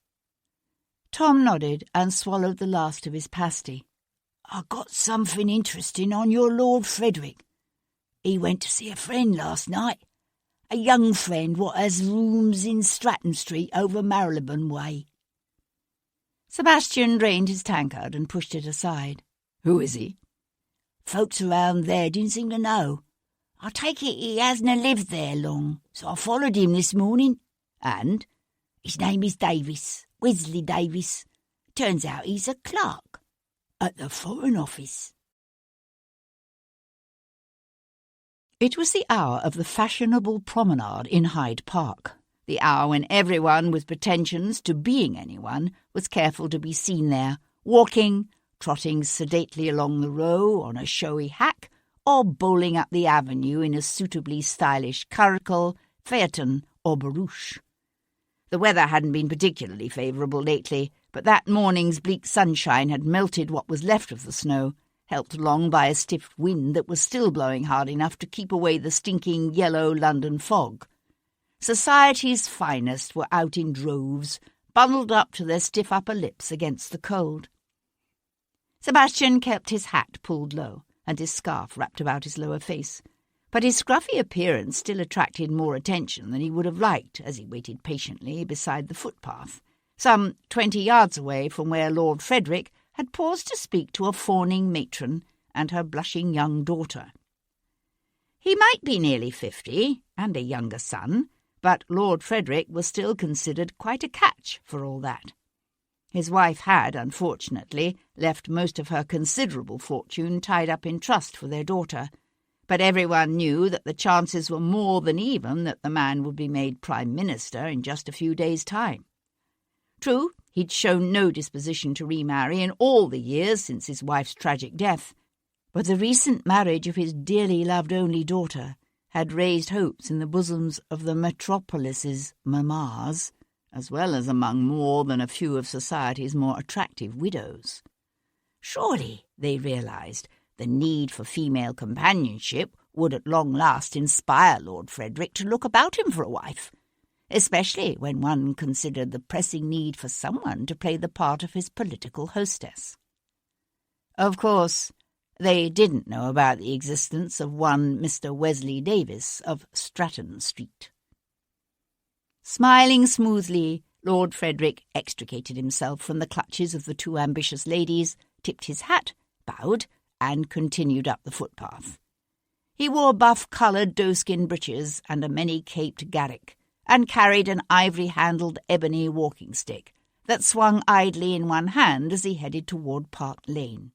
Tom nodded and swallowed the last of his pasty. "I got something interesting on your Lord Frederick. He went to see a friend last night. A young friend what has rooms in Stratton Street over Marylebone Way." Sebastian drained his tankard and pushed it aside. "Who is he?" "Folks around there didn't seem to know. I take it he hasn't lived there long, so I followed him this morning. And?" "His name is Davis, Wesley Davis. Turns out he's a clerk at the Foreign Office." It was the hour of the fashionable promenade in Hyde Park, the hour when everyone with pretensions to being anyone was careful to be seen there, walking, trotting sedately along the Row on a showy hack, or bowling up the avenue in a suitably stylish curricle, phaeton, or barouche. The weather hadn't been particularly favourable lately, but that morning's bleak sunshine had melted what was left of the snow, helped along by a stiff wind that was still blowing hard enough to keep away the stinking yellow London fog. Society's finest were out in droves, bundled up to their stiff upper lips against the cold. Sebastian kept his hat pulled low and his scarf wrapped about his lower face, but his scruffy appearance still attracted more attention than he would have liked as he waited patiently beside the footpath, some 20 yards away from where Lord Frederick had paused to speak to a fawning matron and her blushing young daughter. He might be nearly 50 and a younger son, but Lord Frederick was still considered quite a catch for all that. His wife had, unfortunately, left most of her considerable fortune tied up in trust for their daughter, but everyone knew that the chances were more than even that the man would be made Prime Minister in just a few days' time. True, he'd shown no disposition to remarry in all the years since his wife's tragic death, but the recent marriage of his dearly loved only daughter had raised hopes in the bosoms of the metropolis's mammas, as well as among more than a few of society's more attractive widows. Surely, they realised, the need for female companionship would at long last inspire Lord Frederick to look about him for a wife, especially when one considered the pressing need for someone to play the part of his political hostess. Of course, they didn't know about the existence of one Mr. Wesley Davis of Stratton Street. Smiling smoothly, Lord Frederick extricated himself from the clutches of the two ambitious ladies, tipped his hat, bowed, and continued up the footpath. He wore buff-coloured doeskin breeches and a many-caped garrick, and carried an ivory-handled ebony walking stick that swung idly in one hand as he headed toward Park Lane.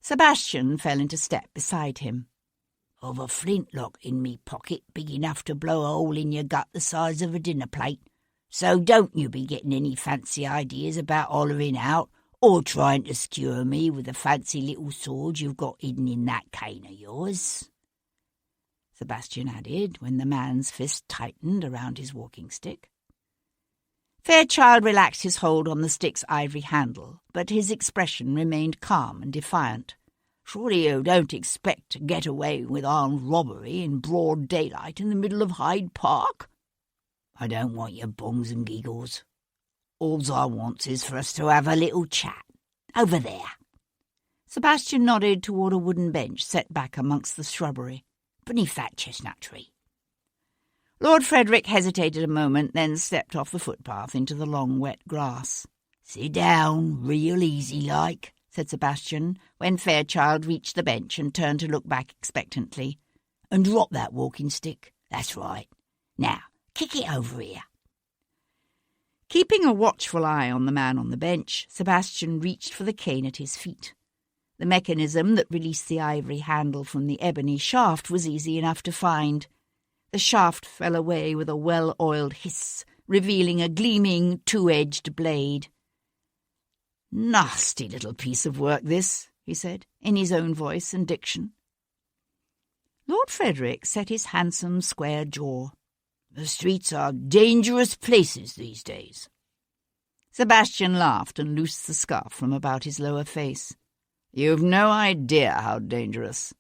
Sebastian fell into step beside him. "I've a flintlock in me pocket big enough to blow a hole in your gut the size of a dinner plate, so don't you be getting any fancy ideas about hollering out or trying to skewer me with the fancy little sword you've got hidden in that cane of yours," Sebastian added, when the man's fist tightened around his walking stick. Fairchild relaxed his hold on the stick's ivory handle, but his expression remained calm and defiant. "Surely you don't expect to get away with armed robbery in broad daylight in the middle of Hyde Park? I don't want your bongs and giggles. All I want is for us to have a little chat. Over there." Sebastian nodded toward a wooden bench set back amongst the shrubbery, "Beneath that chestnut tree." Lord Frederick hesitated a moment, then stepped off the footpath into the long wet grass. "Sit down, real easy like," said Sebastian, when Fairchild reached the bench and turned to look back expectantly. "And drop that walking stick. That's right. Now, kick it over here." Keeping a watchful eye on the man on the bench, Sebastian reached for the cane at his feet. The mechanism that released the ivory handle from the ebony shaft was easy enough to find. The shaft fell away with a well-oiled hiss, revealing a gleaming, two-edged blade. "Nasty little piece of work, this," he said, in his own voice and diction. Lord Frederick set his handsome square jaw. "The streets are dangerous places these days." Sebastian laughed and loosed the scarf from about his lower face. "You've no idea how dangerous."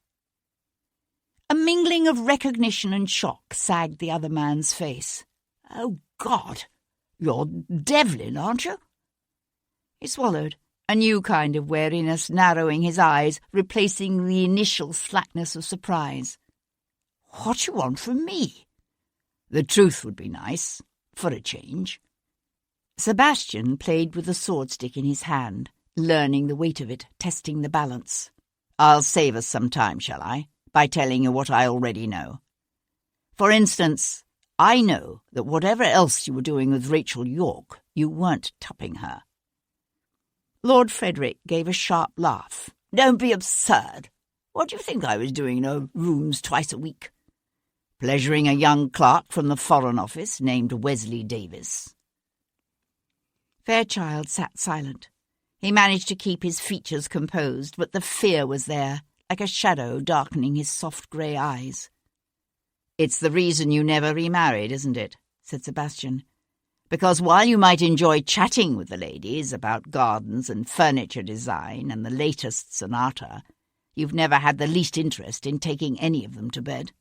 A mingling of recognition and shock sagged the other man's face. "Oh, God! You're Devlin, aren't you?" He swallowed, a new kind of wariness narrowing his eyes, replacing the initial slackness of surprise. "What you want from me?" "The truth would be nice, for a change." Sebastian played with the sword stick in his hand, learning the weight of it, testing the balance. "I'll save us some time, shall I, by telling you what I already know? For instance, I know that whatever else you were doing with Rachel York, you weren't tupping her." Lord Frederick gave a sharp laugh. "Don't be absurd. What do you think I was doing in her rooms twice a week?" "Pleasuring a young clerk from the Foreign Office named Wesley Davis." Fairchild sat silent. He managed to keep his features composed, but the fear was there, like a shadow darkening his soft grey eyes. "It's the reason you never remarried, isn't it?" said Sebastian. "Because while you might enjoy chatting with the ladies about gardens and furniture design and the latest sonata, you've never had the least interest in taking any of them to bed."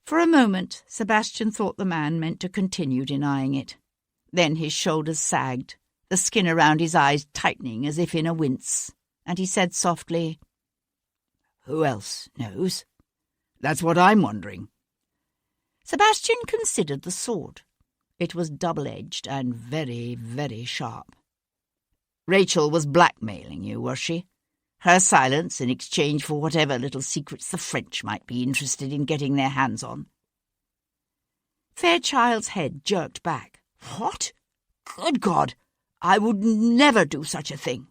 For a moment, Sebastian thought the man meant to continue denying it. Then his shoulders sagged, the skin around his eyes tightening as if in a wince, and he said softly, "Who else knows?" "That's what I'm wondering." Sebastian considered the sword. It was double-edged and very, very sharp. "Rachel was blackmailing you, was she? Her silence in exchange for whatever little secrets the French might be interested in getting their hands on." Fairchild's head jerked back. "What? Good God! I would never do such a thing."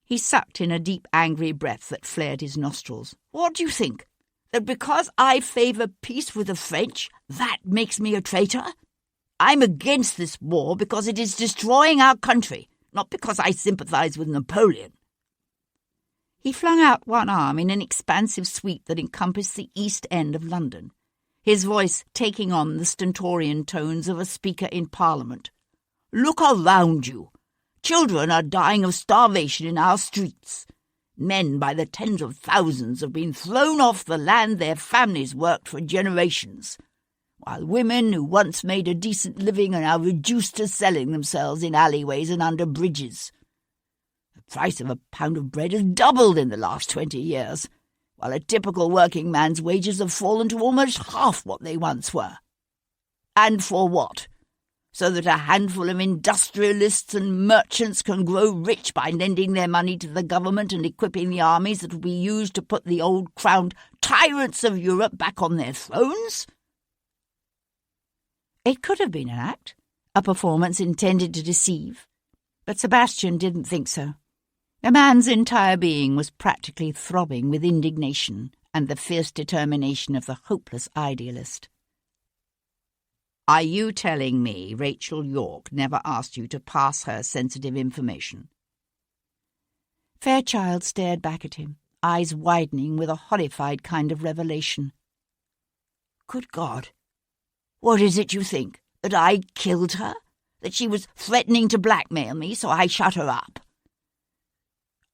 He sucked in a deep, angry breath that flared his nostrils. "What do you think? That because I favour peace with the French, that makes me a traitor? I'm against this war because it is destroying our country, not because I sympathise with Napoleon." He flung out one arm in an expansive sweep that encompassed the East End of London, his voice taking on the stentorian tones of a speaker in Parliament. "Look around you. Children are dying of starvation in our streets. Men by the tens of thousands have been thrown off the land their families worked for generations, while women who once made a decent living are now reduced to selling themselves in alleyways and under bridges. The price of a pound of bread has doubled in the last 20 years, while a typical working man's wages have fallen to almost half what they once were. And for what? so that a handful of industrialists and merchants can grow rich by lending their money to the government and equipping the armies that will be used to put the old crowned tyrants of Europe back on their thrones? It could have been an act, a performance intended to deceive, but Sebastian didn't think so. The man's entire being was practically throbbing with indignation and the fierce determination of the hopeless idealist. Are you telling me Rachel York never asked you to pass her sensitive information? Fairchild stared back at him, eyes widening with a horrified kind of revelation. Good God! What is it you think? That I killed her? That she was threatening to blackmail me, so I shut her up?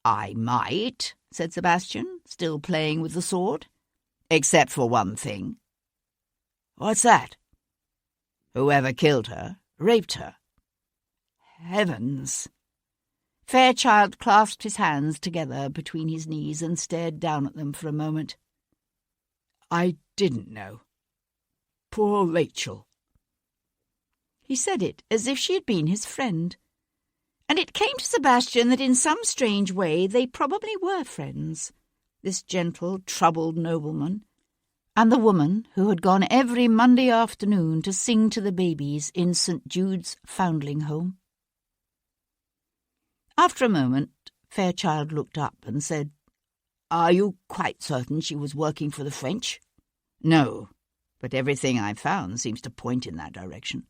I might, said Sebastian, still playing with the sword. Except for one thing. What's that? Whoever killed her raped her. Heavens! Fairchild clasped his hands together between his knees and stared down at them for a moment. I didn't know. Poor Rachel. He said it as if she had been his friend. And it came to Sebastian that in some strange way they probably were friends, this gentle, troubled nobleman, and the woman who had gone every Monday afternoon to sing to the babies in St. Jude's foundling home. After a moment, Fairchild looked up and said, Are you quite certain she was working for the French? No, but everything I've found seems to point in that direction.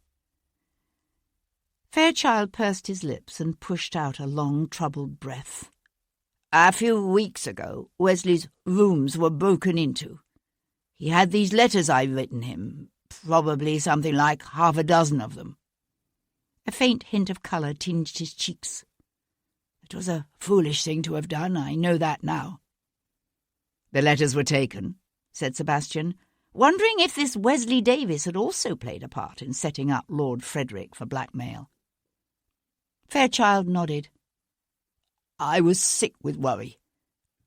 Fairchild pursed his lips and pushed out a long, troubled breath. A few weeks ago, Wesley's rooms were broken into. He had these letters I'd written him, probably something like half a dozen of them. A faint hint of colour tinged his cheeks. It was a foolish thing to have done, I know that now. The letters were taken, said Sebastian, wondering if this Wesley Davis had also played a part in setting up Lord Frederick for blackmail. Fairchild nodded. I was sick with worry.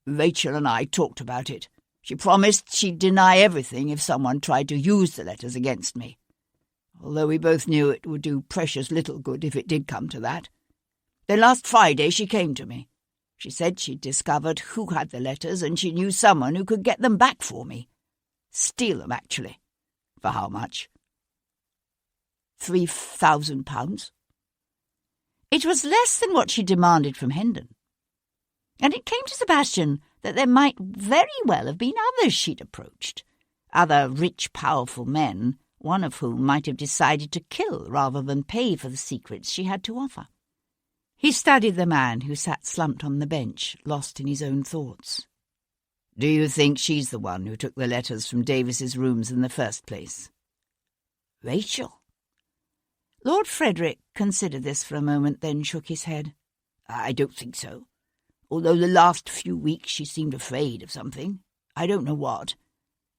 Rachel and I talked about it. She promised she'd deny everything if someone tried to use the letters against me, although we both knew it would do precious little good if it did come to that. Then last Friday she came to me. She said she'd discovered who had the letters and she knew someone who could get them back for me. Steal them, actually. For how much? £3,000. It was less than what she demanded from Hendon. And it came to Sebastian that there might very well have been others she'd approached, other rich, powerful men, one of whom might have decided to kill rather than pay for the secrets she had to offer. He studied the man who sat slumped on the bench, lost in his own thoughts. Do you think she's the one who took the letters from Davis's rooms in the first place? Rachel? Lord Frederick considered this for a moment, then shook his head. I don't think so. Although the last few weeks she seemed afraid of something. I don't know what.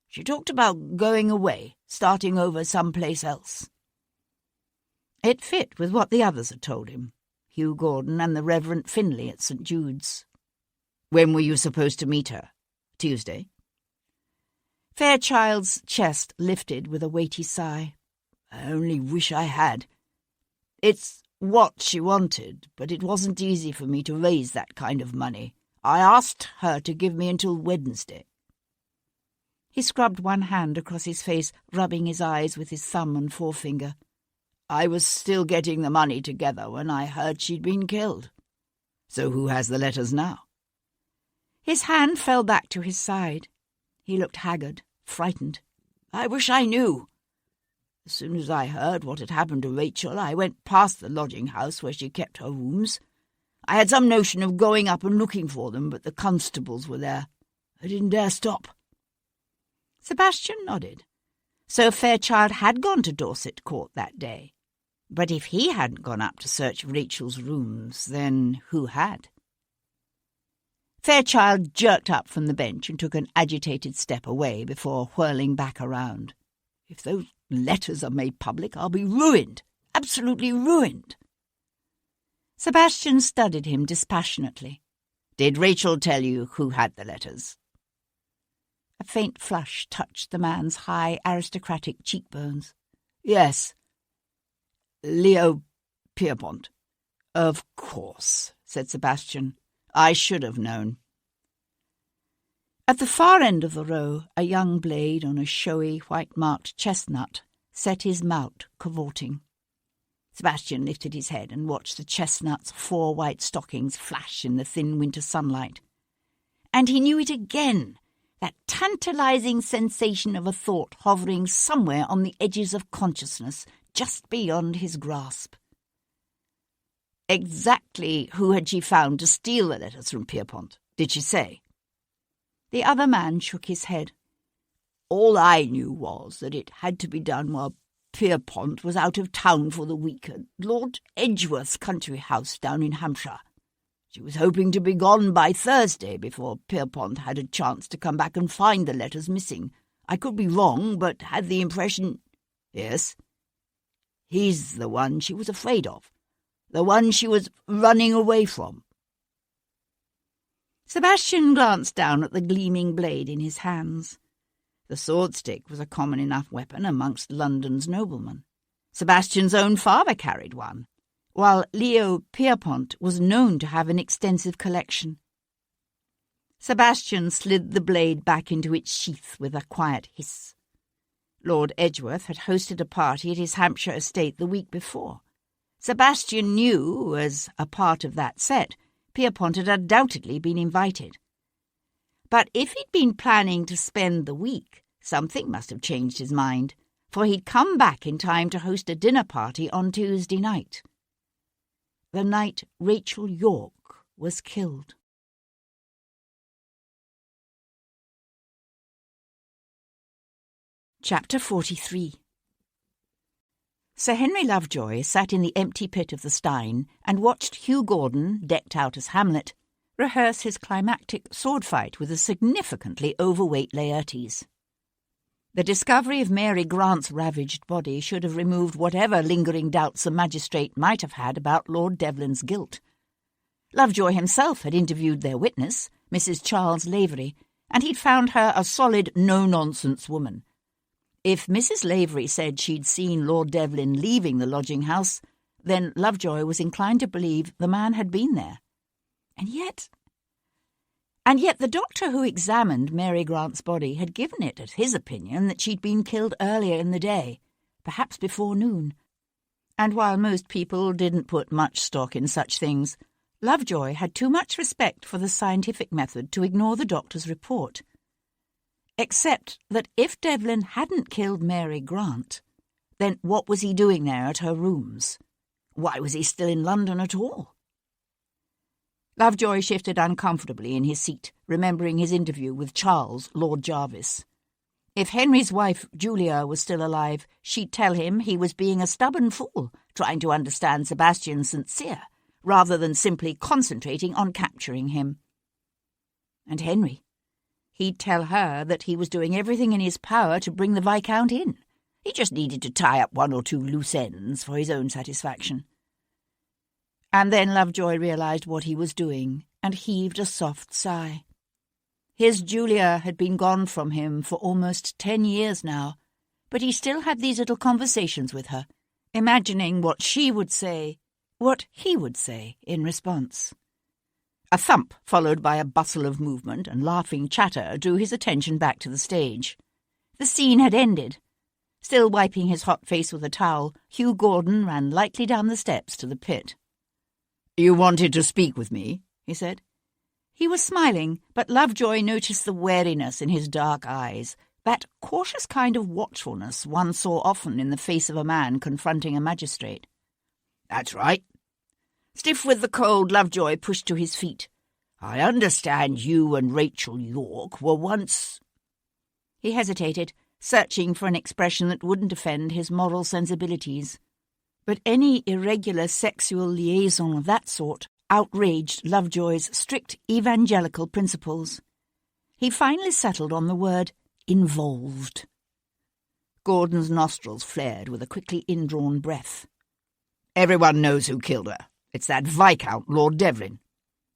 She talked about going away, starting over someplace else. It fit with what the others had told him, Hugh Gordon and the Reverend Finlay at St. Jude's. When were you supposed to meet her? Tuesday? Fairchild's chest lifted with a weighty sigh. I only wish I had. It's what she wanted, but it wasn't easy for me to raise that kind of money. I asked her to give me until Wednesday. He scrubbed one hand across his face, rubbing his eyes with his thumb and forefinger. I was still getting the money together when I heard she'd been killed. So who has the letters now? His hand fell back to his side. He looked haggard, frightened. I wish I knew. As soon as I heard what had happened to Rachel, I went past the lodging-house where she kept her rooms. I had some notion of going up and looking for them, but the constables were there. I didn't dare stop. Sebastian nodded. So Fairchild had gone to Dorset Court that day. But if he hadn't gone up to search Rachel's rooms, then who had? Fairchild jerked up from the bench and took an agitated step away before whirling back around. If those letters are made public, I'll be ruined, absolutely ruined. Sebastian studied him dispassionately. Did Rachel tell you who had the letters? A faint flush touched the man's high aristocratic cheekbones. Yes. Leo Pierpont. Of course, said Sebastian. I should have known. At the far end of the row, a young blade on a showy, white-marked chestnut set his mount cavorting. Sebastian lifted his head and watched the chestnut's 4 white stockings flash in the thin winter sunlight. And he knew it again, that tantalizing sensation of a thought hovering somewhere on the edges of consciousness, just beyond his grasp. Exactly who had she found to steal the letters from Pierpont, did she say? The other man shook his head. All I knew was that it had to be done while Pierpont was out of town for the week at Lord Edgeworth's country house down in Hampshire. She was hoping to be gone by Thursday before Pierpont had a chance to come back and find the letters missing. I could be wrong, but had the impression— Yes? He's the one she was afraid of. The one she was running away from. Sebastian glanced down at the gleaming blade in his hands. The sword-stick was a common enough weapon amongst London's noblemen. Sebastian's own father carried one, while Leo Pierpont was known to have an extensive collection. Sebastian slid the blade back into its sheath with a quiet hiss. Lord Edgeworth had hosted a party at his Hampshire estate the week before. Sebastian knew, as a part of that set, Pierpont had undoubtedly been invited. But if he'd been planning to spend the week, something must have changed his mind, for he'd come back in time to host a dinner party on Tuesday night. The night Rachel York was killed. Chapter 43. Sir Henry Lovejoy sat in the empty pit of the Stein and watched Hugh Gordon, decked out as Hamlet, rehearse his climactic sword fight with a significantly overweight Laertes. The discovery of Mary Grant's ravaged body should have removed whatever lingering doubts a magistrate might have had about Lord Devlin's guilt. Lovejoy himself had interviewed their witness, Mrs. Charles Lavery, and he'd found her a solid, no-nonsense woman. If Mrs. Lavery said she'd seen Lord Devlin leaving the lodging-house, then Lovejoy was inclined to believe the man had been there. And yet the doctor who examined Mary Grant's body had given it as his opinion that she'd been killed earlier in the day, perhaps before noon. And while most people didn't put much stock in such things, Lovejoy had too much respect for the scientific method to ignore the doctor's report. Except that if Devlin hadn't killed Mary Grant, then what was he doing there at her rooms? Why was he still in London at all? Lovejoy shifted uncomfortably in his seat, remembering his interview with Charles, Lord Jarvis. If Henry's wife, Julia, was still alive, she'd tell him he was being a stubborn fool, trying to understand Sebastian St, rather than simply concentrating on capturing him. And Henry? He'd tell her that he was doing everything in his power to bring the Viscount in. He just needed to tie up 1 or 2 loose ends for his own satisfaction. And then Lovejoy realized what he was doing and heaved a soft sigh. His Julia had been gone from him for almost 10 years now, but he still had these little conversations with her, imagining what she would say, what he would say in response. A thump, followed by a bustle of movement and laughing chatter, drew his attention back to the stage. The scene had ended. Still wiping his hot face with a towel, Hugh Gordon ran lightly down the steps to the pit. "You wanted to speak with me?" he said. He was smiling, but Lovejoy noticed the wariness in his dark eyes, that cautious kind of watchfulness one saw often in the face of a man confronting a magistrate. "That's right." Stiff with the cold, Lovejoy pushed to his feet. "I understand you and Rachel York were once—" He hesitated, searching for an expression that wouldn't offend his moral sensibilities. But any irregular sexual liaison of that sort outraged Lovejoy's strict evangelical principles. He finally settled on the word involved. Gordon's nostrils flared with a quickly indrawn breath. "Everyone knows who killed her. It's that Viscount, Lord Devlin.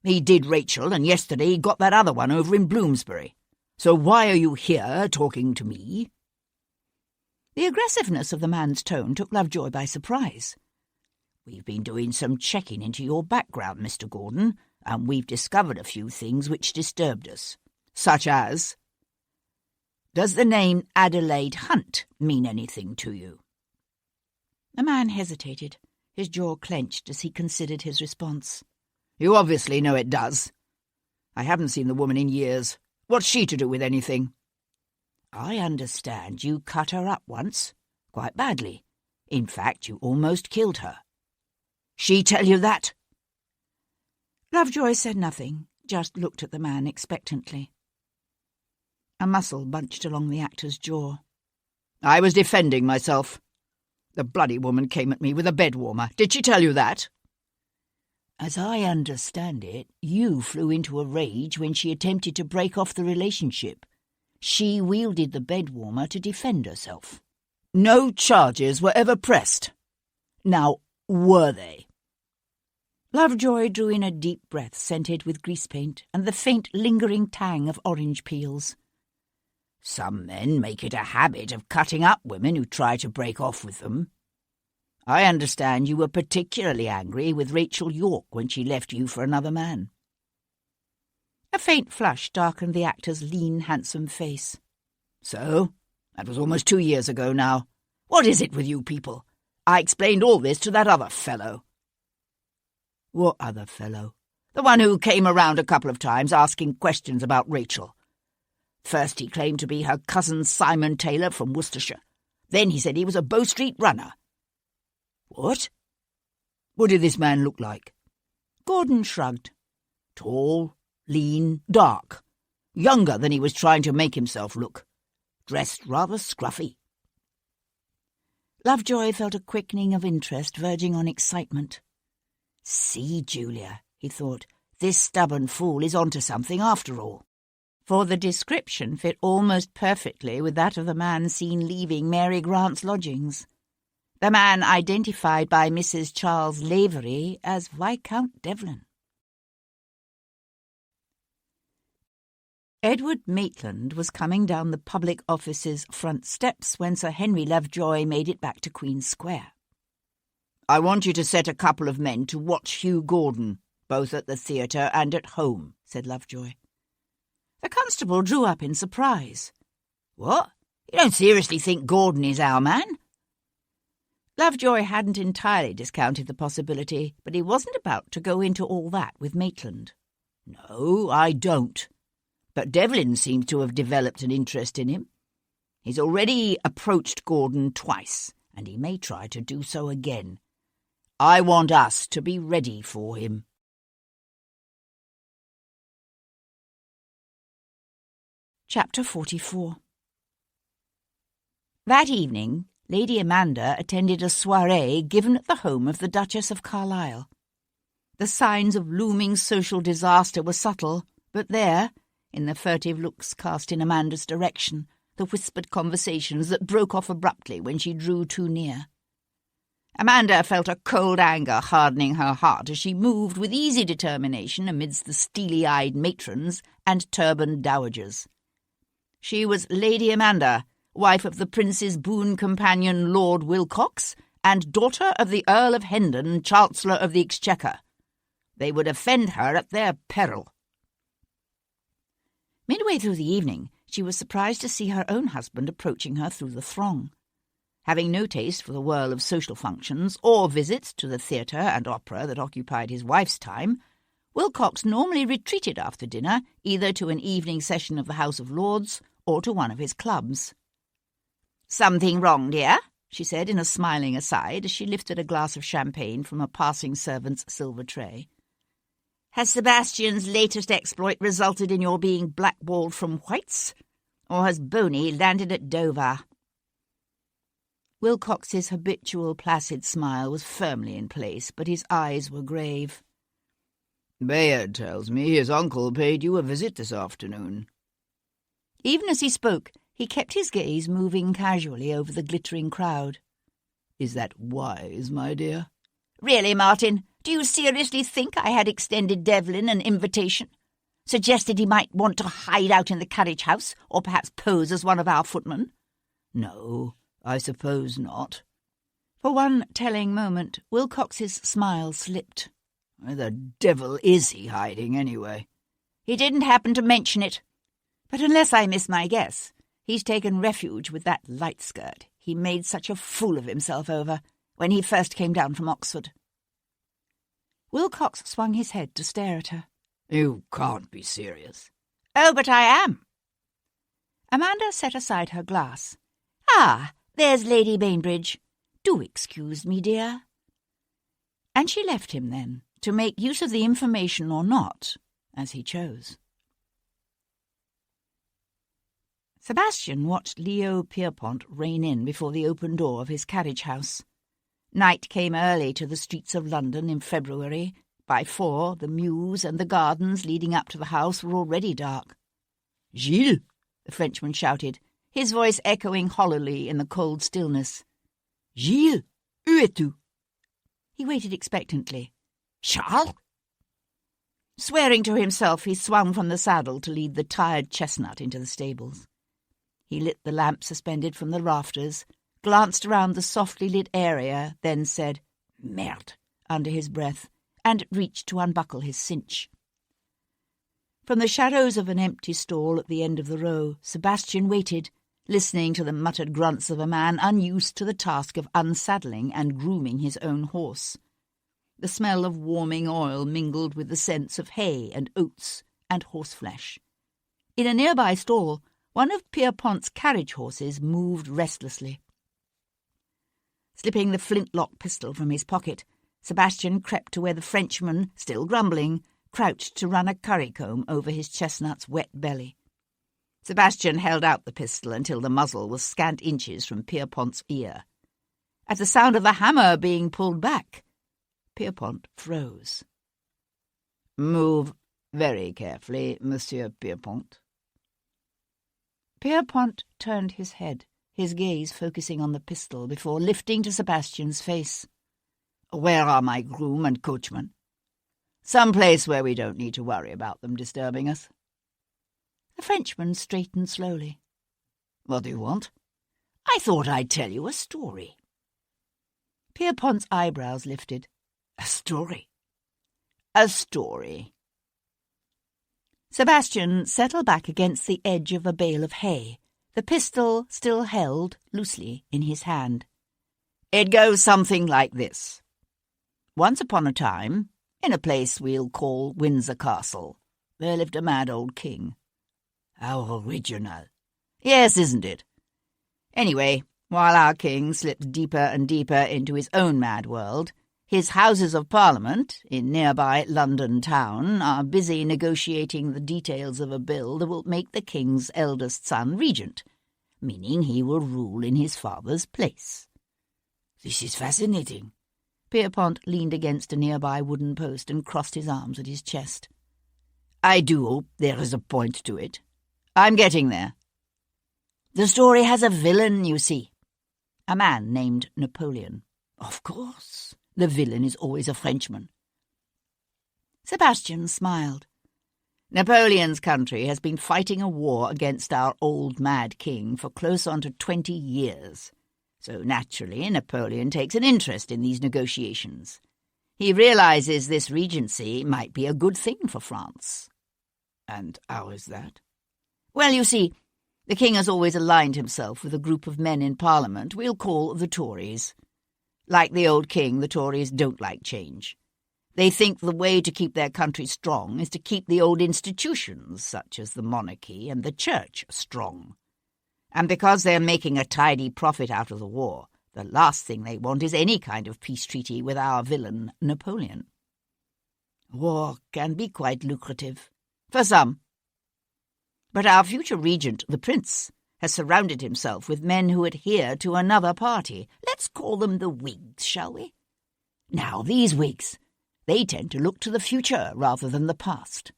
He did Rachel, and yesterday he got that other one over in Bloomsbury. So why are you here talking to me?" The aggressiveness of the man's tone took Lovejoy by surprise. We've been doing some checking into your background, Mr. Gordon, and we've discovered a few things which disturbed us. Such as, does the name Adelaide Hunt mean anything to you? The man hesitated, his jaw clenched as he considered his response. You obviously know it does. I haven't seen the woman in years. What's she to do with anything? I understand you cut her up once, quite badly. In fact, you almost killed her. She tell you that? Lovejoy said nothing, just looked at the man expectantly. A muscle bunched along the actor's jaw. I was defending myself. The bloody woman came at me with a bed warmer. Did she tell you that? As I understand it, you flew into a rage when she attempted to break off the relationship. She wielded the bed warmer to defend herself. No charges were ever pressed. Now, were they? Lovejoy drew in a deep breath scented with grease paint and the faint lingering tang of orange peels. Some men make it a habit of cutting up women who try to break off with them. I understand you were particularly angry with Rachel York when she left you for another man. A faint flush darkened the actor's lean, handsome face. So, that was almost 2 years ago now. What is it with you people? I explained all this to that other fellow. What other fellow? The one who came around a couple of times asking questions about Rachel. First he claimed to be her cousin Simon Taylor from Worcestershire. Then he said he was a Bow Street runner. What? What did this man look like? Gordon shrugged. Tall, lean, dark. Younger than he was trying to make himself look. Dressed rather scruffy. Lovejoy felt a quickening of interest verging on excitement. See, Julia, he thought, this stubborn fool is onto something after all. For the description fit almost perfectly with that of the man seen leaving Mary Grant's lodgings. The man identified by Mrs. Charles Lavery as Viscount Devlin. Edward Maitland was coming down the public office's front steps when Sir Henry Lovejoy made it back to Queen's Square. I want you to set a couple of men to watch Hugh Gordon, both at the theatre and at home, said Lovejoy. The constable drew up in surprise. What? You don't seriously think Gordon is our man? Lovejoy hadn't entirely discounted the possibility, but he wasn't about to go into all that with Maitland. No, I don't. But Devlin seems to have developed an interest in him. He's already approached Gordon twice, and he may try to do so again. I want us to be ready for him. Chapter 44. That evening, Lady Amanda attended a soirée given at the home of the Duchess of Carlisle. The signs of looming social disaster were subtle, but there, in the furtive looks cast in Amanda's direction, the whispered conversations that broke off abruptly when she drew too near. Amanda felt a cold anger hardening her heart as she moved with easy determination amidst the steely-eyed matrons and turbaned dowagers. She was Lady Amanda, wife of the Prince's boon companion Lord Wilcox, and daughter of the Earl of Hendon, Chancellor of the Exchequer. They would offend her at their peril. Midway through the evening, she was surprised to see her own husband approaching her through the throng. Having no taste for the whirl of social functions or visits to the theatre and opera that occupied his wife's time, Wilcox normally retreated after dinner either to an evening session of the House of Lords or to one of his clubs. "Something wrong, dear?" she said in a smiling aside as she lifted a glass of champagne from a passing servant's silver tray. "Has Sebastian's latest exploit resulted in your being blackballed from White's? Or has Boney landed at Dover?" Wilcox's habitual placid smile was firmly in place, but his eyes were grave. "Bayard tells me his uncle paid you a visit this afternoon." Even as he spoke, he kept his gaze moving casually over the glittering crowd. "Is that wise, my dear?" "Really, Martin, do you seriously think I had extended Devlin an invitation? Suggested he might want to hide out in the carriage house, or perhaps pose as one of our footmen?" "No, I suppose not." For one telling moment, Wilcox's smile slipped. Where the devil is he hiding, anyway? He didn't happen to mention it. But unless I miss my guess, he's taken refuge with that light skirt he made such a fool of himself over when he first came down from Oxford. Wilcox swung his head to stare at her. You can't be serious. Oh, but I am. Amanda set aside her glass. Ah, there's Lady Bainbridge. Do excuse me, dear. And she left him then, to make use of the information or not, as he chose. Sebastian watched Leo Pierpont rein in before the open door of his carriage house. Night came early to the streets of London in February. By 4, the mews and the gardens leading up to the house were already dark. Gilles! The Frenchman shouted, his voice echoing hollowly in the cold stillness. Gilles, où es-tu? He waited expectantly. Charles? Swearing to himself, he swung from the saddle to lead the tired chestnut into the stables. He lit the lamp suspended from the rafters, glanced around the softly lit area, then said, "Merde," under his breath, and reached to unbuckle his cinch. From the shadows of an empty stall at the end of the row, Sebastian waited, listening to the muttered grunts of a man unused to the task of unsaddling and grooming his own horse. The smell of warming oil mingled with the scents of hay and oats and horseflesh. In a nearby stall, one of Pierpont's carriage horses moved restlessly. Slipping the flintlock pistol from his pocket, Sebastian crept to where the Frenchman, still grumbling, crouched to run a currycomb over his chestnut's wet belly. Sebastian held out the pistol until the muzzle was scant inches from Pierpont's ear. At the sound of the hammer being pulled back, Pierpont froze. "Move very carefully, Monsieur Pierpont." Pierpont turned his head, his gaze focusing on the pistol before lifting to Sebastian's face. "Where are my groom and coachman? Some place where we don't need to worry about them disturbing us." The Frenchman straightened slowly. "What do you want?" "I thought I'd tell you a story." Pierpont's eyebrows lifted. "A story?" "A story." Sebastian settled back against the edge of a bale of hay, the pistol still held loosely in his hand. "It goes something like this. Once upon a time, in a place we'll call Windsor Castle, there lived a mad old king." "How original." "Yes, isn't it? Anyway, while our king slips deeper and deeper into his own mad world, his Houses of Parliament, in nearby London town, are busy negotiating the details of a bill that will make the king's eldest son regent, meaning he will rule in his father's place." "This is fascinating." Pierpont leaned against a nearby wooden post and crossed his arms at his chest. "I do hope there is a point to it. I'm getting there. The story has a villain, you see. A man named Napoleon." "Of course. The villain is always a Frenchman." Sebastian smiled. "Napoleon's country has been fighting a war against our old mad king for close on to 20 years. So naturally Napoleon takes an interest in these negotiations. He realizes this regency might be a good thing for France." "And how is that?" "Well, you see, the king has always aligned himself with a group of men in Parliament we'll call the Tories. Like the old king, the Tories don't like change. They think the way to keep their country strong is to keep the old institutions, such as the monarchy and the church, strong. And because they're making a tidy profit out of the war, the last thing they want is any kind of peace treaty with our villain, Napoleon. War can be quite lucrative. For some. But our future regent, the prince, has surrounded himself with men who adhere to another party. Let's call them the Whigs, shall we? Now, these Whigs, they tend to look to the future rather than the past.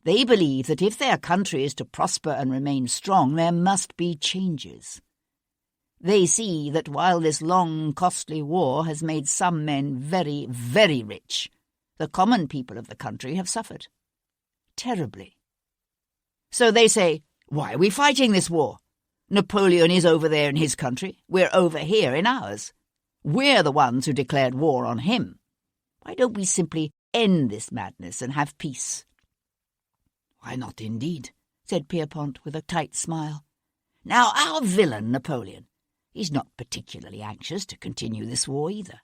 They believe that if their country is to prosper and remain strong, there must be changes. They see that while this long, costly war has made some men very, very rich, the common people of the country have suffered. Terribly. So they say, why are we fighting this war? Napoleon is over there in his country. We're over here in ours. We're the ones who declared war on him. Why don't we simply end this madness and have peace?" "Why not, indeed?" said Pierpont with a tight smile. "Now, our villain, Napoleon, he's not particularly anxious to continue this war either.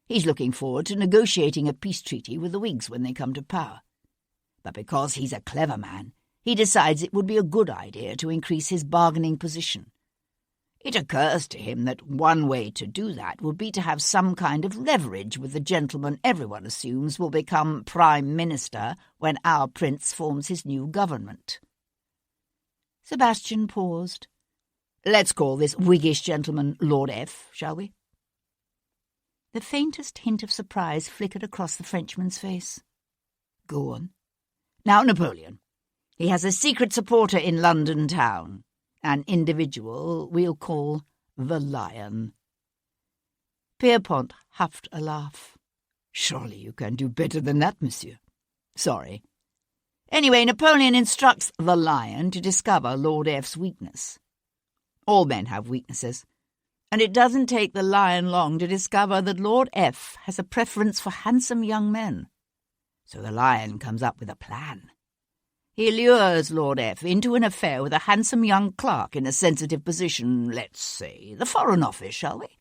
He's looking forward to negotiating a peace treaty with the Whigs when they come to power. But because he's a clever man, he decides it would be a good idea to increase his bargaining position. It occurs to him that one way to do that would be to have some kind of leverage with the gentleman everyone assumes will become Prime Minister when our Prince forms his new government." Sebastian paused. "Let's call this Whiggish gentleman Lord F, shall we?" The faintest hint of surprise flickered across the Frenchman's face. "Go on." "Now, Napoleon, he has a secret supporter in London town, an individual we'll call the Lion." Pierpont huffed a laugh. "Surely you can do better than that, monsieur. Sorry. Anyway, Napoleon instructs the Lion to discover Lord F's weakness. All men have weaknesses, and it doesn't take the Lion long to discover that Lord F has a preference for handsome young men. So the Lion comes up with a plan. He lures Lord F into an affair with a handsome young clerk in a sensitive position, let's say the Foreign Office, shall we?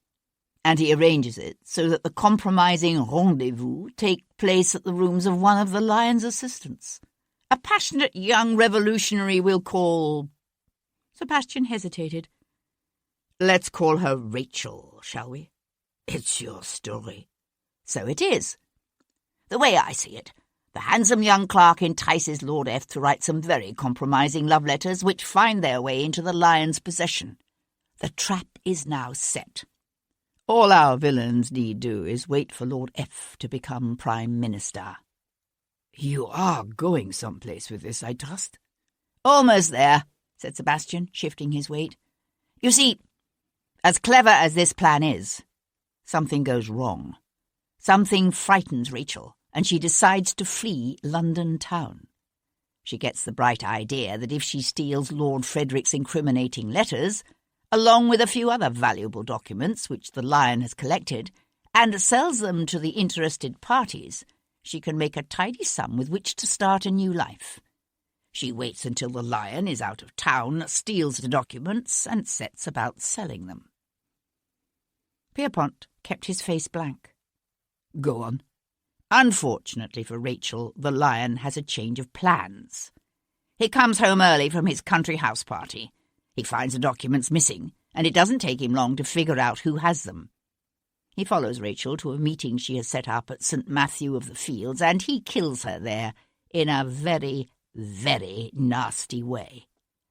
And he arranges it so that the compromising rendezvous take place at the rooms of one of the Lion's assistants, a passionate young revolutionary we'll call—" Sebastian hesitated. "Let's call her Rachel, shall we? It's your story." "So it is. The way I see it, the handsome young clerk entices Lord F to write some very compromising love letters which find their way into the Lion's possession. The trap is now set. All our villains need do is wait for Lord F to become Prime Minister." "You are going someplace with this, I trust?" "Almost there," said Sebastian, shifting his weight. "You see, as clever as this plan is, something goes wrong. Something frightens Rachel, and she decides to flee London town. She gets the bright idea that if she steals Lord Frederick's incriminating letters, along with a few other valuable documents which the Lion has collected, and sells them to the interested parties, she can make a tidy sum with which to start a new life. She waits until the Lion is out of town, steals the documents, and sets about selling them." Pierpont kept his face blank. "Go on." "Unfortunately for Rachel, the Lion has a change of plans. He comes home early from his country house party. He finds the documents missing, and it doesn't take him long to figure out who has them. He follows Rachel to a meeting she has set up at St. Matthew of the Fields, and he kills her there in a very, very nasty way.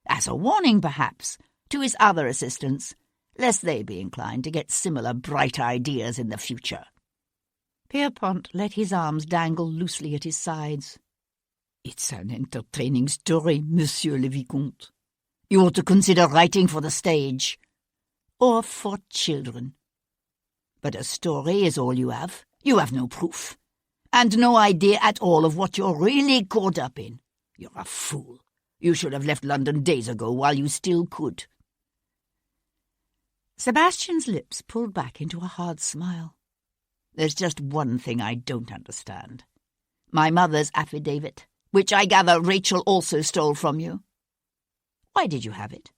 As a warning, perhaps, to his other assistants, lest they be inclined to get similar bright ideas in the future." Pierpont let his arms dangle loosely at his sides. "It's an entertaining story, Monsieur le Vicomte. You ought to consider writing for the stage, or for children. But a story is all you have. You have no proof, and no idea at all of what you're really caught up in. You're a fool. You should have left London days ago while you still could." Sebastian's lips pulled back into a hard smile. "There's just one thing I don't understand. My mother's affidavit, which I gather Rachel also stole from you. Why did you have it?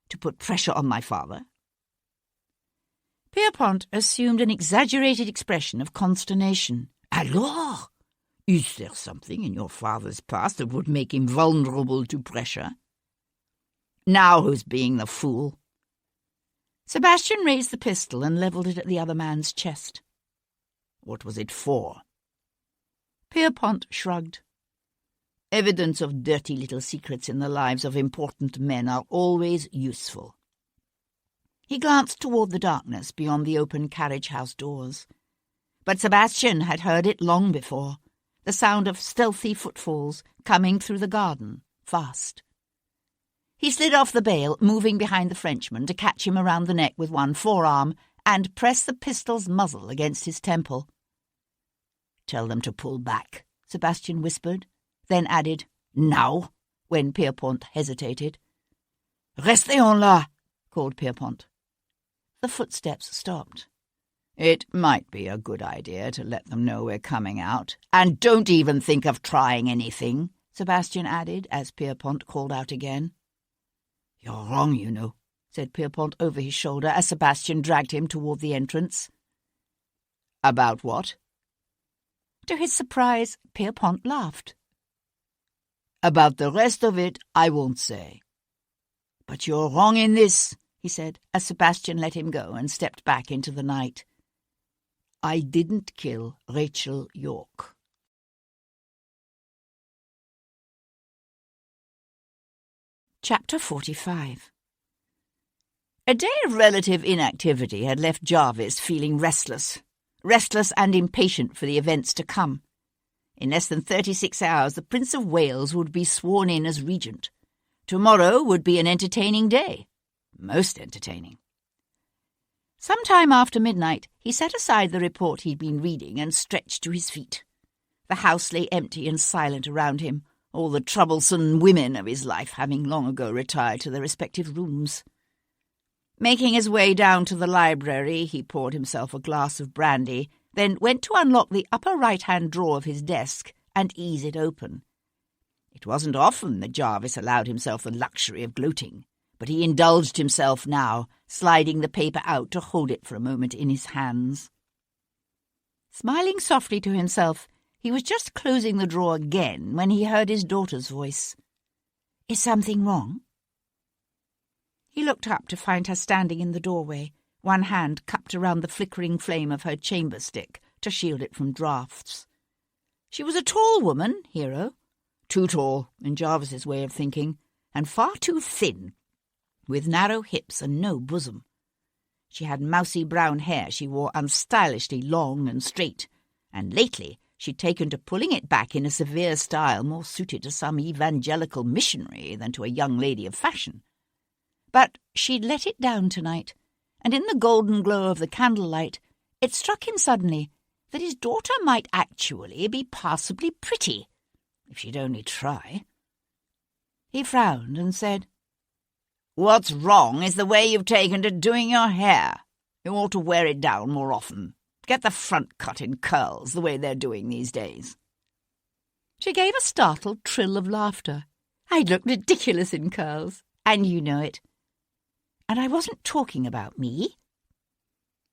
To put pressure on my father?" Pierpont assumed an exaggerated expression of consternation. "Alors? Is there something in your father's past that would make him vulnerable to pressure? Now who's being the fool?" Sebastian raised the pistol and levelled it at the other man's chest. "What was it for?" Pierpont shrugged. "Evidence of dirty little secrets in the lives of important men are always useful." He glanced toward the darkness beyond the open carriage-house doors. But Sebastian had heard it long before, the sound of stealthy footfalls coming through the garden, fast. He slid off the bale, moving behind the Frenchman to catch him around the neck with one forearm and press the pistol's muzzle against his temple. "Tell them to pull back," Sebastian whispered, then added, "Now," when Pierpont hesitated. "Restez en là," called Pierpont. The footsteps stopped. It might be a good idea to let them know we're coming out. And don't even think of trying anything, Sebastian added, as Pierpont called out again. You're wrong, you know, said Pierpont over his shoulder as Sebastian dragged him toward the entrance. About what? To his surprise, Pierpont laughed. About the rest of it, I won't say. But you're wrong in this, he said, as Sebastian let him go and stepped back into the night. I didn't kill Rachel York. Chapter 45. A day of relative inactivity had left Jarvis feeling restless and impatient for the events to come. In less than 36 hours, the Prince of Wales would be sworn in as regent. Tomorrow would be an entertaining day. Most entertaining. Sometime after midnight, he set aside the report he'd been reading and stretched to his feet. The house lay empty and silent around him, all the troublesome women of his life having long ago retired to their respective rooms. Making his way down to the library, he poured himself a glass of brandy, then went to unlock the upper right-hand drawer of his desk and ease it open. It wasn't often that Jarvis allowed himself the luxury of gloating, but he indulged himself now, sliding the paper out to hold it for a moment in his hands. Smiling softly to himself, he was just closing the drawer again when he heard his daughter's voice. Is something wrong? He looked up to find her standing in the doorway, one hand cupped around the flickering flame of her chamber stick to shield it from draughts. She was a tall woman, Hero. Too tall, in Jarvis's way of thinking, and far too thin, with narrow hips and no bosom. She had mousy brown hair she wore unstylishly long and straight, and lately she'd taken to pulling it back in a severe style more suited to some evangelical missionary than to a young lady of fashion. But she'd let it down tonight, and in the golden glow of the candlelight it struck him suddenly that his daughter might actually be passably pretty, if she'd only try. He frowned and said, "What's wrong is the way you've taken to doing your hair. You ought to wear it down more often. Get the front cut in curls, the way they're doing these days." She gave a startled trill of laughter. "I'd look ridiculous in curls, and you know it. And I wasn't talking about me."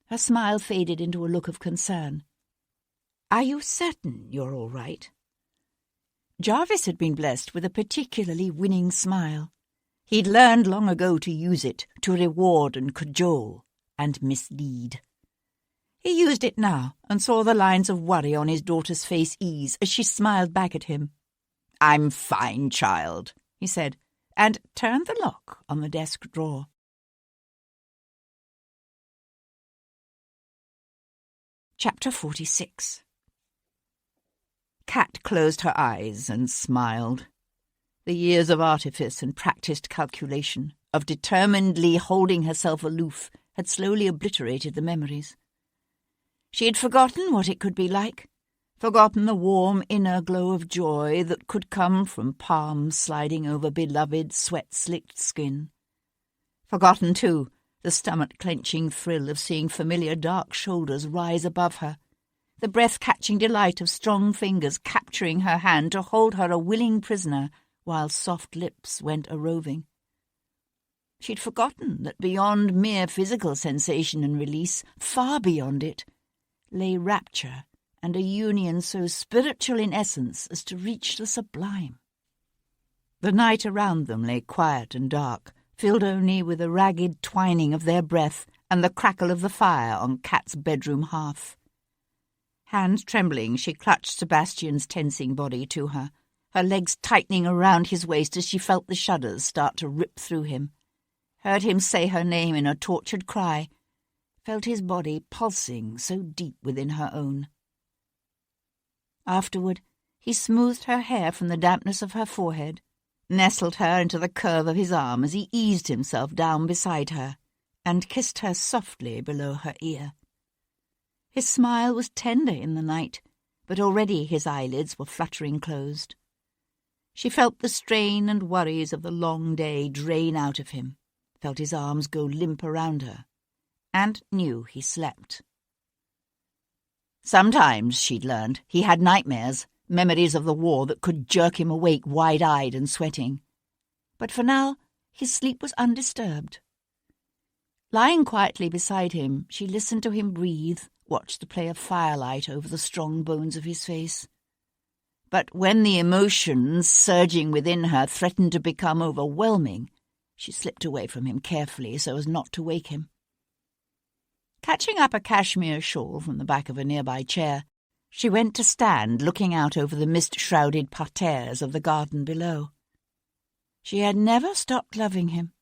Her smile faded into a look of concern. "Are you certain you're all right?" Jarvis had been blessed with a particularly winning smile. He'd learned long ago to use it to reward and cajole and mislead. He used it now and saw the lines of worry on his daughter's face ease as she smiled back at him. "I'm fine, child," he said, and turned the lock on the desk drawer. Chapter 46. Kat closed her eyes and smiled. The years of artifice and practised calculation, of determinedly holding herself aloof, had slowly obliterated the memories. She had forgotten what it could be like, forgotten the warm inner glow of joy that could come from palms sliding over beloved sweat-slicked skin. Forgotten, too, the stomach-clenching thrill of seeing familiar dark shoulders rise above her, the breath-catching delight of strong fingers capturing her hand to hold her a willing prisoner while soft lips went a-roving. She'd forgotten that beyond mere physical sensation and release, far beyond it, lay rapture and a union so spiritual in essence as to reach the sublime. The night around them lay quiet and dark, filled only with the ragged twining of their breath and the crackle of the fire on Kat's bedroom hearth. Hands trembling, she clutched Sebastian's tensing body to her, her legs tightening around his waist as she felt the shudders start to rip through him, heard him say her name in a tortured cry, felt his body pulsing so deep within her own. Afterward, he smoothed her hair from the dampness of her forehead, nestled her into the curve of his arm as he eased himself down beside her, and kissed her softly below her ear. His smile was tender in the night, but already his eyelids were fluttering closed. She felt the strain and worries of the long day drain out of him, felt his arms go limp around her, and knew he slept. Sometimes, she'd learned, he had nightmares, memories of the war that could jerk him awake wide-eyed and sweating. But for now, his sleep was undisturbed. Lying quietly beside him, she listened to him breathe, watched the play of firelight over the strong bones of his face. But when the emotions surging within her threatened to become overwhelming, she slipped away from him carefully so as not to wake him. Catching up a cashmere shawl from the back of a nearby chair, she went to stand looking out over the mist-shrouded parterres of the garden below. She had never stopped loving him.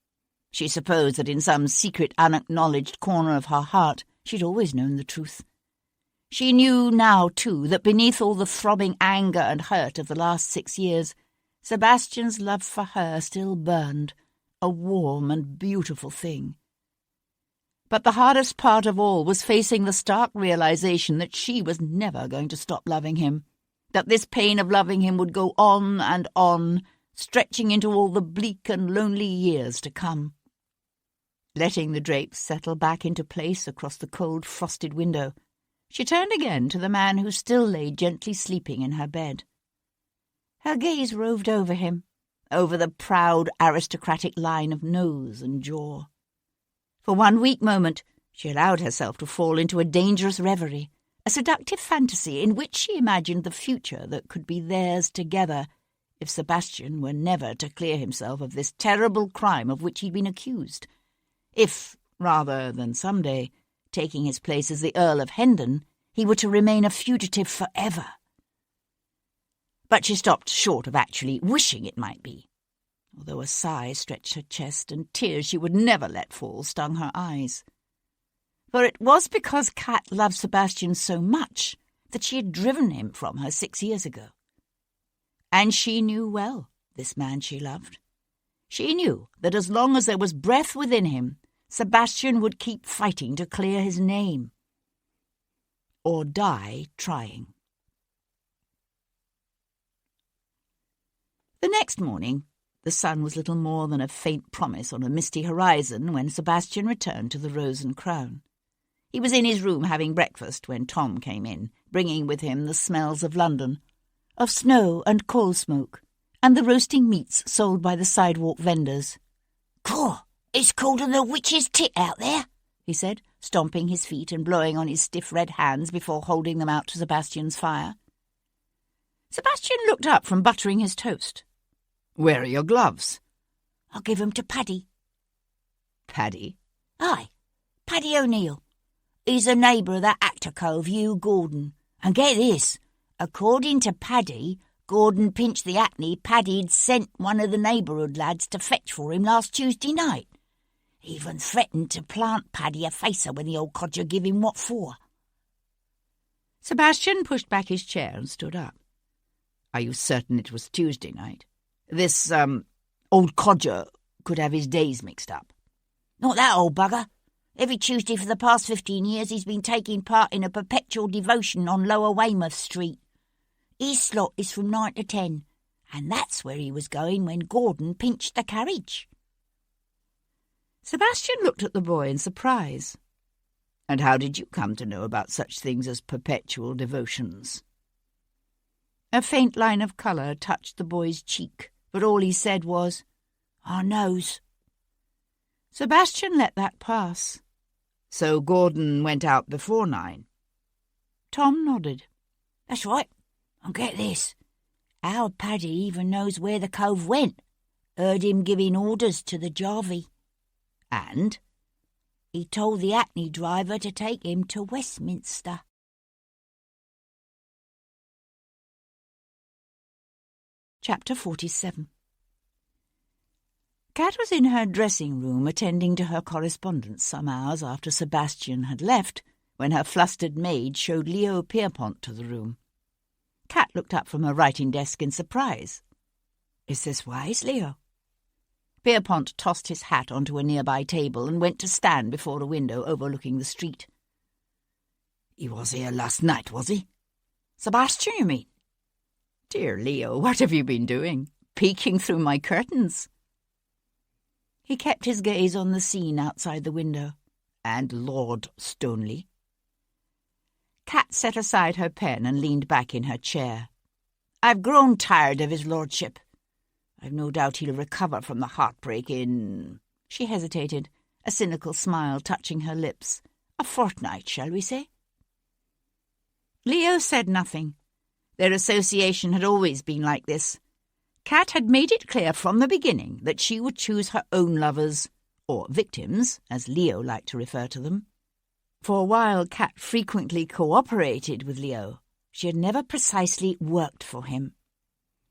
She supposed that in some secret, unacknowledged corner of her heart she'd always known the truth. She knew now, too, that beneath all the throbbing anger and hurt of the last 6 years, Sebastian's love for her still burned, a warm and beautiful thing. But the hardest part of all was facing the stark realization that she was never going to stop loving him, that this pain of loving him would go on, stretching into all the bleak and lonely years to come. Letting the drapes settle back into place across the cold, frosted window, she turned again to the man who still lay gently sleeping in her bed. Her gaze roved over him, over the proud, aristocratic line of nose and jaw. For one weak moment, she allowed herself to fall into a dangerous reverie, a seductive fantasy in which she imagined the future that could be theirs together if Sebastian were never to clear himself of this terrible crime of which he'd been accused. If, rather than someday, taking his place as the Earl of Hendon, he were to remain a fugitive forever. But she stopped short of actually wishing it might be, although a sigh stretched her chest and tears she would never let fall stung her eyes. For it was because Kat loved Sebastian so much that she had driven him from her 6 years ago. And she knew well this man she loved. She knew that as long as there was breath within him, Sebastian would keep fighting to clear his name. Or die trying. The next morning, the sun was little more than a faint promise on a misty horizon when Sebastian returned to the Rose and Crown. He was in his room having breakfast when Tom came in, bringing with him the smells of London, of snow and coal smoke, and the roasting meats sold by the sidewalk vendors. "Cool, it's colder than a witch's tit out there," he said, stomping his feet and blowing on his stiff red hands before holding them out to Sebastian's fire. Sebastian looked up from buttering his toast. "Where are your gloves?" "I'll give 'em to Paddy." "Paddy?" "Aye, Paddy O'Neill. He's a neighbour of that actor cove, Hugh Gordon. And get this, according to Paddy, Gordon pinched the hackney Paddy'd sent one of the neighbourhood lads to fetch for him last Tuesday night. Even threatened to plant Paddy a facer when the old codger give him what for." Sebastian pushed back his chair and stood up. "Are you certain it was Tuesday night? This, old codger could have his days mixed up." "Not that old bugger. Every Tuesday for the past 15 years he's been taking part in a perpetual devotion on Lower Weymouth Street. His slot is from 9 to 10, and that's where he was going when Gordon pinched the carriage." Sebastian looked at the boy in surprise. "And how did you come to know about such things as perpetual devotions?" A faint line of colour touched the boy's cheek, but all he said was, "I knows." Sebastian let that pass. "So Gordon went out before 9? Tom nodded. "That's right. And get this, our Paddy even knows where the cove went. Heard him giving orders to the jarvey." "And?" "He told the hackney driver to take him to Westminster." Chapter 47. Kat was in her dressing room attending to her correspondence some hours after Sebastian had left, when her flustered maid showed Leo Pierpont to the room. Kat looked up from her writing desk in surprise. "Is this wise, Leo?" Pierpont tossed his hat onto a nearby table and went to stand before a window overlooking the street. "He was here last night, was he?" "Sebastian, you mean?" "Dear Leo, what have you been doing? Peeking through my curtains?" He kept his gaze on the scene outside the window. "And Lord Stoneleigh?" Kat Kat set aside her pen and leaned back in her chair. "I've grown tired of his lordship. I've no doubt he'll recover from the heartbreak in—" She hesitated, a cynical smile touching her lips. "A fortnight, shall we say?" Leo said nothing. Their association had always been like this. Kat had made it clear from the beginning that she would choose her own lovers, or victims, as Leo liked to refer to them. For while Kat frequently cooperated with Leo, she had never precisely worked for him.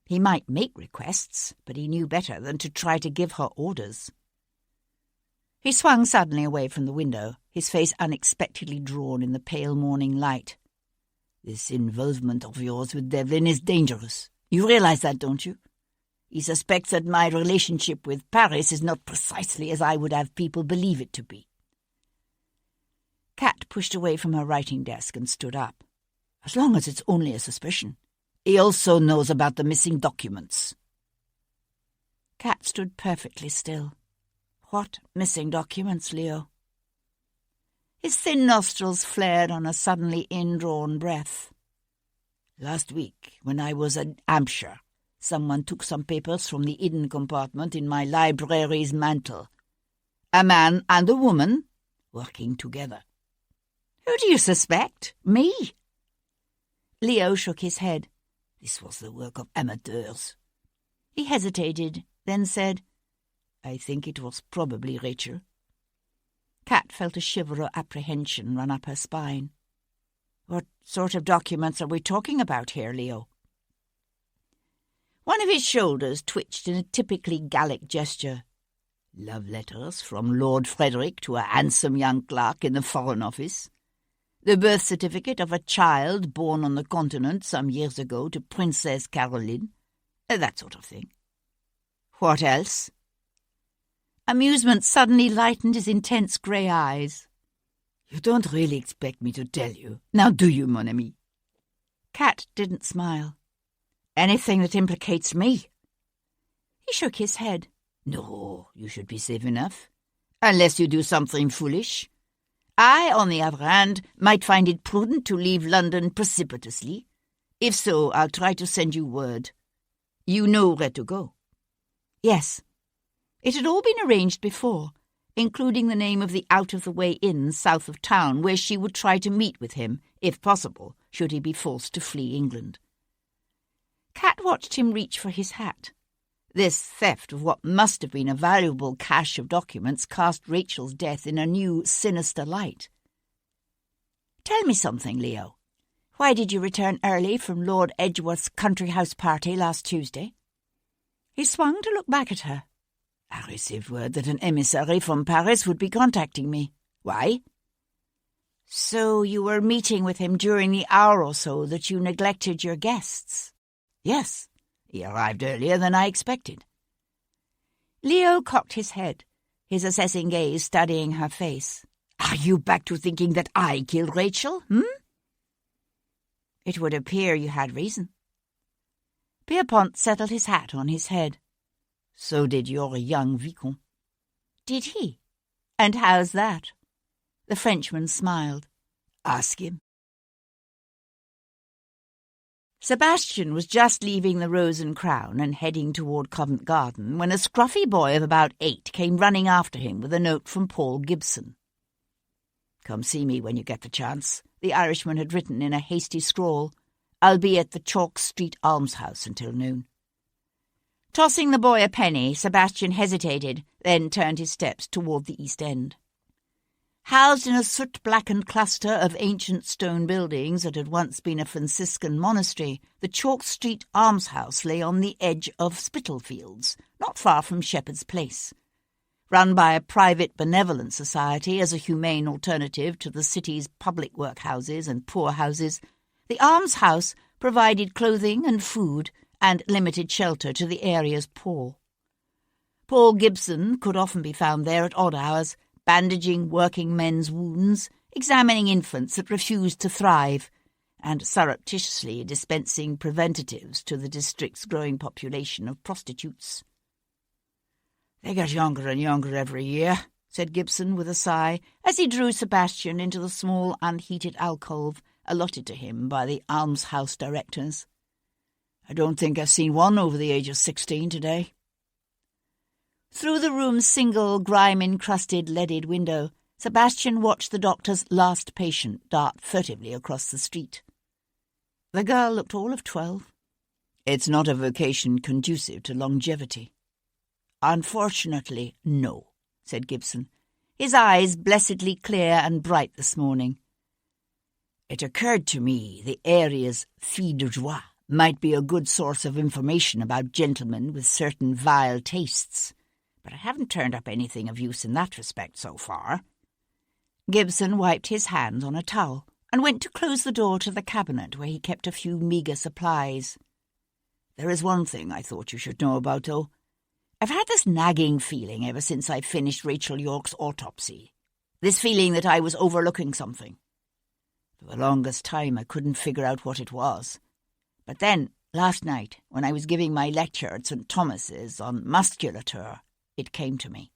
He might make requests, but he knew better than to try to give her orders. He swung suddenly away from the window, his face unexpectedly drawn in the pale morning light. "This involvement of yours with Devlin is dangerous. You realize that, don't you? He suspects that my relationship with Paris is not precisely as I would have people believe it to be." Kat pushed away from her writing desk and stood up. "As long as it's only a suspicion. He also knows about the missing documents." Kat stood perfectly still. "What missing documents, Leo?" His thin nostrils flared on a suddenly indrawn breath. "Last week, when I was at Hampshire, someone took some papers from the hidden compartment in my library's mantel. A man and a woman working together." "Who do you suspect? Me?" Leo shook his head. "This was the work of amateurs." He hesitated, then said, "I think it was probably Rachel." Kat felt a shiver of apprehension run up her spine. "What sort of documents are we talking about here, Leo?" One of his shoulders twitched in a typically Gallic gesture. "Love letters from Lord Frederick to a handsome young clerk in the Foreign Office. The birth certificate of a child born on the continent some years ago to Princess Caroline. That sort of thing." "What else?" Amusement suddenly lightened his intense grey eyes. "You don't really expect me to tell you, now do you, mon ami?" Kat didn't smile. "Anything that implicates me." He shook his head. "No, you should be safe enough. Unless you do something foolish. I, on the other hand, might find it prudent to leave London precipitously. If so, I'll try to send you word. You know where to go." Yes. It had all been arranged before, including the name of the out-of-the-way inn south of town where she would try to meet with him, if possible, should he be forced to flee England. Kat watched him reach for his hat. This theft of what must have been a valuable cache of documents cast Rachel's death in a new, sinister light. "Tell me something, Leo. Why did you return early from Lord Edgeworth's country house party last Tuesday?" He swung to look back at her. "I received word that an emissary from Paris would be contacting me. Why?" "So you were meeting with him during the hour or so that you neglected your guests?" "Yes. He arrived earlier than I expected." Leo cocked his head, his assessing gaze studying her face. "Are you back to thinking that I killed Rachel, "It would appear you had reason." Pierpont settled his hat on his head. "So did your young Vicomte." "Did he? And how's that?" The Frenchman smiled. "Ask him." Sebastian was just leaving the Rose and Crown and heading toward Covent Garden when a scruffy boy of about 8 came running after him with a note from Paul Gibson. "Come see me when you get the chance," the Irishman had written in a hasty scrawl. "I'll be at the Chalk Street Almshouse until noon." Tossing the boy a penny, Sebastian hesitated, then turned his steps toward the East End. Housed in a soot-blackened cluster of ancient stone buildings that had once been a Franciscan monastery, the Chalk Street Almshouse lay on the edge of Spitalfields, not far from Shepherd's Place. Run by a private benevolent society as a humane alternative to the city's public workhouses and poorhouses, the almshouse provided clothing and food and limited shelter to the area's poor. Paul Gibson could often be found there at odd hours, bandaging working men's wounds, examining infants that refused to thrive, and surreptitiously dispensing preventatives to the district's growing population of prostitutes. "They get younger and younger every year," said Gibson with a sigh, as he drew Sebastian into the small, unheated alcove allotted to him by the almshouse directors. I don't think I've seen one over the age of 16 today. Through the room's single, grime-encrusted leaded window, Sebastian watched the doctor's last patient dart furtively across the street. The girl looked all of 12. It's not a vocation conducive to longevity. Unfortunately, no, said Gibson, his eyes blessedly clear and bright this morning. It occurred to me the area's filles de joie might be a good source of information about gentlemen with certain vile tastes, but I haven't turned up anything of use in that respect so far. Gibson wiped his hands on a towel and went to close the door to the cabinet where he kept a few meagre supplies. There is one thing I thought you should know about, though. I've had this nagging feeling ever since I finished Rachel York's autopsy. This feeling that I was overlooking something. For the longest time I couldn't figure out what it was. But then, last night, when I was giving my lecture at St. Thomas's on musculature, it came to me.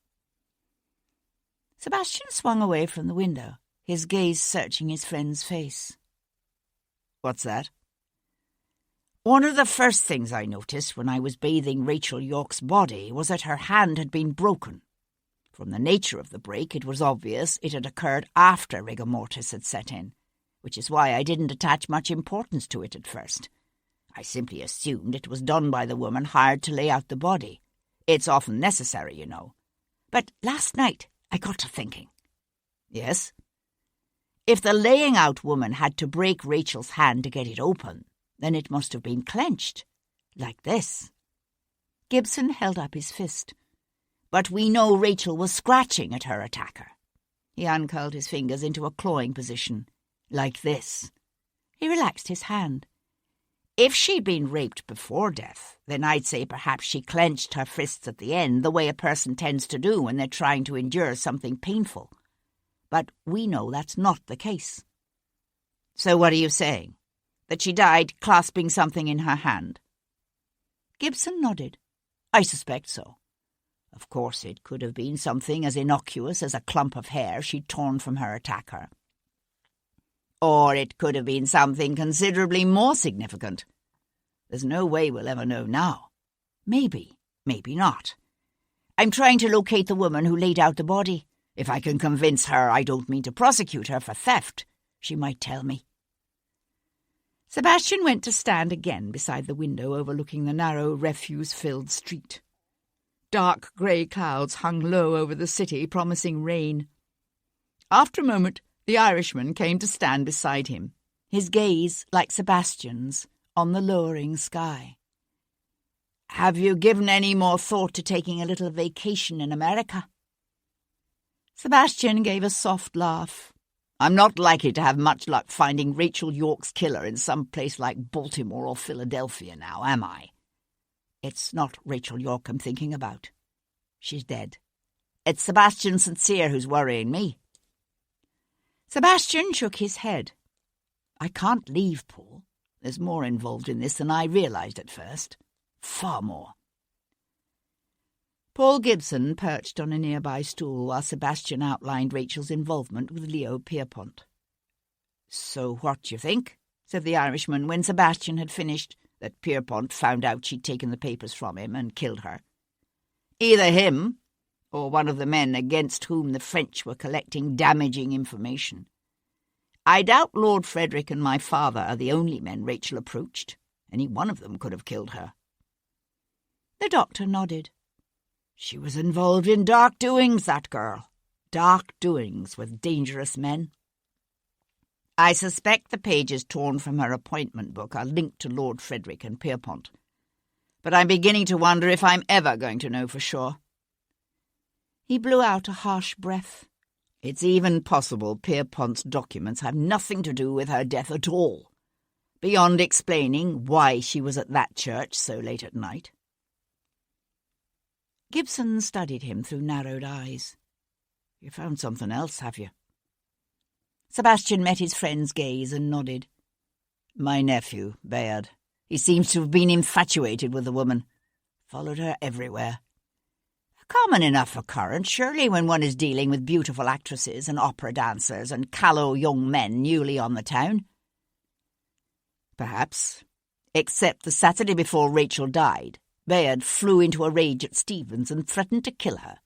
Sebastian swung away from the window, his gaze searching his friend's face. What's that? One of the first things I noticed when I was bathing Rachel York's body was that her hand had been broken. From the nature of the break, it was obvious it had occurred after rigor mortis had set in, which is why I didn't attach much importance to it at first. I simply assumed it was done by the woman hired to lay out the body. It's often necessary, you know. But last night I got to thinking. Yes? If the laying out woman had to break Rachel's hand to get it open, then it must have been clenched, like this. Gibson held up his fist. But we know Rachel was scratching at her attacker. He uncurled his fingers into a clawing position, like this. He relaxed his hand. If she'd been raped before death, then I'd say perhaps she clenched her fists at the end, the way a person tends to do when they're trying to endure something painful. But we know that's not the case. So what are you saying? That she died clasping something in her hand? Gibson nodded. I suspect so. Of course, it could have been something as innocuous as a clump of hair she'd torn from her attacker. Or it could have been something considerably more significant. There's no way we'll ever know now. Maybe, maybe not. I'm trying to locate the woman who laid out the body. If I can convince her I don't mean to prosecute her for theft, she might tell me. Sebastian went to stand again beside the window overlooking the narrow, refuse-filled street. Dark grey clouds hung low over the city, promising rain. After a moment, the Irishman came to stand beside him, his gaze, like Sebastian's, on the lowering sky. Have you given any more thought to taking a little vacation in America? Sebastian gave a soft laugh. I'm not likely to have much luck finding Rachel York's killer in some place like Baltimore or Philadelphia now, am I? It's not Rachel York I'm thinking about. She's dead. It's Sebastian St who's worrying me. Sebastian shook his head. I can't leave, Paul. There's more involved in this than I realised at first. Far more. Paul Gibson perched on a nearby stool while Sebastian outlined Rachel's involvement with Leo Pierpont. So what do you think? Said the Irishman when Sebastian had finished, that Pierpont found out she'd taken the papers from him and killed her. Either him or one of the men against whom the French were collecting damaging information. I doubt Lord Frederick and my father are the only men Rachel approached. Any one of them could have killed her. The doctor nodded. She was involved in dark doings, that girl. Dark doings with dangerous men. I suspect the pages torn from her appointment book are linked to Lord Frederick and Pierpont. But I'm beginning to wonder if I'm ever going to know for sure. He blew out a harsh breath. It's even possible Pierpont's documents have nothing to do with her death at all, beyond explaining why she was at that church so late at night. Gibson studied him through narrowed eyes. You found something else, have you? Sebastian met his friend's gaze and nodded. My nephew, Bayard. He seems to have been infatuated with the woman. Followed her everywhere. Common enough occurrence, surely, when one is dealing with beautiful actresses and opera dancers and callow young men newly on the town. Perhaps, except the Saturday before Rachel died, Bayard flew into a rage at Stevens and threatened to kill her.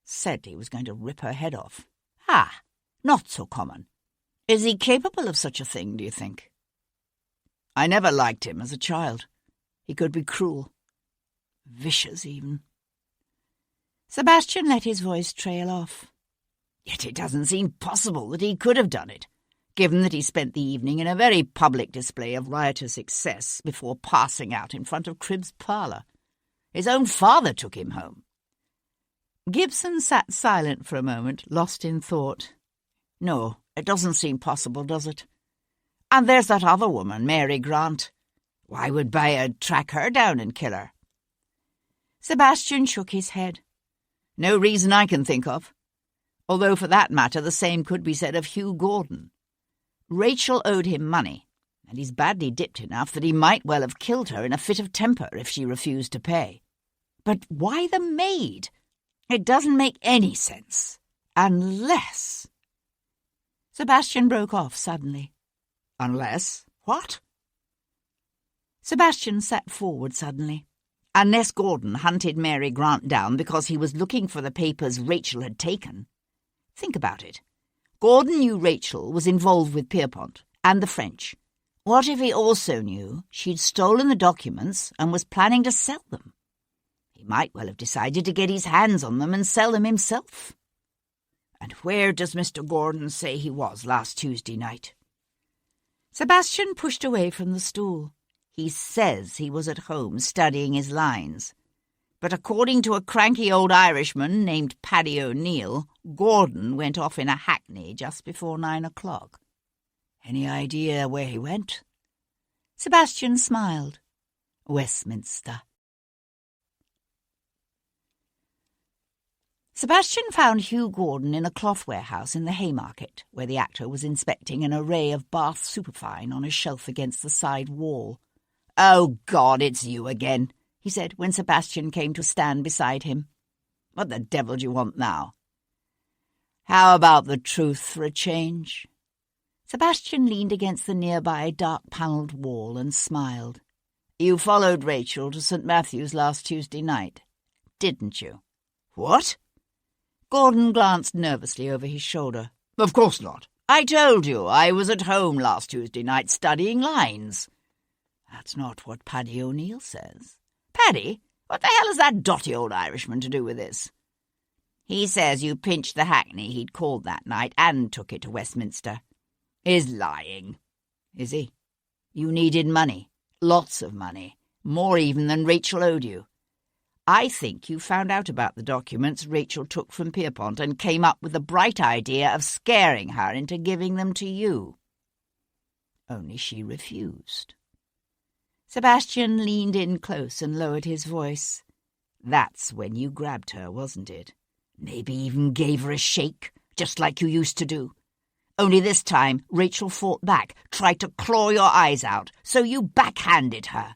Said he was going to rip her head off. Ah, not so common. Is he capable of such a thing, do you think? I never liked him as a child. He could be cruel. Vicious, even. Sebastian let his voice trail off. Yet it doesn't seem possible that he could have done it, given that he spent the evening in a very public display of riotous excess before passing out in front of Cribb's parlour. His own father took him home. Gibson sat silent for a moment, lost in thought. No, it doesn't seem possible, does it? And there's that other woman, Mary Grant. Why would Bayard track her down and kill her? Sebastian shook his head. No reason I can think of. Although, for that matter, the same could be said of Hugh Gordon. Rachel owed him money, and he's badly dipped enough that he might well have killed her in a fit of temper if she refused to pay. But why the maid? It doesn't make any sense. Unless... Sebastian broke off suddenly. Unless? What? Sebastian sat forward suddenly. Unless Gordon hunted Mary Grant down because he was looking for the papers Rachel had taken. Think about it. Gordon knew Rachel was involved with Pierpont and the French. What if he also knew she'd stolen the documents and was planning to sell them? He might well have decided to get his hands on them and sell them himself. And where does Mr. Gordon say he was last Tuesday night? Sebastian pushed away from the stool. He says he was at home studying his lines. But according to a cranky old Irishman named Paddy O'Neill, Gordon went off in a hackney just before 9 o'clock. Any idea where he went? Sebastian smiled. Westminster. Sebastian found Hugh Gordon in a cloth warehouse in the Haymarket, where the actor was inspecting an array of Bath superfine on a shelf against the side wall. "Oh, God, it's you again," he said when Sebastian came to stand beside him. "What the devil do you want now?" "How about the truth for a change?" Sebastian leaned against the nearby dark-panelled wall and smiled. "You followed Rachel to St. Matthew's last Tuesday night, didn't you?" "What?" Gordon glanced nervously over his shoulder. "Of course not. I told you I was at home last Tuesday night studying lines." "That's not what Paddy O'Neill says." "Paddy? What the hell has that dotty old Irishman to do with this?" "He says you pinched the hackney he'd called that night and took it to Westminster." "He's lying." "Is he? You needed money. Lots of money. More even than Rachel owed you. I think you found out about the documents Rachel took from Pierpont and came up with the bright idea of scaring her into giving them to you. Only she refused." Sebastian leaned in close and lowered his voice. "That's when you grabbed her, wasn't it? Maybe even gave her a shake, just like you used to do. Only this time Rachel fought back, tried to claw your eyes out, so you backhanded her."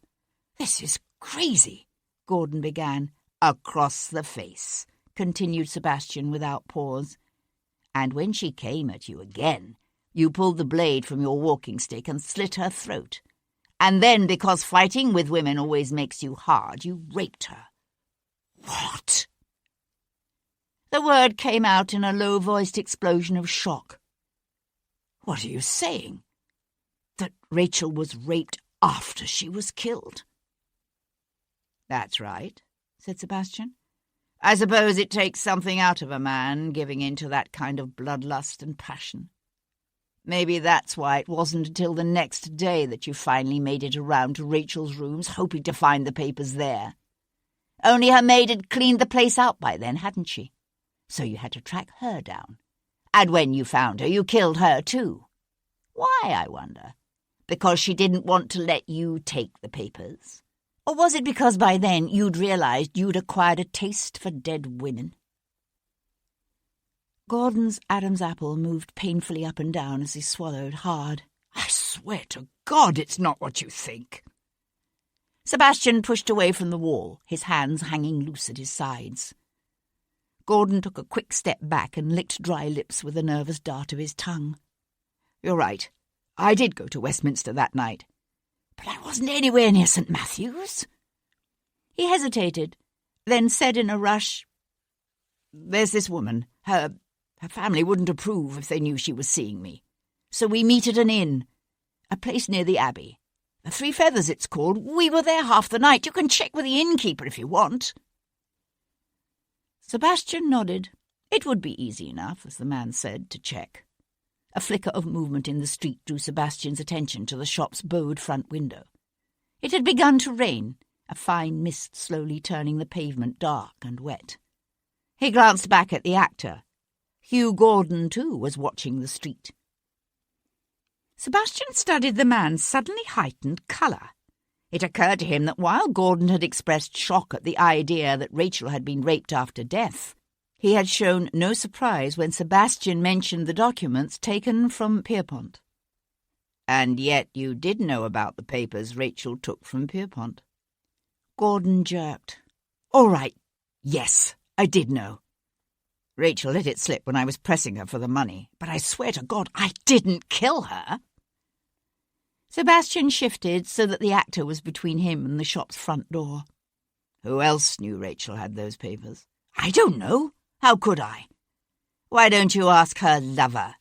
"This is crazy," Gordon began. "Across the face," continued Sebastian without pause. "And when she came at you again, you pulled the blade from your walking stick and slit her throat. And then, because fighting with women always makes you hard, you raped her." "What?" The word came out in a low-voiced explosion of shock. "What are you saying? That Rachel was raped after she was killed?" "That's right," said Sebastian. "I suppose it takes something out of a man, giving in to that kind of bloodlust and passion. Maybe that's why it wasn't until the next day that you finally made it around to Rachel's rooms, hoping to find the papers there. Only her maid had cleaned the place out by then, hadn't she? So you had to track her down. And when you found her, you killed her too. Why, I wonder? Because she didn't want to let you take the papers? Or was it because by then you'd realized you'd acquired a taste for dead women?" Gordon's Adam's apple moved painfully up and down as he swallowed hard. "I swear to God it's not what you think." Sebastian pushed away from the wall, his hands hanging loose at his sides. Gordon took a quick step back and licked dry lips with a nervous dart of his tongue. "You're right. I did go to Westminster that night. But I wasn't anywhere near St. Matthew's." He hesitated, then said in a rush, "There's this woman. Her family wouldn't approve if they knew she was seeing me. So we meet at an inn, a place near the Abbey. The Three Feathers, it's called. We were there half the night. You can check with the innkeeper if you want." Sebastian nodded. It would be easy enough, as the man said, to check. A flicker of movement in the street drew Sebastian's attention to the shop's bowed front window. It had begun to rain, a fine mist slowly turning the pavement dark and wet. He glanced back at the actor. Hugh Gordon, too, was watching the street. Sebastian studied the man's suddenly heightened colour. It occurred to him that while Gordon had expressed shock at the idea that Rachel had been raped after death, he had shown no surprise when Sebastian mentioned the documents taken from Pierpont. "And yet you did know about the papers Rachel took from Pierpont." Gordon jerked. "All right, yes, I did know. Rachel let it slip when I was pressing her for the money, but I swear to God I didn't kill her." Sebastian shifted so that the actor was between him and the shop's front door. "Who else knew Rachel had those papers?" "I don't know. How could I?" "Why don't you ask her lover?"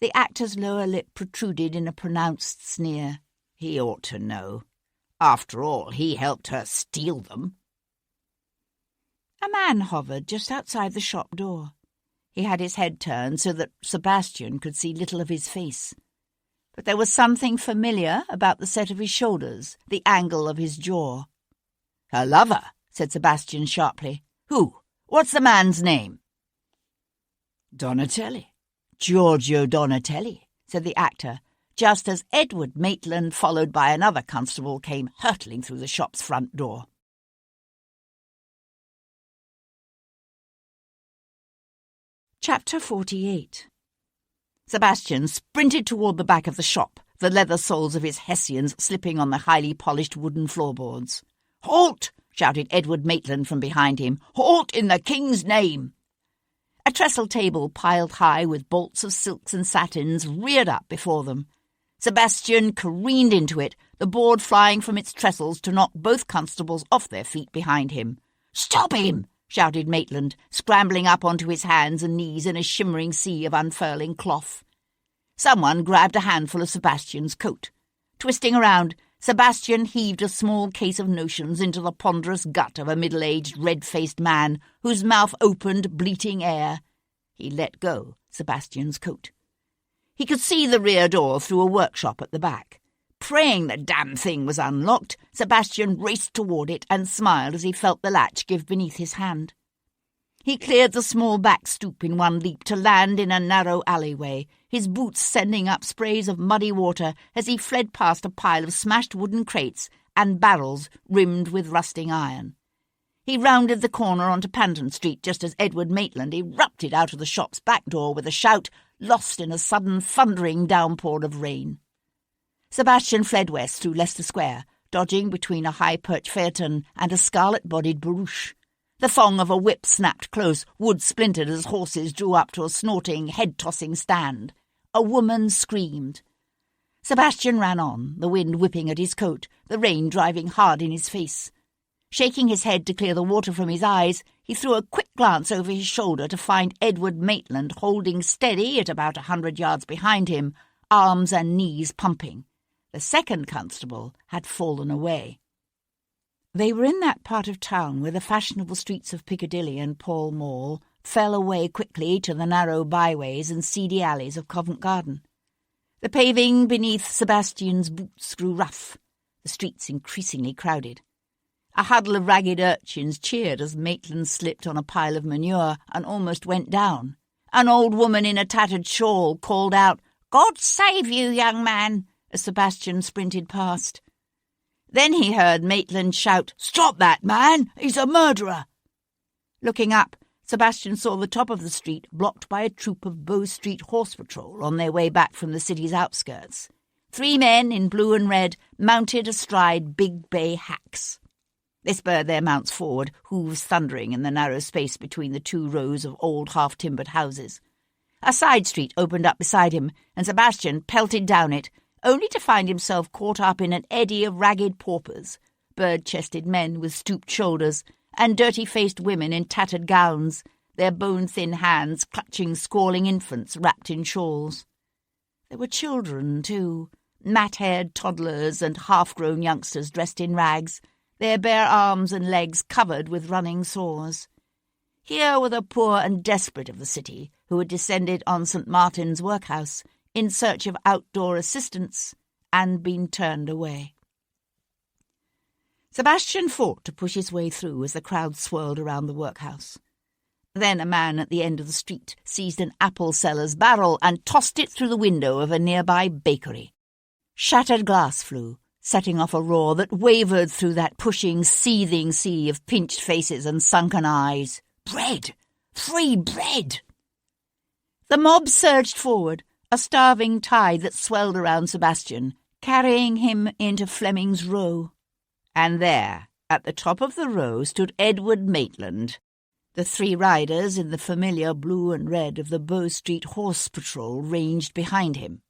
The actor's lower lip protruded in a pronounced sneer. "He ought to know. After all, he helped her steal them." A man hovered just outside the shop door. He had his head turned so that Sebastian could see little of his face. But there was something familiar about the set of his shoulders, the angle of his jaw. "Her lover," said Sebastian sharply. "Who? What's the man's name?" "Donatelli. Giorgio Donatelli," said the actor, just as Edward Maitland, followed by another constable, came hurtling through the shop's front door. Chapter 48. Sebastian sprinted toward the back of the shop, the leather soles of his hessians slipping on the highly polished wooden floorboards. "Halt!" shouted Edward Maitland from behind him. "Halt in the King's name!" A trestle table piled high with bolts of silks and satins reared up before them. Sebastian careened into it, the board flying from its trestles to knock both constables off their feet behind him. "Stop him!" shouted Maitland, scrambling up onto his hands and knees in a shimmering sea of unfurling cloth. Someone grabbed a handful of Sebastian's coat. Twisting around, Sebastian heaved a small case of notions into the ponderous gut of a middle-aged, red-faced man whose mouth opened, bleating air. He let go Sebastian's coat. He could see the rear door through a workshop at the back. Praying the damn thing was unlocked, Sebastian raced toward it and smiled as he felt the latch give beneath his hand. He cleared the small back stoop in one leap to land in a narrow alleyway, his boots sending up sprays of muddy water as he fled past a pile of smashed wooden crates and barrels rimmed with rusting iron. He rounded the corner onto Panton Street just as Edward Maitland erupted out of the shop's back door with a shout, lost in a sudden thundering downpour of rain. Sebastian fled west through Leicester Square, dodging between a high-perched phaeton and a scarlet-bodied barouche. The thong of a whip snapped close, wood splintered as horses drew up to a snorting, head-tossing stand. A woman screamed. Sebastian ran on, the wind whipping at his coat, the rain driving hard in his face. Shaking his head to clear the water from his eyes, he threw a quick glance over his shoulder to find Edward Maitland holding steady at about 100 yards behind him, arms and knees pumping. The second constable had fallen away. They were in that part of town where the fashionable streets of Piccadilly and Pall Mall fell away quickly to the narrow byways and seedy alleys of Covent Garden. The paving beneath Sebastian's boots grew rough, the streets increasingly crowded. A huddle of ragged urchins cheered as Maitland slipped on a pile of manure and almost went down. An old woman in a tattered shawl called out, "God save you, young man," as Sebastian sprinted past. Then he heard Maitland shout, "Stop that man! He's a murderer!" Looking up, Sebastian saw the top of the street blocked by a troop of Bow Street Horse Patrol on their way back from the city's outskirts. 3 men in blue and red, mounted astride big bay hacks. They spurred their mounts forward, hooves thundering in the narrow space between the two rows of old half-timbered houses. A side street opened up beside him, and Sebastian pelted down it, only to find himself caught up in an eddy of ragged paupers, bird-chested men with stooped shoulders, and dirty-faced women in tattered gowns, their bone-thin hands clutching squalling infants wrapped in shawls. There were children, too, mat-haired toddlers and half-grown youngsters dressed in rags, their bare arms and legs covered with running sores. Here were the poor and desperate of the city, who had descended on St. Martin's workhouse in search of outdoor assistance and been turned away. Sebastian fought to push his way through as the crowd swirled around the workhouse. Then a man at the end of the street seized an apple seller's barrel and tossed it through the window of a nearby bakery. Shattered glass flew, setting off a roar that wavered through that pushing, seething sea of pinched faces and sunken eyes. Bread! Free bread! The mob surged forward, a starving tide that swelled around Sebastian, carrying him into Fleming's Row. And there, at the top of the row, stood Edward Maitland. The three riders in the familiar blue and red of the Bow Street Horse Patrol ranged behind him.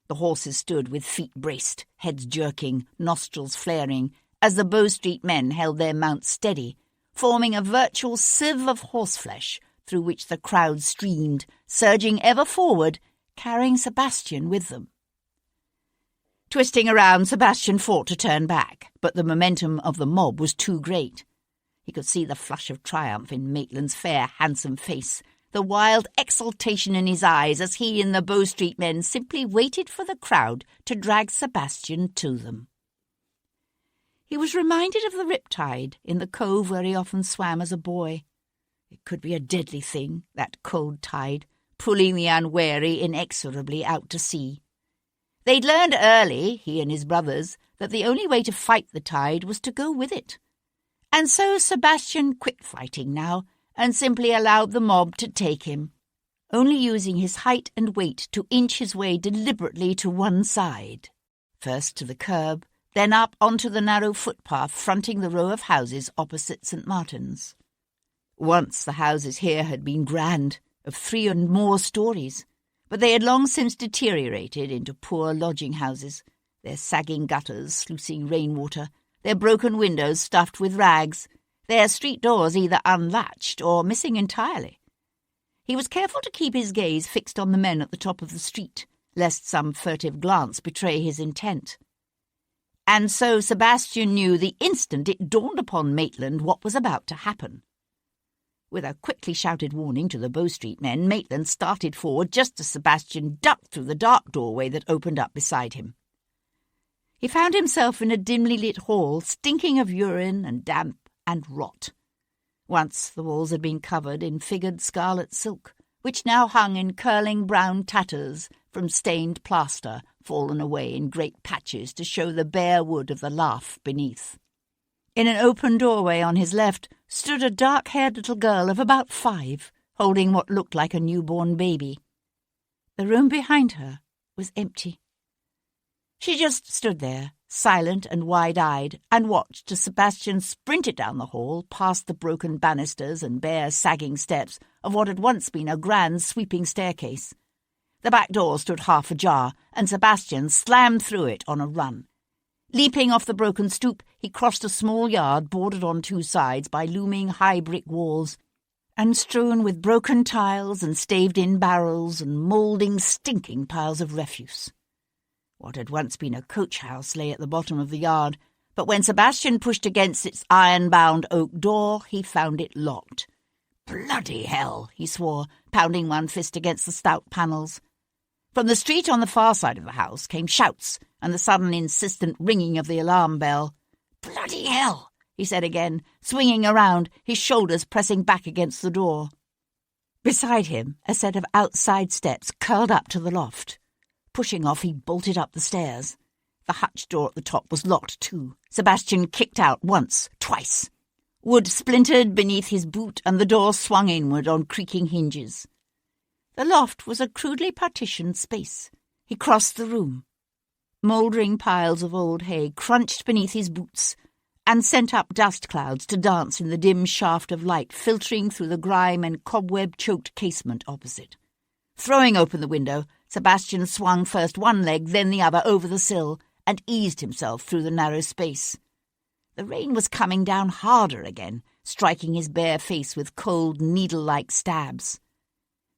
The horses stood with feet braced, heads jerking, nostrils flaring, as the Bow Street men held their mounts steady, forming a virtual sieve of horseflesh through which the crowd streamed, surging ever forward, carrying Sebastian with them. Twisting around, Sebastian fought to turn back, but the momentum of the mob was too great. He could see the flush of triumph in Maitland's fair, handsome face, the wild exultation in his eyes as he and the Bow Street men simply waited for the crowd to drag Sebastian to them. He was reminded of the riptide in the cove where he often swam as a boy. It could be a deadly thing, that cold tide, pulling the unwary inexorably out to sea. They'd learned early, he and his brothers, that the only way to fight the tide was to go with it. And so Sebastian quit fighting now and simply allowed the mob to take him, only using his height and weight to inch his way deliberately to one side, first to the curb, then up onto the narrow footpath fronting the row of houses opposite St. Martin's. Once the houses here had been grand, of 3 and more stories, but they had long since deteriorated into poor lodging-houses, their sagging gutters sluicing rainwater, their broken windows stuffed with rags, their street doors either unlatched or missing entirely. He was careful to keep his gaze fixed on the men at the top of the street, lest some furtive glance betray his intent. And so Sebastian knew the instant it dawned upon Maitland what was about to happen. With a quickly shouted warning to the Bow Street men, Maitland started forward just as Sebastian ducked through the dark doorway that opened up beside him. He found himself in a dimly lit hall, stinking of urine and damp and rot. Once the walls had been covered in figured scarlet silk, which now hung in curling brown tatters from stained plaster fallen away in great patches to show the bare wood of the lath beneath. In an open doorway on his left stood a dark-haired little girl of about 5, holding what looked like a newborn baby. The room behind her was empty. She just stood there, silent and wide-eyed, and watched as Sebastian sprinted down the hall past the broken banisters and bare, sagging steps of what had once been a grand, sweeping staircase. The back door stood half ajar, and Sebastian slammed through it on a run. Leaping off the broken stoop, he crossed a small yard bordered on 2 sides by looming high brick walls, and strewn with broken tiles and staved-in barrels and moulding, stinking piles of refuse. What had once been a coach-house lay at the bottom of the yard, but when Sebastian pushed against its iron-bound oak door, he found it locked. "Bloody hell!" he swore, pounding one fist against the stout panels. From the street on the far side of the house came shouts and the sudden insistent ringing of the alarm bell. "Bloody hell!" he said again, swinging around, his shoulders pressing back against the door. Beside him, a set of outside steps curled up to the loft. Pushing off, he bolted up the stairs. The hutch door at the top was locked too. Sebastian kicked out once, twice. Wood splintered beneath his boot and the door swung inward on creaking hinges. The loft was a crudely partitioned space. He crossed the room. Mouldering piles of old hay crunched beneath his boots, and sent up dust clouds to dance in the dim shaft of light filtering through the grime and cobweb-choked casement opposite. Throwing open the window, Sebastian swung first one leg, then the other over the sill, and eased himself through the narrow space. The rain was coming down harder again, striking his bare face with cold, needle-like stabs.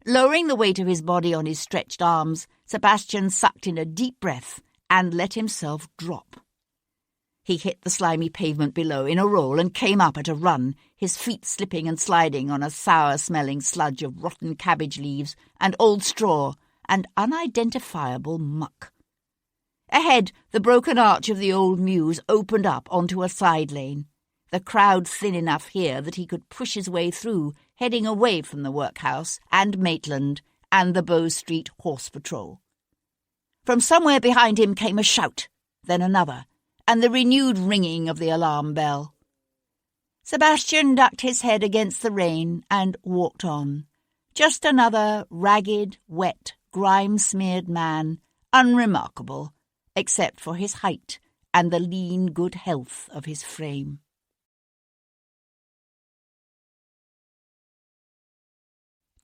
Lowering the weight of his body on his stretched arms, Sebastian sucked in a deep breath and let himself drop. He hit the slimy pavement below in a roll and came up at a run, his feet slipping and sliding on a sour-smelling sludge of rotten cabbage leaves and old straw and unidentifiable muck. Ahead, the broken arch of the old mews opened up onto a side lane, the crowd thin enough here that he could push his way through, heading away from the workhouse and Maitland and the Bow Street Horse Patrol. From somewhere behind him came a shout, then another, and the renewed ringing of the alarm bell. Sebastian ducked his head against the rain and walked on. Just another ragged, wet, grime-smeared man, unremarkable, except for his height and the lean good health of his frame.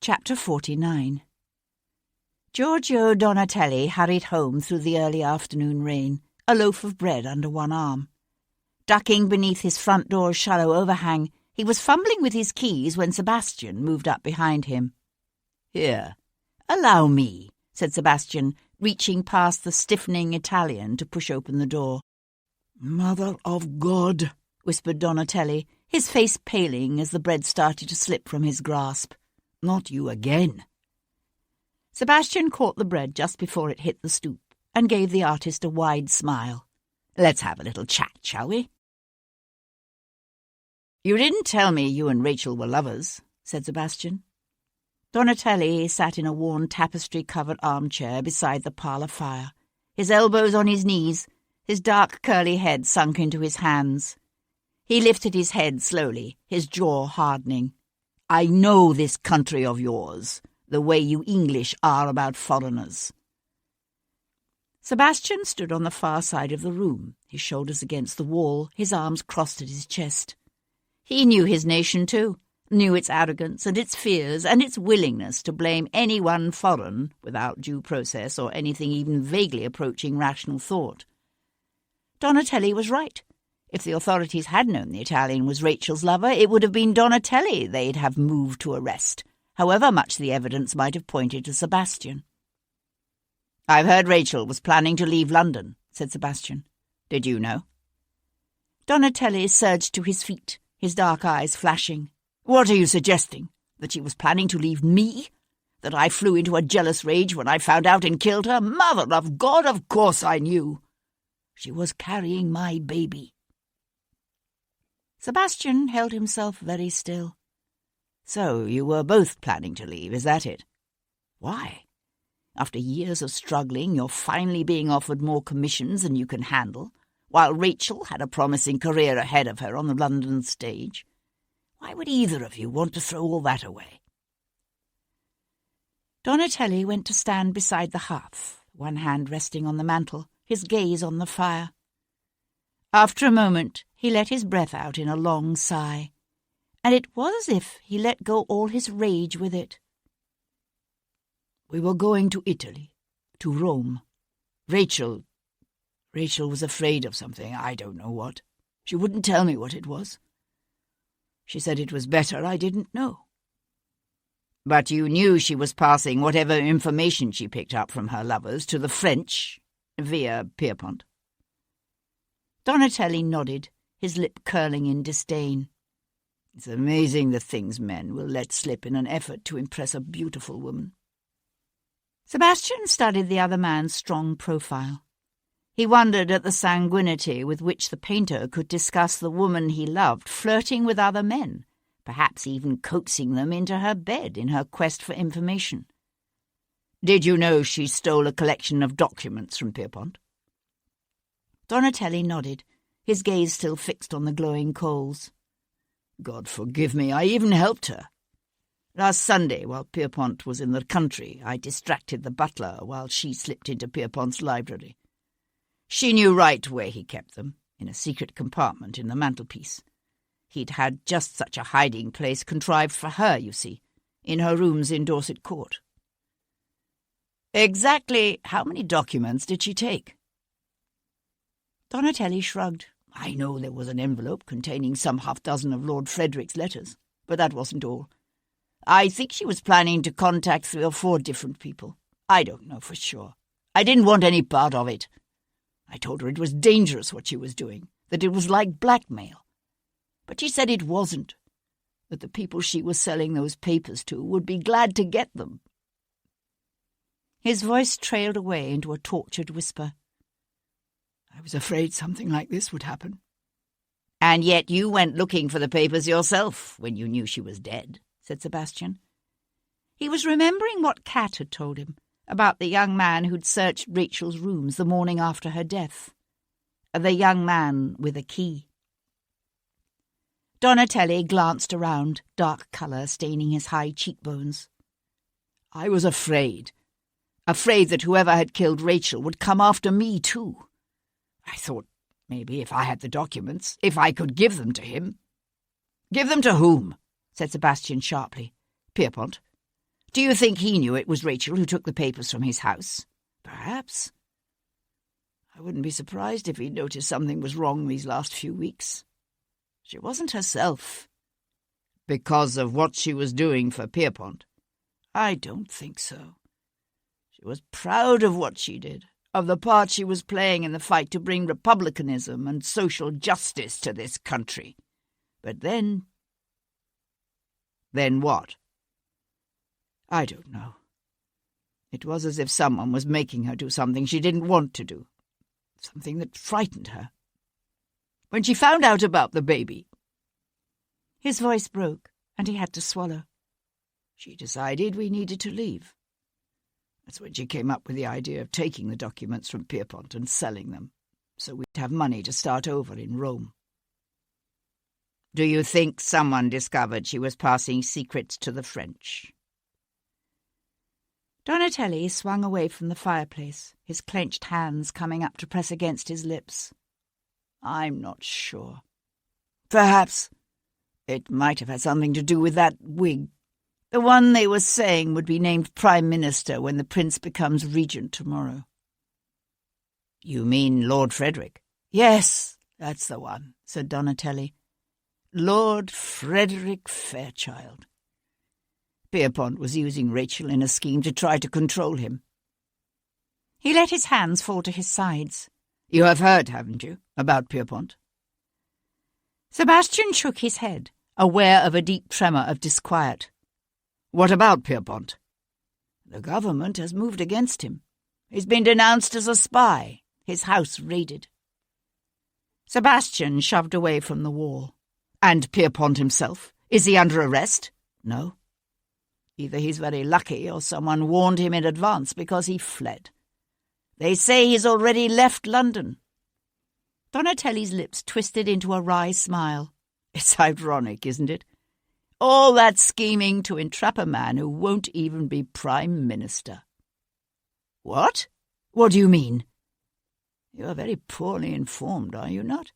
Chapter 49. Giorgio Donatelli hurried home through the early afternoon rain, a loaf of bread under one arm. Ducking beneath his front door's shallow overhang, he was fumbling with his keys when Sebastian moved up behind him. "Here, allow me," said Sebastian, reaching past the stiffening Italian to push open the door. "Mother of God," whispered Donatelli, his face paling as the bread started to slip from his grasp. "Not you again." Sebastian caught the bread just before it hit the stoop and gave the artist a wide smile. "Let's have a little chat, shall we?" "You didn't tell me you and Rachel were lovers," said Sebastian. Donatelli sat in a worn tapestry-covered armchair beside the parlour fire, his elbows on his knees, his dark curly head sunk into his hands. He lifted his head slowly, his jaw hardening. "I know this country of yours, the way you English are about foreigners." Sebastian stood on the far side of the room, his shoulders against the wall, his arms crossed at his chest. He knew his nation too, knew its arrogance and its fears and its willingness to blame anyone foreign without due process or anything even vaguely approaching rational thought. Donatelli was right. If the authorities had known the Italian was Rachel's lover, it would have been Donatelli they'd have moved to arrest, however much the evidence might have pointed to Sebastian. "I've heard Rachel was planning to leave London," said Sebastian. "Did you know?" Donatelli surged to his feet, his dark eyes flashing. "What are you suggesting? That she was planning to leave me? That I flew into a jealous rage when I found out and killed her? Mother of God, of course I knew. She was carrying my baby." Sebastian held himself very still. "So you were both planning to leave, is that it? Why? After years of struggling, you're finally being offered more commissions than you can handle, while Rachel had a promising career ahead of her on the London stage. Why would either of you want to throw all that away?" Donatelli went to stand beside the hearth, one hand resting on the mantel, his gaze on the fire. After a moment, he let his breath out in a long sigh, and it was as if he let go all his rage with it. "We were going to Italy, to Rome. Rachel was afraid of something, I don't know what. She wouldn't tell me what it was. She said it was better I didn't know." "But you knew she was passing whatever information she picked up from her lovers to the French, via Pierpont?" Donatelli nodded, his lip curling in disdain. "It's amazing the things men will let slip in an effort to impress a beautiful woman." Sebastian studied the other man's strong profile. He wondered at the sanguinity with which the painter could discuss the woman he loved flirting with other men, perhaps even coaxing them into her bed in her quest for information. "Did you know she stole a collection of documents from Pierpont?" Donatelli nodded, his gaze still fixed on the glowing coals. "God forgive me, I even helped her. Last Sunday, while Pierpont was in the country, I distracted the butler while she slipped into Pierpont's library. She knew right where he kept them, in a secret compartment in the mantelpiece. He'd had just such a hiding place contrived for her, you see, in her rooms in Dorset Court. Exactly how many documents did she take? Donatelli shrugged. I know there was an envelope containing some half-dozen of Lord Frederick's letters, but that wasn't all. I think she was planning to contact 3 or 4 different people. I don't know for sure. I didn't want any part of it. I told her it was dangerous what she was doing, that it was like blackmail. But she said it wasn't, that the people she was selling those papers to would be glad to get them. His voice trailed away into a tortured whisper. I was afraid something like this would happen. And yet you went looking for the papers yourself when you knew she was dead, said Sebastian. He was remembering what Kat had told him about the young man who'd searched Rachel's rooms the morning after her death. The young man with a key. Donatelli glanced around, dark colour staining his high cheekbones. I was afraid that whoever had killed Rachel would come after me too. I thought maybe if I had the documents, if I could give them to him. Give them to whom? Said Sebastian sharply. Pierpont. Do you think he knew it was Rachel who took the papers from his house? Perhaps. I wouldn't be surprised if he'd noticed something was wrong these last few weeks. She wasn't herself. Because of what she was doing for Pierpont? I don't think so. She was proud of what she did, of the part she was playing in the fight to bring republicanism and social justice to this country. But then... Then what? I don't know. It was as if someone was making her do something she didn't want to do, something that frightened her. When she found out about the baby... His voice broke, and he had to swallow. She decided we needed to leave. That's when she came up with the idea of taking the documents from Pierpont and selling them, so we'd have money to start over in Rome. Do you think someone discovered she was passing secrets to the French? Donatelli swung away from the fireplace, his clenched hands coming up to press against his lips. I'm not sure. Perhaps it might have had something to do with that wig. The one they were saying would be named Prime Minister when the Prince becomes Regent tomorrow. You mean Lord Frederick? Yes, that's the one, said Donatelli. Lord Frederick Fairchild. Pierpont was using Rachel in a scheme to try to control him. He let his hands fall to his sides. You have heard, haven't you, about Pierpont? Sebastian shook his head, aware of a deep tremor of disquiet. What about Pierpont? The government has moved against him. He's been denounced as a spy, his house raided. Sebastian shoved away from the wall. And Pierpont himself? Is he under arrest? No. Either he's very lucky or someone warned him in advance because he fled. They say he's already left London. Donatelli's lips twisted into a wry smile. It's ironic, isn't it? All that scheming to entrap a man who won't even be Prime Minister. What? What do you mean? You are very poorly informed, are you not?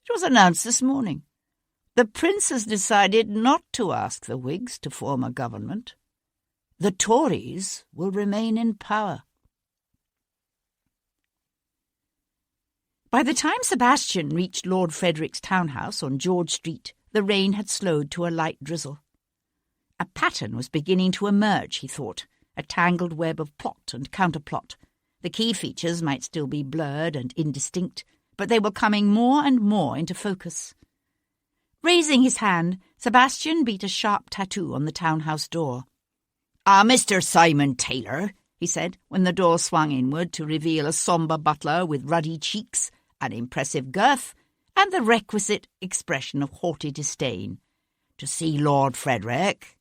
It was announced this morning. The Prince has decided not to ask the Whigs to form a government. The Tories will remain in power. By the time Sebastian reached Lord Frederick's townhouse on George Street, the rain had slowed to a light drizzle. A pattern was beginning to emerge, he thought, a tangled web of plot and counterplot. The key features might still be blurred and indistinct, but they were coming more and more into focus. Raising his hand, Sebastian beat a sharp tattoo on the townhouse door. Mr. Simon Taylor, he said, when the door swung inward to reveal a sombre butler with ruddy cheeks, an impressive girth, and the requisite expression of haughty disdain. To see Lord Frederick.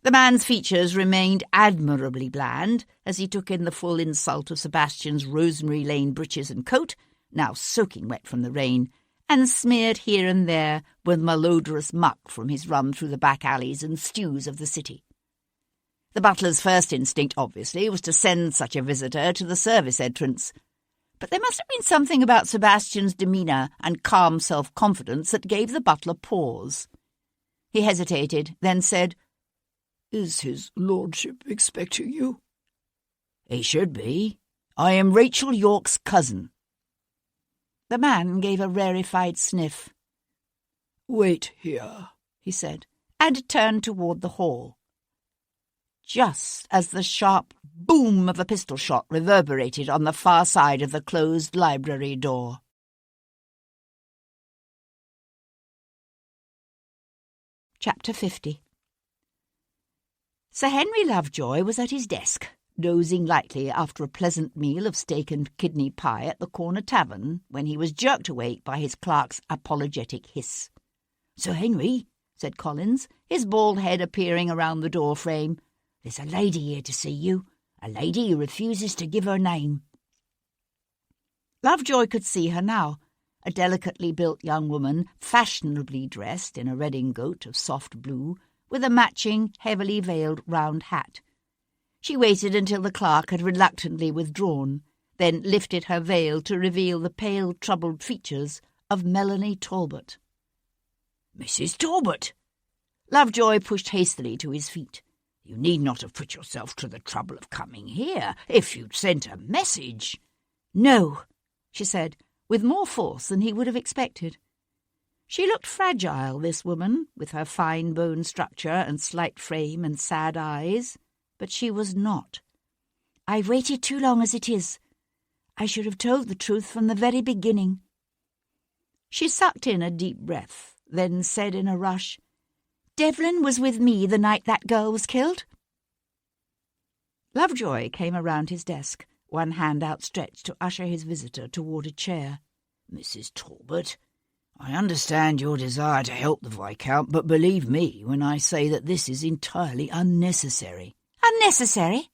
The man's features remained admirably bland as he took in the full insult of Sebastian's Rosemary Lane breeches and coat, now soaking wet from the rain, and smeared here and there with malodorous muck from his run through the back alleys and stews of the city. The butler's first instinct, obviously, was to send such a visitor to the service entrance, But there must have been something about Sebastian's demeanour and calm self-confidence that gave the butler pause. He hesitated, then said, "Is his lordship expecting you?" "He should be. I am Rachel York's cousin." The man gave a rarefied sniff. "Wait here," he said, and turned toward the hall. Just as the sharp boom of a pistol shot reverberated on the far side of the closed library door. Chapter 50. Sir Henry Lovejoy was at his desk, dozing lightly after a pleasant meal of steak and kidney pie at the corner tavern, when he was jerked awake by his clerk's apologetic hiss. "Sir Henry," said Collins, his bald head appearing around the door frame, "there's a lady here to see you, a lady who refuses to give her name." Lovejoy could see her now, a delicately built young woman, fashionably dressed in a redingote of soft blue, with a matching, heavily veiled round hat. She waited until the clerk had reluctantly withdrawn, then lifted her veil to reveal the pale, troubled features of Melanie Talbot. "Mrs. Talbot!" Lovejoy pushed hastily to his feet. "You need not have put yourself to the trouble of coming here if you'd sent a message." "No," she said, with more force than he would have expected. She looked fragile, this woman, with her fine bone structure and slight frame and sad eyes, but she was not. "I've waited too long as it is. I should have told the truth from the very beginning." She sucked in a deep breath, then said in a rush, "Devlin was with me the night that girl was killed." Lovejoy came around his desk, one hand outstretched to usher his visitor toward a chair. "Mrs. Talbot, I understand your desire to help the Viscount, but believe me when I say that this is entirely unnecessary." "Unnecessary?"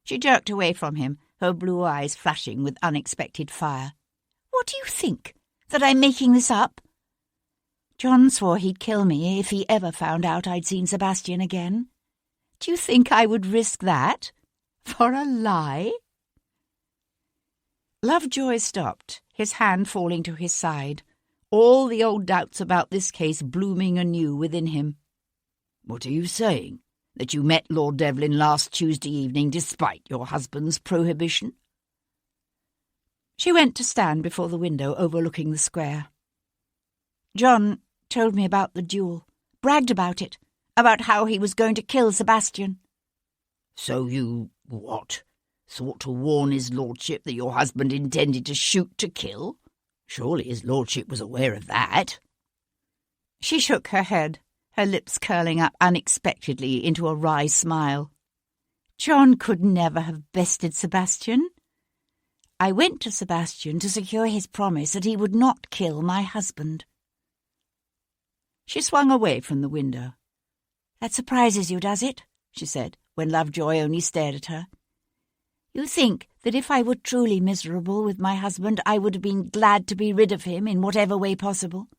She jerked away from him, her blue eyes flashing with unexpected fire. "What do you think? That I'm making this up? John swore he'd kill me if he ever found out I'd seen Sebastian again. Do you think I would risk that? For a lie?" Lovejoy stopped, his hand falling to his side, all the old doubts about this case blooming anew within him. "What are you saying? That you met Lord Devlin last Tuesday evening despite your husband's prohibition?" She went to stand before the window overlooking the square. "John told me about the duel, bragged about it, about how he was going to kill Sebastian." "So you, what, thought to warn his lordship that your husband intended to shoot to kill? Surely his lordship was aware of that." She shook her head, her lips curling up unexpectedly into a wry smile. "John could never have bested Sebastian. I went to Sebastian to secure his promise that he would not kill my husband." She swung away from the window. "That surprises you, does it?" she said, when Lovejoy only stared at her. "You think that if I were truly miserable with my husband, I would have been glad to be rid of him in whatever way possible?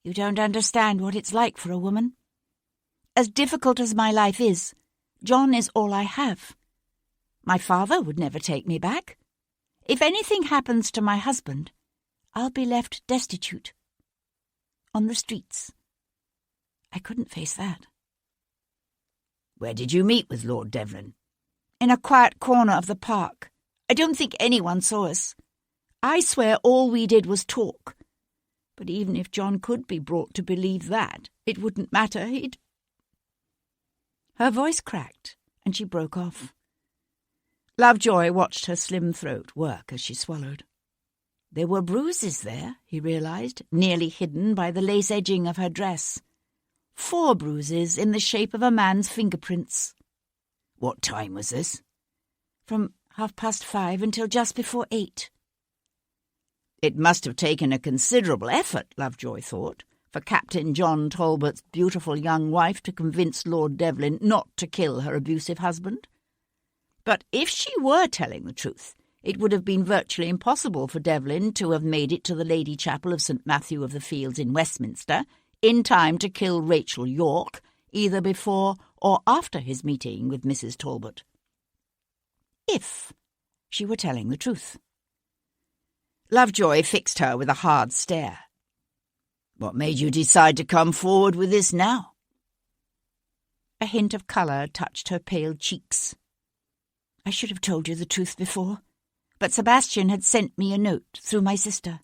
You don't understand what it's like for a woman. As difficult as my life is, John is all I have. My father would never take me back. If anything happens to my husband, I'll be left destitute. On the streets. I couldn't face that." "Where did you meet with Lord Devlin?" "In a quiet corner of the park. I don't think anyone saw us. I swear all we did was talk. But even if John could be brought to believe that, it wouldn't matter. Her voice cracked, and she broke off. Lovejoy watched her slim throat work as she swallowed. There were bruises there, he realized, nearly hidden by the lace edging of her dress. 4 bruises in the shape of a man's fingerprints. "What time was this?" "From 5:30 until just before 8. It must have taken a considerable effort, Lovejoy thought, for Captain John Talbot's beautiful young wife to convince Lord Devlin not to kill her abusive husband. But if she were telling the truth, it would have been virtually impossible for Devlin to have made it to the Lady Chapel of St. Matthew of the Fields in Westminster in time to kill Rachel York, either before or after his meeting with Mrs. Talbot. If, she were telling the truth. Lovejoy fixed her with a hard stare. What made you decide to come forward with this now? A hint of colour touched her pale cheeks. I should have told you the truth before, but Sebastian had sent me a note through my sister.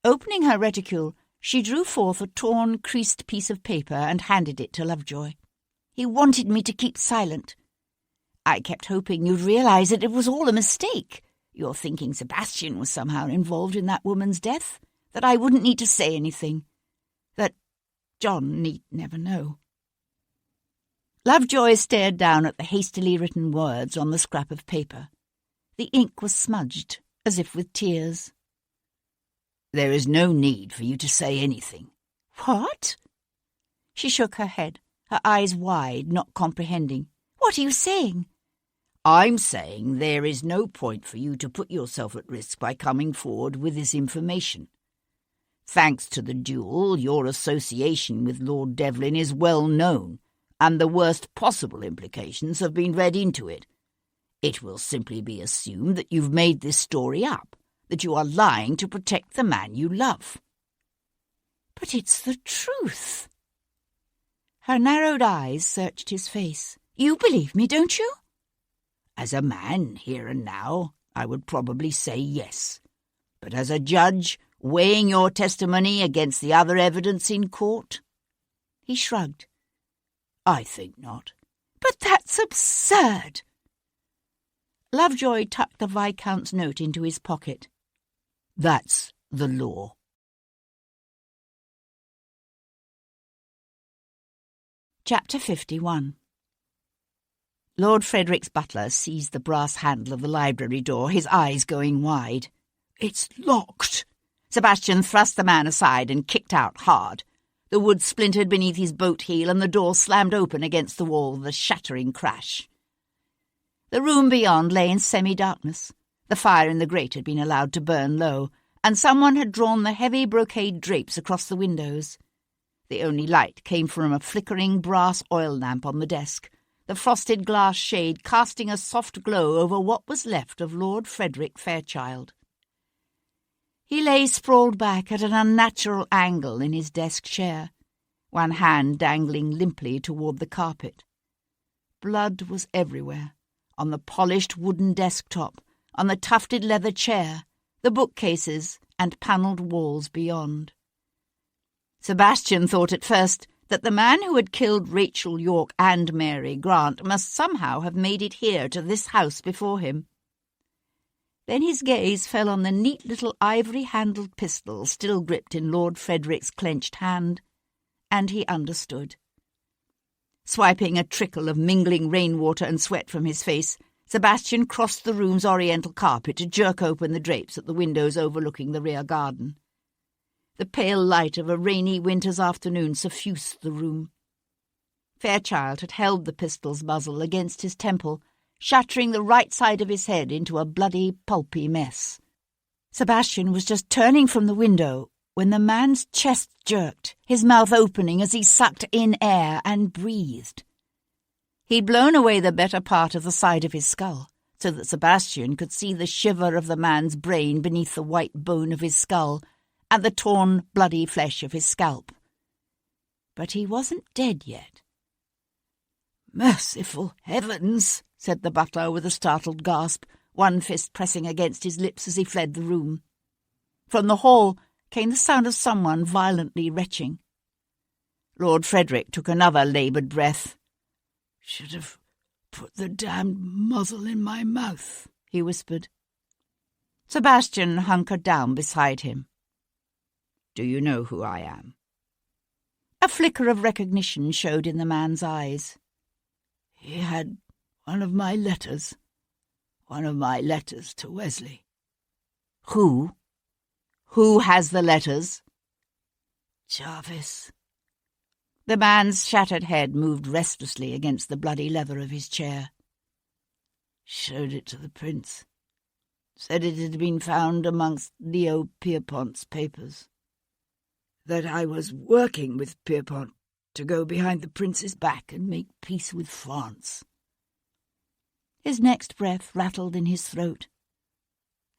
Opening her reticule, she drew forth a torn, creased piece of paper and handed it to Lovejoy. He wanted me to keep silent. I kept hoping you'd realise that it was all a mistake. You're thinking Sebastian was somehow involved in that woman's death, that I wouldn't need to say anything, that John need never know. Lovejoy stared down at the hastily written words on the scrap of paper. The ink was smudged, as if with tears. There is no need for you to say anything. What? She shook her head, her eyes wide, not comprehending. What are you saying? I'm saying there is no point for you to put yourself at risk by coming forward with this information. Thanks to the duel, your association with Lord Devlin is well known, and the worst possible implications have been read into it. It will simply be assumed that you've made this story up, that you are lying to protect the man you love. But it's the truth. Her narrowed eyes searched his face. You believe me, don't you? As a man, here and now, I would probably say yes. But as a judge, weighing your testimony against the other evidence in court? He shrugged. I think not. But that's absurd. Lovejoy tucked the Viscount's note into his pocket. That's the law. Chapter 51. Lord Frederick's butler seized the brass handle of the library door, his eyes going wide. It's locked. Sebastian thrust the man aside and kicked out hard. The wood splintered beneath his boat heel and the door slammed open against the wall with a shattering crash. The room beyond lay in semi-darkness. The fire in the grate had been allowed to burn low, and someone had drawn the heavy brocade drapes across the windows. The only light came from a flickering brass oil lamp on the desk, the frosted glass shade casting a soft glow over what was left of Lord Frederick Fairchild. He lay sprawled back at an unnatural angle in his desk chair, one hand dangling limply toward the carpet. Blood was everywhere, on the polished wooden desktop, on the tufted leather chair, the bookcases and panelled walls beyond. Sebastian thought at first that the man who had killed Rachel York and Mary Grant must somehow have made it here to this house before him. Then his gaze fell on the neat little ivory-handled pistol still gripped in Lord Frederick's clenched hand, and he understood. Swiping a trickle of mingling rainwater and sweat from his face, Sebastian crossed the room's oriental carpet to jerk open the drapes at the windows overlooking the rear garden. The pale light of a rainy winter's afternoon suffused the room. Fairchild had held the pistol's muzzle against his temple, shattering the right side of his head into a bloody, pulpy mess. Sebastian was just turning from the window when the man's chest jerked, his mouth opening as he sucked in air and breathed. He'd blown away the better part of the side of his skull, so that Sebastian could see the shiver of the man's brain beneath the white bone of his skull and the torn, bloody flesh of his scalp. But he wasn't dead yet. "Merciful heavens!" said the butler with a startled gasp, one fist pressing against his lips as he fled the room. From the hall came the sound of someone violently retching. Lord Frederick took another laboured breath. "Should have put the damned muzzle in my mouth," he whispered. Sebastian hunkered down beside him. "Do you know who I am?" A flicker of recognition showed in the man's eyes. "He had one of my letters to Wesley." "Who? Who has the letters?" "Jarvis." The man's shattered head moved restlessly against the bloody leather of his chair. "Showed it to the prince. Said it had been found amongst Leo Pierpont's papers. That I was working with Pierpont to go behind the prince's back and make peace with France." His next breath rattled in his throat.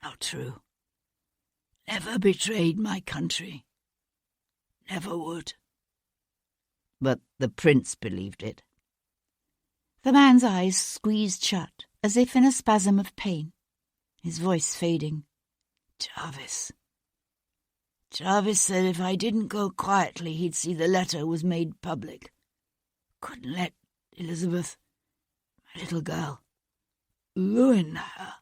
Not true. Never betrayed my country. Never would. But the prince believed it. The man's eyes squeezed shut, as if in a spasm of pain, his voice fading. Jarvis said if I didn't go quietly, he'd see the letter was made public. Couldn't let Elizabeth, my little girl, ruin her.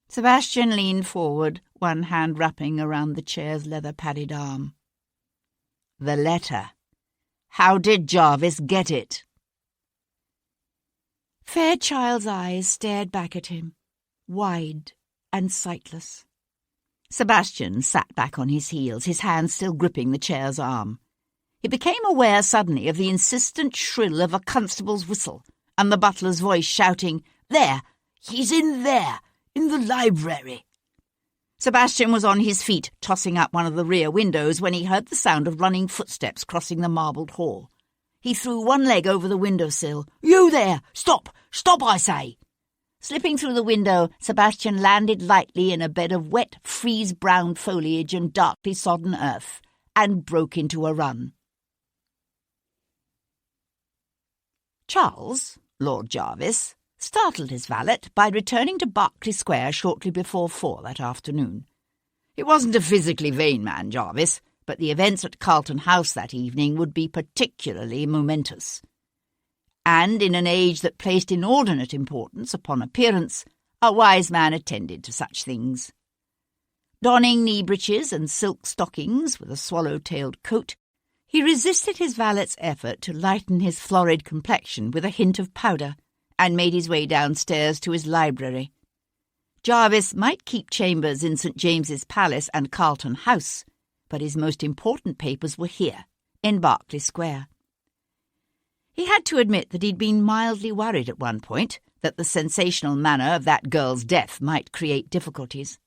Sebastian leaned forward, one hand wrapping around the chair's leather-padded arm. The letter. How did Jarvis get it? Fairchild's eyes stared back at him, wide and sightless. Sebastian sat back on his heels, his hand still gripping the chair's arm. He became aware suddenly of the insistent shrill of a constable's whistle and the butler's voice shouting, "There! He's in there! In the library!" Sebastian was on his feet, tossing up one of the rear windows when he heard the sound of running footsteps crossing the marbled hall. He threw one leg over the windowsill. "You there! Stop! Stop, I say!" Slipping through the window, Sebastian landed lightly in a bed of wet, freeze-brown foliage and darkly sodden earth, and broke into a run. Charles, Lord Jarvis, startled his valet by returning to Berkeley Square shortly before 4 that afternoon. He wasn't a physically vain man, Jarvis, but the events at Carlton House that evening would be particularly momentous. And in an age that placed inordinate importance upon appearance, a wise man attended to such things. Donning knee breeches and silk stockings with a swallow-tailed coat, he resisted his valet's effort to lighten his florid complexion with a hint of powder, and made his way downstairs to his library. Jarvis might keep chambers in St. James's Palace and Carlton House, but his most important papers were here, in Berkeley Square. He had to admit that he'd been mildly worried at one point that the sensational manner of that girl's death might create difficulties.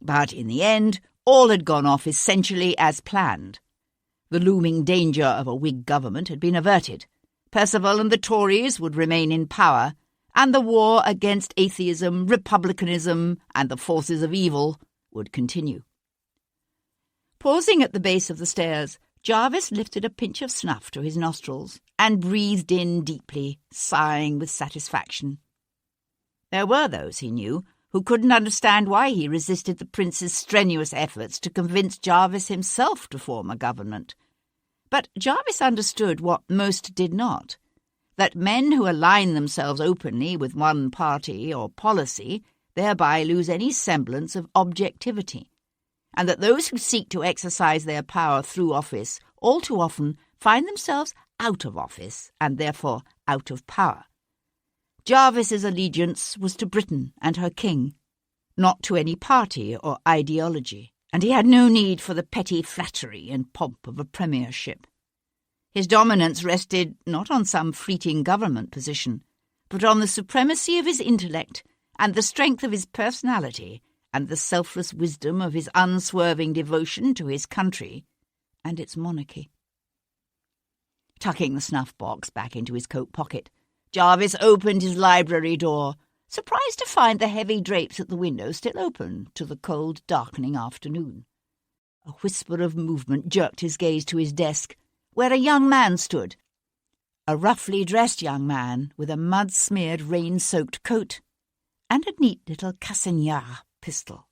But in the end, all had gone off essentially as planned. The looming danger of a Whig government had been averted. Perceval and the Tories would remain in power, and the war against atheism, republicanism, and the forces of evil would continue. Pausing at the base of the stairs, Jarvis lifted a pinch of snuff to his nostrils and breathed in deeply, sighing with satisfaction. There were those, he knew, who couldn't understand why he resisted the prince's strenuous efforts to convince Jarvis himself to form a government. But Jarvis understood what most did not, that men who align themselves openly with one party or policy thereby lose any semblance of objectivity, and that those who seek to exercise their power through office all too often find themselves out of office and therefore out of power. Jarvis's allegiance was to Britain and her king, not to any party or ideology, and he had no need for the petty flattery and pomp of a premiership. His dominance rested not on some fleeting government position, but on the supremacy of his intellect and the strength of his personality and the selfless wisdom of his unswerving devotion to his country and its monarchy. Tucking the snuff-box back into his coat pocket, Jarvis opened his library door, surprised to find the heavy drapes at the window still open to the cold, darkening afternoon. A whisper of movement jerked his gaze to his desk, where a young man stood, a roughly dressed young man with a mud-smeared, rain-soaked coat and a neat little Cassaignard pistol.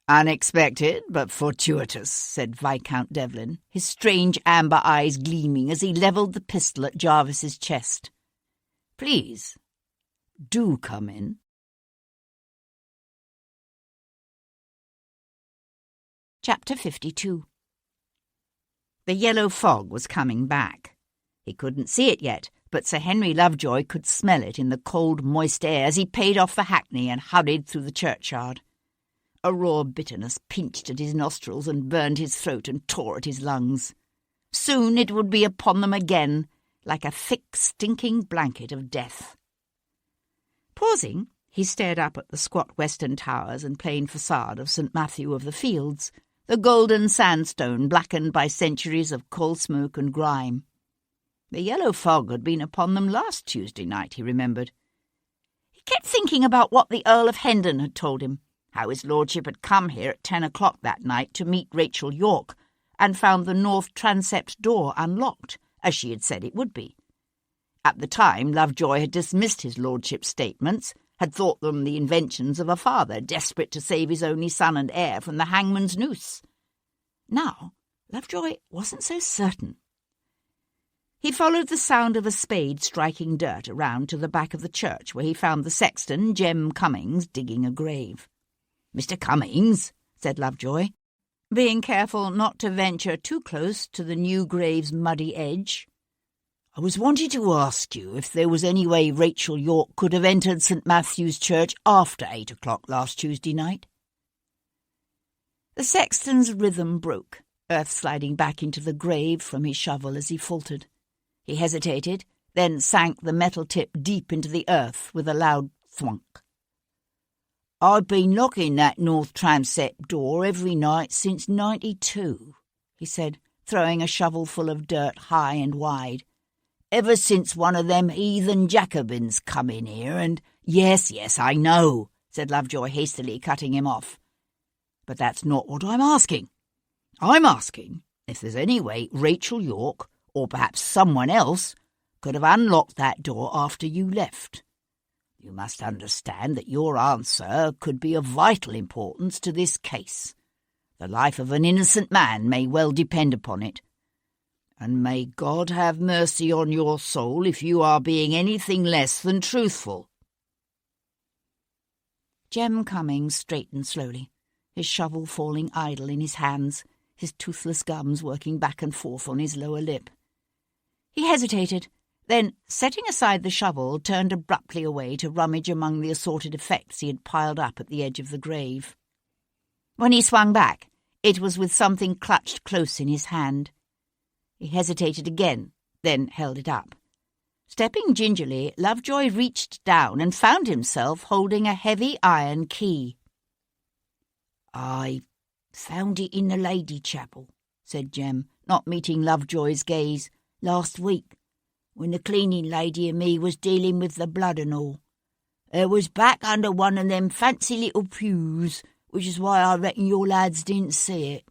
"Unexpected, but fortuitous," said Viscount Devlin, his strange amber eyes gleaming as he levelled the pistol at Jarvis's chest. "Please, do come in." Chapter 52. The yellow fog was coming back. He couldn't see it yet, but Sir Henry Lovejoy could smell it in the cold, moist air as he paid off the hackney and hurried through the churchyard. A raw bitterness pinched at his nostrils and burned his throat and tore at his lungs. Soon it would be upon them again, like a thick, stinking blanket of death. Pausing, he stared up at the squat western towers and plain facade of St. Matthew of the Fields, the golden sandstone blackened by centuries of coal smoke and grime. The yellow fog had been upon them last Tuesday night, he remembered. He kept thinking about what the Earl of Hendon had told him, how his lordship had come here at 10 o'clock that night to meet Rachel York, and found the north transept door unlocked, as she had said it would be. At the time, Lovejoy had dismissed his lordship's statements, had thought them the inventions of a father desperate to save his only son and heir from the hangman's noose. Now, Lovejoy wasn't so certain. He followed the sound of a spade striking dirt around to the back of the church, where he found the sexton, Jem Cummings, digging a grave. "Mr. Cummings," said Lovejoy, being careful not to venture too close to the new grave's muddy edge, "I was wanting to ask you if there was any way Rachel York could have entered St. Matthew's Church after 8 o'clock last Tuesday night." The sexton's rhythm broke, earth sliding back into the grave from his shovel as he faltered. He hesitated, then sank the metal tip deep into the earth with a loud thwunk. "I've been locking that north transept door every night since '92, he said, throwing a shovelful of dirt high and wide. "Ever since one of them heathen Jacobins come in here and—" Yes, I know," said Lovejoy, hastily cutting him off. "But that's not what I'm asking. I'm asking if there's any way Rachel York, or perhaps someone else, could have unlocked that door after you left. You must understand that your answer could be of vital importance to this case. The life of an innocent man may well depend upon it. And may God have mercy on your soul if you are being anything less than truthful." Jem Cummings straightened slowly, his shovel falling idle in his hands, his toothless gums working back and forth on his lower lip. He hesitated, then, setting aside the shovel, turned abruptly away to rummage among the assorted effects he had piled up at the edge of the grave. When he swung back, it was with something clutched close in his hand. He hesitated again, then held it up. Stepping gingerly, Lovejoy reached down and found himself holding a heavy iron key. "I found it in the Lady Chapel," said Jem, not meeting Lovejoy's gaze, "last week, when the cleaning lady and me was dealing with the blood and all. It was back under one of them fancy little pews, which is why I reckon your lads didn't see it.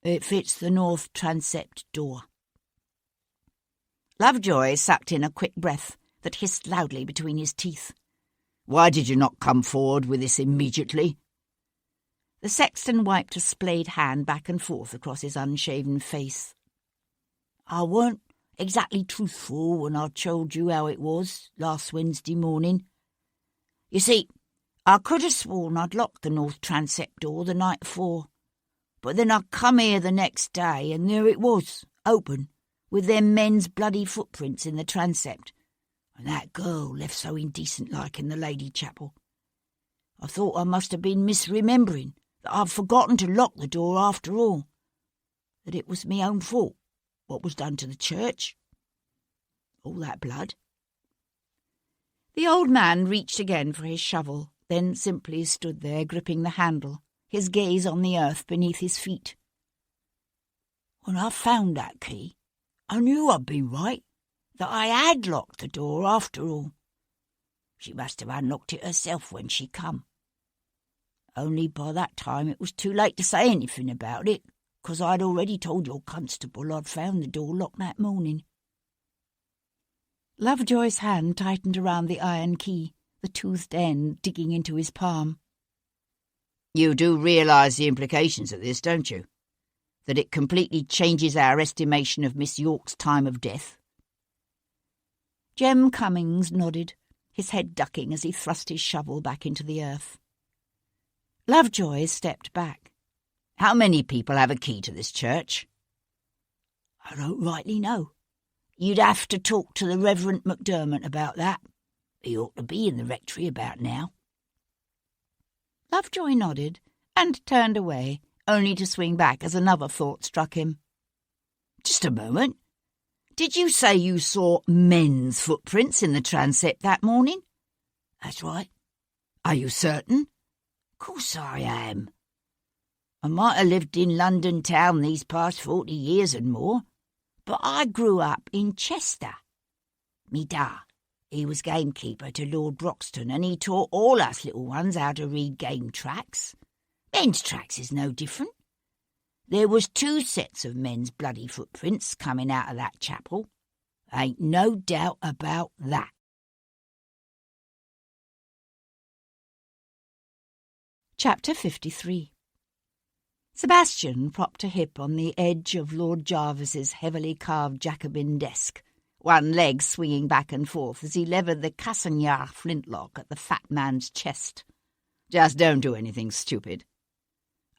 It fits the north transept door." Lovejoy sucked in a quick breath that hissed loudly between his teeth. "Why did you not come forward with this immediately?" The sexton wiped a splayed hand back and forth across his unshaven face. "I weren't exactly truthful when I told you how it was last Wednesday morning. You see, I could have sworn I'd locked the north transept door the night before, but then I come here the next day and there it was, open, with them men's bloody footprints in the transept, and that girl left so indecent-like in the Lady Chapel. I thought I must have been misremembering, that I'd forgotten to lock the door after all, that it was me own fault, what was done to the church. All that blood." The old man reached again for his shovel, then simply stood there gripping the handle, his gaze on the earth beneath his feet. "When I found that key, I knew I'd been right, that I had locked the door after all. She must have unlocked it herself when she come. Only by that time it was too late to say anything about it, 'cause I'd already told your constable I'd found the door locked that morning." Lovejoy's hand tightened around the iron key, the toothed end digging into his palm. "You do realise the implications of this, don't you? That it completely changes our estimation of Miss York's time of death?" Jem Cummings nodded, his head ducking as he thrust his shovel back into the earth. Lovejoy stepped back. "How many people have a key to this church?" "I don't rightly know. You'd have to talk to the Reverend MacDermott about that. He ought to be in the rectory about now." Lovejoy nodded and turned away, only to swing back as another thought struck him. "Just a moment. Did you say you saw men's footprints in the transept that morning?" "That's right." "Are you certain?" "Course I am. I might have lived in London town these past 40 years and more, But I grew up in Chester. Me da, he was gamekeeper to Lord Broxton, and he taught all us little ones how to read game tracks. Men's tracks is no different. There was 2 sets of men's bloody footprints coming out of that chapel. Ain't no doubt about that. Chapter 53. Sebastian propped a hip on the edge of Lord Jarvis's heavily carved Jacobin desk, one leg swinging back and forth as he levered the Cassagnar flintlock at the fat man's chest. "Just don't do anything stupid."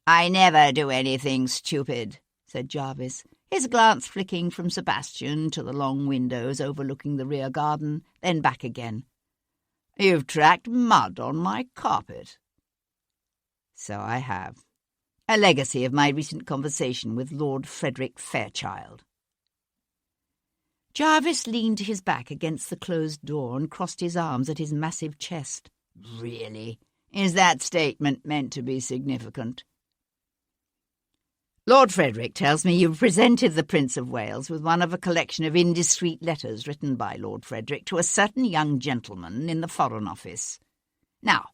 "I never do anything stupid," said Jarvis, his glance flicking from Sebastian to the long windows overlooking the rear garden, then back again. "You've tracked mud on my carpet." "So I have. A legacy of my recent conversation with Lord Frederick Fairchild." Jarvis leaned his back against the closed door and crossed his arms at his massive chest. "Really? Is that statement meant to be significant?" "Lord Frederick tells me you've presented the Prince of Wales with one of a collection of indiscreet letters written by Lord Frederick to a certain young gentleman in the Foreign Office. Now,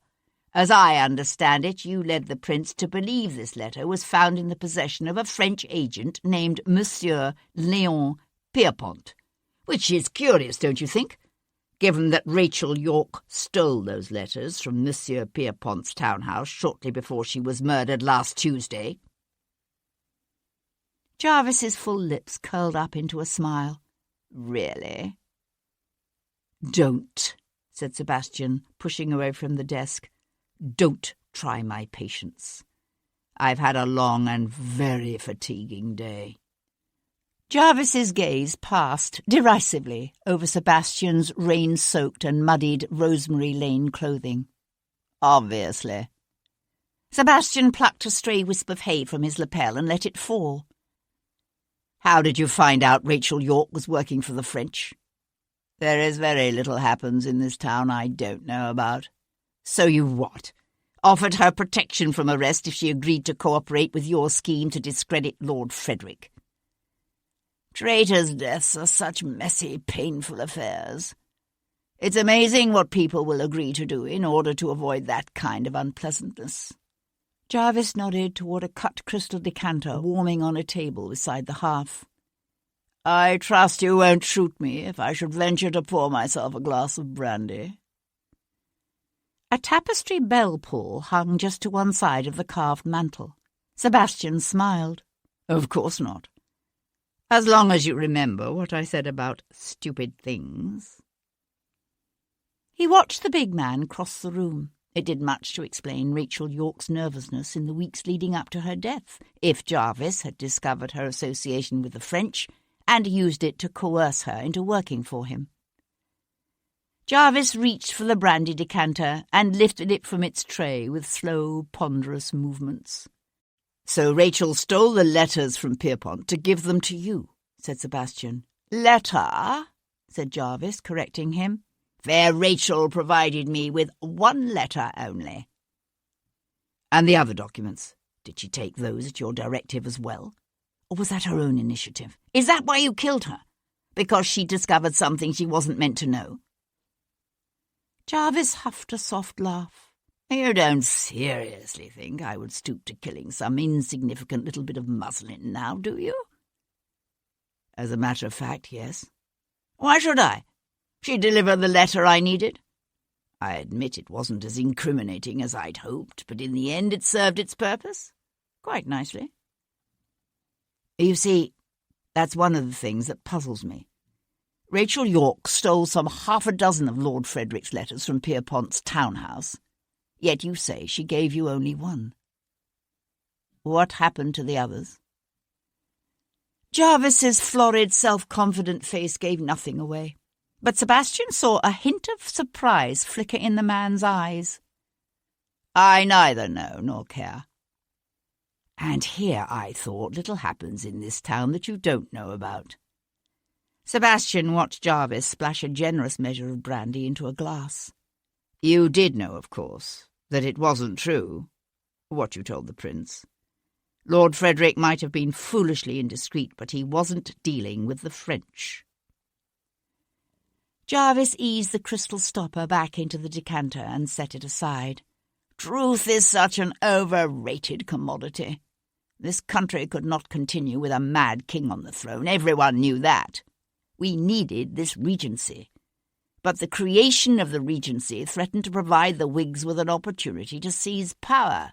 as I understand it, you led the Prince to believe this letter was found in the possession of a French agent named Monsieur Léon Pierrepont, which is curious, don't you think, given that Rachel Yorke stole those letters from Monsieur Pierrepont's townhouse shortly before she was murdered last Tuesday?" Jarvis's full lips curled up into a smile. "Really?" "Don't," said Sebastian, pushing away from the desk. "Don't try my patience. I've had a long and very fatiguing day." Jarvis's gaze passed derisively over Sebastian's rain-soaked and muddied Rosemary Lane clothing. "Obviously." Sebastian plucked a stray wisp of hay from his lapel and let it fall. "How did you find out Rachel Yorke was working for the French?" "There is very little happens in this town I don't know about." "So you what? Offered her protection from arrest if she agreed to cooperate with your scheme to discredit Lord Frederick?" "Traitors' deaths are such messy, painful affairs. It's amazing what people will agree to do in order to avoid that kind of unpleasantness." Jarvis nodded toward a cut crystal decanter warming on a table beside the hearth. "I trust you won't shoot me if I should venture to pour myself a glass of brandy." A tapestry bell-pull hung just to one side of the carved mantel. Sebastian smiled. "Of course not. As long as you remember what I said about stupid things." He watched the big man cross the room. It did much to explain Rachel Yorke's nervousness in the weeks leading up to her death, if Jarvis had discovered her association with the French and used it to coerce her into working for him. Jarvis reached for the brandy decanter and lifted it from its tray with slow, ponderous movements. "So Rachel stole the letters from Pierrepont to give them to you," said Sebastian. "Letter?" said Jarvis, correcting him. "Fair Rachel provided me with 1 letter only." "And the other documents? Did she take those at your directive as well? Or was that her own initiative? Is that why you killed her? Because she discovered something she wasn't meant to know?" Jarvis huffed a soft laugh. "You don't seriously think I would stoop to killing some insignificant little bit of muslin now, do you?" "As a matter of fact, yes." "Why should I? She delivered the letter I needed. I admit it wasn't as incriminating as I'd hoped, but in the end it served its purpose quite nicely." "You see, that's one of the things that puzzles me. Rachel Yorke stole some 6 of Lord Frederick's letters from Pierrepont's townhouse, yet you say she gave you only 1. What happened to the others?" Jarvis's florid, self-confident face gave nothing away, but Sebastian saw a hint of surprise flicker in the man's eyes. "I neither know nor care. And here, I thought, little happens in this town that you don't know about." Sebastian watched Jarvis splash a generous measure of brandy into a glass. "You did know, of course, that it wasn't true, what you told the Prince. Lord Frederick might have been foolishly indiscreet, but he wasn't dealing with the French. Jarvis eased the crystal stopper back into the decanter and set it aside. Truth is such an overrated commodity. This country could not continue with a mad king on the throne. Everyone knew that. We needed this regency. But the creation of the regency threatened to provide the Whigs with an opportunity to seize power.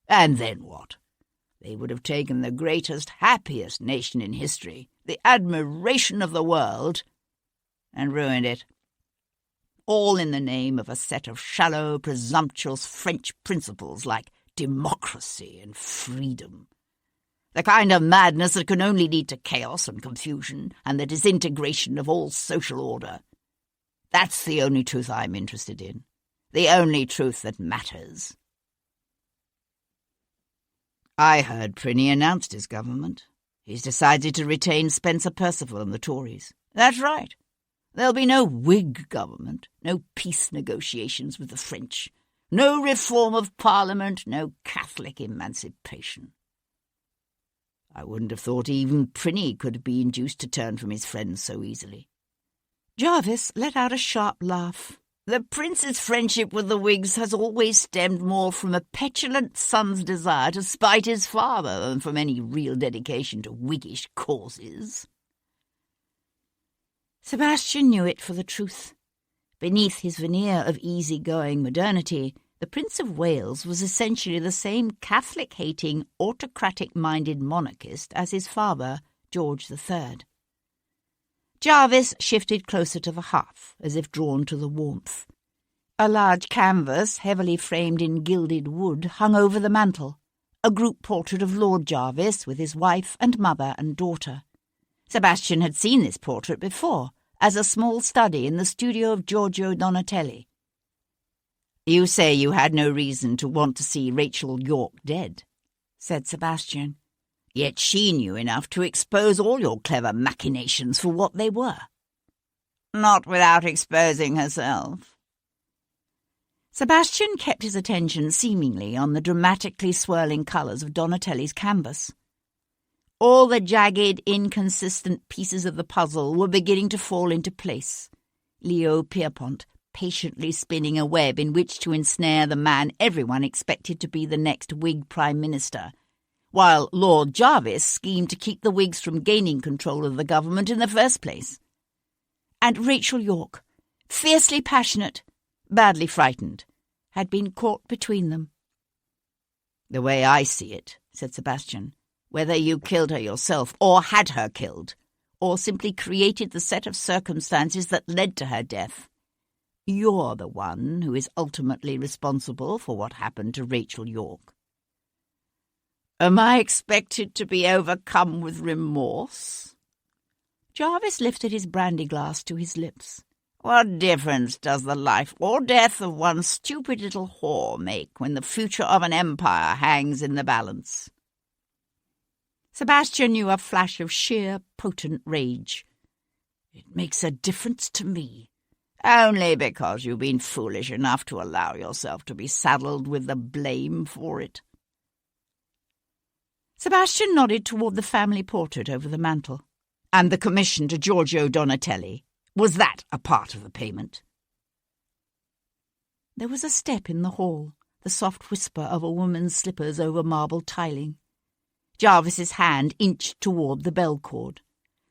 And then what? They would have taken the greatest, happiest nation in history, the admiration of the world, and ruined it. All in the name of a set of shallow, presumptuous French principles like democracy and freedom. The kind of madness that can only lead to chaos and confusion and the disintegration of all social order. That's the only truth I'm interested in. The only truth that matters. I heard Prinny announced his government. He's decided to retain Spencer Perceval and the Tories. That's right. There'll be no Whig government, no peace negotiations with the French, no reform of Parliament, no Catholic emancipation. I wouldn't have thought even Prinny could be induced to turn from his friends so easily. Jarvis let out a sharp laugh. The Prince's friendship with the Whigs has always stemmed more from a petulant son's desire to spite his father than from any real dedication to Whiggish causes. Sebastian knew it for the truth. Beneath his veneer of easy-going modernity, the Prince of Wales was essentially the same Catholic-hating, autocratic-minded monarchist as his father, George III. Jarvis shifted closer to the hearth, as if drawn to the warmth. A large canvas, heavily framed in gilded wood, hung over the mantel, a group portrait of Lord Jarvis with his wife and mother and daughter. Sebastian had seen this portrait before, as a small study in the studio of Giorgio Donatelli. "You say you had no reason to want to see Rachel Yorke dead," said Sebastian. "Yet she knew enough to expose all your clever machinations for what they were." "Not without exposing herself." Sebastian kept his attention seemingly on the dramatically swirling colours of Donatelli's canvas. All the jagged, inconsistent pieces of the puzzle were beginning to fall into place. Leo Pierpont patiently spinning a web in which to ensnare the man everyone expected to be the next Whig Prime Minister, while Lord Jarvis schemed to keep the Whigs from gaining control of the government in the first place. And Rachel Yorke, fiercely passionate, badly frightened, had been caught between them. "The way I see it," said Sebastian, "whether you killed her yourself or had her killed, or simply created the set of circumstances that led to her death, you're the one who is ultimately responsible for what happened to Rachel Yorke." "Am I expected to be overcome with remorse?" Jarvis lifted his brandy glass to his lips. "What difference does the life or death of one stupid little whore make when the future of an empire hangs in the balance?" Sebastian knew a flash of sheer, potent rage. "It makes a difference to me. Only because you've been foolish enough to allow yourself to be saddled with the blame for it." Sebastian nodded toward the family portrait over the mantel. "And the commission to Giorgio Donatelli, was that a part of the payment?" There was a step in the hall, the soft whisper of a woman's slippers over marble tiling. Jarvis's hand inched toward the bell cord.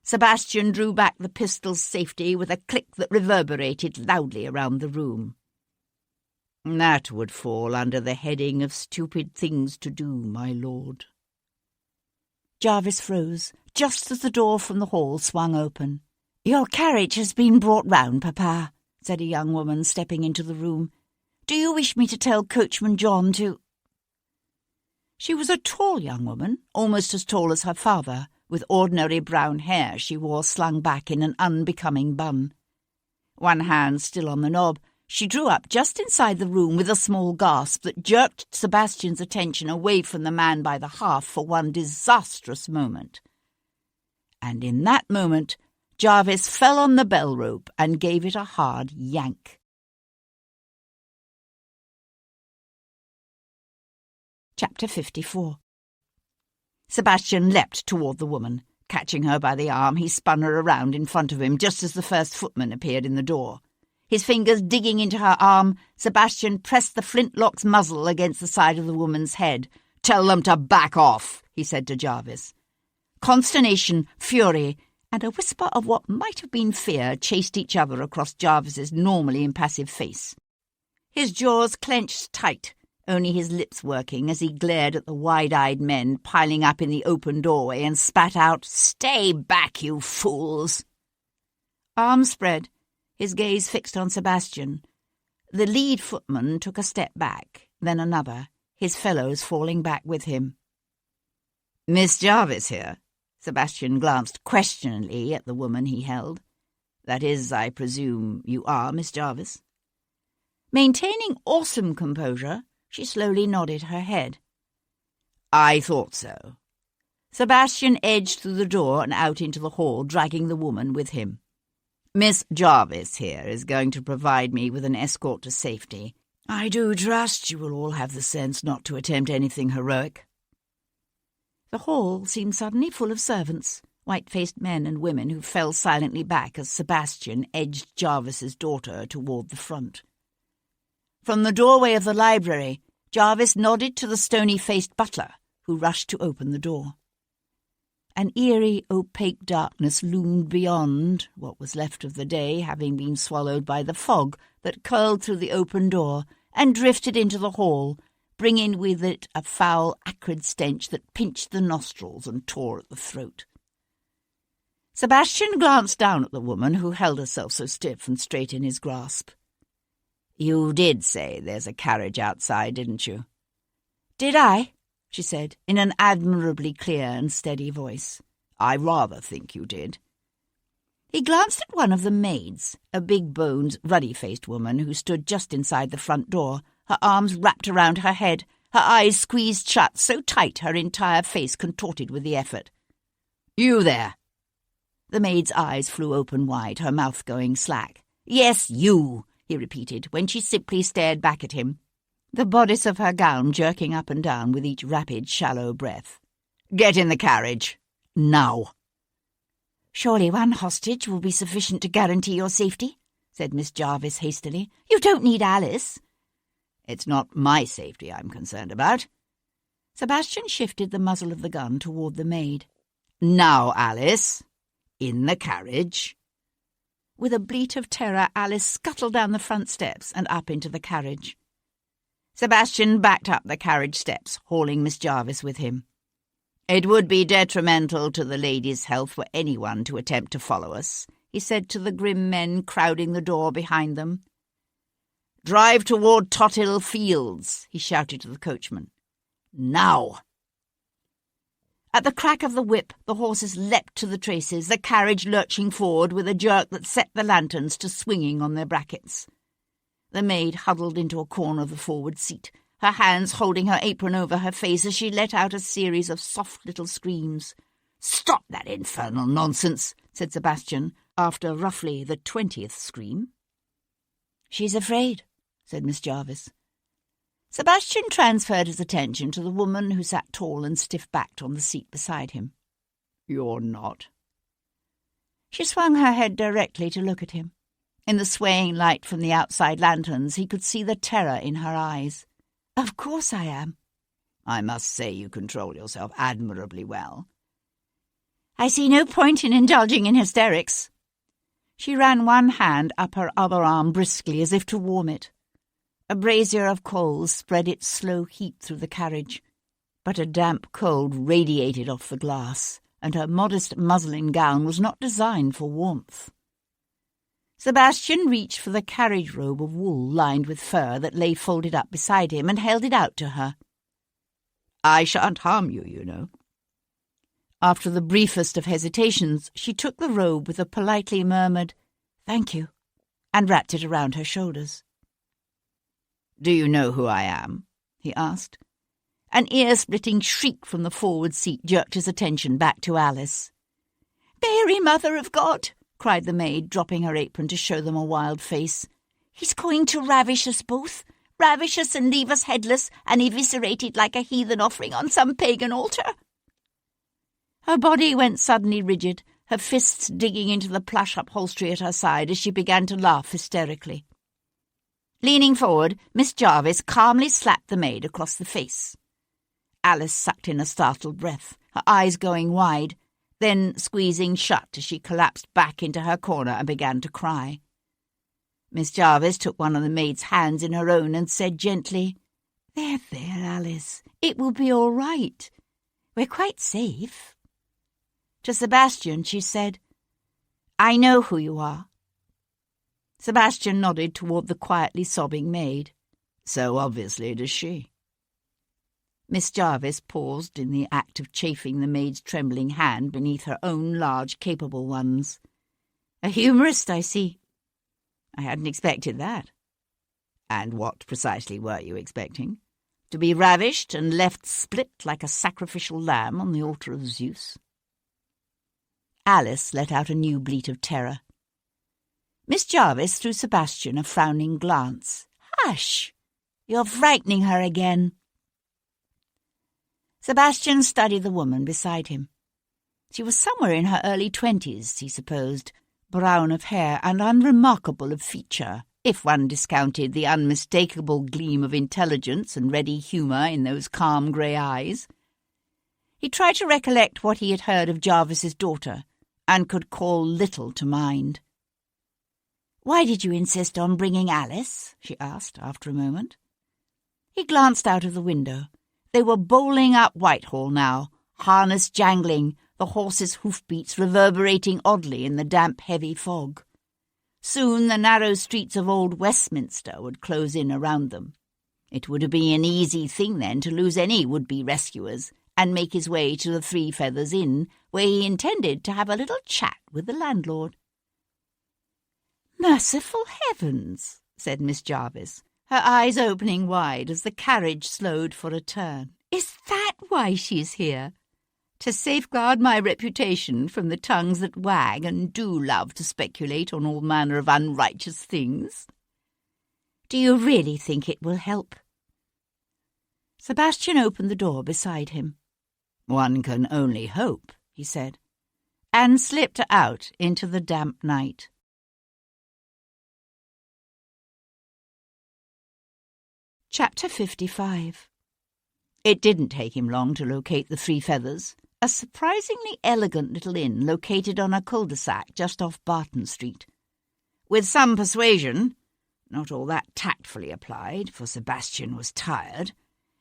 Sebastian drew back the pistol's safety with a click that reverberated loudly around the room. "That would fall under the heading of stupid things to do, my lord." Jarvis froze, just as the door from the hall swung open. "Your carriage has been brought round, Papa," said a young woman, stepping into the room. "Do you wish me to tell Coachman John to—" She was a tall young woman, almost as tall as her father, with ordinary brown hair she wore slung back in an unbecoming bun. One hand still on the knob, she drew up just inside the room with a small gasp that jerked Sebastian's attention away from the man by the hearth for one disastrous moment. And in that moment, Jarvis fell on the bell rope and gave it a hard yank. Chapter 54. Sebastian leapt toward the woman. Catching her by the arm, he spun her around in front of him just as the first footman appeared in the door. His fingers digging into her arm, Sebastian pressed the flintlock's muzzle against the side of the woman's head. "Tell them to back off," he said to Jarvis. Consternation, fury, and a whisper of what might have been fear chased each other across Jarvis's normally impassive face. His jaws clenched tight, only his lips working as he glared at the wide-eyed men piling up in the open doorway and spat out, "Stay back, you fools!" Arms spread, his gaze fixed on Sebastian. The lead footman took a step back, then another, his fellows falling back with him. "Miss Jarvis here?" Sebastian glanced questioningly at the woman he held. "That is, I presume, you are Miss Jarvis?" Maintaining awesome composure, she slowly nodded her head. "I thought so." Sebastian edged through the door and out into the hall, dragging the woman with him. "Miss Jarvis here is going to provide me with an escort to safety. I do trust you will all have the sense not to attempt anything heroic." The hall seemed suddenly full of servants, white-faced men and women who fell silently back as Sebastian edged Jarvis's daughter toward the front. From the doorway of the library, Jarvis nodded to the stony-faced butler, who rushed to open the door. An eerie, opaque darkness loomed beyond, what was left of the day having been swallowed by the fog that curled through the open door and drifted into the hall, bringing with it a foul, acrid stench that pinched the nostrils and tore at the throat. Sebastian glanced down at the woman who held herself so stiff and straight in his grasp. "You did say there's a carriage outside, didn't you?" "Did I?" she said, in an admirably clear and steady voice. "I rather think you did." He glanced at one of the maids, a big-boned, ruddy-faced woman who stood just inside the front door, her arms wrapped around her head, her eyes squeezed shut so tight her entire face contorted with the effort. "You there!" The maid's eyes flew open wide, her mouth going slack. "Yes, you!" he repeated, when she simply stared back at him, the bodice of her gown jerking up and down with each rapid, shallow breath. "Get in the carriage. Now." "Surely one hostage will be sufficient to guarantee your safety," said Miss Jarvis hastily. "You don't need Alice." "It's not my safety I'm concerned about." Sebastian shifted the muzzle of the gun toward the maid. "Now, Alice, in the carriage." With a bleat of terror, Alice scuttled down the front steps and up into the carriage. Sebastian backed up the carriage steps, hauling Miss Jarvis with him. "It would be detrimental to the lady's health for anyone to attempt to follow us," he said to the grim men crowding the door behind them. "Drive toward Tothill Fields," he shouted to the coachman. "Now!" At the crack of the whip, the horses leapt to the traces, the carriage lurching forward with a jerk that set the lanterns to swinging on their brackets. The maid huddled into a corner of the forward seat, her hands holding her apron over her face as she let out a series of soft little screams. "Stop that infernal nonsense," said Sebastian, after roughly the 20th scream. "She's afraid," said Miss Jarvis. Sebastian transferred his attention to the woman who sat tall and stiff-backed on the seat beside him. "You're not." She swung her head directly to look at him. In the swaying light from the outside lanterns, he could see the terror in her eyes. "Of course I am." "I must say you control yourself admirably well." "I see no point in indulging in hysterics." She ran one hand up her other arm briskly as if to warm it. A brazier of coals spread its slow heat through the carriage, but a damp cold radiated off the glass, and her modest muslin gown was not designed for warmth. Sebastian reached for the carriage robe of wool lined with fur that lay folded up beside him and held it out to her. "I shan't harm you, you know." After the briefest of hesitations, she took the robe with a politely murmured, "Thank you," and wrapped it around her shoulders. "Do you know who I am?" he asked. An ear-splitting shriek from the forward seat jerked his attention back to Alice. "Mary, Mother of God!" cried the maid, dropping her apron to show them a wild face. "He's going to ravish us both, ravish us and leave us headless and eviscerated like a heathen offering on some pagan altar." Her body went suddenly rigid, her fists digging into the plush upholstery at her side as she began to laugh hysterically. Leaning forward, Miss Jarvis calmly slapped the maid across the face. Alice sucked in a startled breath, her eyes going wide, then squeezing shut as she collapsed back into her corner and began to cry. Miss Jarvis took one of the maid's hands in her own and said gently, "There, Alice, it will be all right. We're quite safe." To Sebastian she said, "I know who you are." Sebastian nodded toward the quietly sobbing maid. "So obviously does she." Miss Jarvis paused in the act of chafing the maid's trembling hand beneath her own large, capable ones. "A humorist, I see. I hadn't expected that." "And what precisely were you expecting? To be ravished and left split like a sacrificial lamb on the altar of Zeus?" Alice let out a new bleat of terror. Miss Jarvis threw Sebastian a frowning glance. "Hush! You're frightening her again." Sebastian studied the woman beside him. She was somewhere in her early 20s, he supposed, brown of hair and unremarkable of feature, if one discounted the unmistakable gleam of intelligence and ready humour in those calm grey eyes. He tried to recollect what he had heard of Jarvis's daughter, and could call little to mind. "Why did you insist on bringing Alice?" she asked after a moment. He glanced out of the window. They were bowling up Whitehall now, harness jangling, the horses' hoofbeats reverberating oddly in the damp, heavy fog. Soon the narrow streets of old Westminster would close in around them. It would be an easy thing then to lose any would-be rescuers and make his way to the Three Feathers Inn, where he intended to have a little chat with the landlord. "Merciful heavens," said Miss Jarvis, her eyes opening wide as the carriage slowed for a turn. "Is that why she's here? To safeguard my reputation from the tongues that wag and do love to speculate on all manner of unrighteous things? Do you really think it will help?" Sebastian opened the door beside him. "One can only hope," he said, and slipped out into the damp night. Chapter 55. It didn't take him long to locate the Three Feathers, a surprisingly elegant little inn located on a cul-de-sac just off Barton Street. With some persuasion, not all that tactfully applied, for Sebastian was tired,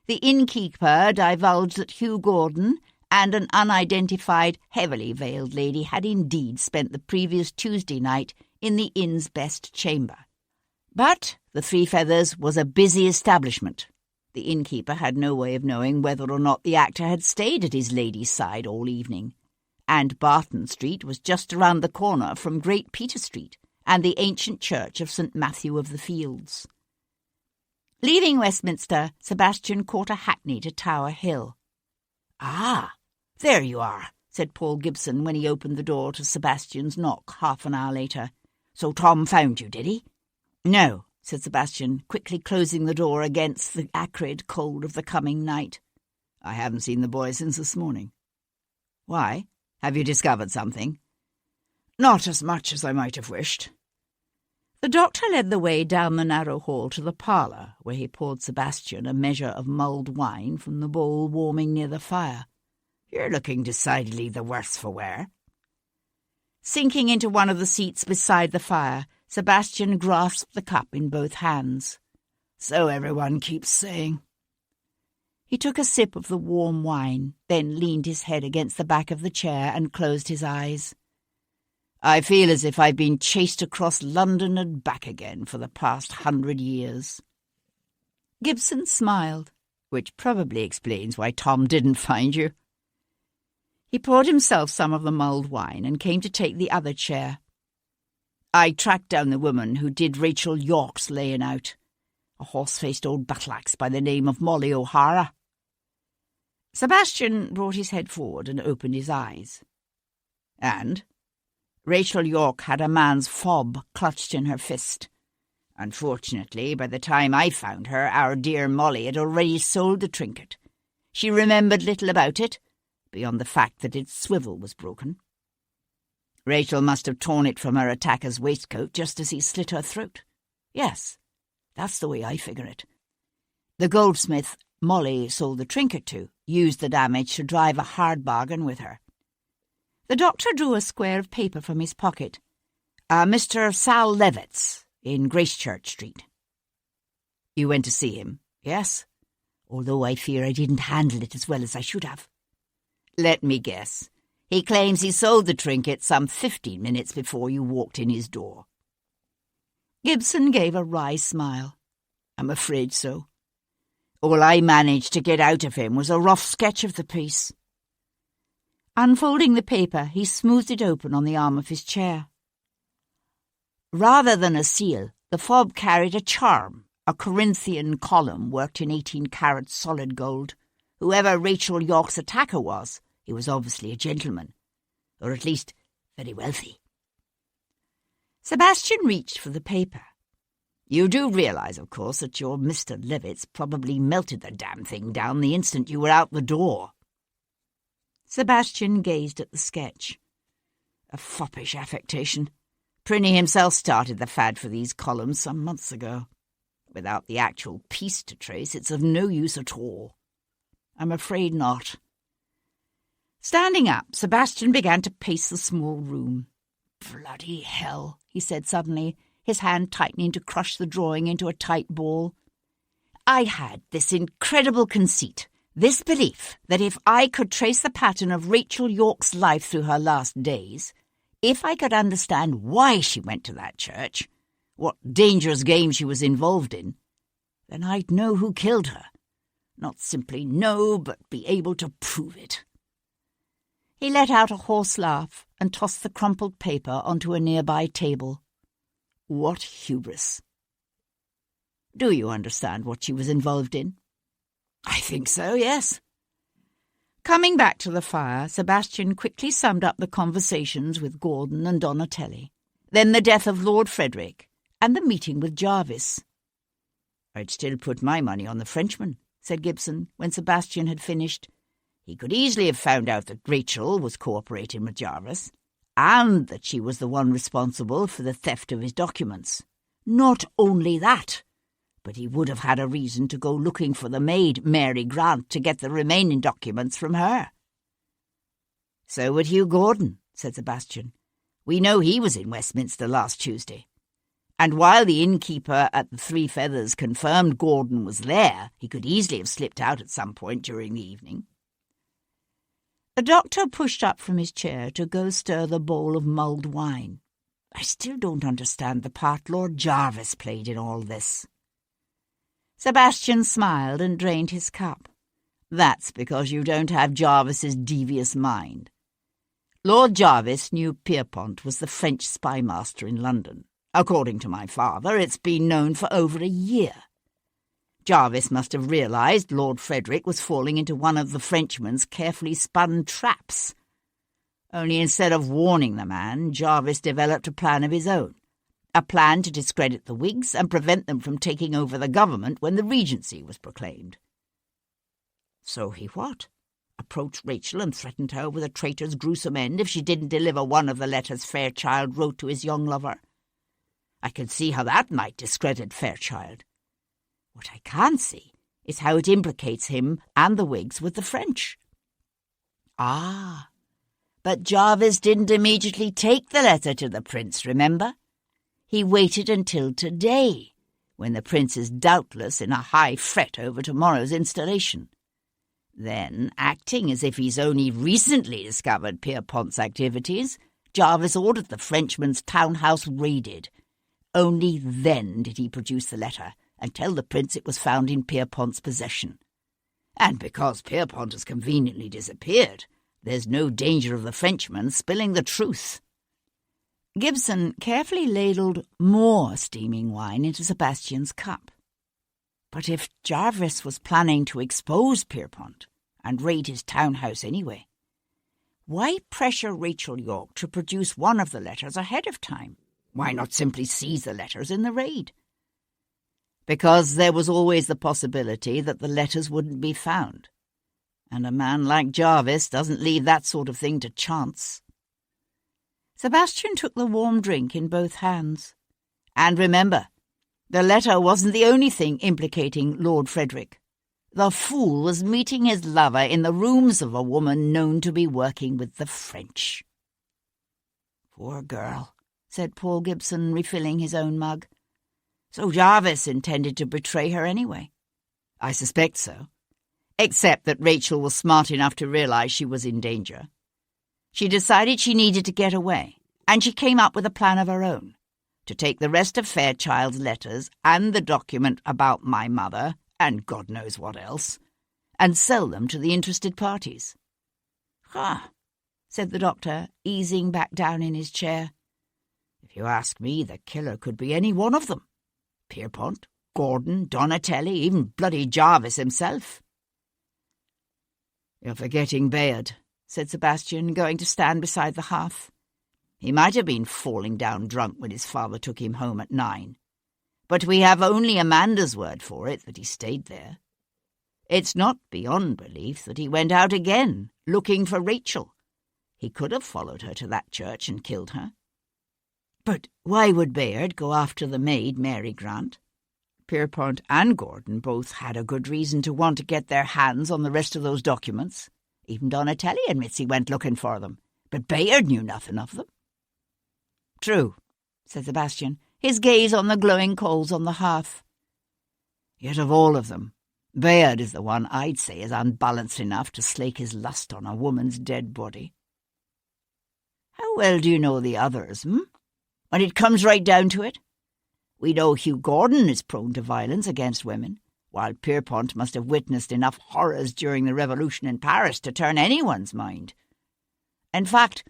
the innkeeper divulged that Hugh Gordon and an unidentified, heavily veiled lady had indeed spent the previous Tuesday night in the inn's best chamber. But the Three Feathers was a busy establishment. The innkeeper had no way of knowing whether or not the actor had stayed at his lady's side all evening, and Barton Street was just around the corner from Great Peter Street and the ancient church of St. Matthew of the Fields. Leaving Westminster, Sebastian caught a hackney to Tower Hill. "Ah, there you are," said Paul Gibson when he opened the door to Sebastian's knock half an hour later. "So Tom found you, did he?" "No," said Sebastian, quickly closing the door against the acrid cold of the coming night. "I haven't seen the boy since this morning." "Why? Have you discovered something?" "Not as much as I might have wished." The doctor led the way down the narrow hall to the parlour, where he poured Sebastian a measure of mulled wine from the bowl warming near the fire. "You're looking decidedly the worse for wear." Sinking into one of the seats beside the fire, Sebastian grasped the cup in both hands. "So everyone keeps saying." He took a sip of the warm wine, then leaned his head against the back of the chair and closed his eyes. "I feel as if I've been chased across London and back again for the past 100 years. Gibson smiled, which probably explains why Tom didn't find you. He poured himself some of the mulled wine and came to take the other chair. "I tracked down the woman who did Rachel York's laying out, a horse-faced old battle-axe by the name of Molly O'Hara." Sebastian brought his head forward and opened his eyes. "And?" "Rachel York had a man's fob clutched in her fist. Unfortunately, by the time I found her, our dear Molly had already sold the trinket. She remembered little about it, beyond the fact that its swivel was broken. Rachel must have torn it from her attacker's waistcoat just as he slit her throat. Yes, that's the way I figure it. The goldsmith Molly sold the trinket to used the damage to drive a hard bargain with her. The doctor drew a square of paper from his pocket. Mr. Sal Levitt's in Gracechurch Street. You went to see him, yes? Although I fear I didn't handle it as well as I should have. Let me guess. He claims he sold the trinket some 15 minutes before you walked in his door. Gibson gave a wry smile. I'm afraid so. All I managed to get out of him was a rough sketch of the piece. Unfolding the paper, he smoothed it open on the arm of his chair. Rather than a seal, the fob carried a charm, a Corinthian column worked in 18-carat solid gold. Whoever Rachel York's attacker was, he was obviously a gentleman, or at least very wealthy. Sebastian reached for the paper. You do realise, of course, that your Mr. Levitt's probably melted the damn thing down the instant you were out the door. Sebastian gazed at the sketch. A foppish affectation. Prinny himself started the fad for these columns some months ago. Without the actual piece to trace, it's of no use at all. I'm afraid not. Standing up, Sebastian began to pace the small room. Bloody hell, he said suddenly, his hand tightening to crush the drawing into a tight ball. I had this incredible conceit, this belief that if I could trace the pattern of Rachel York's life through her last days, if I could understand why she went to that church, what dangerous game she was involved in, then I'd know who killed her. Not simply know, but be able to prove it. He let out a hoarse laugh and tossed the crumpled paper onto a nearby table. What hubris. Do you understand what she was involved in? I think so, yes. Coming back to the fire, Sebastian quickly summed up the conversations with Gordon and Donatelli, then the death of Lord Frederick, and the meeting with Jarvis. I'd still put my money on the Frenchman, said Gibson, when Sebastian had finished. He could easily have found out that Rachel was cooperating with Jarvis, and that she was the one responsible for the theft of his documents. Not only that, but he would have had a reason to go looking for the maid, Mary Grant, to get the remaining documents from her. So would Hugh Gordon, said Sebastian. We know he was in Westminster last Tuesday. And while the innkeeper at the Three Feathers confirmed Gordon was there, he could easily have slipped out at some point during the evening. The doctor pushed up from his chair to go stir the bowl of mulled wine. I still don't understand the part Lord Jarvis played in all this. Sebastian smiled and drained his cup. That's because you don't have Jarvis's devious mind. Lord Jarvis knew Pierpont was the French spymaster in London. According to my father, it's been known for over a year. Jarvis must have realised Lord Frederick was falling into one of the Frenchman's carefully spun traps. Only instead of warning the man, Jarvis developed a plan of his own. A plan to discredit the Whigs and prevent them from taking over the government when the Regency was proclaimed. So he what? Approached Rachel and threatened her with a traitor's gruesome end if she didn't deliver one of the letters Fairchild wrote to his young lover. I can see how that might discredit Fairchild. What I can't see is how it implicates him and the Whigs with the French. Ah, but Jarvis didn't immediately take the letter to the Prince, remember? He waited until today, when the Prince is doubtless in a high fret over tomorrow's installation. Then, acting as if he's only recently discovered Pierpont's activities, Jarvis ordered the Frenchman's townhouse raided. Only then did he produce the letter and tell the Prince it was found in Pierpont's possession. And because Pierpont has conveniently disappeared, there's no danger of the Frenchman spilling the truth. Gibson carefully ladled more steaming wine into Sebastian's cup. But if Jarvis was planning to expose Pierpont and raid his townhouse anyway, why pressure Rachel York to produce one of the letters ahead of time? Why not simply seize the letters in the raid? Because there was always the possibility that the letters wouldn't be found. And a man like Jarvis doesn't leave that sort of thing to chance. Sebastian took the warm drink in both hands. And remember, the letter wasn't the only thing implicating Lord Frederick. The fool was meeting his lover in the rooms of a woman known to be working with the French. Poor girl, said Paul Gibson, refilling his own mug. So Jarvis intended to betray her anyway. I suspect so, except that Rachel was smart enough to realize she was in danger. She decided she needed to get away, and she came up with a plan of her own, to take the rest of Fairchild's letters and the document about my mother, and God knows what else, and sell them to the interested parties. "Ah," said the doctor, easing back down in his chair. "If you ask me, the killer could be any one of them. Pierpont, Gordon, Donatelli, even bloody Jarvis himself." "You're forgetting Bayard," said Sebastian, going to stand beside the hearth. "He might have been falling down drunk when his father took him home at 9. But we have only Amanda's word for it that he stayed there. It's not beyond belief that he went out again, looking for Rachel. He could have followed her to that church and killed her. But why would Bayard go after the maid, Mary Grant? Pierpont and Gordon both had a good reason to want to get their hands on the rest of those documents. Even Donatelli admits he went looking for them, but Bayard knew nothing of them." "True," said Sebastian, his gaze on the glowing coals on the hearth. "Yet of all of them, Bayard is the one I'd say is unbalanced enough to slake his lust on a woman's dead body." "How well do you know the others, When it comes right down to it? We know Hugh Gordon is prone to violence against women, while Pierpont must have witnessed enough horrors during the Revolution in Paris to turn anyone's mind. In fact,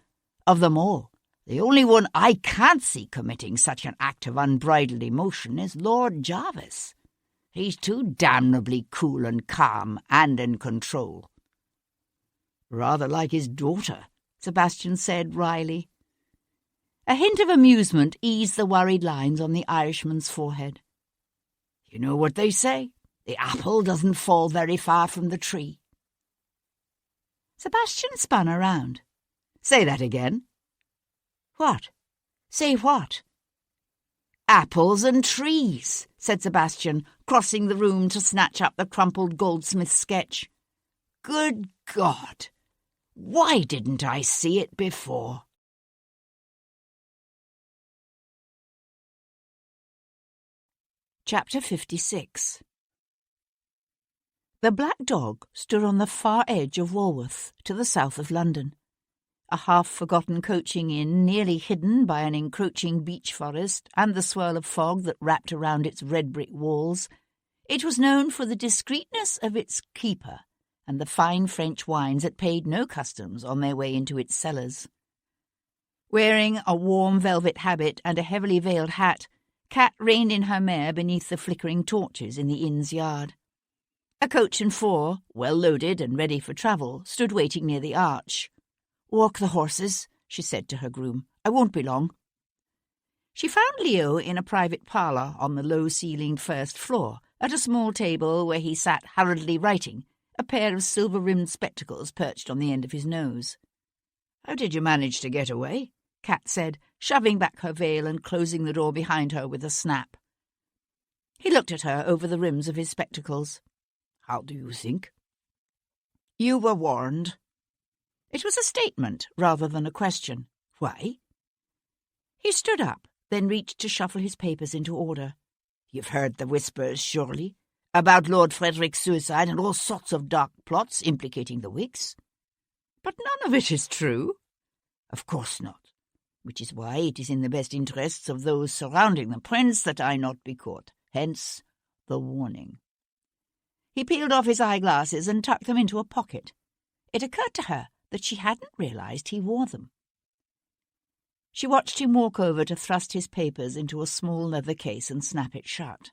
of them all, the only one I can't see committing such an act of unbridled emotion is Lord Jarvis. He's too damnably cool and calm and in control." "Rather like his daughter," Sebastian said wryly. A hint of amusement eased the worried lines on the Irishman's forehead. "You know what they say? The apple doesn't fall very far from the tree." Sebastian spun around. "Say that again." "What? Say what?" "Apples and trees," said Sebastian, crossing the room to snatch up the crumpled goldsmith's sketch. "Good God! Why didn't I see it before?" Chapter 56. The Black Dog stood on the far edge of Walworth, to the south of London. A half-forgotten coaching inn nearly hidden by an encroaching beech forest and the swirl of fog that wrapped around its red-brick walls, it was known for the discreetness of its keeper and the fine French wines that paid no customs on their way into its cellars. Wearing a warm velvet habit and a heavily veiled hat, Cat reined in her mare beneath the flickering torches in the inn's yard. A coach and four, well loaded and ready for travel, stood waiting near the arch. "Walk the horses," she said to her groom. "I won't be long." She found Leo in a private parlour on the low-ceilinged first floor, at a small table where he sat hurriedly writing, a pair of silver-rimmed spectacles perched on the end of his nose. "How did you manage to get away?" Cat said, shoving back her veil and closing the door behind her with a snap. He looked at her over the rims of his spectacles. "How do you think?" "You were warned." It was a statement rather than a question. "Why?" He stood up, then reached to shuffle his papers into order. "You've heard the whispers, surely, about Lord Frederick's suicide and all sorts of dark plots implicating the Whigs?" "But none of it is true." "Of course not. Which is why it is in the best interests of those surrounding the prince that I not be caught. Hence the warning." He peeled off his eyeglasses and tucked them into a pocket. It occurred to her that she hadn't realized he wore them. She watched him walk over to thrust his papers into a small leather case and snap it shut.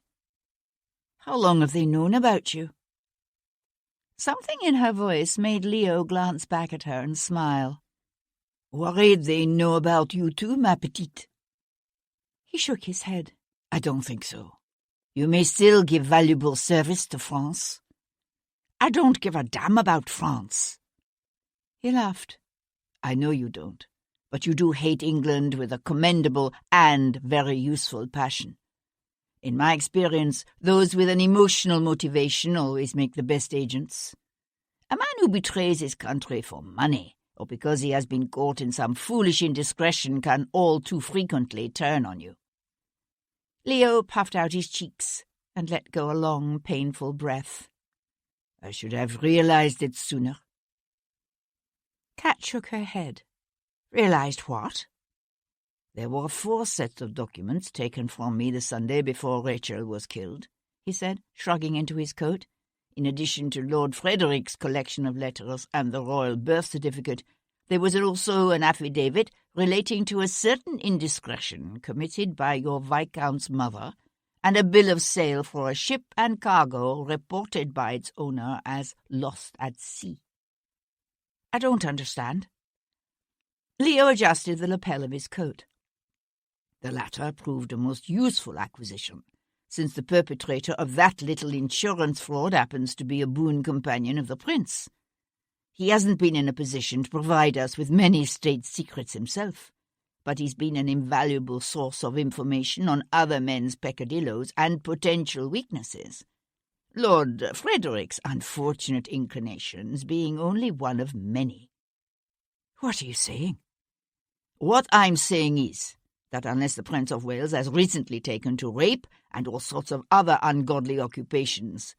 "How long have they known about you?" Something in her voice made Leo glance back at her and smile. "Worried they know about you too, ma petite?" He shook his head. "I don't think so. You may still give valuable service to France." I don't give a damn about France." He laughed. "I know you don't, but you do hate England with a commendable and very useful passion. In my experience, those with an emotional motivation always make the best agents. A man who betrays his country for money, or because he has been caught in some foolish indiscretion, can all too frequently turn on you." Leo puffed out his cheeks and let go a long, painful breath. "I should have realized it sooner." Kat shook her head. "Realized what?" "There were 4 sets of documents taken from me the Sunday before Rachel was killed," he said, shrugging into his coat. "In addition to Lord Frederick's collection of letters and the royal birth certificate, there was also an affidavit relating to a certain indiscretion committed by your Viscount's mother, and a bill of sale for a ship and cargo reported by its owner as lost at sea." "I don't understand." Leo adjusted the lapel of his coat. "The latter proved a most useful acquisition, since the perpetrator of that little insurance fraud happens to be a boon companion of the prince. He hasn't been in a position to provide us with many state secrets himself, but he's been an invaluable source of information on other men's peccadillos and potential weaknesses, Lord Frederick's unfortunate inclinations being only one of many." "What are you saying?" "What I'm saying is that unless the Prince of Wales has recently taken to rape and all sorts of other ungodly occupations,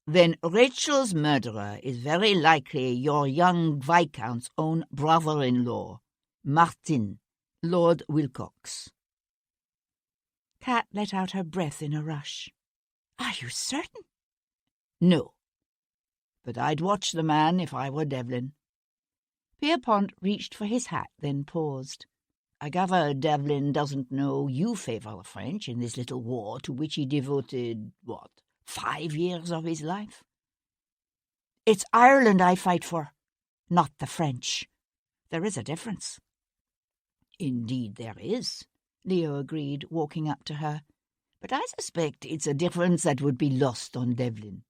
then Rachel's murderer is very likely your young Viscount's own brother-in-law, Martin, Lord Wilcox." Kat let out her breath in a rush. "Are you certain?" "No. But I'd watch the man if I were Devlin." Pierpont reached for his hat, then paused. "I gather Devlin doesn't know you favour the French in this little war to which he devoted, 5 years of his life?" "It's Ireland I fight for, not the French. There is a difference." "Indeed there is," Leo agreed, walking up to her. "But I suspect it's a difference that would be lost on Devlin."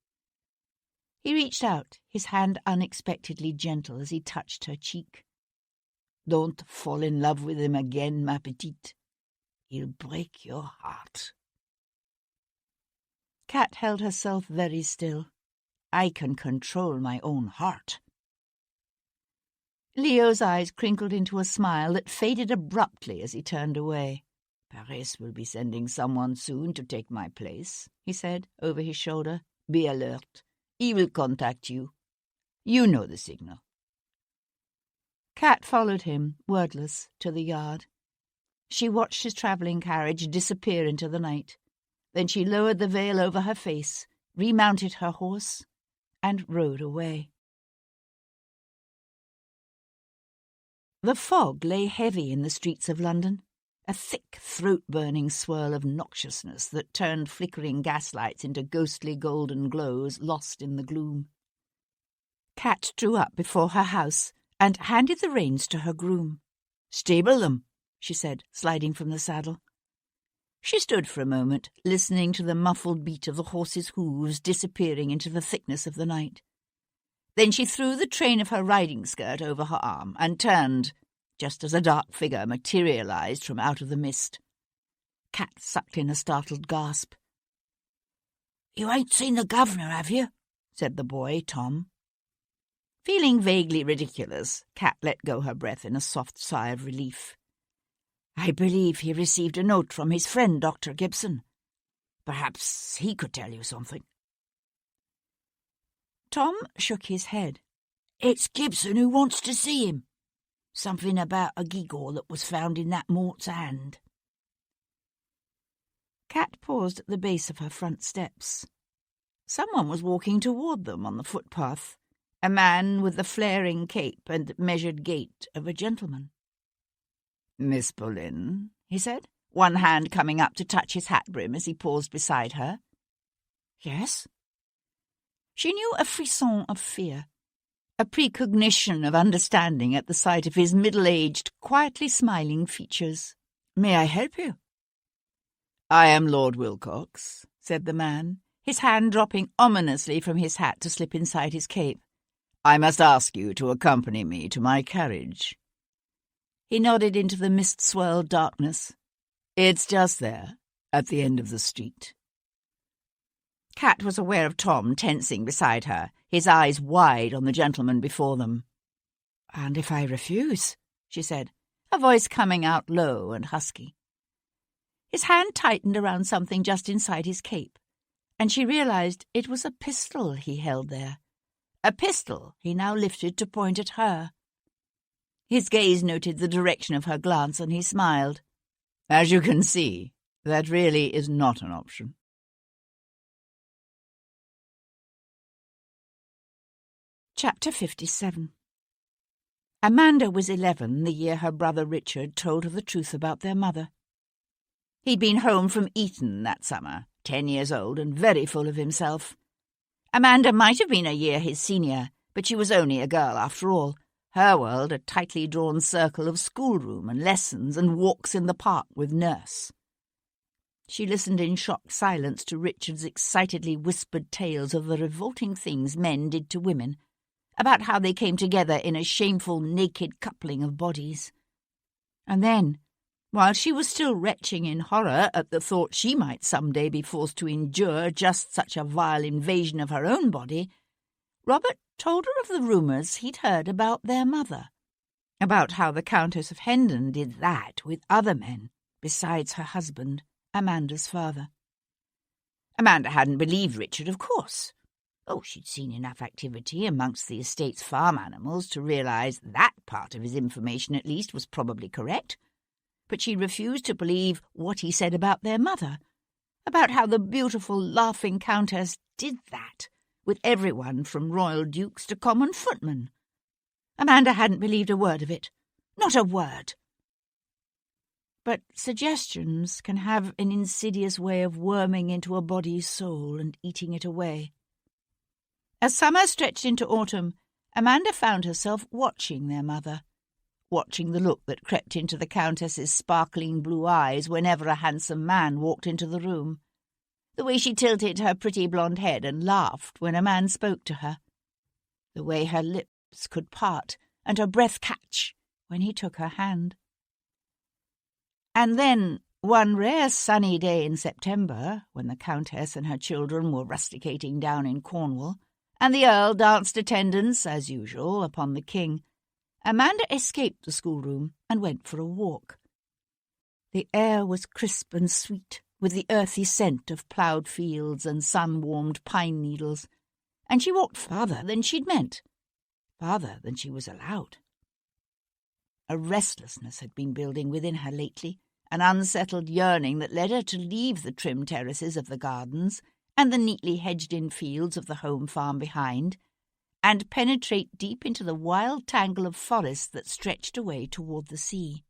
He reached out, his hand unexpectedly gentle as he touched her cheek. "Don't fall in love with him again, ma petite. He'll break your heart." Kat held herself very still. "I can control my own heart." Leo's eyes crinkled into a smile that faded abruptly as he turned away. "Paris will be sending someone soon to take my place," he said, over his shoulder. "Be alert. He will contact you. You know the signal." Kat followed him, wordless, to the yard. She watched his travelling carriage disappear into the night. Then she lowered the veil over her face, remounted her horse, and rode away. The fog lay heavy in the streets of London, a thick, throat-burning swirl of noxiousness that turned flickering gaslights into ghostly golden glows lost in the gloom. Kat drew up before her house and handed the reins to her groom. "Stable them," she said, sliding from the saddle. She stood for a moment, listening to the muffled beat of the horse's hooves disappearing into the thickness of the night. Then she threw the train of her riding skirt over her arm and turned, just as a dark figure materialized from out of the mist. Kat sucked in a startled gasp. "You ain't seen the governor, have you?" said the boy, Tom. Feeling vaguely ridiculous, Kat let go her breath in a soft sigh of relief. "I believe he received a note from his friend, Dr. Gibson. Perhaps he could tell you something." Tom shook his head. "It's Gibson who wants to see him. Something about a gewgaw that was found in that mort's hand." Kat paused at the base of her front steps. Someone was walking toward them on the footpath, a man with the flaring cape and measured gait of a gentleman. "Miss Boleyn," he said, one hand coming up to touch his hat brim as he paused beside her. "Yes?" She knew a frisson of fear, a precognition of understanding at the sight of his middle-aged, quietly smiling features. "May I help you?" "I am Lord Wilcox," said the man, his hand dropping ominously from his hat to slip inside his cape. "I must ask you to accompany me to my carriage." He nodded into the mist-swirled darkness. "It's just there, at the end of the street." Kat was aware of Tom tensing beside her, his eyes wide on the gentleman before them. "And if I refuse?" she said, her voice coming out low and husky. His hand tightened around something just inside his cape, and she realized it was a pistol he held there. A pistol he now lifted to point at her. His gaze noted the direction of her glance, and he smiled. "As you can see, that really is not an option." Chapter 57. Amanda was 11 the year her brother Richard told her the truth about their mother. He'd been home from Eton that summer, 10 years old and very full of himself. Amanda might have been a year his senior, but she was only a girl after all. Her world a tightly drawn circle of schoolroom and lessons and walks in the park with nurse. She listened in shocked silence to Richard's excitedly whispered tales of the revolting things men did to women, about how they came together in a shameful naked coupling of bodies. And then, while she was still retching in horror at the thought she might someday be forced to endure just such a vile invasion of her own body, Robert told her of the rumours he'd heard about their mother, about how the Countess of Hendon did that with other men besides her husband, Amanda's father. Amanda hadn't believed Richard, of course. Oh, she'd seen enough activity amongst the estate's farm animals to realise that part of his information at least was probably correct. But she refused to believe what he said about their mother, about how the beautiful, laughing Countess did that, with everyone from royal dukes to common footmen. Amanda hadn't believed a word of it. Not a word. But suggestions can have an insidious way of worming into a body's soul and eating it away. As summer stretched into autumn, Amanda found herself watching their mother, watching the look that crept into the Countess's sparkling blue eyes whenever a handsome man walked into the room, the way she tilted her pretty blonde head and laughed when a man spoke to her, the way her lips could part and her breath catch when he took her hand. And then, one rare sunny day in September, when the Countess and her children were rusticating down in Cornwall, and the Earl danced attendance, as usual, upon the King, Amanda escaped the schoolroom and went for a walk. The air was crisp and sweet, with the earthy scent of ploughed fields and sun-warmed pine needles, and she walked farther than she'd meant, farther than she was allowed. A restlessness had been building within her lately, an unsettled yearning that led her to leave the trim terraces of the gardens and the neatly hedged-in fields of the home farm behind, and penetrate deep into the wild tangle of forest that stretched away toward the sea.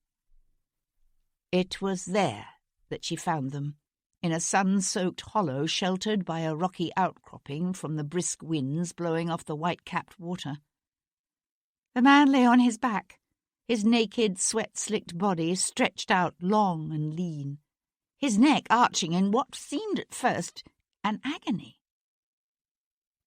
It was there that she found them, in a sun-soaked hollow sheltered by a rocky outcropping from the brisk winds blowing off the white-capped water. The man lay on his back, his naked, sweat-slicked body stretched out long and lean, his neck arching in what seemed at first an agony.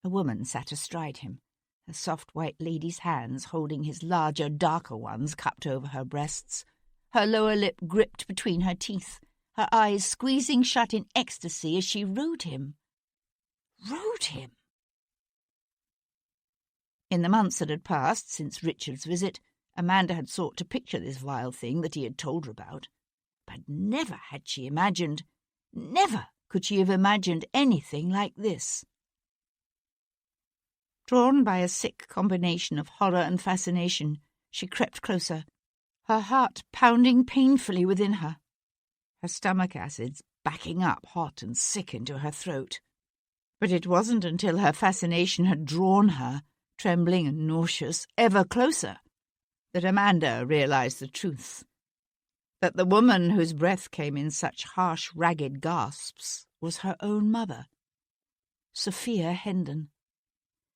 A woman sat astride him, her soft white lady's hands holding his larger, darker ones cupped over her breasts, her lower lip gripped between her teeth, her eyes squeezing shut in ecstasy as she rode him. Rode him! In the months that had passed since Richard's visit, Amanda had sought to picture this vile thing that he had told her about, but never had she imagined, never could she have imagined anything like this. Drawn by a sick combination of horror and fascination, she crept closer, her heart pounding painfully within her, her stomach acids backing up hot and sick into her throat. But it wasn't until her fascination had drawn her, trembling and nauseous, ever closer, that Amanda realized the truth, that the woman whose breath came in such harsh, ragged gasps was her own mother, Sophia Hendon,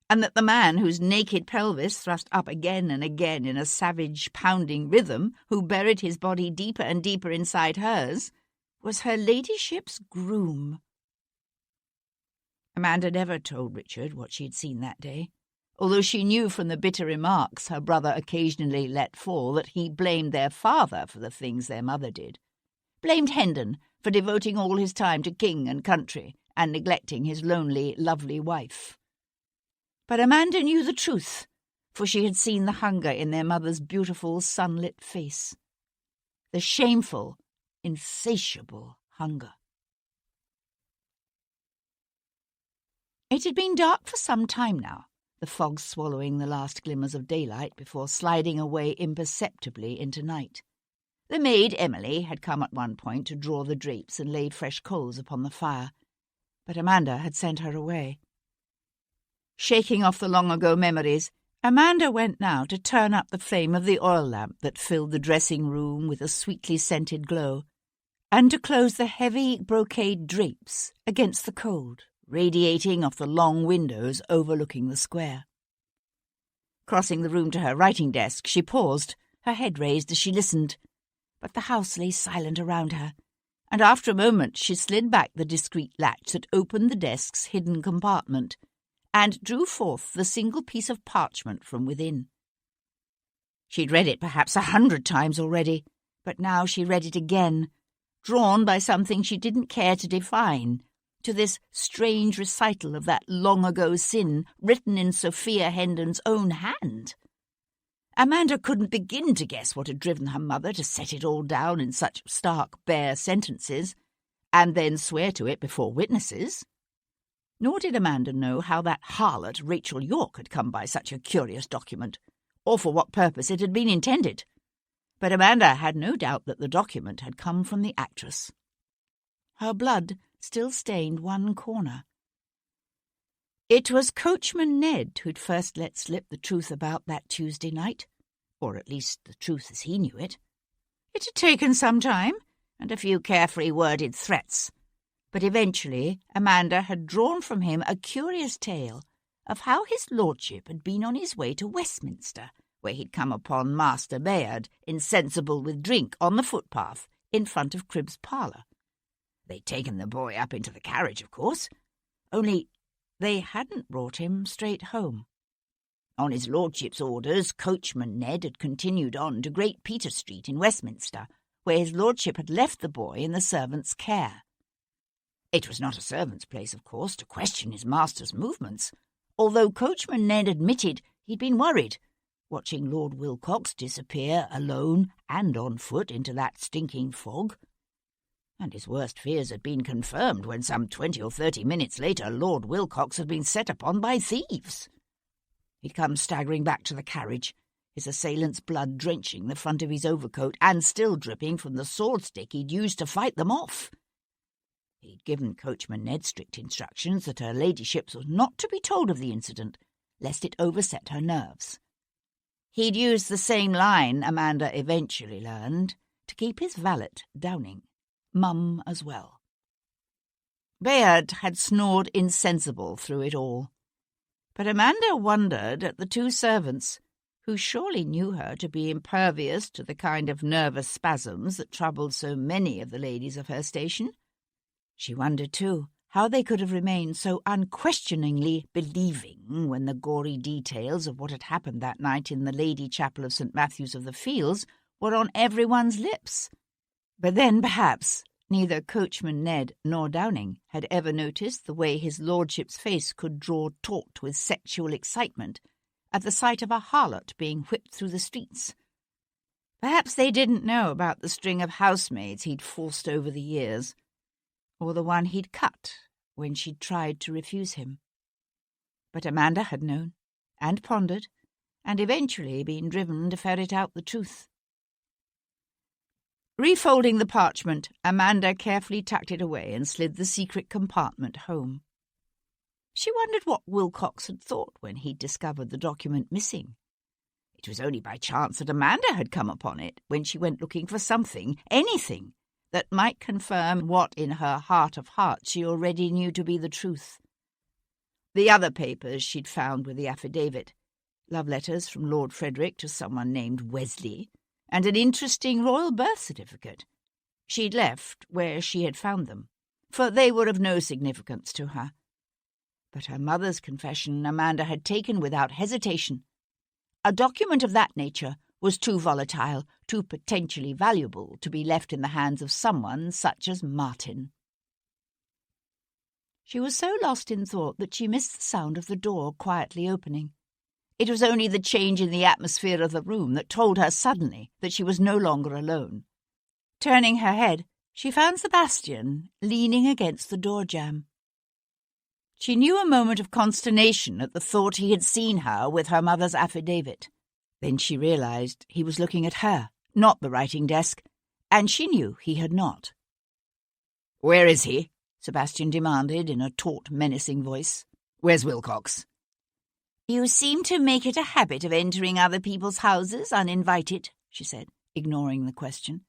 and that the man whose naked pelvis thrust up again and again in a savage, pounding rhythm, who buried his body deeper and deeper inside hers, was her ladyship's groom. Amanda never told Richard what she had seen that day, although she knew from the bitter remarks her brother occasionally let fall that he blamed their father for the things their mother did, blamed Hendon for devoting all his time to king and country and neglecting his lonely, lovely wife. But Amanda knew the truth, for she had seen the hunger in their mother's beautiful, sunlit face. The shameful, insatiable hunger. It had been dark for some time now, the fog swallowing the last glimmers of daylight before sliding away imperceptibly into night. The maid, Emily, had come at one point to draw the drapes and lay fresh coals upon the fire, but Amanda had sent her away. Shaking off the long-ago memories, Amanda went now to turn up the flame of the oil lamp that filled the dressing-room with a sweetly scented glow, and to close the heavy brocade drapes against the cold, radiating off the long windows overlooking the square. Crossing the room to her writing desk, she paused, her head raised as she listened, but the house lay silent around her, and after a moment she slid back the discreet latch that opened the desk's hidden compartment and drew forth the single piece of parchment from within. She'd read it perhaps 100 times already, but now she read it again, drawn by something she didn't care to define, to this strange recital of that long-ago sin written in Sophia Hendon's own hand. Amanda couldn't begin to guess what had driven her mother to set it all down in such stark, bare sentences, and then swear to it before witnesses. Nor did Amanda know how that harlot Rachel York had come by such a curious document, or for what purpose it had been intended. But Amanda had no doubt that the document had come from the actress. Her blood still stained one corner. It was Coachman Ned who'd first let slip the truth about that Tuesday night, or at least the truth as he knew it. It had taken some time, and a few carefully worded threats, but eventually Amanda had drawn from him a curious tale of how his lordship had been on his way to Westminster, where he'd come upon Master Bayard, insensible with drink, on the footpath in front of Cribb's parlour. They'd taken the boy up into the carriage, of course, only they hadn't brought him straight home. On his lordship's orders, Coachman Ned had continued on to Great Peter Street in Westminster, where his lordship had left the boy in the servant's care. It was not a servant's place, of course, to question his master's movements, although Coachman Ned admitted he'd been worried, watching Lord Wilcox disappear alone and on foot into that stinking fog. And his worst fears had been confirmed when some 20 or 30 minutes later Lord Wilcox had been set upon by thieves. He'd come staggering back to the carriage, his assailant's blood drenching the front of his overcoat and still dripping from the sword stick he'd used to fight them off. He'd given Coachman Ned strict instructions that her ladyship was not to be told of the incident, lest it overset her nerves. He'd used the same line, Amanda eventually learned, to keep his valet, Downing, mum as well. Bayard had snored insensible through it all, but Amanda wondered at the two servants, who surely knew her to be impervious to the kind of nervous spasms that troubled so many of the ladies of her station. She wondered, too, how they could have remained so unquestioningly believing when the gory details of what had happened that night in the Lady Chapel of St. Matthew's of the Fields were on everyone's lips. But then, perhaps, neither Coachman Ned nor Downing had ever noticed the way his lordship's face could draw taut with sexual excitement at the sight of a harlot being whipped through the streets. Perhaps they didn't know about the string of housemaids he'd forced over the years, or the one he'd cut when she'd tried to refuse him. But Amanda had known, and pondered, and eventually been driven to ferret out the truth. Refolding the parchment, Amanda carefully tucked it away and slid the secret compartment home. She wondered what Wilcox had thought when he'd discovered the document missing. It was only by chance that Amanda had come upon it when she went looking for something, anything, that might confirm what in her heart of hearts she already knew to be the truth. The other papers she'd found were the affidavit, love letters from Lord Frederick to someone named Wesley, and an interesting royal birth certificate. She'd left where she had found them, for they were of no significance to her. But her mother's confession Amanda had taken without hesitation. A document of that nature was too volatile, too potentially valuable to be left in the hands of someone such as Martin. She was so lost in thought that she missed the sound of the door quietly opening. It was only the change in the atmosphere of the room that told her suddenly that she was no longer alone. Turning her head, she found Sebastian leaning against the door jamb. She knew a moment of consternation at the thought he had seen her with her mother's affidavit. Then she realized he was looking at her, not the writing desk, and she knew he had not. "Where is he?" Sebastian demanded in a taut, menacing voice. "Where's Wilcox?" "You seem to make it a habit of entering other people's houses uninvited," she said, ignoring the question.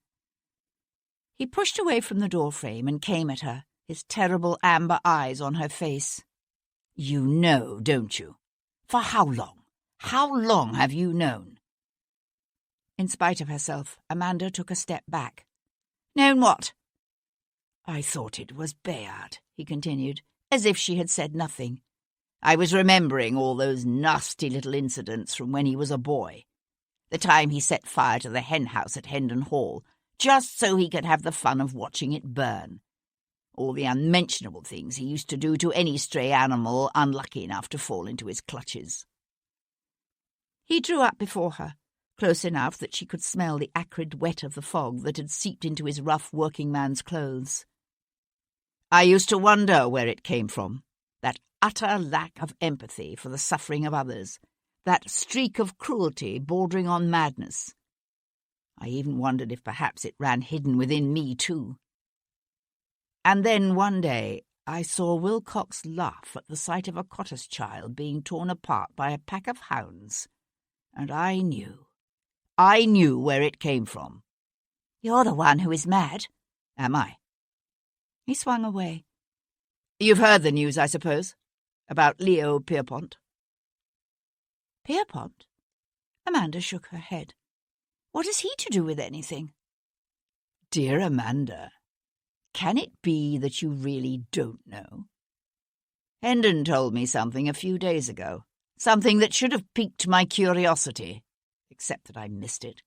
He pushed away from the doorframe and came at her, his terrible amber eyes on her face. "You know, don't you? For how long? How long have you known?" In spite of herself, Amanda took a step back. "Known what?" "I thought it was Bayard," he continued, as if she had said nothing. "I was remembering all those nasty little incidents from when he was a boy. The time he set fire to the hen house at Hendon Hall, just so he could have the fun of watching it burn. All the unmentionable things he used to do to any stray animal unlucky enough to fall into his clutches." He drew up before her, close enough that she could smell the acrid wet of the fog that had seeped into his rough working man's clothes. "I used to wonder where it came from, that utter lack of empathy for the suffering of others, that streak of cruelty bordering on madness. I even wondered if perhaps it ran hidden within me too. And then one day I saw Wilcox laugh at the sight of a cottar's child being torn apart by a pack of hounds, and I knew where it came from." "You're the one who is mad." "Am I?" He swung away. "You've heard the news, I suppose, about Leo Pierpont?" "Pierpont?" Amanda shook her head. "What has he to do with anything?" "Dear Amanda, can it be that you really don't know? Hendon told me something a few days ago, something that should have piqued my curiosity, except that I missed it.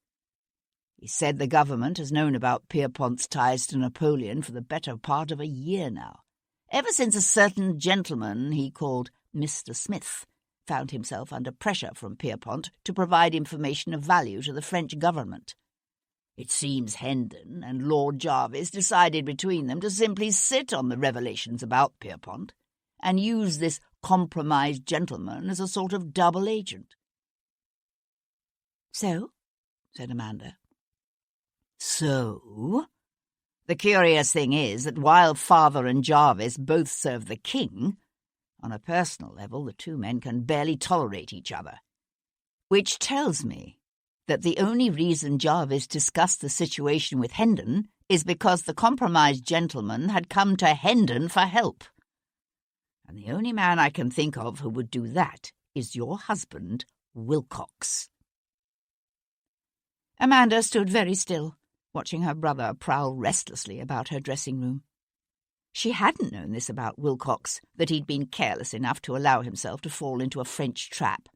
He said the government has known about Pierpont's ties to Napoleon for the better part of a year now, ever since a certain gentleman he called Mr. Smith found himself under pressure from Pierpont to provide information of value to the French government. It seems Hendon and Lord Jarvis decided between them to simply sit on the revelations about Pierpont and use this compromised gentleman as a sort of double agent." "So?" said Amanda. "So? The curious thing is that while Father and Jarvis both serve the king, on a personal level the two men can barely tolerate each other. Which tells me that the only reason Jarvis discussed the situation with Hendon is because the compromised gentleman had come to Hendon for help. And the only man I can think of who would do that is your husband, Wilcox." Amanda stood very still, watching her brother prowl restlessly about her dressing room. She hadn't known this about Wilcox, that he'd been careless enough to allow himself to fall into a French trap.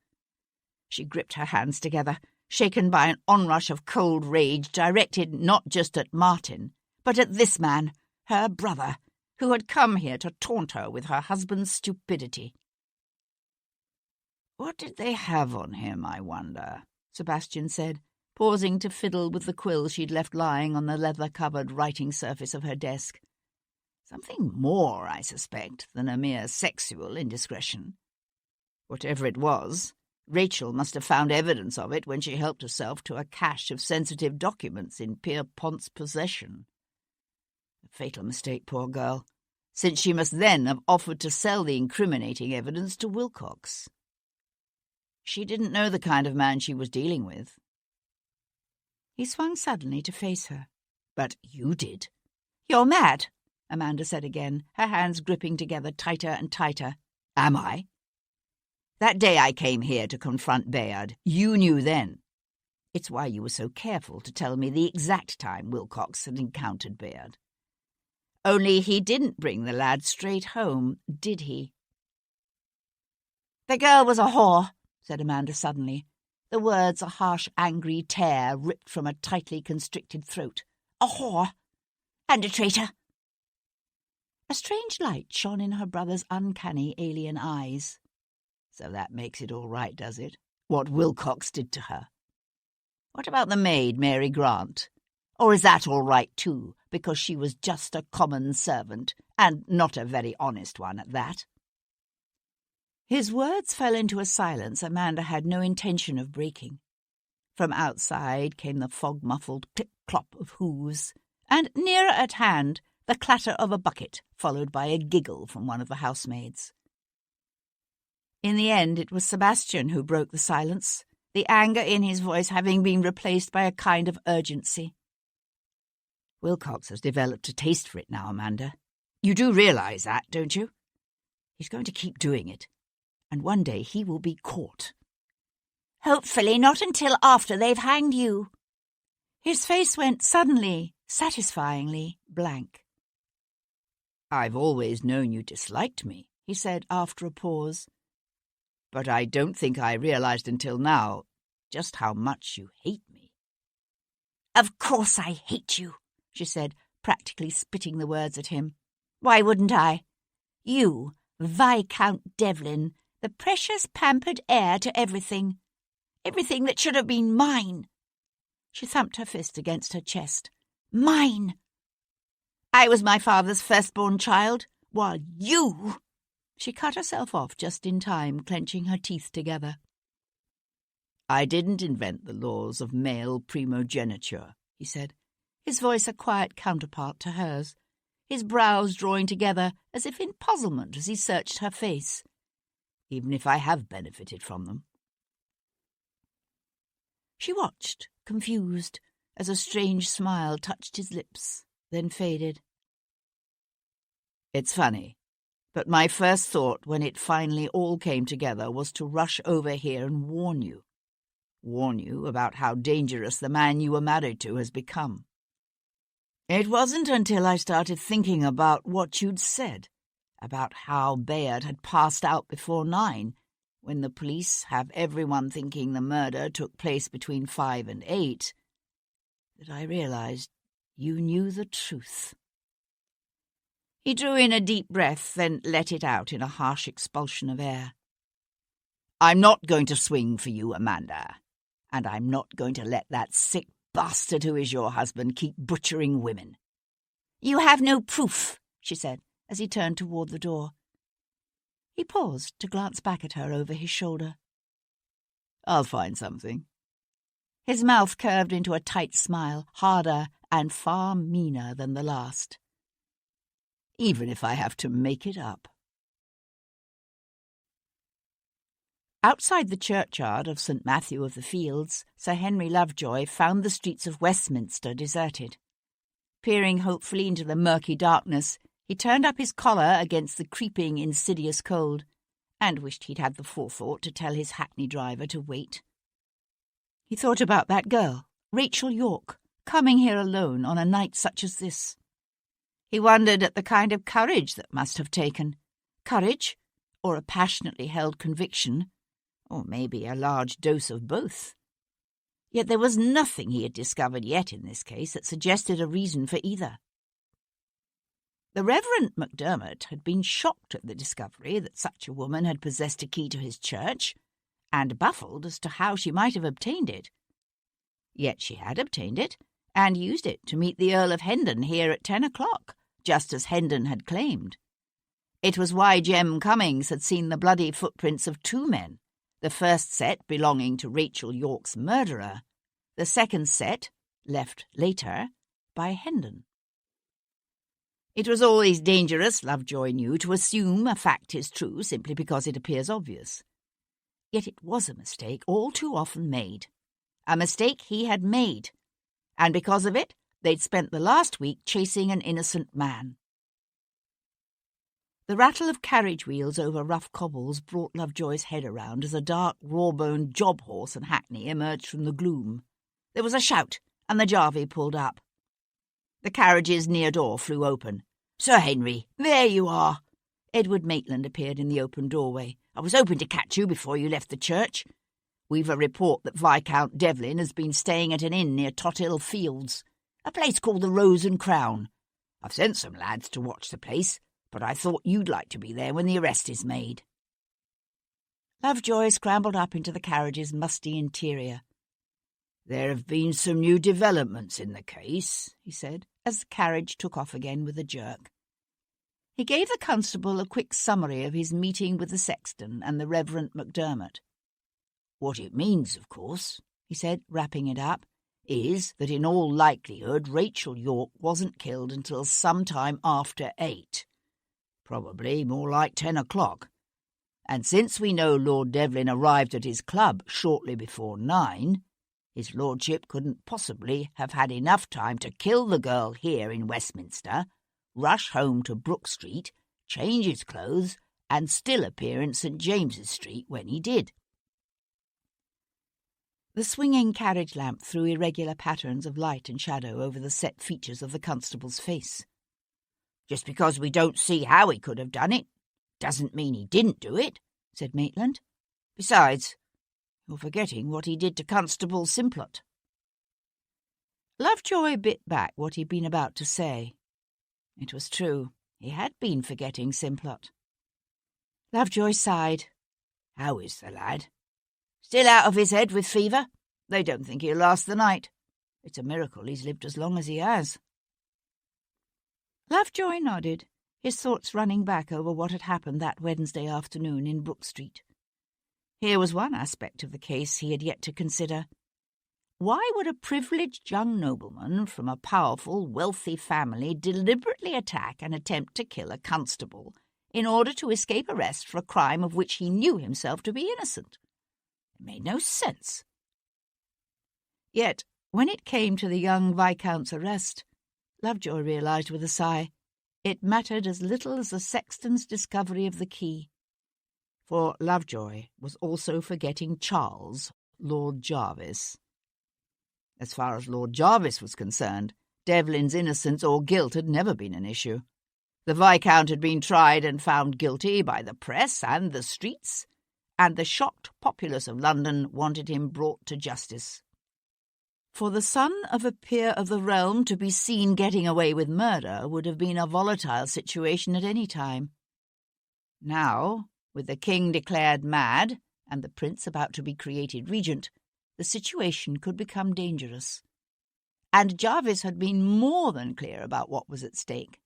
She gripped her hands together, shaken by an onrush of cold rage directed not just at Martin, but at this man, her brother, who had come here to taunt her with her husband's stupidity. "What did they have on him, I wonder?" Sebastian said, pausing to fiddle with the quill she'd left lying on the leather-covered writing surface of her desk. "Something more, I suspect, than a mere sexual indiscretion. Whatever it was, Rachel must have found evidence of it when she helped herself to a cache of sensitive documents in Pierpont's possession. A fatal mistake, poor girl, since she must then have offered to sell the incriminating evidence to Wilcox. She didn't know the kind of man she was dealing with." He swung suddenly to face her. "But you did." "You're mad," Amanda said again, her hands gripping together tighter and tighter. "Am I? That day I came here to confront Bayard, you knew then. It's why you were so careful to tell me the exact time Wilcox had encountered Bayard. Only he didn't bring the lad straight home, did he? "The girl was a whore," said Amanda suddenly, the words a harsh, angry tear ripped from a tightly constricted throat. "A whore. And a traitor." A strange light shone in her brother's uncanny alien eyes. "So that makes it all right, does it? What Wilcox did to her? What about the maid, Mary Grant? Or is that all right too, because she was just a common servant, and not a very honest one at that?" His words fell into a silence Amanda had no intention of breaking. From outside came the fog-muffled clip-clop of hooves, and nearer at hand the clatter of a bucket, followed by a giggle from one of the housemaids. In the end it was Sebastian who broke the silence, the anger in his voice having been replaced by a kind of urgency. "Wilcox has developed a taste for it now, Amanda. You do realise that, don't you? He's going to keep doing it, and one day he will be caught." "Hopefully not until after they've hanged you." His face went suddenly, satisfyingly blank. "I've always known you disliked me," he said after a pause. "But I don't think I realised until now just how much you hate me." "Of course I hate you," she said, practically spitting the words at him. "Why wouldn't I? You, Viscount Devlin, the precious pampered heir to everything. Everything that should have been mine." She thumped her fist against her chest. "Mine! I was my father's firstborn child, while you—" She cut herself off just in time, clenching her teeth together. "I didn't invent the laws of male primogeniture," he said, his voice a quiet counterpart to hers, his brows drawing together as if in puzzlement as he searched her face. "Even if I have benefited from them." She watched, confused, as a strange smile touched his lips, then faded. "It's funny, but my first thought when it finally all came together was to rush over here and warn you. Warn you about how dangerous the man you were married to has become. It wasn't until I started thinking about what you'd said, about how Bayard had passed out before 9, when the police have everyone thinking the murder took place between 5 and 8, that I realised you knew the truth." He drew in a deep breath, then let it out in a harsh expulsion of air. "I'm not going to swing for you, Amanda, and I'm not going to let that sick bastard who is your husband keep butchering women." "You have no proof," she said, as he turned toward the door. He paused to glance back at her over his shoulder. "I'll find something." His mouth curved into a tight smile, harder and far meaner than the last. "Even if I have to make it up." Outside the churchyard of St. Matthew of the Fields, Sir Henry Lovejoy found the streets of Westminster deserted. Peering hopefully into the murky darkness, he turned up his collar against the creeping, insidious cold, and wished he'd had the forethought to tell his hackney driver to wait. He thought about that girl, Rachel Yorke, coming here alone on a night such as this. He wondered at the kind of courage that must have taken. Courage, or a passionately held conviction, or maybe a large dose of both. Yet there was nothing he had discovered yet in this case that suggested a reason for either. The Reverend Macdermot had been shocked at the discovery that such a woman had possessed a key to his church, and baffled as to how she might have obtained it. Yet she had obtained it, and used it to meet the Earl of Hendon here at 10 o'clock, just as Hendon had claimed. It was why Jem Cummings had seen the bloody footprints of 2 men, the first set belonging to Rachel Yorke's murderer, the second set, left later, by Hendon. It was always dangerous, Lovejoy knew, to assume a fact is true simply because it appears obvious. Yet it was a mistake all too often made. A mistake he had made, and because of it, they'd spent the last week chasing an innocent man. The rattle of carriage wheels over rough cobbles brought Lovejoy's head around as a dark, raw-boned job horse and hackney emerged from the gloom. There was a shout, and the jarvey pulled up. The carriage's near door flew open. "Sir Henry, there you are!" Edward Maitland appeared in the open doorway, I was hoping to catch you before you left the church. We've a report that Viscount Devlin has been staying at an inn near Tothill Fields, a place called the Rose and Crown. I've sent some lads to watch the place, but I thought you'd like to be there when the arrest is made." Lovejoy scrambled up into the carriage's musty interior. "There have been some new developments in the case," he said, as the carriage took off again with a jerk. He gave the constable a quick summary of his meeting with the sexton and the Reverend Macdermot. "What it means, of course," he said, wrapping it up, "is that in all likelihood Rachel York wasn't killed until some time after 8. Probably more like 10 o'clock. And since we know Lord Devlin arrived at his club shortly before 9, his lordship couldn't possibly have had enough time to kill the girl here in Westminster, rush home to Brook Street, change his clothes, and still appear in St. James's Street when he did." The swinging carriage lamp threw irregular patterns of light and shadow over the set features of the constable's face. "Just because we don't see how he could have done it doesn't mean he didn't do it," said Maitland. "Besides, you're forgetting what he did to Constable Simplot." Lovejoy bit back what he'd been about to say. It was true. He had been forgetting Simplot. Lovejoy sighed. "How is the lad? Still out of his head with fever? They don't think he'll last the night. It's a miracle he's lived as long as he has." Lovejoy nodded, his thoughts running back over what had happened that Wednesday afternoon in Brook Street. Here was one aspect of the case he had yet to consider. Why would a privileged young nobleman from a powerful, wealthy family deliberately attack and attempt to kill a constable in order to escape arrest for a crime of which he knew himself to be innocent? It made no sense. Yet, when it came to the young Viscount's arrest, Lovejoy realised with a sigh, it mattered as little as the sexton's discovery of the key. For Lovejoy was also forgetting Charles, Lord Jarvis. As far as Lord Jarvis was concerned, Devlin's innocence or guilt had never been an issue. The Viscount had been tried and found guilty by the press and the streets, and the shocked populace of London wanted him brought to justice. For the son of a peer of the realm to be seen getting away with murder would have been a volatile situation at any time. Now, with the king declared mad and the prince about to be created regent, the situation could become dangerous. And Jarvis had been more than clear about what was at stake.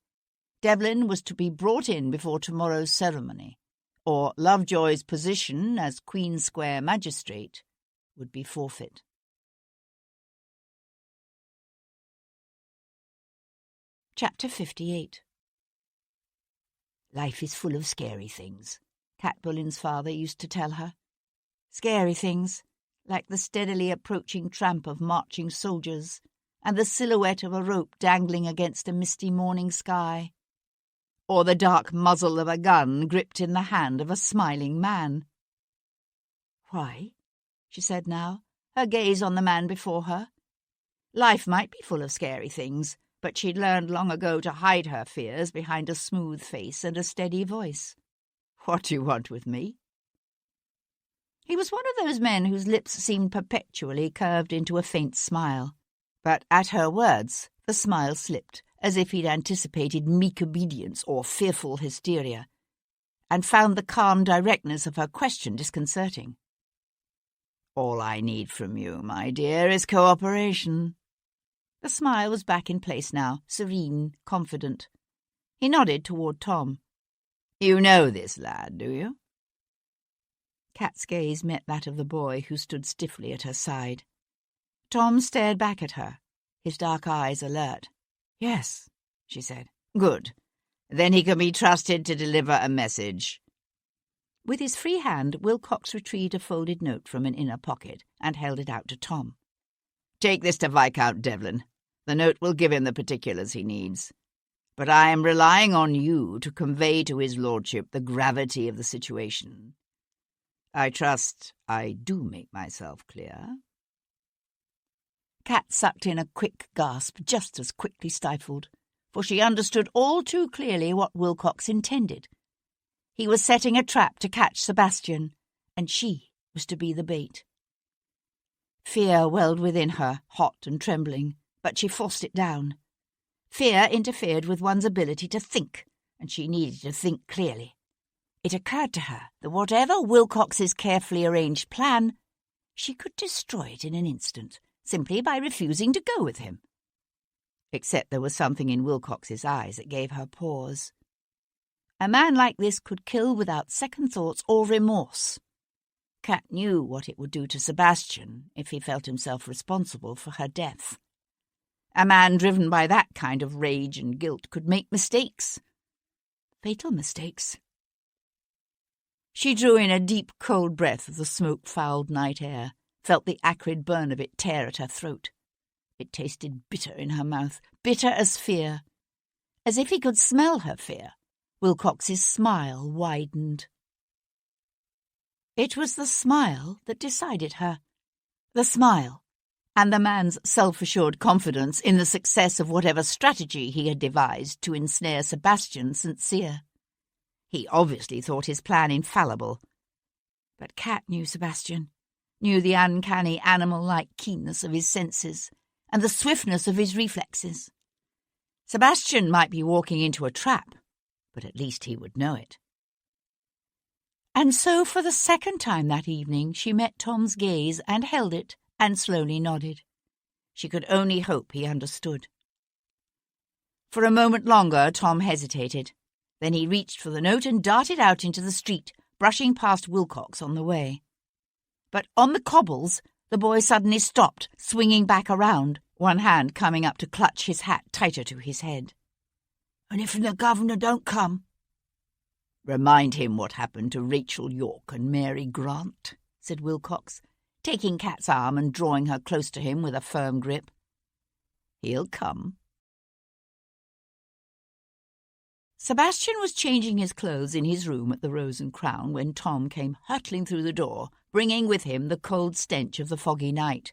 Devlin was to be brought in before tomorrow's ceremony, or Lovejoy's position as Queen Square magistrate would be forfeit. Chapter 58. Life is full of scary things, Cat Bullen's father used to tell her. Scary things, like the steadily approaching tramp of marching soldiers and the silhouette of a rope dangling against a misty morning sky, or the dark muzzle of a gun gripped in the hand of a smiling man. Why? She said now, her gaze on the man before her. Life might be full of scary things, but she'd learned long ago to hide her fears behind a smooth face and a steady voice. "What do you want with me?" He was one of those men whose lips seemed perpetually curved into a faint smile. But at her words, the smile slipped, as if he'd anticipated meek obedience or fearful hysteria, and found the calm directness of her question disconcerting. "All I need from you, my dear, is cooperation." The smile was back in place now, serene, confident. He nodded toward Tom. "You know this lad, do you?" Cat's gaze met that of the boy who stood stiffly at her side. Tom stared back at her, his dark eyes alert. "Yes," she said. "Good. Then he can be trusted to deliver a message." With his free hand, Wilcox retrieved a folded note from an inner pocket and held it out to Tom. "Take this to Viscount Devlin. The note will give him the particulars he needs. But I am relying on you to convey to his lordship the gravity of the situation. I trust I do make myself clear." Cat sucked in a quick gasp, just as quickly stifled, for she understood all too clearly what Wilcox intended. He was setting a trap to catch Sebastian, and she was to be the bait. Fear welled within her, hot and trembling, but she forced it down. Fear interfered with one's ability to think, and she needed to think clearly. It occurred to her that whatever Wilcox's carefully arranged plan, she could destroy it in an instant, simply by refusing to go with him. Except there was something in Wilcox's eyes that gave her pause. A man like this could kill without second thoughts or remorse. Kat knew what it would do to Sebastian if he felt himself responsible for her death. A man driven by that kind of rage and guilt could make mistakes. Fatal mistakes. She drew in a deep, cold breath of the smoke-fouled night air, felt the acrid burn of it tear at her throat. It tasted bitter in her mouth, bitter as fear. As if he could smell her fear, Wilcox's smile widened. It was the smile that decided her. The smile, and the man's self-assured confidence in the success of whatever strategy he had devised to ensnare Sebastian St. He obviously thought his plan infallible. But Kat knew Sebastian, knew the uncanny animal-like keenness of his senses and the swiftness of his reflexes. Sebastian might be walking into a trap, but at least he would know it. And so for the second time that evening she met Tom's gaze and held it and slowly nodded. She could only hope he understood. For a moment longer Tom hesitated. Then he reached for the note and darted out into the street, brushing past Wilcox on the way. But on the cobbles, the boy suddenly stopped, swinging back around, one hand coming up to clutch his hat tighter to his head. "And if the governor don't come?" "Remind him what happened to Rachel York and Mary Grant," said Wilcox, taking Kat's arm and drawing her close to him with a firm grip. "He'll come." Sebastian was changing his clothes in his room at the Rose and Crown when Tom came hurtling through the door, bringing with him the cold stench of the foggy night.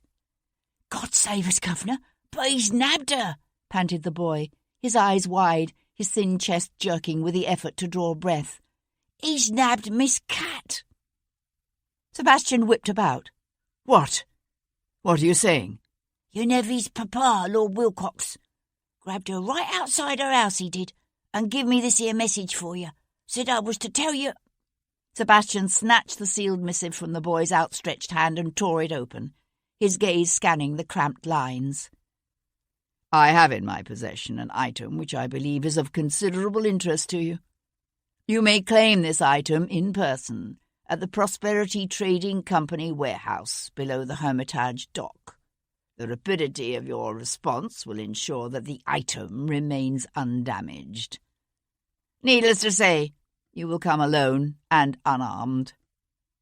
"God save us, governor, but he's nabbed her," panted the boy, his eyes wide, his thin chest jerking with the effort to draw breath. "He's nabbed Miss Cat." Sebastian whipped about. What? What are you saying?" "Your nevy's papa, Lord Wilcox. Grabbed her right outside her house, he did, and give me this here message for you. Said I was to tell you—" Sebastian snatched the sealed missive from the boy's outstretched hand and tore it open, his gaze scanning the cramped lines. "I have in my possession an item which I believe is of considerable interest to you. You may claim this item in person at the Prosperity Trading Company warehouse below the Hermitage dock. The rapidity of your response will ensure that the item remains undamaged. Needless to say, you will come alone and unarmed.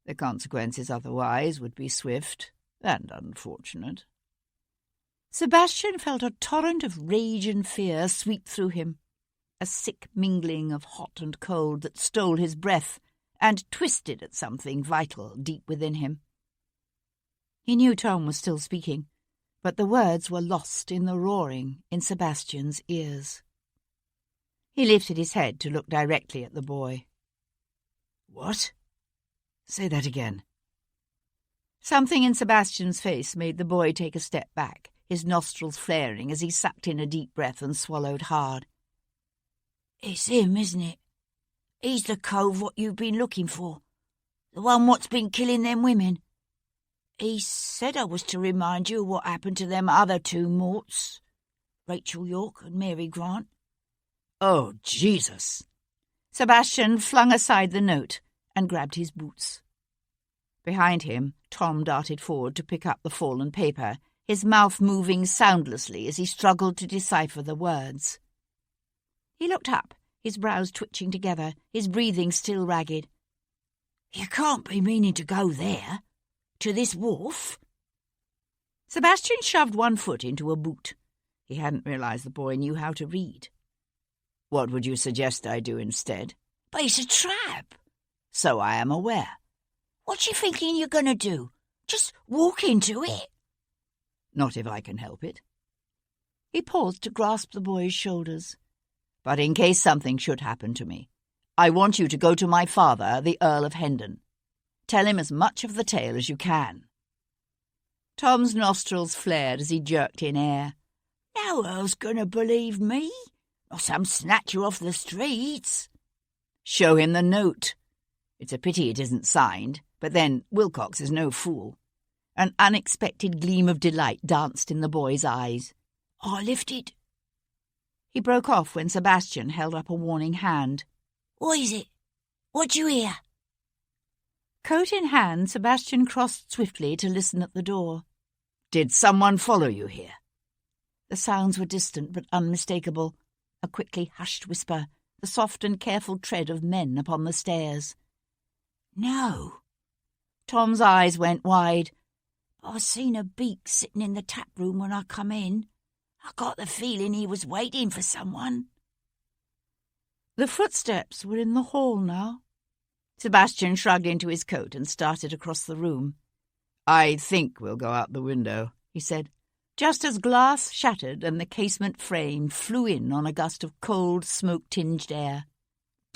The consequences otherwise would be swift and unfortunate." Sebastian felt a torrent of rage and fear sweep through him, a sick mingling of hot and cold that stole his breath and twisted at something vital deep within him. He knew Tom was still speaking, but the words were lost in the roaring in Sebastian's ears. He lifted his head to look directly at the boy. "What? Say that again." Something in Sebastian's face made the boy take a step back, his nostrils flaring as he sucked in a deep breath and swallowed hard. "It's him, isn't it? He's the cove what you've been looking for. The one what's been killing them women. He said I was to remind you of what happened to them other two morts, Rachel York and Mary Grant." "Oh, Jesus!" Sebastian flung aside the note and grabbed his boots. Behind him, Tom darted forward to pick up the fallen paper, his mouth moving soundlessly as he struggled to decipher the words. He looked up, his brows twitching together, his breathing still ragged. "You can't be meaning to go there, to this wharf?" Sebastian shoved one foot into a boot. He hadn't realized the boy knew how to read. "What would you suggest I do instead?" "But it's a trap." "So I am aware." "What you thinking you're going to do? Just walk into it?" "Not if I can help it." He paused to grasp the boy's shoulders. "But in case something should happen to me, I want you to go to my father, the Earl of Hendon. Tell him as much of the tale as you can." Tom's nostrils flared as he jerked in air. "No Earl's going to believe me, or some snatcher off the streets." "Show him the note. It's a pity it isn't signed, but then Wilcox is no fool." An unexpected gleam of delight danced in the boy's eyes. "I lift it." He broke off when Sebastian held up a warning hand. "What is it? What do you hear?" Coat in hand, Sebastian crossed swiftly to listen at the door. "Did someone follow you here?" The sounds were distant but unmistakable. A quickly hushed whisper, the soft and careful tread of men upon the stairs. "No." Tom's eyes went wide. "I seen a beak sitting in the tap room when I come in. I got the feeling he was waiting for someone." The footsteps were in the hall now. Sebastian shrugged into his coat and started across the room. "I think we'll go out the window," he said, just as glass shattered and the casement frame flew in on a gust of cold, smoke-tinged air.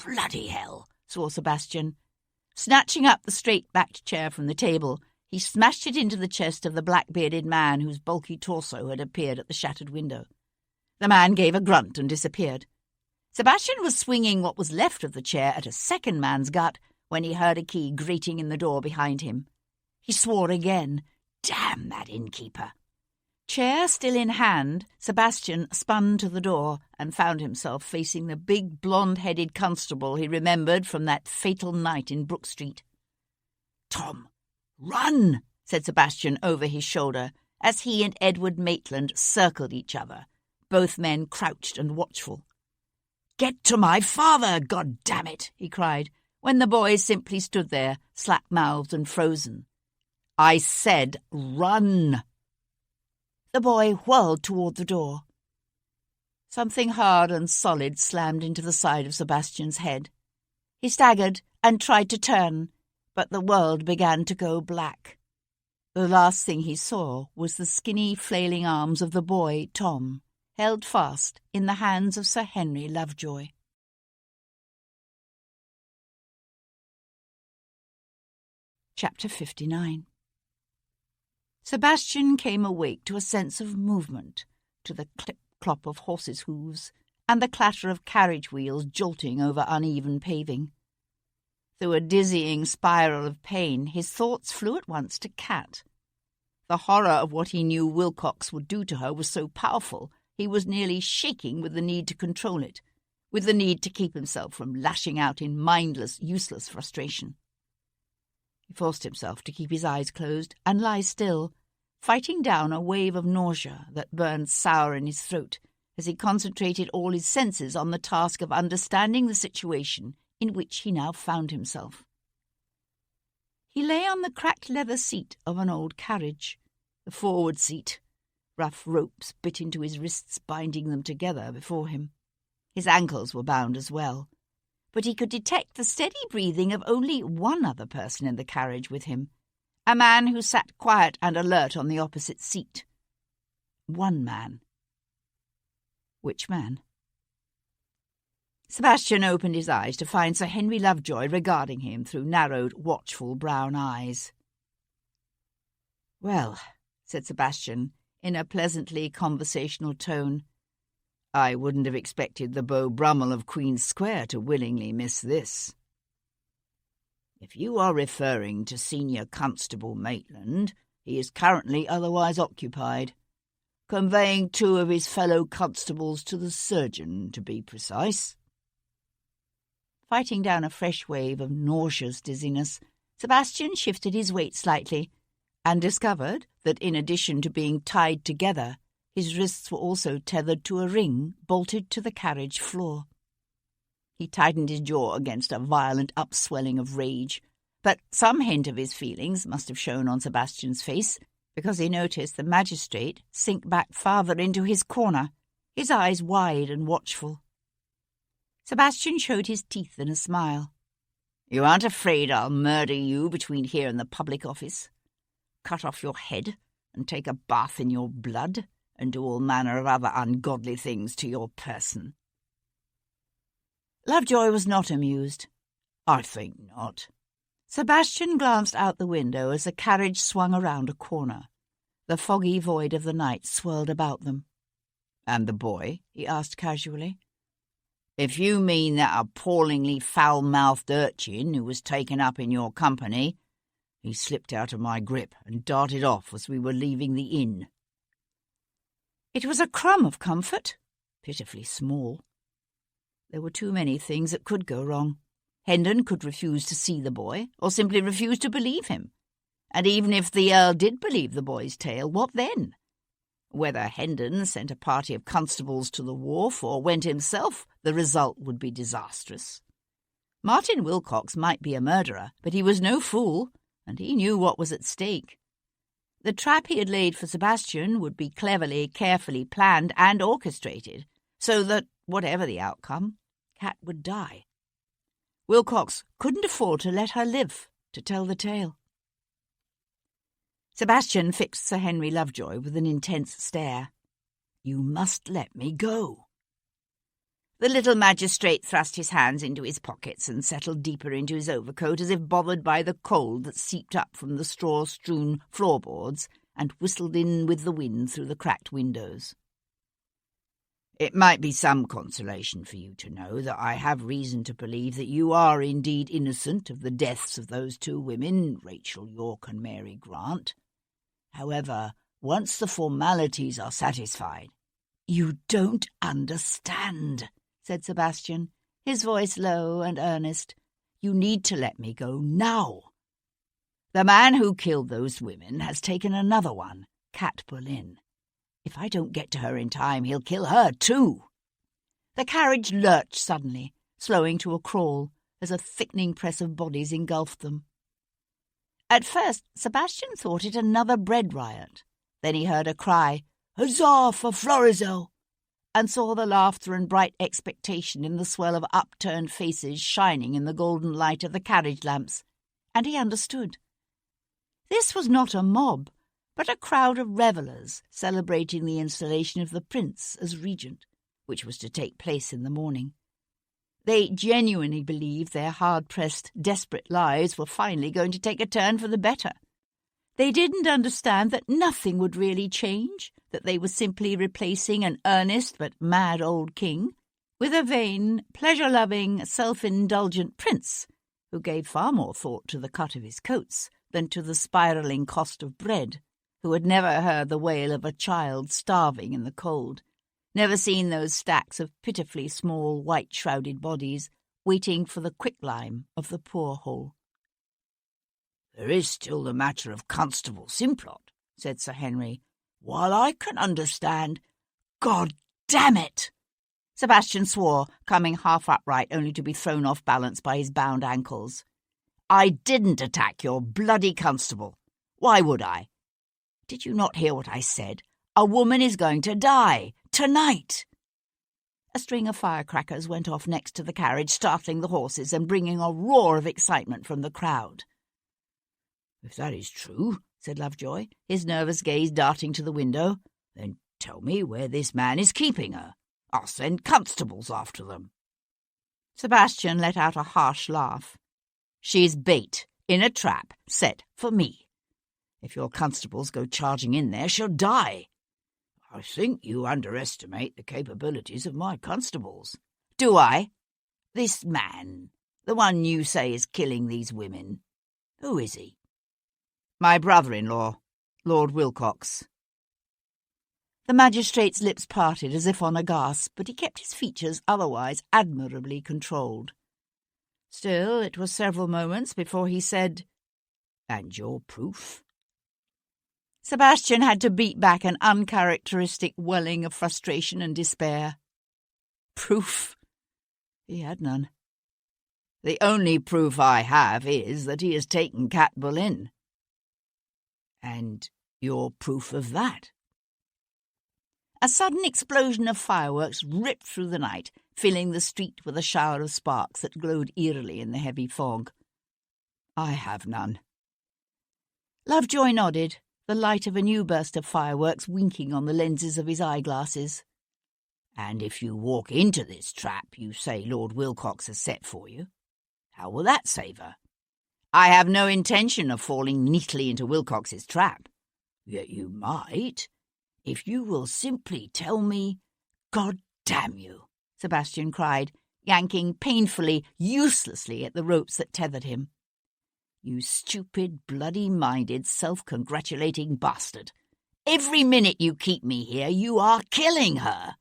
"Bloody hell," swore Sebastian. Snatching up the straight-backed chair from the table, he smashed it into the chest of the black-bearded man whose bulky torso had appeared at the shattered window. The man gave a grunt and disappeared. Sebastian was swinging what was left of the chair at a second man's gut when he heard a key grating in the door behind him. He swore again. "Damn that innkeeper." Chair still in hand, Sebastian spun to the door and found himself facing the big blonde-headed constable he remembered from that fatal night in Brook Street. "Tom, run!" said Sebastian over his shoulder as he and Edward Maitland circled each other, both men crouched and watchful. "Get to my father, God damn it!" he cried, when the boys simply stood there, slack-mouthed and frozen. "I said run!" The boy whirled toward the door. Something hard and solid slammed into the side of Sebastian's head. He staggered and tried to turn, but the world began to go black. The last thing he saw was the skinny, flailing arms of the boy, Tom, held fast in the hands of Sir Henry Lovejoy. Chapter 59. Sebastian came awake to a sense of movement, to the clip-clop of horses' hooves and the clatter of carriage wheels jolting over uneven paving. Through a dizzying spiral of pain, his thoughts flew at once to Kat. The horror of what he knew Wilcox would do to her was so powerful he was nearly shaking with the need to control it, with the need to keep himself from lashing out in mindless, useless frustration. He forced himself to keep his eyes closed and lie still, fighting down a wave of nausea that burned sour in his throat as he concentrated all his senses on the task of understanding the situation in which he now found himself. He lay on the cracked leather seat of an old carriage, the forward seat. Rough ropes bit into his wrists, binding them together before him. His ankles were bound as well, but he could detect the steady breathing of only one other person in the carriage with him, a man who sat quiet and alert on the opposite seat. One man. Which man? Sebastian opened his eyes to find Sir Henry Lovejoy regarding him through narrowed, watchful brown eyes. "Well," said Sebastian, in a pleasantly conversational tone, "I wouldn't have expected the Beau Brummel of Queen's Square to willingly miss this." "If you are referring to Senior Constable Maitland, he is currently otherwise occupied, conveying 2 of his fellow constables to the surgeon, to be precise." Fighting down a fresh wave of nauseous dizziness, Sebastian shifted his weight slightly and discovered that in addition to being tied together, his wrists were also tethered to a ring bolted to the carriage floor. He tightened his jaw against a violent upswelling of rage, but some hint of his feelings must have shown on Sebastian's face, because he noticed the magistrate sink back farther into his corner, his eyes wide and watchful. Sebastian showed his teeth in a smile. "You aren't afraid I'll murder you between here and the public office? Cut off your head and take a bath in your blood and do all manner of other ungodly things to your person?" Lovejoy was not amused. I think not. Sebastian glanced out the window as the carriage swung around a corner. The foggy void of the night swirled about them. And the boy? He asked casually. If you mean that appallingly foul-mouthed urchin who was taken up in your company, he slipped out of my grip and darted off as we were leaving the inn. It was a crumb of comfort, pitifully small. There were too many things that could go wrong. Hendon could refuse to see the boy, or simply refuse to believe him. And even if the Earl did believe the boy's tale, what then? Whether Hendon sent a party of constables to the wharf or went himself, the result would be disastrous. Martin Wilcox might be a murderer, but he was no fool, and he knew what was at stake. The trap he had laid for Sebastian would be cleverly, carefully planned and orchestrated, so that, whatever the outcome, Cat would die. Wilcox couldn't afford to let her live to tell the tale. Sebastian fixed Sir Henry Lovejoy with an intense stare. You must let me go. The little magistrate thrust his hands into his pockets and settled deeper into his overcoat as if bothered by the cold that seeped up from the straw-strewn floorboards and whistled in with the wind through the cracked windows. It might be some consolation for you to know that I have reason to believe that you are indeed innocent of the deaths of those two women, Rachel York and Mary Grant. However, once the formalities are satisfied— You don't understand, said Sebastian, his voice low and earnest. You need to let me go now. The man who killed those women has taken another one, Cat Boleyn. If I don't get to her in time, he'll kill her too. The carriage lurched suddenly, slowing to a crawl as a thickening press of bodies engulfed them. At first, Sebastian thought it another bread riot. Then he heard a cry, "Huzzah for Florizel!" and saw the laughter and bright expectation in the swell of upturned faces shining in the golden light of the carriage lamps, and he understood. This was not a mob, but a crowd of revellers celebrating the installation of the prince as regent, which was to take place in the morning. They genuinely believed their hard-pressed, desperate lives were finally going to take a turn for the better. They didn't understand that nothing would really change, that they were simply replacing an earnest but mad old king with a vain, pleasure-loving, self-indulgent prince who gave far more thought to the cut of his coats than to the spiralling cost of bread, who had never heard the wail of a child starving in the cold, never seen those stacks of pitifully small, white-shrouded bodies waiting for the quicklime of the poor hole. There is still the matter of Constable Simplot, said Sir Henry. While I can understand— God damn it! Sebastian swore, coming half upright only to be thrown off balance by his bound ankles. I didn't attack your bloody constable. Why would I? Did you not hear what I said? A woman is going to die. Tonight. A string of firecrackers went off next to the carriage, startling the horses and bringing a roar of excitement from the crowd. If that is true, said Lovejoy, his nervous gaze darting to the window, then tell me where this man is keeping her. I'll send constables after them. Sebastian let out a harsh laugh. She's bait, in a trap, set for me. If your constables go charging in there, she'll die. I think you underestimate the capabilities of my constables. Do I? This man, the one you say is killing these women, who is he? My brother-in-law, Lord Wilcox. The magistrate's lips parted as if on a gasp, but he kept his features otherwise admirably controlled. Still, it was several moments before he said, And your proof? Sebastian had to beat back an uncharacteristic welling of frustration and despair. Proof? He had none. The only proof I have is that he has taken Cat Boleyn. And your proof of that? A sudden explosion of fireworks ripped through the night, filling the street with a shower of sparks that glowed eerily in the heavy fog. I have none. Lovejoy nodded, the light of a new burst of fireworks winking on the lenses of his eyeglasses. And if you walk into this trap you say Lord Wilcox has set for you, how will that save her? I have no intention of falling neatly into Wilcox's trap. Yet you might, if you will simply tell me, God damn you, Sebastian cried, yanking painfully, uselessly at the ropes that tethered him. You stupid, bloody-minded, self-congratulating bastard. Every minute you keep me here, you are killing her.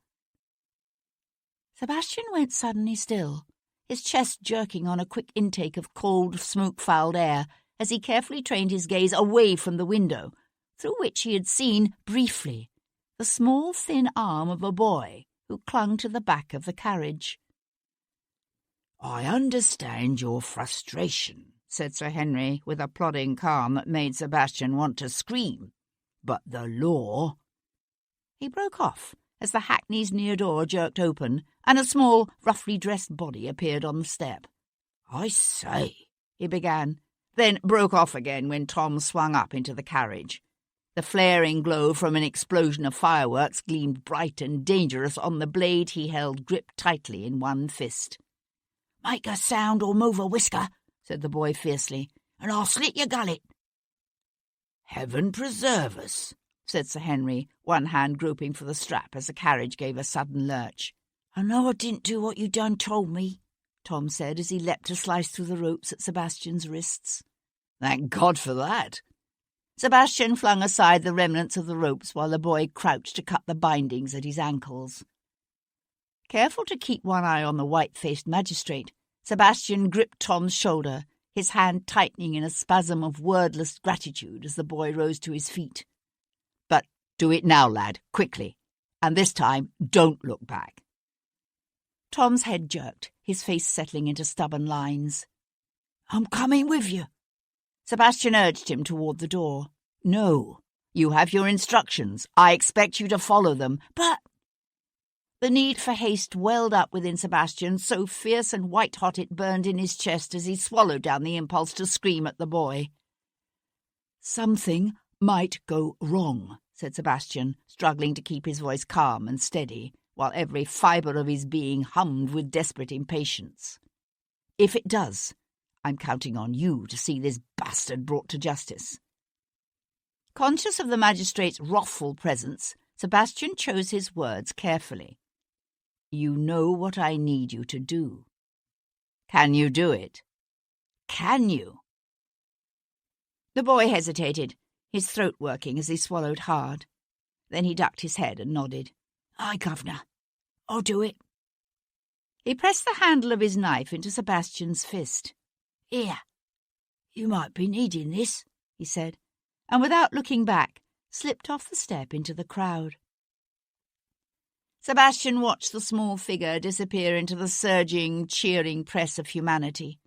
Sebastian went suddenly still, his chest jerking on a quick intake of cold, smoke-fouled air as he carefully trained his gaze away from the window, through which he had seen, briefly, the small, thin arm of a boy who clung to the back of the carriage. I understand your frustration, said Sir Henry, with a plodding calm that made Sebastian want to scream. But the law... He broke off as the hackney's near door jerked open and a small, roughly dressed body appeared on the step. I say, he began, then broke off again when Tom swung up into the carriage. The flaring glow from an explosion of fireworks gleamed bright and dangerous on the blade he held gripped tightly in one fist. Make a sound or move a whisker, said the boy fiercely, and I'll slit your gullet. Heaven preserve us, said Sir Henry, one hand groping for the strap as the carriage gave a sudden lurch. I know I didn't do what you done told me, Tom said as he leapt to slice through the ropes at Sebastian's wrists. Thank God for that. Sebastian flung aside the remnants of the ropes while the boy crouched to cut the bindings at his ankles. Careful to keep one eye on the white-faced magistrate, Sebastian gripped Tom's shoulder, his hand tightening in a spasm of wordless gratitude as the boy rose to his feet. But do it now, lad, quickly, and this time don't look back. Tom's head jerked, his face settling into stubborn lines. I'm coming with you. Sebastian urged him toward the door. No, you have your instructions. I expect you to follow them, but... The need for haste welled up within Sebastian, so fierce and white-hot it burned in his chest as he swallowed down the impulse to scream at the boy. Something might go wrong, said Sebastian, struggling to keep his voice calm and steady, while every fibre of his being hummed with desperate impatience. If it does, I'm counting on you to see this bastard brought to justice. Conscious of the magistrate's wrathful presence, Sebastian chose his words carefully. You know what I need you to do. Can you do it? Can you? The boy hesitated, his throat working as he swallowed hard. Then he ducked his head and nodded. Aye, governor. I'll do it. He pressed the handle of his knife into Sebastian's fist. Here, you might be needing this, he said, and without looking back, slipped off the step into the crowd. Sebastian watched the small figure disappear into the surging, cheering press of humanity.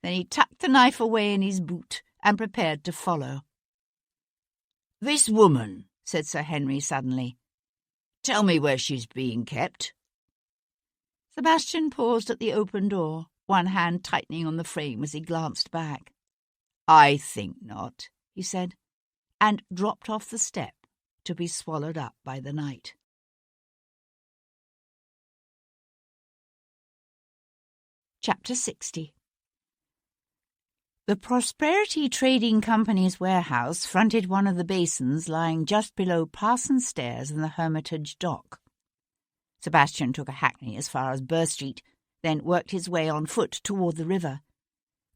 Then he tucked the knife away in his boot and prepared to follow. This woman, said Sir Henry suddenly. Tell me where she's being kept. Sebastian paused at the open door, one hand tightening on the frame as he glanced back. I think not, he said, and dropped off the step to be swallowed up by the night. Chapter 60. The Prosperity Trading Company's warehouse fronted one of the basins lying just below Parsons Stairs and the Hermitage Dock. Sebastian took a hackney as far as Burr Street, then worked his way on foot toward the river.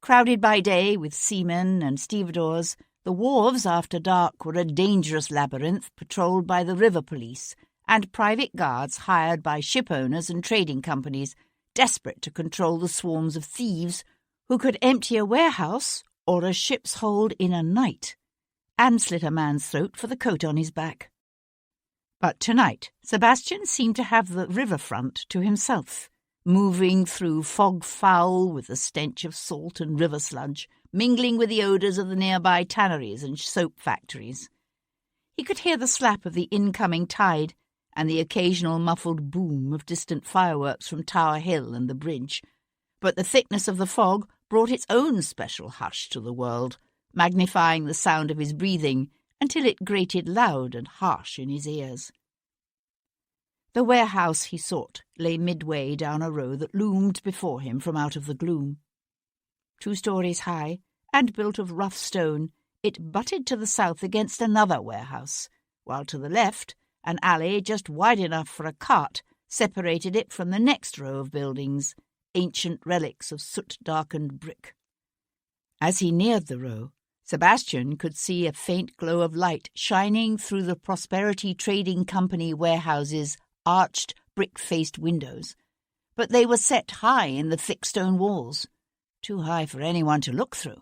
Crowded by day with seamen and stevedores, the wharves after dark were a dangerous labyrinth patrolled by the river police and private guards hired by ship owners and trading companies, desperate to control the swarms of thieves who could empty a warehouse or a ship's hold in a night and slit a man's throat for the coat on his back. But tonight Sebastian seemed to have the riverfront to himself, moving through fog foul with the stench of salt and river sludge, mingling with the odours of the nearby tanneries and soap factories. He could hear the slap of the incoming tide and the occasional muffled boom of distant fireworks from Tower Hill and the bridge, but the thickness of the fog brought its own special hush to the world, magnifying the sound of his breathing until it grated loud and harsh in his ears. The warehouse he sought lay midway down a row that loomed before him from out of the gloom. 2 stories high, and built of rough stone, it butted to the south against another warehouse, while to the left, an alley just wide enough for a cart separated it from the next row of buildings, ancient relics of soot-darkened brick. As he neared the row, Sebastian could see a faint glow of light shining through the Prosperity Trading Company warehouse's arched, brick-faced windows, but they were set high in the thick stone walls, too high for anyone to look through.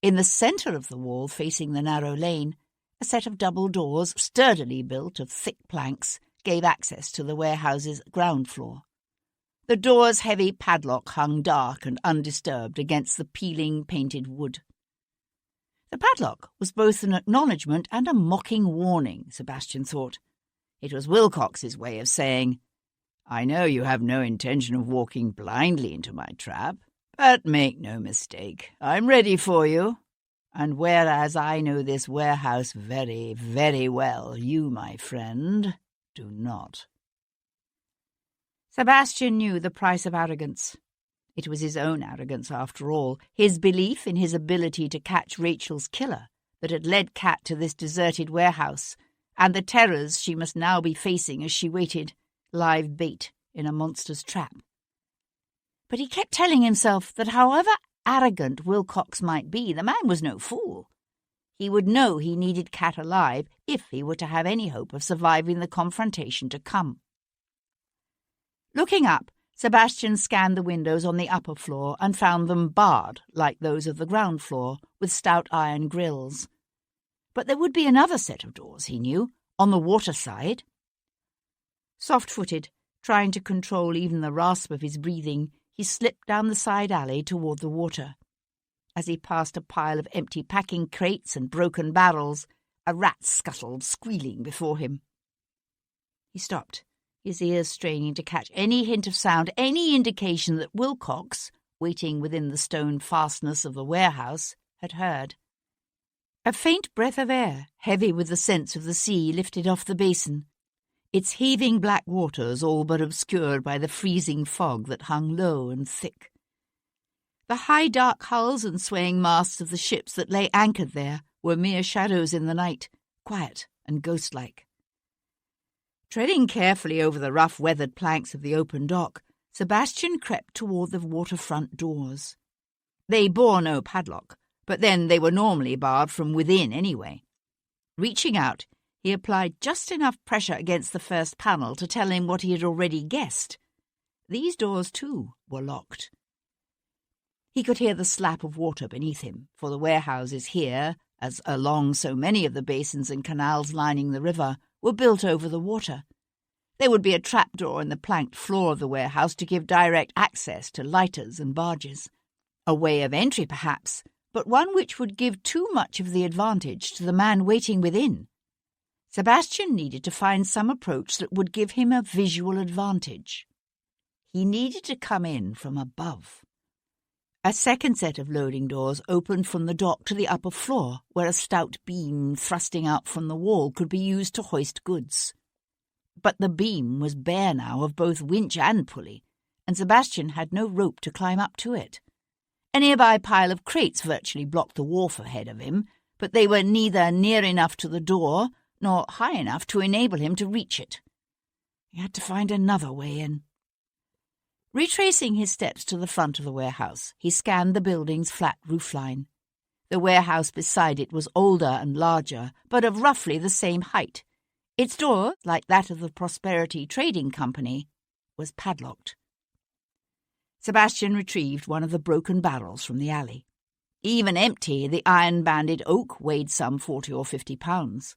In the centre of the wall facing the narrow lane, a set of double doors, sturdily built of thick planks, gave access to the warehouse's ground floor. The door's heavy padlock hung dark and undisturbed against the peeling painted wood. The padlock was both an acknowledgement and a mocking warning, Sebastian thought. It was Wilcox's way of saying, "I know you have no intention of walking blindly into my trap, but make no mistake, I'm ready for you. And whereas I know this warehouse very, very well, you, my friend, do not." Sebastian knew the price of arrogance. It was his own arrogance, after all, his belief in his ability to catch Rachel's killer that had led Kat to this deserted warehouse, and the terrors she must now be facing as she waited, live bait in a monster's trap. But he kept telling himself that however arrogant Wilcox might be, the man was no fool. He would know he needed Kat alive if he were to have any hope of surviving the confrontation to come. Looking up, Sebastian scanned the windows on the upper floor and found them barred, like those of the ground floor, with stout iron grills. But there would be another set of doors, he knew, on the water side. Soft-footed, trying to control even the rasp of his breathing, he slipped down the side alley toward the water. As he passed a pile of empty packing crates and broken barrels, a rat scuttled, squealing before him. He stopped, his ears straining to catch any hint of sound, any indication that Wilcox, waiting within the stone fastness of the warehouse, had heard. A faint breath of air, heavy with the scents of the sea, lifted off the basin, its heaving black waters all but obscured by the freezing fog that hung low and thick. The high dark hulls and swaying masts of the ships that lay anchored there were mere shadows in the night, quiet and ghost-like. Treading carefully over the rough weathered planks of the open dock, Sebastian crept toward the waterfront doors. They bore no padlock, but then they were normally barred from within anyway. Reaching out, he applied just enough pressure against the first panel to tell him what he had already guessed. These doors, too, were locked. He could hear the slap of water beneath him, for the warehouses here, as along so many of the basins and canals lining the river, were built over the water. There would be a trapdoor in the planked floor of the warehouse to give direct access to lighters and barges. A way of entry, perhaps, but one which would give too much of the advantage to the man waiting within. Sebastian needed to find some approach that would give him a visual advantage. He needed to come in from above. A second set of loading doors opened from the dock to the upper floor, where a stout beam thrusting out from the wall could be used to hoist goods. But the beam was bare now of both winch and pulley, and Sebastian had no rope to climb up to it. A nearby pile of crates virtually blocked the wharf ahead of him, but they were neither near enough to the door nor high enough to enable him to reach it. He had to find another way in. Retracing his steps to the front of the warehouse, he scanned the building's flat roofline. The warehouse beside it was older and larger, but of roughly the same height. Its door, like that of the Prosperity Trading Company, was padlocked. Sebastian retrieved one of the broken barrels from the alley. Even empty, the iron-banded oak weighed some 40 or 50 pounds.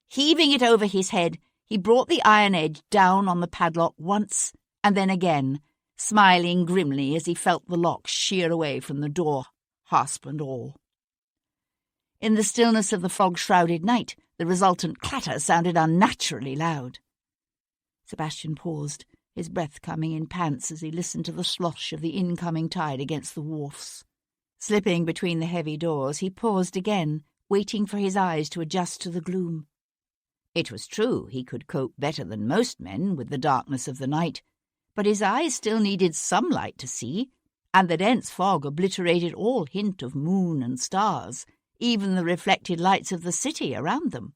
Heaving it over his head, he brought the iron edge down on the padlock once and then again, smiling grimly as he felt the lock shear away from the door, hasp and all. In the stillness of the fog-shrouded night, the resultant clatter sounded unnaturally loud. Sebastian paused, his breath coming in pants as he listened to the slosh of the incoming tide against the wharfs. Slipping between the heavy doors, he paused again, waiting for his eyes to adjust to the gloom. It was true he could cope better than most men with the darkness of the night, but his eyes still needed some light to see, and the dense fog obliterated all hint of moon and stars, even the reflected lights of the city around them.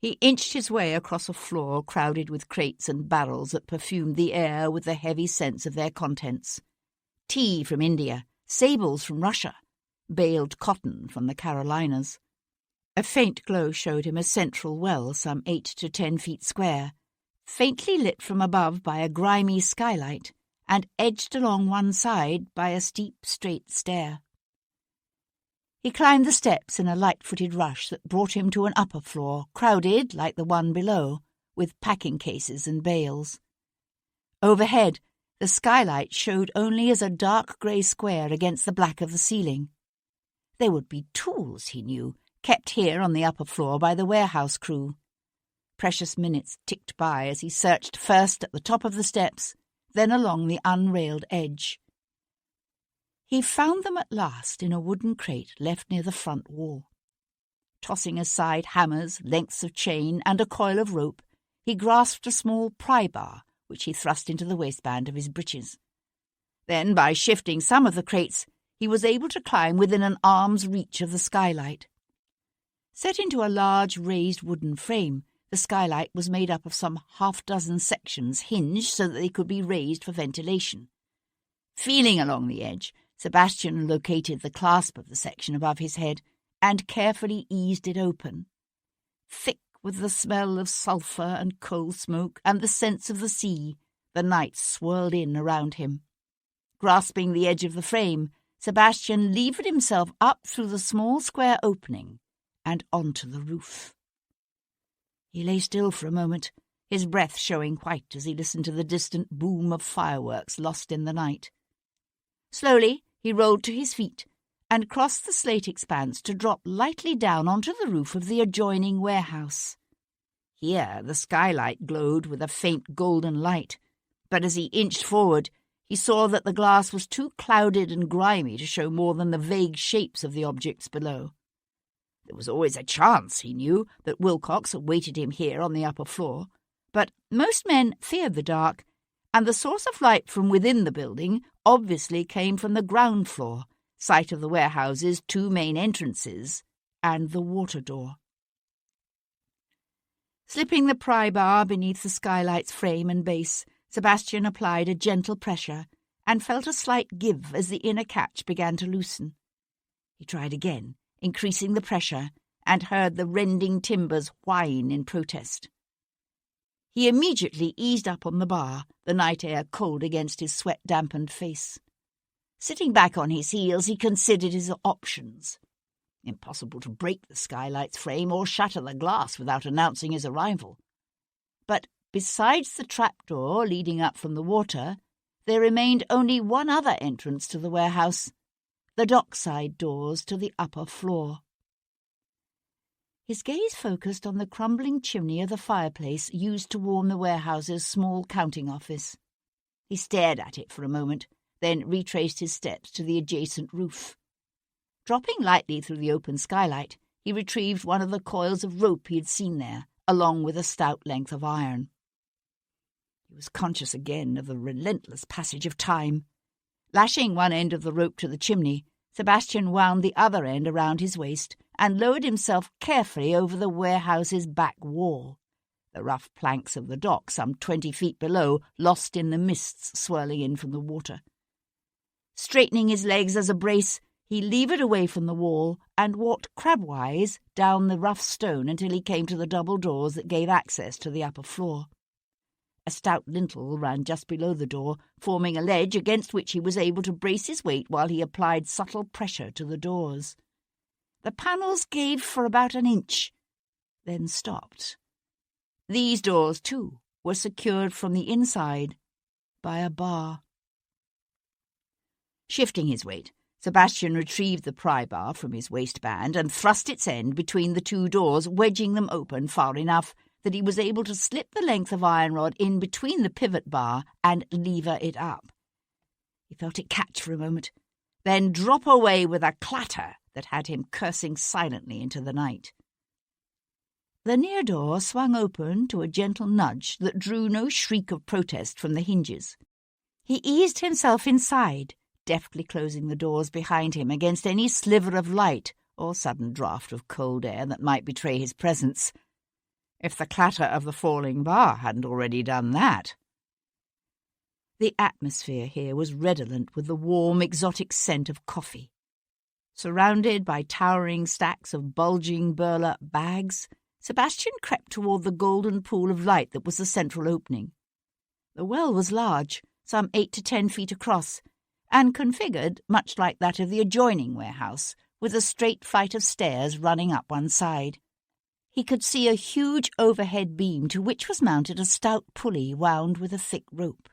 He inched his way across a floor crowded with crates and barrels that perfumed the air with the heavy scents of their contents. Tea from India, sables from Russia, baled cotton from the Carolinas. A faint glow showed him a central well some 8 to 10 feet square, faintly lit from above by a grimy skylight and edged along one side by a steep, straight stair. He climbed the steps in a light-footed rush that brought him to an upper floor, crowded, like the one below, with packing cases and bales. Overhead, the skylight showed only as a dark grey square against the black of the ceiling. There would be tools, he knew, kept here on the upper floor by the warehouse crew. Precious minutes ticked by as he searched first at the top of the steps, then along the unrailed edge. He found them at last in a wooden crate left near the front wall. Tossing aside hammers, lengths of chain, and a coil of rope, he grasped a small pry bar, which he thrust into the waistband of his breeches. Then, by shifting some of the crates, he was able to climb within an arm's reach of the skylight. Set into a large raised wooden frame, the skylight was made up of some half-dozen sections hinged so that they could be raised for ventilation. Feeling along the edge, Sebastian located the clasp of the section above his head and carefully eased it open. Thick with the smell of sulphur and coal smoke and the scents of the sea, the night swirled in around him. Grasping the edge of the frame, Sebastian levered himself up through the small square opening and onto the roof. He lay still for a moment, his breath showing white as he listened to the distant boom of fireworks lost in the night. Slowly, he rolled to his feet and crossed the slate expanse to drop lightly down onto the roof of the adjoining warehouse. Here the skylight glowed with a faint golden light, but as he inched forward, he saw that the glass was too clouded and grimy to show more than the vague shapes of the objects below. There was always a chance, he knew, that Wilcox awaited him here on the upper floor, but most men feared the dark, and the source of light from within the building obviously came from the ground floor, site of the warehouse's 2 main entrances, and the water door. Slipping the pry bar beneath the skylight's frame and base, Sebastian applied a gentle pressure and felt a slight give as the inner catch began to loosen. He tried again, increasing the pressure, and heard the rending timbers whine in protest. He immediately eased up on the bar, the night air cold against his sweat-dampened face. Sitting back on his heels, he considered his options. Impossible to break the skylight's frame or shatter the glass without announcing his arrival. But besides the trapdoor leading up from the water, there remained only one other entrance to the warehouse, the dockside doors to the upper floor. His gaze focused on the crumbling chimney of the fireplace used to warm the warehouse's small counting office. He stared at it for a moment, then retraced his steps to the adjacent roof. Dropping lightly through the open skylight, he retrieved one of the coils of rope he had seen there, along with a stout length of iron. He was conscious again of the relentless passage of time. Lashing one end of the rope to the chimney, Sebastian wound the other end around his waist and lowered himself carefully over the warehouse's back wall, the rough planks of the dock some 20 feet below lost in the mists swirling in from the water. Straightening his legs as a brace, he levered away from the wall and walked crabwise down the rough stone until he came to the double doors that gave access to the upper floor. A stout lintel ran just below the door, forming a ledge against which he was able to brace his weight while he applied subtle pressure to the doors. The panels gave for about an inch, then stopped. These doors, too, were secured from the inside by a bar. Shifting his weight, Sebastian retrieved the pry bar from his waistband and thrust its end between the 2 doors, wedging them open far enough that he was able to slip the length of iron rod in between the pivot bar and lever it up. He felt it catch for a moment, then drop away with a clatter that had him cursing silently into the night. The near door swung open to a gentle nudge that drew no shriek of protest from the hinges. He eased himself inside, deftly closing the doors behind him against any sliver of light or sudden draught of cold air that might betray his presence, if the clatter of the falling bar hadn't already done that. The atmosphere here was redolent with the warm, exotic scent of coffee. Surrounded by towering stacks of bulging burlap bags, Sebastian crept toward the golden pool of light that was the central opening. The well was large, some 8 to 10 feet across, and configured much like that of the adjoining warehouse, with a straight flight of stairs running up one side. He could see a huge overhead beam to which was mounted a stout pulley wound with a thick rope.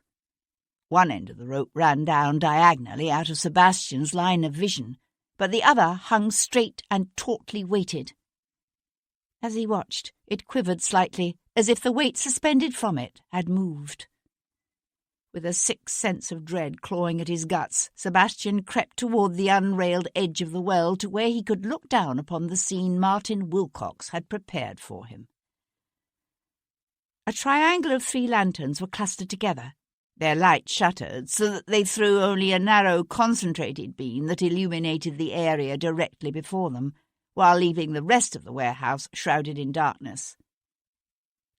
One end of the rope ran down diagonally out of Sebastian's line of vision, but the other hung straight and tautly weighted. As he watched, it quivered slightly, as if the weight suspended from it had moved. With a sick sense of dread clawing at his guts, Sebastian crept toward the unrailed edge of the well to where he could look down upon the scene Martin Wilcox had prepared for him. A triangle of 3 lanterns were clustered together, their light shuttered so that they threw only a narrow, concentrated beam that illuminated the area directly before them, while leaving the rest of the warehouse shrouded in darkness.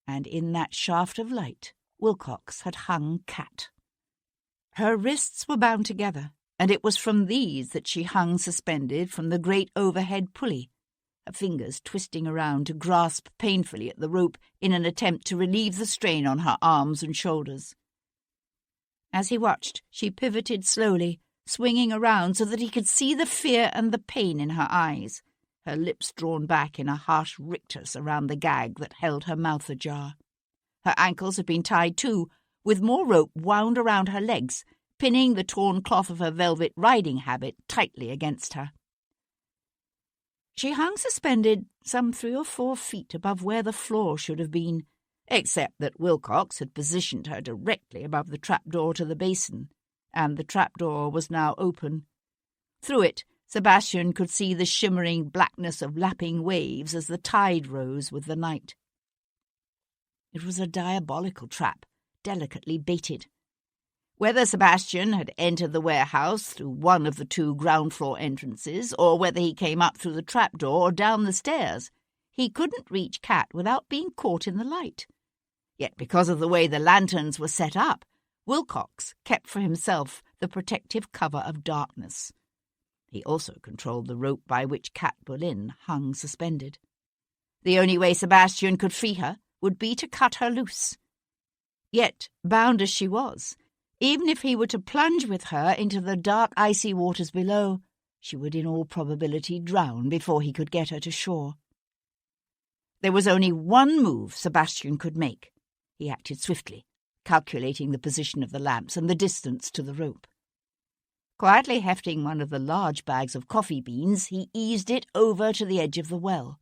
And in that shaft of light, Wilcox had hung Cat. Her wrists were bound together, and it was from these that she hung suspended from the great overhead pulley, her fingers twisting around to grasp painfully at the rope in an attempt to relieve the strain on her arms and shoulders. As he watched, she pivoted slowly, swinging around so that he could see the fear and the pain in her eyes, her lips drawn back in a harsh rictus around the gag that held her mouth ajar. Her ankles had been tied too, with more rope wound around her legs, pinning the torn cloth of her velvet riding habit tightly against her. She hung suspended some 3 or 4 feet above where the floor should have been, except that Wilcox had positioned her directly above the trapdoor to the basin, and the trapdoor was now open. Through it, Sebastian could see the shimmering blackness of lapping waves as the tide rose with the night. It was a diabolical trap, delicately baited. Whether Sebastian had entered the warehouse through one of the 2 ground-floor entrances, or whether he came up through the trapdoor or down the stairs, he couldn't reach Cat without being caught in the light. Yet because of the way the lanterns were set up, Wilcox kept for himself the protective cover of darkness. He also controlled the rope by which Cat Boleyn hung suspended. The only way Sebastian could free her would be to cut her loose. Yet, bound as she was, even if he were to plunge with her into the dark, icy waters below, she would in all probability drown before he could get her to shore. There was only one move Sebastian could make. He acted swiftly, calculating the position of the lamps and the distance to the rope. Quietly hefting one of the large bags of coffee beans, he eased it over to the edge of the well.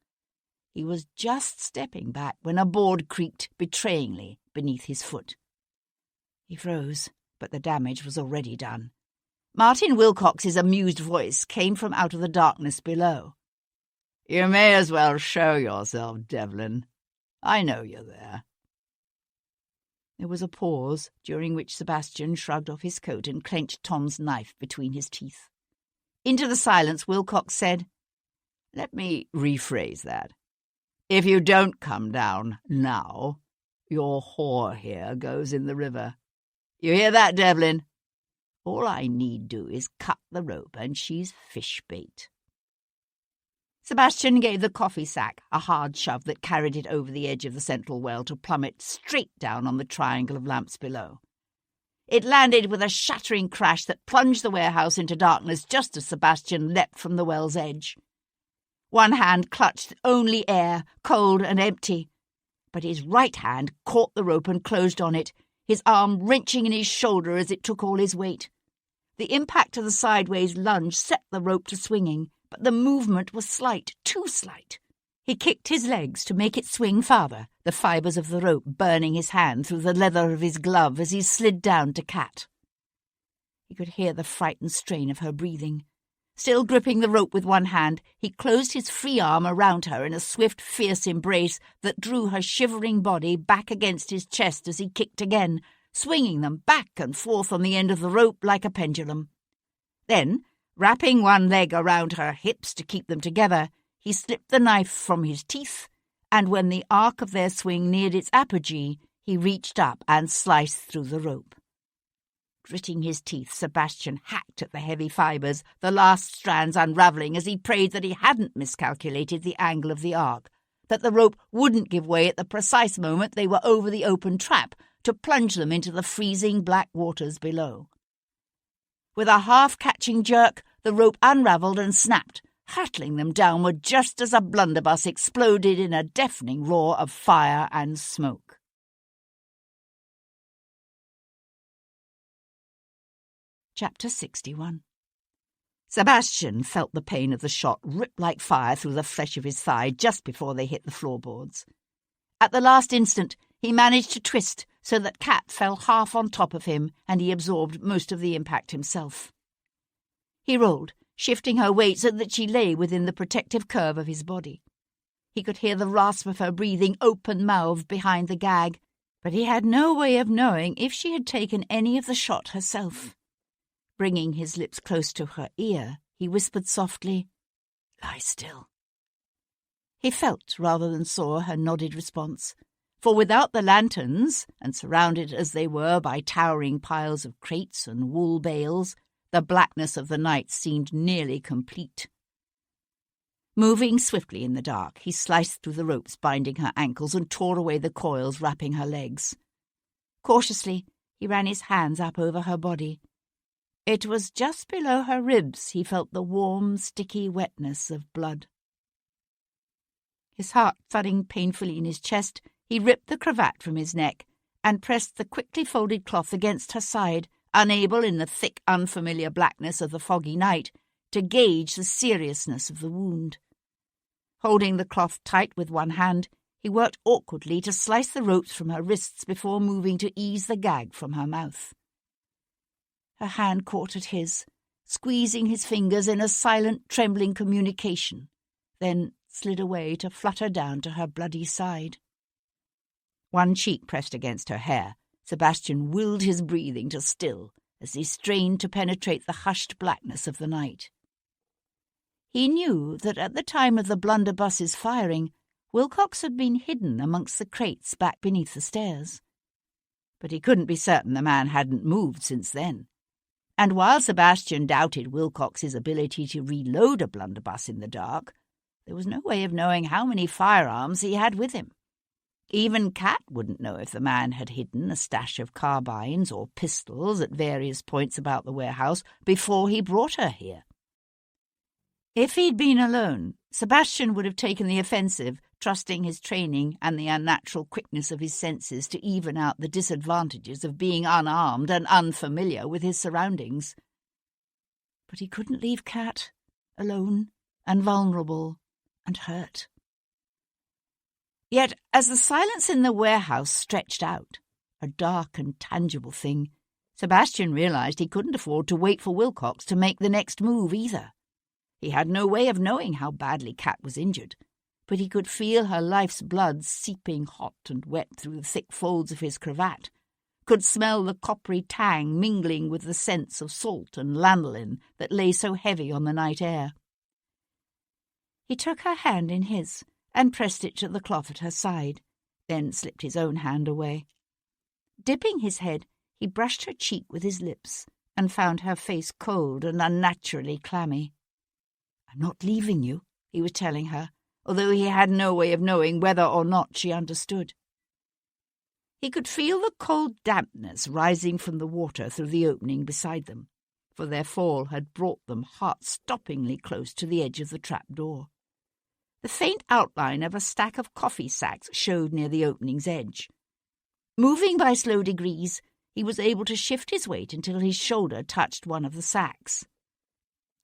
He was just stepping back when a board creaked betrayingly beneath his foot. He froze, but the damage was already done. Martin Wilcox's amused voice came from out of the darkness below. "You may as well show yourself, Devlin. I know you're there." There was a pause, during which Sebastian shrugged off his coat and clenched Tom's knife between his teeth. Into the silence, Wilcox said, "Let me rephrase that. If you don't come down now, your whore here goes in the river. You hear that, Devlin? All I need do is cut the rope and she's fish bait." Sebastian gave the coffee sack a hard shove that carried it over the edge of the central well to plummet straight down on the triangle of lamps below. It landed with a shattering crash that plunged the warehouse into darkness just as Sebastian leapt from the well's edge. One hand clutched only air, cold and empty, but his right hand caught the rope and closed on it, his arm wrenching in his shoulder as it took all his weight. The impact of the sideways lunge set the rope to swinging, but the movement was slight, too slight. He kicked his legs to make it swing farther, the fibres of the rope burning his hand through the leather of his glove as he slid down to Cat. He could hear the frightened strain of her breathing. Still gripping the rope with one hand, he closed his free arm around her in a swift, fierce embrace that drew her shivering body back against his chest as he kicked again, swinging them back and forth on the end of the rope like a pendulum. Then, wrapping one leg around her hips to keep them together, he slipped the knife from his teeth, and when the arc of their swing neared its apogee, he reached up and sliced through the rope. Gritting his teeth, Sebastian hacked at the heavy fibres, the last strands unravelling as he prayed that he hadn't miscalculated the angle of the arc, that the rope wouldn't give way at the precise moment they were over the open trap to plunge them into the freezing black waters below. With a half-catching jerk, the rope unravelled and snapped, hurtling them downward just as a blunderbuss exploded in a deafening roar of fire and smoke. Chapter 61. Sebastian felt the pain of the shot rip like fire through the flesh of his thigh just before they hit the floorboards. At the last instant, he managed to twist so that Kat fell half on top of him and he absorbed most of the impact himself. He rolled, shifting her weight so that she lay within the protective curve of his body. He could hear the rasp of her breathing open-mouthed behind the gag, but he had no way of knowing if she had taken any of the shot herself. Bringing his lips close to her ear, he whispered softly, "Lie still." He felt rather than saw her nodded response, for without the lanterns, and surrounded as they were by towering piles of crates and wool bales, the blackness of the night seemed nearly complete. Moving swiftly in the dark, he sliced through the ropes binding her ankles and tore away the coils wrapping her legs. Cautiously, he ran his hands up over her body. It was just below her ribs he felt the warm, sticky wetness of blood. His heart thudding painfully in his chest, he ripped the cravat from his neck and pressed the quickly folded cloth against her side, unable in the thick, unfamiliar blackness of the foggy night to gauge the seriousness of the wound. Holding the cloth tight with one hand, he worked awkwardly to slice the ropes from her wrists before moving to ease the gag from her mouth. Her hand caught at his, squeezing his fingers in a silent, trembling communication, then slid away to flutter down to her bloody side. One cheek pressed against her hair, Sebastian willed his breathing to still as he strained to penetrate the hushed blackness of the night. He knew that at the time of the blunderbuss's firing, Wilcox had been hidden amongst the crates back beneath the stairs. But he couldn't be certain the man hadn't moved since then. And while Sebastian doubted Wilcox's ability to reload a blunderbuss in the dark, there was no way of knowing how many firearms he had with him. Even Kat wouldn't know if the man had hidden a stash of carbines or pistols at various points about the warehouse before he brought her here. If he'd been alone, Sebastian would have taken the offensive, trusting his training and the unnatural quickness of his senses to even out the disadvantages of being unarmed and unfamiliar with his surroundings. But he couldn't leave Kat alone and vulnerable and hurt. Yet, as the silence in the warehouse stretched out, a dark and tangible thing, Sebastian realized he couldn't afford to wait for Wilcox to make the next move either. He had no way of knowing how badly Kat was injured, but he could feel her life's blood seeping hot and wet through the thick folds of his cravat, could smell the coppery tang mingling with the scents of salt and lanolin that lay so heavy on the night air. He took her hand in his and pressed it to the cloth at her side, then slipped his own hand away. Dipping his head, he brushed her cheek with his lips and found her face cold and unnaturally clammy. "I'm not leaving you," he was telling her, although he had no way of knowing whether or not she understood. He could feel the cold dampness rising from the water through the opening beside them, for their fall had brought them heart-stoppingly close to the edge of the trap-door. The faint outline of a stack of coffee sacks showed near the opening's edge. Moving by slow degrees, he was able to shift his weight until his shoulder touched one of the sacks.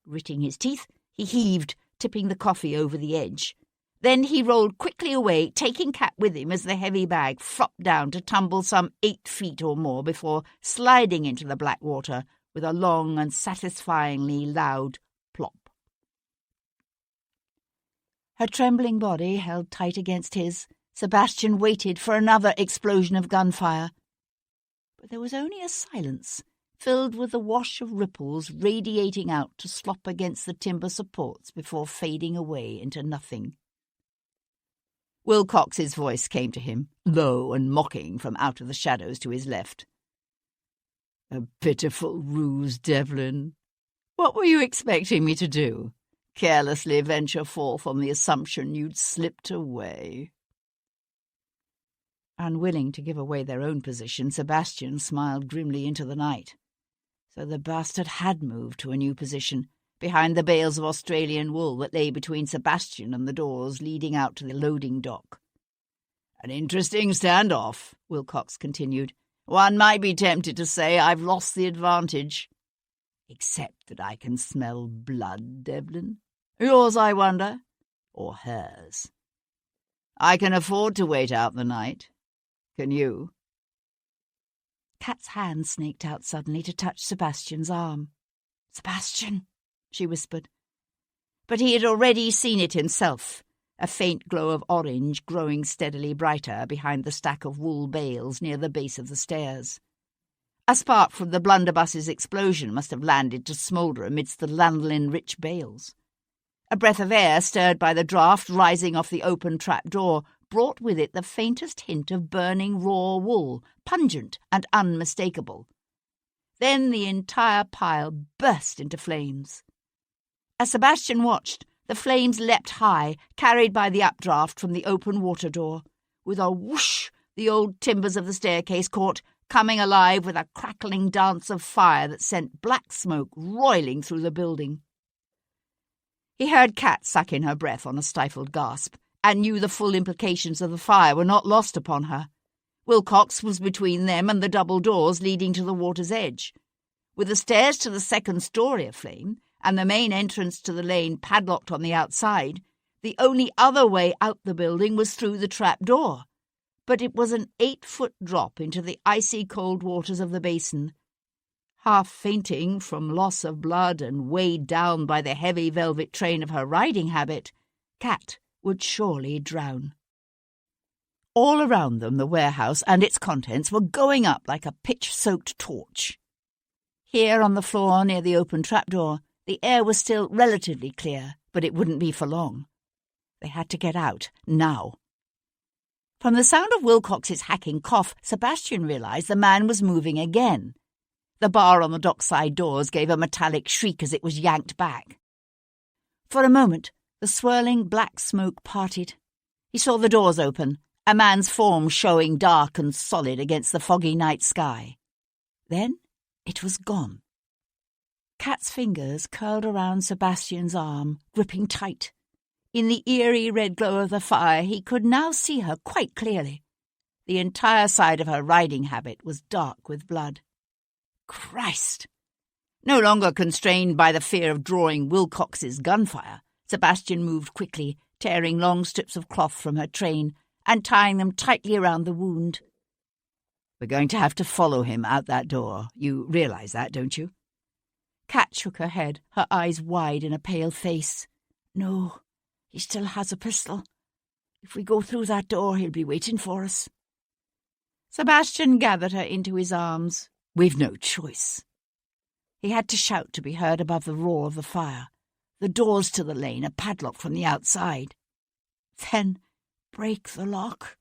Gritting his teeth, he heaved, tipping the coffee over the edge. Then he rolled quickly away, taking Kat with him as the heavy bag flopped down to tumble some 8 feet or more before sliding into the black water with a long and satisfyingly loud plop. Her trembling body held tight against his. Sebastian waited for another explosion of gunfire. But there was only a silence, filled with the wash of ripples radiating out to slop against the timber supports before fading away into nothing. Wilcox's voice came to him, low and mocking, from out of the shadows to his left. "A pitiful ruse, Devlin. What were you expecting me to do? Carelessly venture forth on the assumption you'd slipped away?" Unwilling to give away their own position, Sebastian smiled grimly into the night. So the bastard had moved to a new position, behind the bales of Australian wool that lay between Sebastian and the doors leading out to the loading dock. "An interesting standoff," Wilcox continued. "One might be tempted to say I've lost the advantage. Except that I can smell blood, Devlin. Yours, I wonder, or hers? I can afford to wait out the night. Can you?" Kat's hand snaked out suddenly to touch Sebastian's arm. "Sebastian," she whispered. But he had already seen it himself, a faint glow of orange growing steadily brighter behind the stack of wool bales near the base of the stairs. A spark from the blunderbuss's explosion must have landed to smoulder amidst the lanolin-rich bales. A breath of air stirred by the draught rising off the open trap-door brought with it the faintest hint of burning raw wool, pungent and unmistakable. Then the entire pile burst into flames. As Sebastian watched, the flames leapt high, carried by the updraft from the open water door. With a whoosh, the old timbers of the staircase caught, coming alive with a crackling dance of fire that sent black smoke roiling through the building. He heard Kat suck in her breath on a stifled gasp, and knew the full implications of the fire were not lost upon her. Wilcox was between them and the double doors leading to the water's edge. With the stairs to the second story aflame, and the main entrance to the lane padlocked on the outside, the only other way out the building was through the trap-door. But it was an 8-foot drop into the icy cold waters of the basin. Half fainting from loss of blood and weighed down by the heavy velvet train of her riding habit, Kat would surely drown. All around them the warehouse and its contents were going up like a pitch-soaked torch. Here on the floor near the open trapdoor, the air was still relatively clear, but it wouldn't be for long. They had to get out, now. From the sound of Wilcox's hacking cough, Sebastian realized the man was moving again. The bar on the dockside doors gave a metallic shriek as it was yanked back. For a moment, the swirling black smoke parted. He saw the doors open, a man's form showing dark and solid against the foggy night sky. Then it was gone. Kat's fingers curled around Sebastian's arm, gripping tight. In the eerie red glow of the fire, he could now see her quite clearly. The entire side of her riding habit was dark with blood. Christ! No longer constrained by the fear of drawing Wilcox's gunfire, Sebastian moved quickly, tearing long strips of cloth from her train and tying them tightly around the wound. "We're going to have to follow him out that door. You realise that, don't you?" Kat shook her head, her eyes wide in a pale face. "No, he still has a pistol. If we go through that door, he'll be waiting for us." Sebastian gathered her into his arms. "We've no choice." He had to shout to be heard above the roar of the fire. The doors to the lane are padlocked from the outside. "Then break the lock."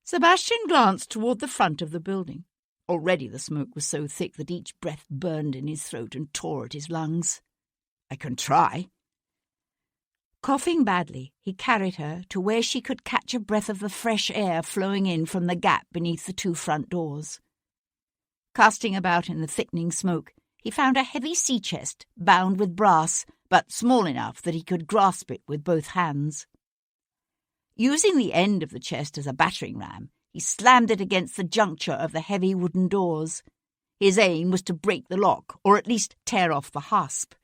Sebastian glanced toward the front of the building. Already the smoke was so thick that each breath burned in his throat and tore at his lungs. "I can try." Coughing badly, he carried her to where she could catch a breath of the fresh air flowing in from the gap beneath the 2 front doors. Casting about in the thickening smoke, he found a heavy sea chest bound with brass, but small enough that he could grasp it with both hands. Using the end of the chest as a battering ram, he slammed it against the juncture of the heavy wooden doors. His aim was to break the lock, or at least tear off the hasp.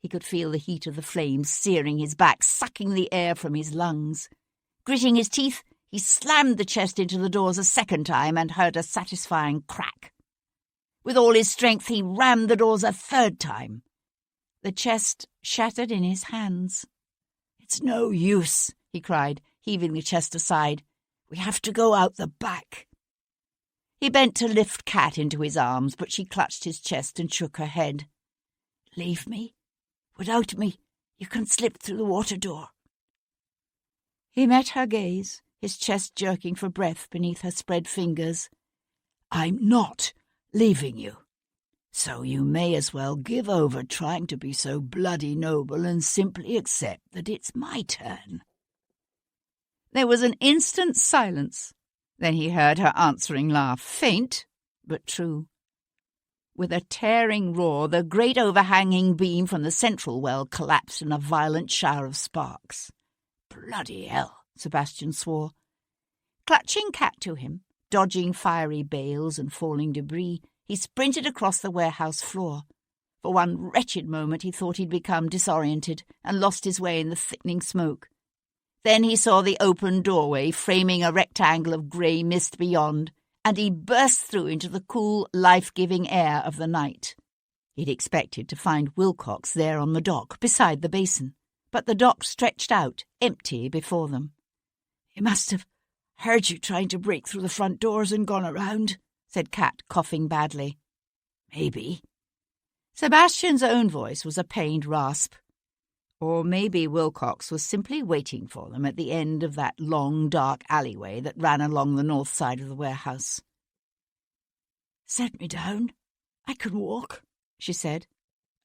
He could feel the heat of the flames searing his back, sucking the air from his lungs. Gritting his teeth, he slammed the chest into the doors a second time and heard a satisfying crack. With all his strength, he rammed the doors a third time. The chest shattered in his hands. "It's no use," he cried, heaving the chest aside. "We have to go out the back." He bent to lift Kat into his arms, but she clutched his chest and shook her head. "Leave me. Without me, you can slip through the water door." He met her gaze, his chest jerking for breath beneath her spread fingers. "I'm not leaving you. So you may as well give over trying to be so bloody noble and simply accept that it's my turn." There was an instant silence. Then he heard her answering laugh, faint but true. With a tearing roar, the great overhanging beam from the central well collapsed in a violent shower of sparks. "Bloody hell," Sebastian swore. Clutching Kat to him, dodging fiery bales and falling debris, he sprinted across the warehouse floor. For one wretched moment he thought he'd become disoriented and lost his way in the thickening smoke. Then he saw the open doorway framing a rectangle of grey mist beyond, and he burst through into the cool, life-giving air of the night. He'd expected to find Wilcox there on the dock, beside the basin, but the dock stretched out, empty before them. "He must have heard you trying to break through the front doors and gone around," said Kat, coughing badly. "Maybe." Sebastian's own voice was a pained rasp. Or maybe Wilcox was simply waiting for them at the end of that long, dark alleyway that ran along the north side of the warehouse. "Set me down. I can walk," she said.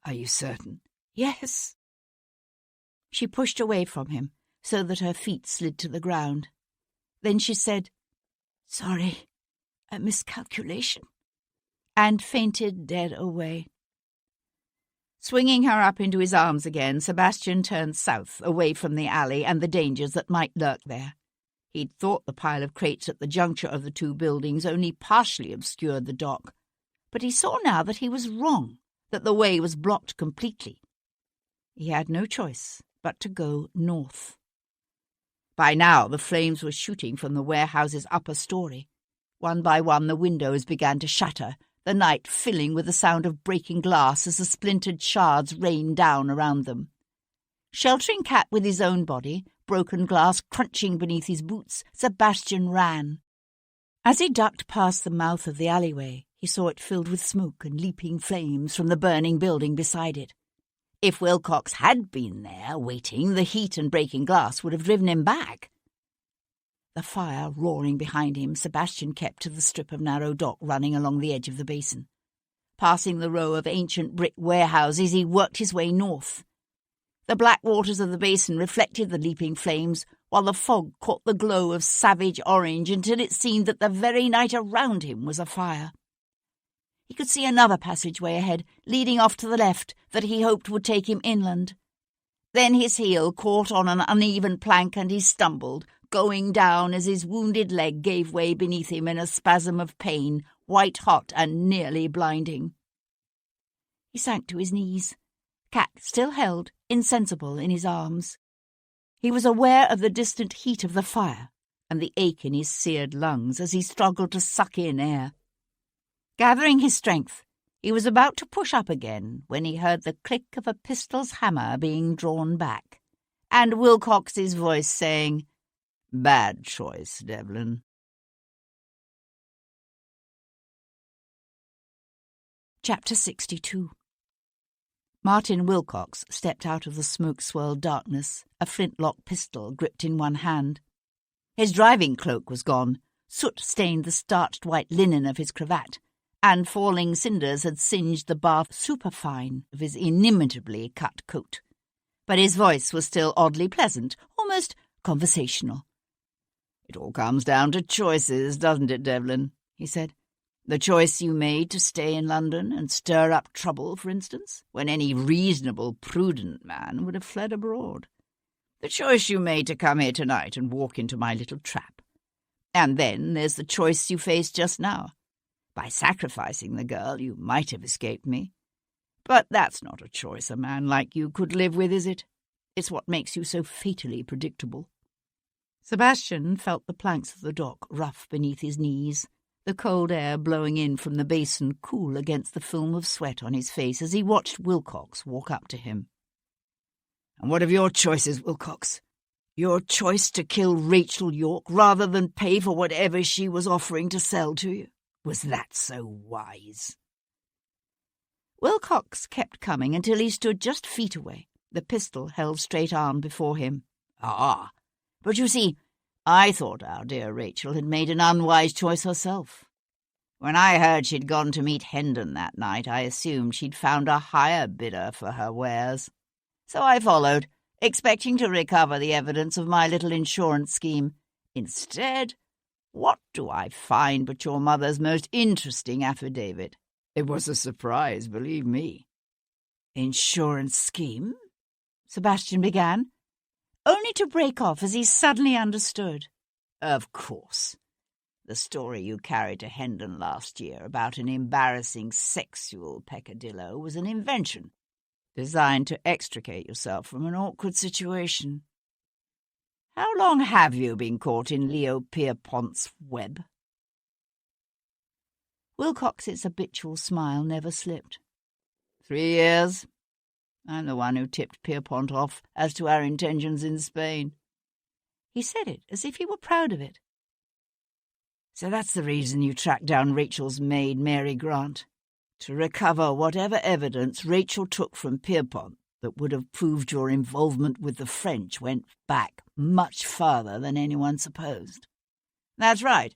"Are you certain?" "Yes." She pushed away from him so that her feet slid to the ground. Then she said, "Sorry, a miscalculation," and fainted dead away. Swinging her up into his arms again, Sebastian turned south, away from the alley and the dangers that might lurk there. He'd thought the pile of crates at the juncture of the two buildings only partially obscured the dock, but he saw now that he was wrong, that the way was blocked completely. He had no choice but to go north. By now the flames were shooting from the warehouse's upper story. One by one the windows began to shatter, the night filling with the sound of breaking glass as the splintered shards rained down around them. Sheltering Kat with his own body, broken glass crunching beneath his boots, Sebastian ran. As he ducked past the mouth of the alleyway, he saw it filled with smoke and leaping flames from the burning building beside it. If Wilcox had been there, waiting, the heat and breaking glass would have driven him back. The fire roaring behind him, Sebastian kept to the strip of narrow dock running along the edge of the basin. Passing the row of ancient brick warehouses, he worked his way north. The black waters of the basin reflected the leaping flames, while the fog caught the glow of savage orange until it seemed that the very night around him was afire. He could see another passageway ahead, leading off to the left, that he hoped would take him inland. Then his heel caught on an uneven plank and he stumbled, going down as his wounded leg gave way beneath him in a spasm of pain, white-hot and nearly blinding. He sank to his knees, Kat still held, insensible, in his arms. He was aware of the distant heat of the fire and the ache in his seared lungs as he struggled to suck in air. Gathering his strength, he was about to push up again when he heard the click of a pistol's hammer being drawn back, and Wilcox's voice saying, "Bad choice, Devlin." Chapter 62. Martin Wilcox stepped out of the smoke-swirled darkness, a flintlock pistol gripped in one hand. His driving cloak was gone, soot stained the starched white linen of his cravat, and falling cinders had singed the bath superfine of his inimitably cut coat. But his voice was still oddly pleasant, almost conversational. "It all comes down to choices, doesn't it, Devlin?" he said. "The choice you made to stay in London and stir up trouble, for instance, when any reasonable, prudent man would have fled abroad. The choice you made to come here tonight and walk into my little trap. And then there's the choice you face just now. By sacrificing the girl, you might have escaped me. But that's not a choice a man like you could live with, is it? It's what makes you so fatally predictable." Sebastian felt the planks of the dock rough beneath his knees, the cold air blowing in from the basin cool against the film of sweat on his face as he watched Wilcox walk up to him. And what of your choices, Wilcox? Your choice to kill Rachel York rather than pay for whatever she was offering to sell to you? Was that so wise?" Wilcox kept coming until he stood just feet away, the pistol held straight-armed before him. "Ah, but you see, I thought our dear Rachel had made an unwise choice herself. When I heard she'd gone to meet Hendon that night, I assumed she'd found a higher bidder for her wares. So I followed, expecting to recover the evidence of my little insurance scheme. Instead, what do I find but your mother's most interesting affidavit? It was a surprise, believe me." "Insurance scheme?" Sebastian began, only to break off as he suddenly understood. "Of course. The story you carried to Hendon last year about an embarrassing sexual peccadillo was an invention, designed to extricate yourself from an awkward situation. How long have you been caught in Leo Pierpont's web?" Wilcox's habitual smile never slipped. 3 years. I'm the one who tipped Pierpont off as to our intentions in Spain." He said it as if he were proud of it. "So that's the reason you tracked down Rachel's maid, Mary Grant, to recover whatever evidence Rachel took from Pierpont that would have proved your involvement with the French went back much farther than anyone supposed." "That's right.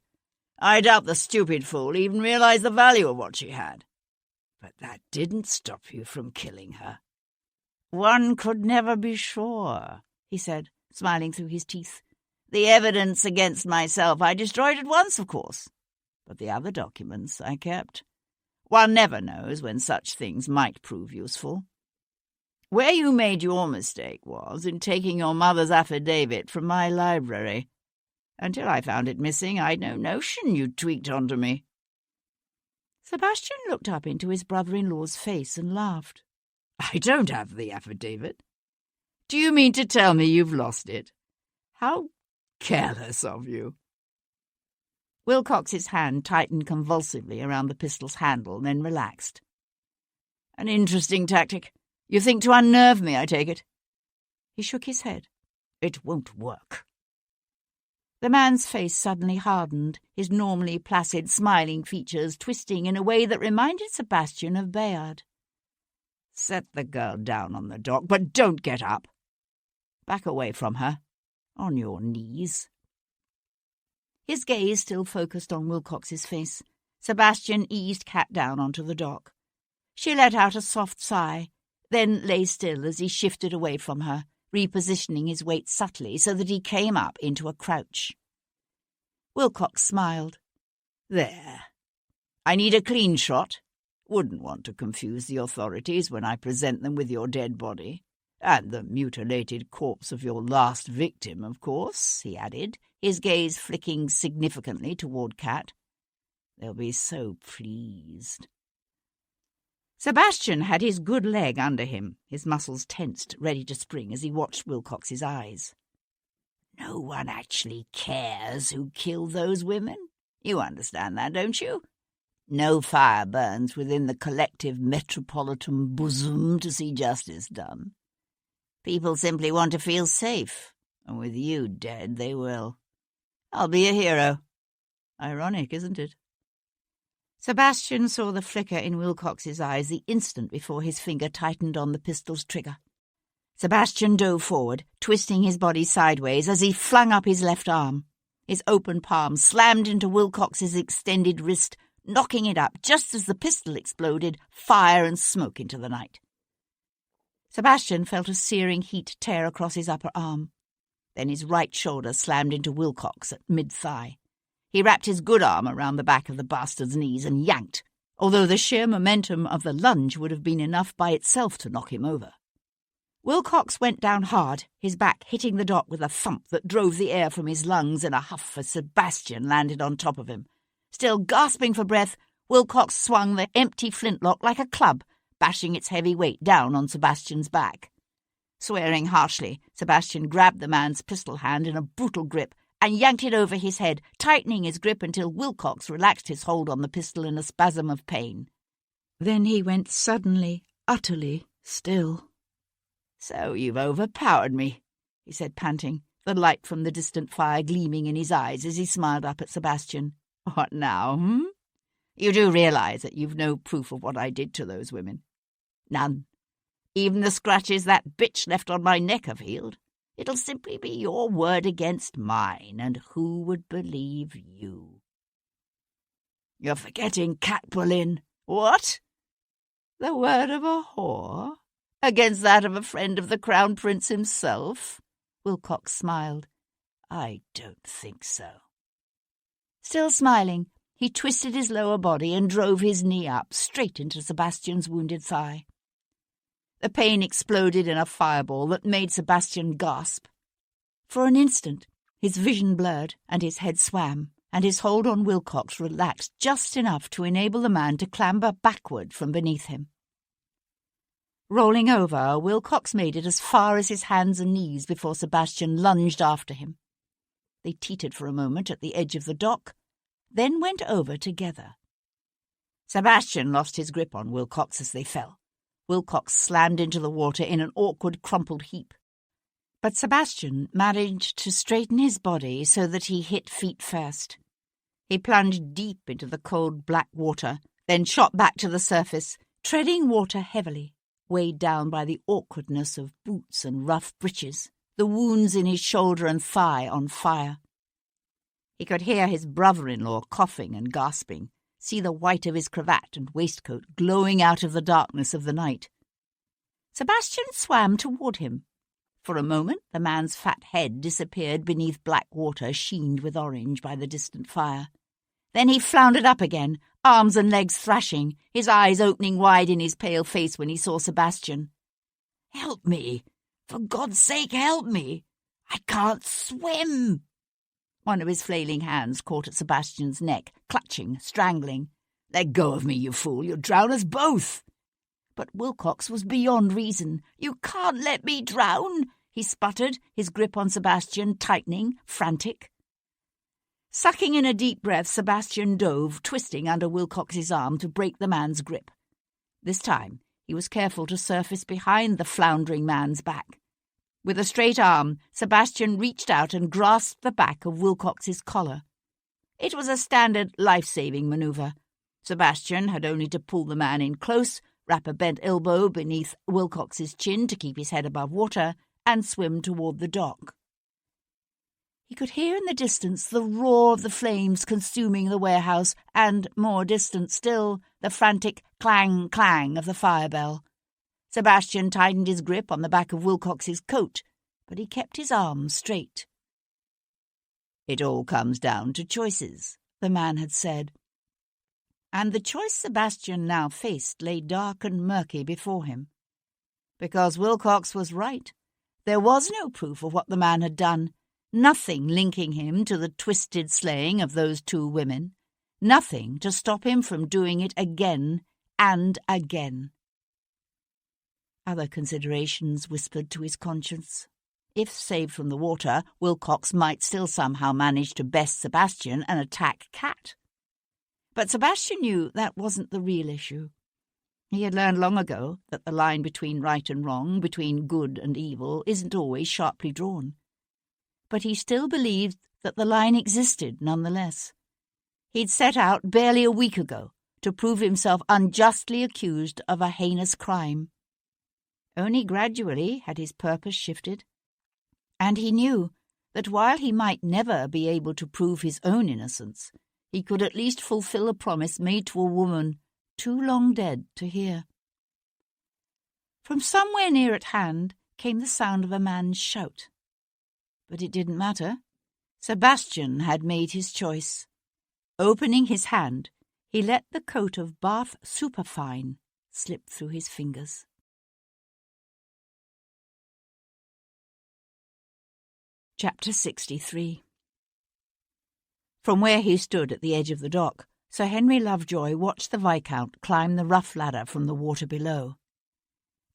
I doubt the stupid fool even realized the value of what she had. But that didn't stop you from killing her." "One could never be sure," he said, smiling through his teeth. "The evidence against myself I destroyed at once, of course. But the other documents I kept. One never knows when such things might prove useful. Where you made your mistake was in taking your mother's affidavit from my library. Until I found it missing, I'd no notion you'd tweaked onto me." Sebastian looked up into his brother-in-law's face and laughed. "I don't have the affidavit. Do you mean to tell me you've lost it? How careless of you." Wilcox's hand tightened convulsively around the pistol's handle, then relaxed. "An interesting tactic. You think to unnerve me, I take it?" He shook his head. "It won't work." The man's face suddenly hardened, his normally placid, smiling features twisting in a way that reminded Sebastian of Bayard. "Set the girl down on the dock, but don't get up. Back away from her. On your knees." His gaze still focused on Wilcox's face. Sebastian eased Kat down onto the dock. She let out a soft sigh, then lay still as he shifted away from her, repositioning his weight subtly so that he came up into a crouch. Wilcox smiled. "There. I need a clean shot. Wouldn't want to confuse the authorities when I present them with your dead body. And the mutilated corpse of your last victim, of course," he added, his gaze flicking significantly toward Kat. "They'll be so pleased." Sebastian had his good leg under him, his muscles tensed, ready to spring as he watched Wilcox's eyes. "No one actually cares who killed those women. You understand that, don't you? No fire burns within the collective metropolitan bosom to see justice done. People simply want to feel safe, and with you dead, they will. I'll be a hero. Ironic, isn't it?" Sebastian saw the flicker in Wilcox's eyes the instant before his finger tightened on the pistol's trigger. Sebastian dove forward, twisting his body sideways as he flung up his left arm. His open palm slammed into Wilcox's extended wrist, knocking it up just as the pistol exploded, fire and smoke into the night. Sebastian felt a searing heat tear across his upper arm. Then his right shoulder slammed into Wilcox at mid-thigh. He wrapped his good arm around the back of the bastard's knees and yanked, although the sheer momentum of the lunge would have been enough by itself to knock him over. Wilcox went down hard, his back hitting the dock with a thump that drove the air from his lungs in a huff as Sebastian landed on top of him. Still gasping for breath, Wilcox swung the empty flintlock like a club, bashing its heavy weight down on Sebastian's back. Swearing harshly, Sebastian grabbed the man's pistol hand in a brutal grip and yanked it over his head, tightening his grip until Wilcox relaxed his hold on the pistol in a spasm of pain. Then he went suddenly, utterly still. "So you've overpowered me," he said, panting, the light from the distant fire gleaming in his eyes as he smiled up at Sebastian. "What now, You do realise that you've no proof of what I did to those women?" "None. Even the scratches that bitch left on my neck have healed. It'll simply be your word against mine, and who would believe you?" "You're forgetting Catwallin." "What? The word of a whore? Against that of a friend of the Crown Prince himself?" Wilcox smiled. "I don't think so." Still smiling, he twisted his lower body and drove his knee up straight into Sebastian's wounded thigh. The pain exploded in a fireball that made Sebastian gasp. For an instant, his vision blurred and his head swam, and his hold on Wilcox relaxed just enough to enable the man to clamber backward from beneath him. Rolling over, Wilcox made it as far as his hands and knees before Sebastian lunged after him. They teetered for a moment at the edge of the dock, then went over together. Sebastian lost his grip on Wilcox as they fell. Wilcox slammed into the water in an awkward, crumpled heap. But Sebastian managed to straighten his body so that he hit feet first. He plunged deep into the cold black water, then shot back to the surface, treading water heavily, weighed down by the awkwardness of boots and rough breeches, the wounds in his shoulder and thigh on fire. He could hear his brother-in-law coughing and gasping, see the white of his cravat and waistcoat glowing out of the darkness of the night. Sebastian swam toward him. For a moment the man's fat head disappeared beneath black water sheened with orange by the distant fire. Then he floundered up again, arms and legs thrashing, his eyes opening wide in his pale face when he saw Sebastian. "Help me! For God's sake, help me! I can't swim!" One of his flailing hands caught at Sebastian's neck, clutching, strangling. "Let go of me, you fool! You'll drown us both!" But Wilcox was beyond reason. "You can't let me drown!" he sputtered, his grip on Sebastian tightening, frantic. Sucking in a deep breath, Sebastian dove, twisting under Wilcox's arm to break the man's grip. This time he was careful to surface behind the floundering man's back. With a straight arm, Sebastian reached out and grasped the back of Wilcox's collar. It was a standard life-saving manoeuvre. Sebastian had only to pull the man in close, wrap a bent elbow beneath Wilcox's chin to keep his head above water, and swim toward the dock. He could hear in the distance the roar of the flames consuming the warehouse and, more distant still, the frantic clang-clang of the fire bell. Sebastian tightened his grip on the back of Wilcox's coat, but he kept his arms straight. "It all comes down to choices," the man had said. And the choice Sebastian now faced lay dark and murky before him. Because Wilcox was right. There was no proof of what the man had done, nothing linking him to the twisted slaying of those two women, nothing to stop him from doing it again and again. Other considerations whispered to his conscience. If saved from the water, Wilcox might still somehow manage to best Sebastian and attack Cat. But Sebastian knew that wasn't the real issue. He had learned long ago that the line between right and wrong, between good and evil, isn't always sharply drawn. But he still believed that the line existed nonetheless. He'd set out barely a week ago to prove himself unjustly accused of a heinous crime. Only gradually had his purpose shifted, and he knew that while he might never be able to prove his own innocence, he could at least fulfill a promise made to a woman too long dead to hear. From somewhere near at hand came the sound of a man's shout. But it didn't matter. Sebastian had made his choice. Opening his hand, he let the coat of Bath Superfine slip through his fingers. Chapter 63. From where he stood at the edge of the dock, Sir Henry Lovejoy watched the Viscount climb the rough ladder from the water below.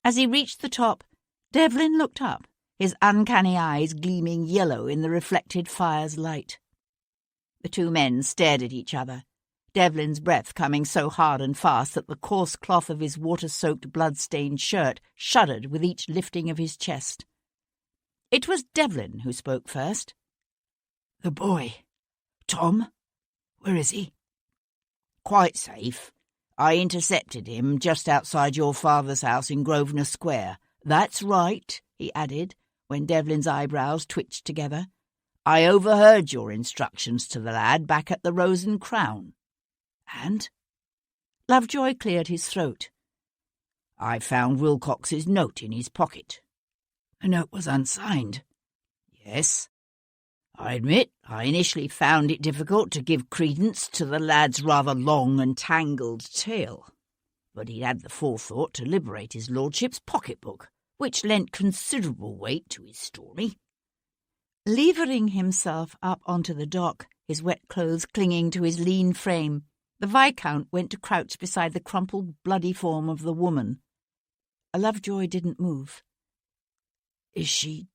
As he reached the top, Devlin looked up, his uncanny eyes gleaming yellow in the reflected fire's light. The two men stared at each other, Devlin's breath coming so hard and fast that the coarse cloth of his water-soaked, blood-stained shirt shuddered with each lifting of his chest. It was Devlin who spoke first. "The boy. Tom? Where is he?" "Quite safe. I intercepted him just outside your father's house in Grosvenor Square. That's right," he added, when Devlin's eyebrows twitched together. "I overheard your instructions to the lad back at the Rose and Crown." "And?" Lovejoy cleared his throat. "I found Wilcox's note in his pocket." "The note was unsigned." "Yes. I admit I initially found it difficult to give credence to the lad's rather long and tangled tale, but he had the forethought to liberate his lordship's pocketbook, which lent considerable weight to his story." Levering himself up onto the dock, his wet clothes clinging to his lean frame, the Viscount went to crouch beside the crumpled, bloody form of the woman. Lovejoy didn't move. "Is she—"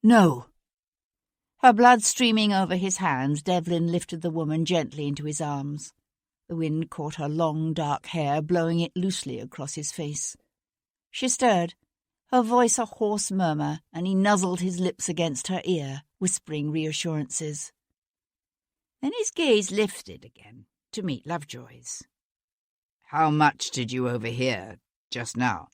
"No." Her blood streaming over his hands, Devlin lifted the woman gently into his arms. The wind caught her long, dark hair, blowing it loosely across his face. She stirred, her voice a hoarse murmur, and he nuzzled his lips against her ear, whispering reassurances. Then his gaze lifted again to meet Lovejoy's. "How much did you overhear just now?"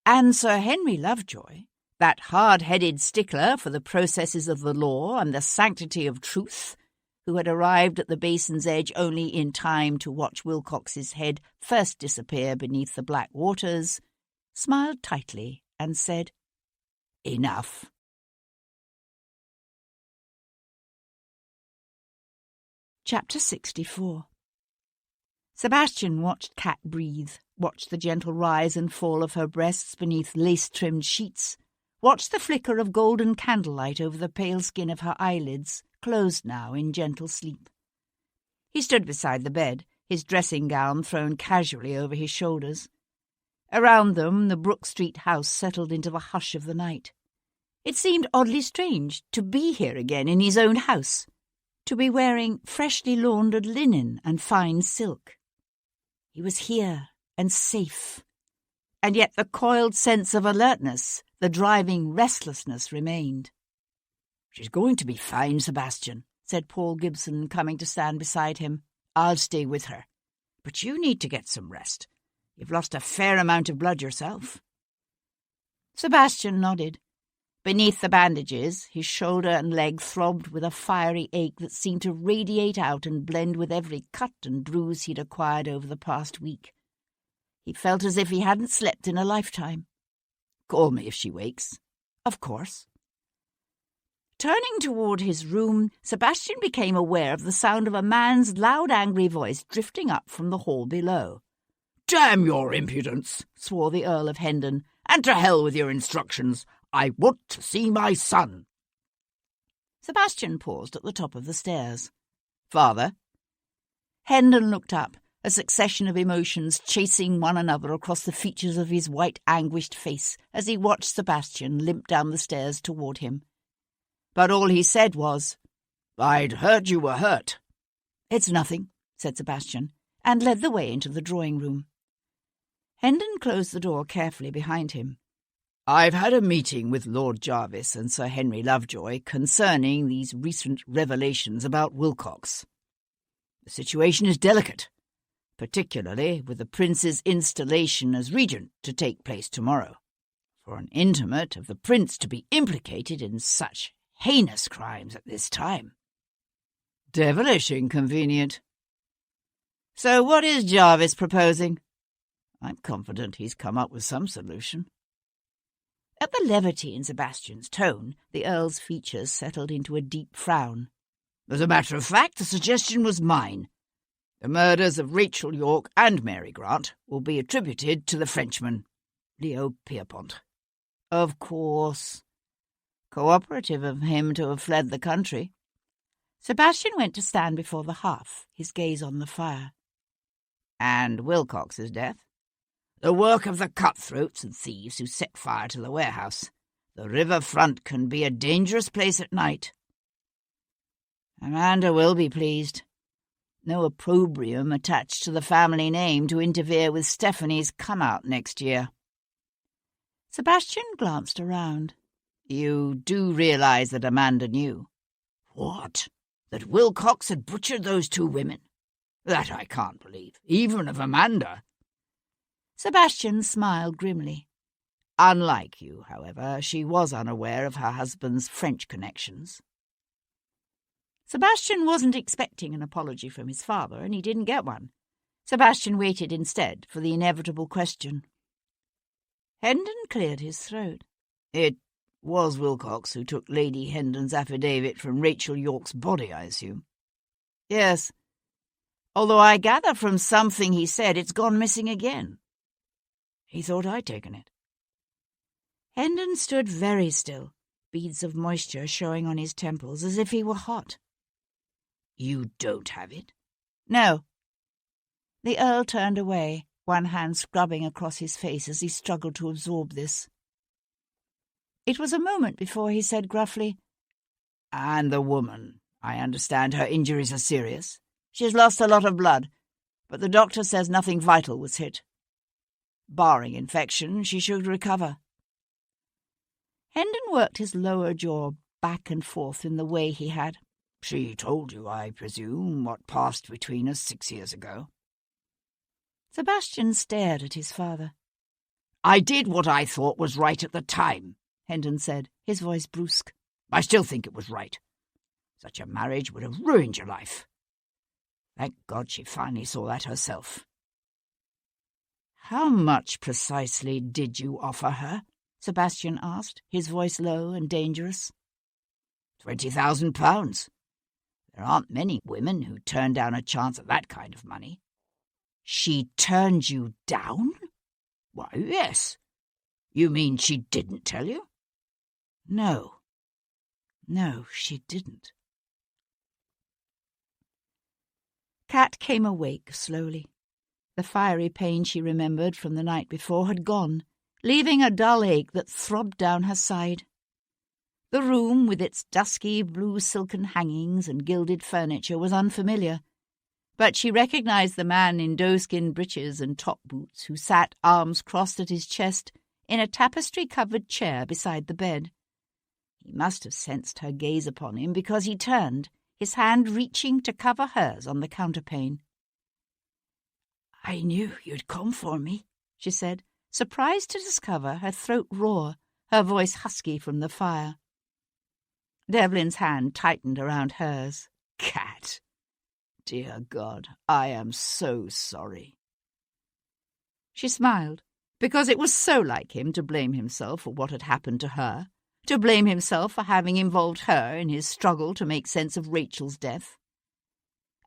And Sir Henry Lovejoy, that hard-headed stickler for the processes of the law and the sanctity of truth, who had arrived at the basin's edge only in time to watch Wilcox's head first disappear beneath the black waters, smiled tightly and said, "Enough." Chapter 64. Sebastian watched Cat breathe, watched the gentle rise and fall of her breasts beneath lace-trimmed sheets, watched the flicker of golden candlelight over the pale skin of her eyelids, closed now in gentle sleep. He stood beside the bed, his dressing-gown thrown casually over his shoulders. Around them, the Brook Street house settled into the hush of the night. It seemed oddly strange to be here again in his own house, to be wearing freshly laundered linen and fine silk. He was here and safe, and yet the coiled sense of alertness, the driving restlessness remained. "She's going to be fine, Sebastian," said Paul Gibson, coming to stand beside him. "I'll stay with her. But you need to get some rest. You've lost a fair amount of blood yourself." Sebastian nodded. Beneath the bandages, his shoulder and leg throbbed with a fiery ache that seemed to radiate out and blend with every cut and bruise he'd acquired over the past week. He felt as if he hadn't slept in a lifetime. "Call me if she wakes." "Of course." Turning toward his room, Sebastian became aware of the sound of a man's loud, angry voice drifting up from the hall below. "Damn your impudence," swore the Earl of Hendon, "and to hell with your instructions. I want to see my son." Sebastian paused at the top of the stairs. "Father?" Hendon looked up, a succession of emotions chasing one another across the features of his white, anguished face as he watched Sebastian limp down the stairs toward him. But all he said was, "I'd heard you were hurt." "It's nothing," said Sebastian, and led the way into the drawing-room. Hendon closed the door carefully behind him. "I've had a meeting with Lord Jarvis and Sir Henry Lovejoy concerning these recent revelations about Wilcox. The situation is delicate, particularly with the Prince's installation as regent to take place tomorrow. For an intimate of the Prince to be implicated in such heinous crimes at this time. Devilish inconvenient. So what is Jarvis proposing?" "I'm confident he's come up with some solution." At the levity in Sebastian's tone, the Earl's features settled into a deep frown. "As a matter of fact, the suggestion was mine. The murders of Rachel York and Mary Grant will be attributed to the Frenchman, Leo Pierpont." "Of course. Cooperative of him to have fled the country." Sebastian went to stand before the hearth, his gaze on the fire. "And Wilcox's death?" "The work of the cutthroats and thieves who set fire to the warehouse. The river front can be a dangerous place at night." "Amanda will be pleased." No opprobrium attached to the family name to interfere with Stephanie's come-out next year. Sebastian glanced around. You do realise that Amanda knew? What? That Wilcox had butchered those two women? That I can't believe, even of Amanda. Sebastian smiled grimly. Unlike you, however, she was unaware of her husband's French connections. Sebastian wasn't expecting an apology from his father, and he didn't get one. Sebastian waited instead for the inevitable question. Hendon cleared his throat. It was Wilcox who took Lady Hendon's affidavit from Rachel York's body, I assume? Yes. Although I gather from something he said it's gone missing again. He thought I'd taken it. Hendon stood very still, beads of moisture showing on his temples as if he were hot. You don't have it? No. The Earl turned away, one hand scrubbing across his face as he struggled to absorb this. It was a moment before he said gruffly, And the woman, I understand her injuries are serious. She has lost a lot of blood, but the doctor says nothing vital was hit. Barring infection, she should recover. Hendon worked his lower jaw back and forth in the way he had. She told you, I presume, what passed between us 6 years ago? Sebastian stared at his father. I did what I thought was right at the time, Hendon said, his voice brusque. I still think it was right. Such a marriage would have ruined your life. Thank God she finally saw that herself. How much precisely did you offer her? Sebastian asked, his voice low and dangerous. £20,000. There aren't many women who turn down a chance at that kind of money. She turned you down? Why, yes. You mean she didn't tell you? No. No, she didn't. Kat came awake slowly. The fiery pain she remembered from the night before had gone, leaving a dull ache that throbbed down her side. The room, with its dusky blue silken hangings and gilded furniture, was unfamiliar, but she recognized the man in doeskin breeches and top boots who sat, arms crossed at his chest, in a tapestry-covered chair beside the bed. He must have sensed her gaze upon him, because he turned, his hand reaching to cover hers on the counterpane. I knew you'd come for me, she said, surprised to discover her throat raw, her voice husky from the fire. Devlin's hand tightened around hers. Kat, dear God, I am so sorry. She smiled, because it was so like him to blame himself for what had happened to her, to blame himself for having involved her in his struggle to make sense of Rachel's death.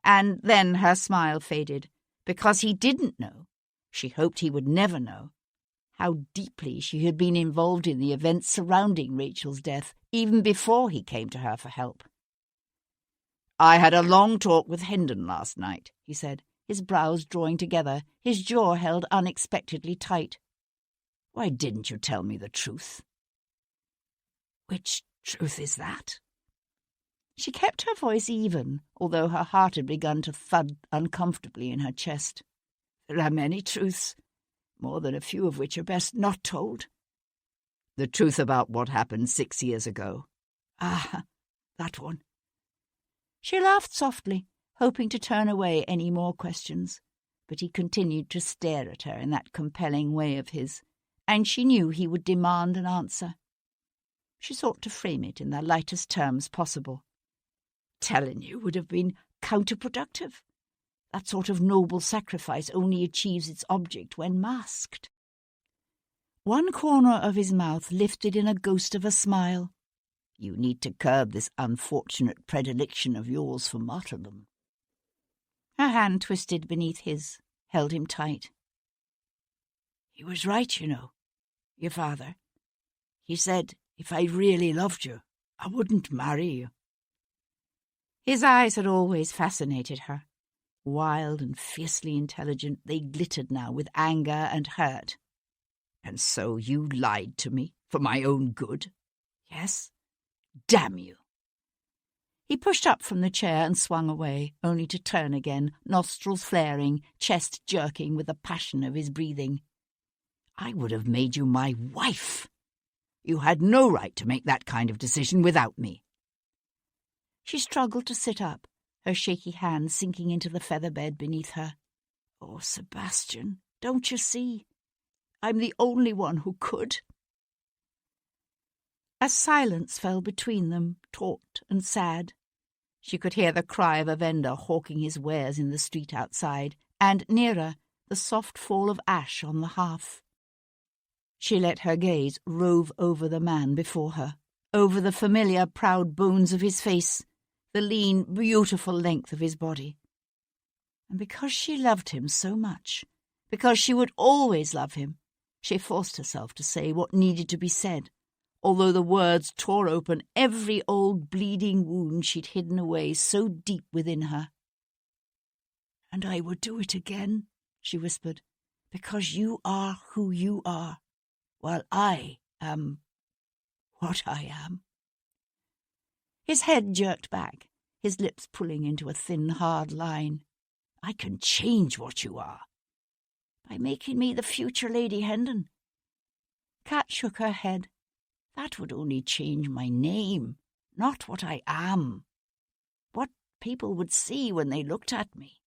And then her smile faded, because he didn't know, she hoped he would never know, how deeply she had been involved in the events surrounding Rachel's death, even before he came to her for help. I had a long talk with Hendon last night, he said, his brows drawing together, his jaw held unexpectedly tight. Why didn't you tell me the truth? Which truth is that? She kept her voice even, although her heart had begun to thud uncomfortably in her chest. There are many truths, more than a few of which are best not told. The truth about what happened 6 years ago. Ah, that one. She laughed softly, hoping to turn away any more questions, but he continued to stare at her in that compelling way of his, and she knew he would demand an answer. She sought to frame it in the lightest terms possible. Telling you would have been counterproductive. That sort of noble sacrifice only achieves its object when masked. One corner of his mouth lifted in a ghost of a smile. You need to curb this unfortunate predilection of yours for martyrdom. Her hand twisted beneath his, held him tight. He was right, you know, your father. He said if I really loved you, I wouldn't marry you. His eyes had always fascinated her. Wild and fiercely intelligent, they glittered now with anger and hurt. And so you lied to me for my own good? Yes. Damn you. He pushed up from the chair and swung away, only to turn again, nostrils flaring, chest jerking with the passion of his breathing. I would have made you my wife. You had no right to make that kind of decision without me. She struggled to sit up, her shaky hand sinking into the feather bed beneath her. Oh, Sebastian, don't you see? I'm the only one who could. A silence fell between them, taut and sad. She could hear the cry of a vendor hawking his wares in the street outside, and nearer, the soft fall of ash on the hearth. She let her gaze rove over the man before her, over the familiar proud bones of his face, the lean, beautiful length of his body. And because she loved him so much, because she would always love him, she forced herself to say what needed to be said, although the words tore open every old bleeding wound she'd hidden away so deep within her. "And I would do it again," she whispered, "because you are who you are, while I am what I am." His head jerked back, his lips pulling into a thin, hard line. "I can change what you are." "By making me the future Lady Hendon." Kat shook her head. "That would only change my name, not what I am. What people would see when they looked at me.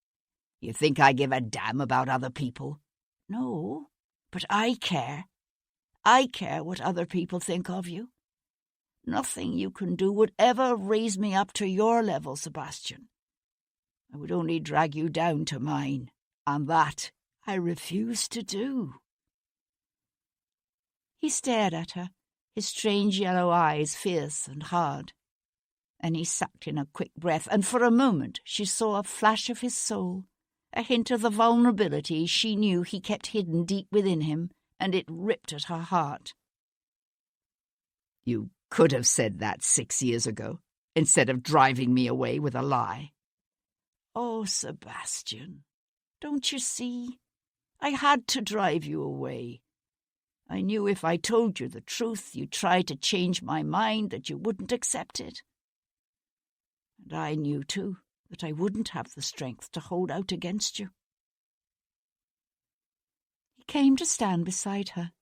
You think I give a damn about other people?" "No, but I care. I care what other people think of you. Nothing you can do would ever raise me up to your level, Sebastian. I would only drag you down to mine, and that I refuse to do." He stared at her, his strange yellow eyes fierce and hard. Then he sucked in a quick breath, and for a moment she saw a flash of his soul, a hint of the vulnerability she knew he kept hidden deep within him, and it ripped at her heart. "You could have said that 6 years ago, instead of driving me away with a lie." "Oh, Sebastian, don't you see? I had to drive you away. I knew if I told you the truth, you'd try to change my mind, that you wouldn't accept it. And I knew, too, that I wouldn't have the strength to hold out against you." He came to stand beside her.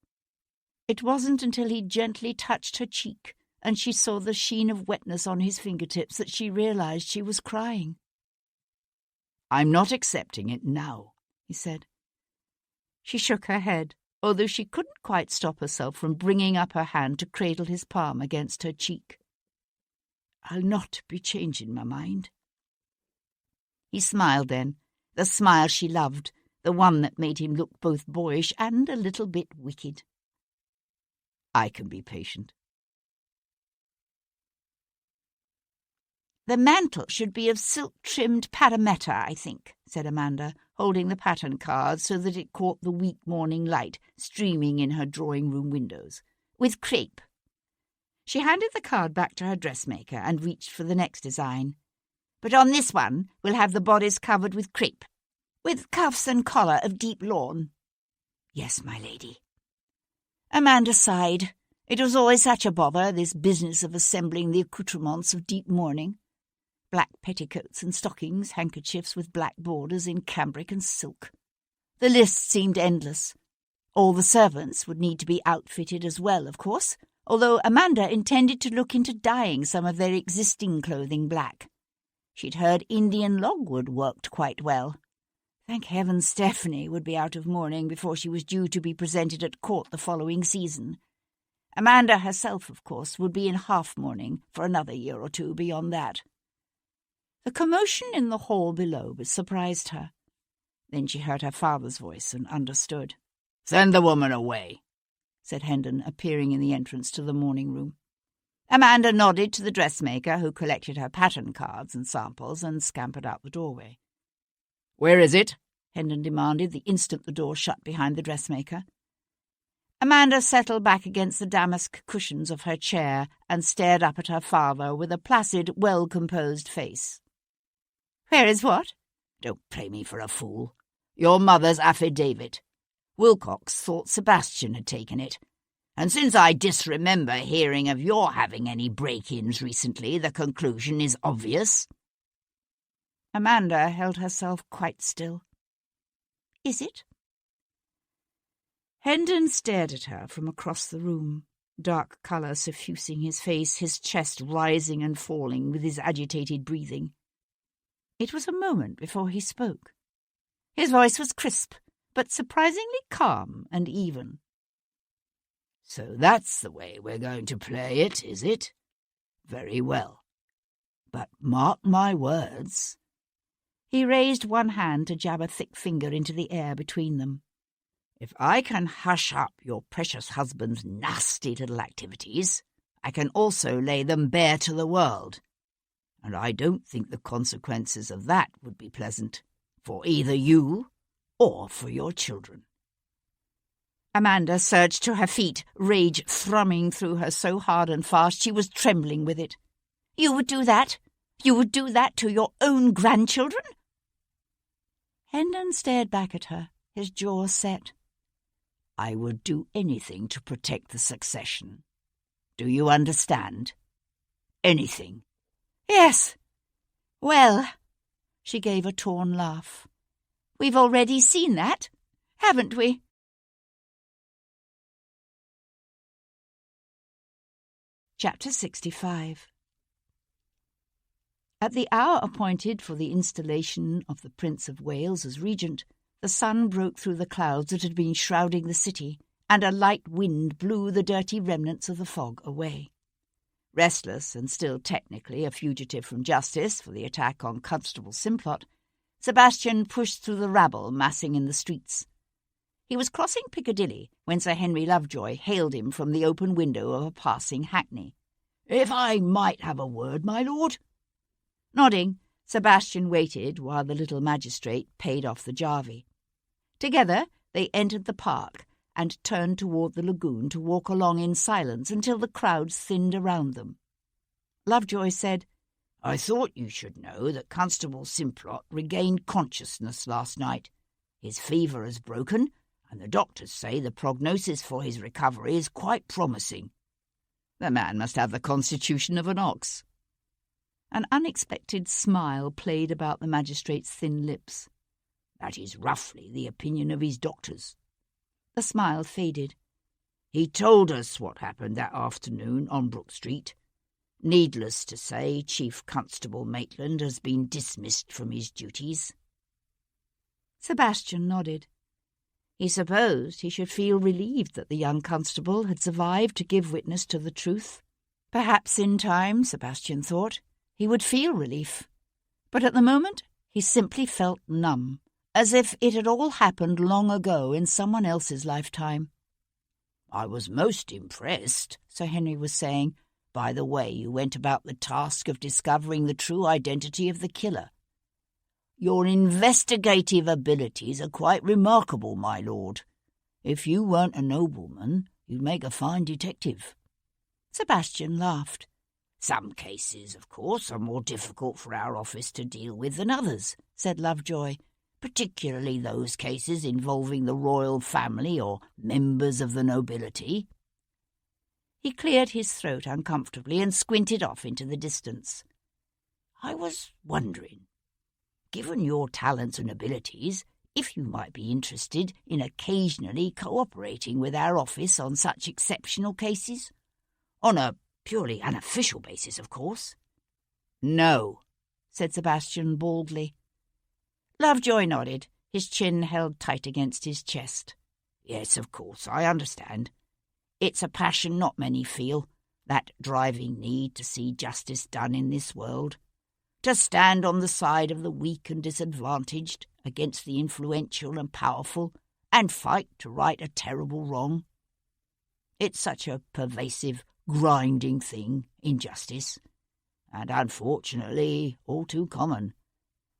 It wasn't until he gently touched her cheek and she saw the sheen of wetness on his fingertips that she realized she was crying. "I'm not accepting it now," he said. She shook her head, although she couldn't quite stop herself from bringing up her hand to cradle his palm against her cheek. "I'll not be changing my mind." He smiled then, the smile she loved, the one that made him look both boyish and a little bit wicked. "I can be patient." "The mantle should be of silk-trimmed parametta, I think," said Amanda, holding the pattern card so that it caught the weak morning light streaming in her drawing-room windows, "with crepe." She handed the card back to her dressmaker and reached for the next design. "But on this one we'll have the bodice covered with crepe, with cuffs and collar of deep lawn." "Yes, my lady." Amanda sighed. It was always such a bother, this business of assembling the accoutrements of deep mourning. Black petticoats and stockings, handkerchiefs with black borders in cambric and silk. The list seemed endless. All the servants would need to be outfitted as well, of course, although Amanda intended to look into dyeing some of their existing clothing black. She'd heard Indian logwood worked quite well. Thank heaven Stephanie would be out of mourning before she was due to be presented at court the following season. Amanda herself, of course, would be in half-mourning for another year or two beyond that. The commotion in the hall below surprised her. Then she heard her father's voice and understood. "Send the woman away," said Hendon, appearing in the entrance to the morning room. Amanda nodded to the dressmaker, who collected her pattern cards and samples and scampered out the doorway. "Where is it?" Hendon demanded the instant the door shut behind the dressmaker. Amanda settled back against the damask cushions of her chair and stared up at her father with a placid, well-composed face. "Where is what?" "Don't play me for a fool. Your mother's affidavit. Wilcox thought Sebastian had taken it. And since I disremember hearing of your having any break-ins recently, the conclusion is obvious." Amanda held herself quite still. "Is it?" Hendon stared at her from across the room, dark colour suffusing his face, his chest rising and falling with his agitated breathing. It was a moment before he spoke. His voice was crisp, but surprisingly calm and even. "So that's the way we're going to play it, is it? Very well. But mark my words." He raised one hand to jab a thick finger into the air between them. "If I can hush up your precious husband's nasty little activities, I can also lay them bare to the world. And I don't think the consequences of that would be pleasant, for either you or for your children." Amanda surged to her feet, rage thrumming through her so hard and fast she was trembling with it. "You would do that? You would do that to your own grandchildren?" Hendon stared back at her, his jaw set. "I would do anything to protect the succession. Do you understand? Anything." "Yes. Well," she gave a torn laugh, "we've already seen that, haven't we?" Chapter 65. At the hour appointed for the installation of the Prince of Wales as regent, the sun broke through the clouds that had been shrouding the city, and a light wind blew the dirty remnants of the fog away. Restless and still technically a fugitive from justice for the attack on Constable Simplot, Sebastian pushed through the rabble massing in the streets. He was crossing Piccadilly when Sir Henry Lovejoy hailed him from the open window of a passing hackney. "If I might have a word, my lord?" Nodding, Sebastian waited while the little magistrate paid off the jarvey. Together they entered the park and turned toward the lagoon to walk along in silence until the crowds thinned around them. Lovejoy said, "I thought you should know that Constable Simplot regained consciousness last night. His fever has broken, and the doctors say the prognosis for his recovery is quite promising." "The man must have the constitution of an ox." An unexpected smile played about the magistrate's thin lips. "That is roughly the opinion of his doctors." The smile faded. "He told us what happened that afternoon on Brook Street. Needless to say, Chief Constable Maitland has been dismissed from his duties." Sebastian nodded. He supposed he should feel relieved that the young constable had survived to give witness to the truth. Perhaps in time, Sebastian thought, he would feel relief. But at the moment he simply felt numb, as if it had all happened long ago in someone else's lifetime. "I was most impressed," Sir Henry was saying, "by the way you went about the task of discovering the true identity of the killer. Your investigative abilities are quite remarkable, my lord. If you weren't a nobleman, you'd make a fine detective." Sebastian laughed. "Some cases, of course, are more difficult for our office to deal with than others," said Lovejoy, "particularly those cases involving the royal family or members of the nobility." He cleared his throat uncomfortably and squinted off into the distance. "I was wondering, given your talents and abilities, if you might be interested in occasionally cooperating with our office on such exceptional cases. On a purely unofficial basis, of course." "No," said Sebastian baldly. Lovejoy nodded, his chin held tight against his chest. "Yes, of course, I understand. It's a passion not many feel, that driving need to see justice done in this world, to stand on the side of the weak and disadvantaged against the influential and powerful, and fight to right a terrible wrong. It's such a pervasive, grinding thing, injustice, and unfortunately all too common.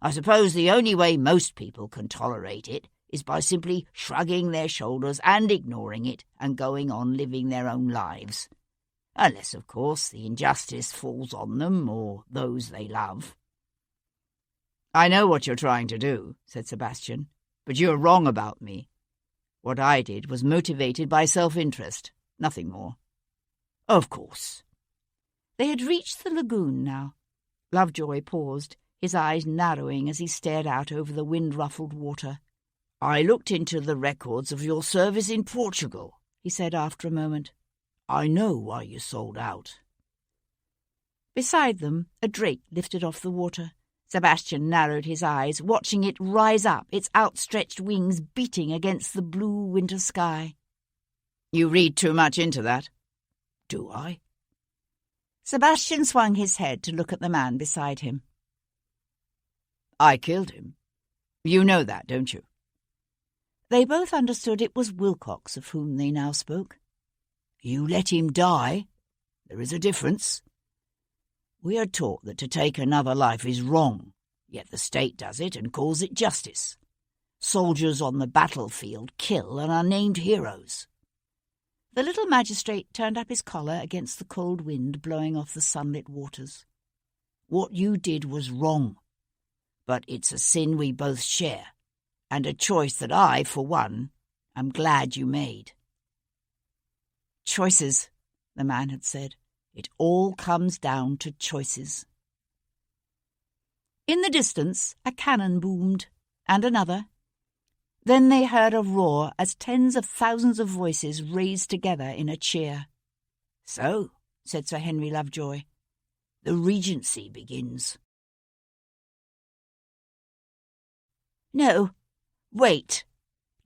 I suppose the only way most people can tolerate it is by simply shrugging their shoulders and ignoring it and going on living their own lives. Unless, of course, the injustice falls on them or those they love." "I know what you're trying to do," said Sebastian, "but you're wrong about me. What I did was motivated by self-interest. Nothing more. Of course. They had reached the lagoon now. Lovejoy paused, his eyes narrowing as he stared out over the wind-ruffled water. I looked into the records of your service in Portugal, he said after a moment. I know why you sold out. Beside them, a drake lifted off the water. Sebastian narrowed his eyes, watching it rise up, its outstretched wings beating against the blue winter sky. You read too much into that. Do I? Sebastian swung his head to look at the man beside him. I killed him. You know that, don't you? They both understood it was Wilcox of whom they now spoke. You let him die? There is a difference. We are taught that to take another life is wrong, yet the state does it and calls it justice. Soldiers on the battlefield kill and are named heroes. The little magistrate turned up his collar against the cold wind blowing off the sunlit waters. What you did was wrong, but it's a sin we both share, and a choice that I, for one, am glad you made. Choices, the man had said. It all comes down to choices. In the distance, a cannon boomed, and another. Then they heard a roar as tens of thousands of voices raised together in a cheer. So, said Sir Henry Lovejoy, the Regency begins. No, wait.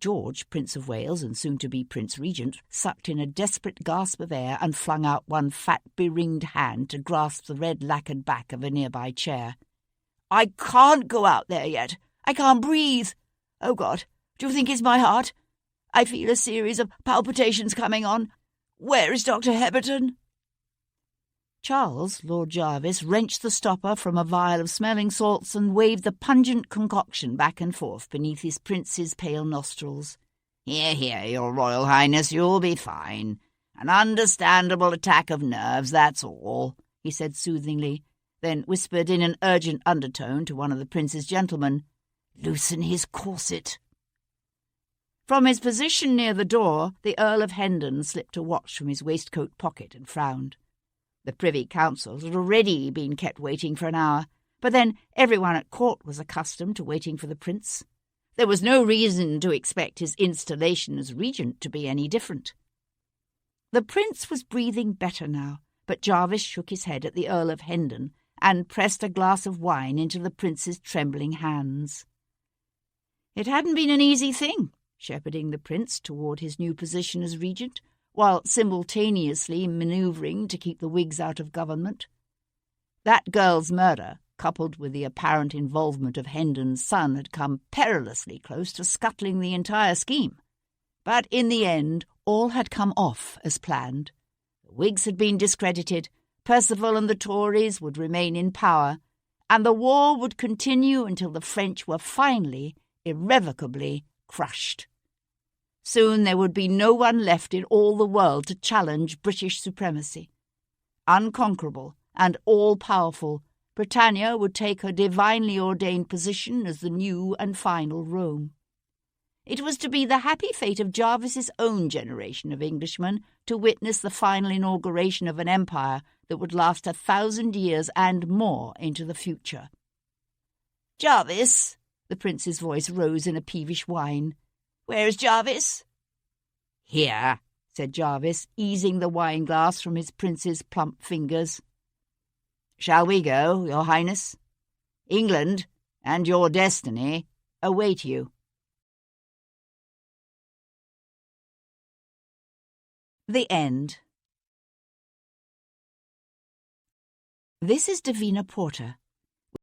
George, Prince of Wales and soon-to-be Prince Regent, sucked in a desperate gasp of air and flung out one fat, beringed hand to grasp the red lacquered back of a nearby chair. I can't go out there yet. I can't breathe. Oh, God, do you think it's my heart? I feel a series of palpitations coming on. Where is Dr. Heberton? Charles, Lord Jarvis, wrenched the stopper from a vial of smelling salts and waved the pungent concoction back and forth beneath his prince's pale nostrils. Here, here, your Royal Highness, you'll be fine. An understandable attack of nerves, that's all, he said soothingly, then whispered in an urgent undertone to one of the prince's gentlemen, Loosen his corset. From his position near the door, the Earl of Hendon slipped a watch from his waistcoat pocket and frowned. The Privy Council had already been kept waiting for an hour, but then everyone at court was accustomed to waiting for the prince. There was no reason to expect his installation as regent to be any different. The prince was breathing better now, but Jarvis shook his head at the Earl of Hendon and pressed a glass of wine into the prince's trembling hands. It hadn't been an easy thing, shepherding the prince toward his new position as regent, while simultaneously manoeuvring to keep the Whigs out of government. That girl's murder, coupled with the apparent involvement of Hendon's son, had come perilously close to scuttling the entire scheme. But in the end, all had come off as planned. The Whigs had been discredited, Perceval and the Tories would remain in power, and the war would continue until the French were finally, irrevocably, crushed. Soon there would be no one left in all the world to challenge British supremacy. Unconquerable and all-powerful, Britannia would take her divinely ordained position as the new and final Rome. It was to be the happy fate of Jarvis's own generation of Englishmen to witness the final inauguration of an empire that would last 1,000 years and more into the future. "Jarvis," the prince's voice rose in a peevish whine. "Where's Jarvis?" "Here," said Jarvis, easing the wine-glass from his prince's plump fingers. "Shall we go, your highness? England and your destiny await you." The End. This is Davina Porter,